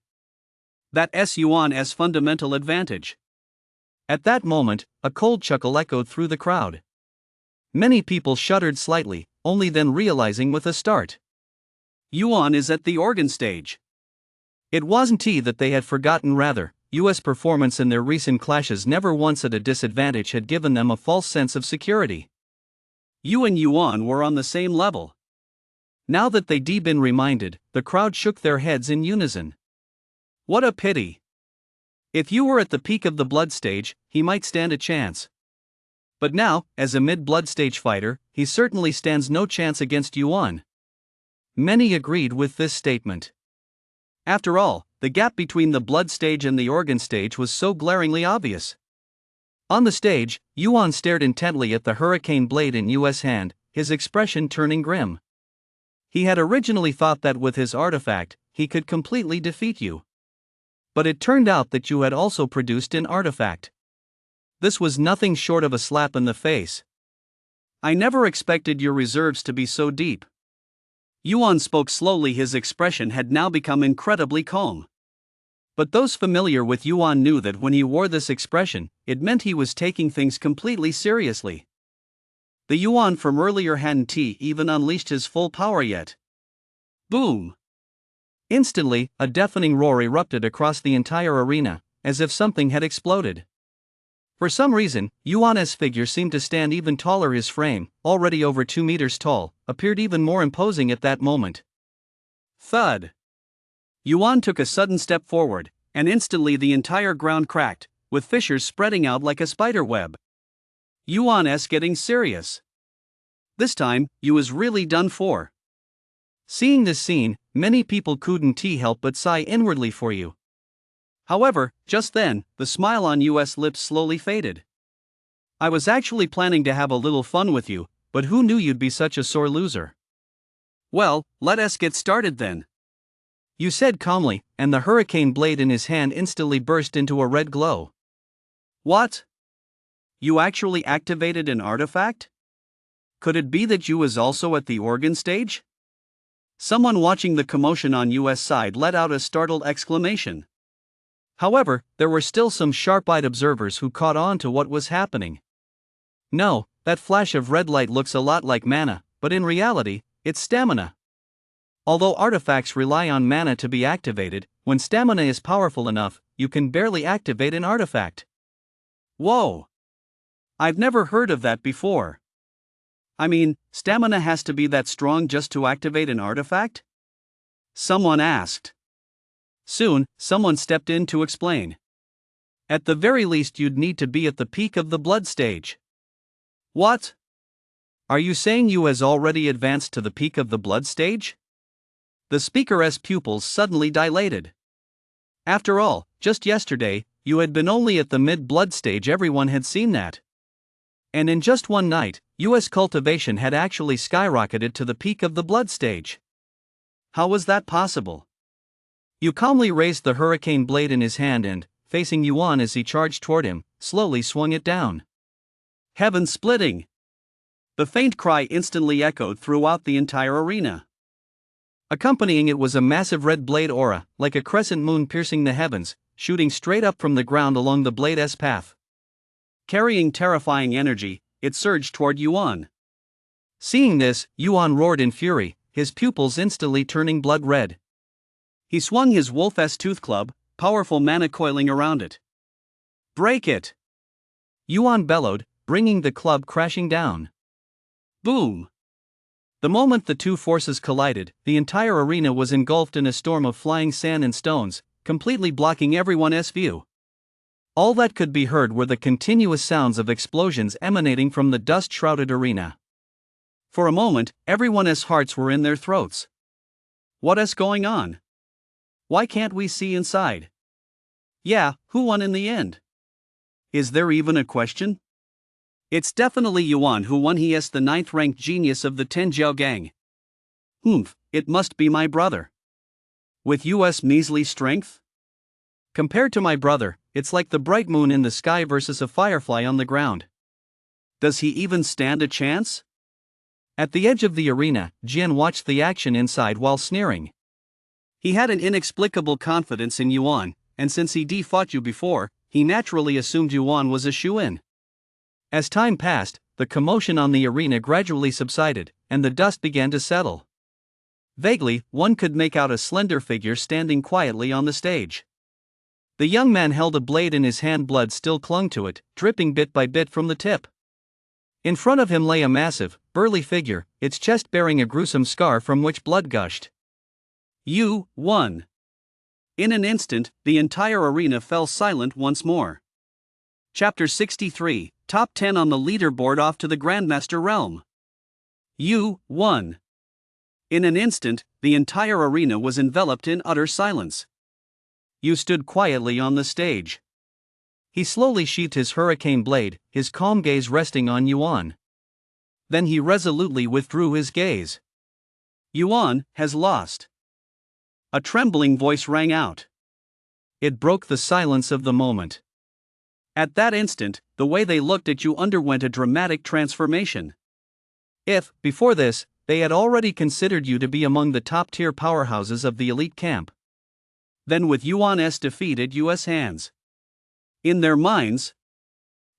[SPEAKER 1] That's Yuan's fundamental advantage. At that moment, a cold chuckle echoed through the crowd. Many people shuddered slightly, only then realizing with a start. Yuan is at the organ stage. It wasn't that they had forgotten, rather, Yu's performance in their recent clashes, never once at a disadvantage, had given them a false sense of security. Yu and Yuan were on the same level. Now that they'd been reminded, the crowd shook their heads in unison. What a pity. If you were at the peak of the blood stage, he might stand a chance. But now, as a mid-blood stage fighter, he certainly stands no chance against Yuan. Many agreed with this statement. After all, the gap between the blood stage and the organ stage was so glaringly obvious. On the stage, Yuan stared intently at the hurricane blade in Yu's hand, his expression turning grim. He had originally thought that with his artifact, he could completely defeat you. But it turned out that you had also produced an artifact. This was nothing short of a slap in the face. I never expected your reserves to be so deep. Yuan spoke slowly, his expression had now become incredibly calm. But those familiar with Yuan knew that when he wore this expression, it meant he was taking things completely seriously. The Yuan from earlier hadn't even unleashed his full power yet. Boom! Instantly, a deafening roar erupted across the entire arena, as if something had exploded. For some reason, Yuan's figure seemed to stand even taller. His frame, already over 2 meters tall, appeared even more imposing at that moment. Thud! Yuan took a sudden step forward, and instantly the entire ground cracked, with fissures spreading out like a spider web. Yuan's getting serious. This time, you was really done for. Seeing this scene, many people couldn't help but sigh inwardly for you. However, just then, the smile on Yu's lips slowly faded. I was actually planning to have a little fun with you, but who knew you'd be such a sore loser? Well, let us get started then. You said calmly, and the hurricane blade in his hand instantly burst into a red glow. What? You actually activated an artifact? Could it be that you was also at the organ stage? Someone watching the commotion on Yu's side let out a startled exclamation. However, there were still some sharp-eyed observers who caught on to what was happening. No, that flash of red light looks a lot like mana, but in reality, it's stamina. Although artifacts rely on mana to be activated, when stamina is powerful enough, you can barely activate an artifact. Whoa! I've never heard of that before. I mean, stamina has to be that strong just to activate an artifact? Someone asked. Soon, someone stepped in to explain. At the very least, you'd need to be at the peak of the blood stage. What? Are you saying you has already advanced to the peak of the blood stage? The speaker's pupils suddenly dilated. After all, just yesterday, you had been only at the mid-blood stage. Everyone had seen that. And in just one night, Yu's cultivation had actually skyrocketed to the peak of the blood stage. How was that possible? Yu calmly raised the hurricane blade in his hand and, facing Yuan as he charged toward him, slowly swung it down. Heaven splitting! The faint cry instantly echoed throughout the entire arena. Accompanying it was a massive red blade aura, like a crescent moon piercing the heavens, shooting straight up from the ground along the blade's path. Carrying terrifying energy, it surged toward Yuan. Seeing this, Yuan roared in fury, his pupils instantly turning blood red. He swung his wolf's tooth club, powerful mana coiling around it. Break it! Yuan bellowed, bringing the club crashing down. Boom! The moment the two forces collided, the entire arena was engulfed in a storm of flying sand and stones, completely blocking everyone's view. All that could be heard were the continuous sounds of explosions emanating from the dust-shrouded arena. For a moment, everyone's hearts were in their throats. What's going on? Why can't we see inside? Yeah, who won in the end? Is there even a question? It's definitely Yuan who won. He is the 9th-ranked genius of the Tenjiao gang. It must be my brother. With Yu's measly strength? Compared to my brother, it's like the bright moon in the sky versus a firefly on the ground. Does he even stand a chance? At the edge of the arena, Jian watched the action inside while sneering. He had an inexplicable confidence in Yuan, and since he fought you before, he naturally assumed Yuan was a shoo-in. As time passed, the commotion on the arena gradually subsided, and the dust began to settle. Vaguely, one could make out a slender figure standing quietly on the stage. The young man held a blade in his hand. Blood still clung to it, dripping bit by bit from the tip. In front of him lay a massive, burly figure, its chest bearing a gruesome scar from which blood gushed. You won. In an instant, the entire arena fell silent once more. Chapter 63, top 10 on the leaderboard off to the Grandmaster realm. You won. In an instant, the entire arena was enveloped in utter silence. You stood quietly on the stage. He slowly sheathed his hurricane blade, his calm gaze resting on Yuan. Then he resolutely withdrew his gaze. Yuan has lost. A trembling voice rang out. It broke the silence of the moment. At that instant, the way they looked at you underwent a dramatic transformation. If, before this, they had already considered you to be among the top-tier powerhouses of the elite camp, then with Yuan's defeat at US hands, in their minds,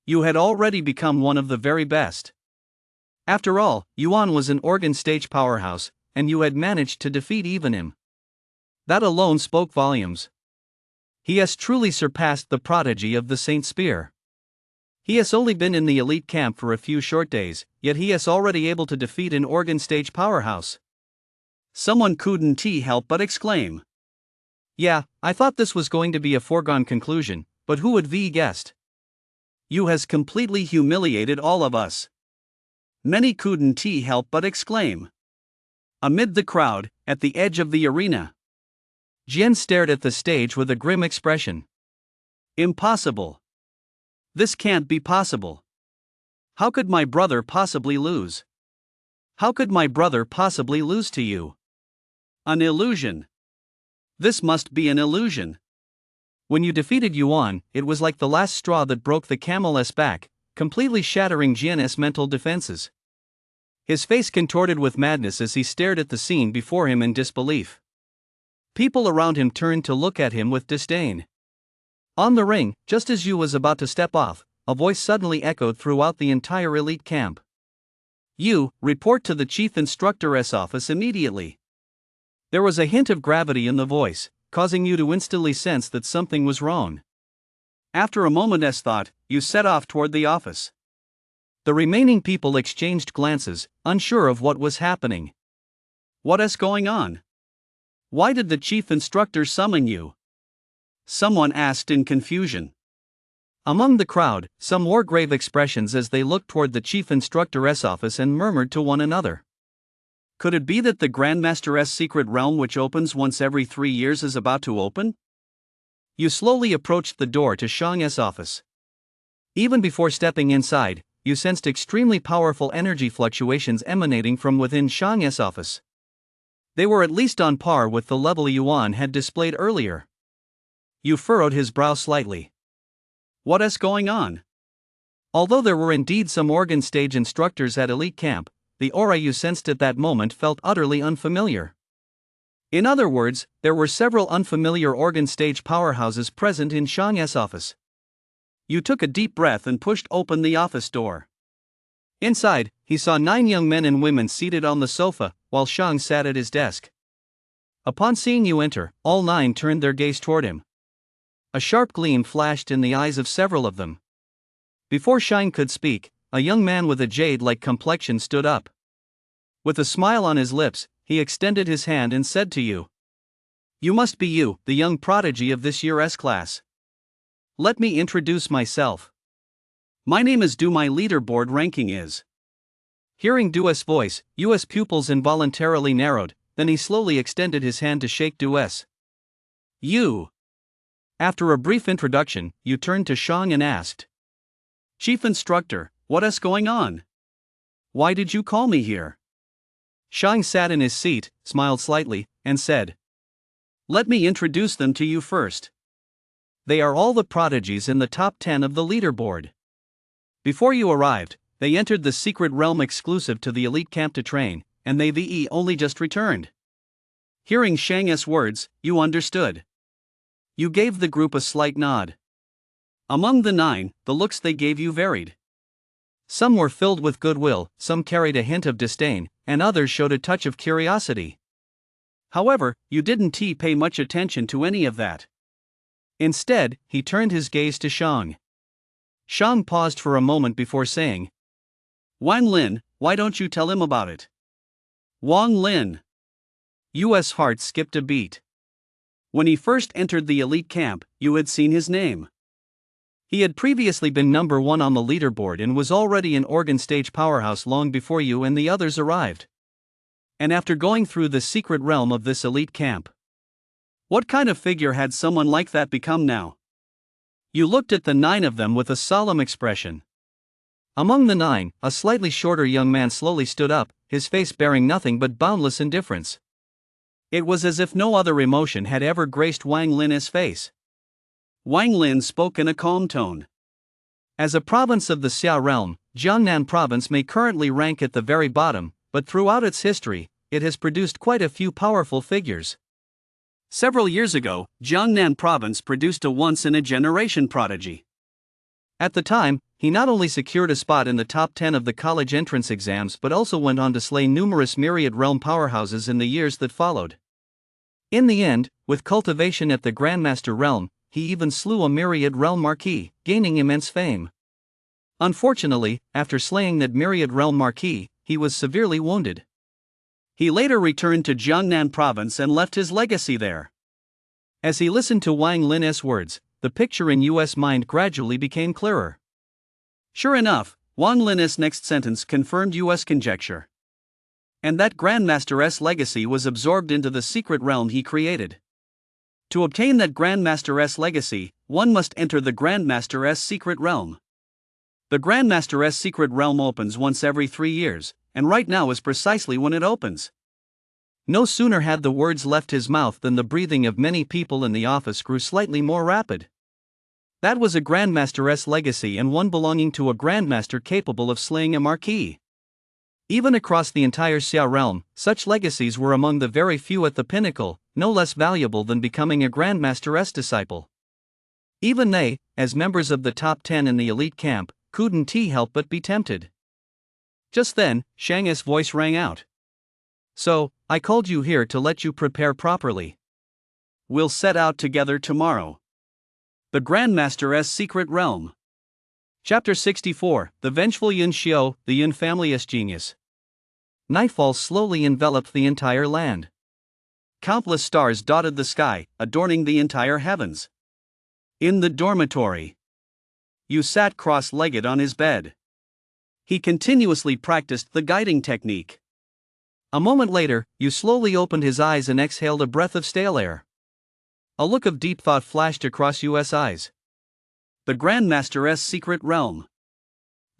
[SPEAKER 1] you had already become one of the very best. After all, Yuan was an organ stage powerhouse, and you had managed to defeat even him. That alone spoke volumes. He has truly surpassed the prodigy of the Saint Spear. He has only been in the elite camp for a few short days, yet he is already able to defeat an organ stage powerhouse. Someone couldn't help but exclaim. Yeah, I thought this was going to be a foregone conclusion, but who would have guessed? You has completely humiliated all of us. Many couldn't help but exclaim. Amid the crowd, at the edge of the arena, Jian stared at the stage with a grim expression. Impossible. This can't be possible. How could my brother possibly lose? How could my brother possibly lose to you? An illusion. This must be an illusion. When you defeated Yuan, it was like the last straw that broke the camel's back, completely shattering Jian's mental defenses. His face contorted with madness as he stared at the scene before him in disbelief. People around him turned to look at him with disdain. On the ring, just as Yu was about to step off, a voice suddenly echoed throughout the entire elite camp. You, report to the chief instructor's office immediately. There was a hint of gravity in the voice, causing you to instantly sense that something was wrong. After a moment's thought, you set off toward the office. The remaining people exchanged glances, unsure of what was happening. What is going on? Why did the chief instructor summon you? Someone asked in confusion. Among the crowd, some wore grave expressions as they looked toward the chief instructor's office and murmured to one another. Could it be that the Grandmaster's secret realm, which opens once every 3 years, is about to open? You slowly approached the door to Shang's office. Even before stepping inside, you sensed extremely powerful energy fluctuations emanating from within Shang's office. They were at least on par with the level Yuan had displayed earlier. You furrowed his brow slightly. What is going on? Although there were indeed some organ stage instructors at elite camp, the aura you sensed at that moment felt utterly unfamiliar. In other words, there were several unfamiliar organ stage powerhouses present in Shang's office. You took a deep breath and pushed open the office door. Inside, he saw 9 young men and women seated on the sofa, while Shang sat at his desk. Upon seeing you enter, all 9 turned their gaze toward him. A sharp gleam flashed in the eyes of several of them. Before Shang could speak, a young man with a jade-like complexion stood up. With a smile on his lips, he extended his hand and said to you, "You must be you, the young prodigy of this year's class. Let me introduce myself. My name is Du. My leaderboard ranking is." Hearing Du's voice, Yu's pupils involuntarily narrowed, then he slowly extended his hand to shake Du's. You. After a brief introduction, you turned to Shang and asked, "Chief Instructor, what is going on? Why did you call me here?" Shang sat in his seat, smiled slightly, and said, "Let me introduce them to you first. They are all the prodigies in the top 10 of the leaderboard. Before you arrived, they entered the secret realm exclusive to the elite camp to train, and they've only just returned." Hearing Shang's words, you understood. You gave the group a slight nod. Among the 9, the looks they gave you varied. Some were filled with goodwill, some carried a hint of disdain, and others showed a touch of curiosity. However, you didn't pay much attention to any of that. Instead, he turned his gaze to Shang. Shang paused for a moment before saying, "Wang Lin, why don't you tell him about it?" Wang Lin. Yu's heart skipped a beat. When he first entered the elite camp, you had seen his name. He had previously been number 1 on the leaderboard and was already an organ stage powerhouse long before you and the others arrived. And after going through the secret realm of this elite camp, what kind of figure had someone like that become now? You looked at the 9 of them with a solemn expression. Among the 9, a slightly shorter young man slowly stood up, his face bearing nothing but boundless indifference. It was as if no other emotion had ever graced Wang Lin's face. Wang Lin spoke in a calm tone. As a province of the Xia realm, Jiangnan province may currently rank at the very bottom, but throughout its history, it has produced quite a few powerful figures. Several years ago, Jiangnan province produced a once-in-a-generation prodigy. At the time, he not only secured a spot in the top 10 of the college entrance exams but also went on to slay numerous myriad realm powerhouses in the years that followed. In the end, with cultivation at the Grandmaster realm, he even slew a myriad realm marquis, gaining immense fame. Unfortunately, after slaying that myriad realm marquis, he was severely wounded. He later returned to Jiangnan province and left his legacy there. As he listened to Wang Lin's words, the picture in U.S. mind gradually became clearer. Sure enough, Wang Lin's next sentence confirmed U.S. conjecture. And that Grandmaster's legacy was absorbed into the secret realm he created. To obtain that Grandmaster's legacy, one must enter the Grandmaster's secret realm. The Grandmaster's secret realm opens once every 3 years, and right now is precisely when it opens. No sooner had the words left his mouth than the breathing of many people in the office grew slightly more rapid. That was a Grandmaster's legacy and one belonging to a Grandmaster capable of slaying a marquis. Even across the entire Xia realm, such legacies were among the very few at the pinnacle, no less valuable than becoming a Grandmaster's disciple. Even they, as members of the top 10 in the elite camp, couldn't help but be tempted. Just then, Shang's voice rang out. So, I called you here to let you prepare properly. We'll set out together tomorrow. The Grandmaster's Secret Realm. Chapter 64, The Vengeful Yun Xiao, the Yun family's genius. Nightfall slowly enveloped the entire land. Countless stars dotted the sky, adorning the entire heavens. In the dormitory, Yu sat cross-legged on his bed. He continuously practiced the guiding technique. A moment later, Yu slowly opened his eyes and exhaled a breath of stale air. A look of deep thought flashed across Yu's eyes. The Grandmaster's secret realm.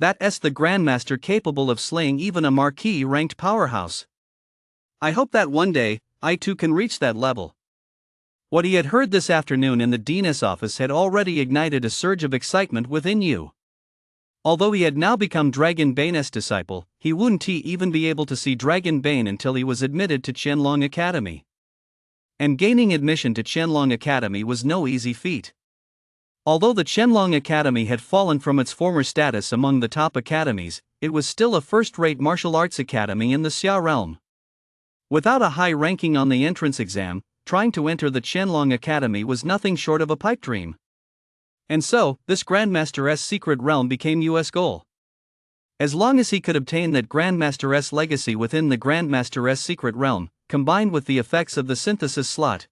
[SPEAKER 1] That's the Grandmaster capable of slaying even a marquis-ranked powerhouse. I hope that one day, I too can reach that level. What he had heard this afternoon in the Dean's office had already ignited a surge of excitement within Yu. Although he had now become Dragon Bane's disciple, he wouldn't even be able to see Dragon Bane until he was admitted to Qianlong Academy. And gaining admission to Qianlong Academy was no easy feat. Although the Qianlong Academy had fallen from its former status among the top academies, it was still a first-rate martial arts academy in the Xia realm. Without a high ranking on the entrance exam, trying to enter the Qianlong Academy was nothing short of a pipe dream. And so, this Grandmaster's secret realm became Yu's goal. As long as he could obtain that Grandmaster's legacy within the Grandmaster's secret realm, combined with the effects of the synthesis slot,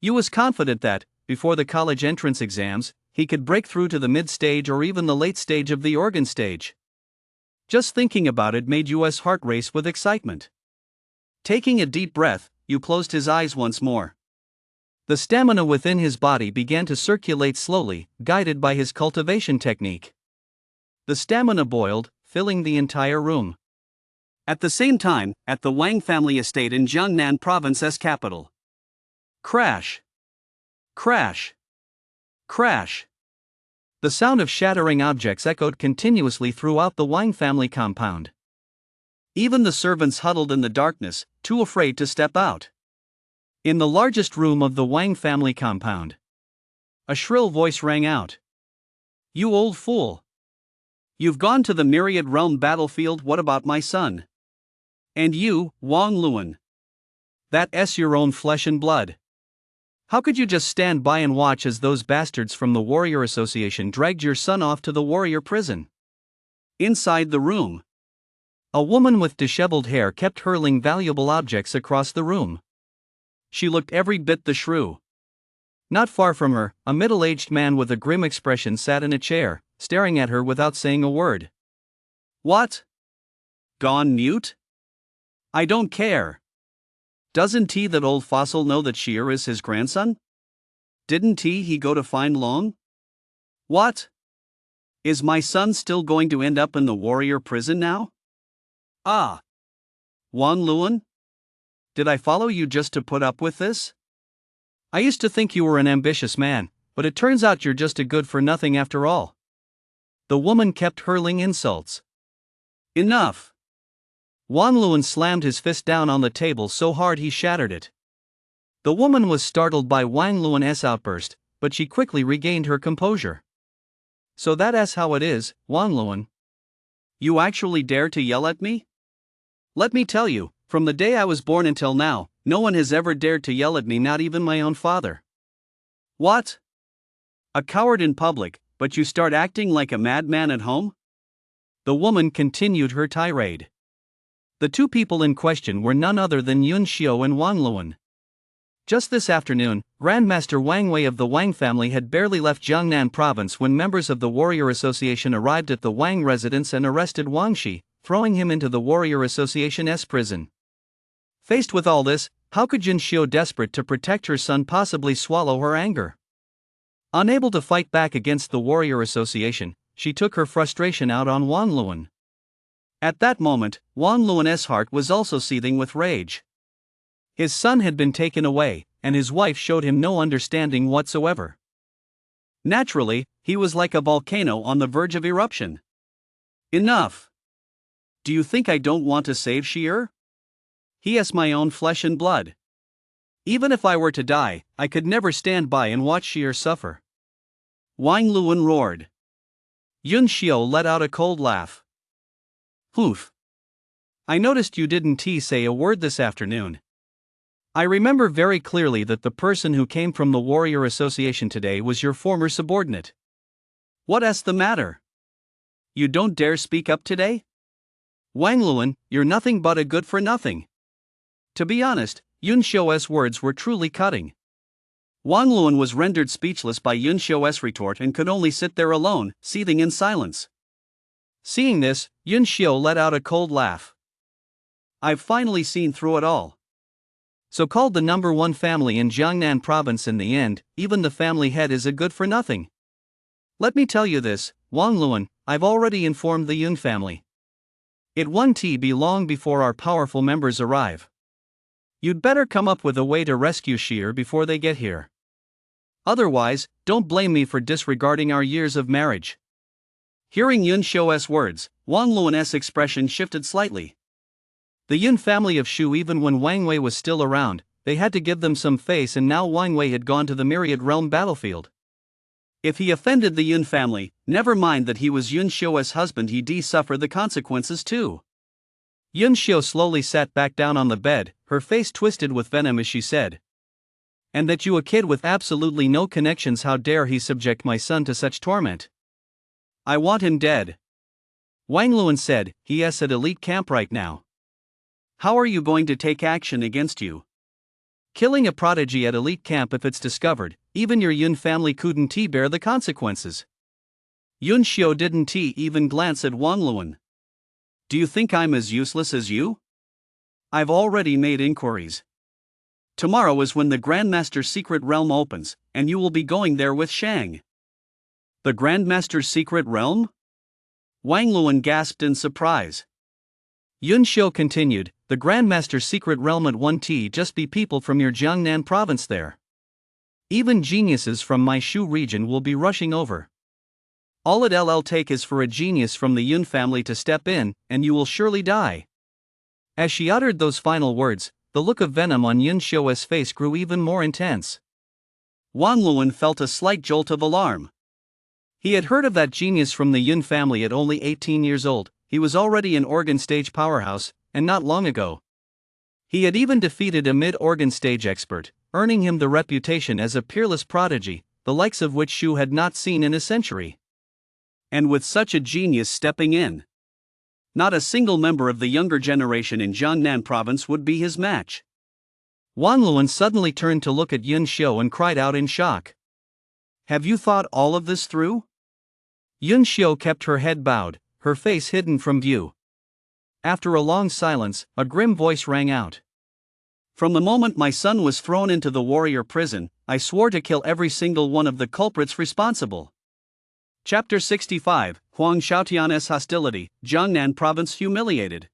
[SPEAKER 1] Yu was confident that, before the college entrance exams, he could break through to the mid-stage or even the late stage of the organ stage. Just thinking about it made Yu's heart race with excitement. Taking a deep breath, Yu closed his eyes once more. The stamina within his body began to circulate slowly, guided by his cultivation technique. The stamina boiled, filling the entire room. At the same time, at the Wang family estate in Jiangnan province's capital. Crash! Crash! Crash! The sound of shattering objects echoed continuously throughout the Wang family compound. Even the servants huddled in the darkness, too afraid to step out. In the largest room of the Wang family compound, a shrill voice rang out. You old fool! You've gone to the myriad realm battlefield, what about my son? And you, Wang Luan? That's your own flesh and blood. How could you just stand by and watch as those bastards from the Warrior Association dragged your son off to the warrior prison? Inside the room, a woman with disheveled hair kept hurling valuable objects across the room. She looked every bit the shrew. Not far from her, a middle-aged man with a grim expression sat in a chair, staring at her without saying a word. What? Gone mute? I don't care. Doesn't that old fossil know that Sheer is his grandson? Didn't he go to find Long? What? Is my son still going to end up in the warrior prison now? Ah. Wan Luan? Did I follow you just to put up with this? I used to think you were an ambitious man, but it turns out you're just a good-for-nothing after all. The woman kept hurling insults. Enough! Wan Luan slammed his fist down on the table so hard he shattered it. The woman was startled by Wang Luan's outburst, but she quickly regained her composure. So that's how it is, Wan Luan. You actually dare to yell at me? Let me tell you, from the day I was born until now, no one has ever dared to yell at me, not even my own father. What? A coward in public, but you start acting like a madman at home? The woman continued her tirade. The two people in question were none other than Yun Xiao and Wang Luan. Just this afternoon, Grandmaster Wang Wei of the Wang family had barely left Jiangnan province when members of the Warrior Association arrived at the Wang residence and arrested Wang Shi, throwing him into the Warrior Association's prison. Faced with all this, how could Yun Xiao, desperate to protect her son, possibly swallow her anger? Unable to fight back against the Warrior Association, she took her frustration out on Wan Luan. At that moment, Wan Luan's heart was also seething with rage. His son had been taken away, and his wife showed him no understanding whatsoever. Naturally, he was like a volcano on the verge of eruption. Enough! Do you think I don't want to save Sheer? He is my own flesh and blood. Even if I were to die, I could never stand by and watch Sheer suffer. Wang Luan roared. Yun Xiao let out a cold laugh. Poof. I noticed you didn't say a word this afternoon. I remember very clearly that the person who came from the Warrior Association today was your former subordinate. What's the matter? You don't dare speak up today? Wang Luan, you're nothing but a good-for-nothing. To be honest, Yun Xiao's words were truly cutting. Wang Luan was rendered speechless by Yun Xiao's retort and could only sit there alone, seething in silence. Seeing this, Yun Xiao let out a cold laugh. I've finally seen through it all. So-called the number one family in Jiangnan province, in the end, even the family head is a good-for-nothing. Let me tell you this, Wang Luan, I've already informed the Yun family. It won't be long before our powerful members arrive. You'd better come up with a way to rescue Sheer before they get here. Otherwise, don't blame me for disregarding our years of marriage. Hearing Yun Xiao's words, Wang Luan's expression shifted slightly. The Yun family of Shu, even when Wang Wei was still around, they had to give them some face, and now Wang Wei had gone to the Myriad Realm battlefield. If he offended the Yun family, never mind that he was Yun Xiao's husband, he'd suffer the consequences too. Yun Xiao slowly sat back down on the bed, her face twisted with venom as she said. And that you, a kid with absolutely no connections, how dare he subject my son to such torment? I want him dead. Wang Luan said, he is at elite camp right now. How are you going to take action against you? Killing a prodigy at elite camp, if it's discovered, even your Yun family couldn't bear the consequences. Yun Xiao didn't even glance at Wang Luan. Do you think I'm as useless as you? I've already made inquiries. Tomorrow is when the Grandmaster's secret realm opens, and you will be going there with Shang. The Grandmaster's secret realm? Wang Luan gasped in surprise. Yun Xiao continued, the Grandmaster's secret realm at 1T just be people from your Jiangnan province there. Even geniuses from my Shu region will be rushing over. All it'll take is for a genius from the Yun family to step in, and you will surely die. As she uttered those final words, the look of venom on Yun Xiao's face grew even more intense. Wang Luan felt a slight jolt of alarm. He had heard of that genius from the Yun family at only 18 years old. He was already an organ stage powerhouse, and not long ago. He had even defeated a mid-organ stage expert, earning him the reputation as a peerless prodigy, the likes of which Shu had not seen in a century. And with such a genius stepping in, not a single member of the younger generation in Jiangnan province would be his match. Wang Luan suddenly turned to look at Yun Xiu and cried out in shock. Have you thought all of this through? Yun Xiu kept her head bowed, her face hidden from view. After a long silence, a grim voice rang out. From the moment my son was thrown into the warrior prison, I swore to kill every single one of the culprits responsible. Chapter 65, Huang Xiaotian's hostility, Jiangnan province humiliated.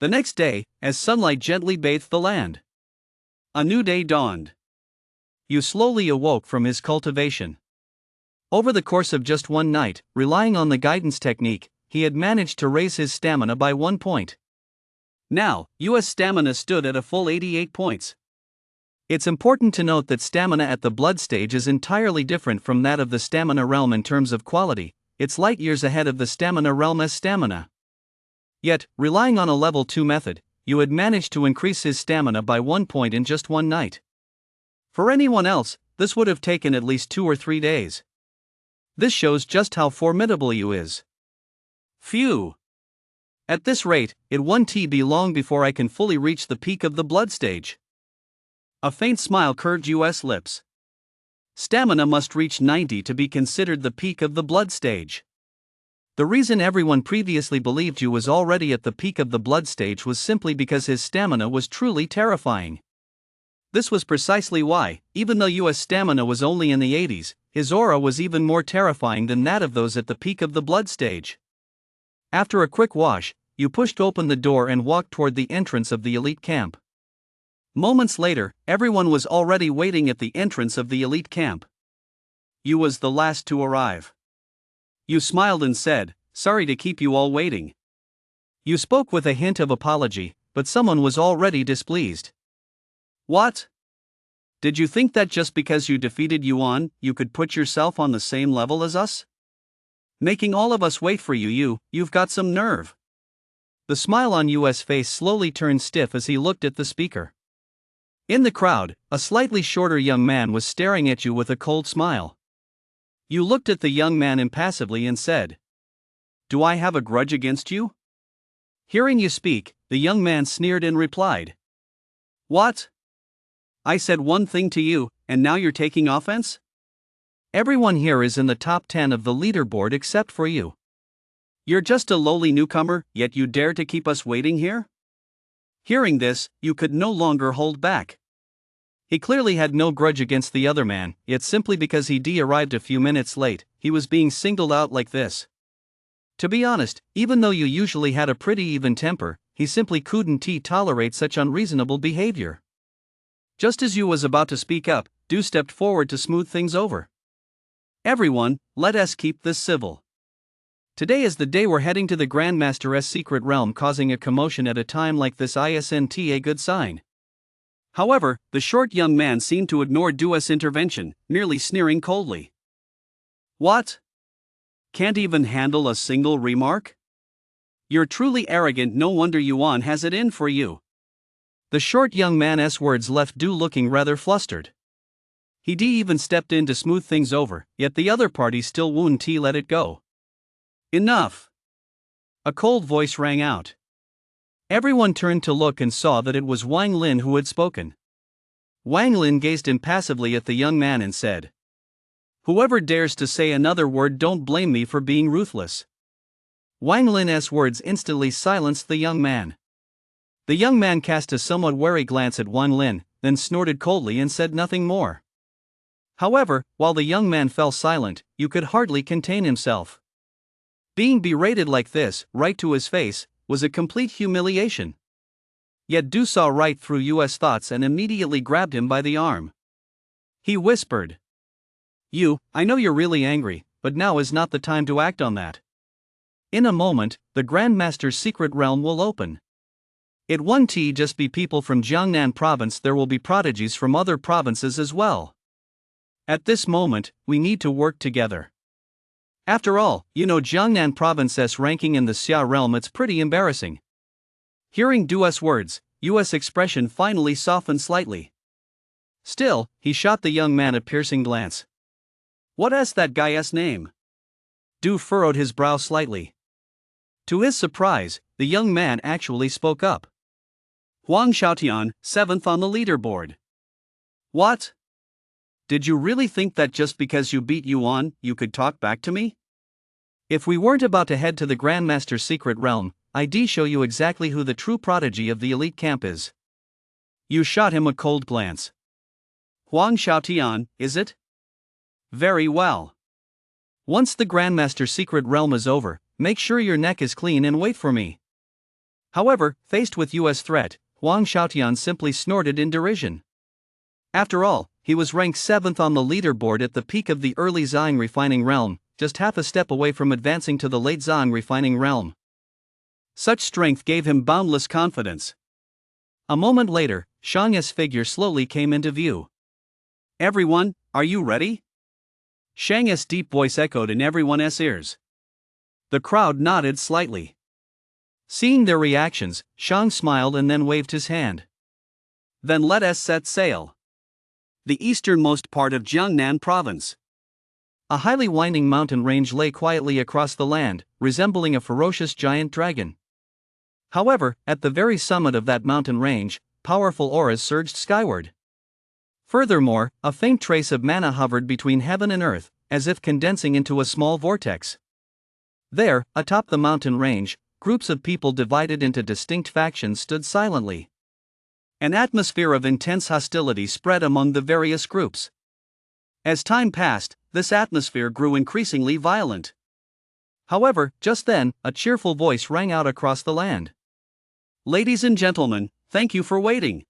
[SPEAKER 1] The next day, as sunlight gently bathed the land, a new day dawned. Yu slowly awoke from his cultivation. Over the course of just one night, relying on the guidance technique, he had managed to raise his stamina by 1 point. Now, Yu's stamina stood at a full 88 points. It's important to note that stamina at the blood stage is entirely different from that of the stamina realm in terms of quality. It's light years ahead of the stamina realm as stamina. Yet, relying on a level 2 method, Yu had managed to increase his stamina by 1 point in just one night. For anyone else, this would have taken at least 2 or 3 days. This shows just how formidable Yu is. Phew! At this rate, it won't be long before I can fully reach the peak of the blood stage. A faint smile curved Yu's lips. Stamina must reach 90 to be considered the peak of the blood stage. The reason everyone previously believed Yu was already at the peak of the blood stage was simply because his stamina was truly terrifying. This was precisely why, even though Yu's stamina was only in the 80s, his aura was even more terrifying than that of those at the peak of the blood stage. After a quick wash, Yu pushed open the door and walked toward the entrance of the elite camp. Moments later, everyone was already waiting at the entrance of the elite camp. Yu was the last to arrive. Yu smiled and said, "Sorry to keep you all waiting." Yu spoke with a hint of apology, but someone was already displeased. What? Did you think that just because you defeated Yuan, you could put yourself on the same level as us? Making all of us wait for you, you've got some nerve. The smile on Yu's face slowly turned stiff as he looked at the speaker. In the crowd, a slightly shorter young man was staring at Yu with a cold smile. Yu looked at the young man impassively and said, "Do I have a grudge against you?" Hearing Yu speak, the young man sneered and replied, "What? I said one thing to you, and now you're taking offense? Everyone here is in the top 10 of the leaderboard except for you. You're just a lowly newcomer, yet you dare to keep us waiting here?" Hearing this, Yu could no longer hold back. He clearly had no grudge against the other man, yet simply because he arrived a few minutes late, he was being singled out like this. To be honest, even though Yu usually had a pretty even temper, he simply couldn't tolerate such unreasonable behavior. Just as Yu was about to speak up, Du stepped forward to smooth things over. "Everyone, let us keep this civil. Today is the day we're heading to the Grandmaster's secret realm. Causing a commotion at a time like this isn't a good sign." However, the short young man seemed to ignore Du's intervention, merely sneering coldly. "What? Can't even handle a single remark? You're truly arrogant, no wonder Yuan has it in for you." The short young man's words left Du looking rather flustered. He even stepped in to smooth things over, yet the other party still wouldn't let it go. "Enough!" A cold voice rang out. Everyone turned to look and saw that it was Wang Lin who had spoken. Wang Lin gazed impassively at the young man and said, "Whoever dares to say another word, don't blame me for being ruthless." Wang Lin's words instantly silenced the young man. The young man cast a somewhat wary glance at Wang Lin, then snorted coldly and said nothing more. However, while the young man fell silent, Yu could hardly contain himself. Being berated like this, right to his face, was a complete humiliation. Yet Du saw right through Yu's thoughts and immediately grabbed him by the arm. He whispered, "Yu, I know you're really angry, but now is not the time to act on that. In a moment, the Grandmaster's secret realm will open. It won't just be people from Jiangnan province, there will be prodigies from other provinces as well. At this moment, we need to work together. After all, Jiangnan province's ranking in the Xia realm, it's pretty embarrassing." Hearing Du's words, Yu's expression finally softened slightly. Still, he shot the young man a piercing glance. "What's that guy's name?" Du furrowed his brow slightly. To his surprise, the young man actually spoke up. Huang Xiaotian, 7th on the leaderboard. What? Did you really think that just because you beat Yuan, you could talk back to me? If we weren't about to head to the Grandmaster's secret realm, I'd show you exactly who the true prodigy of the elite camp is. You shot him a cold glance. Huang Xiaotian, is it? Very well. Once the Grandmaster's secret realm is over, make sure your neck is clean and wait for me. However, faced with US threat, Huang Xiaotian simply snorted in derision. After all, he was ranked 7th on the leaderboard at the peak of the early Zhang refining realm, just half a step away from advancing to the late Zhang refining realm. Such strength gave him boundless confidence. A moment later, Shang's figure slowly came into view. Everyone, are you ready? Shang's deep voice echoed in everyone's ears. The crowd nodded slightly. Seeing their reactions, Shang smiled and then waved his hand. Then let us set sail. The easternmost part of Jiangnan province. A highly winding mountain range lay quietly across the land, resembling a ferocious giant dragon. However, at the very summit of that mountain range, powerful auras surged skyward. Furthermore, a faint trace of mana hovered between heaven and earth, as if condensing into a small vortex. There, atop the mountain range, groups of people divided into distinct factions stood silently. An atmosphere of intense hostility spread among the various groups. As time passed, this atmosphere grew increasingly violent. However, just then, a cheerful voice rang out across the land. Ladies and gentlemen, thank you for waiting.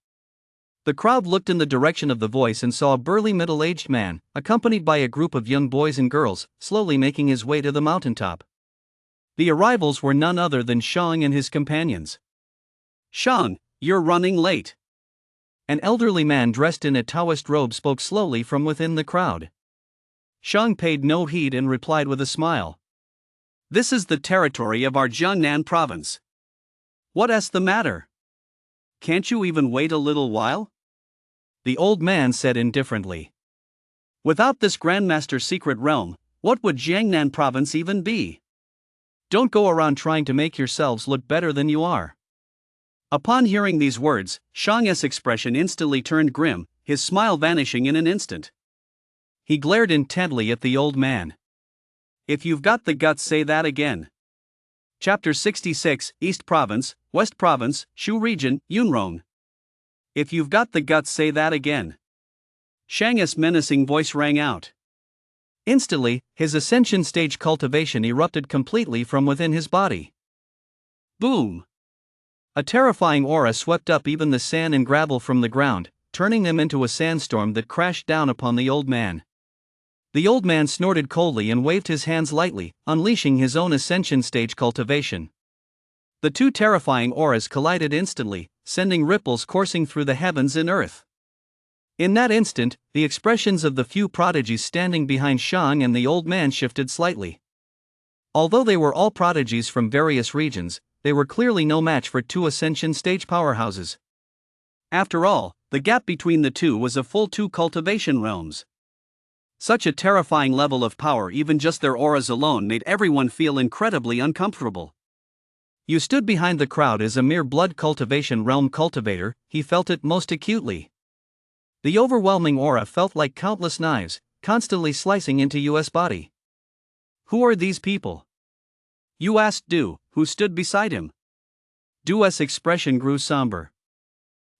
[SPEAKER 1] The crowd looked in the direction of the voice and saw a burly middle-aged man, accompanied by a group of young boys and girls, slowly making his way to the mountaintop. The arrivals were none other than Shang and his companions. Shang, you're running late. An elderly man dressed in a Taoist robe spoke slowly from within the crowd. Shang paid no heed and replied with a smile. This is the territory of our Jiangnan province. What's the matter? Can't you even wait a little while? The old man said indifferently. Without this Grandmaster's secret realm, what would Jiangnan province even be? Don't go around trying to make yourselves look better than you are. Upon hearing these words, Shang's expression instantly turned grim, his smile vanishing in an instant. He glared intently at the old man. If you've got the guts, say that again. Chapter 66, East Province, West Province, Shu Region, Yunrong. If you've got the guts, say that again. Shang's menacing voice rang out. Instantly, his ascension stage cultivation erupted completely from within his body. Boom! A terrifying aura swept up even the sand and gravel from the ground, turning them into a sandstorm that crashed down upon the old man. The old man snorted coldly and waved his hands lightly, unleashing his own ascension stage cultivation. The two terrifying auras collided instantly, sending ripples coursing through the heavens and earth. In that instant, the expressions of the few prodigies standing behind Shang and the old man shifted slightly. Although they were all prodigies from various regions, they were clearly no match for two ascension stage powerhouses. After all, the gap between the two was a full 2 cultivation realms. Such a terrifying level of power, even just their auras alone, made everyone feel incredibly uncomfortable. You stood behind the crowd as a mere blood cultivation realm cultivator, he felt it most acutely. The overwhelming aura felt like countless knives, constantly slicing into Yu's body. Who are these people? Yu asked Du, who stood beside him. Du's expression grew somber.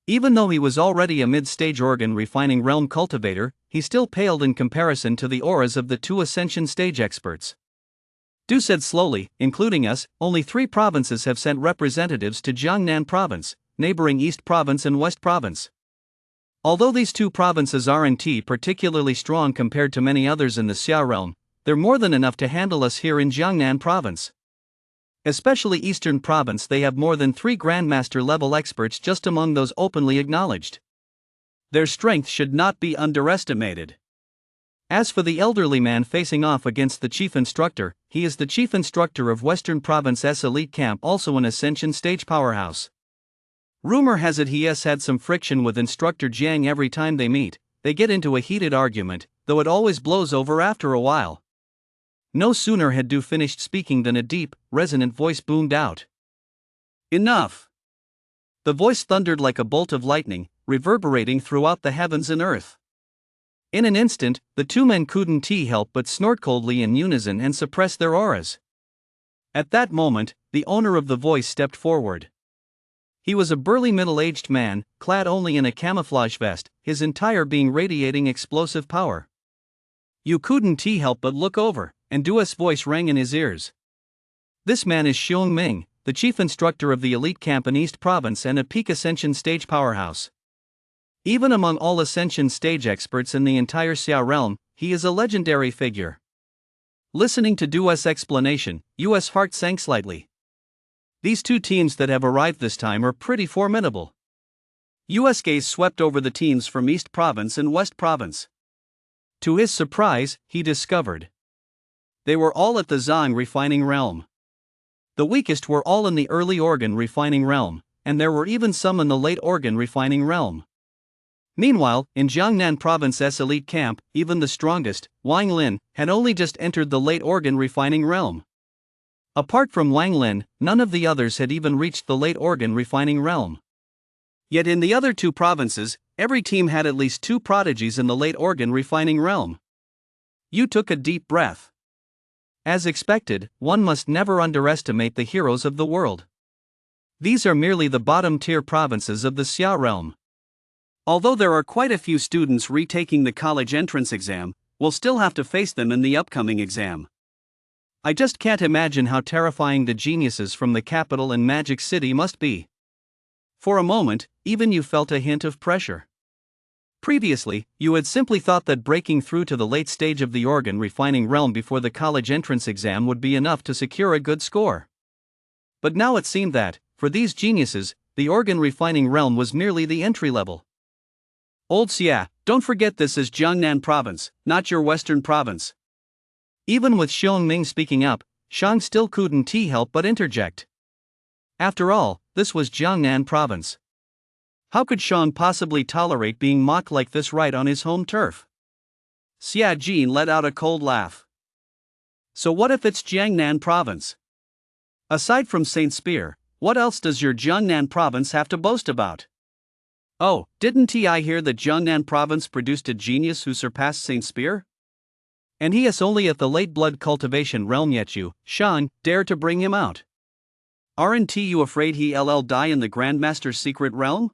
[SPEAKER 1] Even though he was already a mid-stage organ refining realm cultivator, he still paled in comparison to the auras of the two ascension stage experts. Du said slowly, including us, only 3 provinces have sent representatives to Jiangnan province, neighboring East Province and West Province. Although these 2 provinces aren't particularly strong compared to many others in the Xia realm, they're more than enough to handle us here in Jiangnan province. Especially Eastern Province, they have more than 3 Grandmaster level experts just among those openly acknowledged. Their strength should not be underestimated. As for the elderly man facing off against the chief instructor, he is the chief instructor of Western Province's elite camp, also an ascension stage powerhouse. Rumor has it he has had some friction with instructor Jiang every time they meet. They get into a heated argument, though it always blows over after a while. No sooner had Du finished speaking than a deep, resonant voice boomed out. Enough! The voice thundered like a bolt of lightning, reverberating throughout the heavens and earth. In an instant, the two men couldn't help but snort coldly in unison and suppress their auras. At that moment, the owner of the voice stepped forward. He was a burly middle-aged man, clad only in a camouflage vest, his entire being radiating explosive power. You couldn't help but look over, and Dua's voice rang in his ears. This man is Xiong Ming, the chief instructor of the elite camp in East Province and a peak Ascension stage powerhouse. Even among all Ascension stage experts in the entire Xia realm, he is a legendary figure. Listening to Dua's explanation, Yu's heart sank slightly. These two teams that have arrived this time are pretty formidable. Yu's gaze swept over the teams from East Province and West Province. To his surprise, he discovered they were all at the Zhang refining realm. The weakest were all in the early organ refining realm, and there were even some in the late organ refining realm. Meanwhile, in Jiangnan Province's elite camp, even the strongest, Wang Lin, had only just entered the late organ refining realm. Apart from Wang Lin, none of the others had even reached the late organ refining realm. Yet in the other two provinces, every team had at least two prodigies in the late organ refining realm. Yu took a deep breath. As expected, one must never underestimate the heroes of the world. These are merely the bottom-tier provinces of the Xia realm. Although there are quite a few students retaking the college entrance exam, we'll still have to face them in the upcoming exam. I just can't imagine how terrifying the geniuses from the capital and Magic City must be. For a moment, even you felt a hint of pressure. Previously, you had simply thought that breaking through to the late stage of the organ refining realm before the college entrance exam would be enough to secure a good score. But now it seemed that, for these geniuses, the organ refining realm was merely the entry level. Old Xia, don't forget this is Jiangnan Province, not your Western Province. Even with Xiong Ming speaking up, Shang still couldn't help but interject. After all, this was Jiangnan Province. How could Shang possibly tolerate being mocked like this right on his home turf? Xia Jin let out a cold laugh. So what if it's Jiangnan Province? Aside from Saint Spear, what else does your Jiangnan Province have to boast about? Oh, didn't I hear that Jiangnan Province produced a genius who surpassed Saint Spear? And he is only at the late blood cultivation realm yet you, Shang, dare to bring him out. Aren't you afraid he'll die in the Grandmaster's secret realm?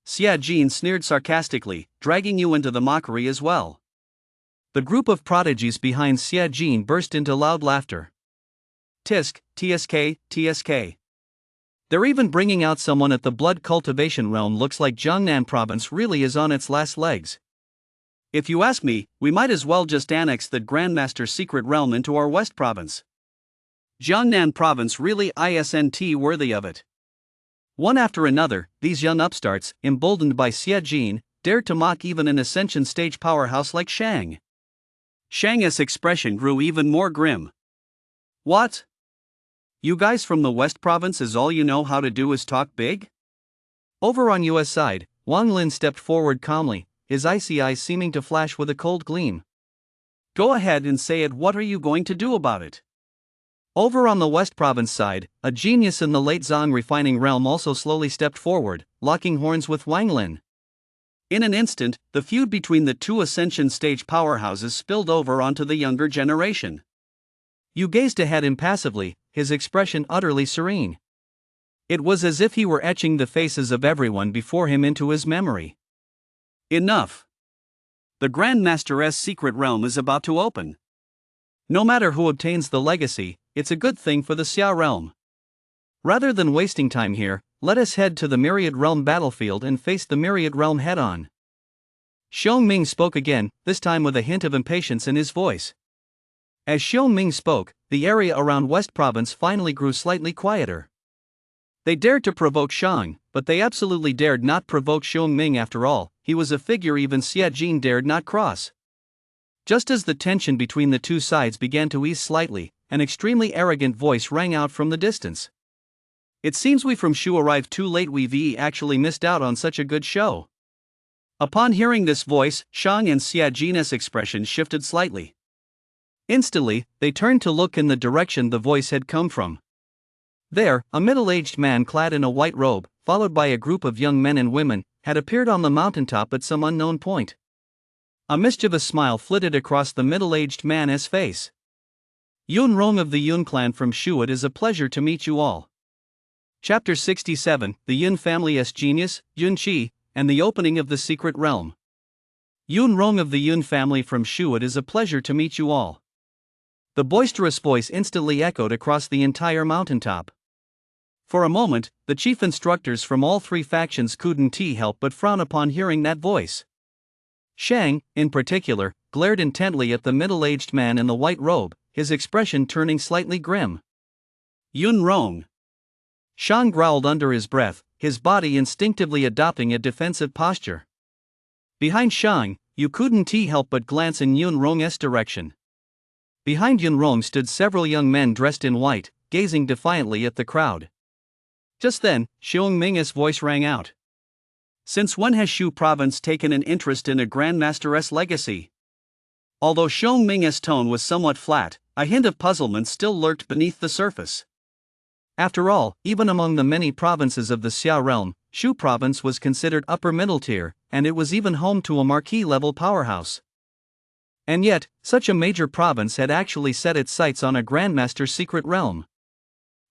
[SPEAKER 1] Xia Jin sneered sarcastically, dragging you into the mockery as well. The group of prodigies behind Xia Jin burst into loud laughter. Tisk, TSK, TSK. They're even bringing out someone at the blood cultivation realm. Looks like Jiangnan Province really is on its last legs. If you ask me, we might as well just annex the Grandmaster's secret realm into our West Province. Jiangnan Province really isn't worthy of it. One after another, these young upstarts, emboldened by Xia Jin, dared to mock even an Ascension stage powerhouse like Shang. Shang's expression grew even more grim. What? You guys from the West Province is all you know how to do is talk big? Over on Yu's side, Wang Lin stepped forward calmly, his icy eyes seeming to flash with a cold gleam. Go ahead and say it. What are you going to do about it? Over on the West Province side, a genius in the late Zhang refining realm also slowly stepped forward, locking horns with Wang Lin. In an instant, the feud between the two Ascension stage powerhouses spilled over onto the younger generation. Yu gazed ahead impassively, his expression utterly serene. It was as if he were etching the faces of everyone before him into his memory. Enough! The Grandmaster's secret realm is about to open. No matter who obtains the legacy, it's a good thing for the Xia realm. Rather than wasting time here, let us head to the Myriad Realm battlefield and face the Myriad Realm head-on. Xiong Ming spoke again, this time with a hint of impatience in his voice. As Xiong Ming spoke, the area around West Province finally grew slightly quieter. They dared to provoke Shang, but they absolutely dared not provoke Xiong Ming. After all, he was a figure even Xia Jin dared not cross. Just as the tension between the two sides began to ease slightly, an extremely arrogant voice rang out from the distance. It seems we from Shu arrived too late. We've actually missed out on such a good show. Upon hearing this voice, Shang and Xia Jin's expression shifted slightly. Instantly, they turned to look in the direction the voice had come from. There, a middle-aged man clad in a white robe, followed by a group of young men and women, had appeared on the mountaintop at some unknown point. A mischievous smile flitted across the middle-aged man's face. Yun Rong of the Yun clan from Shu, it is a pleasure to meet you all. Chapter 67, The Yun Family's Genius, Yun Qi, and the Opening of the Secret Realm. Yun Rong of the Yun family from Shu, it is a pleasure to meet you all. The boisterous voice instantly echoed across the entire mountaintop. For a moment, the chief instructors from all three factions couldn't help but frown upon hearing that voice. Shang, in particular, glared intently at the middle-aged man in the white robe, his expression turning slightly grim. Yun Rong. Shang growled under his breath, his body instinctively adopting a defensive posture. Behind Shang, you couldn't help but glance in Yun Rong's direction. Behind Yun Rong stood several young men dressed in white, gazing defiantly at the crowd. Just then, Xiong Ming's voice rang out. Since when has Shu province taken an interest in a Grandmaster's legacy? Although Xiong Ming's tone was somewhat flat, a hint of puzzlement still lurked beneath the surface. After all, even among the many provinces of the Xia realm, Shu province was considered upper middle tier, and it was even home to a marquee-level powerhouse. And yet, such a major province had actually set its sights on a Grandmaster's secret realm.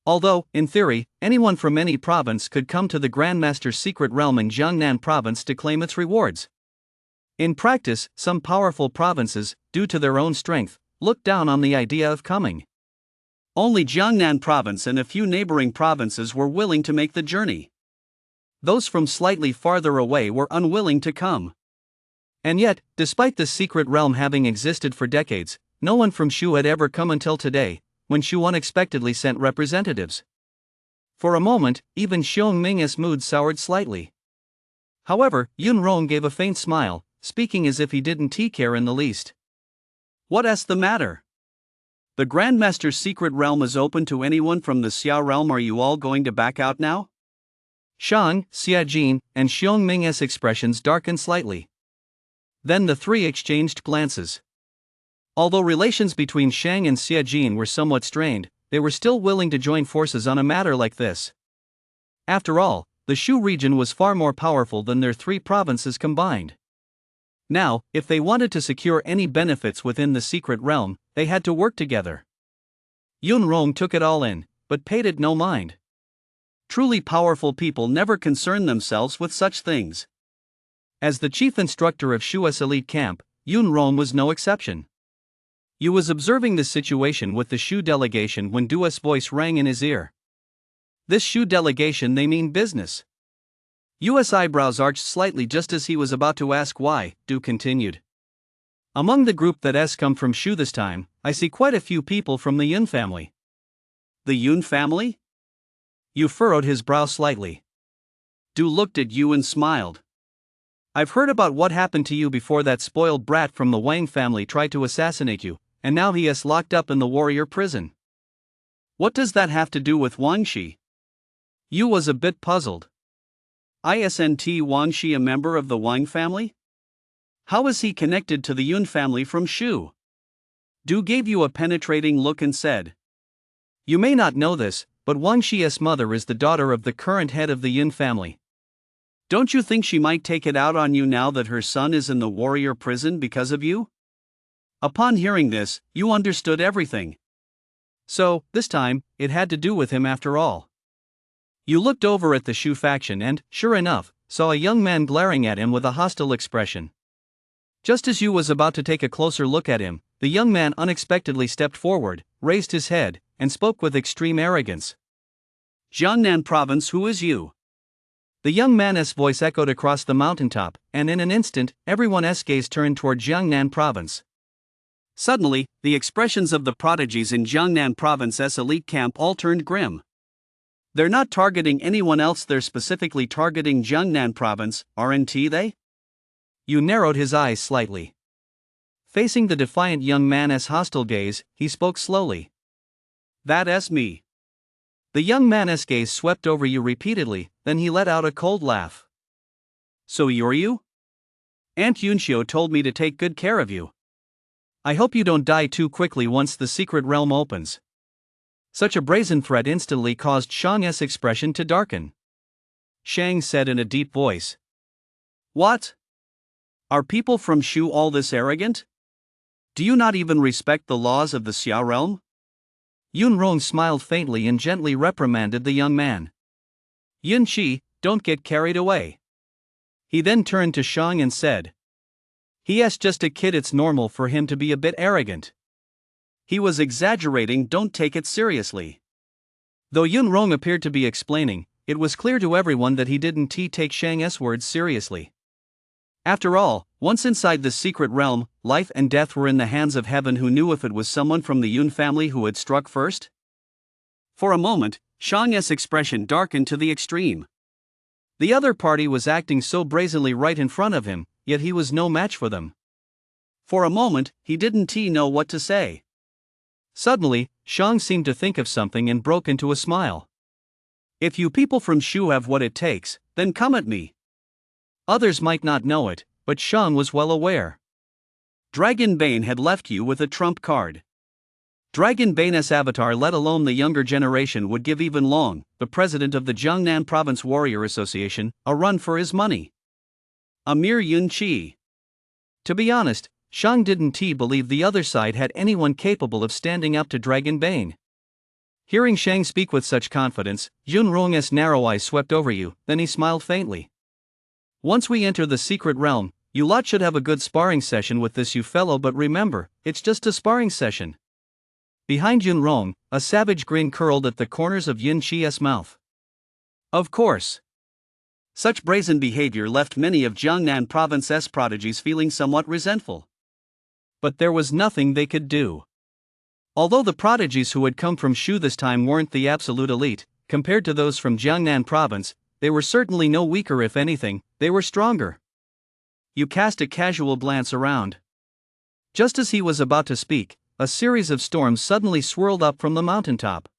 [SPEAKER 1] Although, in theory, anyone from any province could come to the Grandmaster's secret realm in Jiangnan province to claim its rewards. In practice, some powerful provinces, due to their own strength, looked down on the idea of coming. Only Jiangnan province and a few neighboring provinces were willing to make the journey. Those from slightly farther away were unwilling to come. And yet, despite the secret realm having existed for decades, no one from Shu had ever come until today, when Shu unexpectedly sent representatives. For a moment, even Xiong Ming's mood soured slightly. However, Yun Rong gave a faint smile, speaking as if he didn't care in the least. What's the matter? The Grandmaster's secret realm is open to anyone from the Xia realm. Are you all going to back out now? Shang, Xia Jin, and Xiong Ming's expressions darkened slightly. Then the three exchanged glances. Although relations between Shang and Xia Jin were somewhat strained, they were still willing to join forces on a matter like this. After all, the Shu region was far more powerful than their three provinces combined. Now, if they wanted to secure any benefits within the secret realm, they had to work together. Yun Rong took it all in, but paid it no mind. Truly powerful people never concern themselves with such things. As the chief instructor of Shu's elite camp, Yun Rong was no exception. He was observing the situation with the Shu delegation when Du's voice rang in his ear. This Shu delegation, they mean business. Yu's eyebrows arched slightly just as he was about to ask why. Du continued. Among the group that has come from Shu this time, I see quite a few people from the Yun family. The Yun family? Yu furrowed his brow slightly. Du looked at Yu and smiled. I've heard about what happened to you before that spoiled brat from the Wang family tried to assassinate you, and now he is locked up in the warrior prison. What does that have to do with Wang Shi? Yu was a bit puzzled. Isn't Wang Shi a member of the Wang family? How is he connected to the Yun family from Shu? Du gave Yu a penetrating look and said. You may not know this, but Wang Shi's mother is the daughter of the current head of the Yun family. Don't you think she might take it out on you now that her son is in the warrior prison because of you? Upon hearing this, Yu understood everything. So, this time, it had to do with him after all. Yu looked over at the Shu faction and, sure enough, saw a young man glaring at him with a hostile expression. Just as Yu was about to take a closer look at him, the young man unexpectedly stepped forward, raised his head, and spoke with extreme arrogance. Jiangnan province, who is you? The young man's voice echoed across the mountaintop, and in an instant, everyone's gaze turned toward Jiangnan province. Suddenly, the expressions of the prodigies in Jiangnan province's elite camp all turned grim. They're not targeting anyone else, they're specifically targeting Jiangnan province, aren't they? Yu narrowed his eyes slightly. Facing the defiant young man's hostile gaze, he spoke slowly. That's me. The young man's gaze swept over Yu repeatedly, then he let out a cold laugh. So you're you? Aunt Yunxiu told me to take good care of you. I hope you don't die too quickly once the secret realm opens. Such a brazen threat instantly caused Shang's expression to darken. Shang said in a deep voice. What? Are people from Shu all this arrogant? Do you not even respect the laws of the Xia realm? Yunrong smiled faintly and gently reprimanded the young man. Yun Qi, don't get carried away. He then turned to Shang and said. He's just a kid, it's normal for him to be a bit arrogant. He was exaggerating, don't take it seriously. Though Yunrong appeared to be explaining, it was clear to everyone that he didn't take Shang's words seriously. After all, once inside the secret realm, life and death were in the hands of heaven. Who knew if it was someone from the Yun family who had struck first? For a moment, Shang's expression darkened to the extreme. The other party was acting so brazenly right in front of him, yet he was no match for them. For a moment, he didn't know what to say. Suddenly, Shang seemed to think of something and broke into a smile. If you people from Shu have what it takes, then come at me. Others might not know it, but Shang was well aware. Dragon Bane had left you with a trump card. Dragon Bane's avatar, let alone the younger generation, would give even Long, the president of the Jiangnan Province Warrior Association, a run for his money. A mere Yun Qi. To be honest, Shang didn't believe the other side had anyone capable of standing up to Dragon Bane. Hearing Shang speak with such confidence, Yunrong's narrow eyes swept over you, then he smiled faintly. Once we enter the secret realm, you lot should have a good sparring session with this you fellow, but remember, it's just a sparring session. Behind Yunrong, a savage grin curled at the corners of Yun Qi's mouth. Of course. Such brazen behavior left many of Jiangnan Province's prodigies feeling somewhat resentful. But there was nothing they could do. Although the prodigies who had come from Shu this time weren't the absolute elite, compared to those from Jiangnan Province, they were certainly no weaker. If anything, they were stronger. You cast a casual glance around. Just as he was about to speak, a series of storms suddenly swirled up from the mountaintop.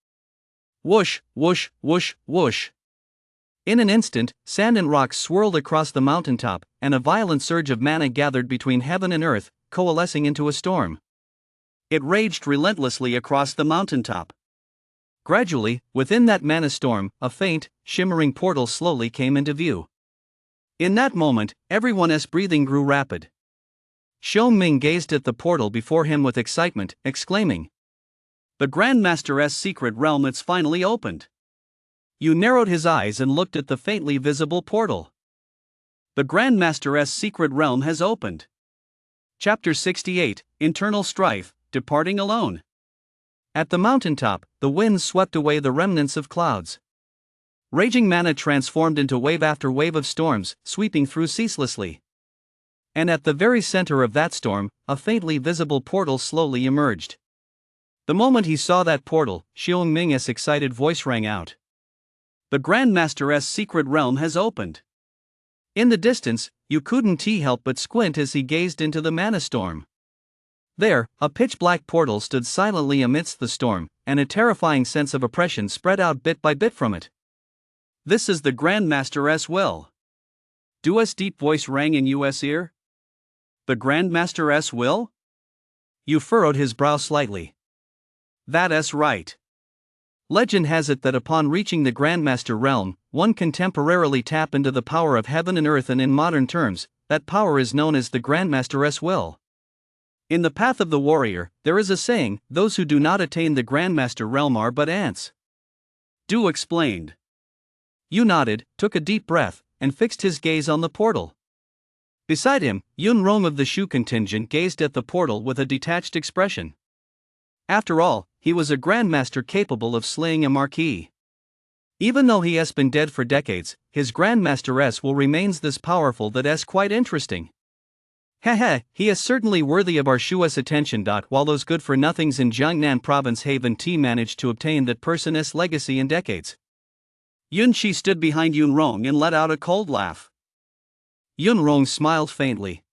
[SPEAKER 1] Whoosh, whoosh, whoosh, whoosh. In an instant, sand and rocks swirled across the mountaintop, and a violent surge of mana gathered between heaven and earth, coalescing into a storm. It raged relentlessly across the mountaintop. Gradually, within that mana storm, a faint, shimmering portal slowly came into view. In that moment, everyone's breathing grew rapid. Xiong Ming gazed at the portal before him with excitement, exclaiming, "The Grandmaster's secret realm, it's finally opened." Yu narrowed his eyes and looked at the faintly visible portal. The Grandmaster's secret realm has opened. Chapter 68, Internal Strife, Departing Alone. At the mountaintop, the wind swept away the remnants of clouds. Raging mana transformed into wave after wave of storms, sweeping through ceaselessly. And at the very center of that storm, a faintly visible portal slowly emerged. The moment he saw that portal, Xiong Ming's excited voice rang out. The Grandmaster's secret realm has opened. In the distance, you couldn't help but squint as he gazed into the mana storm. There, a pitch-black portal stood silently amidst the storm, and a terrifying sense of oppression spread out bit by bit from it. This is the Grandmaster's will. Du's deep voice rang in Yu's ear. The Grandmaster's will? Yu furrowed his brow slightly. That's right. Legend has it that upon reaching the Grandmaster realm, one can temporarily tap into the power of heaven and earth, and in modern terms, that power is known as the Grandmaster's will. In the path of the warrior, there is a saying, those who do not attain the Grandmaster realm are but ants. Du explained. Yu nodded, took a deep breath, and fixed his gaze on the portal. Beside him, Yunrong of the Shu contingent gazed at the portal with a detached expression. After all, he was a Grandmaster capable of slaying a marquis. Even though he has been dead for decades, his Grandmaster's will remains this powerful. That's quite interesting. He is certainly worthy of our Shu's attention. While those good-for-nothings in Jiangnan Province haven't managed to obtain that person's legacy in decades. Yun Qi stood behind Yunrong and let out a cold laugh. Yunrong smiled faintly.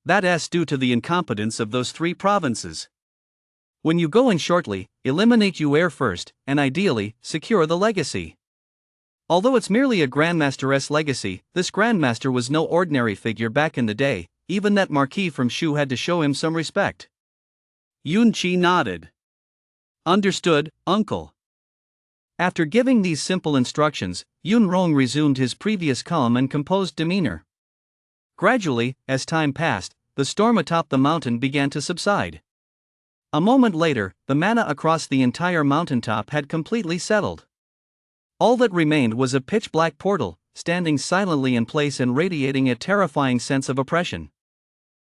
[SPEAKER 1] That's due to the incompetence of those three provinces. When you go in shortly, eliminate Yu'er first, and ideally, secure the legacy. Although it's merely a Grandmaster's legacy, this Grandmaster was no ordinary figure back in the day. Even that marquis from Shu had to show him some respect. Yun Qi nodded. Understood, uncle. After giving these simple instructions, Yun Rong resumed his previous calm and composed demeanor. Gradually, as time passed, the storm atop the mountain began to subside. A moment later, the mana across the entire mountaintop had completely settled. All that remained was a pitch-black portal, standing silently in place and radiating a terrifying sense of oppression.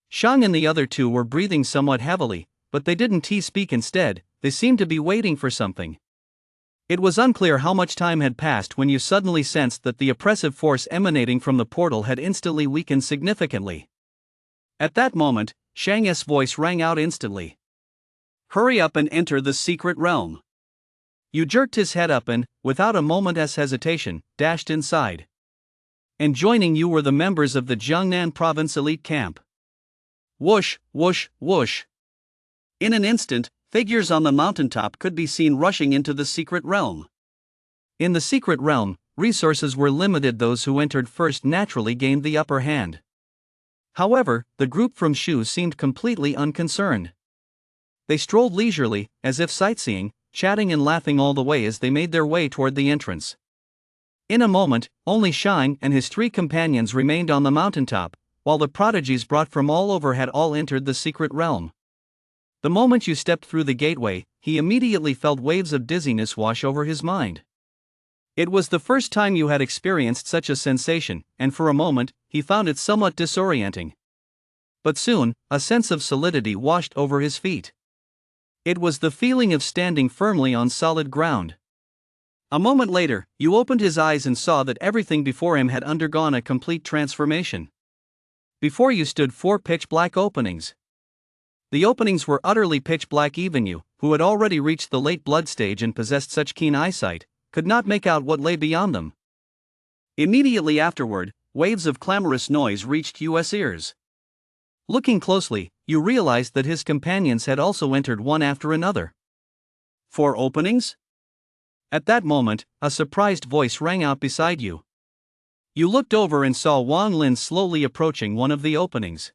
[SPEAKER 1] Shang and the other two were breathing somewhat heavily, but they didn't speak instead, they seemed to be waiting for something. It was unclear how much time had passed when you suddenly sensed that the oppressive force emanating from the portal had instantly weakened significantly. At that moment, Shang's voice rang out instantly. "Hurry up and enter the secret realm." Yu jerked his head up and, without a moment's hesitation, dashed inside. And joining you were the members of the Jiangnan Province elite camp. Whoosh, whoosh, whoosh. In an instant, figures on the mountaintop could be seen rushing into the secret realm. In the secret realm, resources were limited. Those who entered first naturally gained the upper hand. However, the group from Shu seemed completely unconcerned. They strolled leisurely, as if sightseeing, chatting and laughing all the way as they made their way toward the entrance. In a moment, only Shang and his three companions remained on the mountaintop, while the prodigies brought from all over had all entered the secret realm. The moment Yu stepped through the gateway, he immediately felt waves of dizziness wash over his mind. It was the first time Yu had experienced such a sensation, and for a moment, he found it somewhat disorienting. But soon, a sense of solidity washed over his feet. It was the feeling of standing firmly on solid ground. A moment later, Yu opened his eyes and saw that everything before him had undergone a complete transformation. Before Yu stood 4 pitch-black openings. The openings were utterly pitch-black. Even Yu, who had already reached the late blood stage and possessed such keen eyesight, could not make out what lay beyond them. Immediately afterward, waves of clamorous noise reached Yu's ears. Looking closely, Yu realized that his companions had also entered one after another. 4 openings? At that moment, a surprised voice rang out beside Yu. Yu looked over and saw Wang Lin slowly approaching one of the openings.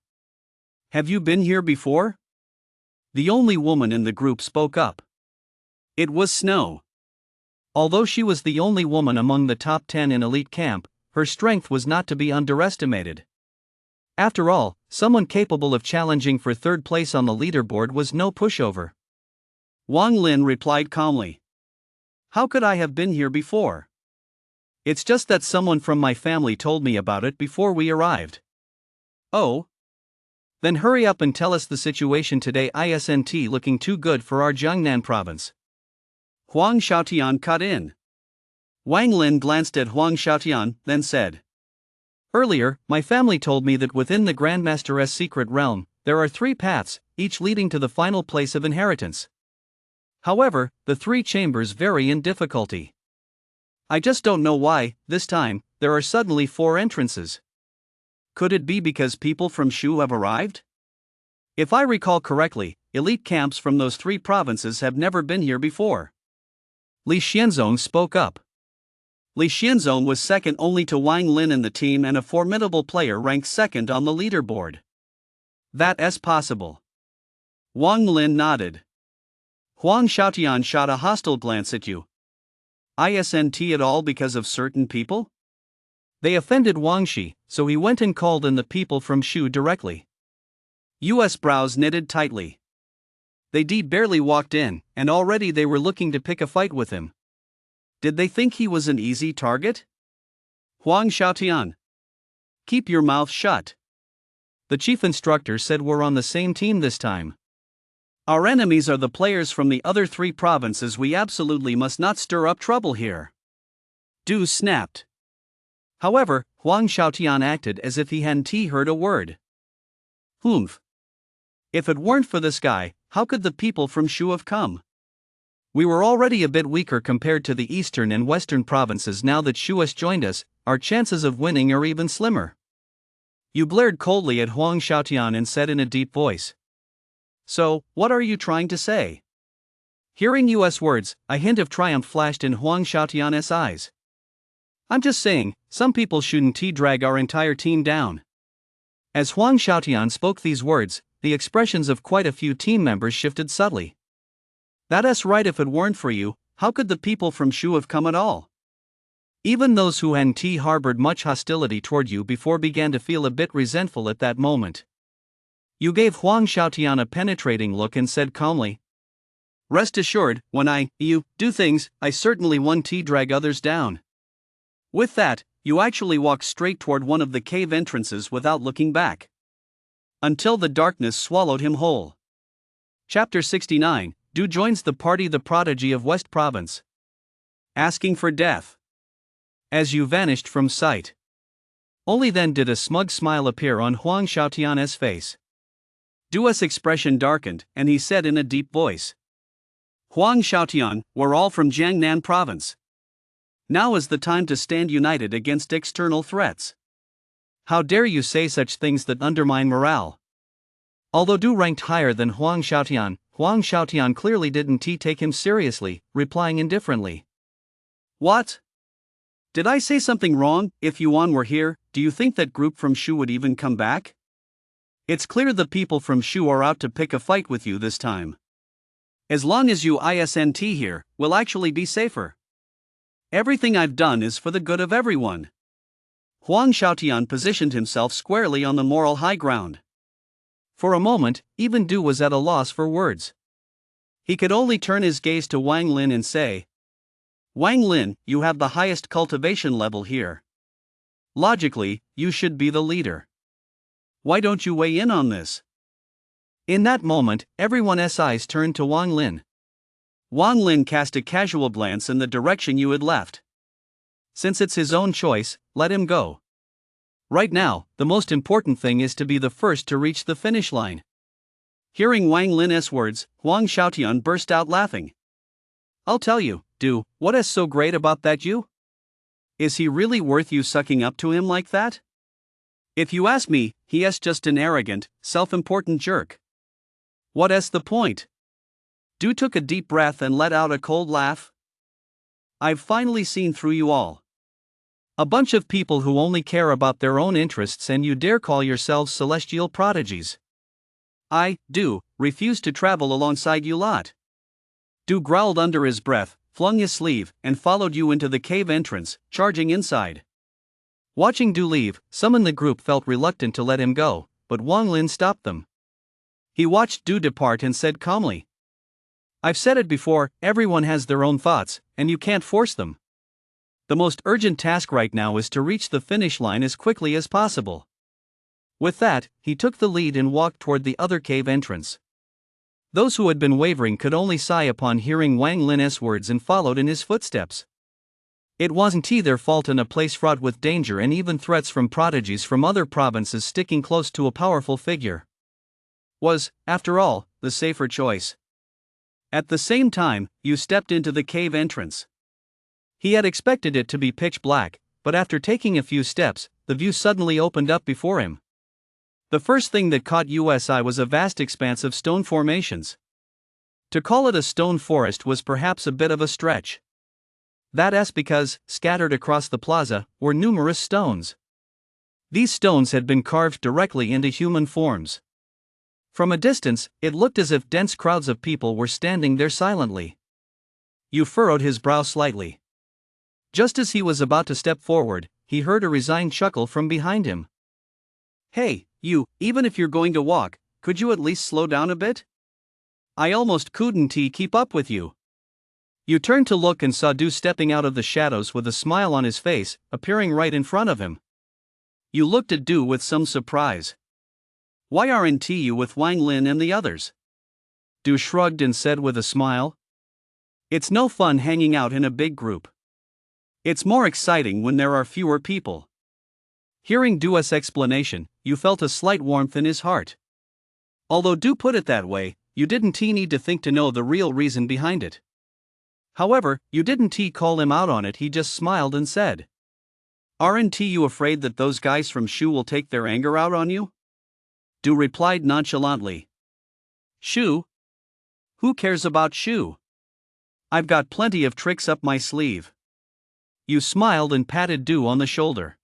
[SPEAKER 1] "Have you been here before?" The only woman in the group spoke up. It was Snow. Although she was the only woman among the top 10 in elite camp, her strength was not to be underestimated. After all, someone capable of challenging for third place on the leaderboard was no pushover. Wang Lin replied calmly. "How could I have been here before? It's just that someone from my family told me about it before we arrived." "Oh? Then hurry up and tell us the situation today. Isn't looking too good for our Jiangnan province." Huang Xiaotian cut in. Wang Lin glanced at Huang Xiaotian, then said, "Earlier, my family told me that within the Grandmaster's secret realm, there are 3 paths, each leading to the final place of inheritance. However, the 3 chambers vary in difficulty. I just don't know why, this time, there are suddenly 4 entrances. Could it be because people from Shu have arrived? If I recall correctly, elite camps from those 3 provinces have never been here before." Li Xianzong spoke up. Li Xianzong was second only to Wang Lin in the team and a formidable player ranked second on the leaderboard. "That's possible." Wang Lin nodded. Huang Xiaotian shot a hostile glance at you. "Isn't at all because of certain people? They offended Wang Shi, so he went and called in the people from Shu directly." Yu's brows knitted tightly. They barely walked in, and already they were looking to pick a fight with him. Did they think he was an easy target? Huang Xiaotian. "Keep your mouth shut." The chief instructor said we're on the same team this time. Our enemies are the players from the other 3 provinces. We absolutely must not stir up trouble here. Du snapped. However, Huang Xiaotian acted as if he hadn't heard a word. "Humph. If it weren't for this guy, how could the people from Shu have come? We were already a bit weaker compared to the eastern and western provinces. Now that Shu has joined us, our chances of winning are even slimmer." Yu glared coldly at Huang Xiaotian and said in a deep voice. "So, what are you trying to say?" Hearing Yu's words, a hint of triumph flashed in Huang Xiaotian's eyes. "I'm just saying, some people shouldn't drag our entire team down." As Huang Xiaotian spoke these words, the expressions of quite a few team members shifted subtly. "That's right. If it weren't for you, how could the people from Shu have come at all? Even those who hadn't harbored much hostility toward you before began to feel a bit resentful at that moment. You gave Huang Xiaotian a penetrating look and said calmly, "Rest assured, when you do things, I certainly won't drag others down." With that, you actually walked straight toward one of the cave entrances without looking back. Until the darkness swallowed him whole. Chapter 69, Du joins the party. The prodigy of West Province. Asking for death. As you vanished from sight. Only then did a smug smile appear on Huang Xiaotian's face. Du's expression darkened, and he said in a deep voice, "Huang Xiaotian, we're all from Jiangnan Province. Now is the time to stand united against external threats. How dare you say such things that undermine morale?" Although Du ranked higher than Huang Xiaotian clearly didn't take him seriously, replying indifferently. "What? Did I say something wrong? If Yuan were here, do you think that group from Shu would even come back? It's clear the people from Shu are out to pick a fight with you this time. As long as you isn't here, we'll actually be safer. Everything I've done is for the good of everyone." Huang Xiaotian positioned himself squarely on the moral high ground. For a moment, even Du was at a loss for words. He could only turn his gaze to Wang Lin and say, "Wang Lin, you have the highest cultivation level here. Logically, you should be the leader. Why don't you weigh in on this?" In that moment, everyone's eyes turned to Wang Lin. Wang Lin cast a casual glance in the direction you had left. Since it's his own choice, let him go. Right now, the most important thing is to be the first to reach the finish line. Hearing Wang Lin's words, Huang Xiaotian burst out laughing. "I'll tell you, Du, what is so great about that you? Is he really worth you sucking up to him like that? If you ask me, he is just an arrogant, self-important jerk. What is the point?" Du took a deep breath and let out a cold laugh. "I've finally seen through you all. A bunch of people who only care about their own interests, and you dare call yourselves celestial prodigies. I, Du, refuse to travel alongside you lot." Du growled under his breath, flung his sleeve, and followed you into the cave entrance, charging inside. Watching Du leave, some in the group felt reluctant to let him go, but Wang Lin stopped them. He watched Du depart and said calmly, "I've said it before, everyone has their own thoughts, and you can't force them. The most urgent task right now is to reach the finish line as quickly as possible." With that, he took the lead and walked toward the other cave entrance. Those who had been wavering could only sigh upon hearing Wang Lin's words and followed in his footsteps. It wasn't their fault in a place fraught with danger and even threats from prodigies from other provinces sticking close to a powerful figure was, after all, the safer choice. At the same time, you stepped into the cave entrance. He had expected it to be pitch black, but after taking a few steps, the view suddenly opened up before him. The first thing that caught his eye was a vast expanse of stone formations. To call it a stone forest was perhaps a bit of a stretch. That's because, scattered across the plaza, were numerous stones. These stones had been carved directly into human forms. From a distance, it looked as if dense crowds of people were standing there silently. You furrowed his brow slightly. Just as he was about to step forward, he heard a resigned chuckle from behind him. "Hey, you, even if you're going to walk, could you at least slow down a bit? I almost couldn't keep up with you." You turned to look and saw Du stepping out of the shadows with a smile on his face, appearing right in front of him. You looked at Du with some surprise. "Why aren't you with Wang Lin and the others?" Du shrugged and said with a smile, "It's no fun hanging out in a big group. It's more exciting when there are fewer people." Hearing Du's explanation, you felt a slight warmth in his heart. Although Du put it that way, you didn't need to think to know the real reason behind it. However, you didn't call him out on it, he just smiled and said, "Aren't you afraid that those guys from Shu will take their anger out on you?" Du replied nonchalantly, "Shu? Who cares about Shu? I've got plenty of tricks up my sleeve." You smiled and patted Du on the shoulder.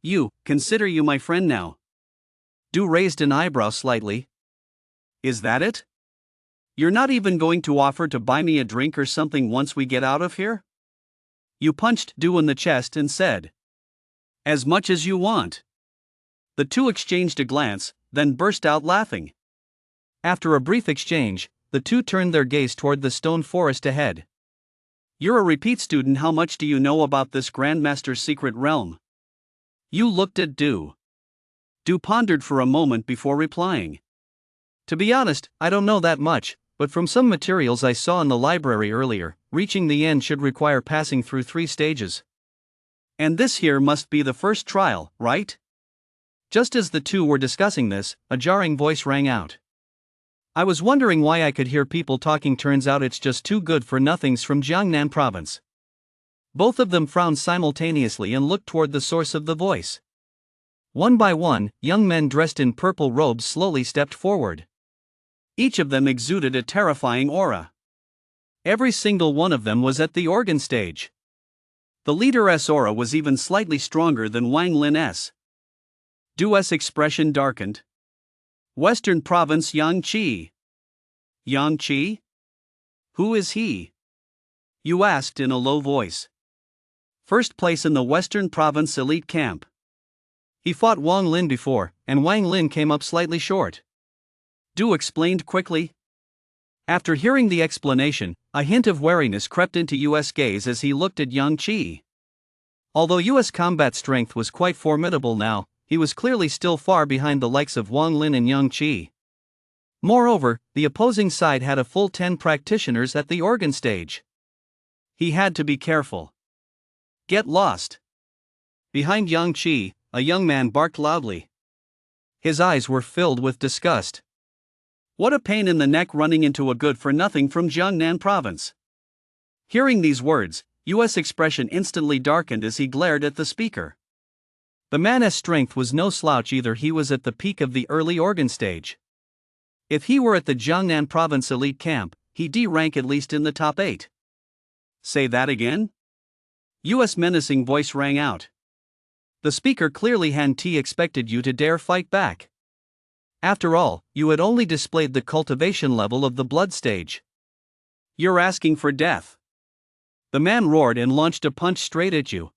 [SPEAKER 1] "You consider you my friend now." Du raised an eyebrow slightly. "Is that it?" You're not even going to offer to buy me a drink or something once we get out of here? You punched Du in the chest and said, "As much as you want." The two exchanged a glance, then burst out laughing. After a brief exchange, the two turned their gaze toward the stone forest ahead. "You're a repeat student. How much do you know about this Grandmaster's secret realm?" You looked at Du. Du pondered for a moment before replying. "To be honest, I don't know that much, but from some materials I saw in the library earlier, reaching the end should require passing through 3 stages. And this here must be the first trial, right?" Just as the two were discussing this, a jarring voice rang out. "I was wondering why I could hear people talking. Turns out it's just two good-for-nothings from Jiangnan province." Both of them frowned simultaneously and looked toward the source of the voice. One by one, young men dressed in purple robes slowly stepped forward. Each of them exuded a terrifying aura. Every single one of them was at the organ stage. The leader's aura was even slightly stronger than Wang Lin's. Du's expression darkened. "Western Province Yang Qi." "Yang Qi? Who is he?" You asked in a low voice. "First place in the Western Province elite camp. He fought Wang Lin before, and Wang Lin came up slightly short." Du explained quickly. After hearing the explanation, a hint of wariness crept into U's gaze as he looked at Yang Qi. Although U's combat strength was quite formidable now, he was clearly still far behind the likes of Wang Lin and Yang Qi. Moreover, the opposing side had a full 10 practitioners at the organ stage. He had to be careful. "Get lost." Behind Yang Qi, a young man barked loudly. His eyes were filled with disgust. What a pain in the neck running into a good-for-nothing from Jiangnan province. Hearing these words, U's expression instantly darkened as he glared at the speaker. The man's strength was no slouch either. He was at the peak of the early organ stage. If he were at the Jiangnan province elite camp, he'd rank at least in the top 8. "Say that again?" U's menacing voice rang out. The speaker clearly hadn't expected you to dare fight back. After all, you had only displayed the cultivation level of the blood stage. "You're asking for death." The man roared and launched a punch straight at you.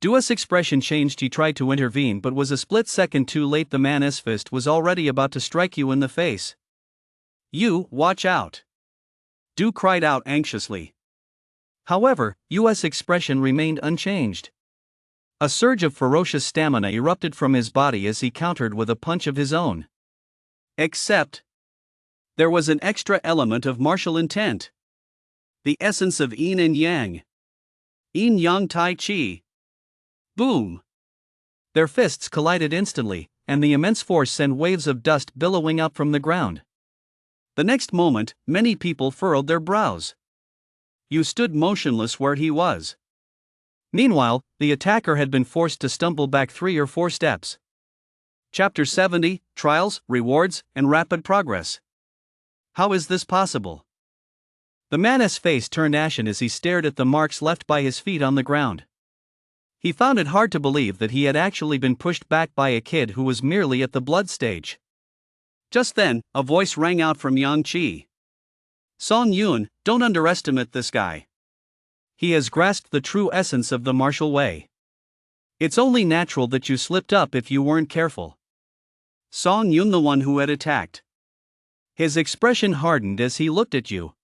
[SPEAKER 1] Du's expression changed. He tried to intervene but was a split second too late. The man's fist was already about to strike you in the face. "You, watch out!" Du cried out anxiously. However, U's expression remained unchanged. A surge of ferocious stamina erupted from his body as he countered with a punch of his own. Except, there was an extra element of martial intent. The essence of yin and yang. Yin yang tai chi. Boom! Their fists collided instantly, and the immense force sent waves of dust billowing up from the ground. The next moment, many people furrowed their brows. You stood motionless where he was. Meanwhile, the attacker had been forced to stumble back 3 or 4 steps. Chapter 70, Trials, Rewards, and Rapid Progress. How is this possible? The man's face turned ashen as he stared at the marks left by his feet on the ground. He found it hard to believe that he had actually been pushed back by a kid who was merely at the blood stage. Just then, a voice rang out from Yang Qi. "Song Yun, don't underestimate this guy. He has grasped the true essence of the martial way. It's only natural that you slipped up if you weren't careful." Song Yun, the one who had attacked. His expression hardened as he looked at you.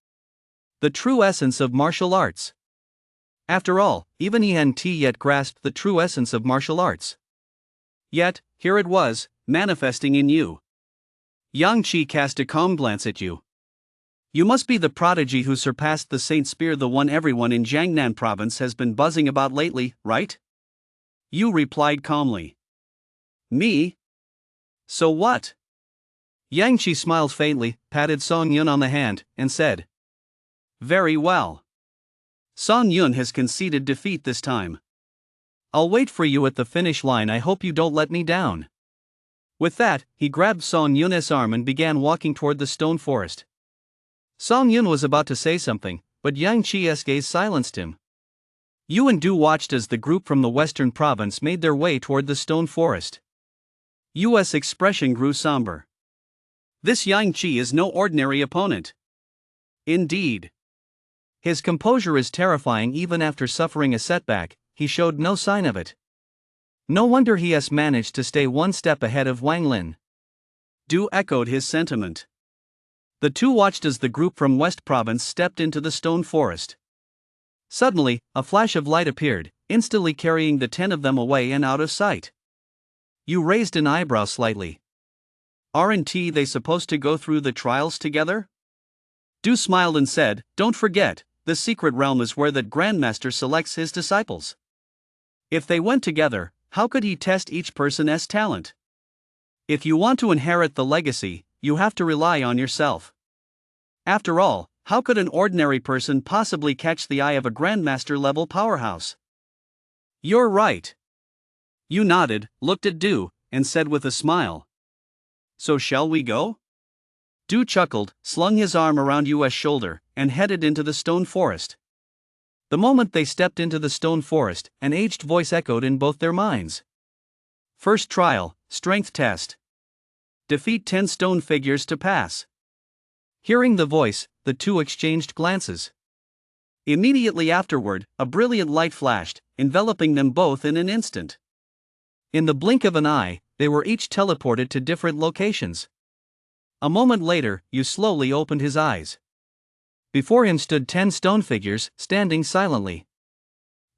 [SPEAKER 1] The true essence of martial arts. After all, even he hadn't yet grasped the true essence of martial arts. Yet, here it was, manifesting in you. Yang Qi cast a calm glance at you. "You must be the prodigy who surpassed the Saint Spear, the one everyone in Jiangnan province has been buzzing about lately, right?" You replied calmly. "Me? So what?" Yang Qi smiled faintly, patted Song Yun on the hand, and said, "Very well. Song Yun has conceded defeat this time. I'll wait for you at the finish line. I hope you don't let me down." With that, he grabbed Song Yun's arm and began walking toward the stone forest. Song Yun was about to say something, but Yang Qi's gaze silenced him. You and Du watched as the group from the western province made their way toward the stone forest. Yu's expression grew somber. This Yang Qi is no ordinary opponent. Indeed. His composure is terrifying even after suffering a setback, he showed no sign of it. No wonder he has managed to stay one step ahead of Wang Lin. Du echoed his sentiment. The two watched as the group from West Province stepped into the stone forest. Suddenly, a flash of light appeared, instantly carrying the 10 of them away and out of sight. You raised an eyebrow slightly. Aren't they supposed to go through the trials together? Du smiled and said, "Don't forget, the secret realm is where that Grandmaster selects his disciples. If they went together, how could he test each person's talent? If you want to inherit the legacy, you have to rely on yourself. After all, how could an ordinary person possibly catch the eye of a Grandmaster-level powerhouse?" You're right. You nodded, looked at Du, and said with a smile, "So shall we go?" Du chuckled, slung his arm around Yu's shoulder, and headed into the stone forest. The moment they stepped into the stone forest, an aged voice echoed in both their minds. First trial, strength test. Defeat 10 stone figures to pass. Hearing the voice, the two exchanged glances. Immediately afterward, a brilliant light flashed, enveloping them both in an instant. In the blink of an eye, they were each teleported to different locations. A moment later, Yu slowly opened his eyes. Before him stood 10 stone figures, standing silently.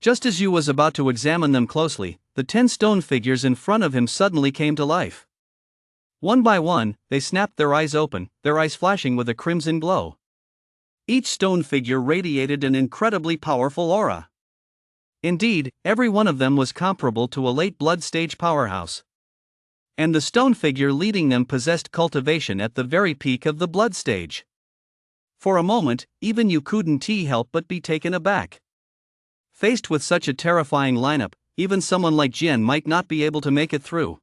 [SPEAKER 1] Just as Yu was about to examine them closely, the 10 stone figures in front of him suddenly came to life. One by one, they snapped their eyes open, their eyes flashing with a crimson glow. Each stone figure radiated an incredibly powerful aura. Indeed, every one of them was comparable to a late blood stage powerhouse. And the stone figure leading them possessed cultivation at the very peak of the blood stage. For a moment, even you couldn't help but be taken aback. Faced with such a terrifying lineup, even someone like Jian might not be able to make it through.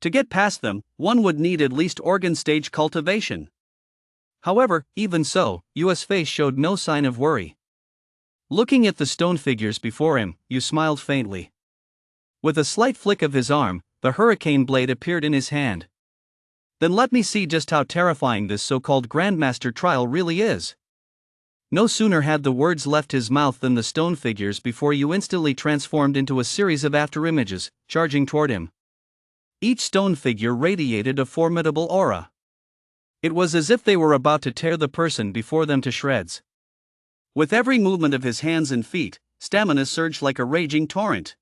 [SPEAKER 1] To get past them, one would need at least organ stage cultivation. However, even so, Yu's face showed no sign of worry. Looking at the stone figures before him, Yu smiled faintly. With a slight flick of his arm, the hurricane blade appeared in his hand. Then let me see just how terrifying this so-called Grandmaster trial really is. No sooner had the words left his mouth than the stone figures before Yu instantly transformed into a series of afterimages, charging toward him. Each stone figure radiated a formidable aura. It was as if they were about to tear the person before them to shreds. With every movement of his hands and feet, stamina surged like a raging torrent.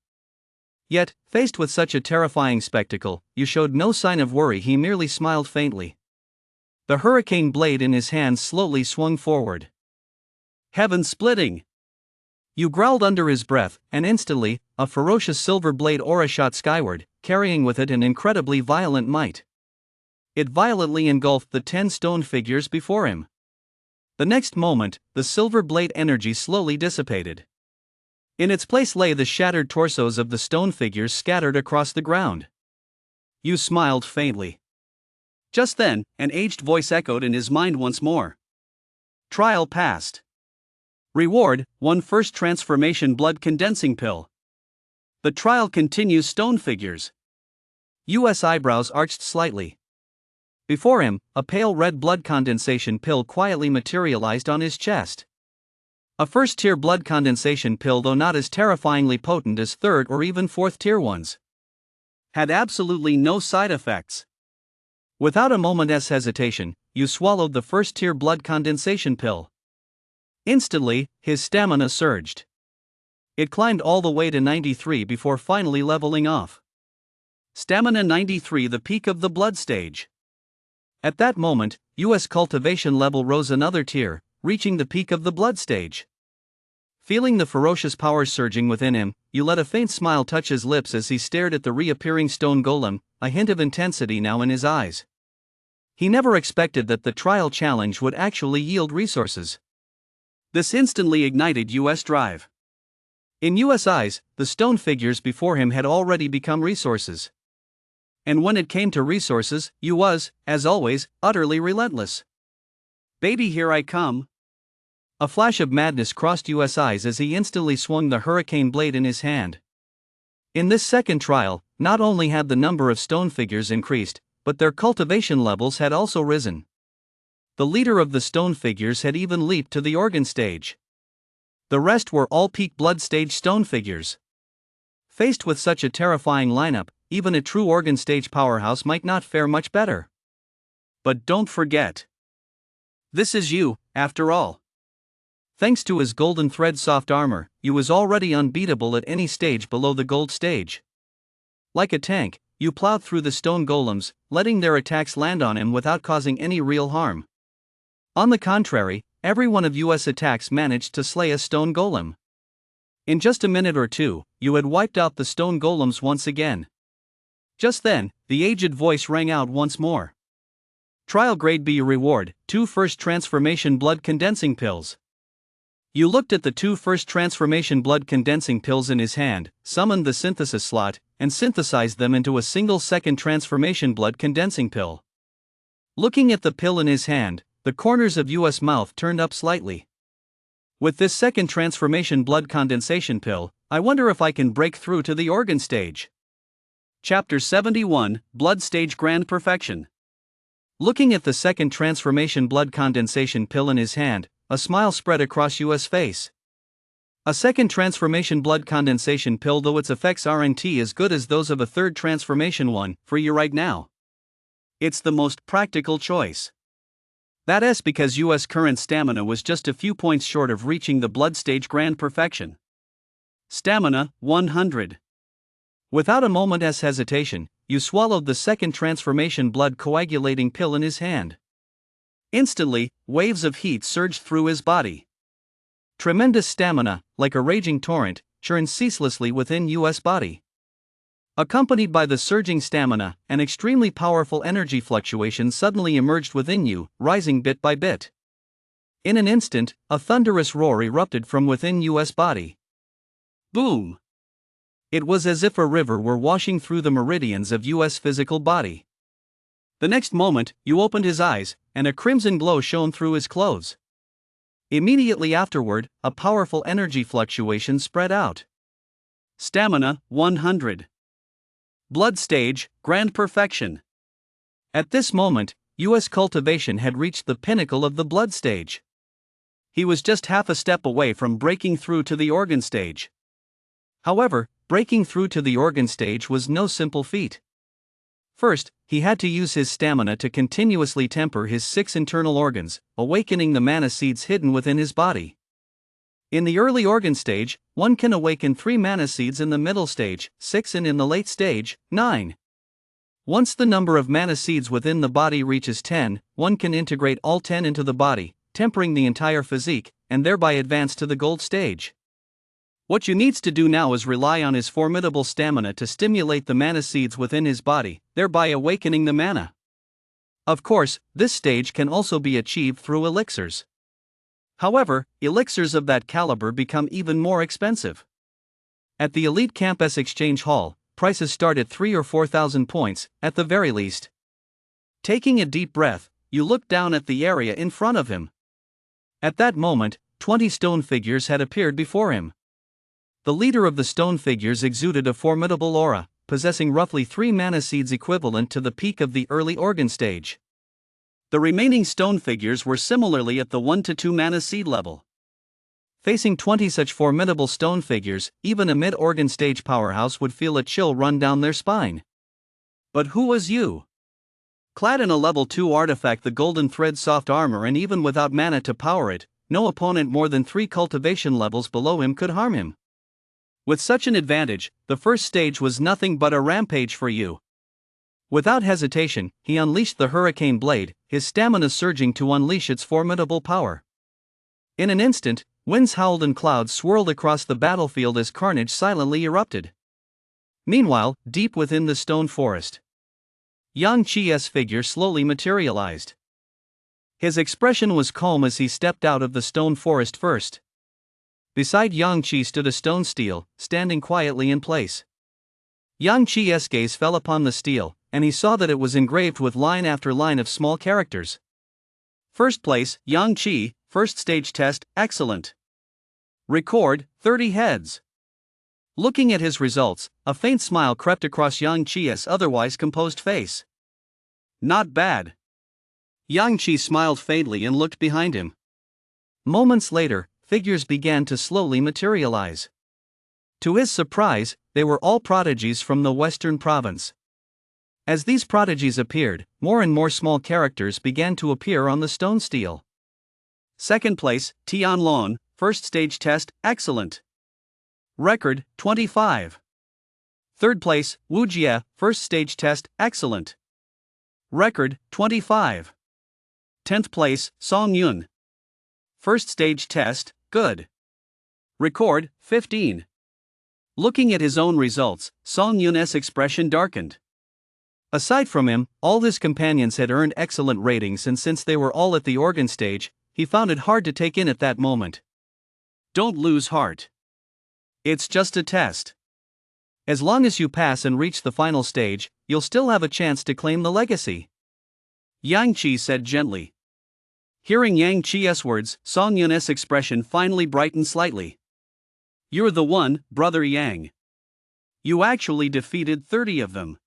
[SPEAKER 1] Yet, faced with such a terrifying spectacle, Yu showed no sign of worry, he merely smiled faintly. The hurricane blade in his hand slowly swung forward. Heaven splitting! Yu growled under his breath, and instantly, a ferocious silver blade aura shot skyward, carrying with it an incredibly violent might. It violently engulfed the 10 stone figures before him. The next moment, the silver blade energy slowly dissipated. In its place lay the shattered torsos of the stone figures scattered across the ground. Yu smiled faintly. Just then, an aged voice echoed in his mind once more. Trial passed. Reward, 1 first transformation blood condensing pill. The trial continues. Stone figures. Yu's eyebrows arched slightly. Before him, a pale red blood condensation pill quietly materialized on his chest. A first-tier blood condensation pill, though not as terrifyingly potent as third or even fourth-tier ones. Had absolutely no side effects. Without a moment's hesitation, Yu swallowed the first-tier blood condensation pill. Instantly, his stamina surged. It climbed all the way to 93 before finally leveling off. Stamina 93, the peak of the blood stage. At that moment, Yu's cultivation level rose another tier, reaching the peak of the blood stage. Feeling the ferocious power surging within him, Yu let a faint smile touch his lips as he stared at the reappearing stone golem, a hint of intensity now in his eyes. He never expected that the trial challenge would actually yield resources. This instantly ignited Yu's drive. In Yu's eyes, the stone figures before him had already become resources. And when it came to resources, Yu was, as always, utterly relentless. Baby, here I come. A flash of madness crossed Yu's eyes as he instantly swung the hurricane blade in his hand. In this second trial, not only had the number of stone figures increased, but their cultivation levels had also risen. The leader of the stone figures had even leaped to the organ stage. The rest were all peak blood stage stone figures. Faced with such a terrifying lineup, even a true organ stage powerhouse might not fare much better. But don't forget, this is you, after all. Thanks to his golden thread soft armor, you was already unbeatable at any stage below the gold stage. Like a tank, you plowed through the stone golems, letting their attacks land on him without causing any real harm. On the contrary, every one of US attacks managed to slay a stone golem. In just a minute or two, you had wiped out the stone golems once again. Just then, the aged voice rang out once more. Trial grade B reward, 2 first transformation blood condensing pills. You looked at the 2 first transformation blood condensing pills in his hand, summoned the synthesis slot, and synthesized them into a single second transformation blood condensing pill. Looking at the pill in his hand, the corners of US mouth turned up slightly. With this second transformation blood condensation pill, I wonder if I can break through to the organ stage. Chapter 71, Blood Stage Grand Perfection. Looking at the second transformation blood condensation pill in his hand, a smile spread across US face. A second transformation blood condensation pill, though its effects aren't as good as those of a third transformation one, for you right now. It's the most practical choice. That's because US current stamina was just a few points short of reaching the blood stage grand perfection. Stamina, 100. Without a moment's hesitation, you swallowed the second transformation blood coagulating pill in his hand. Instantly, waves of heat surged through his body. Tremendous stamina, like a raging torrent, churned ceaselessly within US body. Accompanied by the surging stamina, an extremely powerful energy fluctuation suddenly emerged within you, rising bit by bit. In an instant, a thunderous roar erupted from within US body. Boom! It was as if a river were washing through the meridians of US physical body. The next moment, you opened his eyes, and a crimson glow shone through his clothes. Immediately afterward, a powerful energy fluctuation spread out. Stamina, 100. Blood stage, grand perfection. At this moment, US cultivation had reached the pinnacle of the blood stage. He was just half a step away from breaking through to the organ stage. However, breaking through to the organ stage was no simple feat. First, he had to use his stamina to continuously temper his 6 internal organs, awakening the mana seeds hidden within his body. In the early organ stage, one can awaken 3 mana seeds in the middle stage, 6 and in the late stage, 9. Once the number of mana seeds within the body reaches 10, one can integrate all 10 into the body, tempering the entire physique, and thereby advance to the gold stage. What you needs to do now is rely on his formidable stamina to stimulate the mana seeds within his body, thereby awakening the mana. Of course, this stage can also be achieved through elixirs. However, elixirs of that caliber become even more expensive. At the Elite Campus Exchange Hall, prices start at 3,000 or 4,000 points, at the very least. Taking a deep breath, you look down at the area in front of him. At that moment, 20 stone figures had appeared before him. The leader of the stone figures exuded a formidable aura, possessing roughly 3 mana seeds equivalent to the peak of the early organ stage. The remaining stone figures were similarly at the 1 to 2 mana seed level. Facing 20 such formidable stone figures, even a mid-organ stage powerhouse would feel a chill run down their spine. But who was you? Clad in a level 2 artifact, the golden thread soft armor, and even without mana to power it, no opponent more than 3 cultivation levels below him could harm him. With such an advantage, the first stage was nothing but a rampage for you. Without hesitation, he unleashed the Hurricane Blade, his stamina surging to unleash its formidable power. In an instant, winds howled and clouds swirled across the battlefield as carnage silently erupted. Meanwhile, deep within the stone forest, Yang Chi's figure slowly materialized. His expression was calm as he stepped out of the stone forest first. Beside Yang Chi stood a stone stele, standing quietly in place. Yang Chi's gaze fell upon the stele, and he saw that it was engraved with line after line of small characters. First place, Yang Chi, first stage test, excellent. Record, 30 heads. Looking at his results, a faint smile crept across Yang Chi's otherwise composed face. Not bad. Yang Qi smiled faintly and looked behind him. Moments later, figures began to slowly materialize. To his surprise, they were all prodigies from the Western province. As these prodigies appeared, more and more small characters began to appear on the stone stele. Second place, Tian Lon, first stage test, excellent. Record, 25. Third place, Wu Jie, first stage test, excellent. Record, 25. 10th place, Song Yun. First stage test, good. Record, 15. Looking at his own results, Song Yun's expression darkened. Aside from him, all his companions had earned excellent ratings, and since they were all at the organ stage, he found it hard to take in at that moment. Don't lose heart. It's just a test. As long as you pass and reach the final stage, you'll still have a chance to claim the legacy. Yang Qi said gently. Hearing Yang Qi's words, Song Yun's expression finally brightened slightly. You're the one, Brother Yang. You actually defeated 30 of them.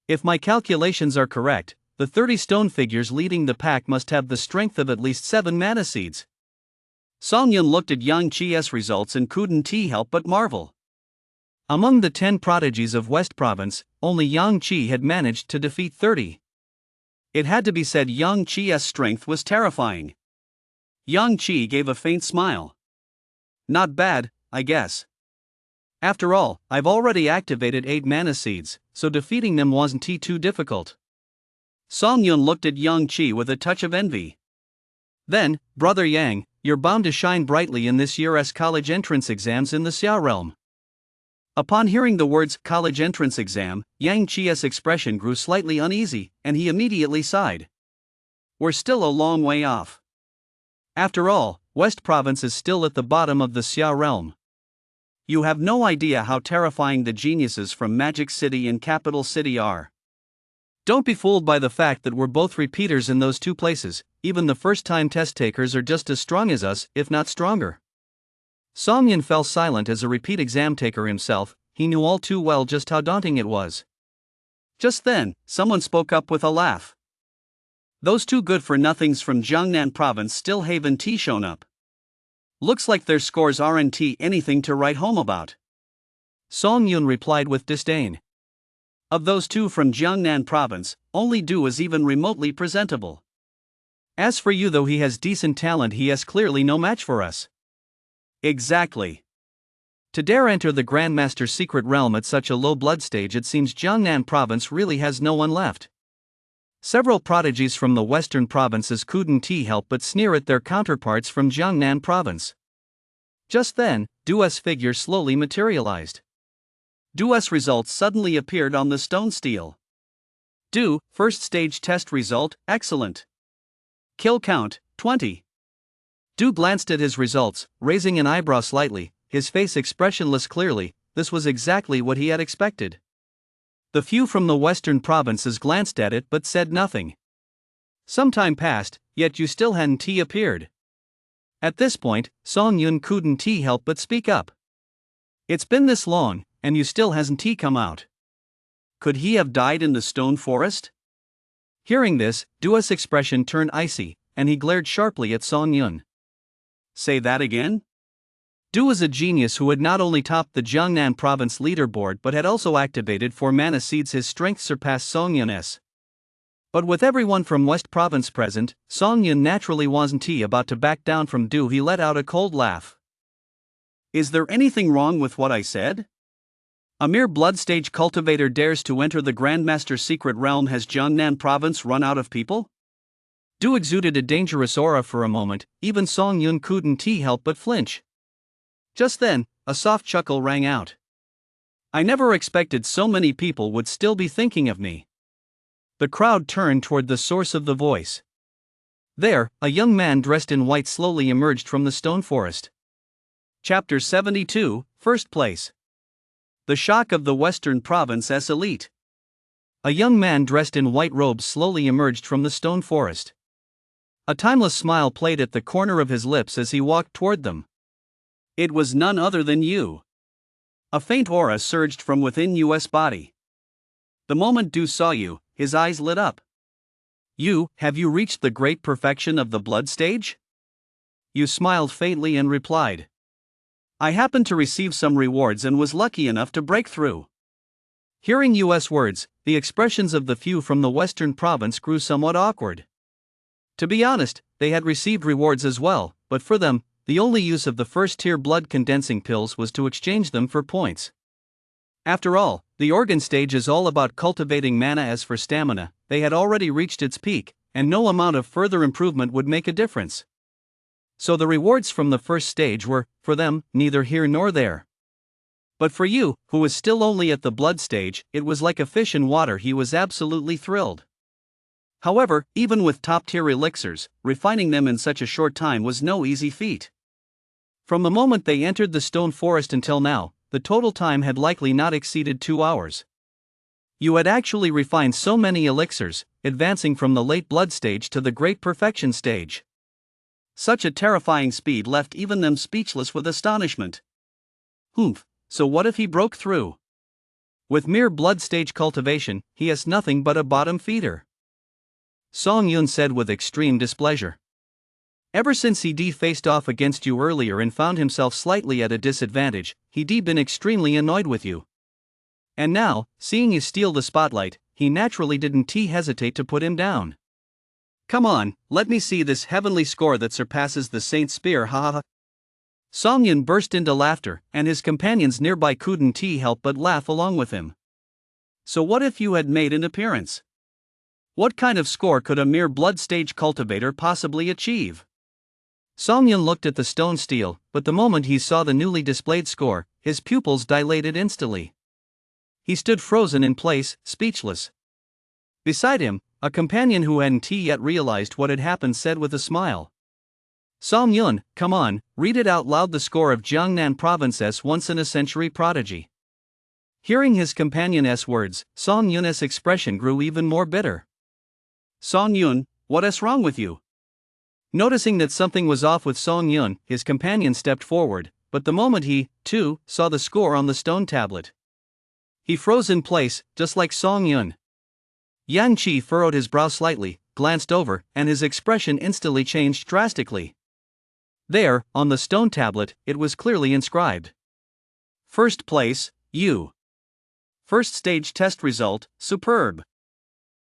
[SPEAKER 1] If my calculations are correct, the 30 stone figures leading the pack must have the strength of at least 7 mana seeds. Song Yun looked at Yang Qi's results and couldn't help but marvel. Among the 10 prodigies of West Province, only Yang Qi had managed to defeat 30. It had to be said Yang Qi's strength was terrifying. Yang Qi gave a faint smile. Not bad, I guess. After all, I've already activated 8 mana seeds, so defeating them wasn't too difficult. Song Yun looked at Yang Qi with a touch of envy. Then, Brother Yang, you're bound to shine brightly in this year's college entrance exams in the Xia realm. Upon hearing the words college entrance exam, Yang Qi's expression grew slightly uneasy, and he immediately sighed. We're still a long way off. After all, West Province is still at the bottom of the Xia realm. You have no idea how terrifying the geniuses from Magic City and Capital City are. Don't be fooled by the fact that we're both repeaters in those two places. Even the first-time test takers are just as strong as us, if not stronger. Song Yun fell silent as a repeat exam taker himself. He knew all too well just how daunting it was. Just then, someone spoke up with a laugh. Those two good-for-nothings from Jiangnan Province still haven't shown up. Looks like their scores aren't anything to write home about. Song Yun replied with disdain. Of those two from Jiangnan Province, only Du is even remotely presentable. As for you, though he has decent talent, he has clearly no match for us. Exactly. To dare enter the Grandmaster's secret realm at such a low blood stage, it seems Jiangnan Province really has no one left. Several prodigies from the western provinces couldn't help but sneer at their counterparts from Jiangnan Province. Just then, Du's figure slowly materialized. Du's results suddenly appeared on the stone stele. Du, first stage test result, excellent. Kill count, 20. Du glanced at his results, raising an eyebrow slightly, his face expressionless. Clearly, this was exactly what he had expected. The few from the western provinces glanced at it but said nothing. Some time passed, yet you still hadn't appeared. At this point, Song Yun couldn't help but speak up. It's been this long, and you still hasn't come out. Could he have died in the stone forest? Hearing this, Du's expression turned icy, and he glared sharply at Song Yun. Say that again? Du was a genius who had not only topped the Jiangnan province leaderboard but had also activated 4 mana seeds. His strength surpassed Song Yun's. But with everyone from West Province present, Song Yun naturally wasn't about to back down from Du. He let out a cold laugh. Is there anything wrong with what I said? A mere blood stage cultivator dares to enter the Grandmaster's secret realm. Has Jiangnan Province run out of people? Du exuded a dangerous aura for a moment. Even Song Yun couldn't help but flinch. Just then, a soft chuckle rang out. I never expected so many people would still be thinking of me. The crowd turned toward the source of the voice. There, a young man dressed in white slowly emerged from the stone forest. Chapter 72, First Place. The shock of the Western Province's elite. A young man dressed in white robes slowly emerged from the stone forest. A timeless smile played at the corner of his lips as he walked toward them. It was none other than you. A faint aura surged from within Yu's body. The moment Du saw you, his eyes lit up. Have you reached the great perfection of the blood stage? Yu smiled faintly and replied. I happened to receive some rewards and was lucky enough to break through. Hearing Yu's words, the expressions of the few from the western province grew somewhat awkward. To be honest, they had received rewards as well, but for them, the only use of the first-tier blood-condensing pills was to exchange them for points. After all, the organ stage is all about cultivating mana. As for stamina, they had already reached its peak, and no amount of further improvement would make a difference. So the rewards from the first stage were, for them, neither here nor there. But for Yu, who was still only at the blood stage, it was like a fish in water. He was absolutely thrilled. However, even with top-tier elixirs, refining them in such a short time was no easy feat. From the moment they entered the stone forest until now, the total time had likely not exceeded 2 hours. Yu had actually refined so many elixirs, advancing from the late blood stage to the great perfection stage. Such a terrifying speed left even them speechless with astonishment. So what if he broke through? With mere blood stage cultivation, he has nothing but a bottom feeder. Song Yun said with extreme displeasure. Ever since he faced off against you earlier and found himself slightly at a disadvantage, he'd been extremely annoyed with you. And now, seeing you steal the spotlight, he naturally didn't hesitate to put him down. Come on, let me see this heavenly score that surpasses the Saint's spear, haha. Song Yun burst into laughter, and his companions nearby couldn't help but laugh along with him. So what if you had made an appearance? What kind of score could a mere blood stage cultivator possibly achieve? Song Yun looked at the stone steel, but the moment he saw the newly displayed score, his pupils dilated instantly. He stood frozen in place, speechless. Beside him, a companion who hadn't yet realized what had happened said with a smile. Song Yun, come on, read it out loud, the score of Jiangnan Province's once-in-a-century prodigy. Hearing his companion's words, Song Yun's expression grew even more bitter. Song Yun, what's wrong with you? Noticing that something was off with Song Yun, his companion stepped forward, but the moment he, too, saw the score on the stone tablet, he froze in place, just like Song Yun. Yang Qi furrowed his brow slightly, glanced over, and his expression instantly changed drastically. There, on the stone tablet, it was clearly inscribed. First place, Yu. First stage test result, superb.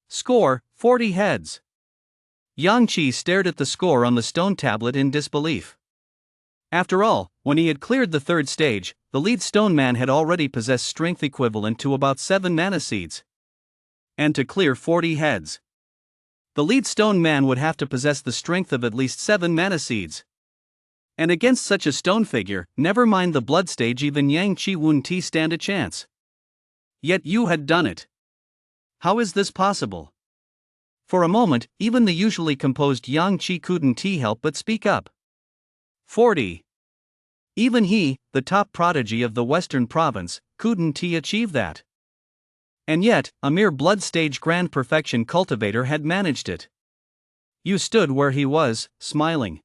[SPEAKER 1] Score, 40 heads. Yang Qi stared at the score on the stone tablet in disbelief. After all, when he had cleared the third stage, the lead stone man had already possessed strength equivalent to about 7 mana seeds. And to clear 40 heads, the lead stone man would have to possess the strength of at least 7 mana seeds. And against such a stone figure, never mind the blood stage, even Yang Qi wouldn't stand a chance. Yet Yu had done it. How is this possible? For a moment, even the usually composed Yang Qi couldn't help but speak up. 40. Even he, the top prodigy of the western province, couldn't achieve that. And yet, a mere blood stage grand perfection cultivator had managed it. Yu stood where he was, smiling.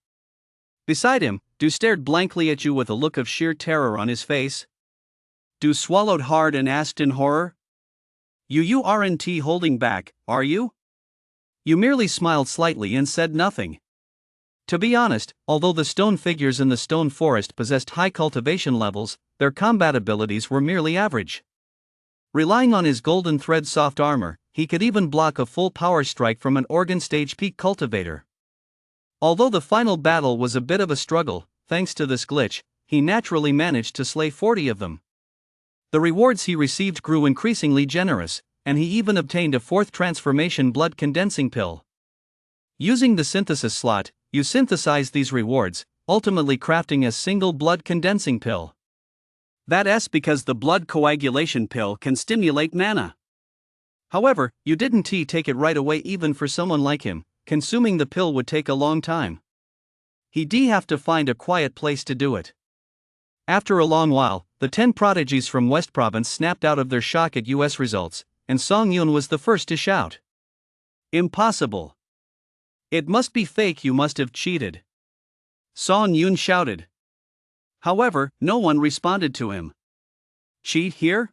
[SPEAKER 1] Beside him, Du stared blankly at Yu with a look of sheer terror on his face. Du swallowed hard and asked in horror. You aren't holding back, are you? Yu merely smiled slightly and said nothing. To be honest, although the stone figures in the stone forest possessed high cultivation levels, their combat abilities were merely average. Relying on his golden thread soft armor, he could even block a full power strike from an organ stage peak cultivator. Although the final battle was a bit of a struggle, thanks to this glitch, he naturally managed to slay 40 of them. The rewards he received grew increasingly generous, and he even obtained a 4th transformation blood condensing pill. Using the synthesis slot, you synthesized these rewards, ultimately crafting a single blood condensing pill. That's because the blood coagulation pill can stimulate mana. However, you didn't take it right away. Even for someone like him, consuming the pill would take a long time. He'd have to find a quiet place to do it. After a long while, the 10 prodigies from West Province snapped out of their shock at US results, and Song Yun was the first to shout. Impossible. It must be fake, you must have cheated. Song Yun shouted. However, no one responded to him. Cheat here?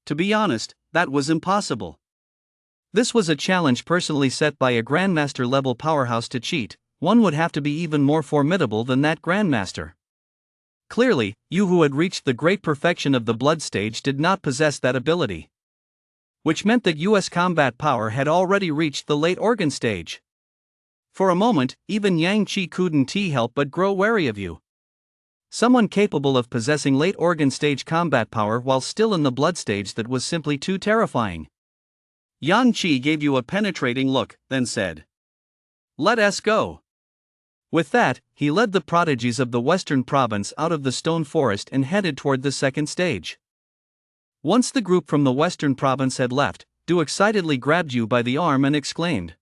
[SPEAKER 1] To be honest, that was impossible. This was a challenge personally set by a Grandmaster-level powerhouse to cheat. One would have to be even more formidable than that Grandmaster. Clearly, you who had reached the great perfection of the blood stage did not possess that ability. Which meant that US combat power had already reached the late organ stage. For a moment, even Yang Qi couldn't help but grow wary of you. Someone capable of possessing late organ stage combat power while still in the blood stage, that was simply too terrifying. Yang Qi gave you a penetrating look, then said, "Let us go." With that, he led the prodigies of the Western Province out of the stone forest and headed toward the second stage. Once the group from the Western Province had left, Du excitedly grabbed you by the arm and exclaimed,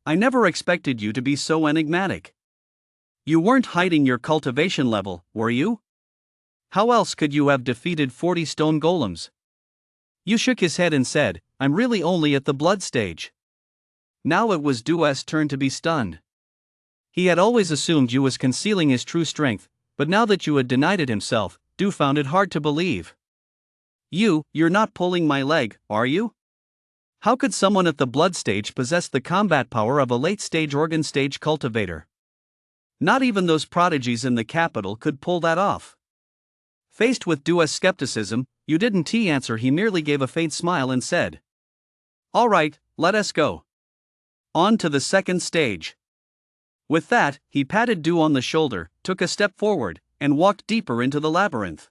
[SPEAKER 1] I never expected you to be so enigmatic. You weren't hiding your cultivation level, were you? How else could you have defeated 40 stone golems?" You shook his head and said, "I'm really only at the blood stage." Now it was Du's turn to be stunned. He had always assumed you was concealing his true strength, but now that you had denied it himself, Du found it hard to believe. You're not pulling my leg, are you? How could someone at the blood stage possess the combat power of a late-stage organ stage cultivator? Not even those prodigies in the capital could pull that off. Faced with Du's skepticism, you didn't answer. He merely gave a faint smile and said, "All right, let us go. On to the second stage." With that, he patted Du on the shoulder, took a step forward, and walked deeper into the labyrinth.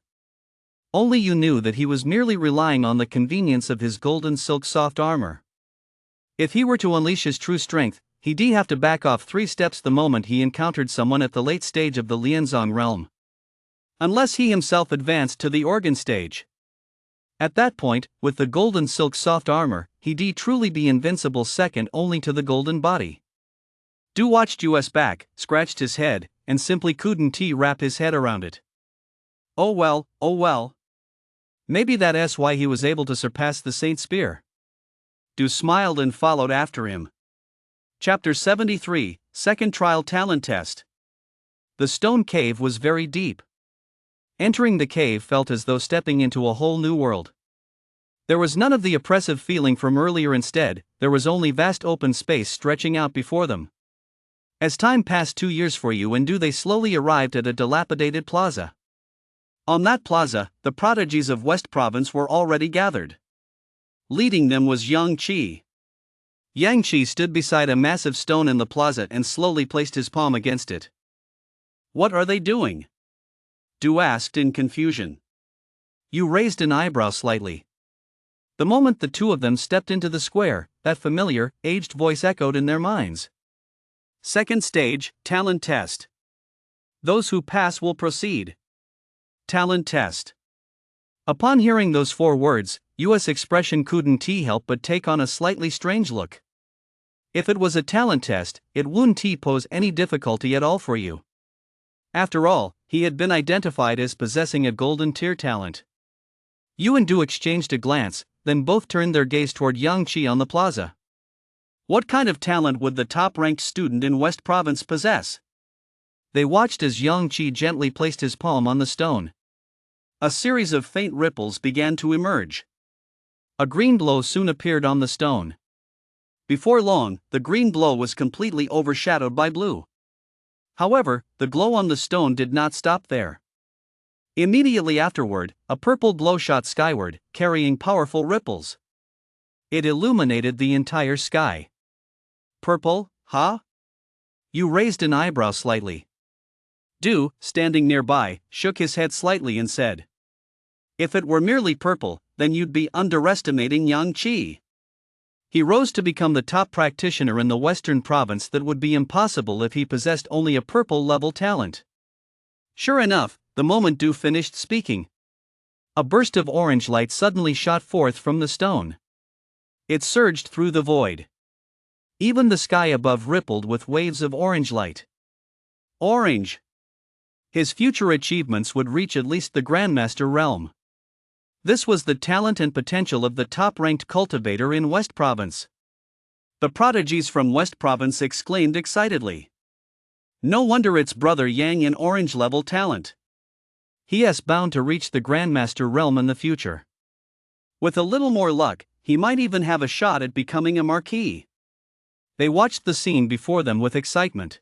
[SPEAKER 1] Only you knew that he was merely relying on the convenience of his golden silk soft armor. If he were to unleash his true strength, he'd have to back off 3 steps the moment he encountered someone at the late stage of the Lianzong realm. Unless he himself advanced to the organ stage. At that point, with the golden silk soft armor, he'd truly be invincible, second only to the golden body. Du watched US back, scratched his head, and simply couldn't wrap his head around it. Oh well. Maybe that's why he was able to surpass the Saint Spear. Du smiled and followed after him. Chapter 73, Second Trial Talent Test. The stone cave was very deep. Entering the cave felt as though stepping into a whole new world. There was none of the oppressive feeling from earlier. Instead, there was only vast open space stretching out before them. As time passed 2 years for you and Du, they slowly arrived at a dilapidated plaza. On that plaza, the prodigies of West Province were already gathered. Leading them was Yang Qi. Yang Qi stood beside a massive stone in the plaza and slowly placed his palm against it. "What are they doing?" Du asked in confusion. You raised an eyebrow slightly. The moment the two of them stepped into the square, that familiar, aged voice echoed in their minds. "Second stage, talent test. Those who pass will proceed. Talent test." Upon hearing those 4 words, US expression couldn't help but take on a slightly strange look. If it was a talent test, it wouldn't pose any difficulty at all for you. After all, he had been identified as possessing a golden tier talent. You and Du exchanged a glance, then both turned their gaze toward Yang Qi on the plaza. What kind of talent would the top-ranked student in West Province possess? They watched as Yang Qi gently placed his palm on the stone. A series of faint ripples began to emerge. A green glow soon appeared on the stone. Before long, the green glow was completely overshadowed by blue. However, the glow on the stone did not stop there. Immediately afterward, a purple glow shot skyward, carrying powerful ripples. It illuminated the entire sky. Purple, huh? You raised an eyebrow slightly. Du, standing nearby, shook his head slightly and said, "If it were merely purple, then you'd be underestimating Yang Qi. He rose to become the top practitioner in the Western Province. That would be impossible if he possessed only a purple-level talent." Sure enough, the moment Du finished speaking, a burst of orange light suddenly shot forth from the stone. It surged through the void. Even the sky above rippled with waves of orange light. Orange! His future achievements would reach at least the Grandmaster realm. This was the talent and potential of the top-ranked cultivator in West Province. The prodigies from West Province exclaimed excitedly. No wonder it's brother Yang an orange-level talent. He is bound to reach the Grandmaster realm in the future. With a little more luck, he might even have a shot at becoming a marquis. They watched the scene before them with excitement.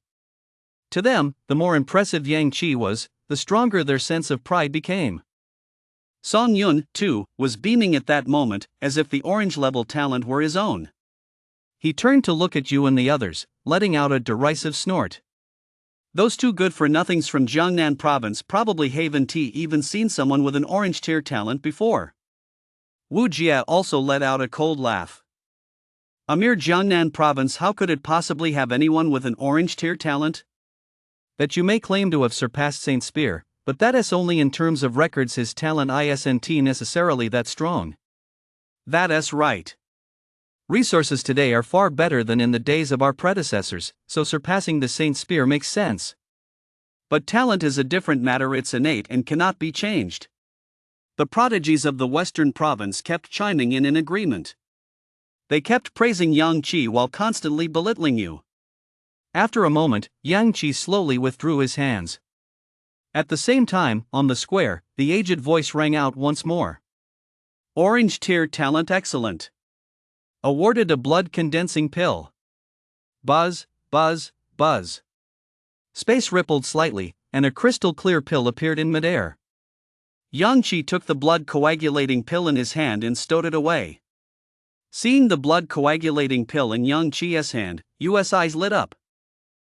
[SPEAKER 1] To them, the more impressive Yang Qi was, the stronger their sense of pride became. Song Yun, too, was beaming at that moment, as if the orange-level talent were his own. He turned to look at you and the others, letting out a derisive snort. Those two good-for-nothings from Jiangnan province probably haven't even seen someone with an orange-tier talent before. Wu Jia also let out a cold laugh. A mere Jiangnan province, how could it possibly have anyone with an orange-tier talent? That you may claim to have surpassed Saint Spear, but that is only in terms of records. His talent isn't necessarily that strong. That's right. Resources today are far better than in the days of our predecessors, so surpassing the Saint Spear makes sense. But talent is a different matter, it's innate and cannot be changed. The prodigies of the Western province kept chiming in agreement. They kept praising Yang Qi while constantly belittling you. After a moment, Yang Qi slowly withdrew his hands. At the same time, on the square, the aged voice rang out once more. Orange tier talent excellent. Awarded a blood-condensing pill. Buzz, buzz, buzz. Space rippled slightly, and a crystal-clear pill appeared in midair. Yang Qi took the blood-coagulating pill in his hand and stowed it away. Seeing the blood-coagulating pill in Yang Qi's hand, Yu's eyes lit up.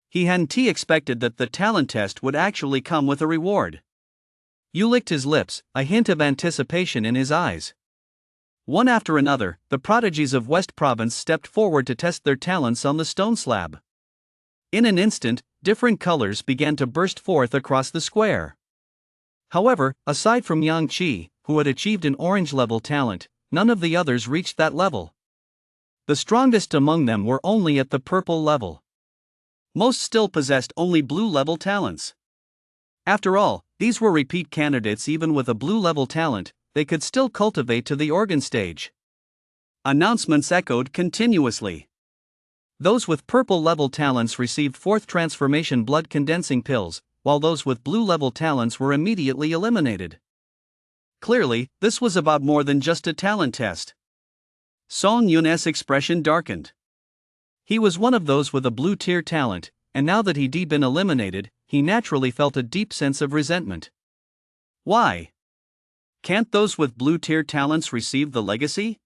[SPEAKER 1] He hadn't expected that the talent test would actually come with a reward. Yu licked his lips, a hint of anticipation in his eyes. One after another, the prodigies of West Province stepped forward to test their talents on the stone slab. In an instant, different colors began to burst forth across the square. However, aside from Yang Qi, who had achieved an orange-level talent, none of the others reached that level. The strongest among them were only at the purple level. Most still possessed only blue-level talents. After all, these were repeat candidates. Even with a blue-level talent, they could still cultivate to the organ stage. Announcements echoed continuously. Those with purple-level talents received fourth transformation blood-condensing pills, while those with blue-level talents were immediately eliminated. Clearly, this was about more than just a talent test. Song Yun's expression darkened. He was one of those with a blue-tier talent, and now that he'd been eliminated, he naturally felt a deep sense of resentment. Why? Can't those with blue-tier talents receive the legacy?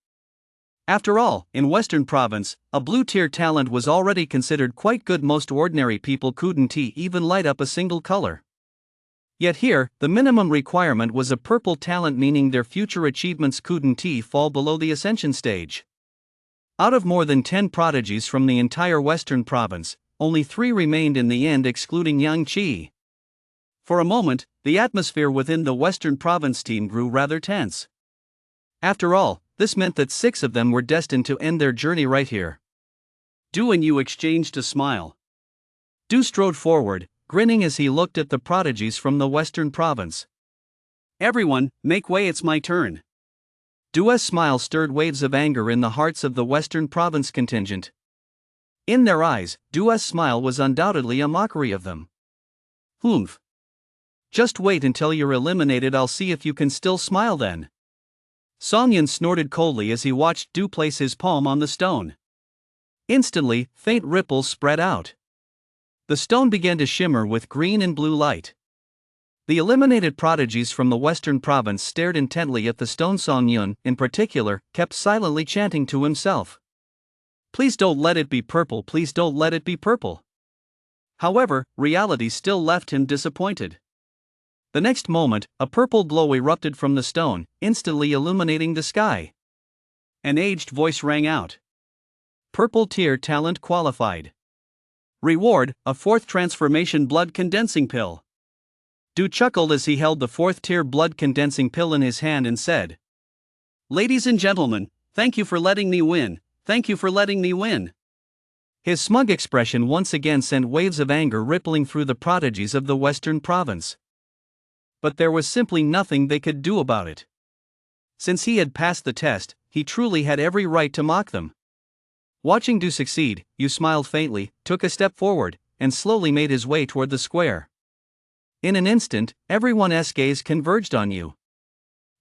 [SPEAKER 1] After all, in Western Province, a blue-tier talent was already considered quite good. Most ordinary people couldn't even light up a single color. Yet here, the minimum requirement was a purple talent, meaning their future achievements couldn't fall below the ascension stage. Out of more than 10 prodigies from the entire Western Province, only 3 remained in the end, excluding Yang Qi. For a moment, the atmosphere within the Western Province team grew rather tense. After all, this meant that 6 of them were destined to end their journey right here. Du and Yu exchanged a smile. Du strode forward, grinning as he looked at the prodigies from the Western Province. Everyone, make way, it's my turn. Du's smile stirred waves of anger in the hearts of the Western Province contingent. In their eyes, Du's smile was undoubtedly a mockery of them. Humph. Just wait until you're eliminated, I'll see if you can still smile then. Song Yun snorted coldly as he watched Du place his palm on the stone. Instantly, faint ripples spread out. The stone began to shimmer with green and blue light. The eliminated prodigies from the Western Province stared intently at the stone. Song Yun, in particular, kept silently chanting to himself. Please don't let it be purple, please don't let it be purple. However, reality still left him disappointed. The next moment, a purple glow erupted from the stone, instantly illuminating the sky. An aged voice rang out. Purple tier talent qualified. Reward, a 4th transformation blood condensing pill. Du chuckled as he held the 4th tier blood condensing pill in his hand and said, Ladies and gentlemen, thank you for letting me win, thank you for letting me win. His smug expression once again sent waves of anger rippling through the prodigies of the Western Province. But there was simply nothing they could do about it. Since he had passed the test, he truly had every right to mock them. Watching Du succeed, Yu smiled faintly, took a step forward, and slowly made his way toward the square. In an instant, everyone's gaze converged on Yu.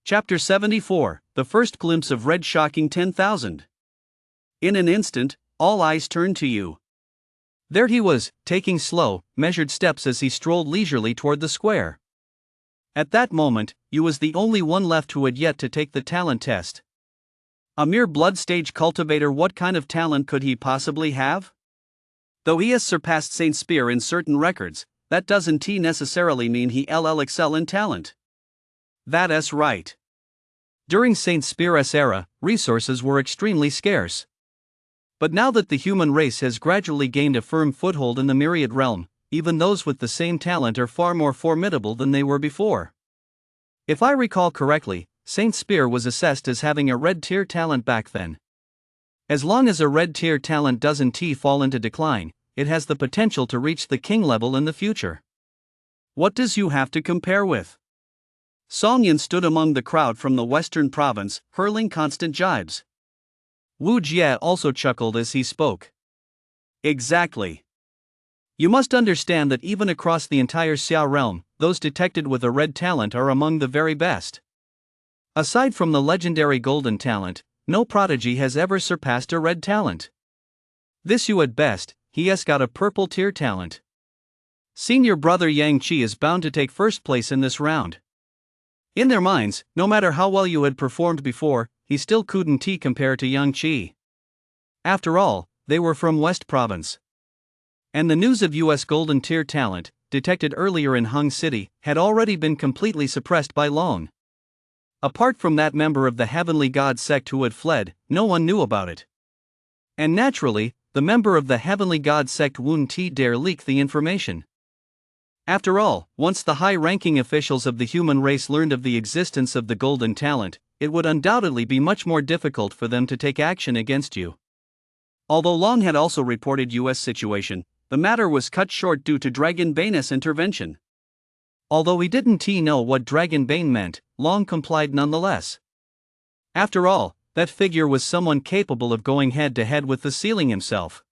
[SPEAKER 1] Chapter 74, the first glimpse of red shocking 10,000. In an instant, all eyes turned to you. There he was, taking slow, measured steps as he strolled leisurely toward the square. At that moment, you was the only one left who had yet to take the talent test. A mere blood stage cultivator, what kind of talent could he possibly have? Though he has surpassed Saint Spear in certain records, that doesn't necessarily mean he'll excel in talent. That's right. During Saint Spear's era, resources were extremely scarce. But now that the human race has gradually gained a firm foothold in the myriad realm, even those with the same talent are far more formidable than they were before. If I recall correctly, Saint Spear was assessed as having a red tier talent back then. As long as a red tier talent doesn't fall into decline, it has the potential to reach the king level in the future. What does you have to compare with? Song Yin stood among the crowd from the western province, hurling constant jibes. Wu Jie also chuckled as he spoke. Exactly. You must understand that even across the entire Xiao realm, those detected with a red talent are among the very best. Aside from the legendary golden talent, no prodigy has ever surpassed a red talent. This you at best, he has got a purple tier talent. Senior brother Yang Qi is bound to take first place in this round. In their minds, no matter how well you had performed before, he still couldn't compare to Yang Qi. After all, they were from West Province. And the news of US golden tier talent, detected earlier in Hung City, had already been completely suppressed by Long. Apart from that member of the Heavenly God sect who had fled, no one knew about it. And naturally, the member of the Heavenly God sect wouldn't dare leak the information. After all, once the high-ranking officials of the human race learned of the existence of the golden talent, it would undoubtedly be much more difficult for them to take action against you. Although Long had also reported US situation, the matter was cut short due to Dragon Bane's intervention. Although he didn't know what Dragon Bane meant, Long complied nonetheless. After all, that figure was someone capable of going head-to-head with the ceiling himself.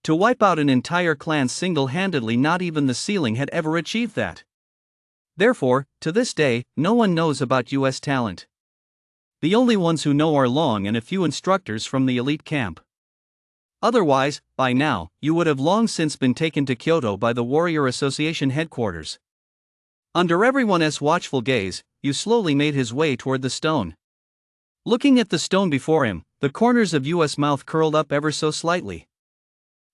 [SPEAKER 1] To wipe out an entire clan single-handedly, not even the ceiling had ever achieved that. Therefore, to this day, no one knows about US talent. The only ones who know are Long and a few instructors from the elite camp. Otherwise, by now, you would have long since been taken to Kyoto by the Warrior Association headquarters. Under everyone's watchful gaze, you slowly made his way toward the stone. Looking at the stone before him, the corners of Yu's mouth curled up ever so slightly.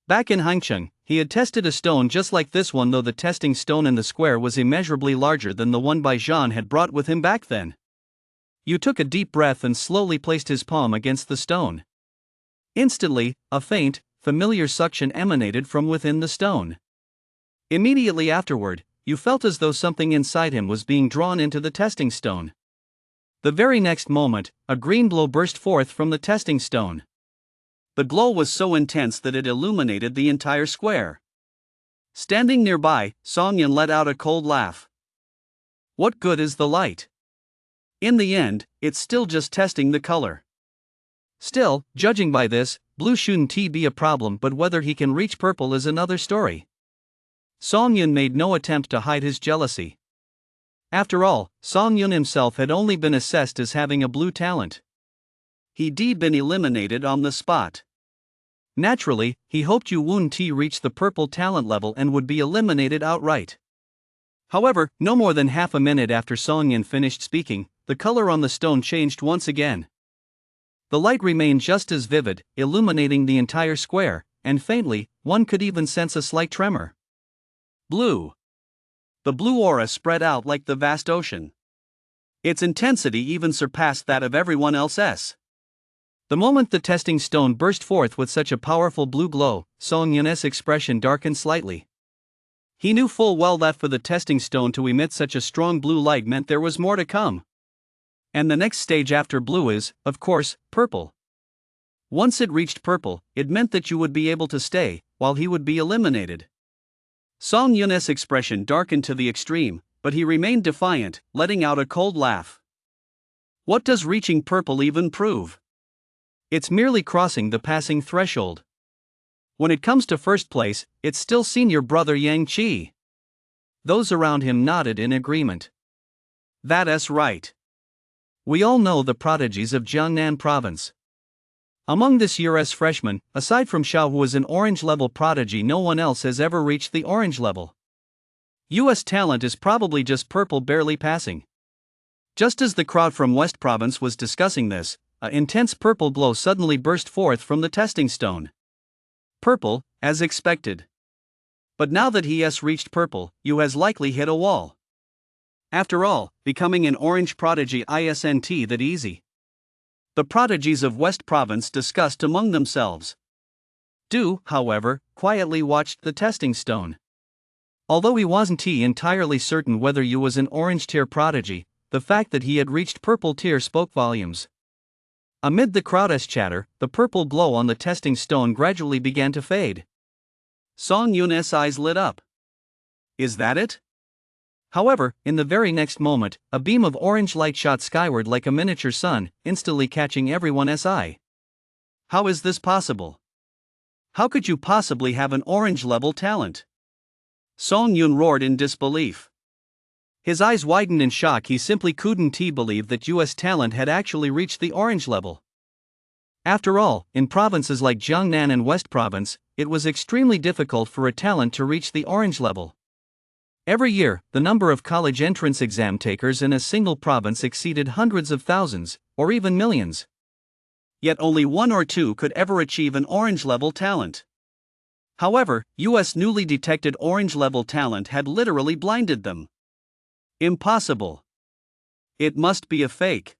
[SPEAKER 1] Back in Hangcheng, he had tested a stone just like this one, though the testing stone in the square was immeasurably larger than the one Bai Zhan had brought with him back then. You took a deep breath and slowly placed his palm against the stone. Instantly, a faint, familiar suction emanated from within the stone. Immediately afterward, you felt as though something inside him was being drawn into the testing stone. The very next moment, a green glow burst forth from the testing stone. The glow was so intense that it illuminated the entire square. Standing nearby, Song Yin let out a cold laugh. What good is the light? In the end, it's still just testing the color. Still, judging by this, blue shouldn't be a problem, but whether he can reach purple is another story. Song Yun made no attempt to hide his jealousy. After all, Song Yun himself had only been assessed as having a blue talent. He'd been eliminated on the spot. Naturally, he hoped Yu wouldn't reach the purple talent level and would be eliminated outright. However, no more than half a minute after Song Yun finished speaking, the color on the stone changed once again. The light remained just as vivid, illuminating the entire square, and faintly, one could even sense a slight tremor. Blue. The blue aura spread out like the vast ocean. Its intensity even surpassed that of everyone else's. The moment the testing stone burst forth with such a powerful blue glow, Song Yun's expression darkened slightly. He knew full well that for the testing stone to emit such a strong blue light meant there was more to come. And the next stage after blue is, of course, purple. Once it reached purple, it meant that you would be able to stay, while he would be eliminated. Song Yun's expression darkened to the extreme, but he remained defiant, letting out a cold laugh. What does reaching purple even prove? It's merely crossing the passing threshold. When it comes to first place, it's still senior brother Yang Qi. Those around him nodded in agreement. That's right. We all know the prodigies of Jiangnan province. Among this year's freshmen, aside from Xiao, who was an orange level prodigy, no one else has ever reached the orange level. US talent is probably just purple barely passing. Just as the crowd from West Province was discussing this, an intense purple glow suddenly burst forth from the testing stone. Purple, as expected. But now that he has reached purple, you has likely hit a wall. After all, becoming an orange prodigy isn't that easy. The prodigies of West Province discussed among themselves. Du, however, quietly watched the testing stone. Although he wasn't entirely certain whether you was an orange tier prodigy, the fact that he had reached purple tier spoke volumes. Amid the crowd's chatter, the purple glow on the testing stone gradually began to fade. Song Yun's eyes lit up. Is that it? However, in the very next moment, a beam of orange light shot skyward like a miniature sun, instantly catching everyone's eye. How is this possible? How could you possibly have an orange level talent? Song Yun roared in disbelief. His eyes widened in shock. He simply couldn't believe that US talent had actually reached the orange level. After all, in provinces like Jiangnan and West Province, it was extremely difficult for a talent to reach the orange level. Every year, the number of college entrance exam takers in a single province exceeded hundreds of thousands, or even millions. Yet only one or two could ever achieve an orange level talent. However, US newly detected orange level talent had literally blinded them. Impossible. It must be a fake.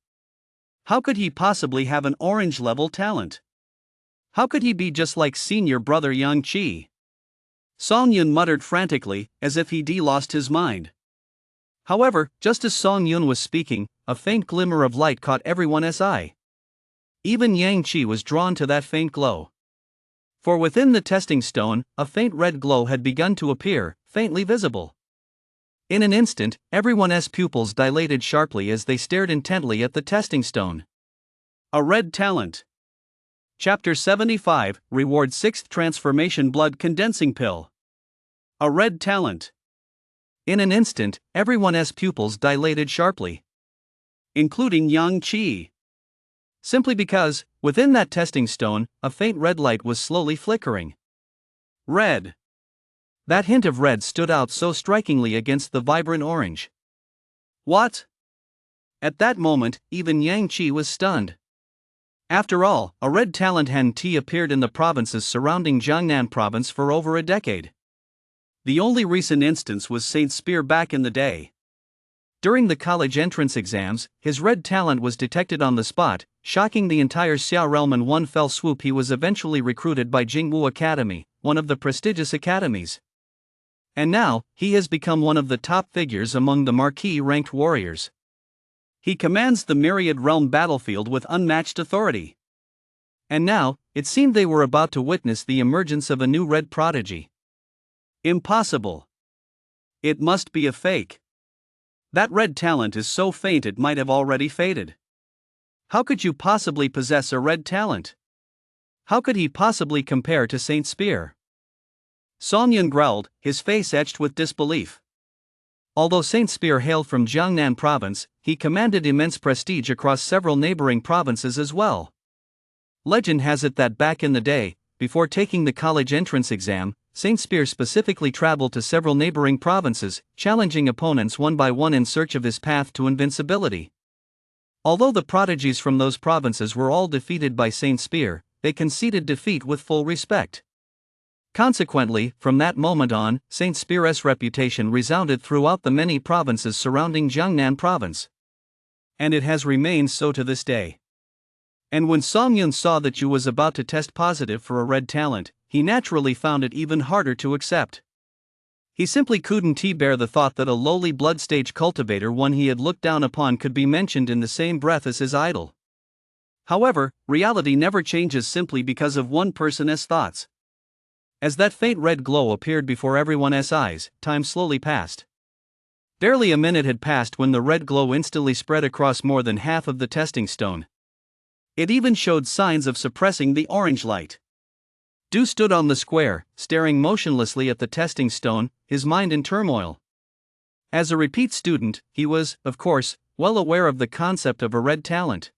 [SPEAKER 1] How could he possibly have an orange level talent? How could he be just like senior brother Yang Qi? Song Yun muttered frantically, as if he'd lost his mind. However, just as Song Yun was speaking, a faint glimmer of light caught everyone's eye. Even Yang Qi was drawn to that faint glow. For within the testing stone, a faint red glow had begun to appear, faintly visible. In an instant, everyone's pupils dilated sharply as they stared intently at the testing stone. A red talent. Chapter 75, Reward 6th Transformation Blood Condensing Pill. A red talent. In an instant, everyone's pupils dilated sharply. Including Yang Qi. Simply because, within that testing stone, a faint red light was slowly flickering. Red. That hint of red stood out so strikingly against the vibrant orange. What? At that moment, even Yang Qi was stunned. After all, a red talent hadn't appeared in the provinces surrounding Jiangnan province for over a decade. The only recent instance was Saint Spear back in the day. During the college entrance exams, his red talent was detected on the spot, shocking the entire Xiao realm. In one fell swoop he was eventually recruited by Jingwu Academy, one of the prestigious academies. And now, he has become one of the top figures among the marquee-ranked warriors. He commands the myriad realm battlefield with unmatched authority. And now, it seemed they were about to witness the emergence of a new red prodigy. Impossible. It must be a fake. That red talent is so faint it might have already faded. How could you possibly possess a red talent? How could he possibly compare to Saint Spear? Song Yun growled, his face etched with disbelief. Although Saint Spear hailed from Jiangnan province, he commanded immense prestige across several neighboring provinces as well. Legend has it that back in the day, before taking the college entrance exam, Saint Spear specifically traveled to several neighboring provinces, challenging opponents one by one in search of his path to invincibility. Although the prodigies from those provinces were all defeated by Saint Spear, they conceded defeat with full respect. Consequently, from that moment on, Saint Spear's reputation resounded throughout the many provinces surrounding Jiangnan province. And it has remained so to this day. And when Song Yun saw that Yu was about to test positive for a red talent, he naturally found it even harder to accept. He simply couldn't bear the thought that a lowly blood stage cultivator, one he had looked down upon, could be mentioned in the same breath as his idol. However, reality never changes simply because of one person's thoughts. As that faint red glow appeared before everyone's eyes, time slowly passed. Barely a minute had passed when the red glow instantly spread across more than half of the testing stone. It even showed signs of suppressing the orange light. Du stood on the square, staring motionlessly at the testing stone, his mind in turmoil. As a repeat student, he was, of course, well aware of the concept of a red talent.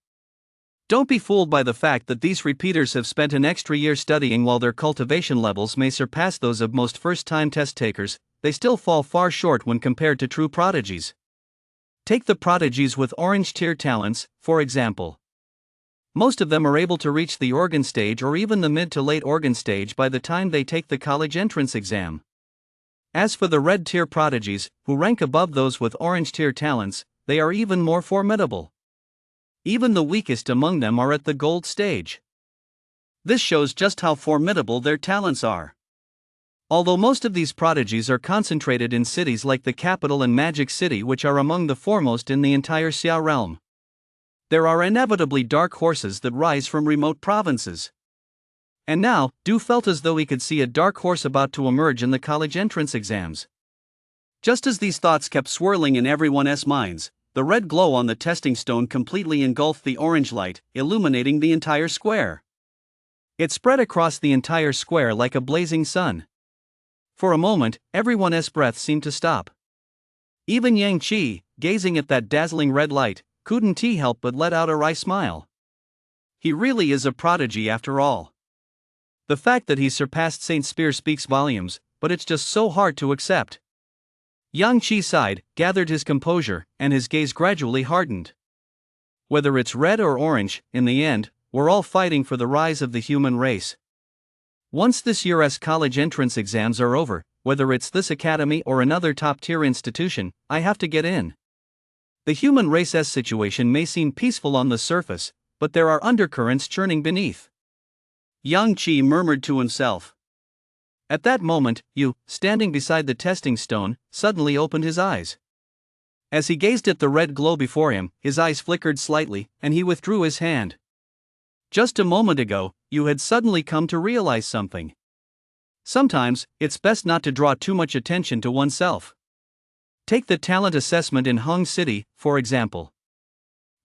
[SPEAKER 1] Don't be fooled by the fact that these repeaters have spent an extra year studying. While their cultivation levels may surpass those of most first-time test takers, they still fall far short when compared to true prodigies. Take the prodigies with orange tier talents, for example. Most of them are able to reach the organ stage or even the mid to late organ stage by the time they take the college entrance exam. As for the red tier prodigies, who rank above those with orange tier talents, they are even more formidable. Even the weakest among them are at the gold stage. This shows just how formidable their talents are. Although most of these prodigies are concentrated in cities like the capital and Magic City, which are among the foremost in the entire Xia realm, there are inevitably dark horses that rise from remote provinces. And now, Du felt as though he could see a dark horse about to emerge in the college entrance exams. Just as these thoughts kept swirling in everyone's minds, the red glow on the testing stone completely engulfed the orange light, illuminating the entire square. It spread across the entire square like a blazing sun. For a moment, everyone's breath seemed to stop. Even Yang Qi, gazing at that dazzling red light, couldn't help but let out a wry smile. He really is a prodigy after all. The fact that he surpassed St. Spear speaks volumes, but it's just so hard to accept. Yang Qi sighed, gathered his composure, and his gaze gradually hardened. Whether it's red or orange, in the end, we're all fighting for the rise of the human race. Once this year's college entrance exams are over, whether it's this academy or another top-tier institution, I have to get in. The human race's situation may seem peaceful on the surface, but there are undercurrents churning beneath. Yang Qi murmured to himself. At that moment, Yu, standing beside the testing stone, suddenly opened his eyes. As he gazed at the red glow before him, his eyes flickered slightly, and he withdrew his hand. Just a moment ago, Yu had suddenly come to realize something. Sometimes, it's best not to draw too much attention to oneself. Take the talent assessment in Hong City, for example.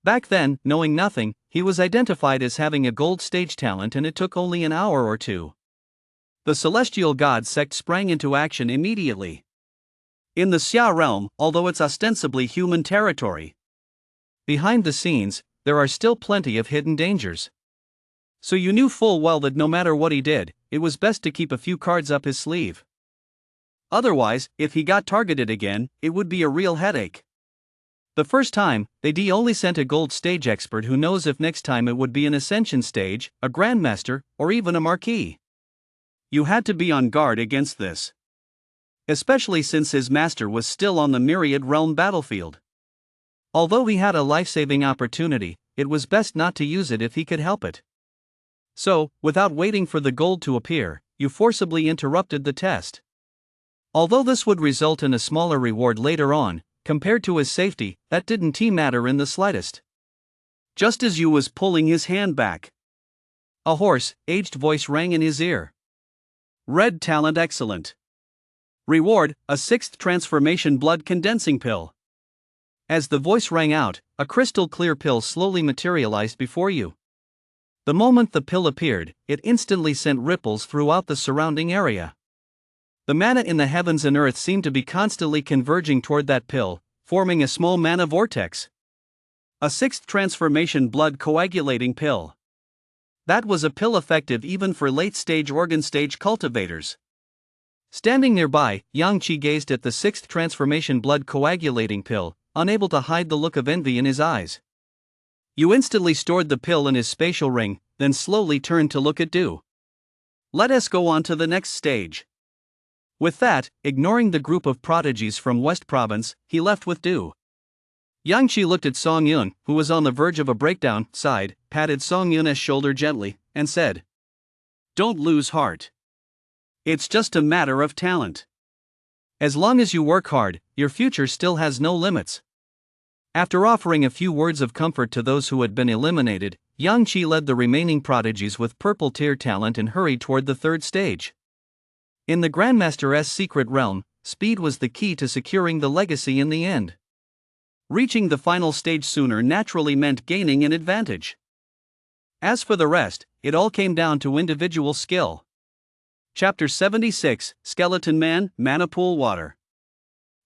[SPEAKER 1] Back then, knowing nothing, he was identified as having a gold stage talent, and it took only an hour or two. The Celestial God sect sprang into action immediately. In the Xia realm, although it's ostensibly human territory, behind the scenes, there are still plenty of hidden dangers. So you knew full well that no matter what he did, it was best to keep a few cards up his sleeve. Otherwise, if he got targeted again, it would be a real headache. The first time, they only sent a gold stage expert. Who knows if next time it would be an ascension stage, a grandmaster, or even a marquis. You had to be on guard against this. Especially since his master was still on the Myriad Realm battlefield. Although he had a life-saving opportunity, it was best not to use it if he could help it. So, without waiting for the gold to appear, you forcibly interrupted the test. Although this would result in a smaller reward later on, compared to his safety, that didn't matter in the slightest. Just as Yu was pulling his hand back, a hoarse, aged voice rang in his ear. Red talent excellent. Reward, a 6th transformation blood condensing pill. As the voice rang out, a crystal clear pill slowly materialized before you. The moment the pill appeared, it instantly sent ripples throughout the surrounding area. The mana in the heavens and earth seemed to be constantly converging toward that pill, forming a small mana vortex. A 6th transformation blood coagulating pill. That was a pill effective even for late-stage organ stage cultivators. Standing nearby, Yang Qi gazed at the 6th transformation blood coagulating pill, unable to hide the look of envy in his eyes. Yu instantly stored the pill in his spatial ring, then slowly turned to look at Du. Let us go on to the next stage. With that, ignoring the group of prodigies from West Province, he left with Du. Yang Qi looked at Song Yun, who was on the verge of a breakdown, sighed, patted Song Yun's shoulder gently, and said, "Don't lose heart. It's just a matter of talent. As long as you work hard, your future still has no limits." After offering a few words of comfort to those who had been eliminated, Yang Qi led the remaining prodigies with purple tier talent and hurried toward the 3rd stage. In the Grandmaster's secret realm, speed was the key to securing the legacy in the end. Reaching the final stage sooner naturally meant gaining an advantage. As for the rest, it all came down to individual skill. Chapter 76, Skeleton Man, Mana Pool Water.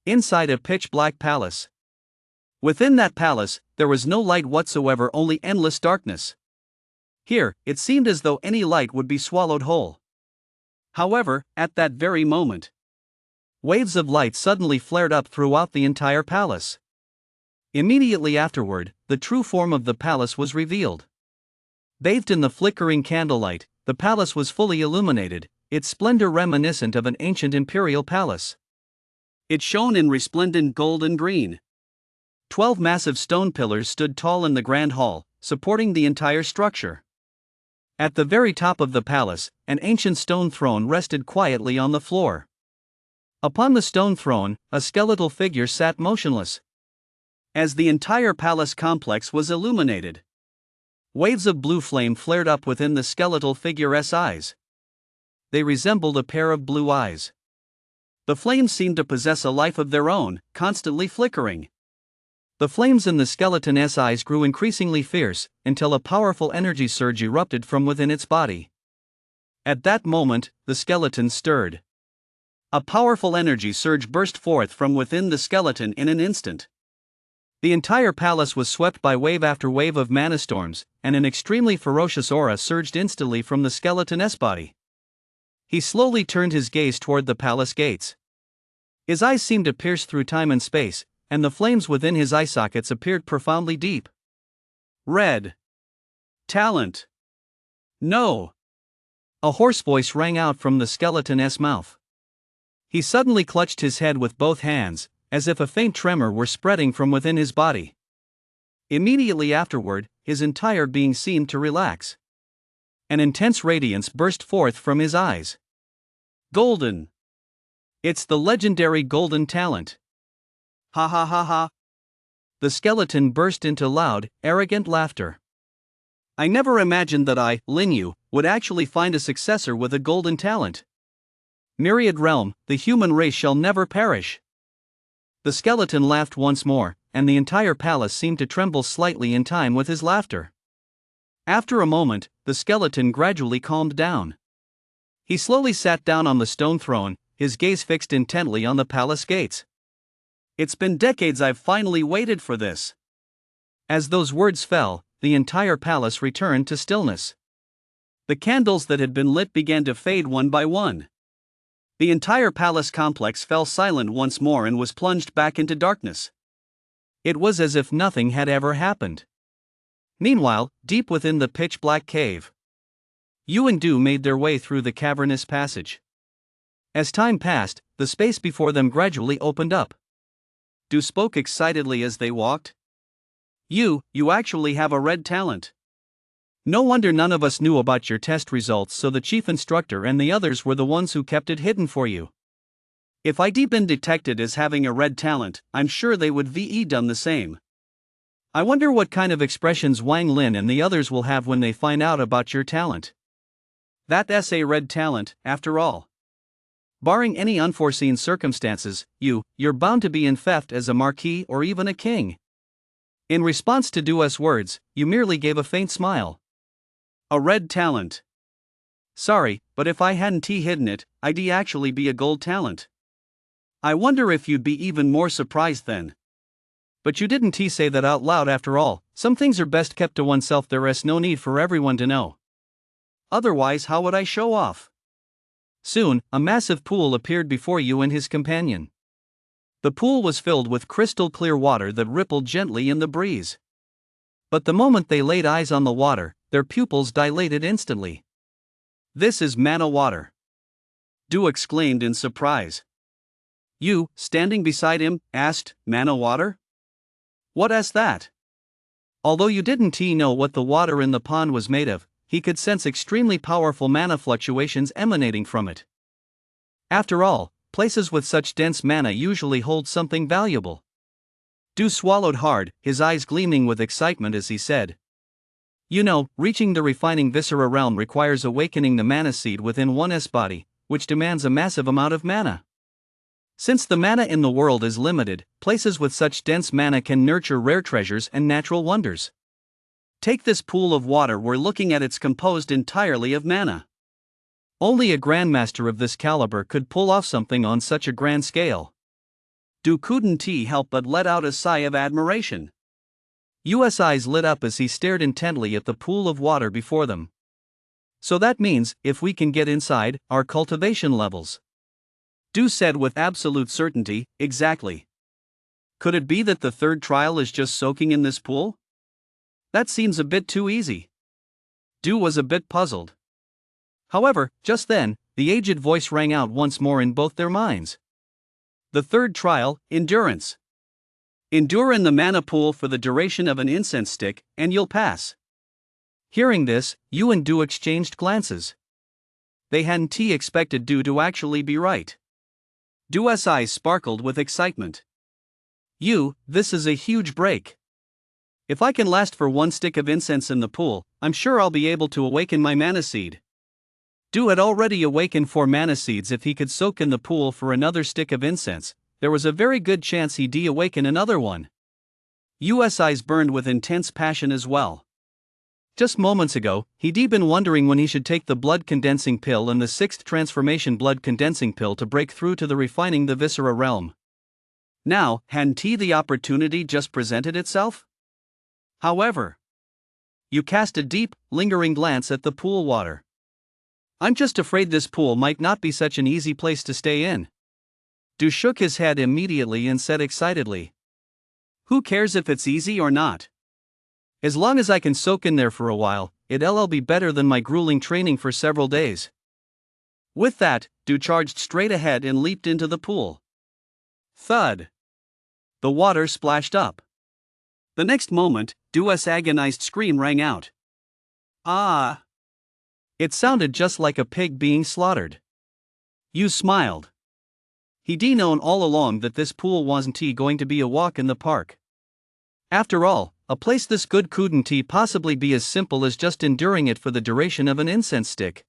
[SPEAKER 1] inside a pitch-black palace. Within that palace, there was no light whatsoever, only endless darkness. Here, it seemed as though any light would be swallowed whole. However, at that very moment, waves of light suddenly flared up throughout the entire palace. Immediately afterward, the true form of the palace was revealed. Bathed in the flickering candlelight, the palace was fully illuminated, its splendor reminiscent of an ancient imperial palace. It shone in resplendent gold and green. 12 massive stone pillars stood tall in the grand hall, supporting the entire structure. At the very top of the palace, an ancient stone throne rested quietly on the floor. Upon the stone throne, a skeletal figure sat motionless. As the entire palace complex was illuminated, waves of blue flame flared up within the skeletal figure's eyes. They resembled a pair of blue eyes. The flames seemed to possess a life of their own, constantly flickering. The flames in the skeleton's eyes grew increasingly fierce, until a powerful energy surge erupted from within its body. At that moment, the skeleton stirred. A powerful energy surge burst forth from within the skeleton in an instant. The entire palace was swept by wave after wave of mana storms, and an extremely ferocious aura surged instantly from the skeleton's body. He slowly turned his gaze toward the palace gates. His eyes seemed to pierce through time and space, and the flames within his eye sockets appeared profoundly deep. Red talent. No! A hoarse voice rang out from the skeleton's mouth. He suddenly clutched his head with both hands, as if a faint tremor were spreading from within his body. Immediately afterward, his entire being seemed to relax. An intense radiance burst forth from his eyes. Golden! It's the legendary golden talent! Ha ha ha ha! The skeleton burst into loud, arrogant laughter. I never imagined that I, Linyu, would actually find a successor with a golden talent. Myriad realm, the human race shall never perish. The skeleton laughed once more, and the entire palace seemed to tremble slightly in time with his laughter. After a moment, the skeleton gradually calmed down. He slowly sat down on the stone throne, his gaze fixed intently on the palace gates. It's been decades I've finally waited for this. As those words fell, the entire palace returned to stillness. The candles that had been lit began to fade one by one. The entire palace complex fell silent once more and was plunged back into darkness. It was as if nothing had ever happened. Meanwhile, deep within the pitch-black cave, Yu and Du made their way through the cavernous passage. As time passed, the space before them gradually opened up. Du spoke excitedly as they walked. You actually have a red talent. No wonder none of us knew about your test results, so the chief instructor and the others were the ones who kept it hidden for you. If I'd been detected as having a red talent, I'm sure they would have done the same. I wonder what kind of expressions Wang Lin and the others will have when they find out about your talent. That's a red talent, after all. Barring any unforeseen circumstances, you're bound to be in theft as a marquis or even a king. In response to Du's words, you merely gave a faint smile. A red talent. Sorry, but if I hadn't hidden it, I'd actually be a gold talent. I wonder if you'd be even more surprised then. But you didn't say that out loud after all. Some things are best kept to oneself, there's no need for everyone to know. Otherwise, how would I show off? Soon, a massive pool appeared before you and his companion. The pool was filled with crystal clear water that rippled gently in the breeze. But the moment they laid eyes on the water, their pupils dilated instantly. This is mana water. Du exclaimed in surprise. You, standing beside him, asked, mana water? What is that? Although you didn't know what the water in the pond was made of, he could sense extremely powerful mana fluctuations emanating from it. After all, places with such dense mana usually hold something valuable. Du swallowed hard, his eyes gleaming with excitement as he said. Reaching the refining viscera realm requires awakening the mana seed within one's body, which demands a massive amount of mana. Since the mana in the world is limited, places with such dense mana can nurture rare treasures and natural wonders. Take this pool of water we're looking at, it's composed entirely of mana. Only a grandmaster of this caliber could pull off something on such a grand scale. Du couldn't help but let out a sigh of admiration. Yu's eyes lit up as he stared intently at the pool of water before them. So that means, if we can get inside, our cultivation levels. Du said with absolute certainty, exactly. Could it be that the third trial is just soaking in this pool? That seems a bit too easy. Du was a bit puzzled. However, just then, the aged voice rang out once more in both their minds. The third trial, endurance. Endure in the mana pool for the duration of an incense stick, and you'll pass. Hearing this, Yu and Du exchanged glances. They hadn't expected Du to actually be right. Du's eyes sparkled with excitement. Yu, this is a huge break. If I can last for one stick of incense in the pool, I'm sure I'll be able to awaken my mana seed. Du had already awakened 4 mana seeds. If he could soak in the pool for another stick of incense, there was a very good chance he'd awaken another one. Yu's eyes burned with intense passion as well. Just moments ago, he'd been wondering when he should take the blood condensing pill and the 6th transformation blood condensing pill to break through to the refining the viscera realm. Now, hadn't the opportunity just presented itself? However, Yu cast a deep, lingering glance at the pool water. I'm just afraid this pool might not be such an easy place to stay in. Du shook his head immediately and said excitedly. Who cares if it's easy or not? As long as I can soak in there for a while, it'll be better than my grueling training for several days. With that, Du charged straight ahead and leaped into the pool. Thud! The water splashed up. The next moment, Du's agonized scream rang out. Ah! It sounded just like a pig being slaughtered. Yu smiled. He'd known all along that this pool wasn't going to be a walk in the park. After all, a place this good couldn't possibly be as simple as just enduring it for the duration of an incense stick.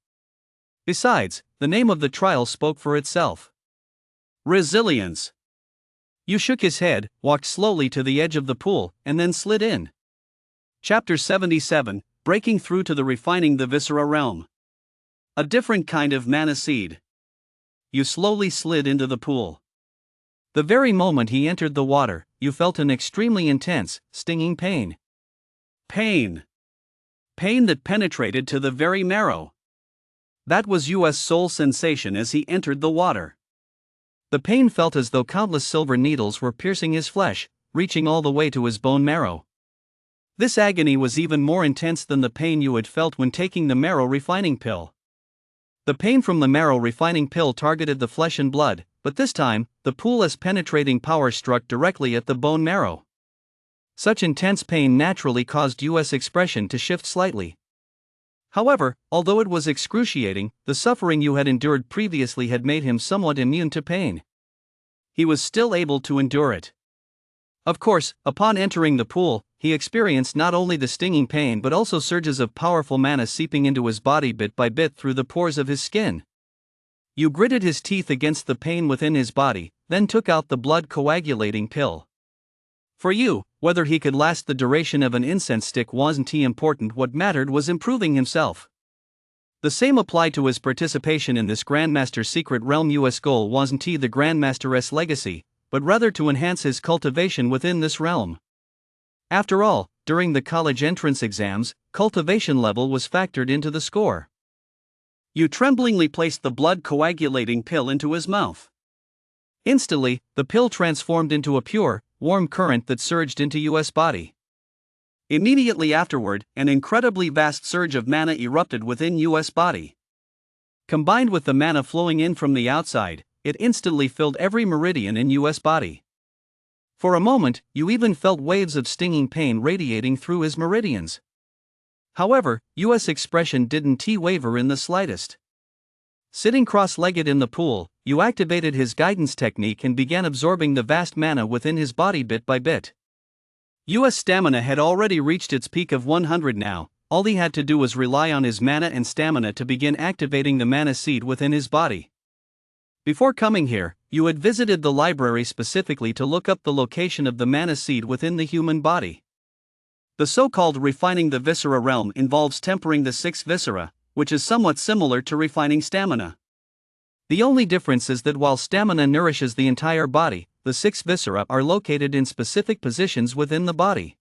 [SPEAKER 1] Besides, the name of the trial spoke for itself. Resilience. Yu shook his head, walked slowly to the edge of the pool, and then slid in. Chapter 77, Breaking Through to the Refining the Viscera Realm. A different kind of mana seed. Yu slowly slid into the pool. The very moment he entered the water, Yu felt an extremely intense, stinging pain. Pain. Pain that penetrated to the very marrow. That was Yu's sole sensation as he entered the water. The pain felt as though countless silver needles were piercing his flesh, reaching all the way to his bone marrow. This agony was even more intense than the pain Yu had felt when taking the marrow refining pill. The pain from the marrow refining pill targeted the flesh and blood, but this time, the pool's penetrating power struck directly at the bone marrow. Such intense pain naturally caused Yu's expression to shift slightly. However, although it was excruciating, the suffering Yu had endured previously had made him somewhat immune to pain. He was still able to endure it. Of course, upon entering the pool, he experienced not only the stinging pain but also surges of powerful mana seeping into his body bit by bit through the pores of his skin. Yu gritted his teeth against the pain within his body, then took out the blood coagulating pill. For Yu, whether he could last the duration of an incense stick wasn't important. What mattered was improving himself. The same applied to his participation in this Grandmaster Secret Realm. Yu's goal wasn't the Grandmaster's legacy, but rather to enhance his cultivation within this realm. After all, during the college entrance exams, cultivation level was factored into the score. Yu tremblingly placed the blood coagulating pill into his mouth. Instantly, the pill transformed into a pure, warm current that surged into Yu's body. Immediately afterward, an incredibly vast surge of mana erupted within Yu's body. Combined with the mana flowing in from the outside, it instantly filled every meridian in Yu's body. For a moment, Yu even felt waves of stinging pain radiating through his meridians. However, Yu's expression didn't waver in the slightest. Sitting cross-legged in the pool, Yu activated his guidance technique and began absorbing the vast mana within his body bit by bit. Yu's stamina had already reached its peak of 100 now. All he had to do was rely on his mana and stamina to begin activating the mana seed within his body. Before coming here, Yu had visited the library specifically to look up the location of the mana seed within the human body. The so-called refining the viscera realm involves tempering the 6 viscera, which is somewhat similar to refining stamina. The only difference is that while stamina nourishes the entire body, the 6 viscera are located in specific positions within the body.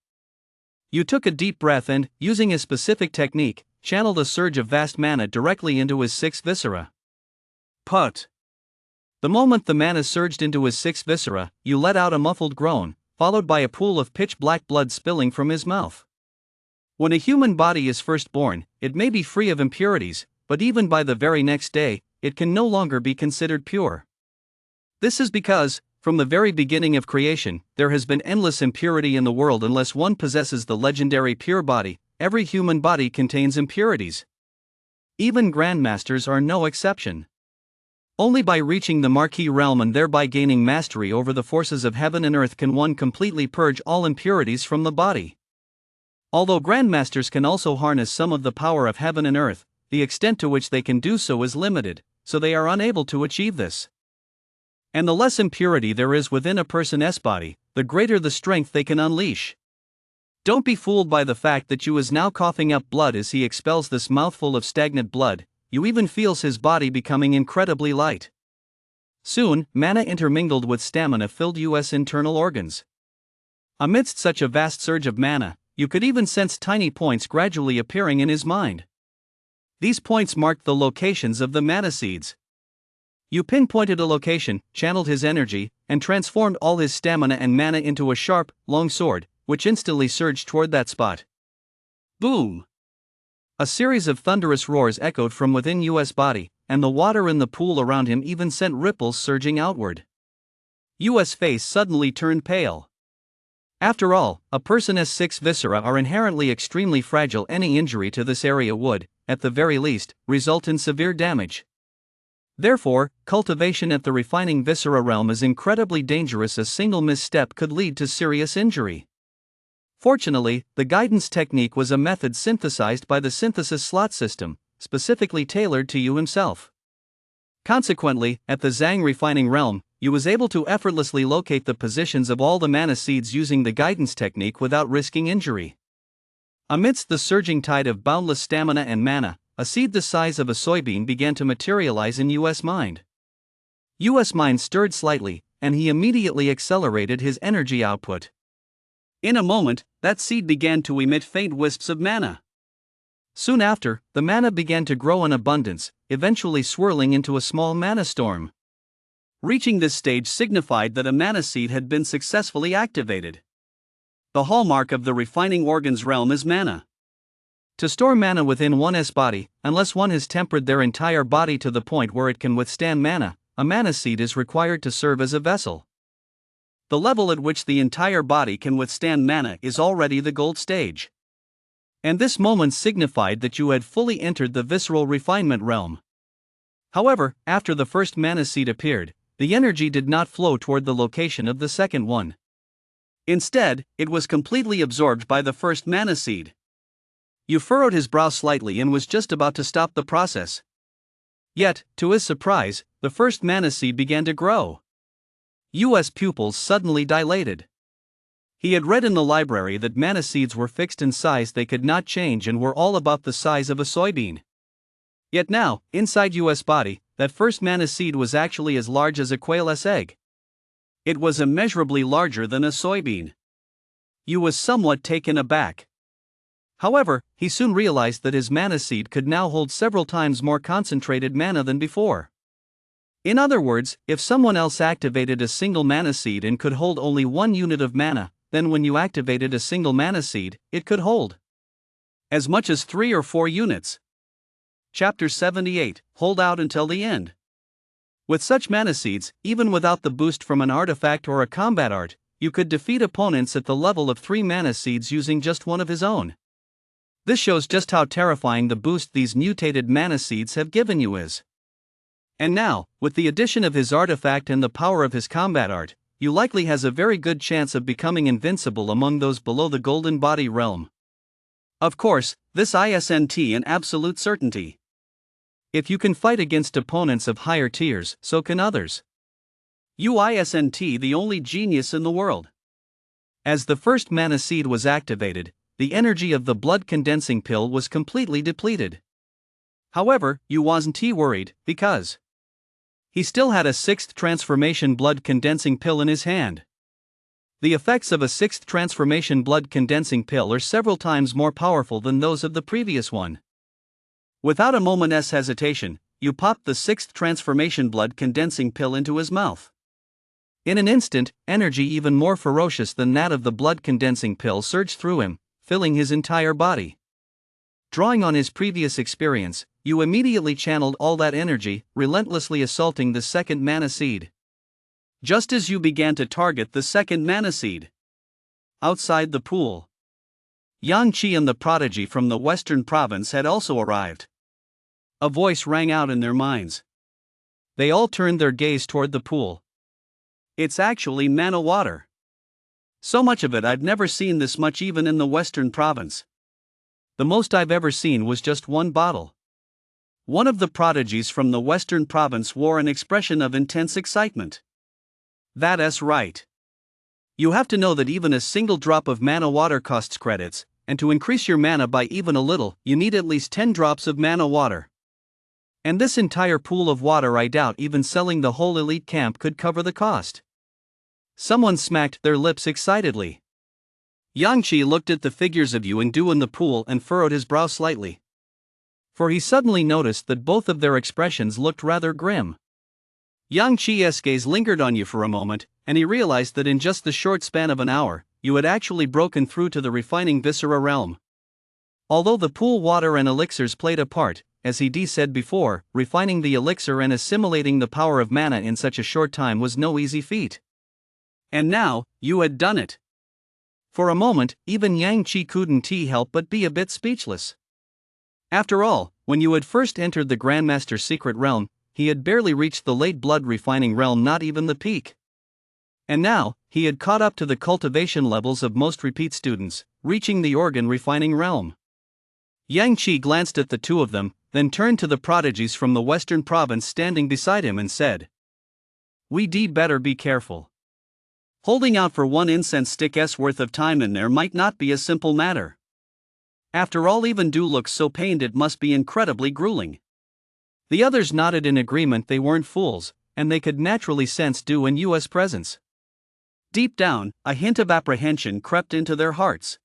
[SPEAKER 1] You took a deep breath and, using a specific technique, channeled a surge of vast mana directly into his 6 viscera. Put. The moment the mana surged into his 6 viscera, you let out a muffled groan, followed by a pool of pitch-black blood spilling from his mouth. When a human body is first born, it may be free of impurities, but even by the very next day, it can no longer be considered pure. This is because, from the very beginning of creation, there has been endless impurity in the world unless one possesses the legendary pure body. Every human body contains impurities. Even grandmasters are no exception. Only by reaching the Marquis realm and thereby gaining mastery over the forces of heaven and earth can one completely purge all impurities from the body. Although grandmasters can also harness some of the power of heaven and earth, the extent to which they can do so is limited, so they are unable to achieve this. And the less impurity there is within a person's body, the greater the strength they can unleash. Don't be fooled by the fact that you is now coughing up blood as he expels this mouthful of stagnant blood. You even feels his body becoming incredibly light. Soon, mana intermingled with stamina filled US internal organs. Amidst such a vast surge of mana, you could even sense tiny points gradually appearing in his mind. These points marked the locations of the mana seeds. You pinpointed a location, channeled his energy, and transformed all his stamina and mana into a sharp, long sword, which instantly surged toward that spot. Boom! A series of thunderous roars echoed from within US body, and the water in the pool around him even sent ripples surging outward. US face suddenly turned pale. After all, a person's 6 viscera are inherently extremely fragile. Any injury to this area would, at the very least, result in severe damage. Therefore, cultivation at the refining viscera realm is incredibly dangerous. A single misstep could lead to serious injury. Fortunately, the guidance technique was a method synthesized by the synthesis slot system, specifically tailored to you himself. Consequently, at the Zhang refining realm, you was able to effortlessly locate the positions of all the mana seeds using the guidance technique without risking injury. Amidst the surging tide of boundless stamina and mana, a seed the size of a soybean began to materialize in US mind. US mind stirred slightly, and he immediately accelerated his energy output. In a moment, that seed began to emit faint wisps of mana. Soon after, the mana began to grow in abundance, eventually swirling into a small mana storm. Reaching this stage signified that a mana seed had been successfully activated. The hallmark of the refining organs realm is mana. To store mana within one's body, unless one has tempered their entire body to the point where it can withstand mana, a mana seed is required to serve as a vessel. The level at which the entire body can withstand mana is already the gold stage. And this moment signified that you had fully entered the visceral refinement realm. However, after the first mana seed appeared, the energy did not flow toward the location of the second one. Instead, it was completely absorbed by the first mana seed. You furrowed his brow slightly and was just about to stop the process. Yet, to his surprise, the first mana seed began to grow. US pupils suddenly dilated. He had read in the library that mana seeds were fixed in size, they could not change, and were all about the size of a soybean. Yet now, inside US body, that first mana seed was actually as large as a quail's egg. It was immeasurably larger than a soybean. You was somewhat taken aback. However, he soon realized that his mana seed could now hold several times more concentrated mana than before. In other words, if someone else activated a single mana seed and could hold only 1 unit of mana, then when you activated a single mana seed, it could hold as much as 3 or 4 units. Chapter 78, Hold Out Until the End. With such mana seeds, even without the boost from an artifact or a combat art, you could defeat opponents at the level of 3 mana seeds using just one of his own. This shows just how terrifying the boost these mutated mana seeds have given you is. And now, with the addition of his artifact and the power of his combat art, you likely has a very good chance of becoming invincible among those below the golden body realm. Of course, this isn't an absolute certainty. If you can fight against opponents of higher tiers, so can others. You isn't the only genius in the world. As the first mana seed was activated, the energy of the blood condensing pill was completely depleted. However, you wasn't worried, because He still had a sixth transformation blood condensing pill in his hand. The effects of a sixth transformation blood condensing pill are several times more powerful than those of the previous one. Without a moment's hesitation, you popped the sixth transformation blood condensing pill into his mouth. In an instant, energy even more ferocious than that of the blood condensing pill surged through him, filling his entire body. Drawing on his previous experience, you immediately channeled all that energy, relentlessly assaulting the second mana seed. Just as you began to target the second mana seed, outside the pool, Yang Qi and the prodigy from the western province had also arrived. A voice rang out in their minds. They all turned their gaze toward the pool. It's actually mana water. So much of it I've never seen this much even in the western province. The most I've ever seen was just one bottle. One of the prodigies from the western province wore an expression of intense excitement. That's right. You have to know that even a single drop of mana water costs credits, and to increase your mana by even a little, you need at least 10 drops of mana water. And this entire pool of water, I doubt even selling the whole elite camp could cover the cost. Someone smacked their lips excitedly. Yang Qi looked at the figures of Yu and Du in the pool and furrowed his brow slightly. For he suddenly noticed that both of their expressions looked rather grim. Yang Qi's gaze lingered on Yu for a moment, and he realized that in just the short span of an hour, Yu had actually broken through to the refining viscera realm. Although the pool water and elixirs played a part, as he said before, refining the elixir and assimilating the power of mana in such a short time was no easy feat. And now, Yu had done it. For a moment, even Yang Qi couldn't help but be a bit speechless. After all, when Yu had first entered the Grandmaster's secret realm, he had barely reached the late blood refining realm, not even the peak. And now, he had caught up to the cultivation levels of most repeat students, reaching the organ refining realm. Yang Qi glanced at the two of them, then turned to the prodigies from the western province standing beside him and said, "We'd better be careful. Holding out for one incense stick's worth of time in there might not be a simple matter. After all, even Du looks so pained it must be incredibly grueling." The others nodded in agreement. They weren't fools, and they could naturally sense Du and Yu's presence. Deep down, a hint of apprehension crept into their hearts.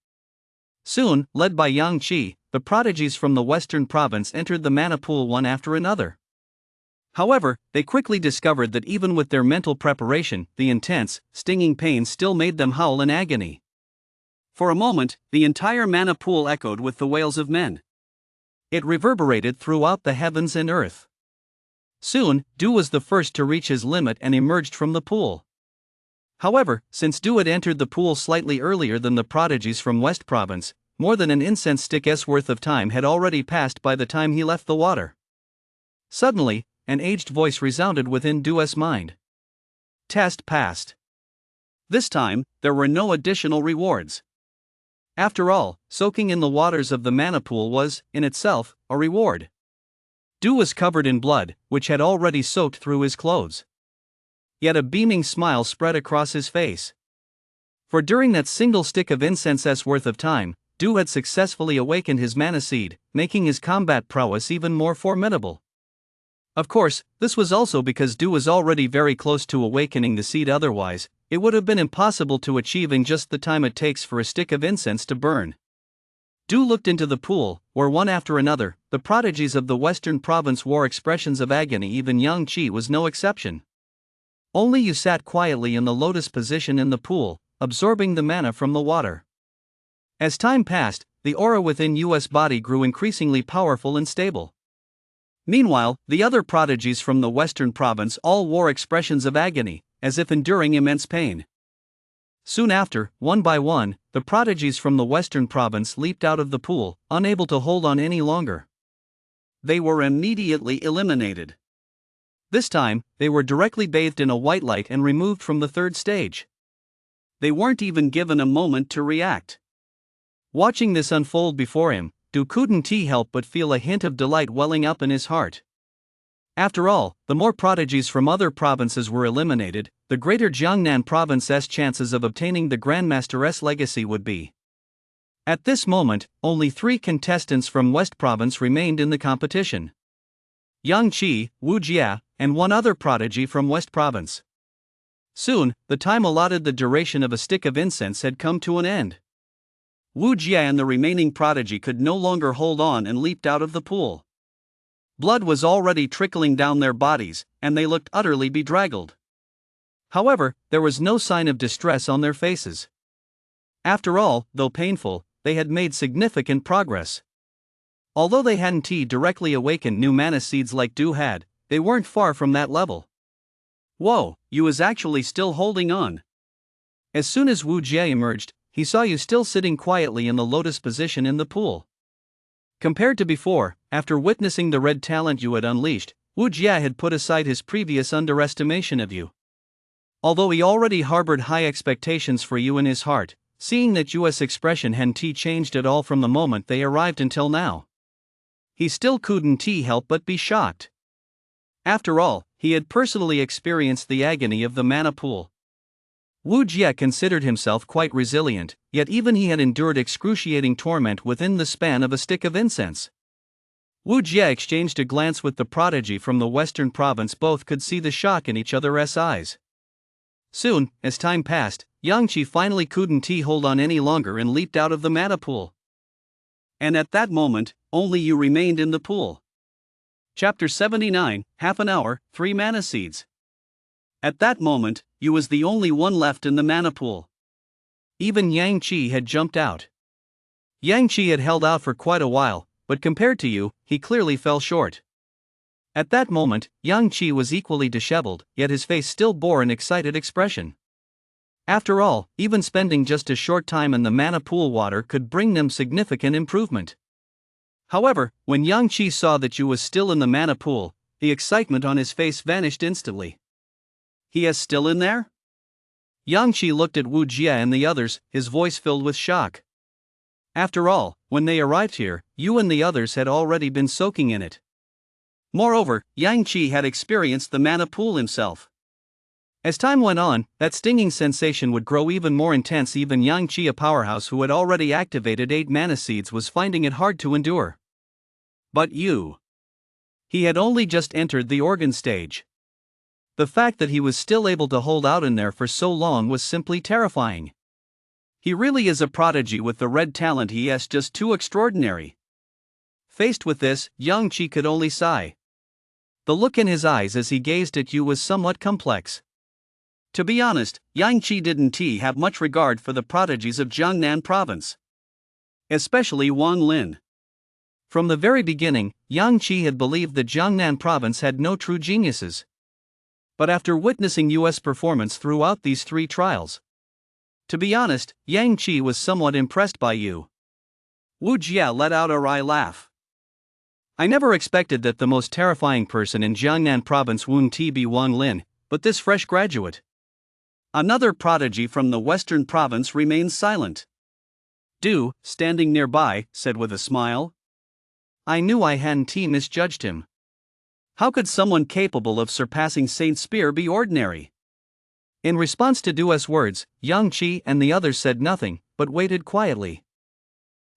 [SPEAKER 1] Soon, led by Yang Qi, the prodigies from the western province entered the mana pool one after another. However, they quickly discovered that even with their mental preparation, the intense, stinging pain still made them howl in agony. For a moment, the entire mana pool echoed with the wails of men. It reverberated throughout the heavens and earth. Soon, Du was the first to reach his limit and emerged from the pool. However, since Du had entered the pool slightly earlier than the prodigies from West Province, more than an incense stick's worth of time had already passed by the time he left the water. Suddenly, an aged voice resounded within Du's mind. Test passed. This time, there were no additional rewards. After all, soaking in the waters of the mana pool was, in itself, a reward. Du was covered in blood, which had already soaked through his clothes. Yet a beaming smile spread across his face. For during that single stick of incense's worth of time, Du had successfully awakened his mana seed, making his combat prowess even more formidable. Of course, this was also because Du was already very close to awakening the seed. Otherwise, it would have been impossible to achieve in just the time it takes for a stick of incense to burn. Du looked into the pool, where one after another, the prodigies of the western province wore expressions of agony. Even Yang Qi was no exception. Only Yu sat quietly in the lotus position in the pool, absorbing the mana from the water. As time passed, the aura within Yu's body grew increasingly powerful and stable. Meanwhile, the other prodigies from the western province all wore expressions of agony, as if enduring immense pain. Soon after, one by one, the prodigies from the western province leaped out of the pool, unable to hold on any longer. They were immediately eliminated. This time, they were directly bathed in a white light and removed from the third stage. They weren't even given a moment to react. Watching this unfold before him, Du couldn't help but feel a hint of delight welling up in his heart. After all, the more prodigies from other provinces were eliminated, the greater Jiangnan province's chances of obtaining the Grandmaster's legacy would be. At this moment, only 3 contestants from West Province remained in the competition. Yang Qi, Wu Jia, and one other prodigy from West Province. Soon, the time allotted the duration of a stick of incense had come to an end. Wu Jia and the remaining prodigy could no longer hold on and leaped out of the pool. Blood was already trickling down their bodies, and they looked utterly bedraggled. However, there was no sign of distress on their faces. After all, though painful, they had made significant progress. Although they hadn't directly awakened new mana seeds like Du had, they weren't far from that level. Whoa, you was actually still holding on. As soon as Wu Jie emerged, he saw you still sitting quietly in the lotus position in the pool. Compared to before, after witnessing the red talent you had unleashed, Wu Jie had put aside his previous underestimation of you. Although he already harbored high expectations for you in his heart, seeing that Yu's expression hadn't changed at all from the moment they arrived until now, he still couldn't help but be shocked. After all, he had personally experienced the agony of the mana pool. Wu Jie considered himself quite resilient, yet even he had endured excruciating torment within the span of a stick of incense. Wu Jie exchanged a glance with the prodigy from the western province. Both could see the shock in each other's eyes. Soon, as time passed, Yang Qi finally couldn't hold on any longer and leaped out of the mana pool. And at that moment, only you remained in the pool. Chapter 79, Half an Hour, 3 Mana Seeds. At that moment, you was the only one left in the mana pool. Even Yang Qi had jumped out. Yang Qi had held out for quite a while, but compared to you, he clearly fell short. At that moment, Yang Qi was equally disheveled, yet his face still bore an excited expression. After all, even spending just a short time in the mana pool water could bring them significant improvement. However, when Yang Qi saw that you was still in the mana pool, the excitement on his face vanished instantly. He is still in there? Yang Qi looked at Wu Jie and the others, his voice filled with shock. After all, when they arrived here, you and the others had already been soaking in it. Moreover, Yang Qi had experienced the mana pool himself. As time went on, that stinging sensation would grow even more intense. Even Yang Qi, a powerhouse who had already activated 8 mana seeds, was finding it hard to endure. But you. He had only just entered the organ stage. The fact that he was still able to hold out in there for so long was simply terrifying. He really is a prodigy with the red talent. He is just too extraordinary. Faced with this, Yang Qi could only sigh. The look in his eyes as he gazed at you was somewhat complex. To be honest, Yang Qi didn't have much regard for the prodigies of Jiangnan province. Especially Wang Lin. From the very beginning, Yang Qi had believed that Jiangnan province had no true geniuses. But after witnessing US performance throughout these 3 trials, to be honest, Yang Qi was somewhat impressed by you. Wu Jie let out a wry laugh. I never expected that the most terrifying person in Jiangnan province wouldn't be Wang Lin, but this fresh graduate. Another prodigy from the western province remained silent. Du, standing nearby, said with a smile. I knew I hadn't misjudged him. How could someone capable of surpassing Saint Spear be ordinary? In response to Du's words, Yang Qi and the others said nothing, but waited quietly.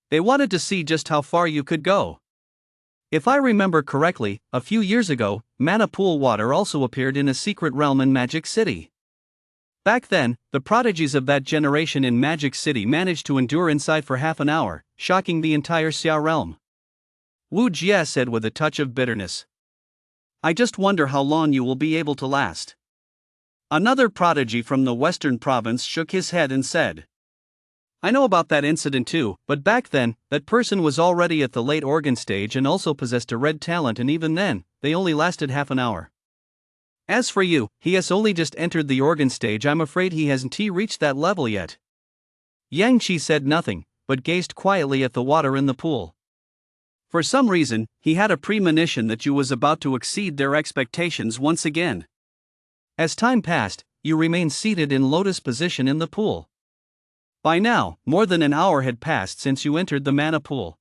[SPEAKER 1] They wanted to see just how far you could go. If I remember correctly, a few years ago, mana pool water also appeared in a secret realm in Magic City. Back then, the prodigies of that generation in Magic City managed to endure inside for half an hour, shocking the entire Xia realm. Wu Jie said with a touch of bitterness. I just wonder how long you will be able to last. Another prodigy from the western province shook his head and said. I know about that incident too, but back then, that person was already at the late organ stage and also possessed a red talent, and even then, they only lasted half an hour. As for you, he has only just entered the organ stage. I'm afraid he hasn't reached that level yet. Yang Qi said nothing, but gazed quietly at the water in the pool. For some reason, he had a premonition that you was about to exceed their expectations once again. As time passed, you remained seated in lotus position in the pool. By now, more than an hour had passed since you entered the mana pool.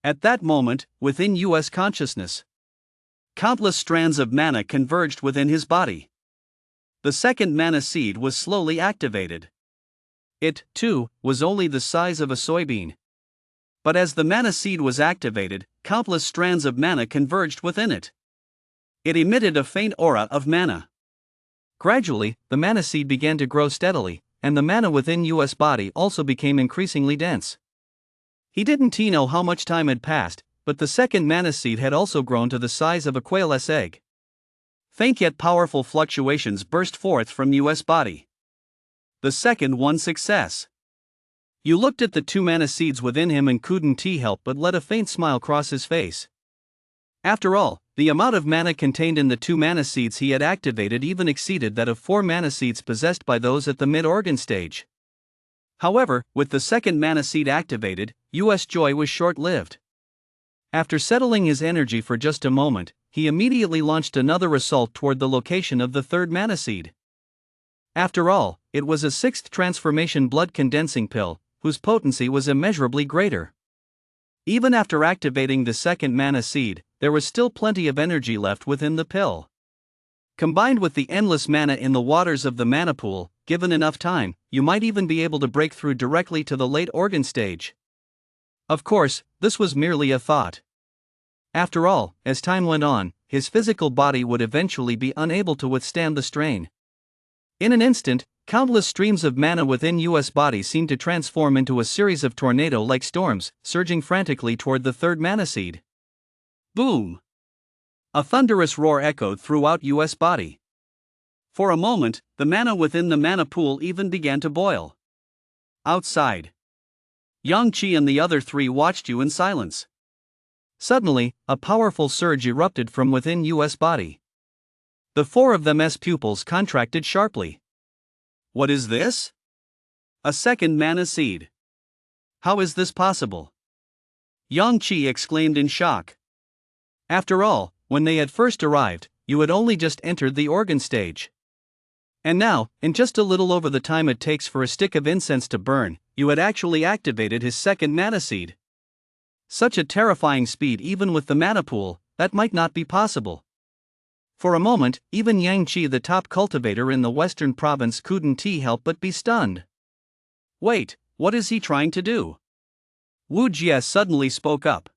[SPEAKER 1] At that moment, within US consciousness, countless strands of mana converged within his body. The second mana seed was slowly activated. It, too, was only the size of a soybean. But as the mana seed was activated, countless strands of mana converged within it. It emitted a faint aura of mana. Gradually, the mana seed began to grow steadily, and the mana within US body also became increasingly dense. He didn't know how much time had passed, but the second mana seed had also grown to the size of a quail's egg. Faint yet powerful fluctuations burst forth from US body. The second one success. You looked at the two mana seeds within him and couldn't help but let a faint smile cross his face. After all, the amount of mana contained in the two mana seeds he had activated even exceeded that of 4 mana seeds possessed by those at the mid-organ stage. However, with the second mana seed activated, US joy was short-lived. After settling his energy for just a moment, he immediately launched another assault toward the location of the third mana seed. After all, it was a 6th transformation blood condensing pill, whose potency was immeasurably greater. Even after activating the second mana seed, there was still plenty of energy left within the pill. Combined with the endless mana in the waters of the mana pool, given enough time, you might even be able to break through directly to the late organ stage. Of course, this was merely a thought. After all, as time went on, his physical body would eventually be unable to withstand the strain. In an instant, countless streams of mana within US body seemed to transform into a series of tornado-like storms, surging frantically toward the third mana seed. Boom! A thunderous roar echoed throughout US body. For a moment, the mana within the mana pool even began to boil. Outside, Yang-Chi and the other 3 watched you in silence. Suddenly, a powerful surge erupted from within US body. The 4 of them's pupils contracted sharply. What is this? A second mana seed. How is this possible? Yang-Chi exclaimed in shock. After all, when they had first arrived, you had only just entered the organ stage. And now, in just a little over the time it takes for a stick of incense to burn, you had actually activated his second mana seed. Such a terrifying speed even with the mana pool, that might not be possible. For a moment, even Yang-Chi, the top cultivator in the western province, couldn't help but be stunned. Wait, what is he trying to do? Wu Jie suddenly spoke up.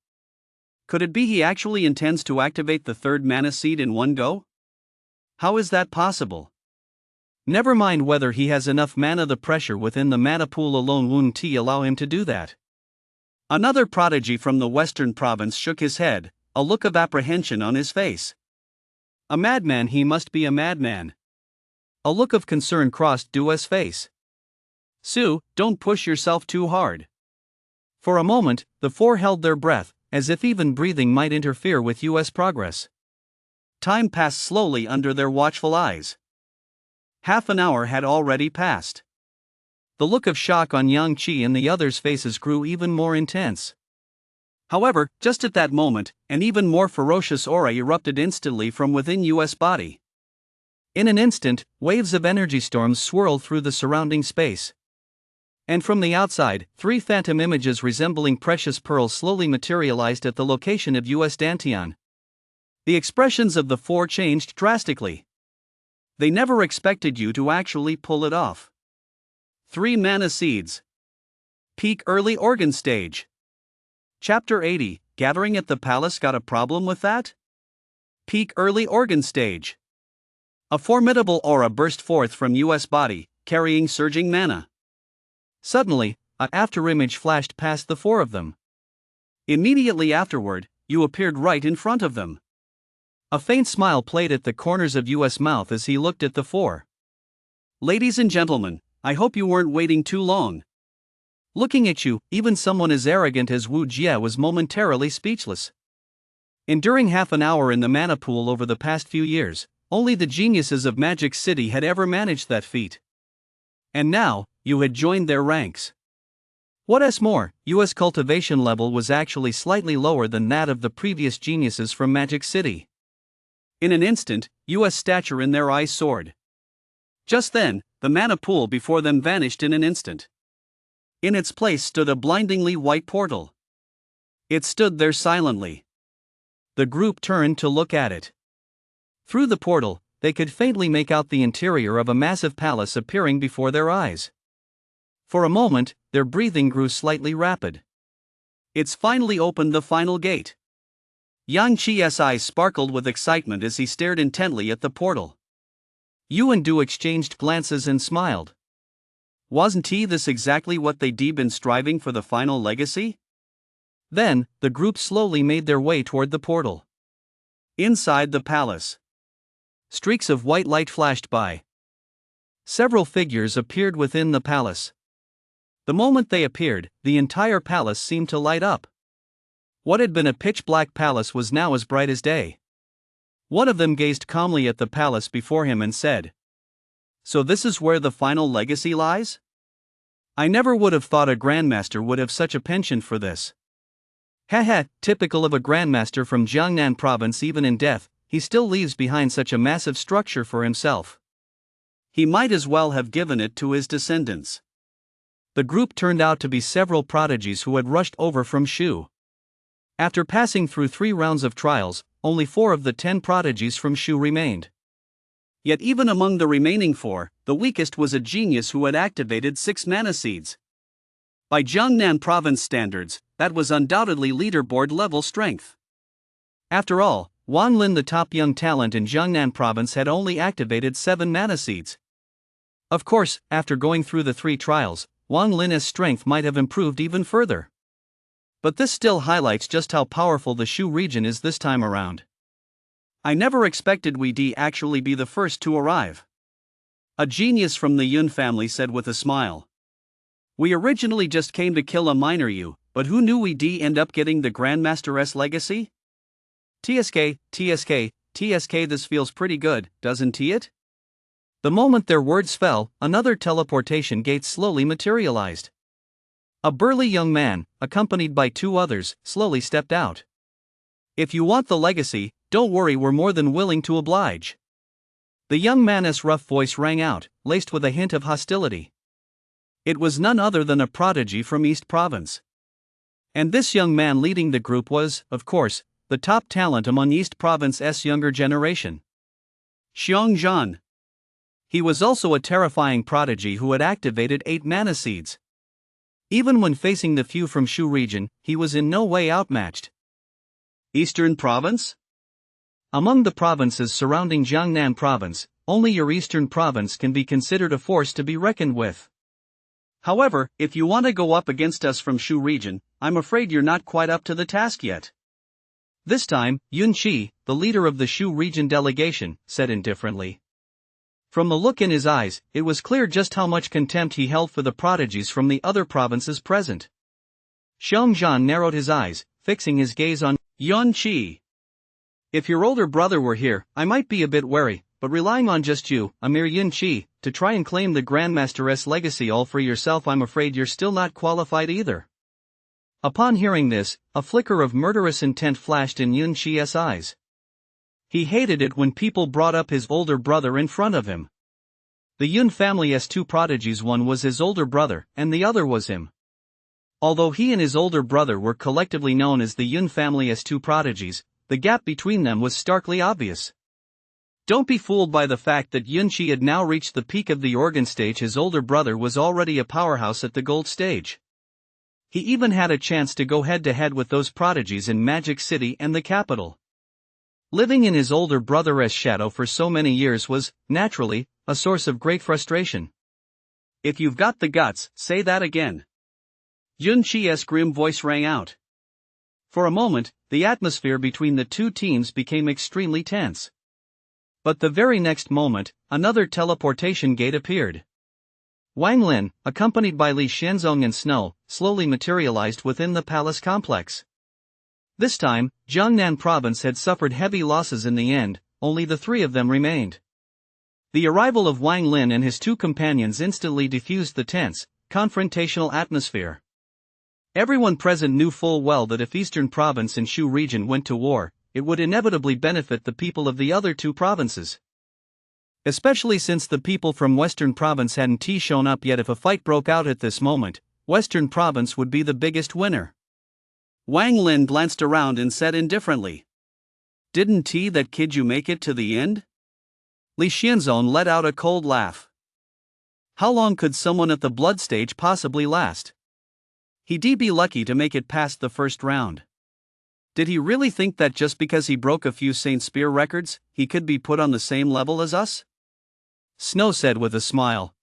[SPEAKER 1] Could it be he actually intends to activate the third mana seed in one go? How is that possible? Never mind whether he has enough mana, the pressure within the mana pool alone wouldn't allow him to do that. Another prodigy from the western province shook his head, a look of apprehension on his face. A madman, he must be a madman. A look of concern crossed Dua's face. Su, don't push yourself too hard. For a moment, the 4 held their breath, as if even breathing might interfere with US progress. Time passed slowly under their watchful eyes. Half an hour had already passed. The look of shock on Yang-Chi and the others' faces grew even more intense. However, just at that moment, an even more ferocious aura erupted instantly from within US body. In an instant, waves of energy storms swirled through the surrounding space. And from the outside, 3 phantom images resembling precious pearls slowly materialized at the location of US Dantian. The expressions of the 4 changed drastically. They never expected you to actually pull it off. 3 mana seeds. Peak early organ stage. Chapter 80, Gathering at the Palace. Got a problem with that? Peak early organ stage. A formidable aura burst forth from US body, carrying surging mana. Suddenly, an afterimage flashed past the 4 of them. Immediately afterward, you appeared right in front of them. A faint smile played at the corners of US' mouth as he looked at the 4. Ladies and gentlemen, I hope you weren't waiting too long. Looking at you, even someone as arrogant as Wu Jie was momentarily speechless. Enduring half an hour in the mana pool over the past few years, only the geniuses of Magic City had ever managed that feat. And now, you had joined their ranks. What's more, US cultivation level was actually slightly lower than that of the previous geniuses from Magic City. In an instant, US stature in their eyes soared. Just then, the mana pool before them vanished in an instant. In its place stood a blindingly white portal. It stood there silently. The group turned to look at it. Through the portal, they could faintly make out the interior of a massive palace appearing before their eyes. For a moment, their breathing grew slightly rapid. It's finally opened the final gate. Yang Chi's eyes sparkled with excitement as he stared intently at the portal. Yu and Du exchanged glances and smiled. Wasn't this exactly what they'd been striving for, the final legacy? Then, the group slowly made their way toward the portal. Inside the palace, streaks of white light flashed by. Several figures appeared within the palace. The moment they appeared, the entire palace seemed to light up. What had been a pitch-black palace was now as bright as day. One of them gazed calmly at the palace before him and said, "So this is where the final legacy lies? I never would have thought a grandmaster would have such a penchant for this." Haha, typical of a grandmaster from Jiangnan province. Even in death, he still leaves behind such a massive structure for himself. He might as well have given it to his descendants. The group turned out to be several prodigies who had rushed over from Shu. After passing through 3 rounds of trials, only 4 of the 10 prodigies from Shu remained. Yet even among the remaining 4, the weakest was a genius who had activated 6 mana seeds. By Jiangnan province standards, that was undoubtedly leaderboard level strength. After all, Wang Lin, the top young talent in Jiangnan province, had only activated 7 mana seeds. Of course, after going through the 3 trials, Wang Lin's strength might have improved even further. But this still highlights just how powerful the Shu region is this time around. I never expected we'd actually be the first to arrive. A genius from the Yun family said with a smile. We originally just came to kill a minor Yu, but who knew we'd end up getting the Grandmaster's legacy? TSK, this feels pretty good, doesn't it? The moment their words fell, another teleportation gate slowly materialized. A burly young man, accompanied by 2 others, slowly stepped out. If you want the legacy, don't worry, we're more than willing to oblige. The young man's rough voice rang out, laced with a hint of hostility. It was none other than a prodigy from East Province. And this young man leading the group was, of course, the top talent among East Province's younger generation. Xiong Zhan. He was also a terrifying prodigy who had activated 8 mana seeds. Even when facing the few from Shu region, he was in no way outmatched. Eastern Province? Among the provinces surrounding Jiangnan Province, only your Eastern Province can be considered a force to be reckoned with. However, if you want to go up against us from Shu region, I'm afraid you're not quite up to the task yet. This time, Yun Qi, the leader of the Shu region delegation, said indifferently. From the look in his eyes, it was clear just how much contempt he held for the prodigies from the other provinces present. Xiong Zhan narrowed his eyes, fixing his gaze on Yun Qi. If your older brother were here, I might be a bit wary, but relying on just you, a mere Yun Qi, to try and claim the Grandmaster's legacy all for yourself, I'm afraid you're still not qualified either. Upon hearing this, a flicker of murderous intent flashed in Yun Qi's eyes. He hated it when people brought up his older brother in front of him. The Yun family's 2 prodigies, one was his older brother, and the other was him. Although he and his older brother were collectively known as the Yun family's 2 prodigies, the gap between them was starkly obvious. Don't be fooled by the fact that Yun Qi had now reached the peak of the organ stage. His older brother was already a powerhouse at the gold stage. He even had a chance to go head-to-head with those prodigies in Magic City and the capital. Living in his older brother's shadow for so many years was, naturally, a source of great frustration. If you've got the guts, say that again. Yun Qi's grim voice rang out. For a moment, the atmosphere between the 2 teams became extremely tense. But the very next moment, another teleportation gate appeared. Wang Lin, accompanied by Li Xianzong and Snow, slowly materialized within the palace complex. This time, Jiangnan province had suffered heavy losses in the end, only the 3 of them remained. The arrival of Wang Lin and his 2 companions instantly diffused the tense, confrontational atmosphere. Everyone present knew full well that if Eastern Province and Shu region went to war, it would inevitably benefit the people of the other 2 provinces. Especially since the people from Western Province hadn't shown up yet. If a fight broke out at this moment, Western Province would be the biggest winner. Wang Lin glanced around and said indifferently. Didn't that kid you make it to the end? Li Xianzong let out a cold laugh. How long could someone at the blood stage possibly last? He'd be lucky to make it past the first round. Did he really think that just because he broke a few Saint Spear records, he could be put on the same level as us? Snow said with a smile.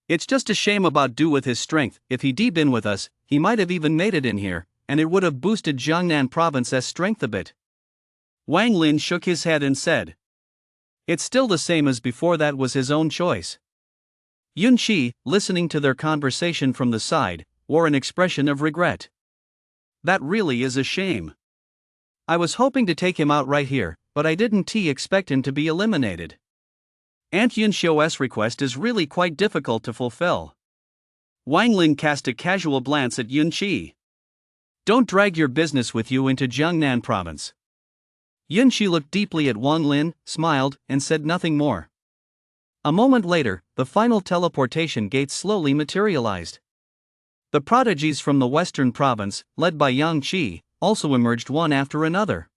[SPEAKER 1] It's just a shame about Du with his strength. If he'd been with us, he might have even made it in here, and it would have boosted Jiangnan Province's strength a bit. Wang Lin shook his head and said, it's still the same as before. That was his own choice. Yun Qi, listening to their conversation from the side, wore an expression of regret. That really is a shame. I was hoping to take him out right here, but I didn't expect him to be eliminated. Aunt Yun Xiu's request is really quite difficult to fulfill. Wang Lin cast a casual glance at Yun Qi. Don't drag your business with you into Jiangnan Province. Yun Qi looked deeply at Wang Lin, smiled, and said nothing more. A moment later, the final teleportation gate slowly materialized. The prodigies from the Western Province, led by Yang Qi, also emerged one after another.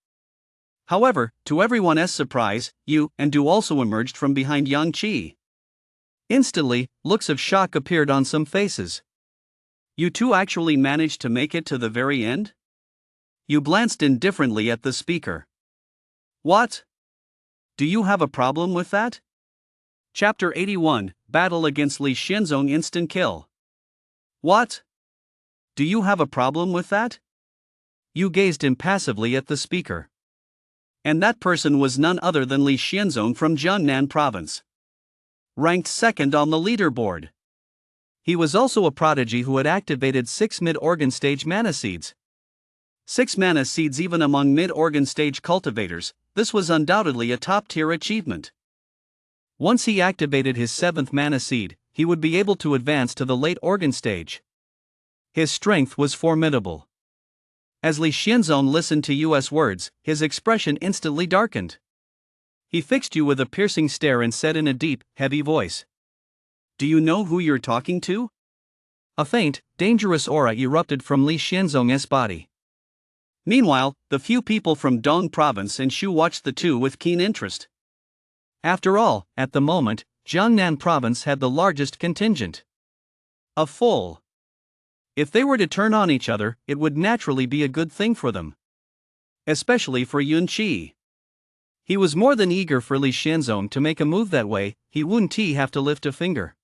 [SPEAKER 1] However, to everyone's surprise, Yu and Du also emerged from behind Yang Qi. Instantly, looks of shock appeared on some faces. You two actually managed to make it to the very end? Yu glanced indifferently at the speaker. What? Do you have a problem with that? Chapter 81, Battle against Li Xianzong Instant Kill. What? Do you have a problem with that? Yu gazed impassively at the speaker. And that person was none other than Li Xianzong from Jiangnan Province. Ranked second on the leaderboard. He was also a prodigy who had activated 6 mid-organ stage mana seeds. 6 mana seeds even among mid-organ stage cultivators, this was undoubtedly a top-tier achievement. Once he activated his 7th mana seed, he would be able to advance to the late organ stage. His strength was formidable. As Li Xianzong listened to Yu's words, his expression instantly darkened. He fixed Yu with a piercing stare and said in a deep, heavy voice, do you know who you're talking to? A faint, dangerous aura erupted from Li Xianzong's body. Meanwhile, the few people from Dong Province and Shu watched the two with keen interest. After all, at the moment, Jiangnan Province had the largest contingent. A full. If they were to turn on each other, it would naturally be a good thing for them. Especially for Yun Qi. He was more than eager for Li Xianzong to make a move that way. He wouldn't have to lift a finger.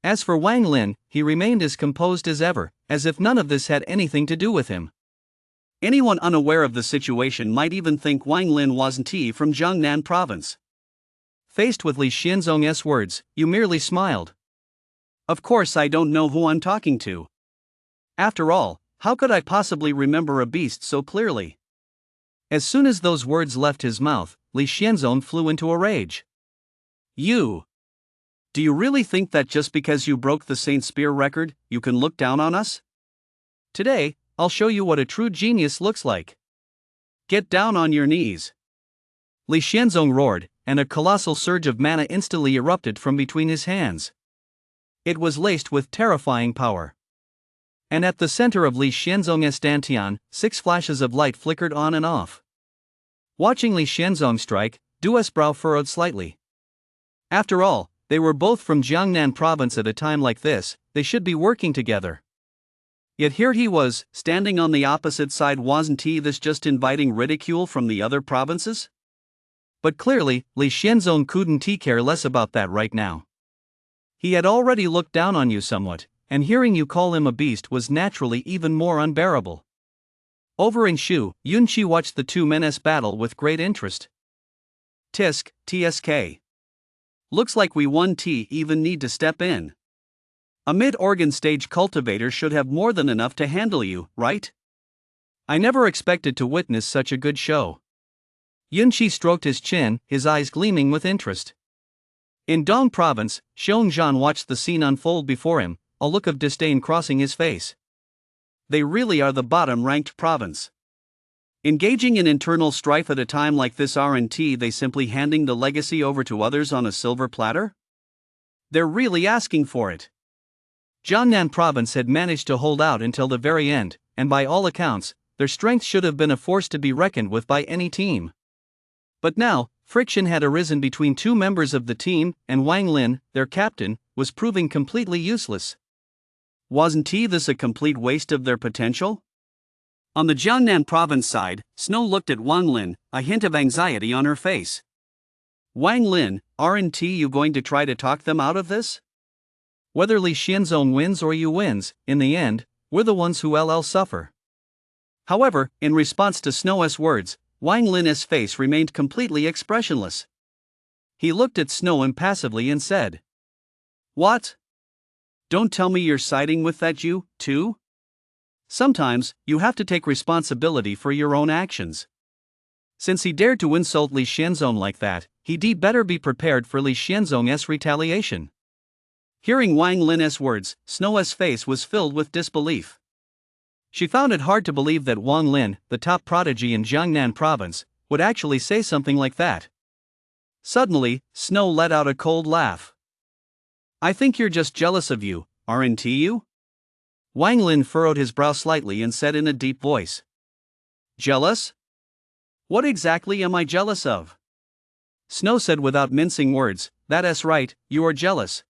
[SPEAKER 1] As for Wang Lin, he remained as composed as ever, as if none of this had anything to do with him. Anyone unaware of the situation might even think Wang Lin wasn't from Jiangnan Province. Faced with Li Xianzong's words, Yu merely smiled. Of course I don't know who I'm talking to. After all, how could I possibly remember a beast so clearly? As soon as those words left his mouth, Li Xianzong flew into a rage. You! Do you really think that just because you broke the Saint Spear record, you can look down on us? Today, I'll show you what a true genius looks like. Get down on your knees. Li Xianzong roared, and a colossal surge of mana instantly erupted from between his hands. It was laced with terrifying power. And at the center of Li Xianzong's dantian, 6 flashes of light flickered on and off. Watching Li Xianzong strike, Du's brow furrowed slightly. After all, they were both from Jiangnan Province. At a time like this, they should be working together. Yet here he was, standing on the opposite side. Wasn't this just inviting ridicule from the other provinces? But clearly, Li Xianzong couldn't care less about that right now. He had already looked down on you somewhat, and hearing you call him a beast was naturally even more unbearable. Over in Shu, Yun Qi watched the two men's battle with great interest. Tisk, TSK. Looks like we won't even need to step in. A mid-organ stage cultivator should have more than enough to handle you, right? I never expected to witness such a good show. Yun Qi stroked his chin, his eyes gleaming with interest. In Dong Province, Xiongzhan watched the scene unfold before him, a look of disdain crossing his face. They really are the bottom-ranked province. Engaging in internal strife at a time like this, aren't they simply handing the legacy over to others on a silver platter? They're really asking for it. Jiangnan Province had managed to hold out until the very end, and by all accounts, their strength should have been a force to be reckoned with by any team. But now, friction had arisen between two members of the team, and Wang Lin, their captain, was proving completely useless. Wasn't this a complete waste of their potential? On the Jiangnan province side, Snow looked at Wang Lin, a hint of anxiety on her face. Wang Lin, aren't you going to try to talk them out of this? Whether Li Xianzong wins or you wins, in the end, we're the ones who will suffer. However, in response to Snow's words, Wang Lin's face remained completely expressionless. He looked at Snow impassively and said, "What? Don't tell me you're siding with that you, too? Sometimes, you have to take responsibility for your own actions." Since he dared to insult Li Xianzong like that, he'd better be prepared for Li Xianzong's retaliation. Hearing Wang Lin's words, Snow's face was filled with disbelief. She found it hard to believe that Wang Lin, the top prodigy in Jiangnan province, would actually say something like that. Suddenly, Snow let out a cold laugh. "I think you're just jealous of you, aren't you?" Wang Lin furrowed his brow slightly and said in a deep voice. "Jealous? What exactly am I jealous of?" Snow said without mincing words, "That's right, you are jealous.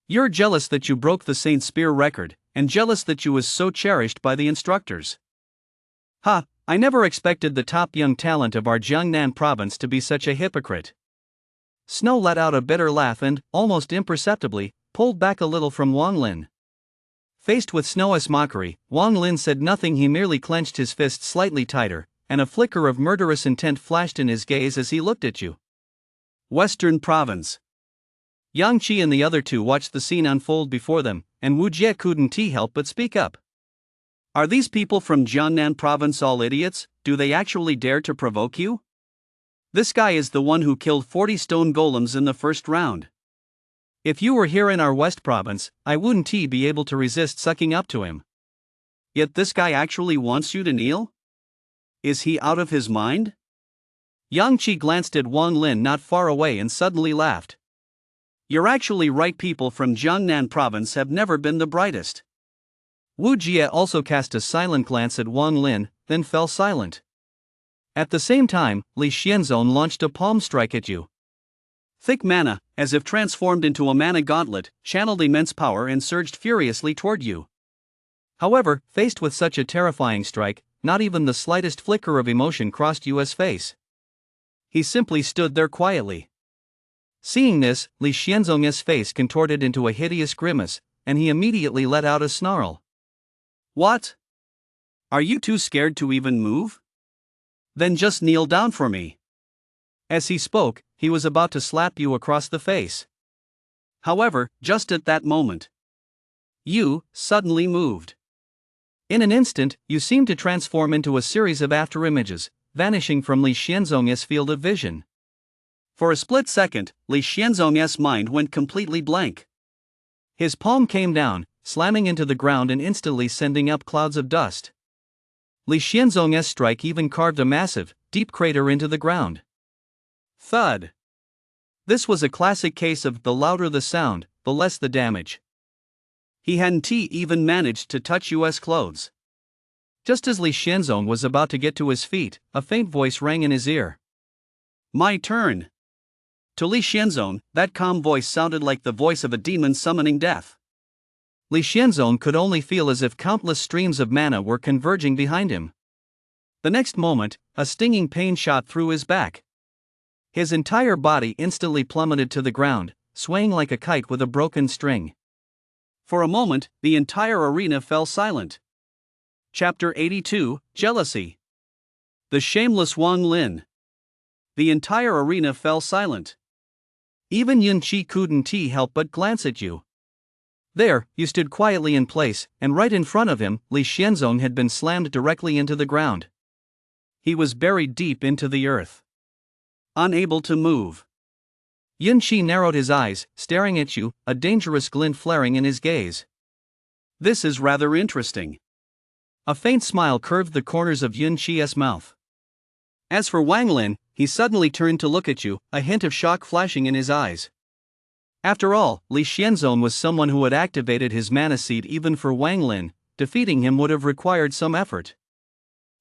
[SPEAKER 1] You're jealous that you broke the Saint Spear record, and jealous that you was so cherished by the instructors. Ha, I never expected the top young talent of our Jiangnan province to be such a hypocrite." Snow let out a bitter laugh and, almost imperceptibly, pulled back a little from Wang Lin. Faced with Snow's mockery, Wang Lin said nothing. He merely clenched his fist slightly tighter, and a flicker of murderous intent flashed in his gaze as he looked at you. Western Province. Yang Qi and the other two watched the scene unfold before them, and Wu Jie couldn't help but speak up. "Are these people from Jiangnan Province all idiots? Do they actually dare to provoke you? This guy is the one who killed 40 stone golems in the first round. If you were here in our West Province, I wouldn't be able to resist sucking up to him. Yet this guy actually wants you to kneel? Is he out of his mind?" Yang Qi glanced at Wang Lin not far away and suddenly laughed. "You're actually right. People from Jiangnan Province have never been the brightest." Wu Jie also cast a silent glance at Wang Lin, then fell silent. At the same time, Li Xianzong launched a palm strike at you. Thick mana, as if transformed into a mana gauntlet, channeled immense power and surged furiously toward you. However, faced with such a terrifying strike, not even the slightest flicker of emotion crossed Yu's face. He simply stood there quietly. Seeing this, Li Xianzong's face contorted into a hideous grimace, and he immediately let out a snarl. "What? Are you too scared to even move? Then just kneel down for me." As he spoke, he was about to slap you across the face. However, just at that moment, you suddenly moved. In an instant, you seemed to transform into a series of afterimages, vanishing from Li Xianzong's field of vision. For a split second, Li Xianzong's mind went completely blank. His palm came down, slamming into the ground and instantly sending up clouds of dust. Li Xianzong's strike even carved a massive, deep crater into the ground. Thud. This was a classic case of the louder the sound, the less the damage. He hadn't even managed to touch Yu's clothes. Just as Li Xianzong was about to get to his feet, a faint voice rang in his ear. "My turn." To Li Xianzong, that calm voice sounded like the voice of a demon summoning death. Li Xianzong could only feel as if countless streams of mana were converging behind him. The next moment, a stinging pain shot through his back. His entire body instantly plummeted to the ground, swaying like a kite with a broken string. For a moment, the entire arena fell silent. Chapter 82, Jealousy. The shameless Wang Lin. The entire arena fell silent. Even Yun Qi couldn't help but glance at you. There, you stood quietly in place, and right in front of him, Li Xianzong had been slammed directly into the ground. He was buried deep into the earth, unable to move. Yun Qi narrowed his eyes, staring at you, a dangerous glint flaring in his gaze. "This is rather interesting." A faint smile curved the corners of Yun Qi's mouth. As for Wang Lin, he suddenly turned to look at you, a hint of shock flashing in his eyes. After all, Li Xianzong was someone who had activated his mana seed. Even for Wang Lin, defeating him would have required some effort.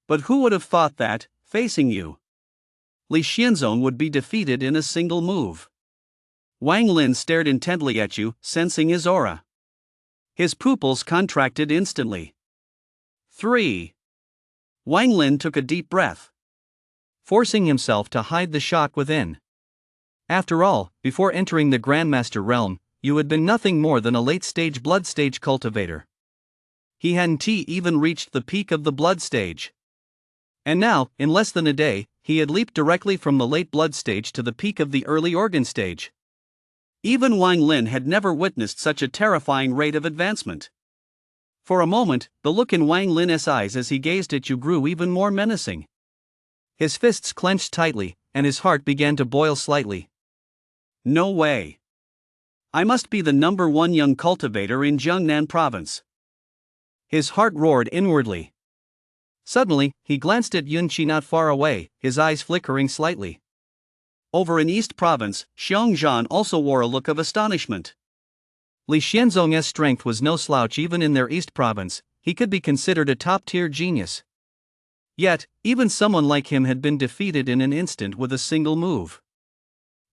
[SPEAKER 1] But who would have thought that, facing you, Li Xianzong would be defeated in a single move? Wang Lin stared intently at you, sensing his aura. His pupils contracted instantly. 3. Wang Lin took a deep breath, forcing himself to hide the shock within. After all, before entering the Grandmaster realm, you had been nothing more than a late-stage blood stage cultivator. He hadn't even reached the peak of the blood stage. And now, in less than a day, he had leaped directly from the late blood stage to the peak of the early organ stage. Even Wang Lin had never witnessed such a terrifying rate of advancement. For a moment, the look in Wang Lin's eyes as he gazed at you grew even more menacing. His fists clenched tightly, and his heart began to boil slightly. No way. I must be the #1 young cultivator in Jiangnan province. His heart roared inwardly. Suddenly, he glanced at Yunqi not far away, his eyes flickering slightly. Over in East Province, Xiongzhan also wore a look of astonishment. Li Xianzong's strength was no slouch even in their East Province, he could be considered a top-tier genius. Yet, even someone like him had been defeated in an instant with a single move.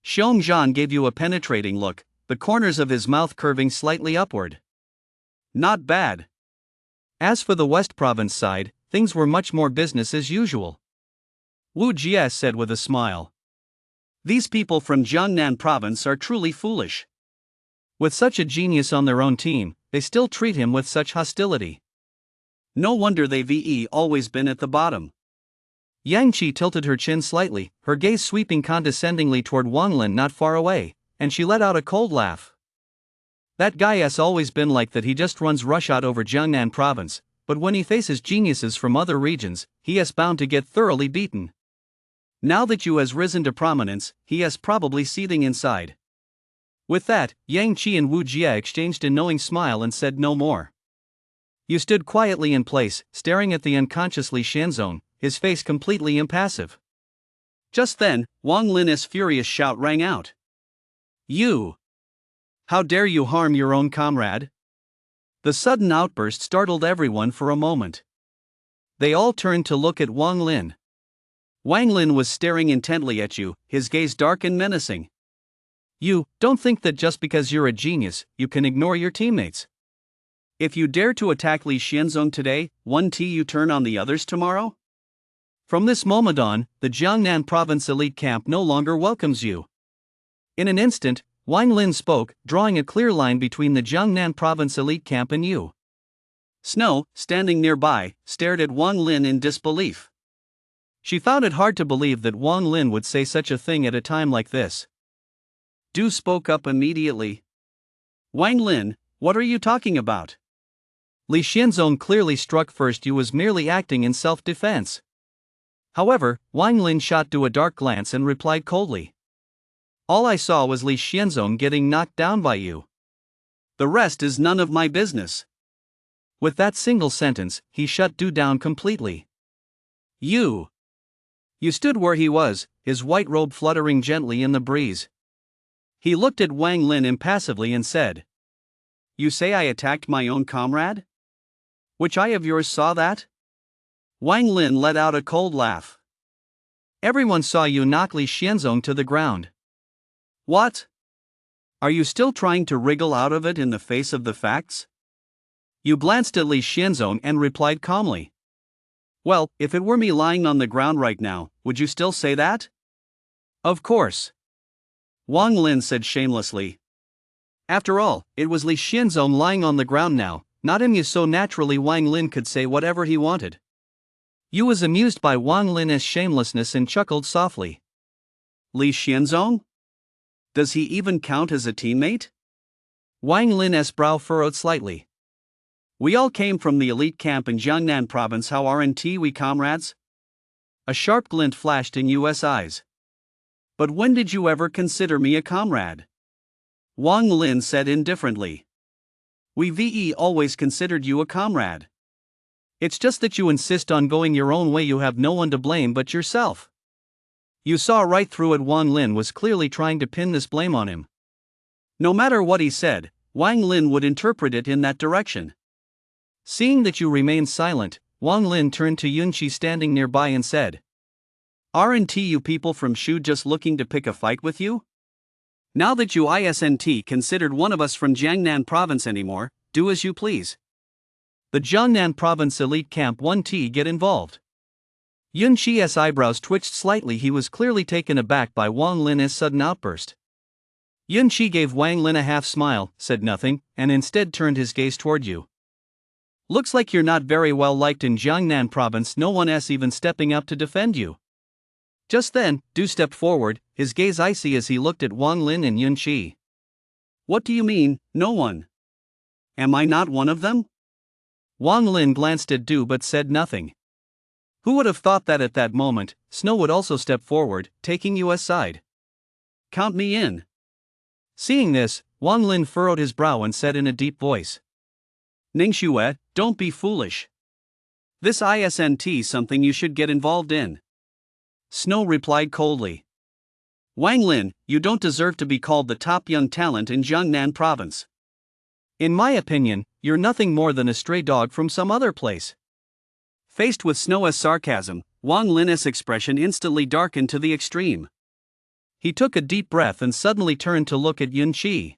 [SPEAKER 1] Xiongzhan gave you a penetrating look, the corners of his mouth curving slightly upward. Not bad. As for the West Province side, things were much more business as usual. Wu Jie said with a smile. These people from Jiangnan province are truly foolish. With such a genius on their own team, they still treat him with such hostility. No wonder they've always been at the bottom. Yang Qi tilted her chin slightly, her gaze sweeping condescendingly toward Wang Lin not far away, and she let out a cold laugh. That guy has always been like that. He just runs rushot over Jiangnan province, but when he faces geniuses from other regions, he is bound to get thoroughly beaten. Now that you has risen to prominence, he is probably seething inside. With that, Yang Qi and Wu Jie exchanged a knowing smile and said no more. You stood quietly in place, staring at the unconscious Li Xianzong, his face completely impassive. Just then, Wang Lin's furious shout rang out. You! How dare you harm your own comrade? The sudden outburst startled everyone for a moment. They all turned to look at Wang Lin. Wang Lin was staring intently at you, his gaze dark and menacing. You don't think that just because you're a genius, you can ignore your teammates. If you dare to attack Li Xianzong today, you turn on the others tomorrow? From this moment on, the Jiangnan province elite camp no longer welcomes you. In an instant, Wang Lin spoke, drawing a clear line between the Jiangnan province elite camp and you. Snow, standing nearby, stared at Wang Lin in disbelief. She found it hard to believe that Wang Lin would say such a thing at a time like this. Du spoke up immediately. Wang Lin, what are you talking about? Li Xianzong clearly struck first. You was merely acting in self-defense. However, Wang Lin shot Du a dark glance and replied coldly. All I saw was Li Xianzong getting knocked down by you. The rest is none of my business. With that single sentence, he shut Du down completely. You stood where he was, his white robe fluttering gently in the breeze. He looked at Wang Lin impassively and said, You say I attacked my own comrade? Which eye of yours saw that? Wang Lin let out a cold laugh. Everyone saw you knock Li Xianzong to the ground. What? Are you still trying to wriggle out of it in the face of the facts? You glanced at Li Xianzong and replied calmly. Well, if it were me lying on the ground right now, would you still say that? Of course. Wang Lin said shamelessly. After all, it was Li Xianzong lying on the ground now, not him. So naturally Wang Lin could say whatever he wanted. Yu was amused by Wang Lin's shamelessness and chuckled softly. Li Xianzong? Does he even count as a teammate? Wang Lin's brow furrowed slightly. We all came from the elite camp in Jiangnan province. How aren't we comrades? A sharp glint flashed in Yu's eyes. But when did you ever consider me a comrade? Wang Lin said indifferently. We've always considered you a comrade. It's just that you insist on going your own way. You have no one to blame but yourself. You saw right through it. Wang Lin was clearly trying to pin this blame on him. No matter what he said, Wang Lin would interpret it in that direction. Seeing that you remained silent, Wang Lin turned to Yunqi standing nearby and said, Aren't you people from Shu just looking to pick a fight with you? Now that you isn't considered one of us from Jiangnan province anymore, do as you please. The Jiangnan province elite camp 1T get involved. Yun Qi's eyebrows twitched slightly. He was clearly taken aback by Wang Lin's sudden outburst. Yun Qi gave Wang Lin a half smile, said nothing, and instead turned his gaze toward you. Looks like you're not very well liked in Jiangnan province. No one's even stepping up to defend you. Just then, Du stepped forward, his gaze icy as he looked at Wang Lin and Yun Qi. What do you mean, no one? Am I not one of them? Wang Lin glanced at Du but said nothing. Who would have thought that at that moment, Snow would also step forward, taking Yu's side? Count me in. Seeing this, Wang Lin furrowed his brow and said in a deep voice. Ningxue, don't be foolish. This isn't something you should get involved in. Snow replied coldly. Wang Lin, you don't deserve to be called the top young talent in Jiangnan province. In my opinion, you're nothing more than a stray dog from some other place. Faced with Snow's sarcasm, Wang Lin's expression instantly darkened to the extreme. He took a deep breath and suddenly turned to look at Yun Qi.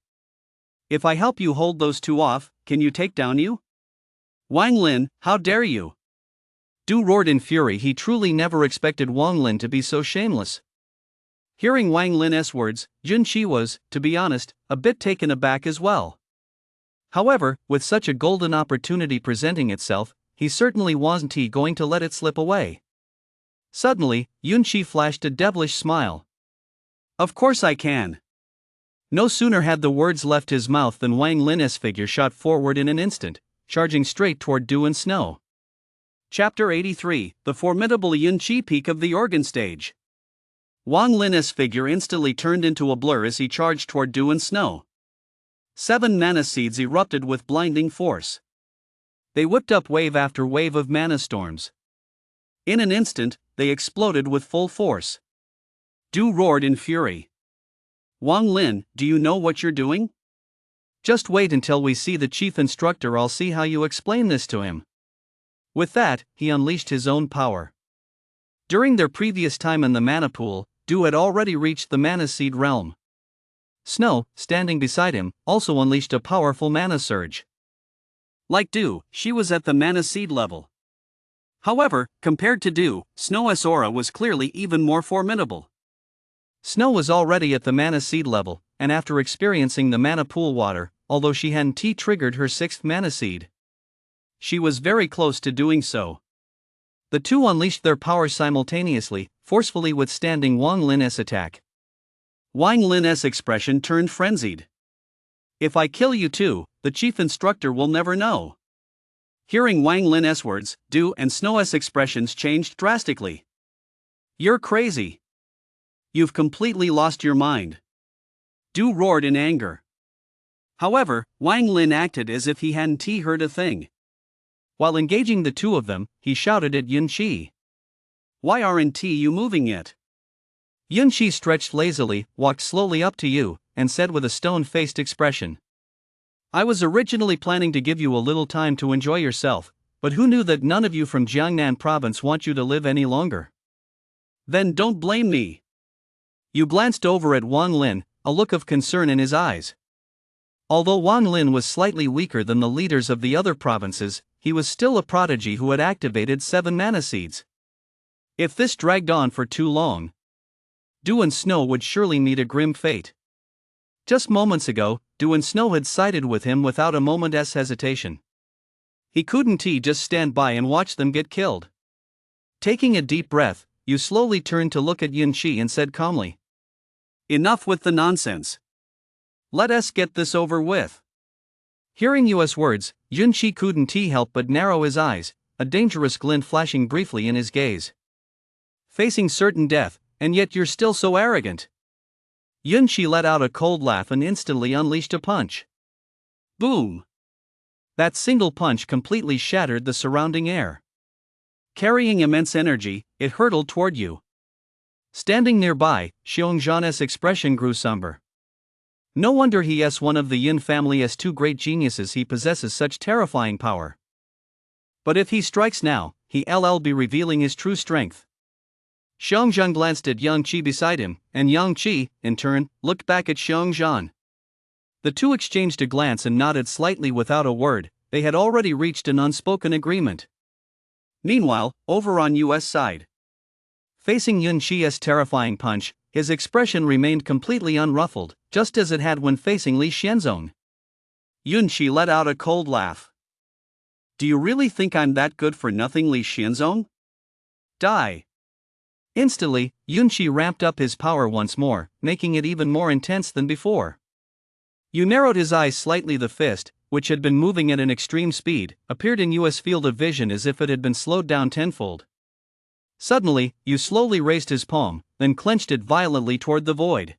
[SPEAKER 1] If I help you hold those two off, can you take down you? Wang Lin, how dare you? Du roared in fury. He truly never expected Wang Lin to be so shameless. Hearing Wang Lin's words, Yun Qi was, to be honest, a bit taken aback as well. However, with such a golden opportunity presenting itself, he certainly wasn't going to let it slip away. Suddenly, Yun Qi flashed a devilish smile. Of course I can. No sooner had the words left his mouth than Wang Lin's figure shot forward in an instant, charging straight toward Du and Snow. Chapter 83, The Formidable Yun Qi Peak of the Organ Stage. Wang Lin's figure instantly turned into a blur as he charged toward Du and Snow. 7 mana seeds erupted with blinding force. They whipped up wave after wave of mana storms. In an instant, they exploded with full force. Du roared in fury. Wang Lin, do you know what you're doing? Just wait until we see the chief instructor. I'll see how you explain this to him. With that, he unleashed his own power. During their previous time in the mana pool, Du had already reached the mana seed realm. Snow, standing beside him, also unleashed a powerful mana surge. Like Du, she was at the mana seed level. However, compared to Du, Snow's aura was clearly even more formidable. Snow was already at the mana seed level, and after experiencing the mana pool water, although she hadn't triggered her 6th mana seed, she was very close to doing so. The two unleashed their powers simultaneously, forcefully withstanding Wang Lin's attack. Wang Lin's expression turned frenzied. If I kill you too, the chief instructor will never know. Hearing Wang Lin's words, Du and Snow's expressions changed drastically. You're crazy. You've completely lost your mind. Du roared in anger. However, Wang Lin acted as if he hadn't heard a thing. While engaging the two of them, he shouted at Yun Qi. Why aren't you moving yet? Yun Qi stretched lazily, walked slowly up to you, and said with a stone-faced expression. I was originally planning to give you a little time to enjoy yourself, but who knew that none of you from Jiangnan province want you to live any longer? Then don't blame me. You glanced over at Wang Lin, a look of concern in his eyes. Although Wang Lin was slightly weaker than the leaders of the other provinces, he was still a prodigy who had activated 7 mana seeds. If this dragged on for too long, Du and Snow would surely meet a grim fate. Just moments ago, Du and Snow had sided with him without a moment's hesitation. He couldn't just stand by and watch them get killed. Taking a deep breath, you slowly turned to look at Yun Qi and said calmly. Enough with the nonsense. Let us get this over with. Hearing Yu's words, Yun Qi couldn't help but narrow his eyes, a dangerous glint flashing briefly in his gaze. Facing certain death, and yet you're still so arrogant. Yun Qi let out a cold laugh and instantly unleashed a punch. Boom! That single punch completely shattered the surrounding air. Carrying immense energy, it hurtled toward you. Standing nearby, Xiongzhan's expression grew somber. No wonder he's one of the Yin family's 2 great geniuses. He possesses such terrifying power. But if he strikes now, he'll be revealing his true strength. Xiongzhan glanced at Yang Qi beside him, and Yang Qi, in turn, looked back at Xiongzhan. The two exchanged a glance and nodded slightly without a word. They had already reached an unspoken agreement. Meanwhile, over on US side, Facing Yun Qi's terrifying punch, his expression remained completely unruffled, just as it had when facing Li Xianzong. Yun Qi let out a cold laugh. Do you really think I'm that good for nothing, Li Xianzong? Die. Instantly, Yun Qi ramped up his power once more, making it even more intense than before. Yu narrowed his eyes slightly. The fist, which had been moving at an extreme speed, appeared in Yu's field of vision as if it had been slowed down tenfold. Suddenly, Yu slowly raised his palm, then clenched it violently toward the void.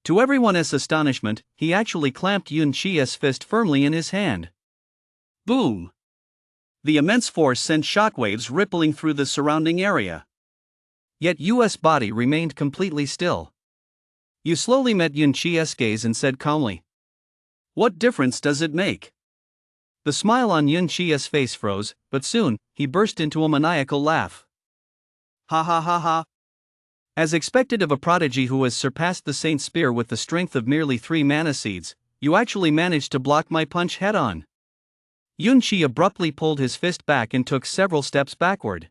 [SPEAKER 1] To everyone's astonishment, he actually clamped Yun Qi's fist firmly in his hand. Boom! The immense force sent shockwaves rippling through the surrounding area. Yet Yu's body remained completely still. Yu slowly met Yun Qi's gaze and said calmly, "What difference does it make?" The smile on Yun Qi's face froze, but soon, he burst into a maniacal laugh. Ha ha ha ha! As expected of a prodigy who has surpassed the Saint Spear with the strength of merely 3 mana seeds, you actually managed to block my punch head-on. Yun Qi abruptly pulled his fist back and took several steps backward.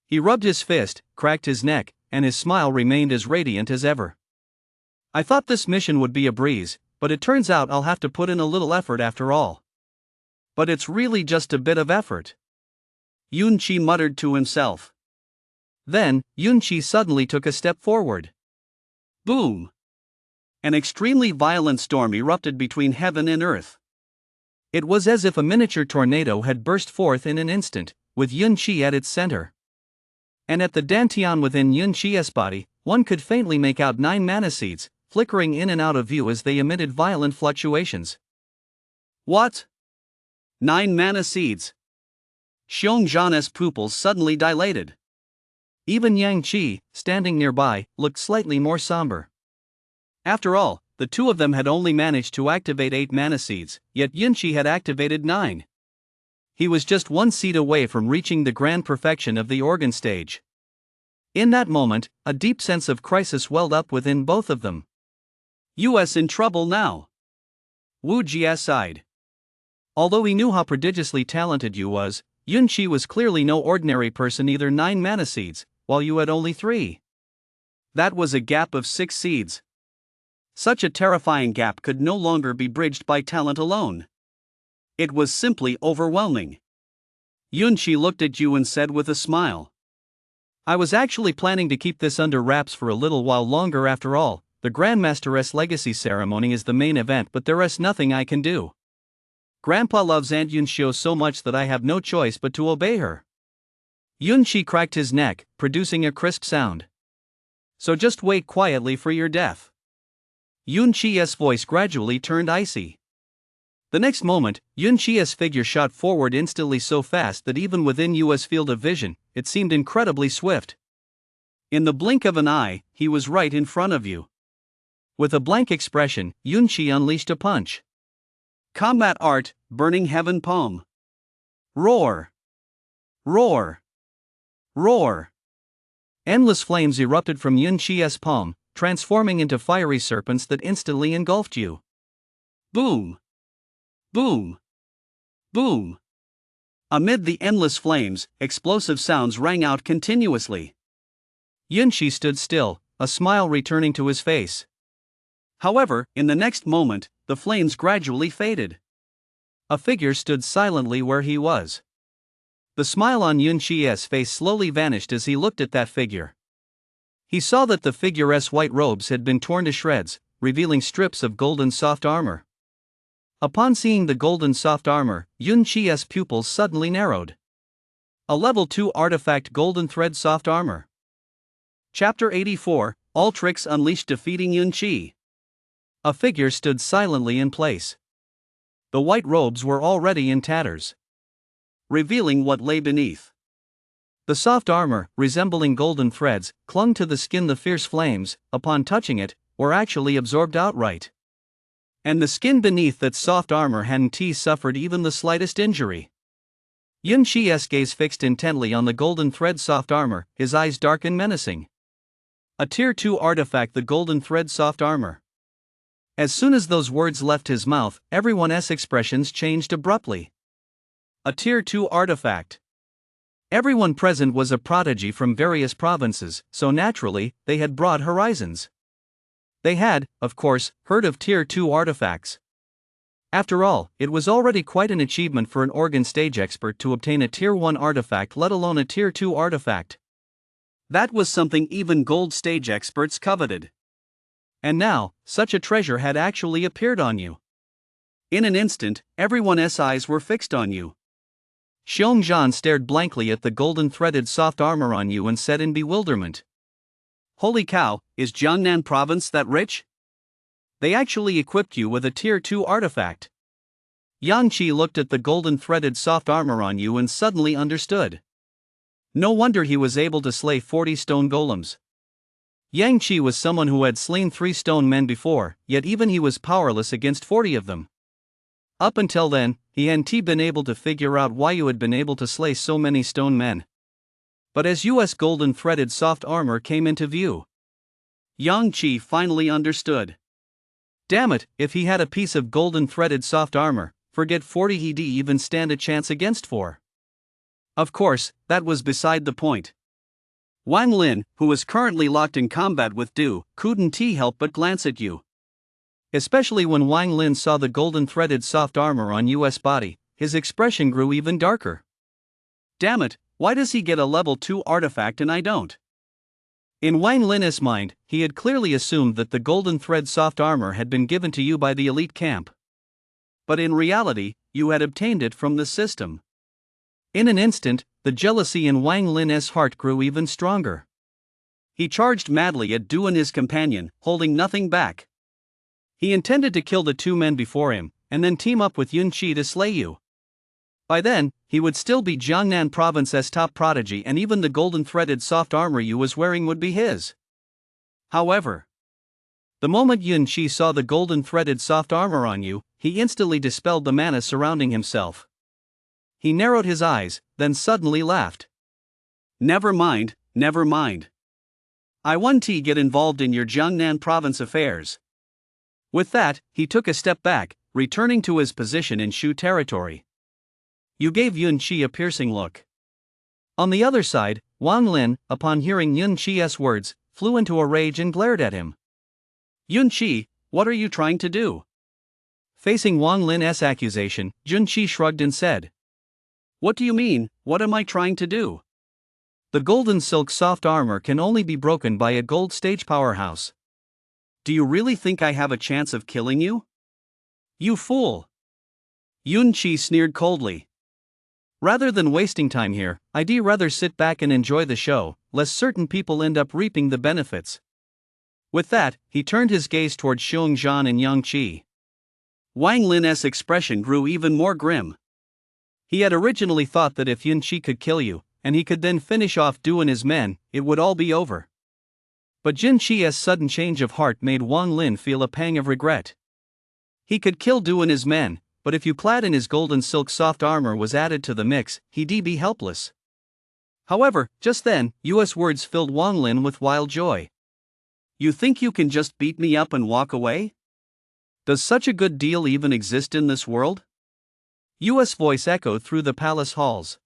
[SPEAKER 1] He rubbed his fist, cracked his neck, and his smile remained as radiant as ever. I thought this mission would be a breeze, but it turns out I'll have to put in a little effort after all. But it's really just a bit of effort. Yun Qi muttered to himself. Then, Yun Qi suddenly took a step forward. Boom! An extremely violent storm erupted between heaven and earth. It was as if a miniature tornado had burst forth in an instant, with Yun Qi at its center. And at the dantian within Yun Qi's body, one could faintly make out 9 mana seeds, flickering in and out of view as they emitted violent fluctuations. What? 9 mana seeds? Xiong Zhan's pupils suddenly dilated. Even Yang Qi, standing nearby, looked slightly more somber. After all, the two of them had only managed to activate 8 mana seeds, yet Yun Qi had activated 9. He was just 1 seed away from reaching the grand perfection of the organ stage. In that moment, a deep sense of crisis welled up within both of them. Yu's in trouble now. Wu Jie sighed. Although he knew how prodigiously talented Yu was, Yun Qi was clearly no ordinary person either. 9 mana seeds, while Yu had only 3. That was a gap of 6 seeds. Such a terrifying gap could no longer be bridged by talent alone. It was simply overwhelming. Yun Qi looked at Yu and said with a smile, I was actually planning to keep this under wraps for a little while longer. After all, the Grandmaster's legacy ceremony is the main event, but there is nothing I can do. Grandpa loves Aunt Yun Xiu so much that I have no choice but to obey her. Yun Qi cracked his neck, producing a crisp sound. So just wait quietly for your death. Yun Qi's voice gradually turned icy. The next moment, Yun Qi's figure shot forward instantly, so fast that even within Yu's field of vision, it seemed incredibly swift. In the blink of an eye, he was right in front of you. With a blank expression, Yun Qi unleashed a punch. Combat art, burning heaven palm. Roar! Roar! Roar! Endless flames erupted from Yun Qi's palm, transforming into fiery serpents that instantly engulfed you. Boom! Boom! Boom! Amid the endless flames, explosive sounds rang out continuously. Yun Qi stood still, a smile returning to his face. However, in the next moment, the flames gradually faded. A figure stood silently where he was. The smile on Yun Qi's face slowly vanished as he looked at that figure. He saw that the figure's white robes had been torn to shreds, revealing strips of golden soft armor. Upon seeing the golden soft armor, Yun Qi's pupils suddenly narrowed. A level 2 artifact golden thread soft armor. Chapter 84, All Tricks Unleashed, defeating Yun Qi. A figure stood silently in place. The white robes were already in tatters, revealing what lay beneath. The soft armor, resembling golden threads, clung to the skin. The fierce flames, upon touching it, were actually absorbed outright. And the skin beneath that soft armor hadn't suffered even the slightest injury. Yun Qi's gaze fixed intently on the golden thread soft armor, his eyes dark and menacing. A Tier 2 artifact, the golden thread soft armor. As soon as those words left his mouth, everyone's expressions changed abruptly. A Tier 2 artifact. Everyone present was a prodigy from various provinces, so naturally, they had broad horizons. They had, of course, heard of Tier 2 artifacts. After all, it was already quite an achievement for an organ stage expert to obtain a Tier 1 artifact, let alone a Tier 2 artifact. That was something even gold stage experts coveted. And now, such a treasure had actually appeared on you. In an instant, everyone's eyes were fixed on you. Xiongzhan stared blankly at the golden threaded soft armor on you and said in bewilderment, "Holy cow, is Jiangnan province that rich? They actually equipped you with a Tier 2 artifact." Yang Qi looked at the golden threaded soft armor on you and suddenly understood. No wonder he was able to slay 40 stone golems. Yang Qi was someone who had slain 3 stone men before, yet even he was powerless against 40 of them. Up until then, he hadn't been able to figure out why you had been able to slay so many stone men. But as US golden threaded soft armor came into view, Yang Qi finally understood. Damn it, if he had a piece of golden threaded soft armor, forget 40 he'd even stand a chance against 4. Of course, that was beside the point. Wang Lin, who was currently locked in combat with Du, couldn't help but glance at you. Especially when Wang Lin saw the golden threaded soft armor on US body, his expression grew even darker. Damn it, why does he get a level 2 artifact and I don't? In Wang Lin's mind, he had clearly assumed that the golden thread soft armor had been given to you by the elite camp. But in reality, you had obtained it from the system. In an instant, the jealousy in Wang Lin's heart grew even stronger. He charged madly at Du and his companion, holding nothing back. He intended to kill the 2 men before him, and then team up with Yun Qi to slay you. By then, he would still be Jiangnan province's top prodigy and even the golden threaded soft armor you was wearing would be his. However, the moment Yun Qi saw the golden threaded soft armor on you, he instantly dispelled the mana surrounding himself. He narrowed his eyes, then suddenly laughed. Never mind, never mind. I won't get involved in your Jiangnan province affairs." With that, he took a step back, returning to his position in Shu territory. You gave Yun Qi a piercing look. On the other side, Wang Lin, upon hearing Yun Qi's words, flew into a rage and glared at him. "Yun Qi, what are you trying to do?" Facing Wang Lin's accusation, Yun Qi shrugged and said, "What do you mean, what am I trying to do? The golden silk soft armor can only be broken by a gold stage powerhouse. Do you really think I have a chance of killing you? You fool!" Yun Qi sneered coldly. "Rather than wasting time here, I'd rather sit back and enjoy the show, lest certain people end up reaping the benefits." With that, he turned his gaze toward Xiongzhan and Yang Qi. Wang Lin's expression grew even more grim. He had originally thought that if Yun Qi could kill you, and he could then finish off Du and his men, it would all be over. But Yun Qi's sudden change of heart made Wang Lin feel a pang of regret. He could kill Du and his men, but if you clad in his golden silk soft armor was added to the mix, he'd be helpless. However, just then, US words filled Wang Lin with wild joy. "You think you can just beat me up and walk away? Does such a good deal even exist in this world?" US voice echoed through the palace halls.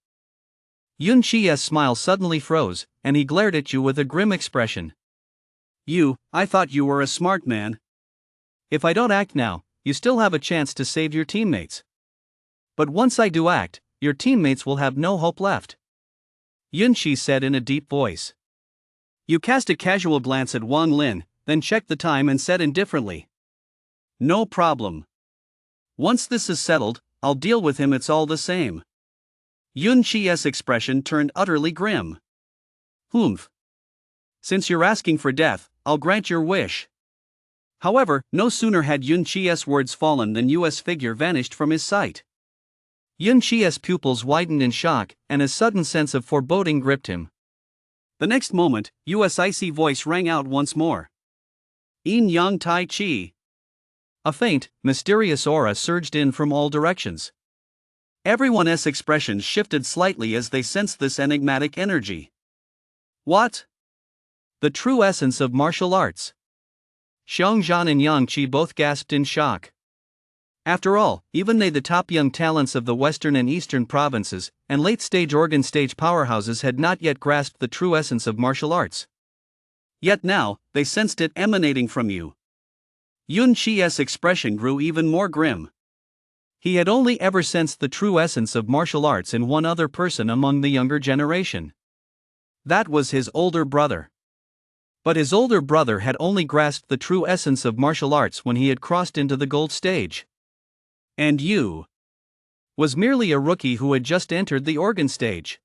[SPEAKER 1] Yun Qi's smile suddenly froze, and he glared at you with a grim expression. I thought you were a smart man. If I don't act now, you still have a chance to save your teammates. But once I do act, your teammates will have no hope left," Yun Qi said in a deep voice. You cast a casual glance at Wang Lin, then checked the time and said indifferently, "No problem. Once this is settled, I'll deal with him, it's all the same." Yun Qi's expression turned utterly grim. "Humph. Since you're asking for death, I'll grant your wish." However, no sooner had Yun Qi's words fallen than US figure vanished from his sight. Yun Qi's pupils widened in shock, and a sudden sense of foreboding gripped him. The next moment, US icy voice rang out once more. "Yin Yang Tai Chi." A faint, mysterious aura surged in from all directions. Everyone's expressions shifted slightly as they sensed this enigmatic energy. What? The true essence of martial arts. Xiongzhan and Yang Qi both gasped in shock. After all, even they, the top young talents of the western and eastern provinces, and late-stage organ stage powerhouses, had not yet grasped the true essence of martial arts. Yet now, they sensed it emanating from you. Yun Qi's expression grew even more grim. He had only ever sensed the true essence of martial arts in one other person among the younger generation. That was his older brother. But his older brother had only grasped the true essence of martial arts when he had crossed into the gold stage. And Yu was merely a rookie who had just entered the organ stage.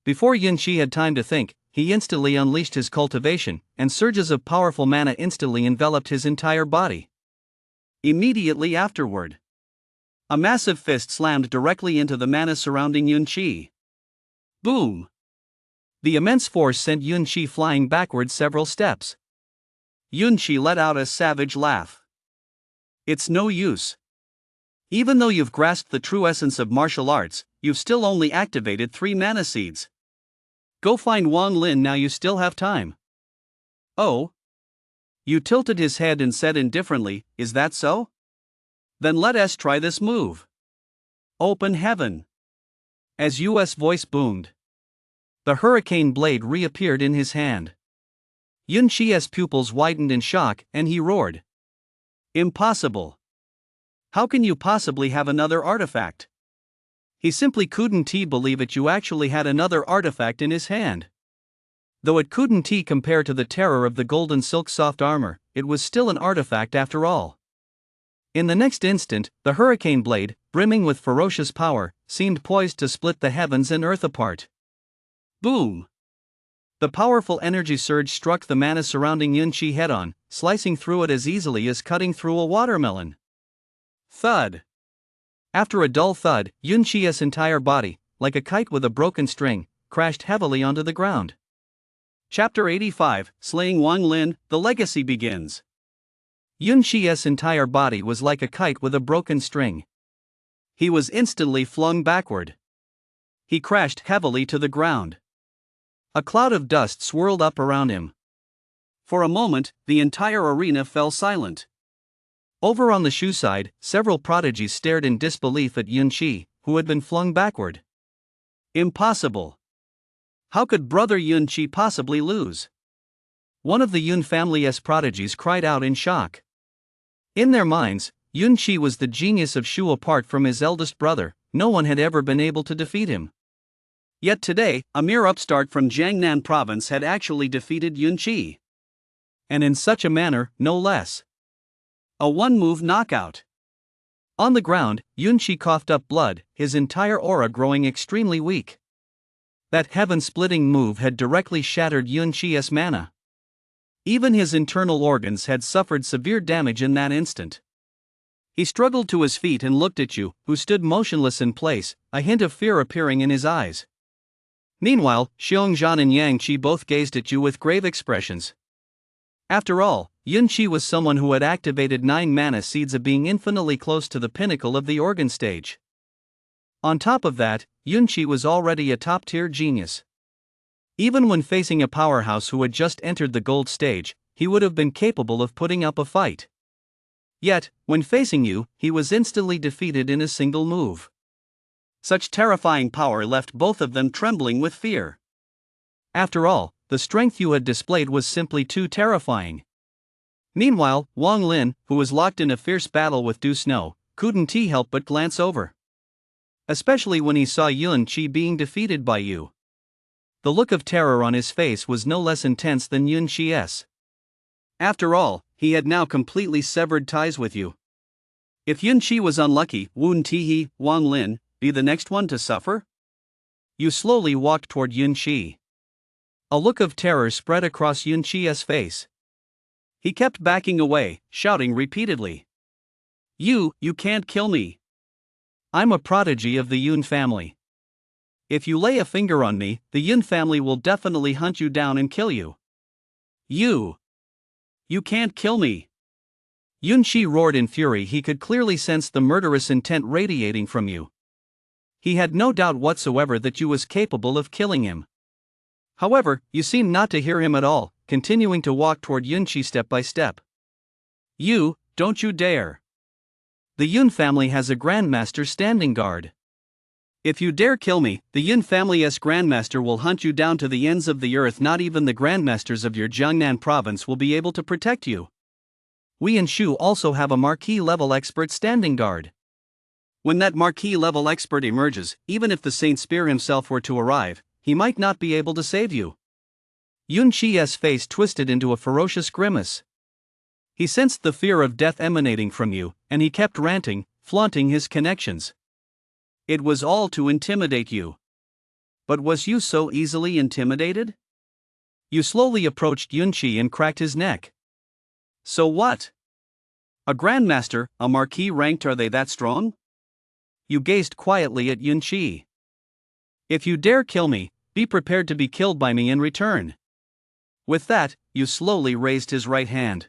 [SPEAKER 1] Before Yun Qi had time to think, he instantly unleashed his cultivation, and surges of powerful mana instantly enveloped his entire body. Immediately afterward, a massive fist slammed directly into the mana surrounding Yun Qi. Boom! The immense force sent Yun Qi flying backward several steps. Yun Qi let out a savage laugh. It's no use. Even though you've grasped the true essence of martial arts, you've still only activated 3 mana seeds. Go find Wang Lin now, you still have time. Oh? Yu tilted his head and said indifferently, is that so? Then let us try this move. Open heaven. As Yu's voice boomed, the hurricane blade reappeared in his hand. Yun Qi's pupils widened in shock and he roared. Impossible. How can you possibly have another artifact? He simply couldn't believe it. You actually had another artifact in his hand. Though it couldn't compare to the terror of the golden silk soft armor, it was still an artifact after all. In the next instant, the hurricane blade, brimming with ferocious power, seemed poised to split the heavens and earth apart. Boom! The powerful energy surge struck the mana surrounding Yun Qi head-on, slicing through it as easily as cutting through a watermelon. Thud! After a dull thud, Yun Qi's entire body, like a kite with a broken string, crashed heavily onto the ground. Chapter 85, Slaying Wang Lin, The Legacy begins. Yun Qi's entire body was like a kite with a broken string. He was instantly flung backward. He crashed heavily to the ground. A cloud of dust swirled up around him. For a moment, the entire arena fell silent. Over on the Shu side, several prodigies stared in disbelief at Yun Qi, who had been flung backward. Impossible! How could brother Yun Qi possibly lose? One of the Yun family's prodigies cried out in shock. In their minds, Yun Qi was the genius of Shu. Apart from his eldest brother, no one had ever been able to defeat him. Yet today, a mere upstart from Jiangnan province had actually defeated Yun Qi. And in such a manner, no less. A one-move knockout. On the ground, Yun Qi coughed up blood, his entire aura growing extremely weak. That heaven-splitting move had directly shattered Yun Qi's mana. Even his internal organs had suffered severe damage in that instant. He struggled to his feet and looked at Yu, who stood motionless in place, a hint of fear appearing in his eyes. Meanwhile, Xiongzhan and Yang Qi both gazed at Yu with grave expressions. After all, Yun Qi was someone who had activated 9 mana seeds, of being infinitely close to the pinnacle of the organ stage. On top of that, Yun Qi was already a top-tier genius. Even when facing a powerhouse who had just entered the gold stage, he would have been capable of putting up a fight. Yet, when facing Yu, he was instantly defeated in a single move. Such terrifying power left both of them trembling with fear. After all, the strength Yu had displayed was simply too terrifying. Meanwhile, Wang Lin, who was locked in a fierce battle with Du Snow, couldn't help but glance over. Especially when he saw Yun Qi being defeated by Yu. The look of terror on his face was no less intense than Yun Qi's. After all, he had now completely severed ties with Yu. If Yun Qi was unlucky, wouldn't he, Wang Lin, be the next one to suffer? Yu slowly walked toward Yun Qi. A look of terror spread across Yun Qi's face. He kept backing away, shouting repeatedly. You can't kill me. I'm a prodigy of the Yun family. If you lay a finger on me, the Yun family will definitely hunt you down and kill you. You can't kill me. Yun Qi roared in fury. He could clearly sense the murderous intent radiating from Yu. He had no doubt whatsoever that Yu was capable of killing him. However, Yu seemed not to hear him at all, continuing to walk toward Yun Qi step by step. You, don't you dare. The Yun family has a grandmaster standing guard. If you dare kill me, the Yun family's grandmaster will hunt you down to the ends of the earth. Not even the grandmasters of your Jiangnan province will be able to protect you. We and Shu also have a marquee-level expert standing guard. When that marquee-level expert emerges, even if the Saint Spear himself were to arrive, he might not be able to save you. Yun Chi's face twisted into a ferocious grimace. He sensed the fear of death emanating from you, and he kept ranting, flaunting his connections. It was all to intimidate you. But was you so easily intimidated? You slowly approached Yun Chi and cracked his neck. So what? A grandmaster, a marquis ranked, are they that strong? You gazed quietly at Yun Chi. If you dare kill me, be prepared to be killed by me in return. With that, you slowly raised his right hand.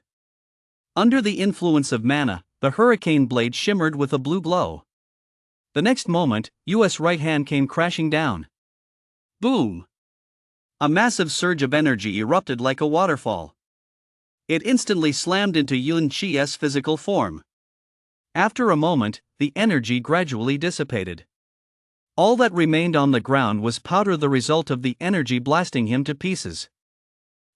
[SPEAKER 1] Under the influence of mana, the hurricane blade shimmered with a blue glow. The next moment, Yu's right hand came crashing down. Boom! A massive surge of energy erupted like a waterfall. It instantly slammed into Yun Chi's physical form. After a moment, the energy gradually dissipated. All that remained on the ground was powder, the result of the energy blasting him to pieces.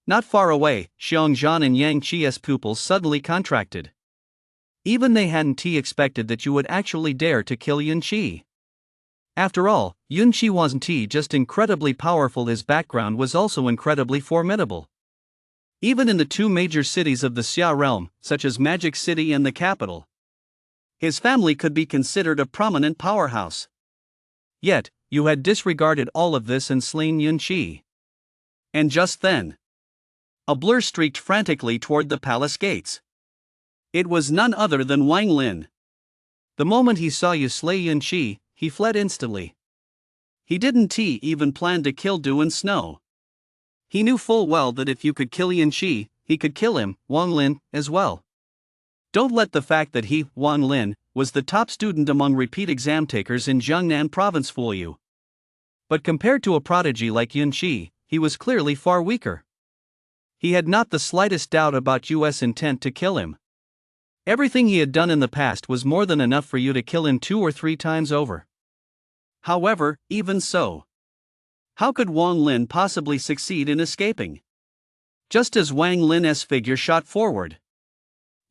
[SPEAKER 1] Not far away, Xiongzhan and Yang Chi's pupils suddenly contracted. Even they hadn't expected that you would actually dare to kill Yun Chi. After all, Yun Chi wasn't just incredibly powerful, his background was also incredibly formidable. Even in the two major cities of the Xia realm, such as Magic City and the capital, his family could be considered a prominent powerhouse. Yet, you had disregarded all of this and slain Yun Chi. And just then, a blur streaked frantically toward the palace gates. It was none other than Wang Lin. The moment he saw you slay Yun Chi, he fled instantly. He didn't even plan to kill Du and Snow. He knew full well that if you could kill Yun Chi, he could kill him, Wang Lin, as well. Don't let the fact that he, Wang Lin, was the top student among repeat exam takers in Jiangnan province fool you. But compared to a prodigy like Yun Chi, he was clearly far weaker. He had not the slightest doubt about Yu's intent to kill him. Everything he had done in the past was more than enough for you to kill him 2 or 3 times over. However, even so, how could Wang Lin possibly succeed in escaping? Just as Wang Lin's figure shot forward,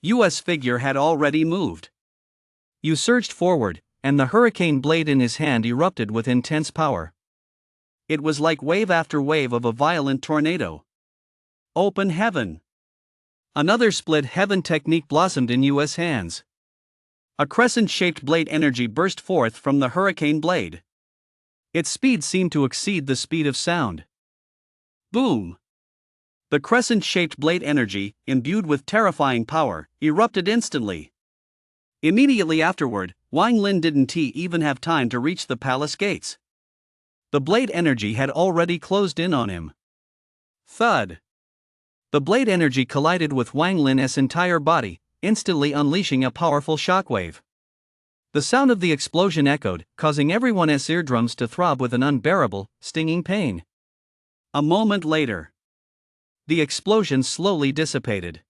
[SPEAKER 1] Yu's figure had already moved. You surged forward, and the hurricane blade in his hand erupted with intense power. It was like wave after wave of a violent tornado. Open heaven! Another split heaven technique blossomed in Yu's hands. A crescent-shaped blade energy burst forth from the hurricane blade. Its speed seemed to exceed the speed of sound. Boom! The crescent-shaped blade energy, imbued with terrifying power, erupted instantly. Immediately afterward, Wang Lin didn't even have time to reach the palace gates. The blade energy had already closed in on him. Thud! The blade energy collided with Wang Lin's entire body, instantly unleashing a powerful shockwave. The sound of the explosion echoed, causing everyone's eardrums to throb with an unbearable, stinging pain. A moment later, the explosion slowly dissipated.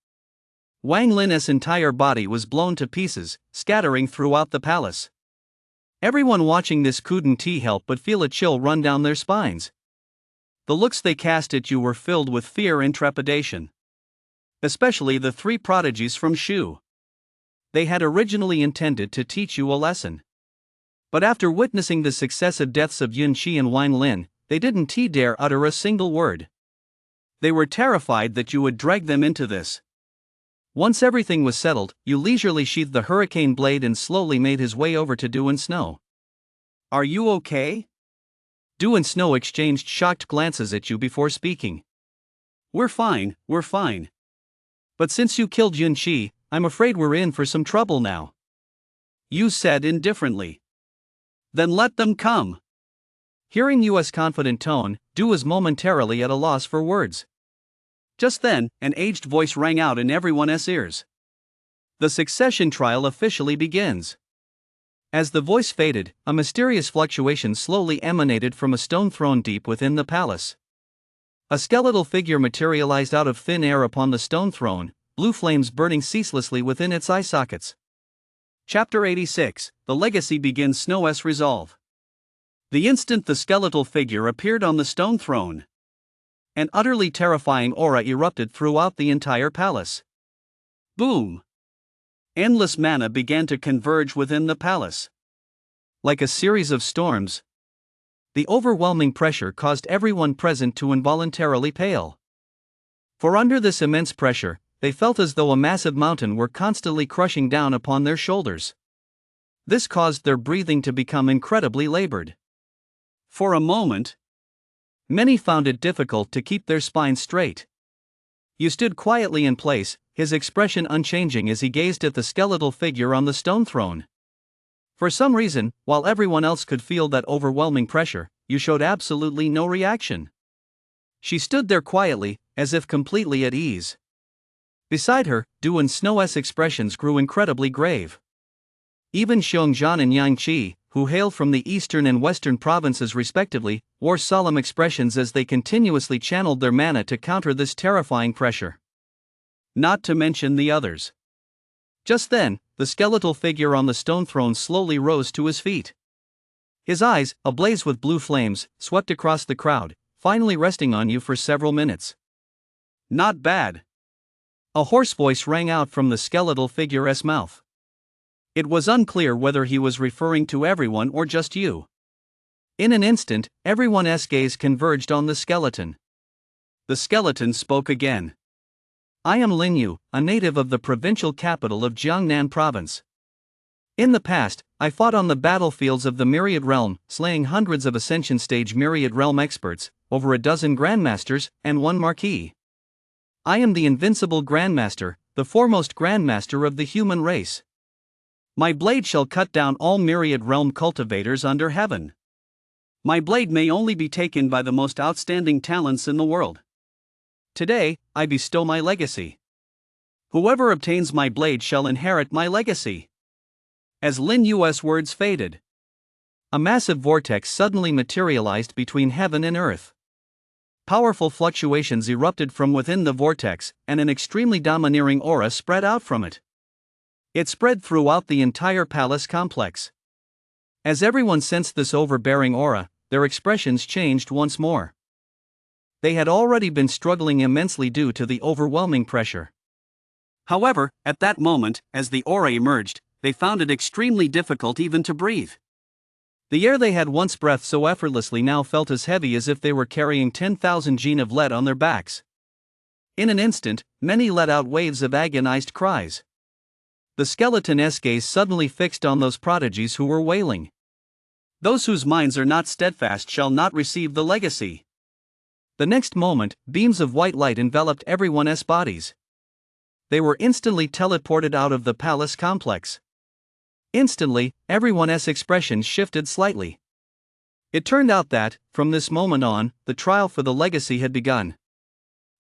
[SPEAKER 1] Wang Lin's entire body was blown to pieces, scattering throughout the palace. Everyone watching this couldn't help but feel a chill run down their spines. The looks they cast at you were filled with fear and trepidation. Especially the 3 prodigies from Shu. They had originally intended to teach you a lesson. But after witnessing the successive deaths of Yun Chi and Wang Lin, they didn't dare utter a single word. They were terrified that you would drag them into this. Once everything was settled, you leisurely sheathed the hurricane blade and slowly made his way over to Du and Snow. Are you okay? Du and Snow exchanged shocked glances at you before speaking. We're fine. But since you killed Yun Chi, I'm afraid we're in for some trouble now. You said indifferently. Then let them come. Hearing Yu's confident tone, Du was momentarily at a loss for words. Just then, an aged voice rang out in everyone's ears. The succession trial officially begins. As the voice faded, a mysterious fluctuation slowly emanated from a stone thrown deep within the palace. A skeletal figure materialized out of thin air upon the stone throne, blue flames burning ceaselessly within its eye sockets. Chapter 86, The Legacy Begins. Snow-S Resolve. The instant the skeletal figure appeared on the stone throne, an utterly terrifying aura erupted throughout the entire palace. Boom! Endless mana began to converge within the palace. Like a series of storms, the overwhelming pressure caused everyone present to involuntarily pale. For under this immense pressure, they felt as though a massive mountain were constantly crushing down upon their shoulders. This caused their breathing to become incredibly labored. For a moment, many found it difficult to keep their spines straight. Yu stood quietly in place, his expression unchanging as he gazed at the skeletal figure on the stone throne. For some reason, while everyone else could feel that overwhelming pressure, Yu showed absolutely no reaction. She stood there quietly, as if completely at ease. Beside her, Du and Snow-S expressions grew incredibly grave. Even Xiongzhan and Yang Qi, who hail from the eastern and western provinces respectively, wore solemn expressions as they continuously channeled their mana to counter this terrifying pressure. Not to mention the others. Just then, the skeletal figure on the stone throne slowly rose to his feet. His eyes, ablaze with blue flames, swept across the crowd, finally resting on Yu for several minutes. Not bad. A hoarse voice rang out from the skeletal figure's mouth. It was unclear whether he was referring to everyone or just Yu. In an instant, everyone's gaze converged on the skeleton. The skeleton spoke again. I am Lin Yu, a native of the provincial capital of Jiangnan province. In the past, I fought on the battlefields of the Myriad Realm, slaying hundreds of Ascension Stage Myriad Realm experts, over a dozen Grandmasters, and one Marquis. I am the invincible Grandmaster, the foremost Grandmaster of the human race. My blade shall cut down all Myriad Realm cultivators under heaven. My blade may only be taken by the most outstanding talents in the world. Today, I bestow my legacy. Whoever obtains my blade shall inherit my legacy. As Lin Yu's words faded, a massive vortex suddenly materialized between heaven and earth. Powerful fluctuations erupted from within the vortex, and an extremely domineering aura spread out from it. It spread throughout the entire palace complex. As everyone sensed this overbearing aura, their expressions changed once more. They had already been struggling immensely due to the overwhelming pressure. However, at that moment, as the aura emerged, they found it extremely difficult even to breathe. The air they had once breathed so effortlessly now felt as heavy as if they were carrying 10,000 gen of lead on their backs. In an instant, many let out waves of agonized cries. The skeleton's gaze suddenly fixed on those prodigies who were wailing. Those whose minds are not steadfast shall not receive the legacy. The next moment, beams of white light enveloped everyone's bodies. They were instantly teleported out of the palace complex. Instantly, everyone's expression shifted slightly. It turned out that, from this moment on, the trial for the legacy had begun.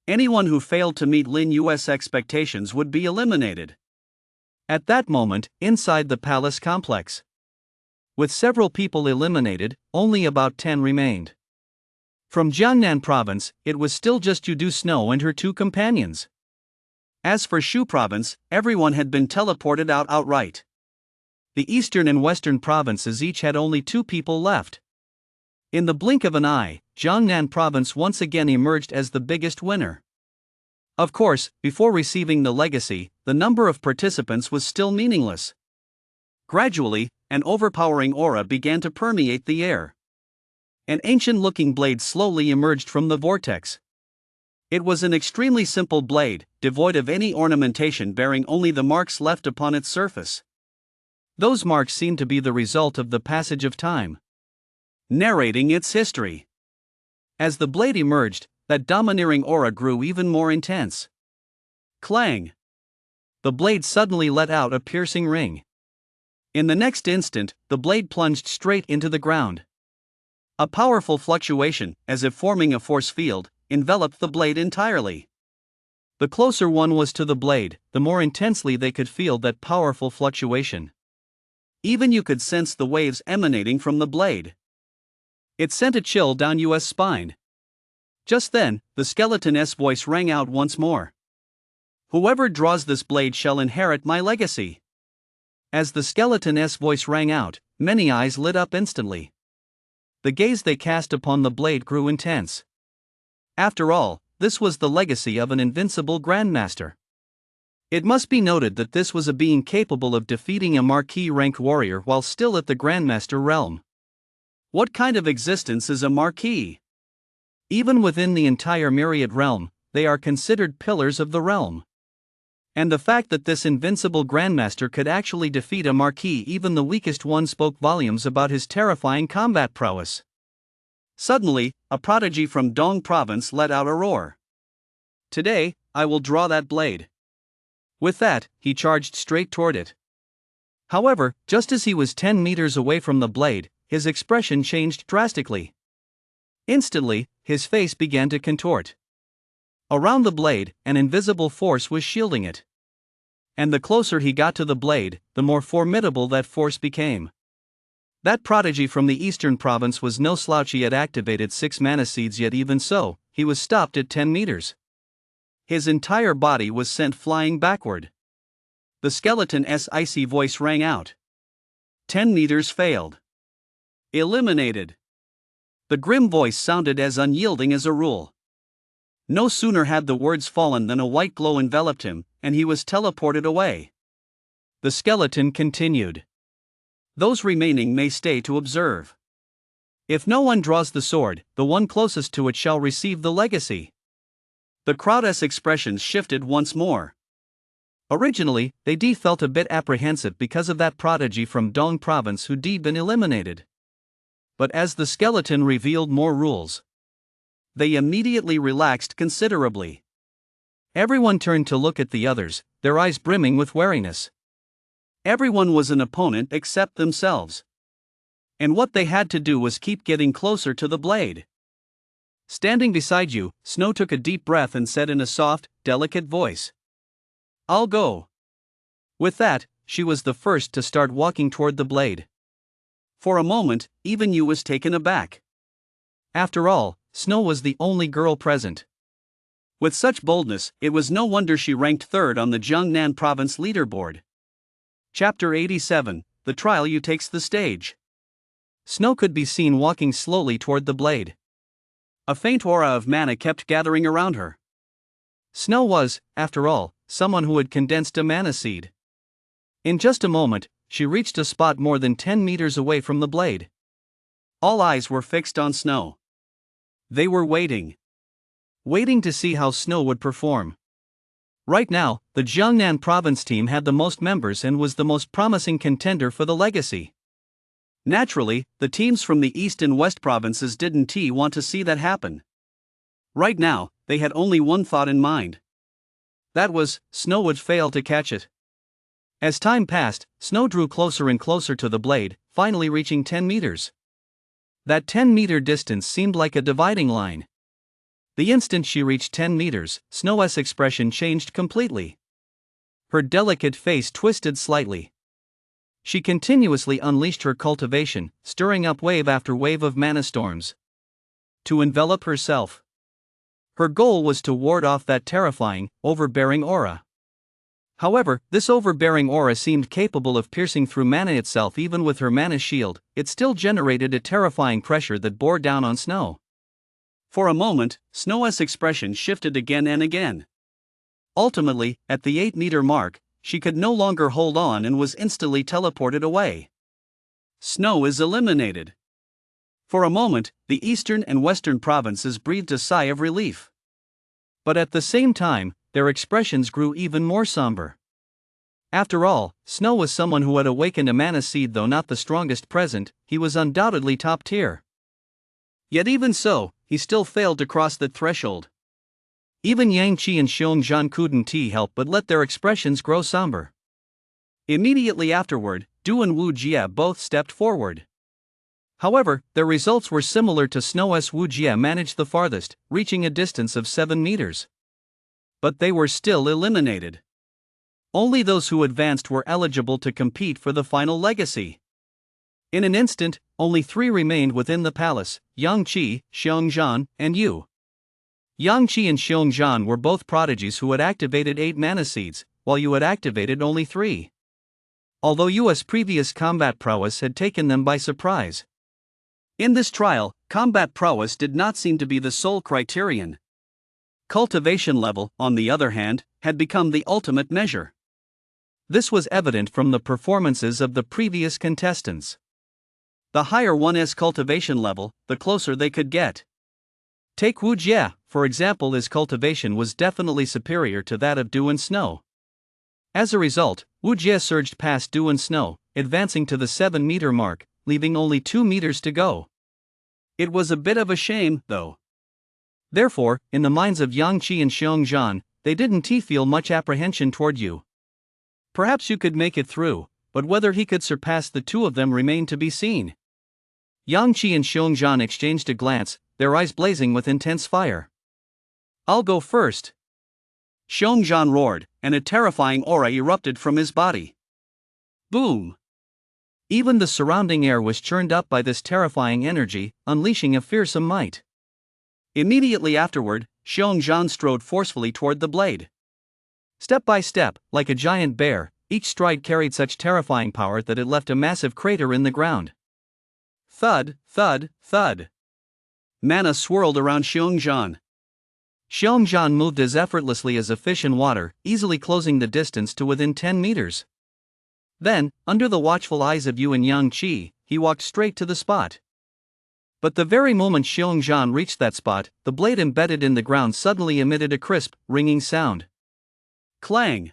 [SPEAKER 1] Anyone who failed to meet Lin Yu's expectations would be eliminated. At that moment, inside the palace complex, with several people eliminated, only about 10 remained. From Jiangnan province, it was still just Yu Snow and her 2 companions. As for Shu province, everyone had been teleported out outright. The eastern and western provinces each had only 2 people left. In the blink of an eye, Jiangnan province once again emerged as the biggest winner. Of course, before receiving the legacy, the number of participants was still meaningless. Gradually, an overpowering aura began to permeate the air. An ancient-looking blade slowly emerged from the vortex. It was an extremely simple blade, devoid of any ornamentation, bearing only the marks left upon its surface. Those marks seemed to be the result of the passage of time, narrating its history. As the blade emerged, that domineering aura grew even more intense. Clang! The blade suddenly let out a piercing ring. In the next instant, the blade plunged straight into the ground. A powerful fluctuation, as if forming a force field, enveloped the blade entirely. The closer one was to the blade, the more intensely they could feel that powerful fluctuation. Even you could sense the waves emanating from the blade. It sent a chill down Yu's spine. Just then, the skeleton's voice rang out once more. Whoever draws this blade shall inherit my legacy. As the skeleton's voice rang out, many eyes lit up instantly. The gaze they cast upon the blade grew intense. After all, this was the legacy of an invincible grandmaster. It must be noted that this was a being capable of defeating a marquis-ranked warrior while still at the grandmaster realm. What kind of existence is a marquis? Even within the entire myriad realm, they are considered pillars of the realm. And the fact that this invincible grandmaster could actually defeat a marquis, even the weakest one, spoke volumes about his terrifying combat prowess. Suddenly, a prodigy from Dong province let out a roar. "Today, I will draw that blade." With that, he charged straight toward it. However, just as he was 10 meters away from the blade, his expression changed drastically. Instantly, his face began to contort. Around the blade, an invisible force was shielding it. And the closer he got to the blade, the more formidable that force became. That prodigy from the eastern province was no slouch. He had activated 6 mana seeds, yet even so, he was stopped at 10 meters. His entire body was sent flying backward. The skeleton's icy voice rang out. 10 meters failed. Eliminated. The grim voice sounded as unyielding as a rule. No sooner had the words fallen than a white glow enveloped him, and he was teleported away. The skeleton continued. "Those remaining may stay to observe. If no one draws the sword, the one closest to it shall receive the legacy." The crowd's expressions shifted once more. Originally, they felt a bit apprehensive because of that prodigy from Dong province who'd been eliminated. But as the skeleton revealed more rules, they immediately relaxed considerably. Everyone turned to look at the others, their eyes brimming with wariness. Everyone was an opponent except themselves. And what they had to do was keep getting closer to the blade. Standing beside you, Snow took a deep breath and said in a soft, delicate voice, "I'll go." With that, she was the first to start walking toward the blade. For a moment, even Yu was taken aback. After all, Snow was the only girl present. With such boldness, it was no wonder she ranked third on the Jiangnan province leaderboard. Chapter 87, The Trial Yu Takes the Stage. Snow could be seen walking slowly toward the blade. A faint aura of mana kept gathering around her. Snow was, after all, someone who had condensed a mana seed. In just a moment, she reached a spot more than 10 meters away from the blade. All eyes were fixed on Snow. They were waiting. Waiting to see how Snow would perform. Right now, the Jiangnan province team had the most members and was the most promising contender for the legacy. Naturally, the teams from the east and west provinces didn't want to see that happen. Right now, they had only one thought in mind. That was, Snow would fail to catch it. As time passed, Snow drew closer and closer to the blade, finally reaching 10 meters. That 10-meter distance seemed like a dividing line. The instant she reached 10 meters, Snow's expression changed completely. Her delicate face twisted slightly. She continuously unleashed her cultivation, stirring up wave after wave of mana storms. To envelop herself. Her goal was to ward off that terrifying, overbearing aura. However, this overbearing aura seemed capable of piercing through mana itself. Even with her mana shield, it still generated a terrifying pressure that bore down on Snow. For a moment, Snow's expression shifted again and again. Ultimately, at the 8-meter mark, she could no longer hold on and was instantly teleported away. Snow is eliminated. For a moment, the eastern and western provinces breathed a sigh of relief. But at the same time, their expressions grew even more somber. After all, Snow was someone who had awakened a mana seed. Though not the strongest present, he was undoubtedly top tier. Yet even so, he still failed to cross that threshold. Even Yang Qi and Xiong Zhan couldn't help but let their expressions grow somber. Immediately afterward, Du and Wu Jia both stepped forward. However, their results were similar to Snow's. Wu Jia managed the farthest, reaching a distance of 7 meters. But they were still eliminated. Only those who advanced were eligible to compete for the final legacy. In an instant, only 3 remained within the palace: Yang Qi, Xiong Zhan, and Yu. Yang Qi and Xiong Zhan were both prodigies who had activated 8 mana seeds, while Yu had activated only 3. although US previous combat prowess had taken them by surprise. In this trial, combat prowess did not seem to be the sole criterion. Cultivation level, on the other hand, had become the ultimate measure. This was evident from the performances of the previous contestants. The higher one's cultivation level, the closer they could get. Take Wu Jie, for example. His cultivation was definitely superior to that of Du and Snow. As a result, Wu Jie surged past Du and Snow, advancing to the 7-meter mark, leaving only 2 meters to go. It was a bit of a shame, though. Therefore, in the minds of Yang Qi and Xiong Zhan, they didn't feel much apprehension toward you. Perhaps you could make it through, but whether he could surpass the two of them remained to be seen. Yang Qi and Xiong Zhan exchanged a glance, their eyes blazing with intense fire. "I'll go first," Xiong Zhan roared, and a terrifying aura erupted from his body. Boom! Even the surrounding air was churned up by this terrifying energy, unleashing a fearsome might. Immediately afterward, Xiong Zhan strode forcefully toward the blade. Step by step, like a giant bear, each stride carried such terrifying power that it left a massive crater in the ground. Thud, thud, thud. Mana swirled around Xiong Zhan. Xiong Zhan moved as effortlessly as a fish in water, easily closing the distance to within 10 meters. Then, under the watchful eyes of Yu and Yang Qi, he walked straight to the spot. But the very moment Xiong Zhan reached that spot, the blade embedded in the ground suddenly emitted a crisp, ringing sound. Clang!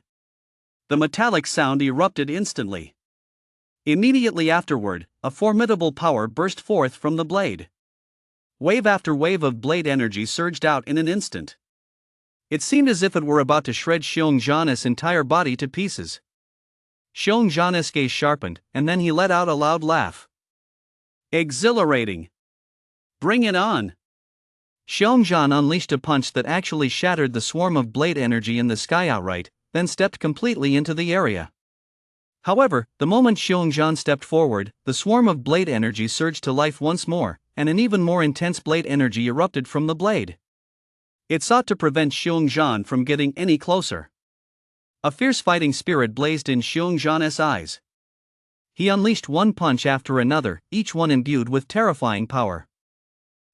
[SPEAKER 1] The metallic sound erupted instantly. Immediately afterward, a formidable power burst forth from the blade. Wave after wave of blade energy surged out in an instant. It seemed as if it were about to shred Xiong Zhan's entire body to pieces. Xiong Zhan's gaze sharpened, and then he let out a loud laugh. Exhilarating! Bring it on! Xiong Zhan unleashed a punch that actually shattered the swarm of blade energy in the sky outright, then stepped completely into the area. However, the moment Xiong Zhan stepped forward, the swarm of blade energy surged to life once more, and an even more intense blade energy erupted from the blade. It sought to prevent Xiong Zhan from getting any closer. A fierce fighting spirit blazed in Xiong Zhan's eyes. He unleashed one punch after another, each one imbued with terrifying power.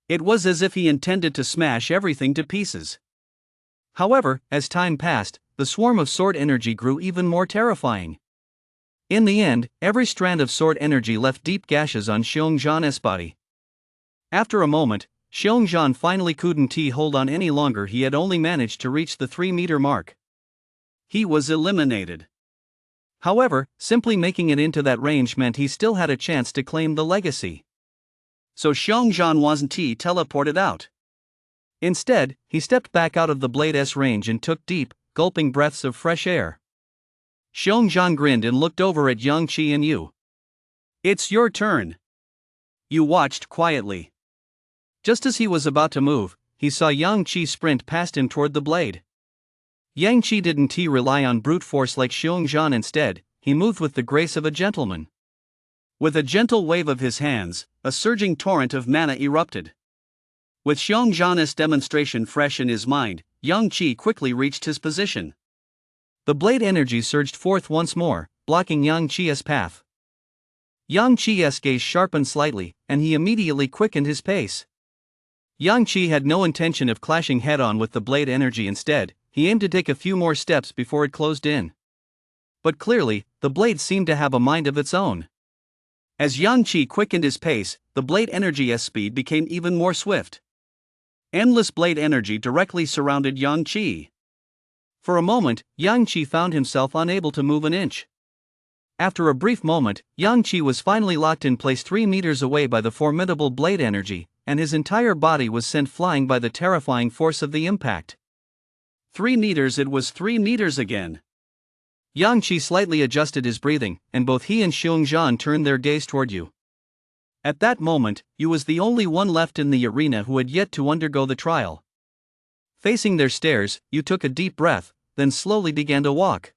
[SPEAKER 1] It was as if he intended to smash everything to pieces. However, as time passed, the swarm of sword energy grew even more terrifying. In the end, every strand of sword energy left deep gashes on Xiong Zhan's body. After a moment, Xiong Zhan finally couldn't hold on any longer. He had only managed to reach the 3-meter mark. He was eliminated. However, simply making it into that range meant he still had a chance to claim the legacy. So Xiong Zhan wasn't teleported out. Instead, he stepped back out of the blade's range and took deep, gulping breaths of fresh air. Xiong Zhan grinned and looked over at Yang Qi and Yu. "It's your turn." Yu watched quietly. Just as he was about to move, he saw Yang Qi sprint past him toward the blade. Yang Qi didn't rely on brute force like Xiong Zhan. Instead, he moved with the grace of a gentleman. With a gentle wave of his hands, a surging torrent of mana erupted. With Xiong Zhan's demonstration fresh in his mind, Yang Qi quickly reached his position. The blade energy surged forth once more, blocking Yang Qi's path. Yang Qi's gaze sharpened slightly, and he immediately quickened his pace. Yang Qi had no intention of clashing head-on with the blade energy. Instead, he aimed to take a few more steps before it closed in. But clearly, the blade seemed to have a mind of its own. As Yang Qi quickened his pace, the blade energy's speed became even more swift. Endless blade energy directly surrounded Yang Qi. For a moment, Yang Qi found himself unable to move an inch. After a brief moment, Yang Qi was finally locked in place 3 meters away by the formidable blade energy, and his entire body was sent flying by the terrifying force of the impact. 3 meters, it was 3 meters again. Yang Qi slightly adjusted his breathing, and both he and Xiong Zhan turned their gaze toward Yu. At that moment, Yu was the only one left in the arena who had yet to undergo the trial. Facing their stares, Yu took a deep breath, then slowly began to walk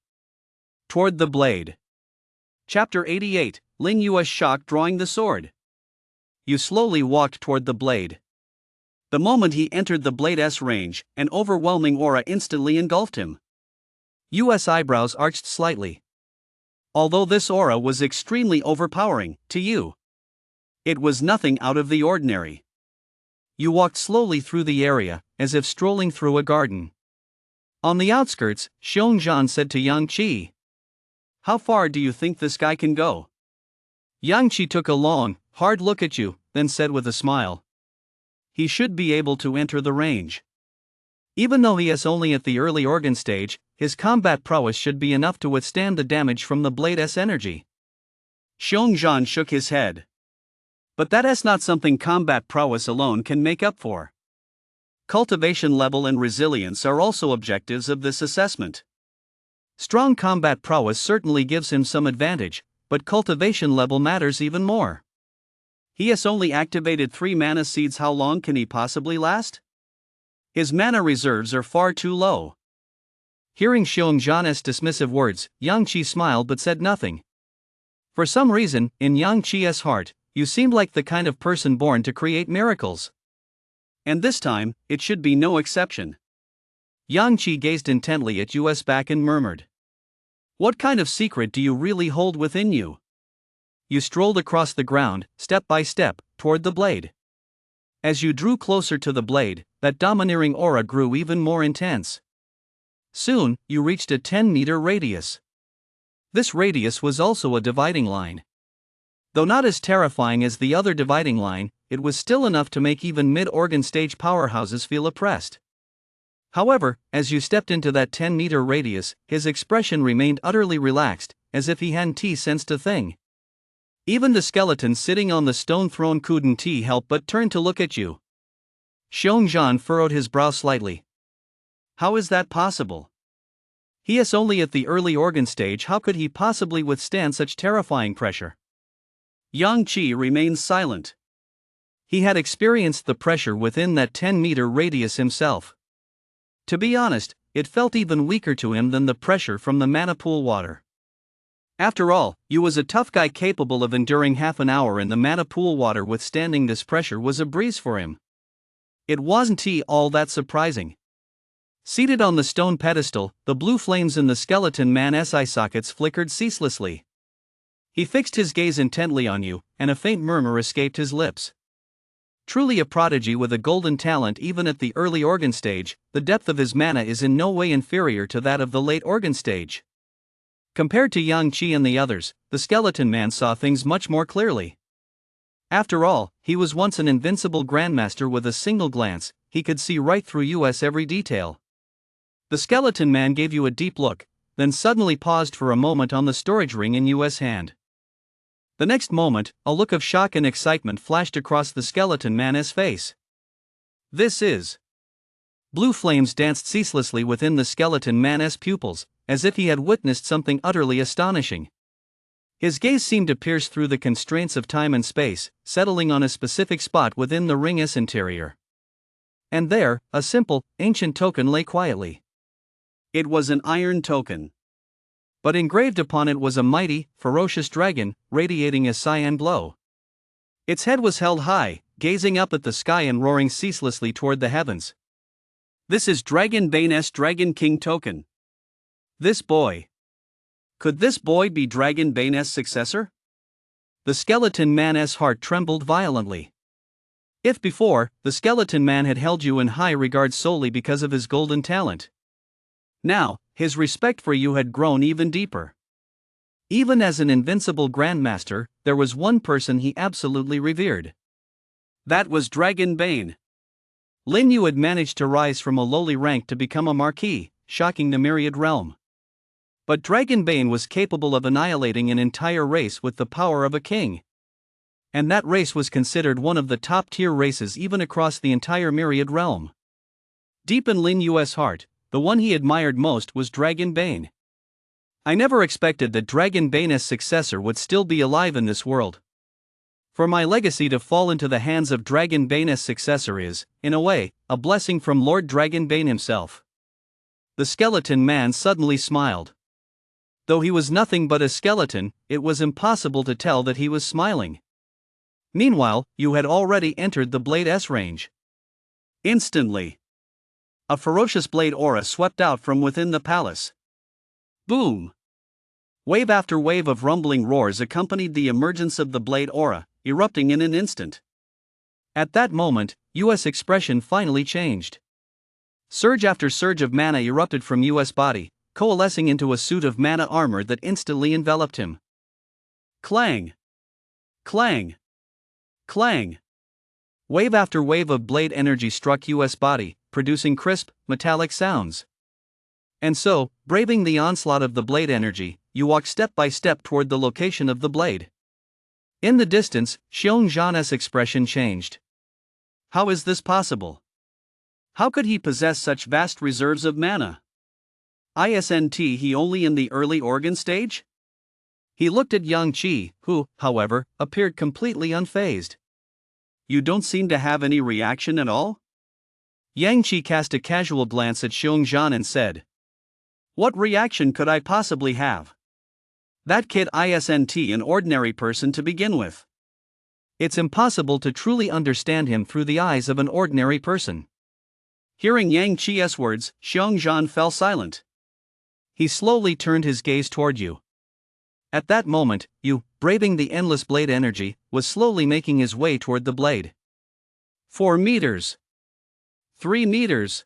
[SPEAKER 1] toward the blade. Chapter 88, Ling Yu's shock drawing the sword. Yu slowly walked toward the blade. The moment he entered the blade's range, an overwhelming aura instantly engulfed him. Yu's eyebrows arched slightly. Although this aura was extremely overpowering, to you, it was nothing out of the ordinary. You walked slowly through the area, as if strolling through a garden. On the outskirts, Xiongzhan said to Yang Qi, "How far do you think this guy can go?" Yang Qi took a long, hard look at you, then said with a smile, "He should be able to enter the range. Even though he is only at the early organ stage, his combat prowess should be enough to withstand the damage from the blade's energy." Xiongzhan shook his head. "But that is not something combat prowess alone can make up for. Cultivation level and resilience are also objectives of this assessment. Strong combat prowess certainly gives him some advantage, but cultivation level matters even more. He has only activated 3 mana seeds. How long can he possibly last? His mana reserves are far too low." Hearing Xiongzhan's dismissive words, Yang Qi smiled but said nothing. For some reason, in Yang Qi's heart, you seemed like the kind of person born to create miracles. And this time, it should be no exception. Yang Qi gazed intently at Yu's back and murmured, "What kind of secret do you really hold within you?" You strolled across the ground, step by step, toward the blade. As you drew closer to the blade, that domineering aura grew even more intense. Soon, you reached a 10-meter radius. This radius was also a dividing line. Though not as terrifying as the other dividing line, it was still enough to make even mid-organ stage powerhouses feel oppressed. However, as you stepped into that 10-meter radius, his expression remained utterly relaxed, as if he hadn't sensed a thing. Even the skeleton sitting on the stone throne couldn't help but turn to look at you. Xiongzhan furrowed his brow slightly. "How is that possible? He is only at the early organ stage. How could he possibly withstand such terrifying pressure?" Yang Qi remained silent. He had experienced the pressure within that 10-meter radius himself. To be honest, it felt even weaker to him than the pressure from the mana pool water. After all, you was a tough guy capable of enduring half an hour in the mana pool water. Withstanding this pressure was a breeze for him. It wasn't all that surprising. Seated on the stone pedestal, the blue flames in the skeleton man's eye sockets flickered ceaselessly. He fixed his gaze intently on you, and a faint murmur escaped his lips. Truly a prodigy with a golden talent even at the early organ stage, the depth of his mana is in no way inferior to that of the late organ stage. Compared to Yang Qi and the others, the skeleton man saw things much more clearly. After all, he was once an invincible grandmaster. With a single glance, he could see right through Yu's every detail. The skeleton man gave you a deep look, then suddenly paused for a moment on the storage ring in Yu's hand. The next moment, a look of shock and excitement flashed across the skeleton man's face. "This is..." Blue flames danced ceaselessly within the skeleton man's pupils, as if he had witnessed something utterly astonishing. His gaze seemed to pierce through the constraints of time and space, settling on a specific spot within the ring's interior. And there, a simple, ancient token lay quietly. It was an iron token. But engraved upon it was a mighty, ferocious dragon, radiating a cyan glow. Its head was held high, gazing up at the sky and roaring ceaselessly toward the heavens. "This is Dragon Bane's Dragon King token. This boy. Could this boy be Dragon Bane's successor?" The skeleton man's heart trembled violently. If before, the skeleton man had held you in high regard solely because of his golden talent, now, his respect for you had grown even deeper. Even as an invincible grandmaster, there was one person he absolutely revered. That was Dragon Bane. Lin Yu had managed to rise from a lowly rank to become a marquis, shocking the myriad realm. But Dragon Bane was capable of annihilating an entire race with the power of a king. And that race was considered one of the top-tier races even across the entire myriad realm. Deep in Lin Yu's heart, the one he admired most was Dragon Bane. "I never expected that Dragon Bane's successor would still be alive in this world. For my legacy to fall into the hands of Dragon Bane's successor is, in a way, a blessing from Lord Dragon Bane himself." The skeleton man suddenly smiled. Though he was nothing but a skeleton, it was impossible to tell that he was smiling. Meanwhile, you had already entered the Blade's range. Instantly, a ferocious blade aura swept out from within the palace. Boom! Wave after wave of rumbling roars accompanied the emergence of the blade aura, erupting in an instant. At that moment, U.S. expression finally changed. Surge after surge of mana erupted from U.S. body, coalescing into a suit of mana armor that instantly enveloped him. Clang! Clang! Clang! Wave after wave of blade energy struck U.S. body, producing crisp, metallic sounds. And so, braving the onslaught of the blade energy, you walk step by step toward the location of the blade. In the distance, Xiong Zhan's expression changed. How is this possible? How could he possess such vast reserves of mana? Isn't he only in the early organ stage? He looked at Yang Qi, who, however, appeared completely unfazed. You don't seem to have any reaction at all? Yang Qi cast a casual glance at Xiong Zhan and said, "What reaction could I possibly have? That kid isn't an ordinary person to begin with. It's impossible to truly understand him through the eyes of an ordinary person." Hearing Yang Qi's words, Xiong Zhan fell silent. He slowly turned his gaze toward you. At that moment, you, braving the endless blade energy, was slowly making his way toward the blade. 4 meters. 3 meters.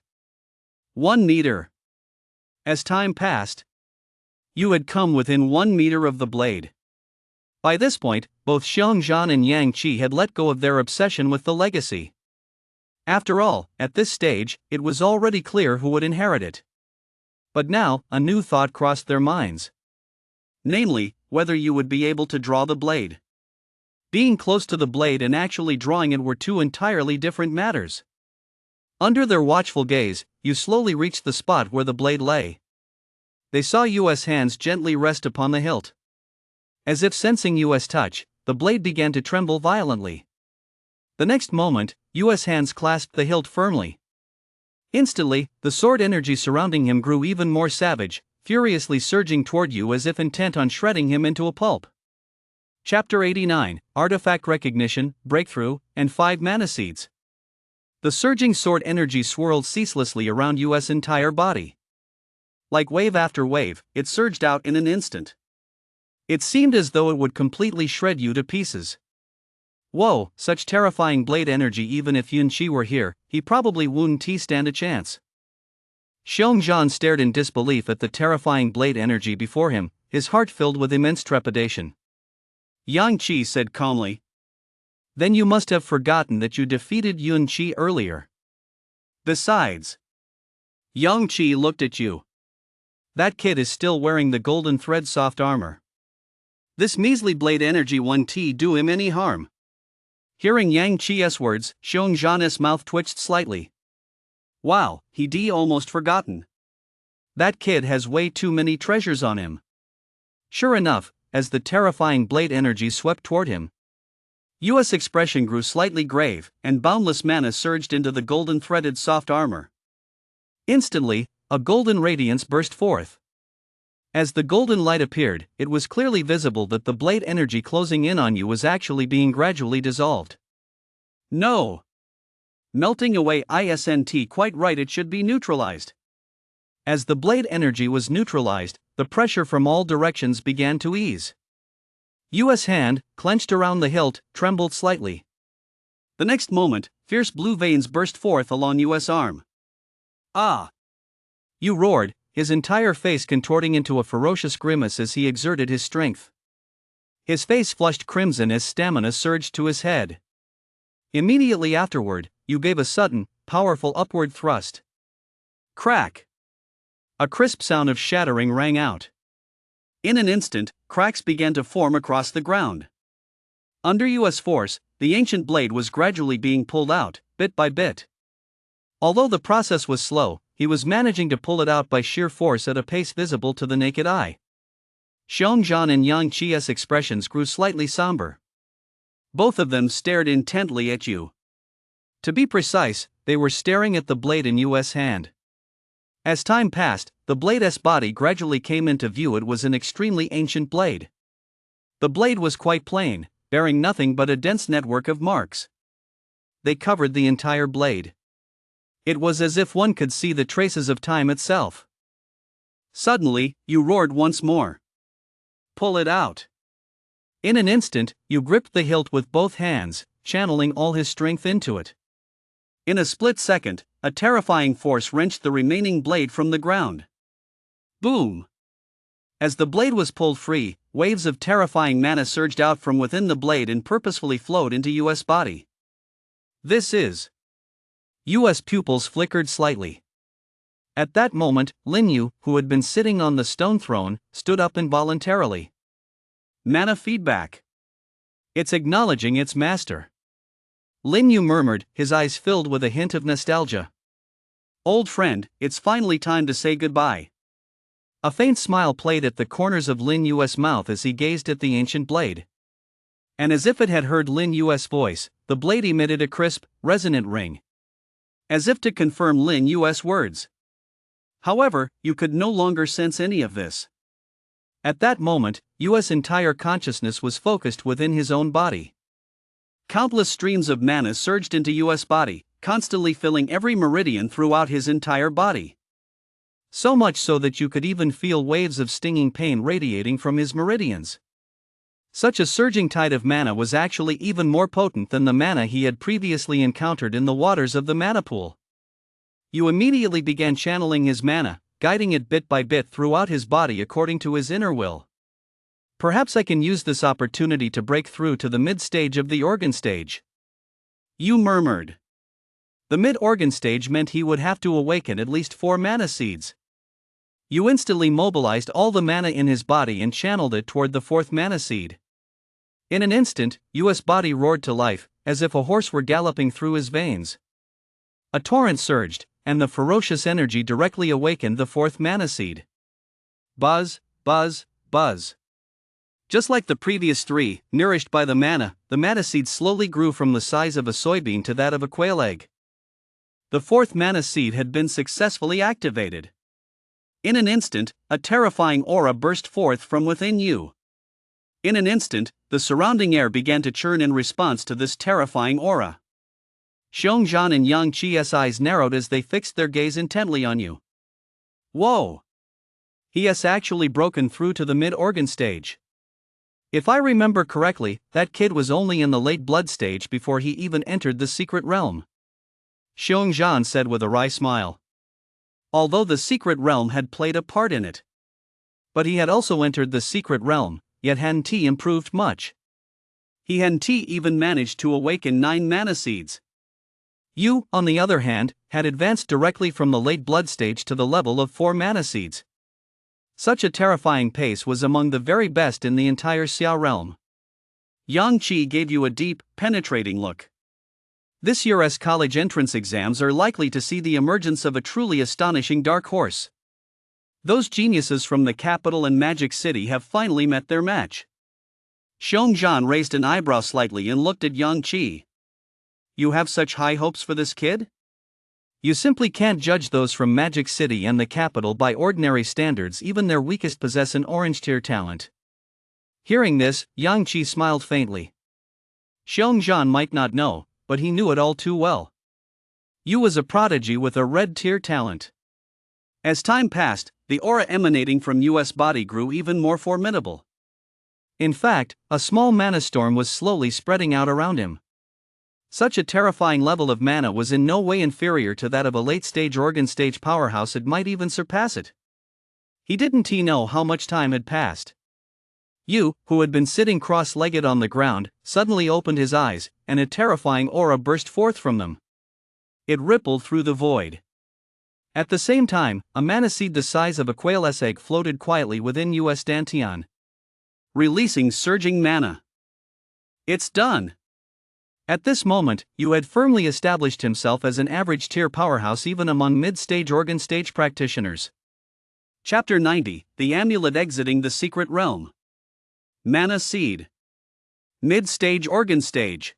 [SPEAKER 1] 1 meter. As time passed, you had come within 1 meter of the blade. By this point, both Xiong Zhan and Yang Qi had let go of their obsession with the legacy. After all, at this stage, it was already clear who would inherit it. But now, a new thought crossed their minds. Namely, whether you would be able to draw the blade. Being close to the blade and actually drawing it were two entirely different matters. Under their watchful gaze, you slowly reached the spot where the blade lay. They saw U.S. hands gently rest upon the hilt. As if sensing U.S. touch, the blade began to tremble violently. The next moment, U.S. hands clasped the hilt firmly. Instantly, the sword energy surrounding him grew even more savage, furiously surging toward you as if intent on shredding him into a pulp. Chapter 89, Artifact Recognition, Breakthrough, and 5 Mana Seeds. The surging sword energy swirled ceaselessly around U.S. entire body. Like wave after wave, it surged out in an instant. It seemed as though it would completely shred you to pieces. Whoa, such terrifying blade energy! Even if Yun Qi were here, he probably wouldn't stand a chance. Xiong Zhan stared in disbelief at the terrifying blade energy before him, his heart filled with immense trepidation. Yang Qi said calmly, "Then you must have forgotten that you defeated Yun Qi earlier. Besides, Yang Qi looked at you. That kid is still wearing the golden thread soft armor. This measly blade energy won't do him any harm." Hearing Yang Qi's words, Xiong Zhan's mouth twitched slightly. Wow, he'd almost forgotten. That kid has way too many treasures on him. Sure enough, as the terrifying blade energy swept toward him, U.S. expression grew slightly grave, and boundless mana surged into the golden threaded soft armor. Instantly, a golden radiance burst forth. As the golden light appeared, it was clearly visible that the blade energy closing in on you was actually being gradually dissolved. No! Melting away isn't quite right, it should be neutralized. As the blade energy was neutralized, the pressure from all directions began to ease. U.S. hand, clenched around the hilt, trembled slightly. The next moment, fierce blue veins burst forth along U.S. arm. Ah! You roared, his entire face contorting into a ferocious grimace as he exerted his strength. His face flushed crimson as stamina surged to his head. Immediately afterward, you gave a sudden, powerful upward thrust. Crack! A crisp sound of shattering rang out. In an instant, cracks began to form across the ground. Under U.S. force, the ancient blade was gradually being pulled out, bit by bit. Although the process was slow, he was managing to pull it out by sheer force at a pace visible to the naked eye. Xiong Zhan and Yang Qi's expressions grew slightly somber. Both of them stared intently at you. To be precise, they were staring at the blade in U.S. hand. As time passed, the blade's body gradually came into view. It was an extremely ancient blade. The blade was quite plain, bearing nothing but a dense network of marks. They covered the entire blade. It was as if one could see the traces of time itself. Suddenly, you roared once more. pull it out. In an instant, you gripped the hilt with both hands, channeling all his strength into it. In a split second, a terrifying force wrenched the remaining blade from the ground. Boom! As the blade was pulled free, waves of terrifying mana surged out from within the blade and purposefully flowed into U.S. body. This is. U.S. pupils flickered slightly. At that moment, Lin Yu, who had been sitting on the stone throne, stood up involuntarily. Mana feedback. It's acknowledging its master. Lin Yu murmured, his eyes filled with a hint of nostalgia. Old friend, it's finally time to say goodbye. A faint smile played at the corners of Lin Yu's mouth as he gazed at the ancient blade. And as if it had heard Lin Yu's voice, the blade emitted a crisp, resonant ring. As if to confirm Lin Yu's words. However, you could no longer sense any of this. At that moment, Yu's entire consciousness was focused within his own body. Countless streams of mana surged into Yu's body, constantly filling every meridian throughout his entire body. So much so that you could even feel waves of stinging pain radiating from his meridians. Such a surging tide of mana was actually even more potent than the mana he had previously encountered in the waters of the mana pool. You immediately began channeling his mana, guiding it bit by bit throughout his body according to his inner will. Perhaps I can use this opportunity to break through to the mid-stage of the organ stage. You murmured. The mid-organ stage meant he would have to awaken at least 4 mana seeds. You instantly mobilized all the mana in his body and channeled it toward the 4th mana seed. In an instant, Yu's body roared to life, as if a horse were galloping through his veins. A torrent surged, and the ferocious energy directly awakened the 4th mana seed. Buzz, buzz, buzz. Just like the previous 3, nourished by the mana seed slowly grew from the size of a soybean to that of a quail egg. The 4th mana seed had been successfully activated. In an instant, a terrifying aura burst forth from within you. In an instant, the surrounding air began to churn in response to this terrifying aura. Xiongzhan and Yang Qi's eyes narrowed as they fixed their gaze intently on you. Whoa! He has actually broken through to the mid-organ stage. If I remember correctly, that kid was only in the late blood stage before he even entered the secret realm. Xiongzhan said with a wry smile. Although the secret realm had played a part in it. But he had also entered the secret realm, yet Han Ti improved much. Han Ti even managed to awaken 9 mana seeds. You, on the other hand, had advanced directly from the late blood stage to the level of 4 mana seeds. Such a terrifying pace was among the very best in the entire Xiao realm. Yang Qi gave you a deep, penetrating look. This year's college entrance exams are likely to see the emergence of a truly astonishing dark horse. Those geniuses from the capital and Magic City have finally met their match. Xiongzhan raised an eyebrow slightly and looked at Yang Qi. You have such high hopes for this kid? You simply can't judge those from Magic City and the capital by ordinary standards. Even their weakest possess an orange tier talent. Hearing this, Yang Qi smiled faintly. Xiongzhan might not know, but he knew it all too well. You was a prodigy with a red tier talent. As time passed, the aura emanating from Yu's body grew even more formidable. In fact, a small mana storm was slowly spreading out around him. Such a terrifying level of mana was in no way inferior to that of a late-stage organ stage powerhouse. It might even surpass it. He didn't know how much time had passed. You, who had been sitting cross-legged on the ground, suddenly opened his eyes, and a terrifying aura burst forth from them. It rippled through the void. At the same time, a mana seed the size of a quail's egg floated quietly within Yu's dantian, releasing surging mana. It's done! At this moment, Yu had firmly established himself as an average-tier powerhouse even among mid-stage organ stage practitioners. Chapter 90, The Amulet Exiting the Secret Realm. Mana Seed. Mid-stage organ stage.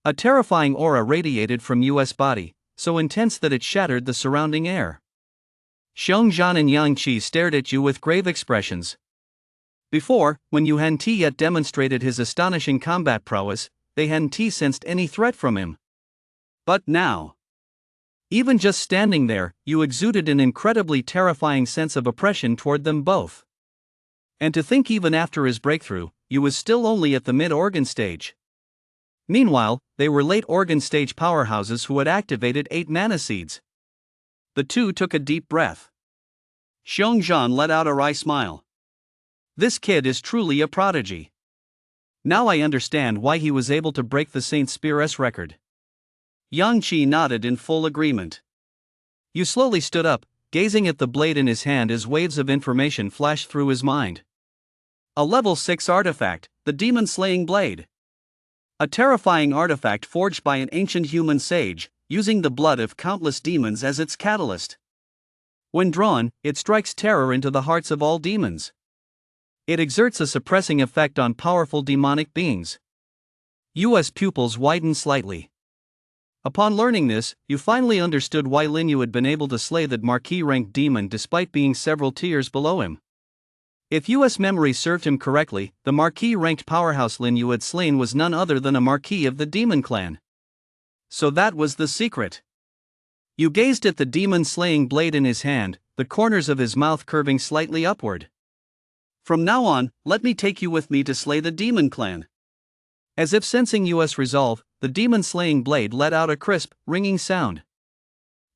[SPEAKER 1] A terrifying aura radiated from Yu's body, so intense that it shattered the surrounding air. Xiongzhan and Yang Qi stared at Yu with grave expressions. Before, when Han Ti yet demonstrated his astonishing combat prowess, they hadn't sensed any threat from him. But now, even just standing there, you exuded an incredibly terrifying sense of oppression toward them both. And to think even after his breakthrough, Yu was still only at the mid-organ stage. Meanwhile, they were late organ stage powerhouses who had activated 8 mana seeds. The two took a deep breath. Xiongzhan let out a wry smile. This kid is truly a prodigy. Now I understand why he was able to break the Saint Spear's record. Yang Qi nodded in full agreement. Yu slowly stood up, gazing at the blade in his hand as waves of information flashed through his mind. A level 6 artifact, the demon-slaying blade. A terrifying artifact forged by an ancient human sage, using the blood of countless demons as its catalyst. When drawn, it strikes terror into the hearts of all demons. It exerts a suppressing effect on powerful demonic beings. Yu's pupils widened slightly. Upon learning this, Yu finally understood why Lin Yu had been able to slay that Marquis-ranked demon despite being several tiers below him. If Yu's memory served him correctly, the Marquis-ranked powerhouse Lin Yu had slain was none other than a Marquis of the Demon Clan. So that was the secret. Yu gazed at the demon-slaying blade in his hand, the corners of his mouth curving slightly upward. From now on, let me take you with me to slay the Demon Clan. As if sensing Yu's resolve, the demon-slaying blade let out a crisp, ringing sound.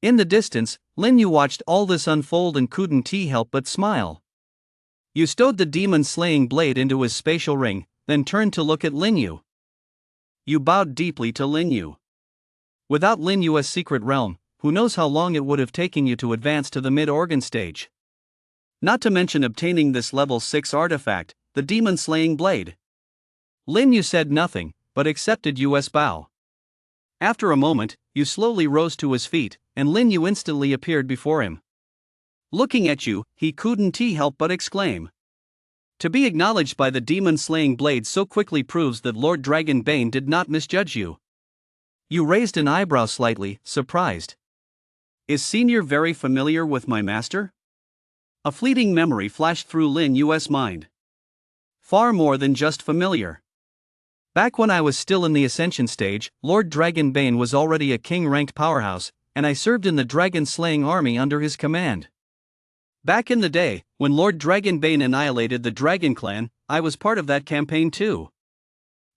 [SPEAKER 1] In the distance, Lin Yu watched all this unfold and couldn't help but smile. Yu stowed the demon-slaying blade into his spatial ring, then turned to look at Lin Yu. Yu bowed deeply to Lin Yu. Without Lin Yu's secret realm, who knows how long it would have taken you to advance to the mid-organ stage. Not to mention obtaining this level 6 artifact, the demon-slaying blade. Lin Yu said nothing, but accepted Yu's bow. After a moment, Yu slowly rose to his feet, and Lin Yu instantly appeared before him. Looking at Yu, he couldn't help but exclaim. To be acknowledged by the demon-slaying blade so quickly proves that Lord Dragonbane did not misjudge you. Yu raised an eyebrow slightly, surprised. Is Senior very familiar with my master? A fleeting memory flashed through Lin Yu's mind. Far more than just familiar. Back when I was still in the Ascension stage, Lord Dragonbane was already a king-ranked powerhouse, and I served in the dragon-slaying army under his command. Back in the day, when Lord Dragonbane annihilated the Dragon Clan, I was part of that campaign too.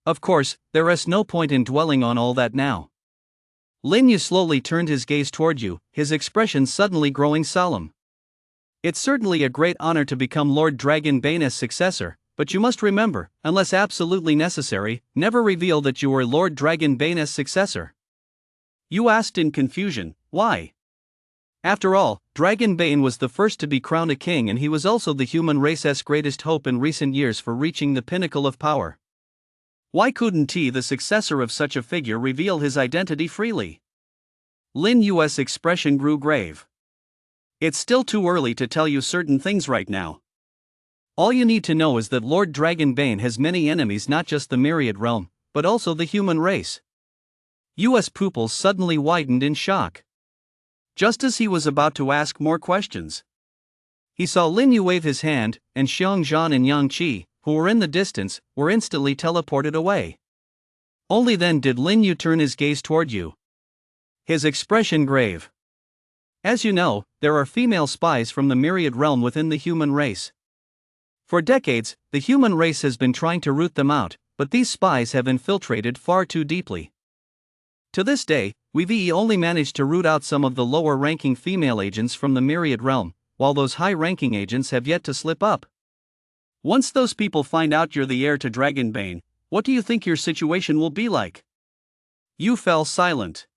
[SPEAKER 1] Of course, there is no point in dwelling on all that now. Lin Yu slowly turned his gaze toward Yu, his expression suddenly growing solemn. It's certainly a great honor to become Lord Dragonbane's successor, but you must remember, unless absolutely necessary, never reveal that you are Lord Dragonbane's successor. Yu asked in confusion, why? After all, Dragonbane was the first to be crowned a king and he was also the human race's greatest hope in recent years for reaching the pinnacle of power. Why couldn't he, the successor of such a figure, reveal his identity freely? Lin Yu's expression grew grave. It's still too early to tell you certain things right now. All you need to know is that Lord Dragonbane has many enemies, not just the Myriad Realm, but also the human race. Yu's pupils suddenly widened in shock. Just as he was about to ask more questions, he saw Lin Yu wave his hand, and Xiongzhan and Yang Qi, who were in the distance, were instantly teleported away. Only then did Lin Yu turn his gaze toward Yu. His expression grave. As you know, there are female spies from the Myriad Realm within the human race. For decades, the human race has been trying to root them out, but these spies have infiltrated far too deeply. To this day, we've only managed to root out some of the lower-ranking female agents from the Myriad Realm, while those high-ranking agents have yet to slip up. Once those people find out you're the heir to Dragonbane, what do you think your situation will be like? Yu fell silent.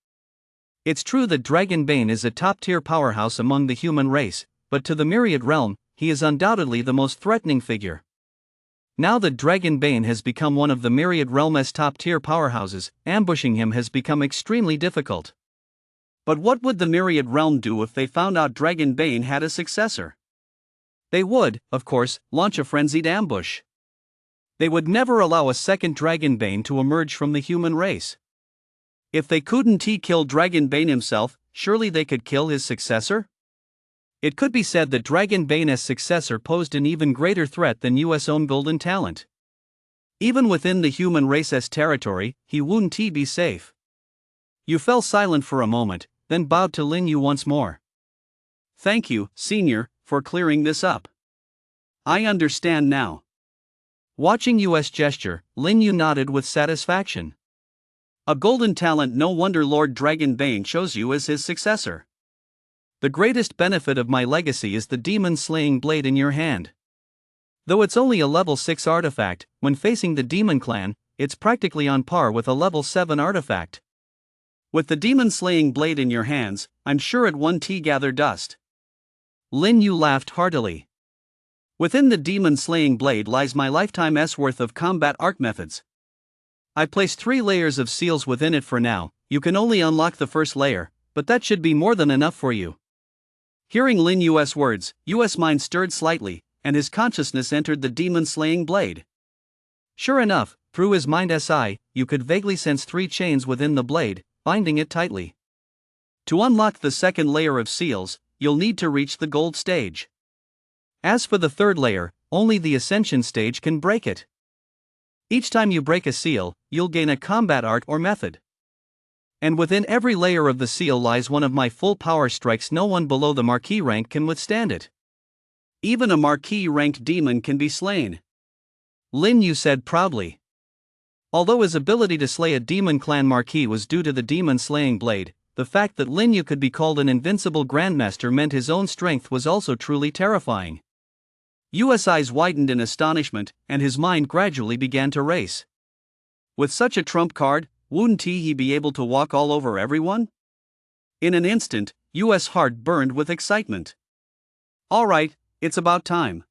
[SPEAKER 1] It's true that Dragonbane is a top-tier powerhouse among the human race, but to the Myriad Realm, he is undoubtedly the most threatening figure. Now that Dragonbane has become one of the Myriad Realm's top-tier powerhouses, ambushing him has become extremely difficult. But what would the Myriad Realm do if they found out Dragonbane had a successor? They would, of course, launch a frenzied ambush. They would never allow a second Dragonbane to emerge from the human race. If they couldn't kill Dragonbane himself, surely they could kill his successor? It could be said that Dragonbane's successor posed an even greater threat than Yu's own golden talent. Even within the human race's territory, he wouldn't be safe. Yu fell silent for a moment, then bowed to Lin Yu once more. Thank you, Senior, for clearing this up. I understand now. Watching US gesture, Lin Yu nodded with satisfaction. A golden talent, no wonder Lord Dragonbane chose you as his successor. The greatest benefit of my legacy is the demon-slaying blade in your hand. Though it's only a level 6 artifact, when facing the demon clan, it's practically on par with a level 7 artifact. With the demon-slaying blade in your hands, I'm sure it won't gather dust. Lin Yu laughed heartily. Within the demon-slaying blade lies my lifetime's worth of combat art methods. I placed 3 layers of seals within it for now. You can only unlock the first layer, but that should be more than enough for you. Hearing Lin Yu's words, Yu's mind stirred slightly, and his consciousness entered the demon-slaying blade. Sure enough, through his mind's eye, you could vaguely sense 3 chains within the blade, binding it tightly. To unlock the second layer of seals, you'll need to reach the gold stage. As for the third layer, only the ascension stage can break it. Each time you break a seal, you'll gain a combat art or method. And within every layer of the seal lies one of my full power strikes. No one below the Marquis rank can withstand it. Even a Marquis ranked demon can be slain. Lin Yu said proudly. Although his ability to slay a demon clan Marquis was due to the demon-slaying blade, the fact that Lin Yu could be called an invincible grandmaster meant his own strength was also truly terrifying. Yu's eyes widened in astonishment, and his mind gradually began to race. With such a trump card, wouldn't he be able to walk all over everyone? In an instant, Yu's heart burned with excitement. Alright, it's about time.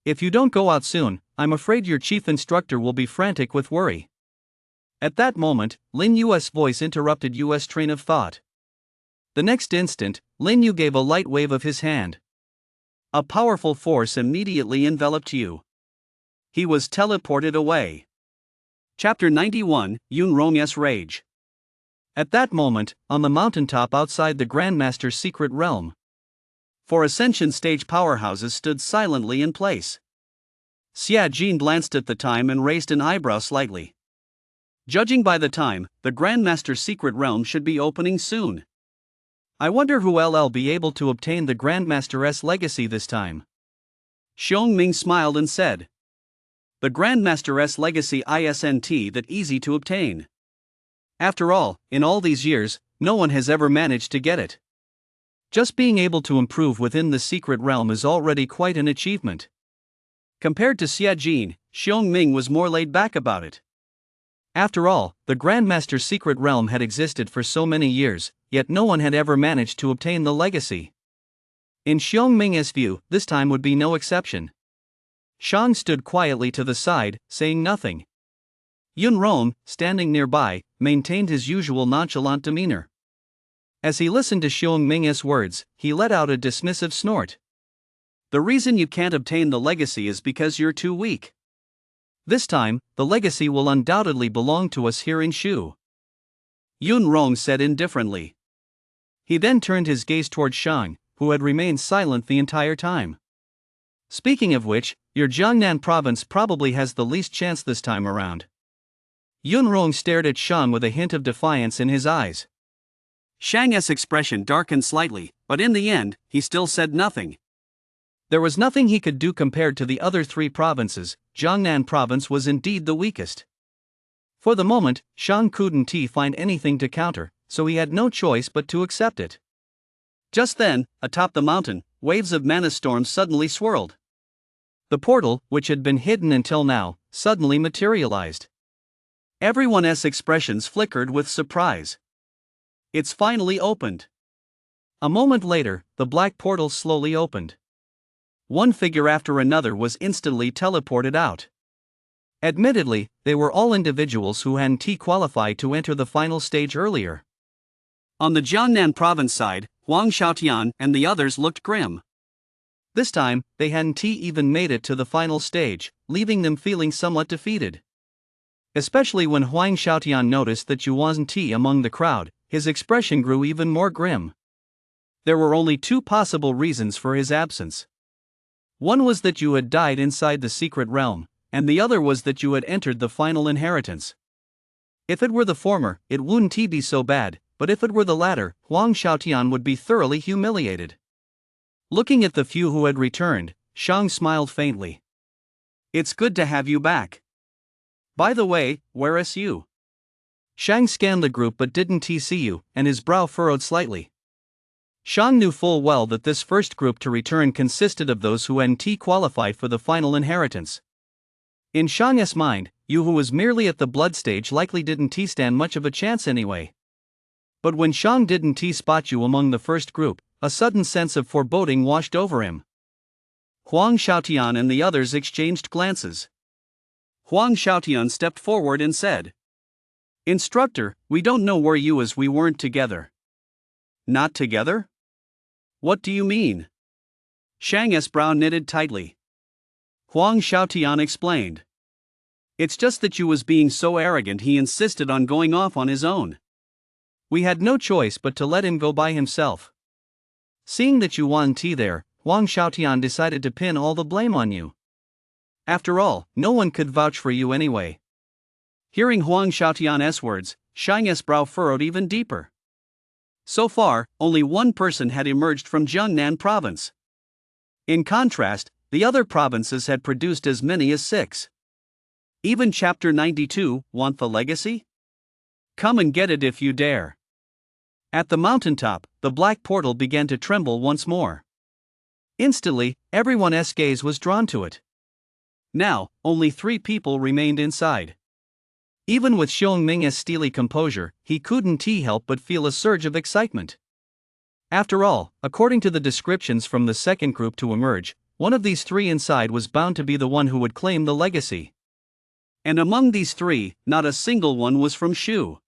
[SPEAKER 1] If you don't go out soon, I'm afraid your chief instructor will be frantic with worry. At that moment, Lin Yu's voice interrupted Yu's train of thought. The next instant, Lin Yu gave a light wave of his hand. A powerful force immediately enveloped Yu. He was teleported away. Chapter 91, Yun Romy's Rage. At that moment, on the mountaintop outside the Grandmaster's secret realm, 4 Ascension stage powerhouses stood silently in place. Xia Jin glanced at the time and raised an eyebrow slightly. Judging by the time, the Grandmaster's secret realm should be opening soon. I wonder who'll be able to obtain the Grandmaster's legacy this time. Xiong Ming smiled and said. The Grandmaster's legacy isn't that easy to obtain. After all, in all these years, no one has ever managed to get it. Just being able to improve within the secret realm is already quite an achievement. Compared to Xia Jin, Xiong Ming was more laid back about it. After all, the Grandmaster's secret realm had existed for so many years, yet no one had ever managed to obtain the legacy. In Xiong Ming's view, this time would be no exception. Shang stood quietly to the side, saying nothing. Yun Rong, standing nearby, maintained his usual nonchalant demeanor. As he listened to Xiong Ming's words, he let out a dismissive snort. The reason you can't obtain the legacy is because you're too weak. This time, the legacy will undoubtedly belong to us here in Shu. Yun Rong said indifferently. He then turned his gaze toward Shang, who had remained silent the entire time. Speaking of which, your Jiangnan province probably has the least chance this time around. Yun Rong stared at Shang with a hint of defiance in his eyes. Shang's expression darkened slightly, but in the end, he still said nothing. There was nothing he could do compared to the other 3 provinces. Jiangnan province was indeed the weakest. For the moment, Shang couldn't find anything to counter, so he had no choice but to accept it. Just then, atop the mountain, waves of mana storms suddenly swirled. The portal, which had been hidden until now, suddenly materialized. Everyone's expressions flickered with surprise. It's finally opened. A moment later, the black portal slowly opened. One figure after another was instantly teleported out. Admittedly, they were all individuals who hadn't qualified to enter the final stage earlier. On the Jiangnan province side, Huang Xiaotian and the others looked grim. This time, they hadn't even made it to the final stage, leaving them feeling somewhat defeated. Especially when Huang Xiaotian noticed that Yu wasn't among the crowd, his expression grew even more grim. There were only 2 possible reasons for his absence. One was that Yu had died inside the secret realm, and the other was that Yu had entered the final inheritance. If it were the former, it wouldn't be so bad, but if it were the latter, Huang Xiaotian would be thoroughly humiliated. Looking at the few who had returned, Shang smiled faintly. It's good to have you back. By the way, where is you? Shang scanned the group but didn't see you, and his brow furrowed slightly. Shang knew full well that this first group to return consisted of those who hadn't qualified for the final inheritance. In Shang's mind, you who was merely at the blood stage likely didn't stand much of a chance anyway. But when Shang didn't spot you among the first group, a sudden sense of foreboding washed over him. Huang Xiaotian and the others exchanged glances. Huang Xiaotian stepped forward and said, "Instructor, we don't know where you as we weren't together." Not together? What do you mean? Shang's brow knitted tightly. Huang Xiaotian explained. It's just that you was being so arrogant he insisted on going off on his own. We had no choice but to let him go by himself. Seeing that you weren't there, Huang Xiaotian decided to pin all the blame on you. After all, no one could vouch for you anyway. Hearing Huang Xiaotian's words, Shang's brow furrowed even deeper. So far, only one person had emerged from Jiangnan province. In contrast, the other provinces had produced as many as 6. Even Chapter 92, want the legacy? Come and get it if you dare. At the mountaintop, the black portal began to tremble once more. Instantly, everyone's gaze was drawn to it. Now, only 3 people remained inside. Even with Xiong Ming's steely composure, he couldn't help but feel a surge of excitement. After all, according to the descriptions from the second group to emerge, one of these 3 inside was bound to be the one who would claim the legacy. And among these 3, not a single one was from Shu.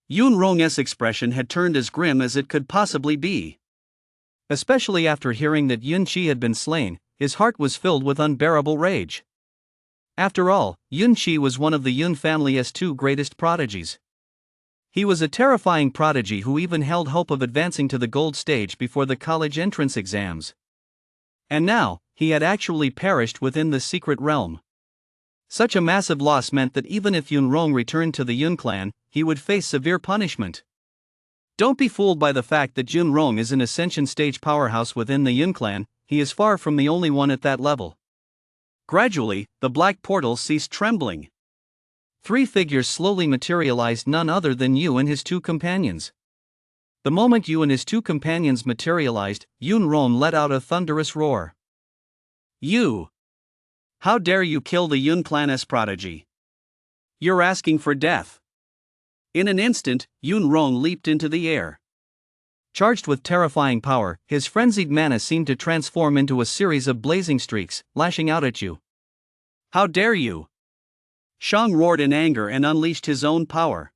[SPEAKER 1] Yun Rong's expression had turned as grim as it could possibly be. Especially after hearing that Yun Qi had been slain, his heart was filled with unbearable rage. After all, Yun Qi was one of the Yun family's 2 greatest prodigies. He was a terrifying prodigy who even held hope of advancing to the gold stage before the college entrance exams. And now, he had actually perished within the secret realm. Such a massive loss meant that even if Yun Rong returned to the Yun clan, he would face severe punishment. Don't be fooled by the fact that Yun Rong is an ascension stage powerhouse within the Yun clan, he is far from the only one at that level. Gradually, the black portal ceased trembling. 3 figures slowly materialized, none other than Yu and his 2 companions. The moment Yu and his 2 companions materialized, Yun Rong let out a thunderous roar. You! How dare you kill the Yun clan's prodigy? You're asking for death. In an instant, Yun Rong leaped into the air. Charged with terrifying power, his frenzied mana seemed to transform into a series of blazing streaks, lashing out at you. How dare you! Shang roared in anger and unleashed his own power.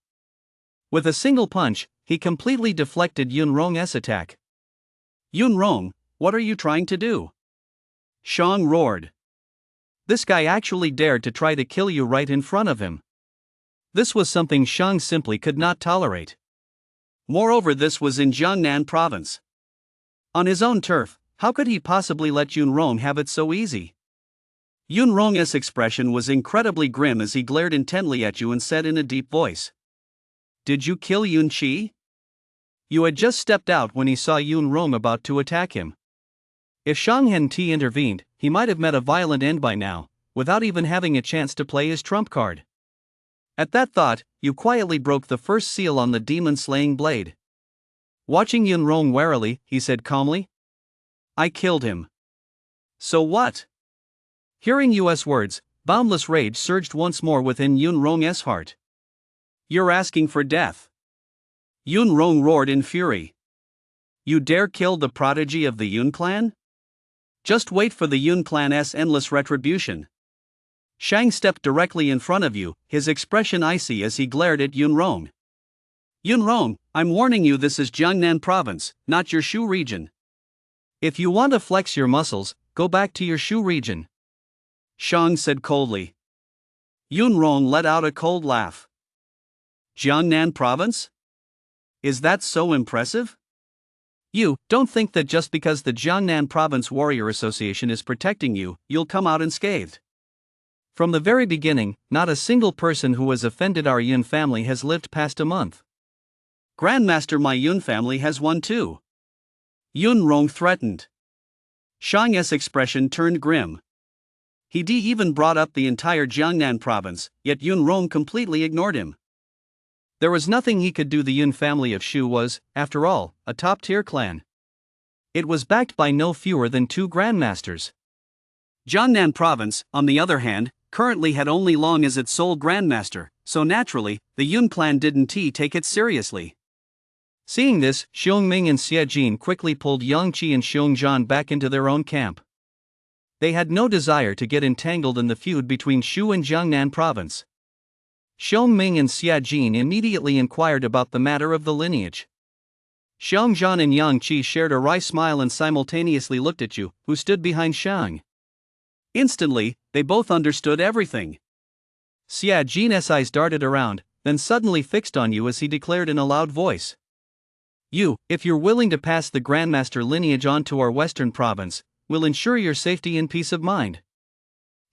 [SPEAKER 1] With a single punch, he completely deflected Yun Rong's attack. Yun Rong, what are you trying to do? Shang roared. This guy actually dared to try to kill you right in front of him. This was something Shang simply could not tolerate. Moreover, this was in Jiangnan province. On his own turf, how could he possibly let Yun Rong have it so easy? Yun Rong's expression was incredibly grim as he glared intently at you and said in a deep voice. Did you kill Yun Qi? You had just stepped out when he saw Yun Rong about to attack him. If Shang hadn't intervened, he might have met a violent end by now, without even having a chance to play his trump card. At that thought, you quietly broke the first seal on the demon-slaying blade. Watching Yun Rong warily, he said calmly, I killed him. So what? Hearing Yu's words, boundless rage surged once more within Yun Rong's heart. You're asking for death. Yun Rong roared in fury. You dare kill the prodigy of the Yun clan? Just wait for the Yun clan's endless retribution. Shang stepped directly in front of you, his expression icy as he glared at Yun Rong. Yun Rong, I'm warning you, this is Jiangnan province, not your Shu region. If you want to flex your muscles, go back to your Shu region. Shang said coldly. Yun Rong let out a cold laugh. Jiangnan province? Is that so impressive? You don't think that just because the Jiangnan Province Warrior Association is protecting you, you'll come out unscathed. From the very beginning, not a single person who has offended our Yun family has lived past a month. Grandmaster, my Yun family has one too. Yun Rong threatened. Shang's expression turned grim. He even brought up the entire Jiangnan province, yet Yun Rong completely ignored him. There was nothing he could do. The Yun family of Shu was, after all, a top-tier clan. It was backed by no fewer than 2 grandmasters. Jiangnan province, on the other hand, currently had only Long as its sole grandmaster, so naturally, the Yun clan didn't take it seriously. Seeing this, Xiong Ming and Xie Jin quickly pulled Yang Qi and Xiong Zhan back into their own camp. They had no desire to get entangled in the feud between Shu and Jiangnan province. Xiong Ming and Xie Jin immediately inquired about the matter of the lineage. Xiong Zhan and Yang Qi shared a wry smile and simultaneously looked at Yu, who stood behind Xiang. Instantly, they both understood everything. Xie Jin's eyes darted around, then suddenly fixed on Yu as he declared in a loud voice. "You, if you're willing to pass the Grandmaster lineage on to our western province, will ensure your safety and peace of mind."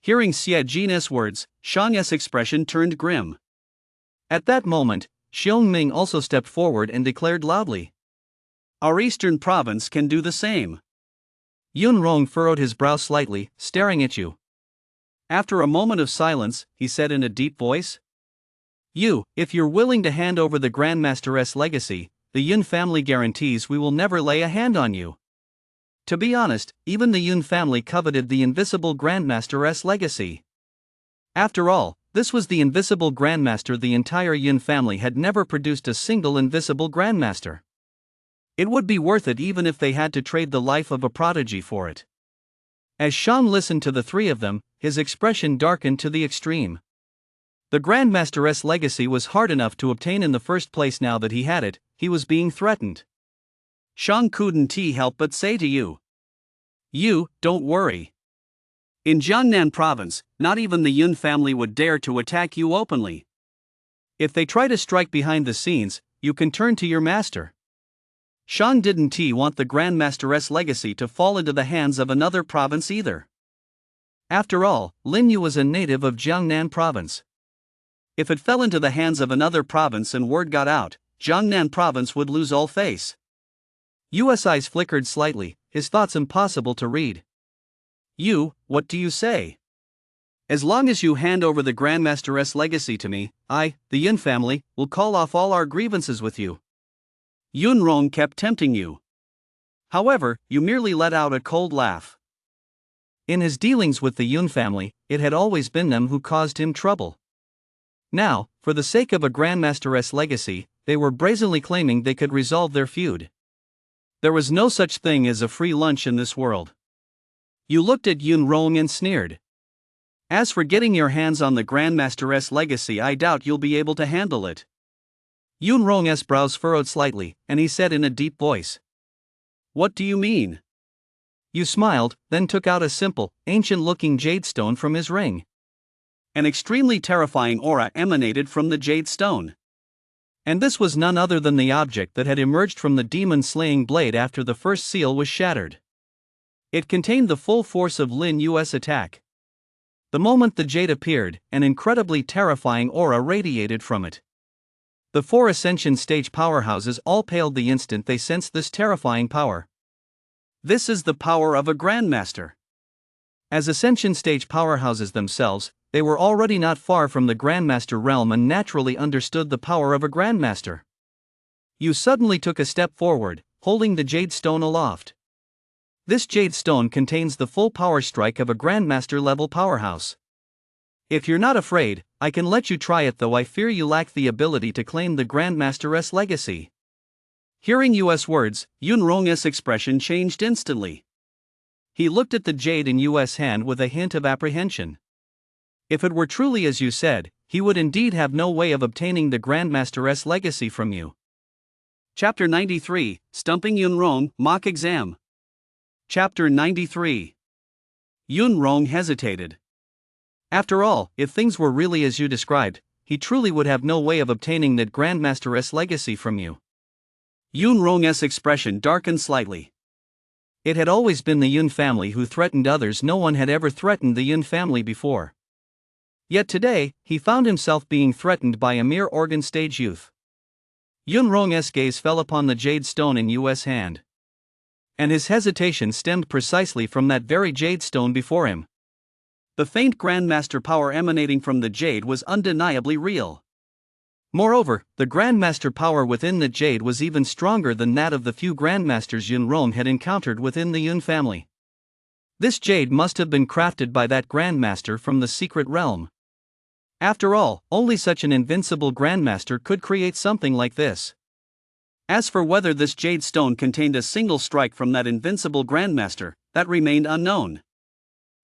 [SPEAKER 1] Hearing Xie Jin's words, Shang's expression turned grim. At that moment, Xiong Ming also stepped forward and declared loudly, "Our eastern province can do the same." Yun Rong furrowed his brow slightly, staring at Yu. After a moment of silence, he said in a deep voice, "You, if you're willing to hand over the Grandmaster's legacy, the Yun family guarantees we will never lay a hand on you." To be honest, even the Yun family coveted the invisible Grandmaster's legacy. After all, this was the invisible Grandmaster. The entire Yun family had never produced a single invisible Grandmaster. It would be worth it even if they had to trade the life of a prodigy for it. As Shang listened to the 3 of them, his expression darkened to the extreme. The Grandmaster's legacy was hard enough to obtain in the first place. Now that he had it, he was being threatened. Shang couldn't help but say to Yu, "You, don't worry. In Jiangnan province, not even the Yun family would dare to attack you openly. If they try to strike behind the scenes, you can turn to your master." Shang didn't want the Grandmaster's legacy to fall into the hands of another province either. After all, Lin Yu was a native of Jiangnan province. If it fell into the hands of another province and word got out, Jiangnan province would lose all face. Yu's eyes flickered slightly, his thoughts impossible to read. "You, what do you say? As long as you hand over the Grandmaster's legacy to me, I, the Yun family, will call off all our grievances with you." Yun Rong kept tempting Yu. However, Yu merely let out a cold laugh. In his dealings with the Yun family, it had always been them who caused him trouble. Now, for the sake of a Grandmaster's legacy, they were brazenly claiming they could resolve their feud. There was no such thing as a free lunch in this world. Yu looked at Yun Rong and sneered. "As for getting your hands on the Grandmaster's legacy, I doubt you'll be able to handle it." Yun Rong's brows furrowed slightly, and he said in a deep voice, "What do you mean?" Yu smiled, then took out a simple, ancient-looking jade stone from his ring. An extremely terrifying aura emanated from the jade stone. And this was none other than the object that had emerged from the demon-slaying blade after the first seal was shattered. It contained the full force of Lin Yu's attack. The moment the jade appeared, an incredibly terrifying aura radiated from it. The 4 Ascension stage powerhouses all paled the instant they sensed this terrifying power. This is the power of a Grandmaster. As Ascension stage powerhouses themselves, they were already not far from the Grandmaster realm and naturally understood the power of a Grandmaster. Yu suddenly took a step forward, holding the jade stone aloft. This jade stone contains the full power strike of a Grandmaster level powerhouse. If you're not afraid, I can let you try it, though I fear you lack the ability to claim the Grandmaster's legacy. Hearing Yu's words, Yun Rong's expression changed instantly. He looked at the jade in Yu's hand with a hint of apprehension. If it were truly as you said, he would indeed have no way of obtaining the Grandmaster's legacy from you. Chapter 93, Stumping Yun Rong, Mock Exam. Chapter 93. Yun Rong hesitated. After all, if things were really as you described, he truly would have no way of obtaining that Grandmaster's legacy from you. Yun Rong's expression darkened slightly. It had always been the Yun family who threatened others. No one had ever threatened the Yun family before. Yet today, he found himself being threatened by a mere organ stage youth. Yun Rong's gaze fell upon the jade stone in Yu's hand. And his hesitation stemmed precisely from that very jade stone before him. The faint Grandmaster power emanating from the jade was undeniably real. Moreover, the Grandmaster power within the jade was even stronger than that of the few Grandmasters Yun Rong had encountered within the Yun family. This jade must have been crafted by that Grandmaster from the secret realm. After all, only such an invincible Grandmaster could create something like this. As for whether this jade stone contained a single strike from that invincible Grandmaster, that remained unknown.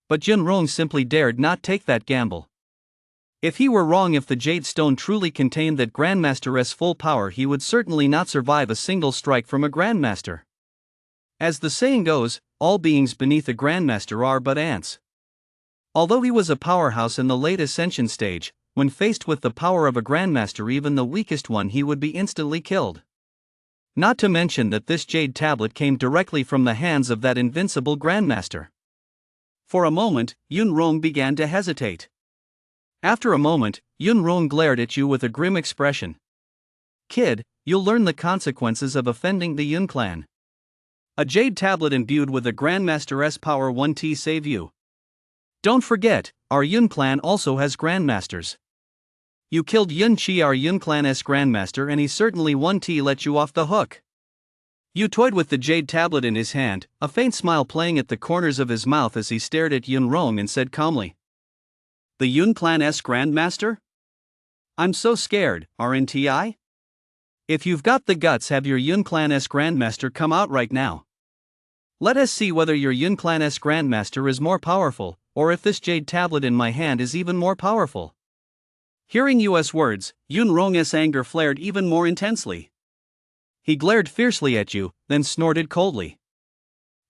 [SPEAKER 1] But Yun Rong simply dared not take that gamble. If he were wrong, if the jade stone truly contained that Grandmaster's full power, he would certainly not survive a single strike from a Grandmaster. As the saying goes, all beings beneath a Grandmaster are but ants. Although he was a powerhouse in the late Ascension stage, when faced with the power of a Grandmaster, even the weakest one, he would be instantly killed. Not to mention that this jade tablet came directly from the hands of that invincible Grandmaster. For a moment, Yun Rong began to hesitate. After a moment, Yun Rong glared at you with a grim expression. "Kid, you'll learn the consequences of offending the Yun clan. A jade tablet imbued with the Grandmaster's power won't save you. Don't forget, our Yun clan also has Grandmasters. You killed Yun Chi, our Yun clan's Grandmaster, and he certainly won't let you off the hook." Yu toyed with the jade tablet in his hand, a faint smile playing at the corners of his mouth as he stared at Yun Rong, and said calmly, "The Yun clan's Grandmaster? I'm so scared, aren't I? If you've got the guts, have your Yun clan's Grandmaster come out right now. Let us see whether your Yun clan's Grandmaster is more powerful, or if this jade tablet in my hand is even more powerful." Hearing Yu's words, Yun Rong's anger flared even more intensely. He glared fiercely at you, then snorted coldly.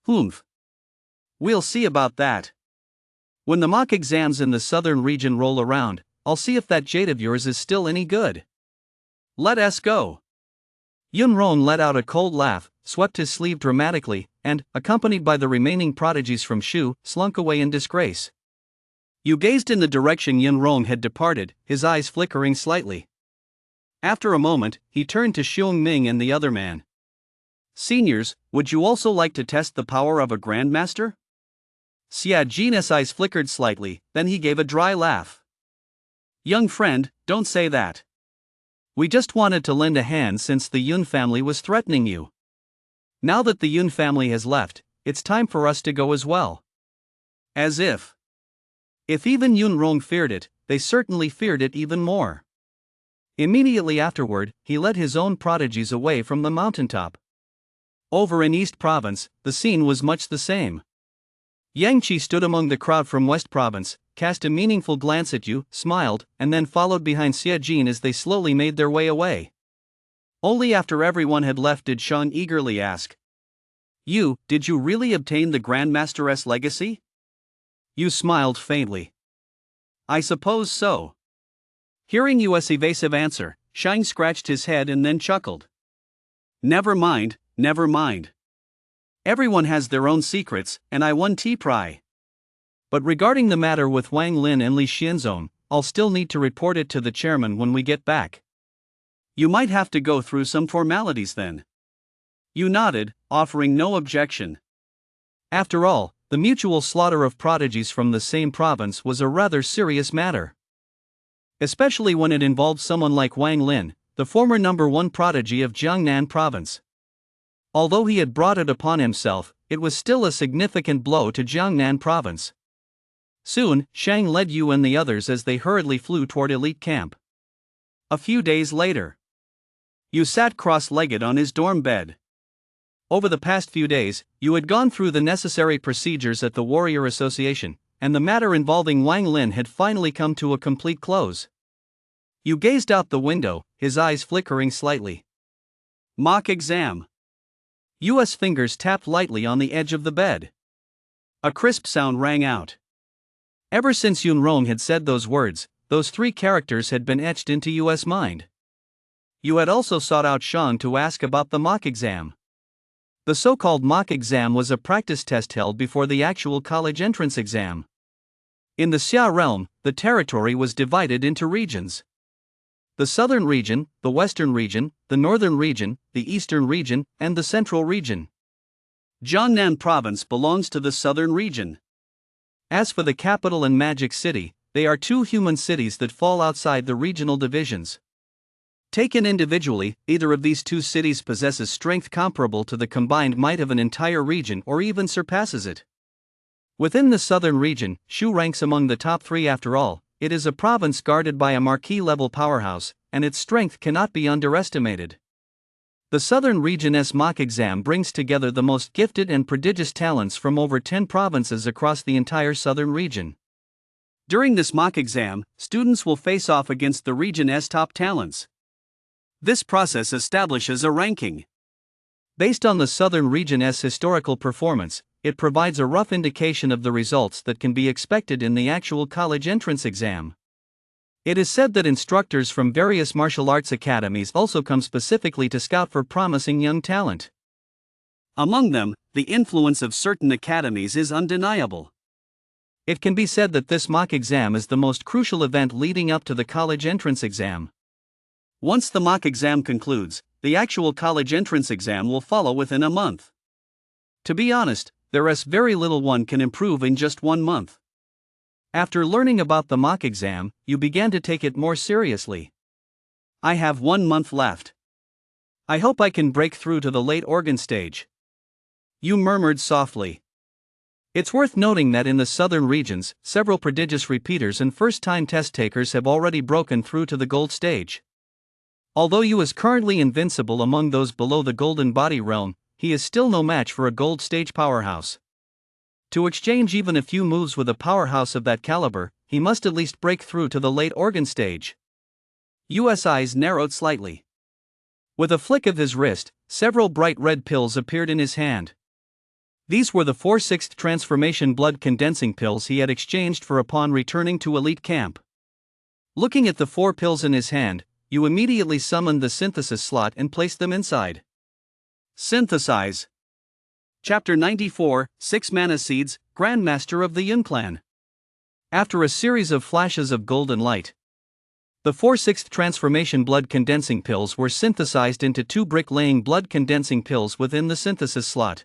[SPEAKER 1] "Humph. We'll see about that. When the mock exams in the southern region roll around, I'll see if that jade of yours is still any good. Let us go." Yun Rong let out a cold laugh, swept his sleeve dramatically, and, accompanied by the remaining prodigies from Shu, slunk away in disgrace. Yu gazed in the direction Yun Rong had departed, his eyes flickering slightly. After a moment, he turned to Xiong Ming and the other man. "Seniors, would you also like to test the power of a Grandmaster?" Xia Jin's eyes flickered slightly, then he gave a dry laugh. "Young friend, don't say that. We just wanted to lend a hand since the Yun family was threatening you. Now that the Yun family has left, it's time for us to go as well." As if. If even Yun Rong feared it, they certainly feared it even more. Immediately afterward, he led his own prodigies away from the mountaintop. Over in East Province, the scene was much the same. Yang Qi stood among the crowd from West Province, cast a meaningful glance at you, smiled, and then followed behind Xia Jin as they slowly made their way away. Only after everyone had left did Shang eagerly ask, "You, did you really obtain the Grandmaster's legacy?" You smiled faintly. "I suppose so." Hearing Yu's evasive answer, Shang scratched his head and then chuckled. Never mind. Everyone has their own secrets, and I won pry. But regarding the matter with Wang Lin and Li Xianzong, I'll still need to report it to the chairman when we get back. You might have to go through some formalities then. You nodded, offering no objection. After all, the mutual slaughter of prodigies from the same province was a rather serious matter. Especially when it involved someone like Wang Lin, the former #1 prodigy of Jiangnan province. Although he had brought it upon himself, it was still a significant blow to Jiangnan province. Soon, Shang led Yu and the others as they hurriedly flew toward elite camp. A few days later, Yu sat cross-legged on his dorm bed. Over the past few days, Yu had gone through the necessary procedures at the Warrior Association, and the matter involving Wang Lin had finally come to a complete close. Yu gazed out the window, his eyes flickering slightly. Mock exam. Yu's fingers tapped lightly on the edge of the bed. A crisp sound rang out. Ever since Yun Rong had said those words, those three characters had been etched into Yu's mind. Yu had also sought out Shang to ask about the mock exam. The so-called mock exam was a practice test held before the actual college entrance exam. In the Xia realm, the territory was divided into regions. The southern region, the western region, the northern region, the eastern region, and the central region. Jiangnan Province belongs to the southern region. As for the capital and Magic City, they are two human cities that fall outside the regional divisions. Taken individually, either of these two cities possesses strength comparable to the combined might of an entire region or even surpasses it. Within the southern region, Shu ranks among the top three after all. It is a province guarded by a marquee-level powerhouse, and its strength cannot be underestimated. The southern region's mock exam brings together the most gifted and prodigious talents from over 10 provinces across the entire southern region. During this mock exam, students will face off against the region's top talents. This process establishes a ranking. Based on the southern region's historical performance, it provides a rough indication of the results that can be expected in the actual college entrance exam. It is said that instructors from various martial arts academies also come specifically to scout for promising young talent. Among them, the influence of certain academies is undeniable. It can be said that this mock exam is the most crucial event leading up to the college entrance exam. Once the mock exam concludes, the actual college entrance exam will follow within a month. To be honest, there is very little one can improve in just 1 month. After learning about the mock exam, you began to take it more seriously. I have 1 month left. I hope I can break through to the late organ stage. You murmured softly. It's worth noting that in the southern regions, several prodigious repeaters and first-time test takers have already broken through to the gold stage. Although Yu is currently invincible among those below the golden body realm, he is still no match for a gold stage powerhouse. To exchange even a few moves with a powerhouse of that caliber, he must at least break through to the late organ stage. Yu's eyes narrowed slightly. With a flick of his wrist, several bright red pills appeared in his hand. These were the 4/6 transformation blood condensing pills he had exchanged for upon returning to elite camp. Looking at the 4 pills in his hand, Yu immediately summoned the synthesis slot and placed them inside. Synthesize. Chapter 94, 6 Mana Seeds, Grandmaster of the Yun Clan. After a series of flashes of golden light, the 4/6 transformation blood condensing pills were synthesized into 2 brick-laying blood condensing pills within the synthesis slot.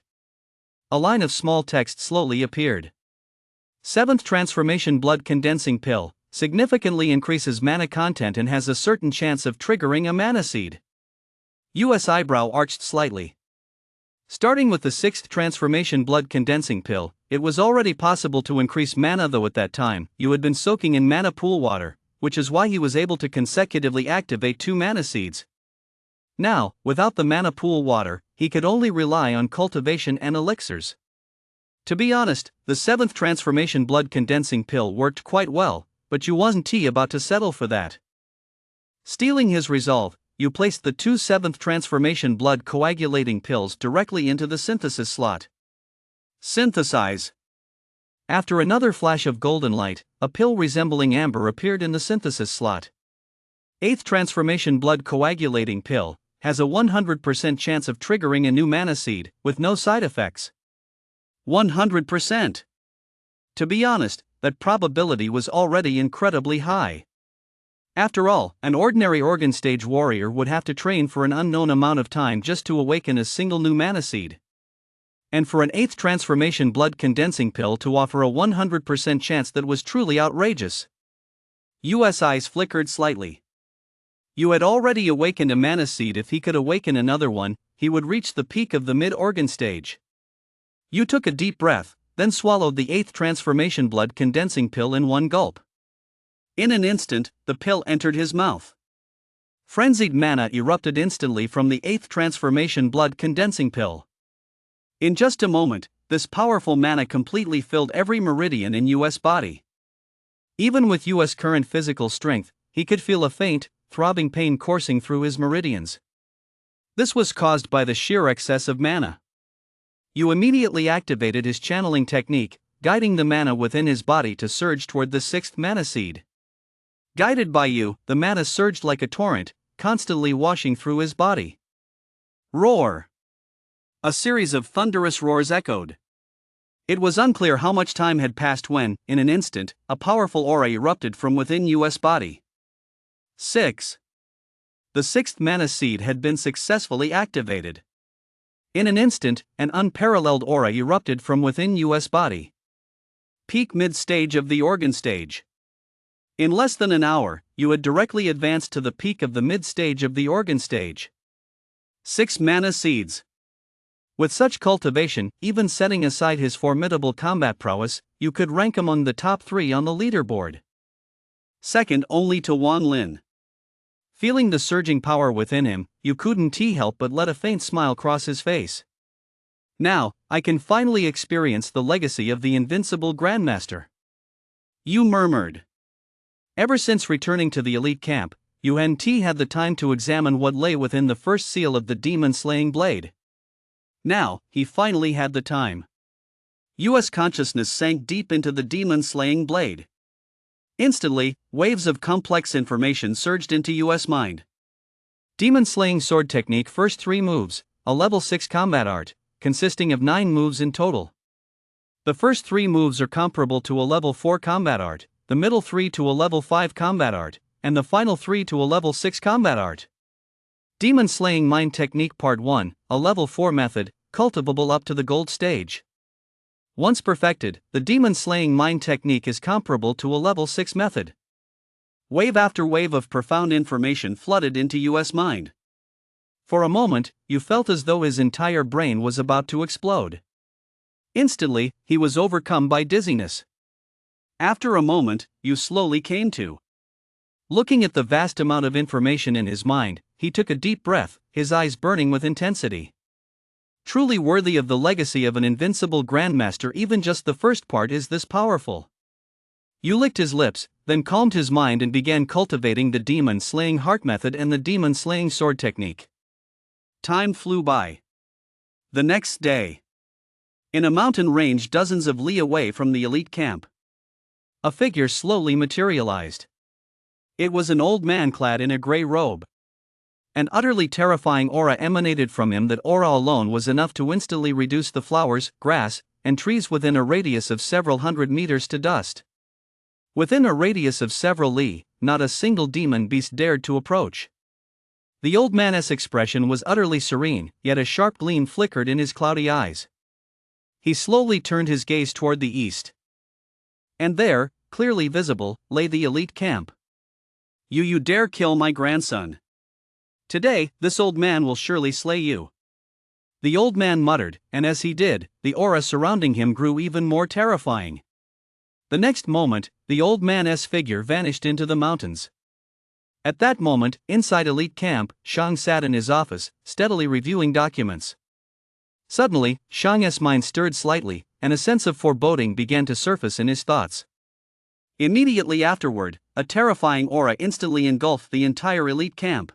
[SPEAKER 1] A line of small text slowly appeared. 7th transformation blood condensing pill significantly increases mana content and has a certain chance of triggering a mana seed. Yu's eyebrow arched slightly. Starting with the 6th transformation blood condensing pill, it was already possible to increase mana, though at that time, Yu had been soaking in mana pool water, which is why he was able to consecutively activate 2 mana seeds. Now, without the mana pool water, he could only rely on cultivation and elixirs. To be honest, the 7th transformation blood condensing pill worked quite well, but Yu wasn't about to settle for that. Stealing his resolve, Yu placed the 2 7th transformation blood coagulating pills directly into the synthesis slot. Synthesize. After another flash of golden light, a pill resembling amber appeared in the synthesis slot. 8th transformation blood coagulating pill has a 100% chance of triggering a new mana seed, with no side effects. 100%. To be honest, that probability was already incredibly high. After all, an ordinary organ stage warrior would have to train for an unknown amount of time just to awaken a single new mana seed. And for an 8th transformation blood condensing pill to offer a 100% chance, that was truly outrageous. Yu's eyes flickered slightly. Yu had already awakened a mana seed. If he could awaken another one, he would reach the peak of the mid-organ stage. Yu took a deep breath, then swallowed the 8th transformation blood condensing pill in one gulp. In an instant, the pill entered his mouth. Frenzied mana erupted instantly from the 8th transformation blood condensing pill. In just a moment, this powerful mana completely filled every meridian in Yu's body. Even with Yu's current physical strength, he could feel a faint, throbbing pain coursing through his meridians. This was caused by the sheer excess of mana. Yu immediately activated his channeling technique, guiding the mana within his body to surge toward the 6th mana seed. Guided by Yu, the mana surged like a torrent, constantly washing through his body. Roar! A series of thunderous roars echoed. It was unclear how much time had passed when, in an instant, a powerful aura erupted from within Yu's body. 6. The 6th mana seed had been successfully activated. In an instant, an unparalleled aura erupted from within U.S. body. Peak mid-stage of the organ stage. In less than an hour, you had directly advanced to the peak of the mid-stage of the organ stage. 6 mana seeds. With such cultivation, even setting aside his formidable combat prowess, you could rank among the top 3 on the leaderboard. Second only to Wan Lin. Feeling the surging power within him, you couldn't help but let a faint smile cross his face. Now, I can finally experience the legacy of the invincible Grandmaster. You murmured. Ever since returning to the elite camp, you hadn't had the time to examine what lay within the first seal of the demon-slaying blade. Now, he finally had the time. U.S. consciousness sank deep into the demon-slaying blade. Instantly, waves of complex information surged into U.S. mind. Demon-slaying sword technique, first 3 moves, a level 6 combat art, consisting of 9 moves in total. The first 3 moves are comparable to a level 4 combat art, the middle 3 to a level 5 combat art, and the final 3 to a level 6 combat art. Demon Slaying Mind Technique Part 1, a level 4 method, cultivable up to the gold stage. Once perfected, the Demon Slaying Mind technique is comparable to a level 6 method. Wave after wave of profound information flooded into U.S. mind. For a moment, you felt as though his entire brain was about to explode. Instantly, he was overcome by dizziness. After a moment, you slowly came to. Looking at the vast amount of information in his mind, he took a deep breath, his eyes burning with intensity. Truly worthy of the legacy of an invincible Grandmaster, even just the first part is this powerful. You licked his lips, then calmed his mind and began cultivating the Demon Slaying Heart method and the Demon Slaying Sword technique. Time flew by. The next day. In a mountain range dozens of li away from the elite camp, a figure slowly materialized. It was an old man clad in a gray robe. An utterly terrifying aura emanated from him. That aura alone was enough to instantly reduce the flowers, grass, and trees within a radius of several hundred meters to dust. Within a radius of several li, not a single demon beast dared to approach. The old man's expression was utterly serene, yet a sharp gleam flickered in his cloudy eyes. He slowly turned his gaze toward the east. And there, clearly visible, lay the elite camp. You dare kill my grandson. Today, this old man will surely slay you. The old man muttered, and as he did, the aura surrounding him grew even more terrifying. The next moment, the old man's figure vanished into the mountains. At that moment, inside elite camp, Shang sat in his office, steadily reviewing documents. Suddenly, Shang's mind stirred slightly, and a sense of foreboding began to surface in his thoughts. Immediately afterward, a terrifying aura instantly engulfed the entire elite camp.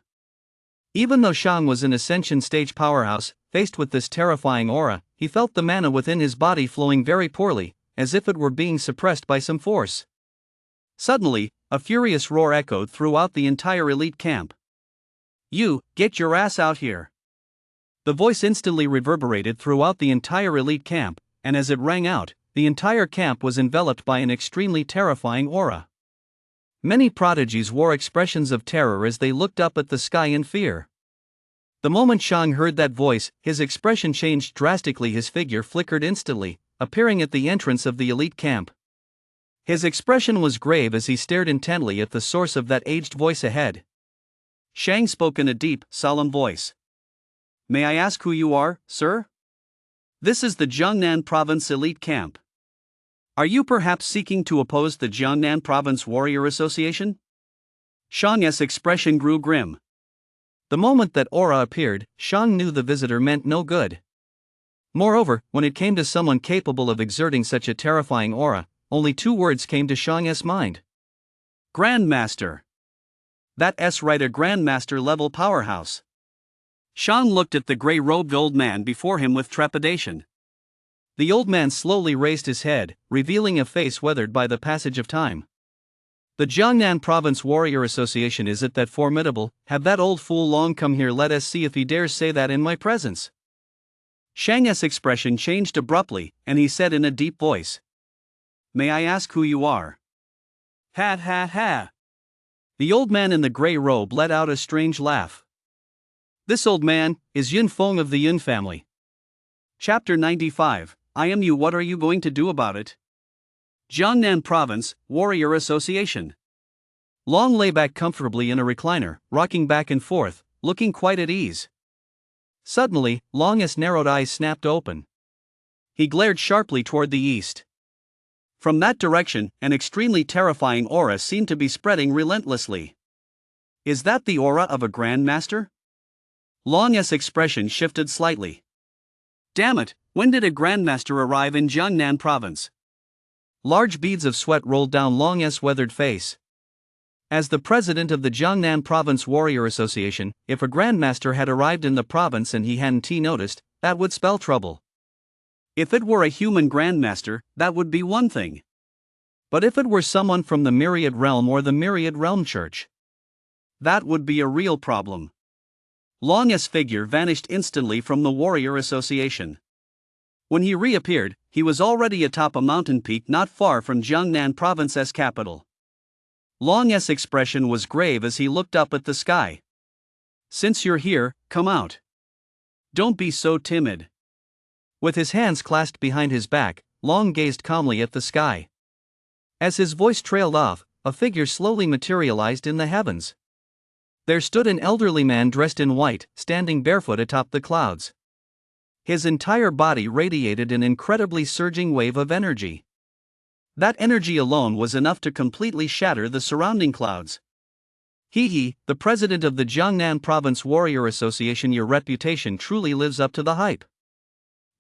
[SPEAKER 1] Even though Shang was an ascension stage powerhouse, faced with this terrifying aura, he felt the mana within his body flowing very poorly, as if it were being suppressed by some force. Suddenly, a furious roar echoed throughout the entire elite camp. You, get your ass out here. The voice instantly reverberated throughout the entire elite camp, and as it rang out, the entire camp was enveloped by an extremely terrifying aura. Many prodigies wore expressions of terror as they looked up at the sky in fear. The moment Shang heard that voice, his expression changed drastically. His figure flickered instantly, appearing at the entrance of the elite camp. His expression was grave as he stared intently at the source of that aged voice ahead. Shang spoke in a deep, solemn voice. May I ask who you are, sir? This is the Jiangnan Province Elite Camp. Are you perhaps seeking to oppose the Jiangnan Province Warrior Association? Shang's expression grew grim. The moment that aura appeared, Shang knew the visitor meant no good. Moreover, when it came to someone capable of exerting such a terrifying aura, only 2 words came to Shang's mind. Grandmaster. That's right, a Grandmaster level powerhouse. Shang looked at the gray-robed old man before him with trepidation. The old man slowly raised his head, revealing a face weathered by the passage of time. The Jiangnan Province Warrior Association, is it that formidable? Have that old fool long come here? Let us see if he dares say that in my presence. Shang's expression changed abruptly, and he said in a deep voice. May I ask who you are? Ha ha ha. The old man in the gray robe let out a strange laugh. This old man is Yun Feng of the Yun family. Chapter 95, I Am You, What Are You Going to Do About It? Jiangnan Province, Warrior Association. Long lay back comfortably in a recliner, rocking back and forth, looking quite at ease. Suddenly, Long's narrowed eyes snapped open. He glared sharply toward the east. From that direction, an extremely terrifying aura seemed to be spreading relentlessly. Is that the aura of a Grandmaster? Long's expression shifted slightly. Damn it, when did a Grandmaster arrive in Jiangnan Province? Large beads of sweat rolled down Long's weathered face. As the president of the Jiangnan Province Warrior Association, if a Grandmaster had arrived in the province and he hadn't noticed, that would spell trouble. If it were a human Grandmaster, that would be one thing. But if it were someone from the Myriad Realm or the Myriad Realm Church, that would be a real problem. Long's figure vanished instantly from the Warrior Association. When he reappeared, he was already atop a mountain peak not far from Jiangnan Province's capital. Long's expression was grave as he looked up at the sky. Since you're here, come out. Don't be so timid. With his hands clasped behind his back, Long gazed calmly at the sky. As his voice trailed off, a figure slowly materialized in the heavens. There stood an elderly man dressed in white, standing barefoot atop the clouds. His entire body radiated an incredibly surging wave of energy. That energy alone was enough to completely shatter the surrounding clouds. The president of the Jiangnan Province Warrior Association, your reputation truly lives up to the hype.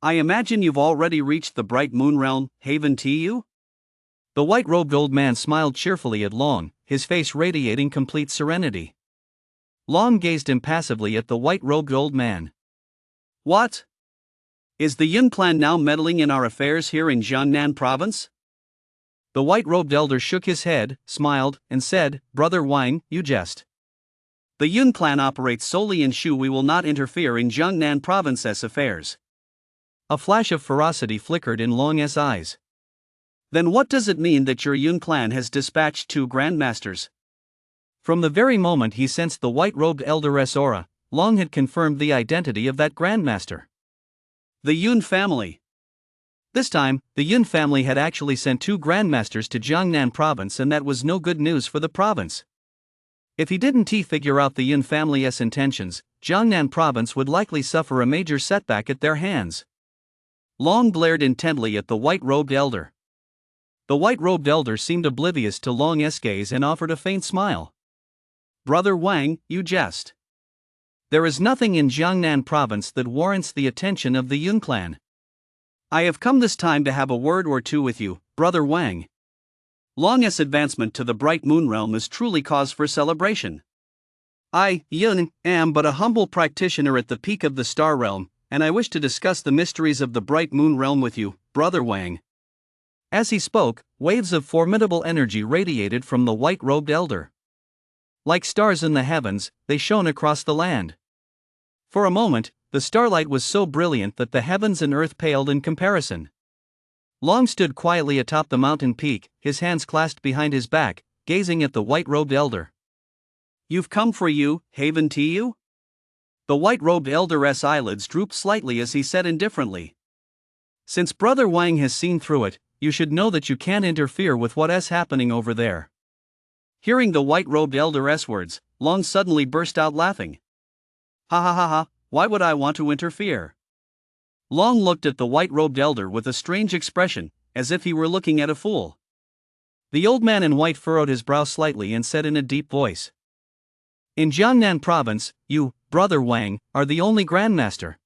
[SPEAKER 1] I imagine you've already reached the bright moon realm, Haven Tu? The white-robed old man smiled cheerfully at Long, his face radiating complete serenity. Long gazed impassively at the white-robed old man. What? Is the Yun clan now meddling in our affairs here in Jiangnan Province? The white-robed elder shook his head, smiled, and said, Brother Wang, you jest. The Yun clan operates solely in Shu. We will not interfere in Jiangnan Province's affairs. A flash of ferocity flickered in Long's eyes. Then what does it mean that your Yun clan has dispatched 2 Grandmasters? From the very moment he sensed the white-robed elder's aura, Long had confirmed the identity of that Grandmaster. The Yun family. This time, the Yun family had actually sent 2 Grandmasters to Jiangnan Province, and that was no good news for the province. If he didn't figure out the Yun family's intentions, Jiangnan Province would likely suffer a major setback at their hands. Long glared intently at the white-robed elder. The white-robed elder seemed oblivious to Long's gaze and offered a faint smile. Brother Wang, you jest. There is nothing in Jiangnan Province that warrants the attention of the Yun clan. I have come this time to have a word or two with you, Brother Wang. Long's advancement to the bright moon realm is truly cause for celebration. I, Yun, am but a humble practitioner at the peak of the star realm, and I wish to discuss the mysteries of the bright moon realm with you, Brother Wang. As he spoke, waves of formidable energy radiated from the white-robed elder. Like stars in the heavens, they shone across the land. For a moment, the starlight was so brilliant that the heavens and earth paled in comparison. Long stood quietly atop the mountain peak, his hands clasped behind his back, gazing at the white-robed elder. You've come for you, Haven Tu? The white-robed elder's eyelids drooped slightly as he said indifferently. Since Brother Wang has seen through it, you should know that you can't interfere with what is happening over there. Hearing the white-robed elder's words, Long suddenly burst out laughing. Ha ha ha ha, why would I want to interfere? Long looked at the white-robed elder with a strange expression, as if he were looking at a fool. The old man in white furrowed his brow slightly and said in a deep voice. In Jiangnan Province, you, Brother Wang, are the only Grandmaster.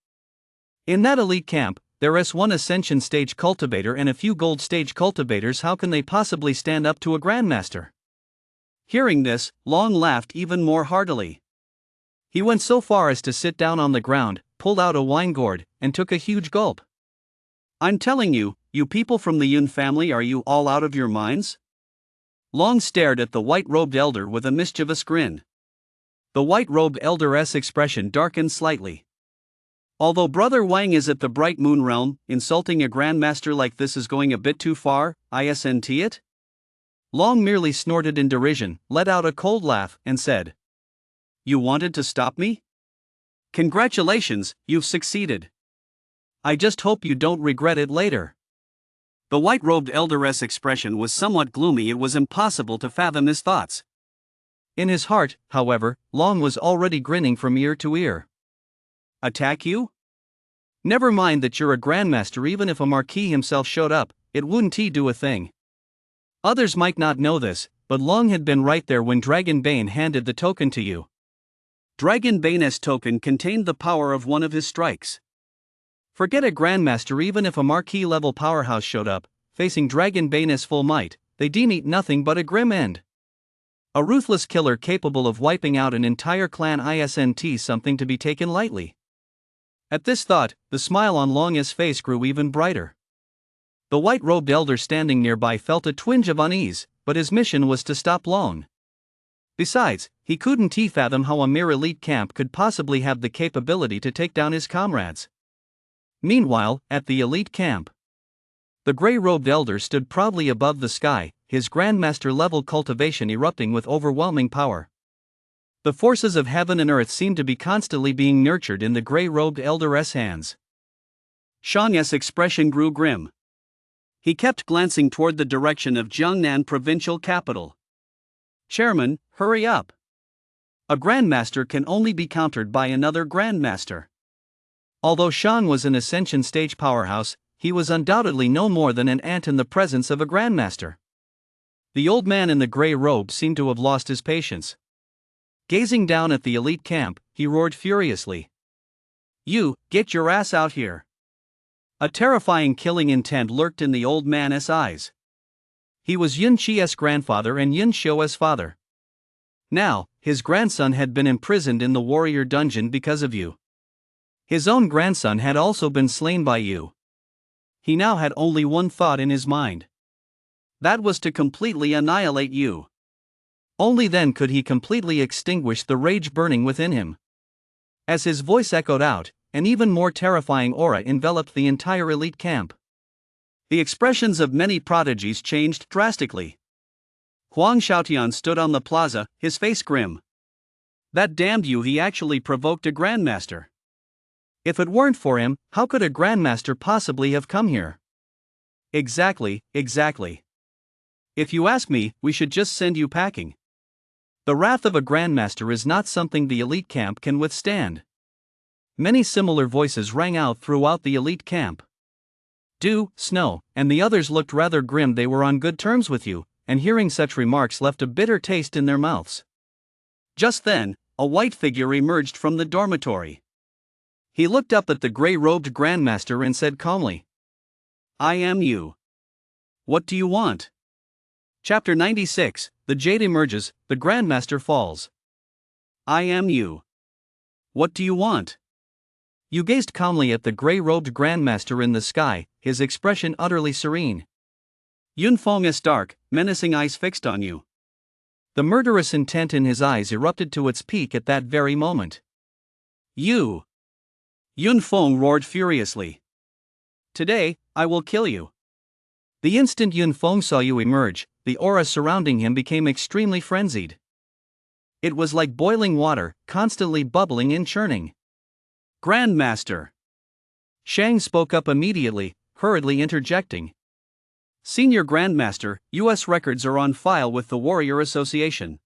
[SPEAKER 1] In that elite camp, there is 1 Ascension Stage cultivator and a few Gold Stage cultivators. How can they possibly stand up to a Grandmaster? Hearing this, Long laughed even more heartily. He went so far as to sit down on the ground, pulled out a wine gourd, and took a huge gulp. I'm telling you, you people from the Yun family, are you all out of your minds? Long stared at the white-robed elder with a mischievous grin. The white-robed elder's expression darkened slightly. Although Brother Wang is at the bright moon realm, insulting a Grandmaster like this is going a bit too far, isn't it? Long merely snorted in derision, let out a cold laugh, and said, You wanted to stop me? Congratulations, you've succeeded. I just hope you don't regret it later. The white-robed elderess expression was somewhat gloomy. It was impossible to fathom his thoughts. In his heart, however, Long was already grinning from ear to ear. Attack you? Never mind that you're a grandmaster. Even if a marquis himself showed up, it wouldn't do a thing. Others might not know this, but Long had been right there when Dragonbane handed the token to you. Dragonbane's token contained the power of one of his strikes. Forget a grandmaster. Even if a marquis-level powerhouse showed up, facing Dragonbane's full might, they'd meet nothing but a grim end. A ruthless killer capable of wiping out an entire clan isn't something to be taken lightly. At this thought, the smile on Long's face grew even brighter. The white-robed elder standing nearby felt a twinge of unease, but his mission was to stop Long. Besides, he couldn't fathom how a mere elite camp could possibly have the capability to take down his comrades. Meanwhile, at the elite camp, the gray-robed elder stood proudly above the sky, his grandmaster-level cultivation erupting with overwhelming power. The forces of heaven and earth seemed to be constantly being nurtured in the gray-robed elder's hands. Shang's expression grew grim. He kept glancing toward the direction of Jiangnan provincial capital. Chairman, hurry up. A grandmaster can only be countered by another grandmaster. Although Shang was an ascension stage powerhouse, he was undoubtedly no more than an ant in the presence of a grandmaster. The old man in the gray robe seemed to have lost his patience. Gazing down at the elite camp, he roared furiously. You, get your ass out here. A terrifying killing intent lurked in the old man's eyes. He was Yun Qi's grandfather and Yun Xiu's father. Now, his grandson had been imprisoned in the warrior dungeon because of you. His own grandson had also been slain by you. He now had only one thought in his mind. That was to completely annihilate you. Only then could he completely extinguish the rage burning within him. As his voice echoed out, an even more terrifying aura enveloped the entire elite camp. The expressions of many prodigies changed drastically. Huang Xiaotian stood on the plaza, his face grim. That damned you, he actually provoked a grandmaster. If it weren't for him, how could a grandmaster possibly have come here? Exactly. If you ask me, we should just send you packing. The wrath of a grandmaster is not something the elite camp can withstand. Many similar voices rang out throughout the elite camp. Dew, Snow, and the others looked rather grim. They were on good terms with you, and hearing such remarks left a bitter taste in their mouths. Just then, a white figure emerged from the dormitory. He looked up at the gray-robed grandmaster and said calmly, I am you. What do you want? Chapter 96, The Jade emerges, the grandmaster falls. I am you. What do you want? You gazed calmly at the gray-robed grandmaster in the sky, his expression utterly serene. Yun Feng's dark, menacing eyes fixed on you. The murderous intent in his eyes erupted to its peak at that very moment. You! Yun Feng roared furiously. Today, I will kill you. The instant Yun Feng saw you emerge, the aura surrounding him became extremely frenzied. It was like boiling water, constantly bubbling and churning. Grandmaster! Shang spoke up immediately, hurriedly interjecting. Senior Grandmaster, U.S. records are on file with the Warrior Association.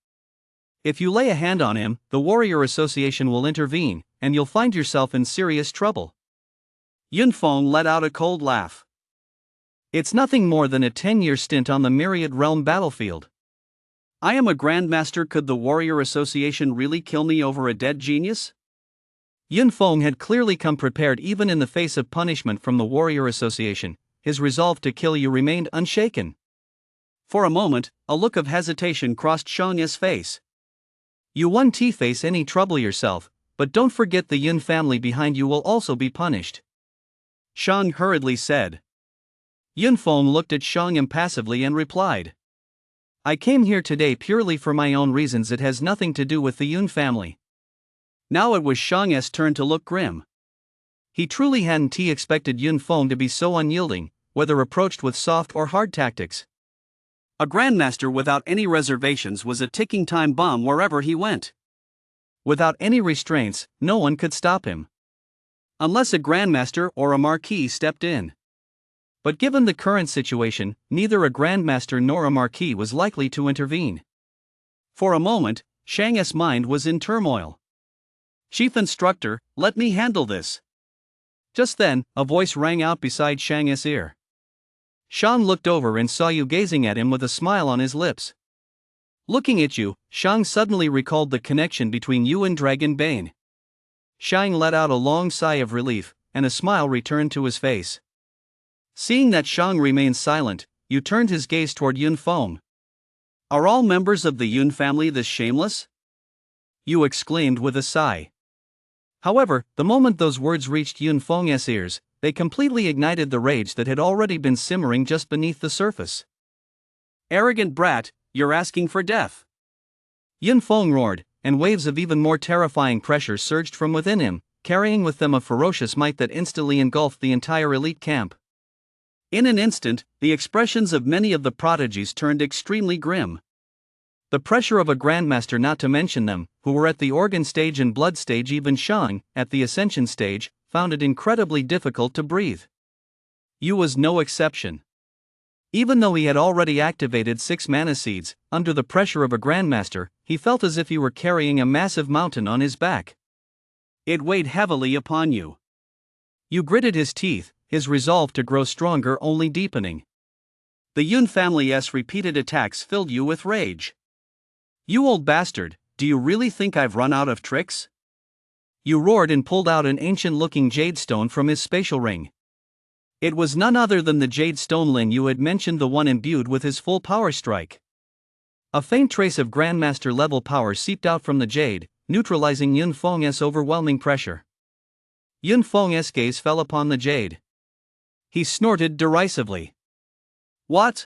[SPEAKER 1] If you lay a hand on him, the Warrior Association will intervene, and you'll find yourself in serious trouble. Yun Feng let out a cold laugh. It's nothing more than a 10-year stint on the Myriad Realm battlefield. I am a Grandmaster. Could the Warrior Association really kill me over a dead genius? Yun Feng had clearly come prepared. Even in the face of punishment from the Warrior Association, his resolve to kill you remained unshaken. For a moment, a look of hesitation crossed Shang's face. You won't face any trouble yourself, but don't forget the Yun family behind you will also be punished. Shang hurriedly said. Yun Feng looked at Shang impassively and replied. I came here today purely for my own reasons. It has nothing to do with the Yun family. Now it was Shang's turn to look grim. He truly hadn't expected Yun Feng to be so unyielding, whether approached with soft or hard tactics. A grandmaster without any reservations was a ticking time bomb wherever he went. Without any restraints, no one could stop him. unless a grandmaster or a marquis stepped in. But given the current situation, neither a grandmaster nor a marquis was likely to intervene. For a moment, Shang's mind was in turmoil. "Chief instructor, let me handle this." Just then, a voice rang out beside Shang's ear. Shang looked over and saw Yu gazing at him with a smile on his lips. Looking at Yu, Shang suddenly recalled the connection between Yu and Dragon Bane. Shang let out a long sigh of relief, and a smile returned to his face. Seeing that Shang remained silent, Yu turned his gaze toward Yun Feng. "Are all members of the Yun family this shameless?" Yu exclaimed with a sigh. However, the moment those words reached Yun Feng's ears, they completely ignited the rage that had already been simmering just beneath the surface. "Arrogant brat, you're asking for death!" Yun Feng roared, and waves of even more terrifying pressure surged from within him, carrying with them a ferocious might that instantly engulfed the entire elite camp. In an instant, the expressions of many of the prodigies turned extremely grim. The pressure of a grandmaster, not to mention them, who were at the organ stage and blood stage, even Shang, at the ascension stage, found it incredibly difficult to breathe. Yu was no exception. Even though he had already activated 6 mana seeds, under the pressure of a grandmaster, he felt as if he were carrying a massive mountain on his back. It weighed heavily upon Yu. Yu gritted his teeth, his resolve to grow stronger only deepening. The Yun family's repeated attacks filled Yu with rage. "You old bastard, do you really think I've run out of tricks?" Yu roared and pulled out an ancient-looking jade stone from his spatial ring. It was none other than the jade stone Lin Yu had mentioned, the one imbued with his full power strike. A faint trace of grandmaster-level power seeped out from the jade, neutralizing Yun Feng's overwhelming pressure. Yun Feng's gaze fell upon the jade. He snorted derisively. "What?